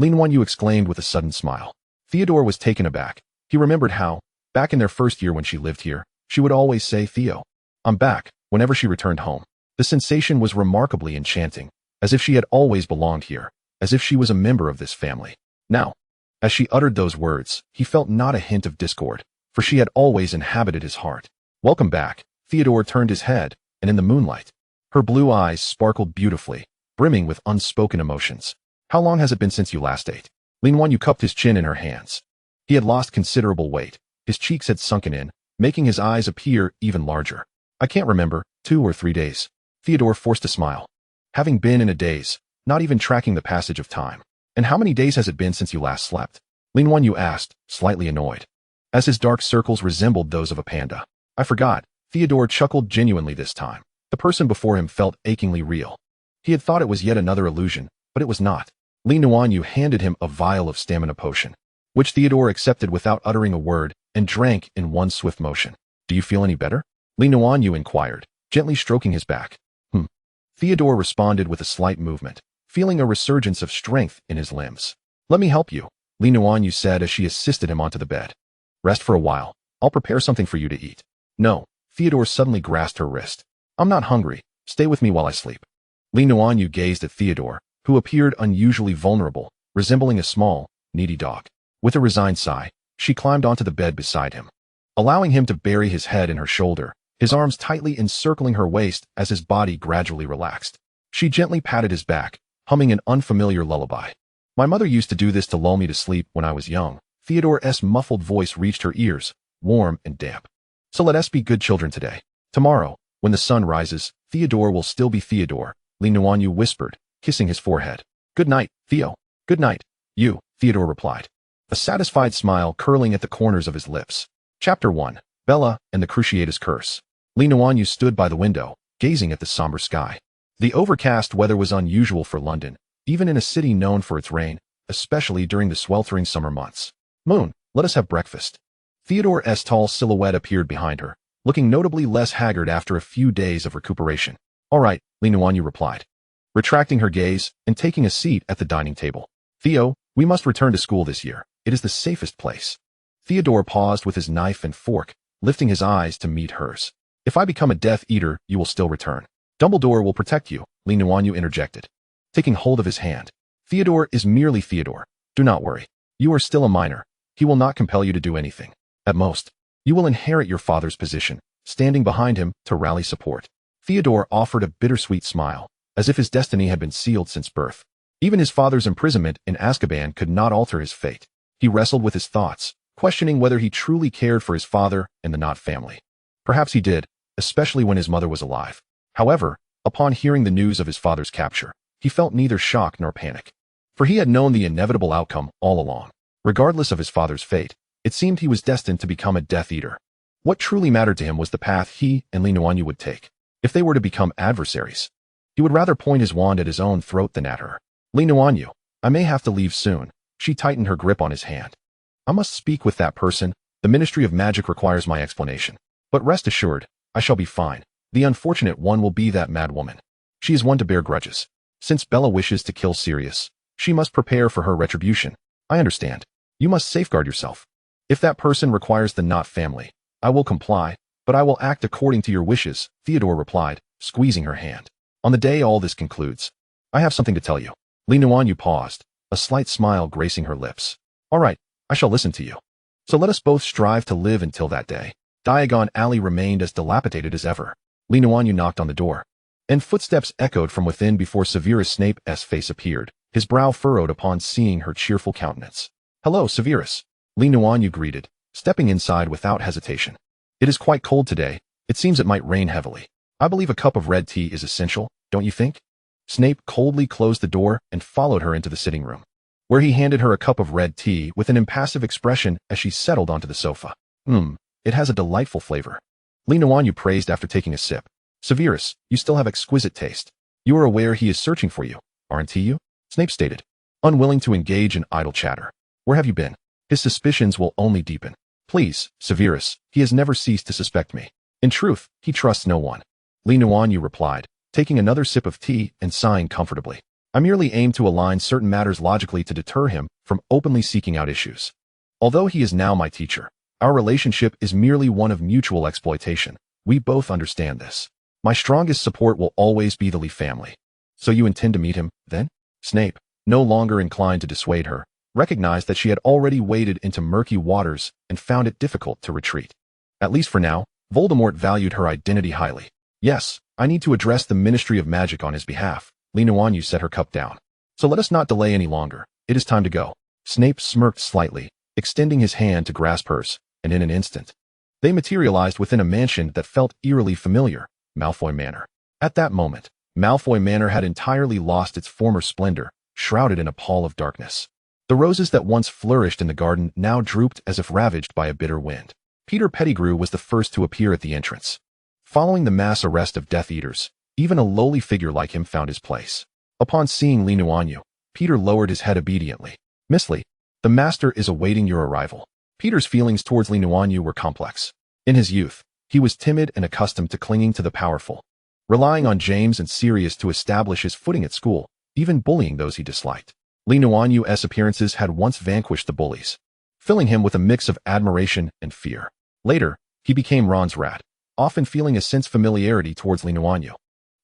Nuanyue exclaimed with a sudden smile. Theodore was taken aback. He remembered how, back in their 1st year when she lived here, she would always say, Theo, I'm back, whenever she returned home. The sensation was remarkably enchanting, as if she had always belonged here, as if she was a member of this family. Now, as she uttered those words, he felt not a hint of discord, for she had always inhabited his heart. Welcome back. Theodore turned his head, and in the moonlight, her blue eyes sparkled beautifully, brimming with unspoken emotions. How long has it been since you last ate? Nuanyue cupped his chin in her hands. He had lost considerable weight. His cheeks had sunken in, making his eyes appear even larger. I can't remember, 2 or 3 days. Theodore forced a smile. Having been in a daze, not even tracking the passage of time. And how many days has it been since you last slept? Nuanyue asked, slightly annoyed, as his dark circles resembled those of a panda. I forgot. Theodore chuckled genuinely this time. The person before him felt achingly real. He had thought it was yet another illusion, but it was not. Nuanyue handed him a vial of stamina potion, which Theodore accepted without uttering a word and drank in one swift motion. Do you feel any better? Nuanyue inquired, gently stroking his back. Theodore responded with a slight movement, feeling a resurgence of strength in his limbs. Let me help you, Nuanyue said as she assisted him onto the bed. Rest for a while. I'll prepare something for you to eat. No. Theodore suddenly grasped her wrist. I'm not hungry. Stay with me while I sleep. Nuanyue gazed at Theodore, who appeared unusually vulnerable, resembling a small, needy dog. With a resigned sigh, she climbed onto the bed beside him, allowing him to bury his head in her shoulder, his arms tightly encircling her waist as his body gradually relaxed. She gently patted his back, humming an unfamiliar lullaby. My mother used to do this to lull me to sleep when I was young. Theodore's muffled voice reached her ears, warm and damp. So let us be good children today. Tomorrow, when the sun rises, Theodore will still be Theodore, Nuanyue whispered, kissing his forehead. Good night, Theo. Good night, you, Theodore replied, a satisfied smile curling at the corners of his lips. Chapter 1. Bella and the Cruciatus Curse. Nuanyue stood by the window, gazing at the somber sky. The overcast weather was unusual for London, even in a city known for its rain, especially during the sweltering summer months. Moon, let us have breakfast. Theodore's tall silhouette appeared behind her, looking notably less haggard after a few days of recuperation. All right, Nuanyue replied, retracting her gaze and taking a seat at the dining table. Theo, we must return to school this year. It is the safest place. Theodore paused with his knife and fork, lifting his eyes to meet hers. If I become a Death Eater, you will still return. Dumbledore will protect you, Nuanyue interjected, taking hold of his hand. Theodore is merely Theodore. Do not worry. You are still a minor. He will not compel you to do anything. At most, you will inherit your father's position, standing behind him to rally support. Theodore offered a bittersweet smile, as if his destiny had been sealed since birth. Even his father's imprisonment in Azkaban could not alter his fate. He wrestled with his thoughts, questioning whether he truly cared for his father and the Knot family. Perhaps he did, especially when his mother was alive. However, upon hearing the news of his father's capture, he felt neither shock nor panic. For he had known the inevitable outcome all along. Regardless of his father's fate, it seemed he was destined to become a Death Eater. What truly mattered to him was the path he and Nuanyue would take. If they were to become adversaries, he would rather point his wand at his own throat than at her. Nuanyue, I may have to leave soon. She tightened her grip on his hand. I must speak with that person. The Ministry of Magic requires my explanation. But rest assured, I shall be fine. The unfortunate one will be that mad woman. She is one to bear grudges. Since Bella wishes to kill Sirius, she must prepare for her retribution. I understand. You must safeguard yourself. If that person requires the Knot family, I will comply, but I will act according to your wishes, Theodore replied, squeezing her hand. On the day all this concludes, I have something to tell you. Nuanyue paused, a slight smile gracing her lips. All right, I shall listen to you. So let us both strive to live until that day. Diagon Alley remained as dilapidated as ever. Nuanyue knocked on the door, and footsteps echoed from within before Severus Snape's face appeared, his brow furrowed upon seeing her cheerful countenance. Hello, Severus. Nuanyue greeted, stepping inside without hesitation. It is quite cold today. It seems it might rain heavily. I believe a cup of red tea is essential, don't you think? Snape coldly closed the door and followed her into the sitting room, where he handed her a cup of red tea with an impassive expression as she settled onto the sofa. It has a delightful flavor. Nuanyue praised after taking a sip. Severus, you still have exquisite taste. You are aware he is searching for you, aren't you? Snape stated, unwilling to engage in idle chatter. Where have you been? His suspicions will only deepen. Please, Severus, he has never ceased to suspect me. In truth, he trusts no one. Nuanyue replied, taking another sip of tea and sighing comfortably. I merely aim to align certain matters logically to deter him from openly seeking out issues. Although he is now my teacher, our relationship is merely one of mutual exploitation. We both understand this. My strongest support will always be the Lee family. So you intend to meet him, then? Snape, no longer inclined to dissuade her, recognized that she had already waded into murky waters and found it difficult to retreat. At least for now, Voldemort valued her identity highly. Yes, I need to address the Ministry of Magic on his behalf. Nuanyue set her cup down. So let us not delay any longer. It is time to go. Snape smirked slightly, extending his hand to grasp hers, and in an instant, they materialized within a mansion that felt eerily familiar, Malfoy Manor. At that moment, Malfoy Manor had entirely lost its former splendor, shrouded in a pall of darkness. The roses that once flourished in the garden now drooped as if ravaged by a bitter wind. Peter Pettigrew was the first to appear at the entrance. Following the mass arrest of Death Eaters, even a lowly figure like him found his place. Upon seeing Nuanyue, Peter lowered his head obediently. Miss Lee, the master is awaiting your arrival. Peter's feelings towards Nuanyue were complex. In his youth, he was timid and accustomed to clinging to the powerful, relying on James and Sirius to establish his footing at school, even bullying those he disliked. Nuanyue's appearances had once vanquished the bullies, filling him with a mix of admiration and fear. Later, he became Ron's rat, often feeling a sense of familiarity towards Nuanyue.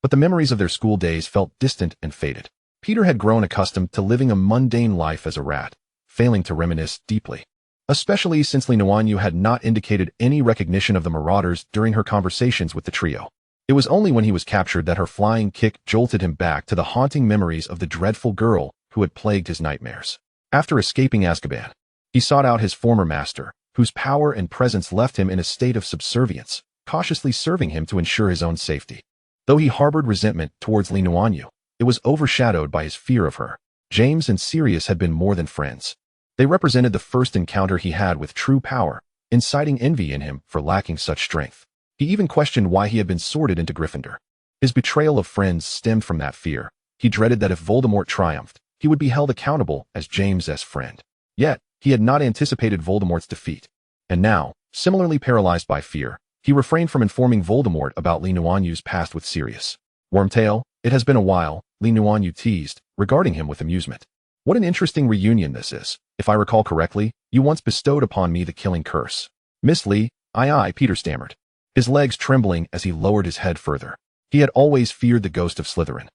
But the memories of their school days felt distant and faded. Peter had grown accustomed to living a mundane life as a rat, failing to reminisce deeply, especially since Nuanyue had not indicated any recognition of the marauders during her conversations with the trio. It was only when he was captured that her flying kick jolted him back to the haunting memories of the dreadful girl who had plagued his nightmares. After escaping Azkaban, he sought out his former master, whose power and presence left him in a state of subservience, cautiously serving him to ensure his own safety. Though he harbored resentment towards Nuanyue, it was overshadowed by his fear of her. James and Sirius had been more than friends. They represented the first encounter he had with true power, inciting envy in him for lacking such strength. He even questioned why he had been sorted into Gryffindor. His betrayal of friends stemmed from that fear. He dreaded that if Voldemort triumphed, he would be held accountable as James's friend. Yet, he had not anticipated Voldemort's defeat. And now, similarly paralyzed by fear, he refrained from informing Voldemort about Li Nuanyue's past with Sirius. Wormtail, it has been a while, Li Nuanyue teased, regarding him with amusement. What an interesting reunion this is. If I recall correctly, you once bestowed upon me the killing curse. Miss Li, aye, Peter stammered, his legs trembling as he lowered his head further. He had always feared the ghost of Slytherin.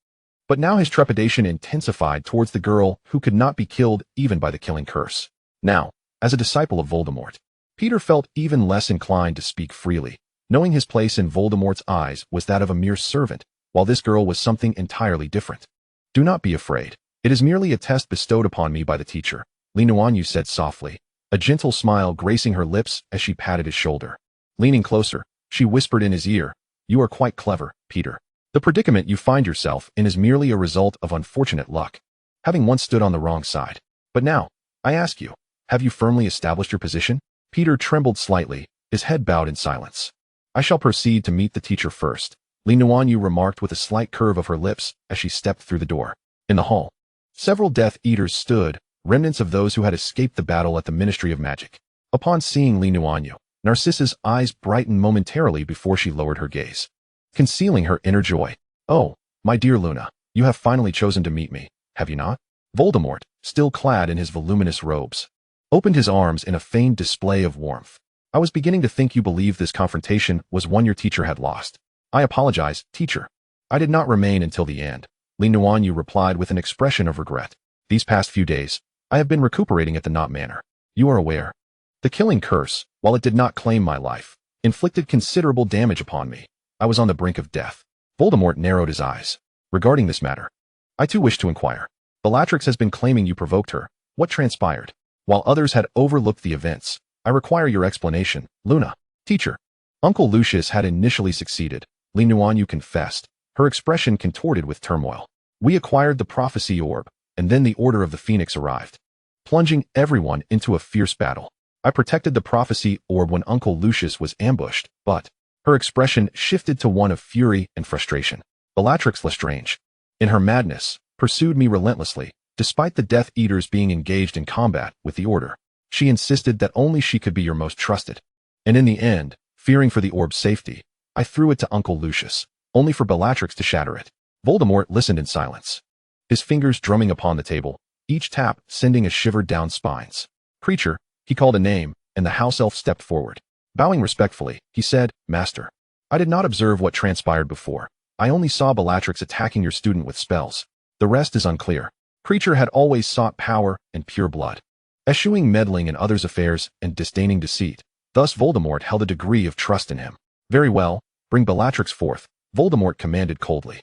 But now his trepidation intensified towards the girl who could not be killed even by the killing curse. Now, as a disciple of Voldemort, Peter felt even less inclined to speak freely, knowing his place in Voldemort's eyes was that of a mere servant, while this girl was something entirely different. Do not be afraid. It is merely a test bestowed upon me by the teacher, Li Nuanyue said softly, a gentle smile gracing her lips as she patted his shoulder. Leaning closer, she whispered in his ear, "You are quite clever, Peter. The predicament you find yourself in is merely a result of unfortunate luck, having once stood on the wrong side. But now, I ask you, have you firmly established your position?" Peter trembled slightly, his head bowed in silence. "I shall proceed to meet the teacher first," Li Nuanyue remarked with a slight curve of her lips as she stepped through the door. In the hall, several Death Eaters stood, remnants of those who had escaped the battle at the Ministry of Magic. Upon seeing Li Nuanyue, Narcissa's eyes brightened momentarily before she lowered her gaze, concealing her inner joy. "Oh, my dear Luna, you have finally chosen to meet me, have you not?" Voldemort, still clad in his voluminous robes, opened his arms in a feigned display of warmth. "I was beginning to think you believed this confrontation was one your teacher had lost. I apologize, teacher. I did not remain until the end," Li Nuanyue replied with an expression of regret. "These past few days, I have been recuperating at the Knot Manor. You are aware. The killing curse, while it did not claim my life, inflicted considerable damage upon me. I was on the brink of death." Voldemort narrowed his eyes. "Regarding this matter, I too wish to inquire. Bellatrix has been claiming you provoked her. What transpired? While others had overlooked the events, I require your explanation, Luna." "Teacher, Uncle Lucius had initially succeeded," Li Nuanyue confessed, her expression contorted with turmoil. "We acquired the prophecy orb, and then the Order of the Phoenix arrived, plunging everyone into a fierce battle. I protected the prophecy orb when Uncle Lucius was ambushed, but..." Her expression shifted to one of fury and frustration. "Bellatrix Lestrange, in her madness, pursued me relentlessly, despite the Death Eaters being engaged in combat with the Order. She insisted that only she could be your most trusted. And in the end, fearing for the orb's safety, I threw it to Uncle Lucius, only for Bellatrix to shatter it." Voldemort listened in silence, his fingers drumming upon the table, each tap sending a shiver down spines. "Creature," he called a name, and the house elf stepped forward. Bowing respectfully, he said, "Master, I did not observe what transpired before. I only saw Bellatrix attacking your student with spells. The rest is unclear." Creature had always sought power and pure blood, eschewing meddling in others' affairs and disdaining deceit. Thus Voldemort held a degree of trust in him. "Very well, bring Bellatrix forth," Voldemort commanded coldly.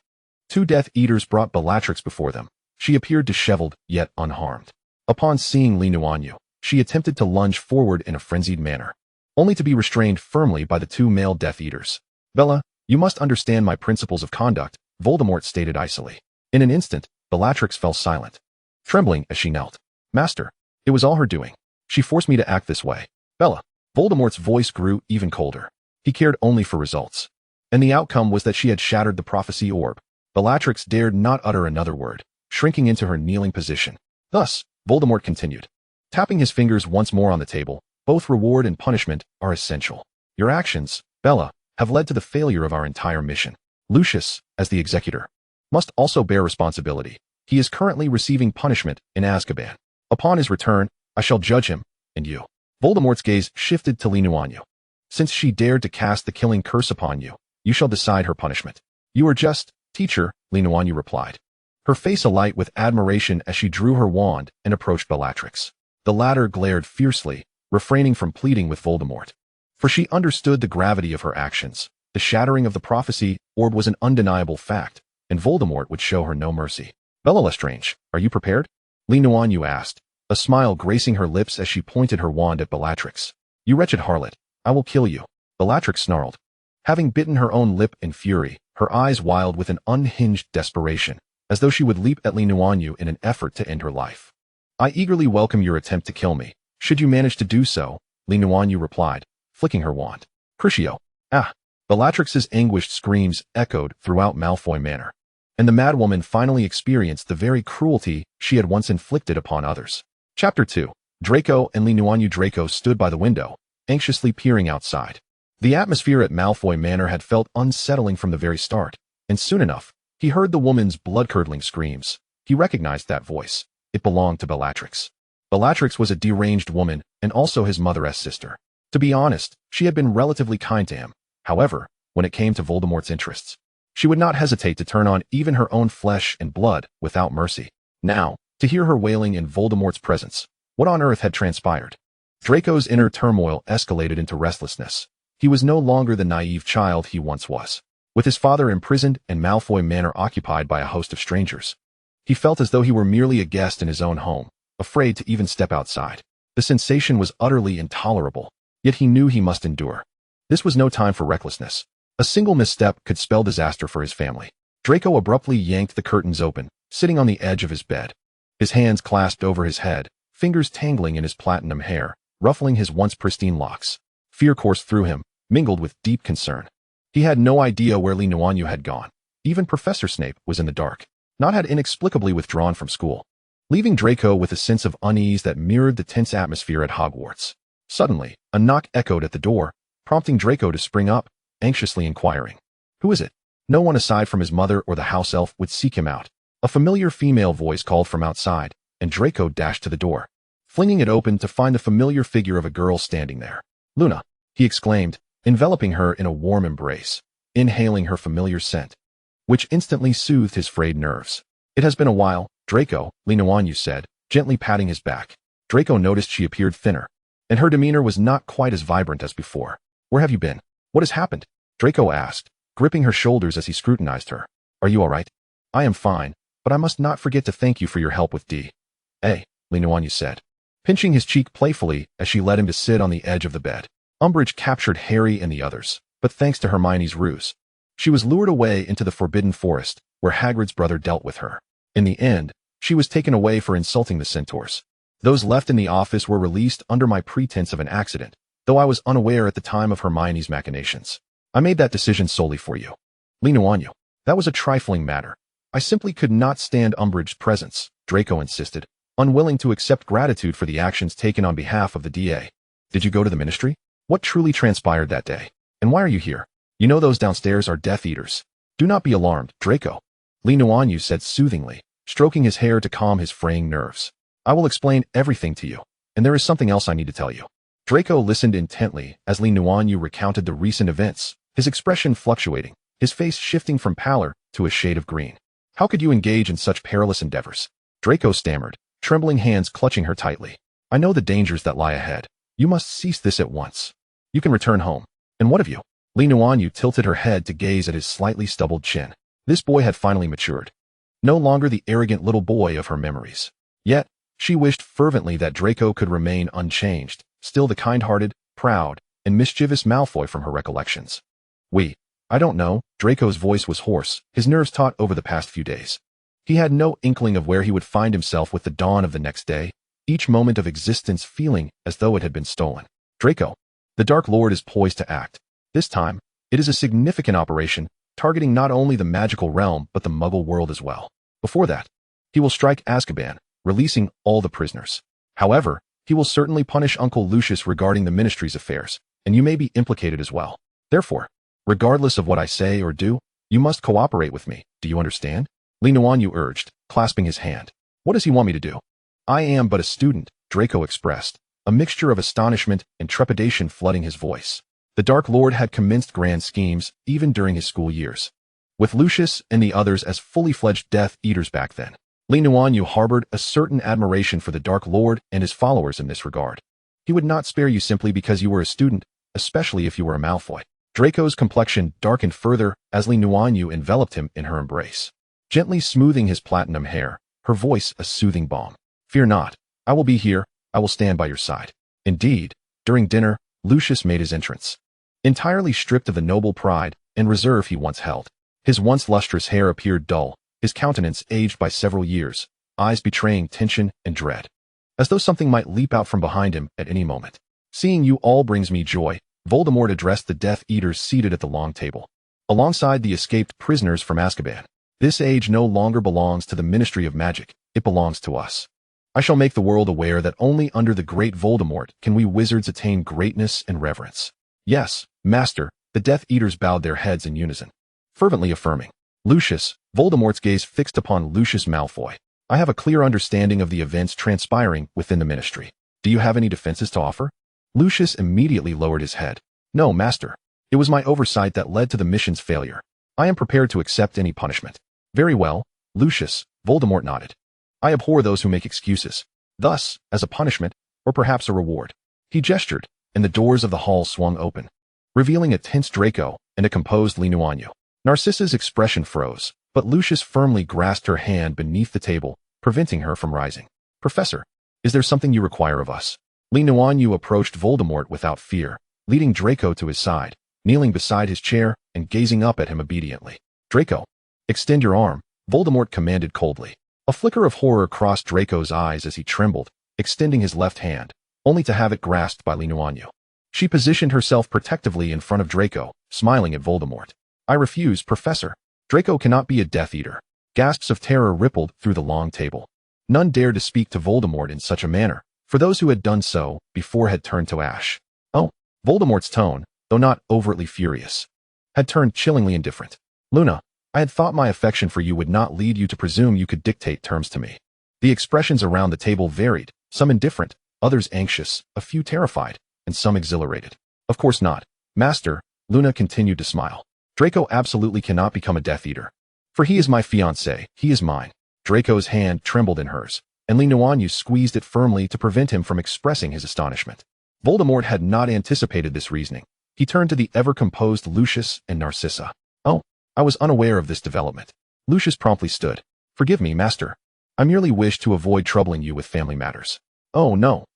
Two Death Eaters brought Bellatrix before them. She appeared disheveled, yet unharmed. Upon seeing Li Nuanyue, she attempted to lunge forward in a frenzied manner, only to be restrained firmly by the two male Death Eaters. "Bella, you must understand my principles of conduct," Voldemort stated icily. In an instant, Bellatrix fell silent, trembling as she knelt. "Master, it was all her doing. She forced me to act this way." "Bella." Voldemort's voice grew even colder. He cared only for results. And the outcome was that she had shattered the prophecy orb. Bellatrix dared not utter another word, shrinking into her kneeling position. "Thus," Voldemort continued, tapping his fingers once more on the table, "both reward and punishment are essential. Your actions, Bella, have led to the failure of our entire mission. Lucius, as the executor, must also bear responsibility. He is currently receiving punishment in Azkaban. Upon his return, I shall judge him, and you." Voldemort's gaze shifted to Li Nuanyue. "Since she dared to cast the killing curse upon you, you shall decide her punishment." "You are just, teacher," Li Nuanyue replied, her face alight with admiration as she drew her wand and approached Bellatrix. The latter glared fiercely, refraining from pleading with Voldemort, for she understood the gravity of her actions. The shattering of the prophecy orb was an undeniable fact, and Voldemort would show her no mercy. "Bella Lestrange, are you prepared?" Li Nuanyue asked, a smile gracing her lips as she pointed her wand at Bellatrix. "You wretched harlot, I will kill you," Bellatrix snarled. Having bitten her own lip in fury, her eyes wild with an unhinged desperation, as though she would leap at Li Nuanyue in an effort to end her life. "I eagerly welcome your attempt to kill me, should you manage to do so," Li Nuanyue replied, flicking her wand. "Crucio! Ah!" Bellatrix's anguished screams echoed throughout Malfoy Manor. and the madwoman finally experienced the very cruelty she had once inflicted upon others. Chapter 2. Draco and Nuanyue. Draco stood by the window, anxiously peering outside. The atmosphere at Malfoy Manor had felt unsettling from the very start, and soon enough, he heard the woman's blood-curdling screams. He recognized that voice. It belonged to Bellatrix. Bellatrix was a deranged woman and also his mother's sister. To be honest, she had been relatively kind to him. However, when it came to Voldemort's interests, she would not hesitate to turn on even her own flesh and blood without mercy. Now, to hear her wailing in Voldemort's presence, what on earth had transpired? Draco's inner turmoil escalated into restlessness. He was no longer the naive child he once was. With his father imprisoned and Malfoy Manor occupied by a host of strangers, he felt as though he were merely a guest in his own home, afraid to even step outside. The sensation was utterly intolerable, yet he knew he must endure. This was no time for recklessness. A single misstep could spell disaster for his family. Draco abruptly yanked the curtains open, sitting on the edge of his bed. His hands clasped over his head, fingers tangling in his platinum hair, ruffling his once pristine locks. Fear coursed through him, mingled with deep concern. He had no idea where Nuanyue had gone. Even Professor Snape was in the dark. Not had inexplicably withdrawn from school, leaving Draco with a sense of unease that mirrored the tense atmosphere at Hogwarts. Suddenly, a knock echoed at the door, prompting Draco to spring up, anxiously inquiring, "Who is it?" No one aside from his mother or the house elf would seek him out. A familiar female voice called from outside, and Draco dashed to the door, flinging it open to find the familiar figure of a girl standing there. "Luna," he exclaimed, enveloping her in a warm embrace, inhaling her familiar scent, which instantly soothed his frayed nerves. "It has been a while, Draco," Nuanyue said, gently patting his back. Draco noticed she appeared thinner, and her demeanor was not quite as vibrant as before. "Where have you been? What has happened?" Draco asked, gripping her shoulders as he scrutinized her. "Are you all right?" "I am fine, but I must not forget to thank you for your help with D. A," Nuanyue said, pinching his cheek playfully as she led him to sit on the edge of the bed. Umbridge captured Harry and the others, but thanks to Hermione's ruse, she was lured away into the Forbidden Forest, where Hagrid's brother dealt with her. In the end, she was taken away for insulting the centaurs. Those left in the office were released under my pretense of an accident, though I was unaware at the time of Hermione's machinations. I made that decision solely for you. Nuanyue, that was a trifling matter. I simply could not stand Umbridge's presence, Draco insisted, unwilling to accept gratitude for the actions taken on behalf of the DA. Did you go to the ministry? What truly transpired that day? And why are you here? You know those downstairs are Death Eaters. Do not be alarmed, Draco, Nuanyue said soothingly, stroking his hair to calm his fraying nerves. I will explain everything to you, and there is something else I need to tell you. Draco listened intently as Nuanyue recounted the recent events, his expression fluctuating, his face shifting from pallor to a shade of green. How could you engage in such perilous endeavors? Draco stammered, trembling hands clutching her tightly. I know the dangers that lie ahead. You must cease this at once. You can return home. And what of you? Nuanyue tilted her head to gaze at his slightly stubbled chin. This boy had finally matured. No longer the arrogant little boy of her memories. Yet, she wished fervently that Draco could remain unchanged, still the kind-hearted, proud, and mischievous Malfoy from her recollections. I don't know. Draco's voice was hoarse, his nerves taut over the past few days. He had no inkling of where he would find himself with the dawn of the next day, each moment of existence feeling as though it had been stolen. Draco, the Dark Lord is poised to act. This time, it is a significant operation, targeting not only the magical realm but the Muggle world as well. Before that, he will strike Azkaban, releasing all the prisoners. However, he will certainly punish Uncle Lucius regarding the Ministry's affairs, and you may be implicated as well. Therefore, regardless of what I say or do, you must cooperate with me. Do you understand? Nuanyue urged, clasping his hand. What does he want me to do? I am but a student, Draco expressed, a mixture of astonishment and trepidation flooding his voice. The Dark Lord had commenced grand schemes even during his school years, with Lucius and the others as fully-fledged Death Eaters back then. Nuanyue harbored a certain admiration for the Dark Lord and his followers in this regard. He would not spare you simply because you were a student, especially if you were a Malfoy. Draco's complexion darkened further as Nuanyue enveloped him in her embrace, gently smoothing his platinum hair, her voice a soothing balm. Fear not, I will be here, I will stand by your side. Indeed, during dinner, Lucius made his entrance. Entirely stripped of the noble pride and reserve he once held. His once lustrous hair appeared dull, his countenance aged by several years, eyes betraying tension and dread, as though something might leap out from behind him at any moment. Seeing you all brings me joy, Voldemort addressed the Death Eaters seated at the long table, alongside the escaped prisoners from Azkaban. This age no longer belongs to the Ministry of Magic, it belongs to us. I shall make the world aware that only under the great Voldemort can we wizards attain greatness and reverence. Yes, Master, the Death Eaters bowed their heads in unison, fervently affirming. Lucius, Voldemort's gaze fixed upon Lucius Malfoy. I have a clear understanding of the events transpiring within the Ministry. Do you have any defenses to offer? Lucius immediately lowered his head. No, Master. It was my oversight that led to the mission's failure. I am prepared to accept any punishment. Very well, Lucius, Voldemort nodded. I abhor those who make excuses. Thus, as a punishment, or perhaps a reward. He gestured, and the doors of the hall swung open, revealing a tense Draco and a composed Nuanyue. Narcissa's expression froze, but Lucius firmly grasped her hand beneath the table, preventing her from rising. Professor, is there something you require of us? Nuanyue approached Voldemort without fear, leading Draco to his side, kneeling beside his chair and gazing up at him obediently. Draco, extend your arm, Voldemort commanded coldly. A flicker of horror crossed Draco's eyes as he trembled, extending his left hand, only to have it grasped by Nuanyue. She positioned herself protectively in front of Draco, smiling at Voldemort. I refuse, Professor. Draco cannot be a Death Eater. Gasps of terror rippled through the long table. None dared to speak to Voldemort in such a manner, for those who had done so before had turned to ash. Oh, Voldemort's tone, though not overtly furious, had turned chillingly indifferent. Luna, I had thought my affection for you would not lead you to presume you could dictate terms to me. The expressions around the table varied, some indifferent, others anxious, a few terrified, and some exhilarated. Of course not, Master, Luna continued to smile. Draco absolutely cannot become a Death Eater. For he is my fiancé, he is mine. Draco's hand trembled in hers, and Nuanyue squeezed it firmly to prevent him from expressing his astonishment. Voldemort had not anticipated this reasoning. He turned to the ever-composed Lucius and Narcissa. Oh, I was unaware of this development. Lucius promptly stood. Forgive me, Master. I merely wished to avoid troubling you with family matters. Oh, no,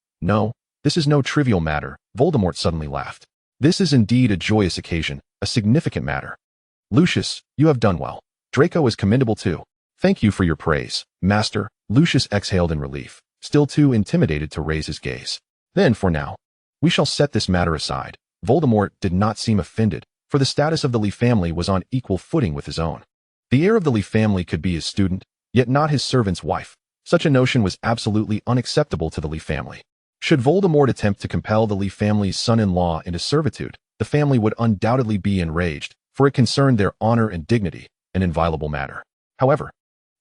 this is no trivial matter, Voldemort suddenly laughed. This is indeed a joyous occasion, a significant matter. Lucius, you have done well. Draco is commendable too. Thank you for your praise, Master. Lucius exhaled in relief, still too intimidated to raise his gaze. Then, for now, we shall set this matter aside. Voldemort did not seem offended, for the status of the Lee family was on equal footing with his own. The heir of the Lee family could be his student, yet not his servant's wife. Such a notion was absolutely unacceptable to the Lee family. Should Voldemort attempt to compel the Lee family's son-in-law into servitude, the family would undoubtedly be enraged, for it concerned their honor and dignity, an inviolable matter. However,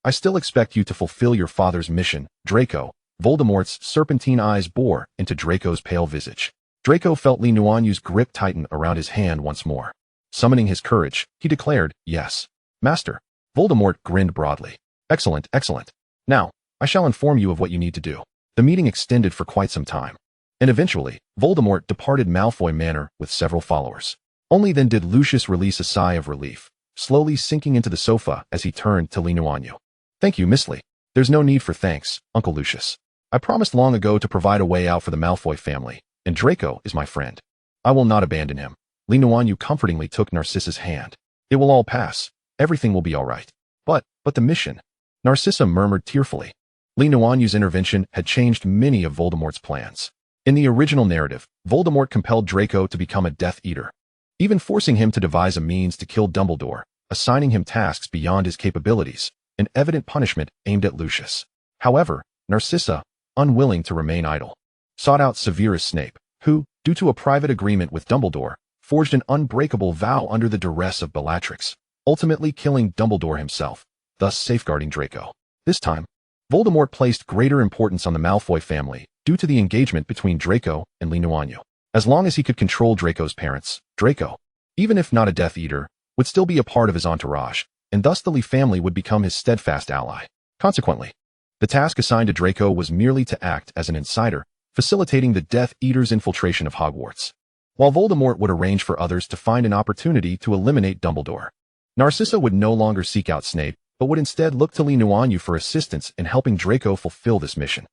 I still expect you to fulfill your father's mission, Draco. Voldemort's serpentine eyes bore into Draco's pale visage. Draco felt Nuanyue's grip tighten around his hand once more. Summoning his courage, he declared, yes, Master. Voldemort grinned broadly. Excellent, excellent. Now, I shall inform you of what you need to do. The meeting extended for quite some time, and eventually, Voldemort departed Malfoy Manor with several followers. Only then did Lucius release a sigh of relief, slowly sinking into the sofa as he turned to Nuanyue. Thank you, Miss Lee. There's no need for thanks, Uncle Lucius. I promised long ago to provide a way out for the Malfoy family, and Draco is my friend. I will not abandon him. Nuanyue comfortingly took Narcissa's hand. It will all pass. Everything will be all right. But the mission, Narcissa murmured tearfully. Nuanyue's intervention had changed many of Voldemort's plans. In the original narrative, Voldemort compelled Draco to become a Death Eater, even forcing him to devise a means to kill Dumbledore, assigning him tasks beyond his capabilities, an evident punishment aimed at Lucius. However, Narcissa, unwilling to remain idle, sought out Severus Snape, who, due to a private agreement with Dumbledore, forged an unbreakable vow under the duress of Bellatrix, ultimately killing Dumbledore himself, thus safeguarding Draco. This time, Voldemort placed greater importance on the Malfoy family due to the engagement between Draco and Nuanyue. As long as he could control Draco's parents, Draco, even if not a Death Eater, would still be a part of his entourage, and thus the Lee family would become his steadfast ally. Consequently, the task assigned to Draco was merely to act as an insider, facilitating the Death Eater's infiltration of Hogwarts, while Voldemort would arrange for others to find an opportunity to eliminate Dumbledore. Narcissa would no longer seek out Snape, but would instead look to Nuanyue for assistance in helping Draco fulfill this mission.